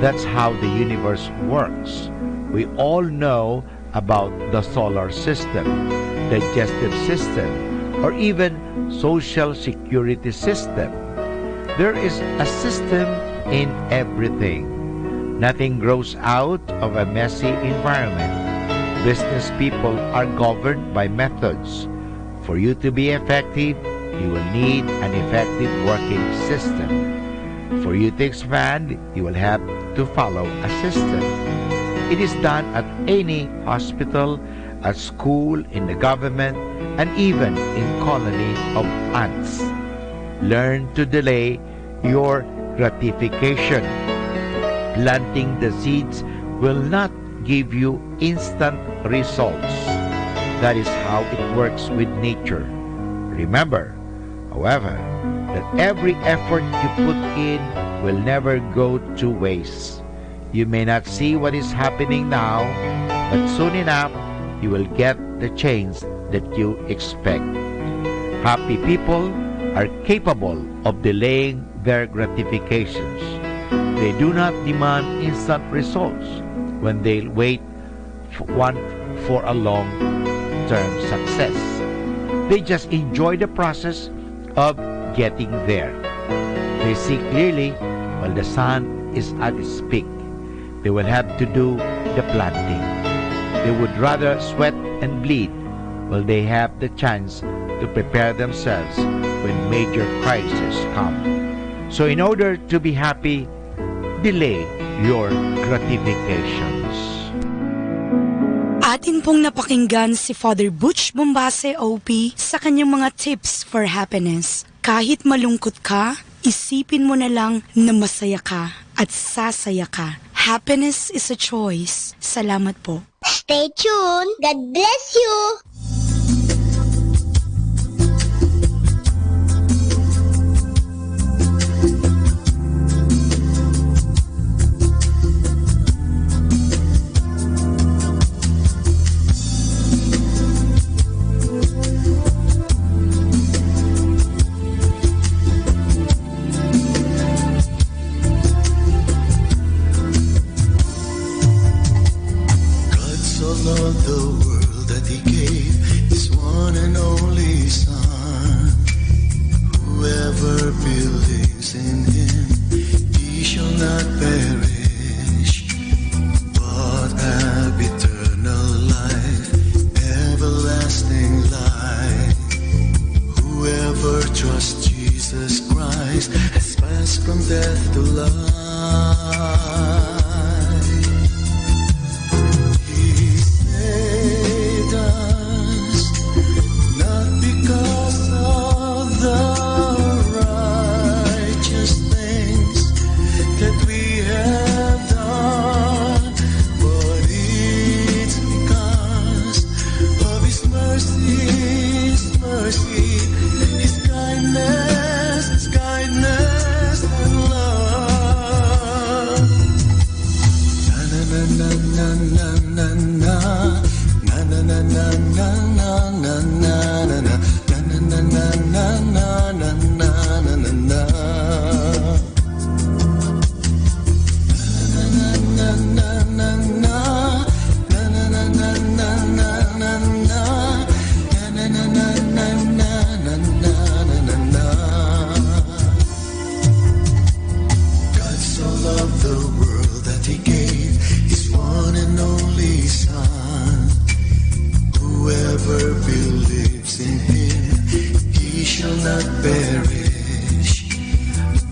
That's how the universe works. We all know about the solar system, digestive system, or even social security system. There is a system in everything. Nothing grows out of a messy environment. Business people are governed by methods. For you to be effective, you will need an effective working system. For you to expand, you will have to follow a system. It is done at any hospital, at school, in the government, and even in colony of ants. Learn to delay your gratification. Planting the seeds will not give you instant results. That is how it works with nature. Remember, however, that every effort you put in will never go to waste. You may not see what is happening now, but soon enough, you will get the change that you expect. Happy people are capable of delaying their gratifications. They do not demand instant results when they wait for a long-term success. They just enjoy the process of getting there. They see clearly while the sun is at its peak. They will have to do the planting. They would rather sweat and bleed while they have the chance to prepare themselves when major crises come. So in order to be happy, delay your gratifications. Atin pong napakinggan si Father Butch Bombase OP sa kanyang mga tips for happiness. Kahit malungkot ka, isipin mo na lang na masaya ka at sasaya ka. Happiness is a choice. Salamat po. Stay tuned. God bless you. Loved the world that he gave his one and only Son. Whoever believes in him, he shall not perish, but have eternal life, everlasting life. Whoever trusts Jesus Christ has passed from death to life. Yeah. God so loved the world that he gave his one and only Son. Whoever believes in him, he shall not perish,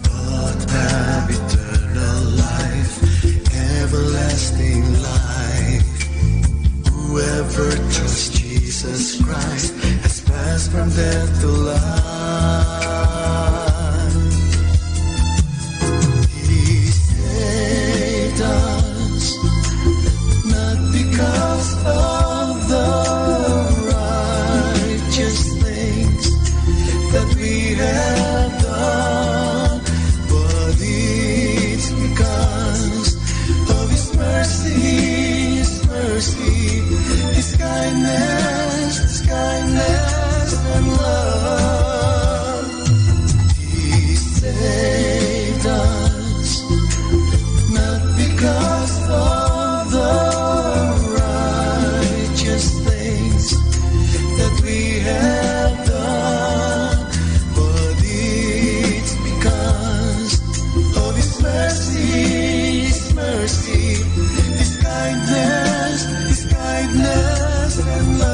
but have eternal life, everlasting life. Whoever trusts Jesus Christ has passed from death to life. He saved us, not because of the righteous things that we have done, but it's because of His mercy, His kindness and love. He saved us, not because of the righteous things that we have done, but it's because of His mercy, His kindness and love.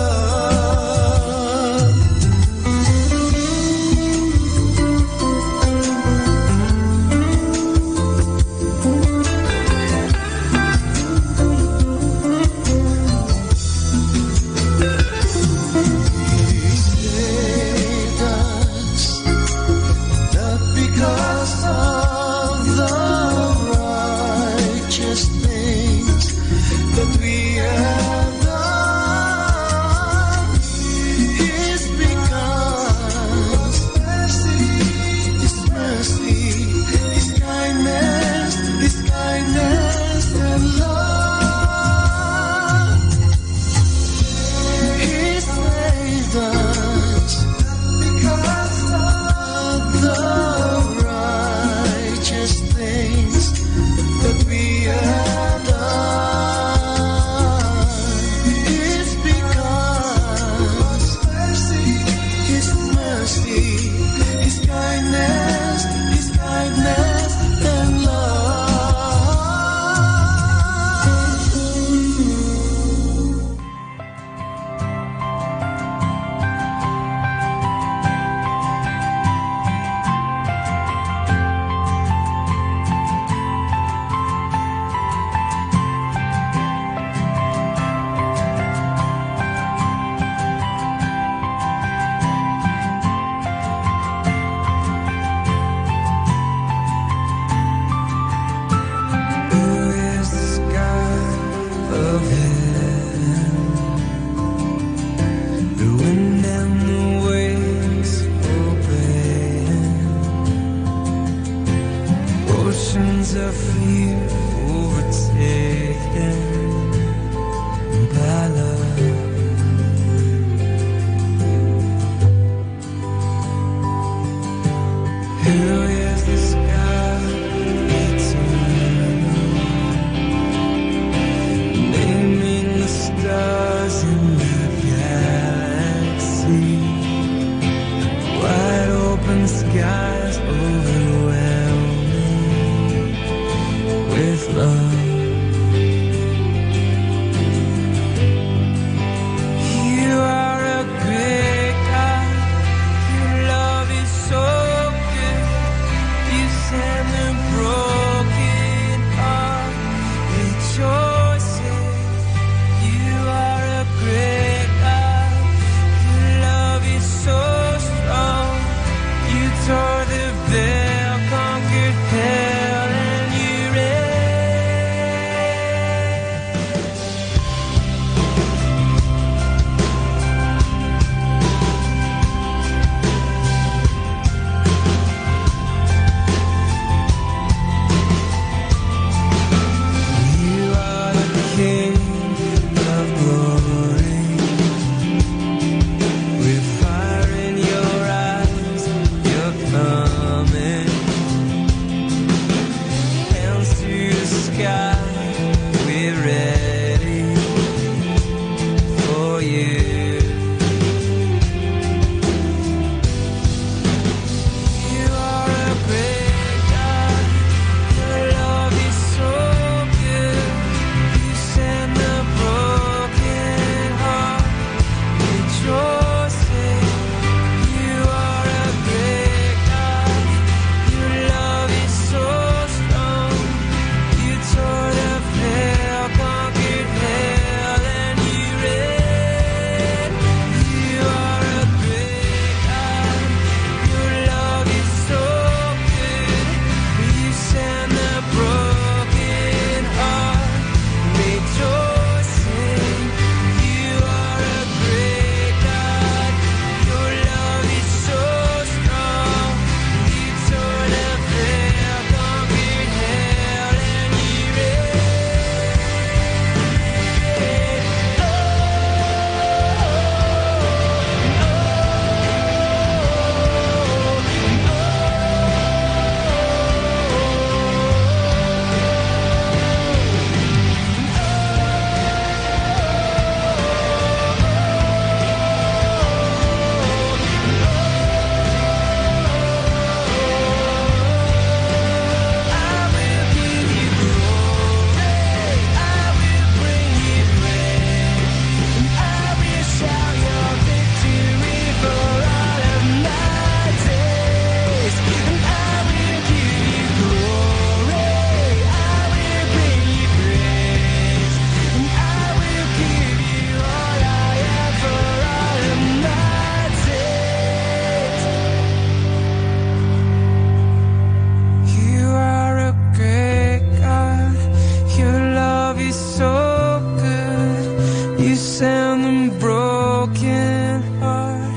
You sound the broken heart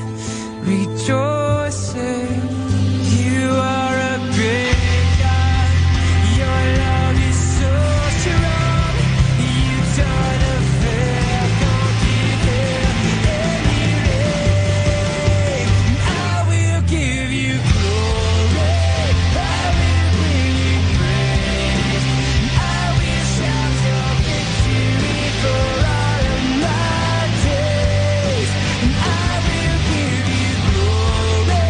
rejoicing. You are a great God. Your love is so strong. You don't affair, can't give any rain. I will give you glory. I will bring you praise. I will shout your victory for all of my days. And I will give you glory.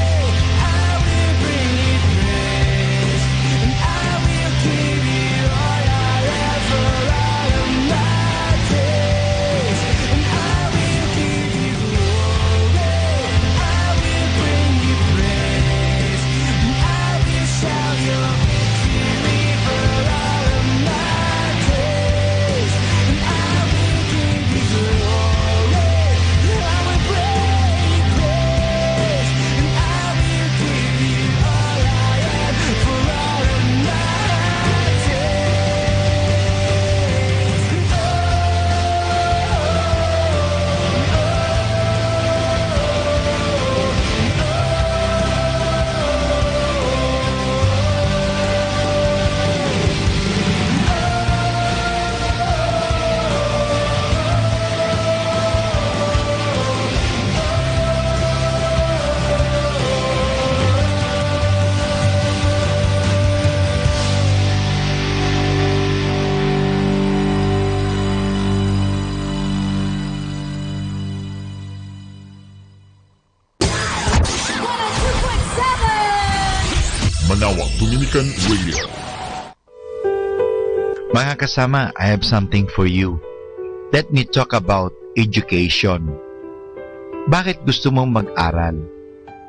I will bring you praise. And I will give you all I have for all of my days. And I will give you glory. I will bring you praise. And I will shout your victory for all of my days. And I will give you glory. I will bring you praise. And I will give you all I am for all of my Manawag Dominican Radio. Mga kasama, I have something for you. Let me talk about education. Bakit gusto mong mag-aral?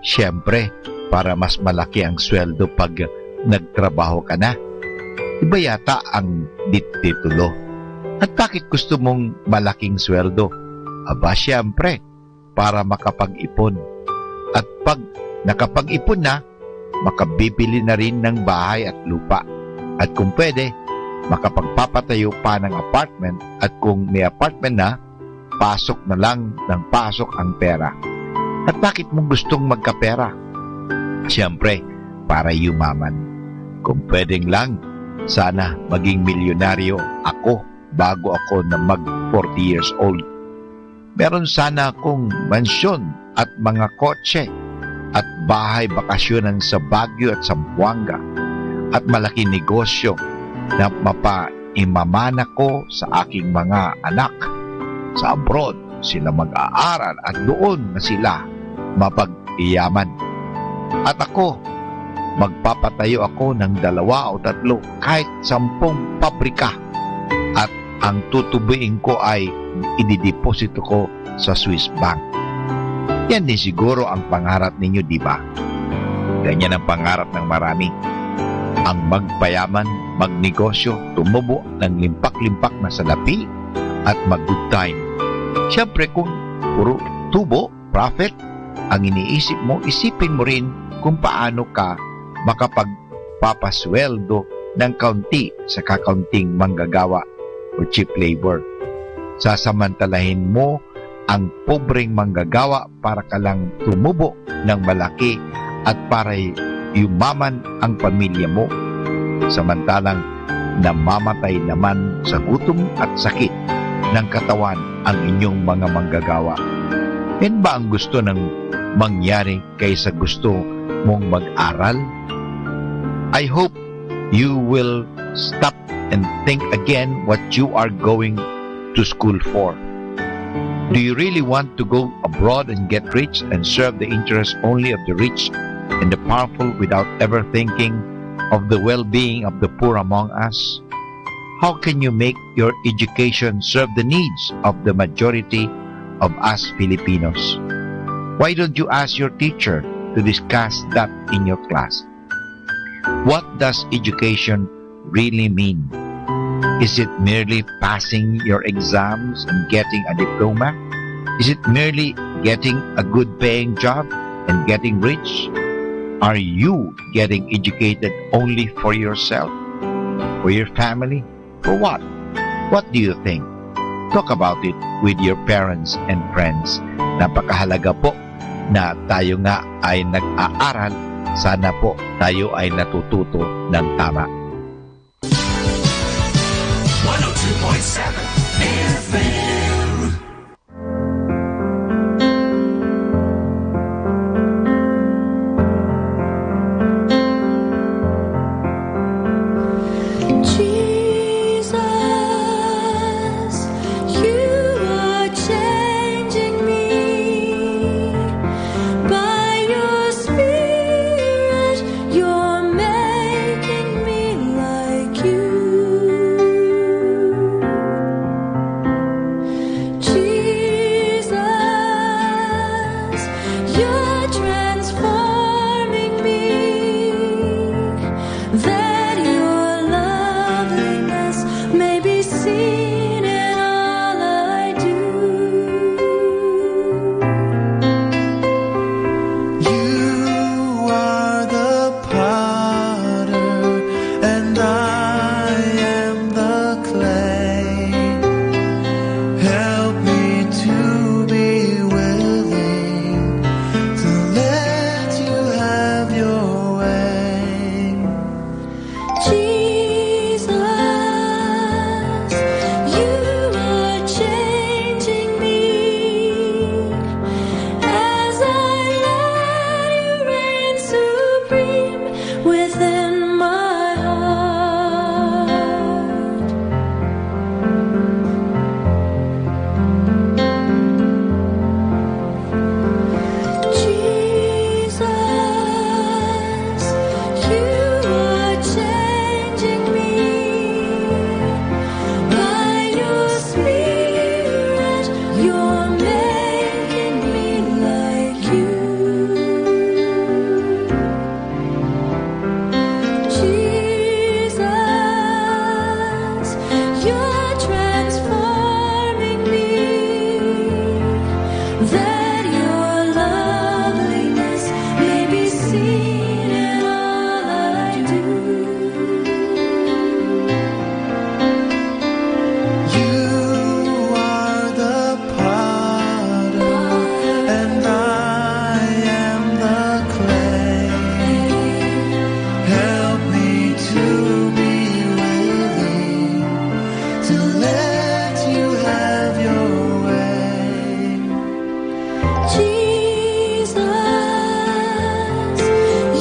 Siyempre, para mas malaki ang sweldo pag nagtrabaho ka na. Iba yata ang titulo. At bakit gusto mong malaking sweldo? Aba, siyempre, para makapag-ipon. At pag nakapag-ipon na, makabibili na rin ng bahay at lupa. At kung pwede, makapagpapatayo pa ng apartment, at kung may apartment na, pasok na lang ng pasok ang pera. At bakit mo gustong magkapera? Siyempre, para yumaman. Kung pwedeng lang, sana maging milyonaryo ako bago ako na mag 40 years old. Meron sana akong mansyon at mga kotse at bahay bakasyonan sa Baguio at Zamboanga at malaking negosyo na mapaimamana ko sa aking mga anak sa abroad. Sila mag-aaral at doon na sila mapag-iyaman. At ako, magpapatayo ako ng 2 o 3 kahit 10 pabrika, at ang tutubuin ko ay idideposito ko sa Swiss Bank. Yan din siguro ang pangarap ninyo, di ba? Ganyan ang pangarap ng marami. Ang magpayaman, magnegosyo, tumubo ng limpak-limpak na salapi at mag-good time. Siyempre, kung puro tubo, profit, ang iniisip mo, isipin mo rin kung paano ka makapagpapasweldo ng kaunti sa kakaunting manggagawa o cheap labor. Sasamantalahin mo ang pobreng manggagawa para ka lang tumubo ng malaki at para yumaman ang pamilya mo. Samantalang namamatay naman sa gutom at sakit ng katawan ang inyong mga manggagawa. Yan ba ang gusto ng mangyari kaysa gusto mong mag-aral? I hope you will stop and think again what you are going to school for. Do you really want to go abroad and get rich and serve the interests only of the rich and the powerful without ever thinking of the well-being of the poor among us? How can you make your education serve the needs of the majority of us Filipinos? Why don't you ask your teacher to discuss that in your class? What does education really mean? Is it merely passing your exams and getting a diploma? Is it merely getting a good paying job and getting rich? Are you getting educated only for yourself? For your family? For what? What do you think? talk about it with your parents and friends. Napakahalaga po na tayo nga ay nag-aaral. Sana po tayo ay natututo ng tama. 102.7 FM. Jesus, you are changing me by your Spirit. You're making me like you. Jesus, you're transforming me, that your loveliness may be seen in all I do. You are the potter, and I am the clay. Help me to be willing to let you have your way. Jesus, you are changing me as I let you reign supreme within my heart. Jesus, you are changing me by your Spirit. You're making me like you. Jesus, you're transforming me, that your loveliness may be seen in all I do. You are the potter, and I am the clay. Help me to be willing to let you have your way. Jesus,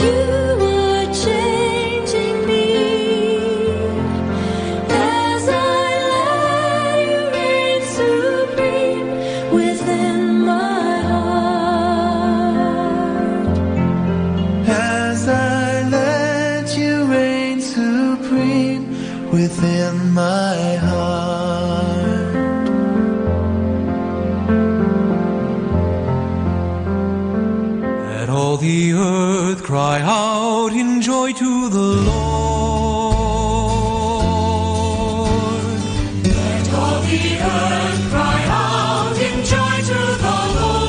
you are changing me as I let you reign supreme within my heart. As I let you reign supreme within my heart. Let all the earth cry out in joy to the Lord. Let all the earth cry out in joy to the Lord.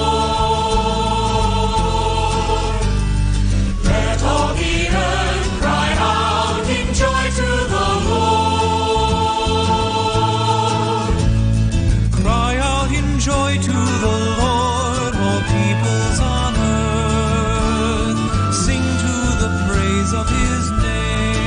Let all the earth cry out in joy to the Lord. Cry out in joy to the Lord, all peoples on earth. Sing to the praise of his name.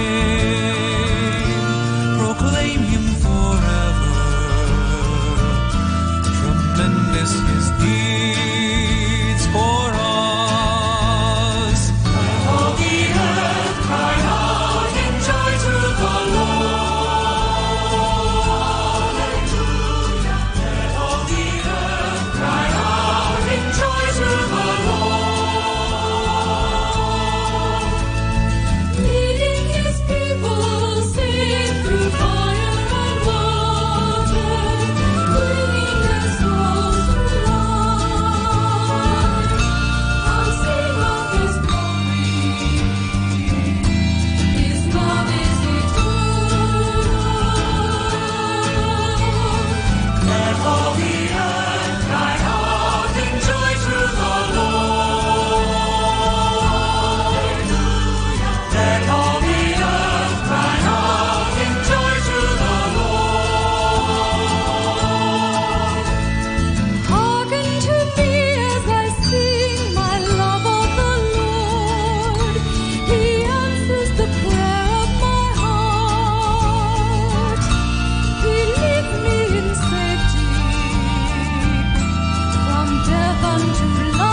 heaven to fly.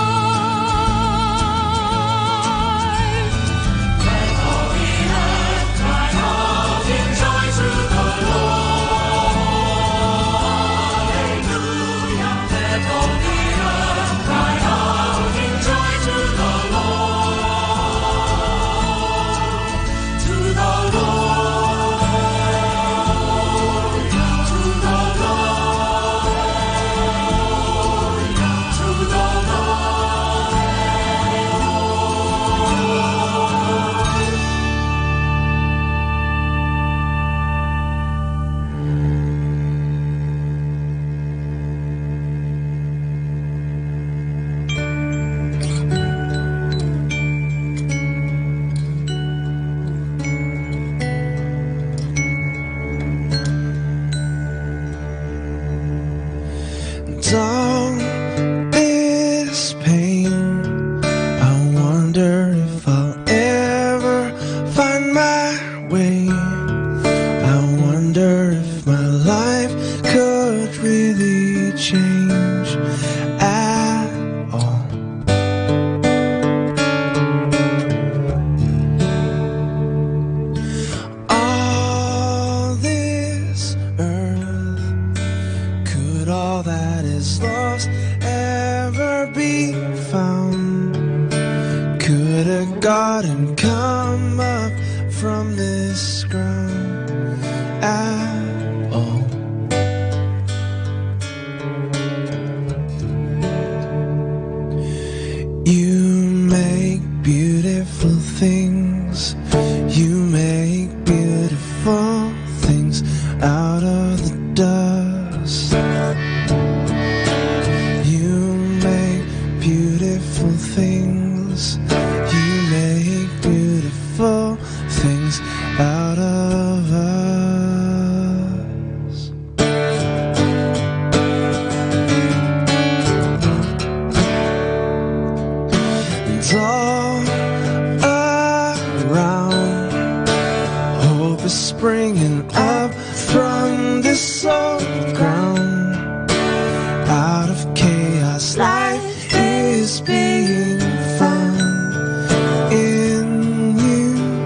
Let all the earth cry out in joy to the Lord. Hallelujah. Let all the earth cry out in joy to the Lord. To the Lord. To the Lord. To the All this pain, I wonder if I'll ever find my way. I wonder if my life could really change at all. All this earth, could all that is lost ever be found? Could a garden come up from this ground at all? You make beautiful things. You make beautiful things out of the dust. You make beautiful things. You make beautiful things out of us. And all around, hope is springing up from this old ground. Out of chaos, life is being found in you.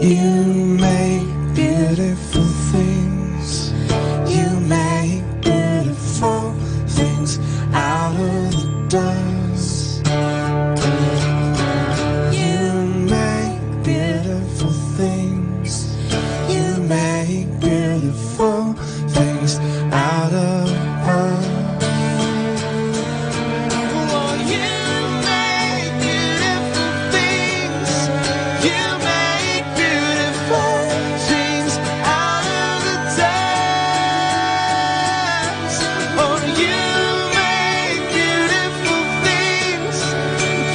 You make beautiful things. You make beautiful things out of the dust. You make beautiful things. You make beautiful things out of us. Oh, you make beautiful things. You make beautiful things out of the dust. Oh, you make beautiful things.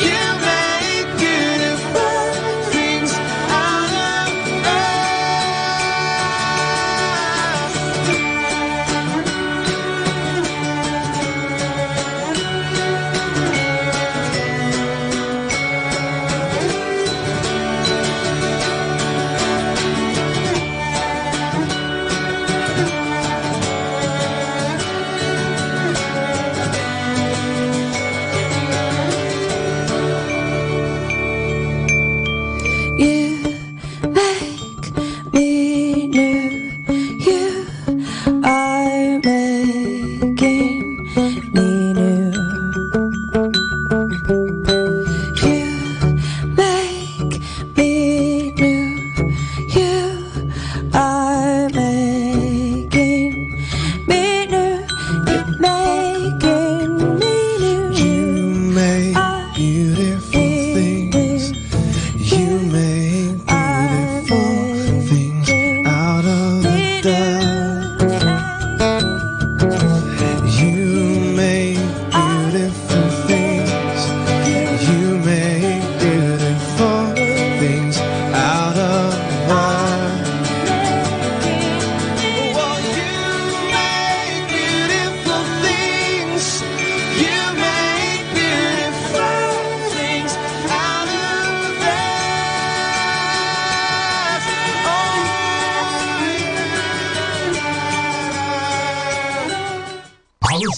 You make beautiful things out of us.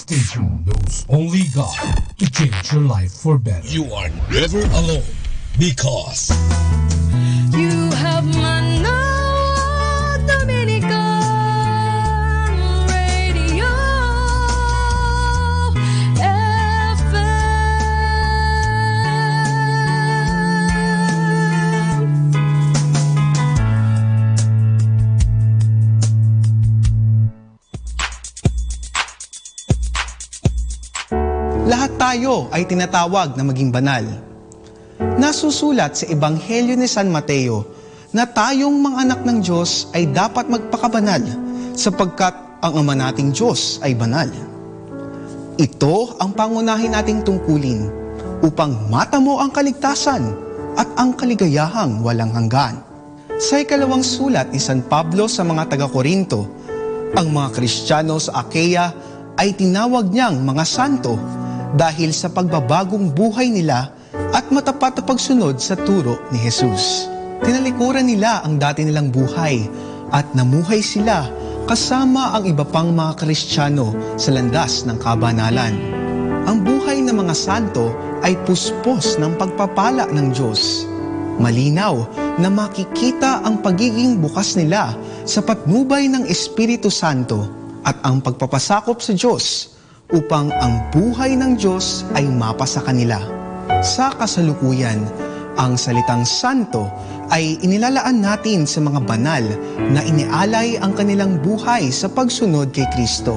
station knows only God to change your life for better. You are never alone because You have Manawag Dominican Radio FM. Lahat tayo ay tinatawag na maging banal. Nasusulat sa Ebanghelyo ni San Mateo na tayong mga anak ng Diyos ay dapat magpakabanal sapagkat ang Ama nating Diyos ay banal. Ito ang pangunahin nating tungkulin upang matamo ang kaligtasan at ang kaligayahang walang hanggan. Sa ikalawang sulat ni San Pablo sa mga taga-Korinto, ang mga Kristiyano sa Achaia ay tinawag niyang mga santo dahil sa pagbabagong buhay nila at matapat na pagsunod sa turo ni Jesus. Tinalikuran nila ang dati nilang buhay at namuhay sila kasama ang iba pang mga Kristiyano sa landas ng kabanalan. Ang buhay ng mga santo ay puspos ng pagpapala ng Diyos. Malinaw na makikita ang pagiging bukas nila sa patnubay ng Espiritu Santo at ang pagpapasakop sa Diyos upang ang buhay ng Diyos ay mapasa kanila. Sa kasalukuyan, ang salitang santo ay inilalaan natin sa mga banal na inialay ang kanilang buhay sa pagsunod kay Kristo.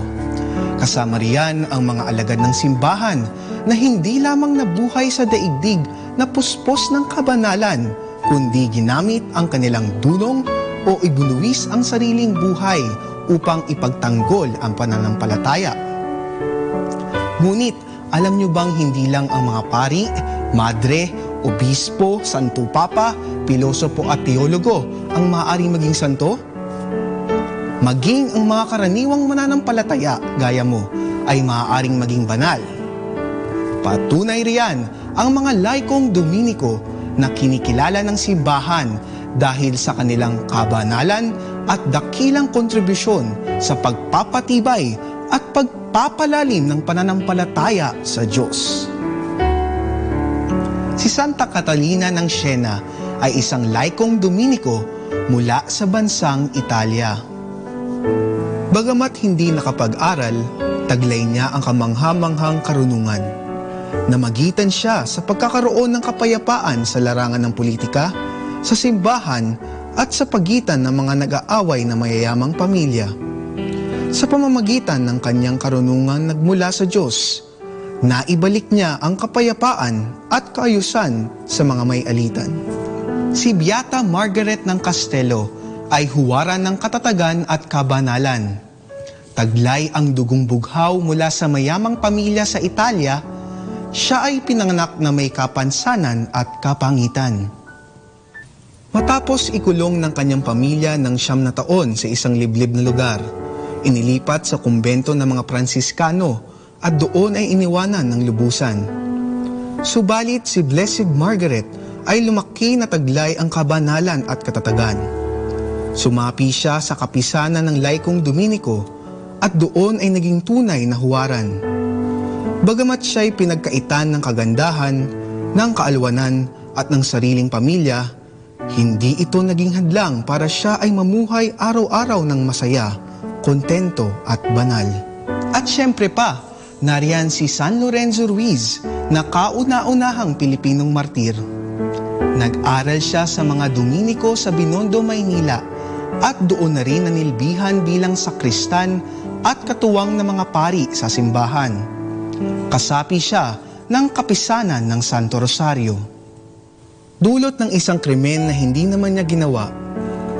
Kasama riyan ang mga alagad ng simbahan na hindi lamang nabuhay sa daigdig na puspos ng kabanalan, kundi ginamit ang kanilang dulong o ibunuwis ang sariling buhay upang ipagtanggol ang pananampalataya. Ngunit, alam niyo bang hindi lang ang mga pari, madre, obispo, santo papa, pilosopo at teologo ang maaaring maging santo? Maging ang mga karaniwang mananampalataya gaya mo ay maaaring maging banal. Patunay riyan ang mga laikong Dominiko na kinikilala ng simbahan dahil sa kanilang kabanalan at dakilang kontribusyon sa pagpapatibay at pagpapalalim ng pananampalataya sa Diyos. Si Santa Catalina ng Siena ay isang laikong Dominiko mula sa bansang Italia. Bagamat hindi nakapag-aral, taglay niya ang kamangha-manghang karunungan. Namagitan siya sa pagkakaroon ng kapayapaan sa larangan ng politika, sa simbahan at sa pagitan ng mga nag-aaway na mayayamang pamilya. Sa pamamagitan ng kanyang karunungan nagmula sa Diyos, naibalik niya ang kapayapaan at kaayusan sa mga may alitan. Si Beata Margaret ng Castelo ay huwaran ng katatagan at kabanalan. Taglay ang dugong bughaw mula sa mayamang pamilya sa Italia, siya ay pinanganak na may kapansanan at kapangitan. Matapos ikulong ng kanyang pamilya ng 9 na taon sa isang liblib na lugar, inilipat sa kumbento ng mga Pransiskano at doon ay iniwanan ng lubusan. Subalit si Blessed Margaret ay lumaki na taglay ang kabanalan at katatagan. Sumapi siya sa kapisanan ng laikong Dominiko at doon ay naging tunay na huwaran. Bagamat siya'y pinagkaitan ng kagandahan, ng kaalwanan at ng sariling pamilya, hindi ito naging hadlang para siya ay mamuhay araw-araw ng masaya, kontento at banal. At syempre pa, nariyan si San Lorenzo Ruiz na kauna-unahang Pilipinong martir. Nag-aral siya sa mga Dominiko sa Binondo, Maynila at doon na rin nanilbihan bilang sakristan at katuwang ng mga pari sa simbahan. Kasapi siya ng kapisanan ng Santo Rosario. Dulot ng isang krimen na hindi naman niya ginawa,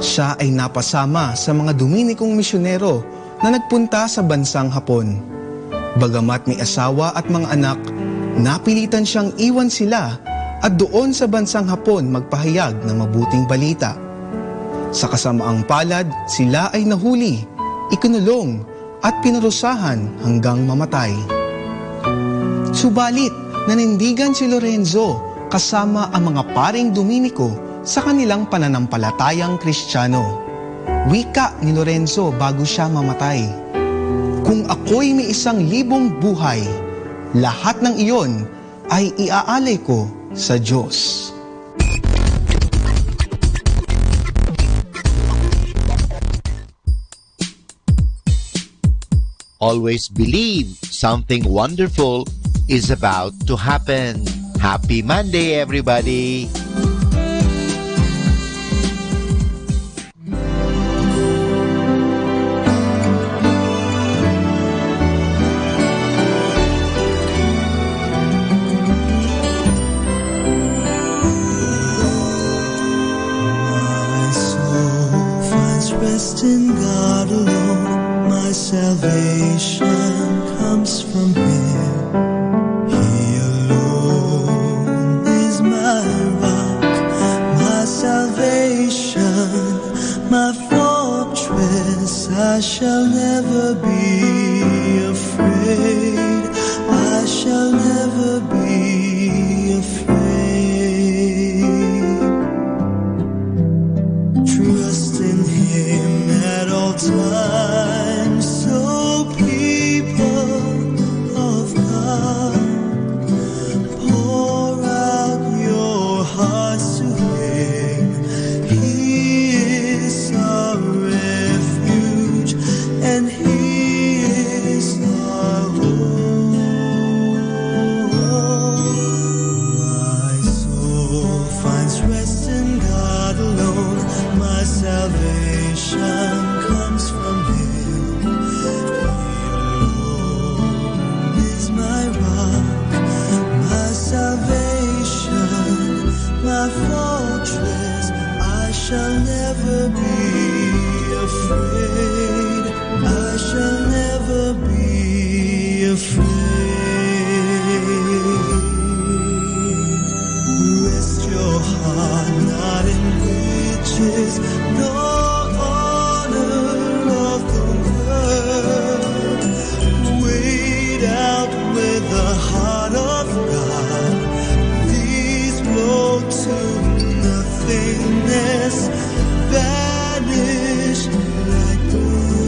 siya ay napasama sa mga Dominikong misyonero na nagpunta sa bansang Hapon. Bagamat may asawa at mga anak, napilitan siyang iwan sila at doon sa bansang Hapon magpahayag ng mabuting balita. Sa kasamaang palad, sila ay nahuli, ikinulong at pinarusahan hanggang mamatay. Subalit, nanindigan si Lorenzo kasama ang mga paring Dominiko sa kanilang pananampalatayang Kristiyano. Wika ni Lorenzo bago siya mamatay. Kung ako'y may 1,000 buhay, lahat ng iyon ay iaalay ko sa Diyos. Always believe something wonderful is about to happen. Happy Monday, everybody! Rest in God alone, my salvation comes from Him. He alone is my rock, my salvation, my fortress. I shall never be afraid. I shall never be afraid. Trust in Him at all times, so people of God, pour out your hearts to Him. He is our refuge, and He is our home. My soul finds rest in God alone. My salvation comes from Him. He alone is my rock, my salvation, my fortress. I shall never be afraid. I shall never be afraid. Rest your heart not in riches, nor honor of the world. Wait out with the heart of God. These blow to nothingness, vanish like breath.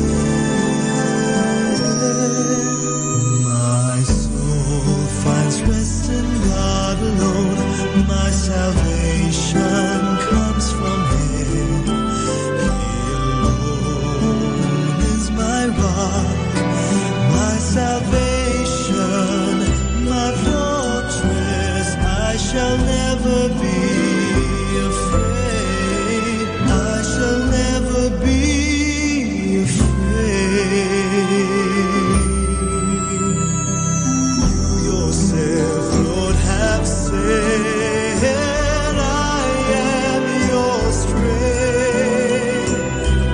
My soul finds rest in God alone. My salvation comes from Him. He alone is my rock, my salvation, my fortress. I shall never be afraid. I shall never be afraid. You yourself, Lord, have said, I am your strength.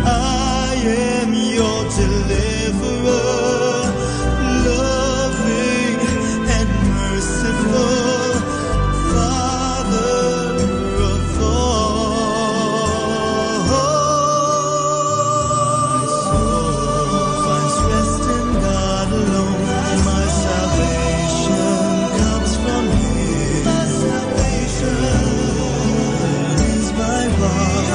I am your deliverer, loving and merciful, Father of all. My soul finds rest in God alone. My salvation comes from Him. My salvation is my rock,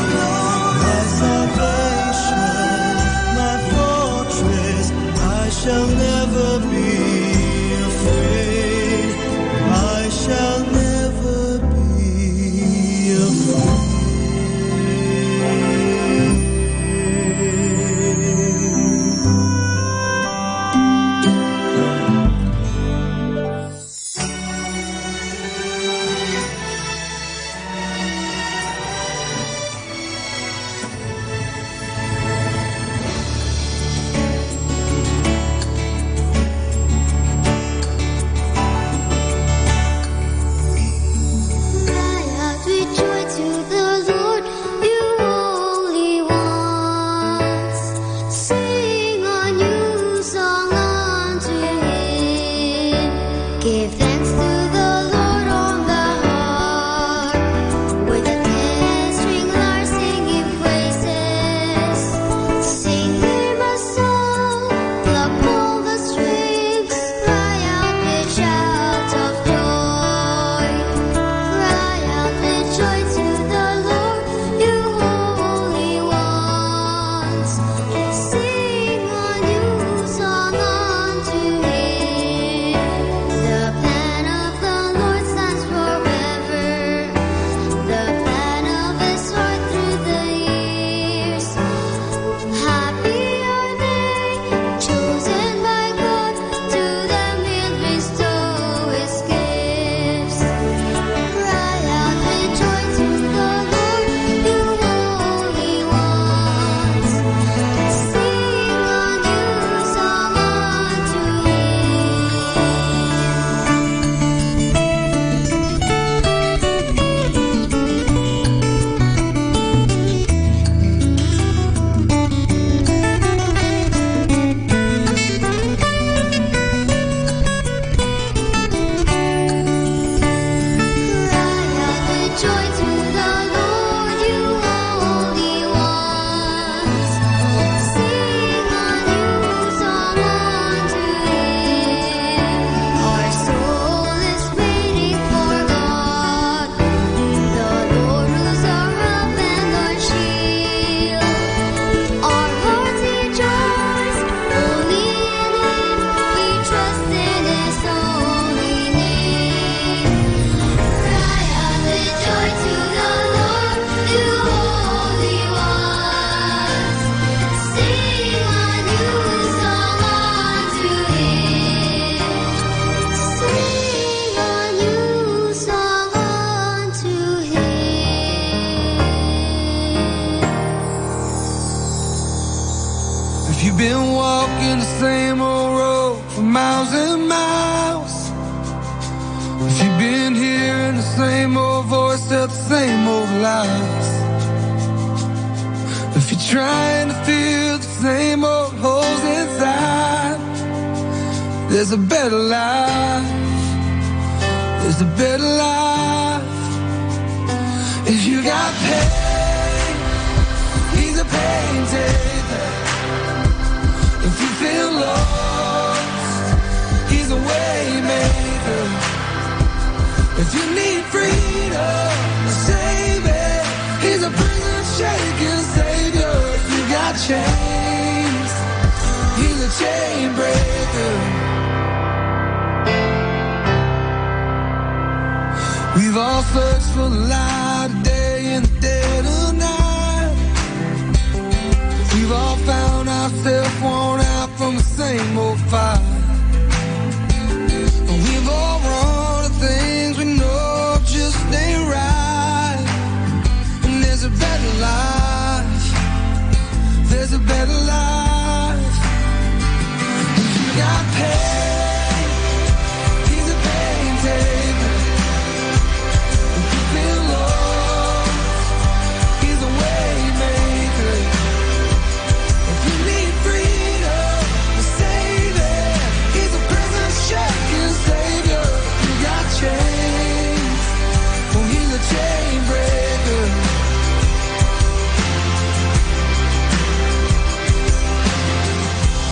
my salvation, my fortress. I shall If you've been walking the same old road for miles and miles, if you've been hearing the same old voice tell the same old lies, if you're trying to fill the same old holes inside, there's a better life. There's a better life. If you got pain, he's a pain taker. If you feel lost, he's a way maker. If you need freedom, a savior, he's a prison shaking savior. If you got chains, he's a chain breaker. We've all searched for the light of day in the dead of night. We've all found ourselves worn out from the same old fight. We've all run to things we know just ain't right. And there's a better life. There's a better life. If you got pain,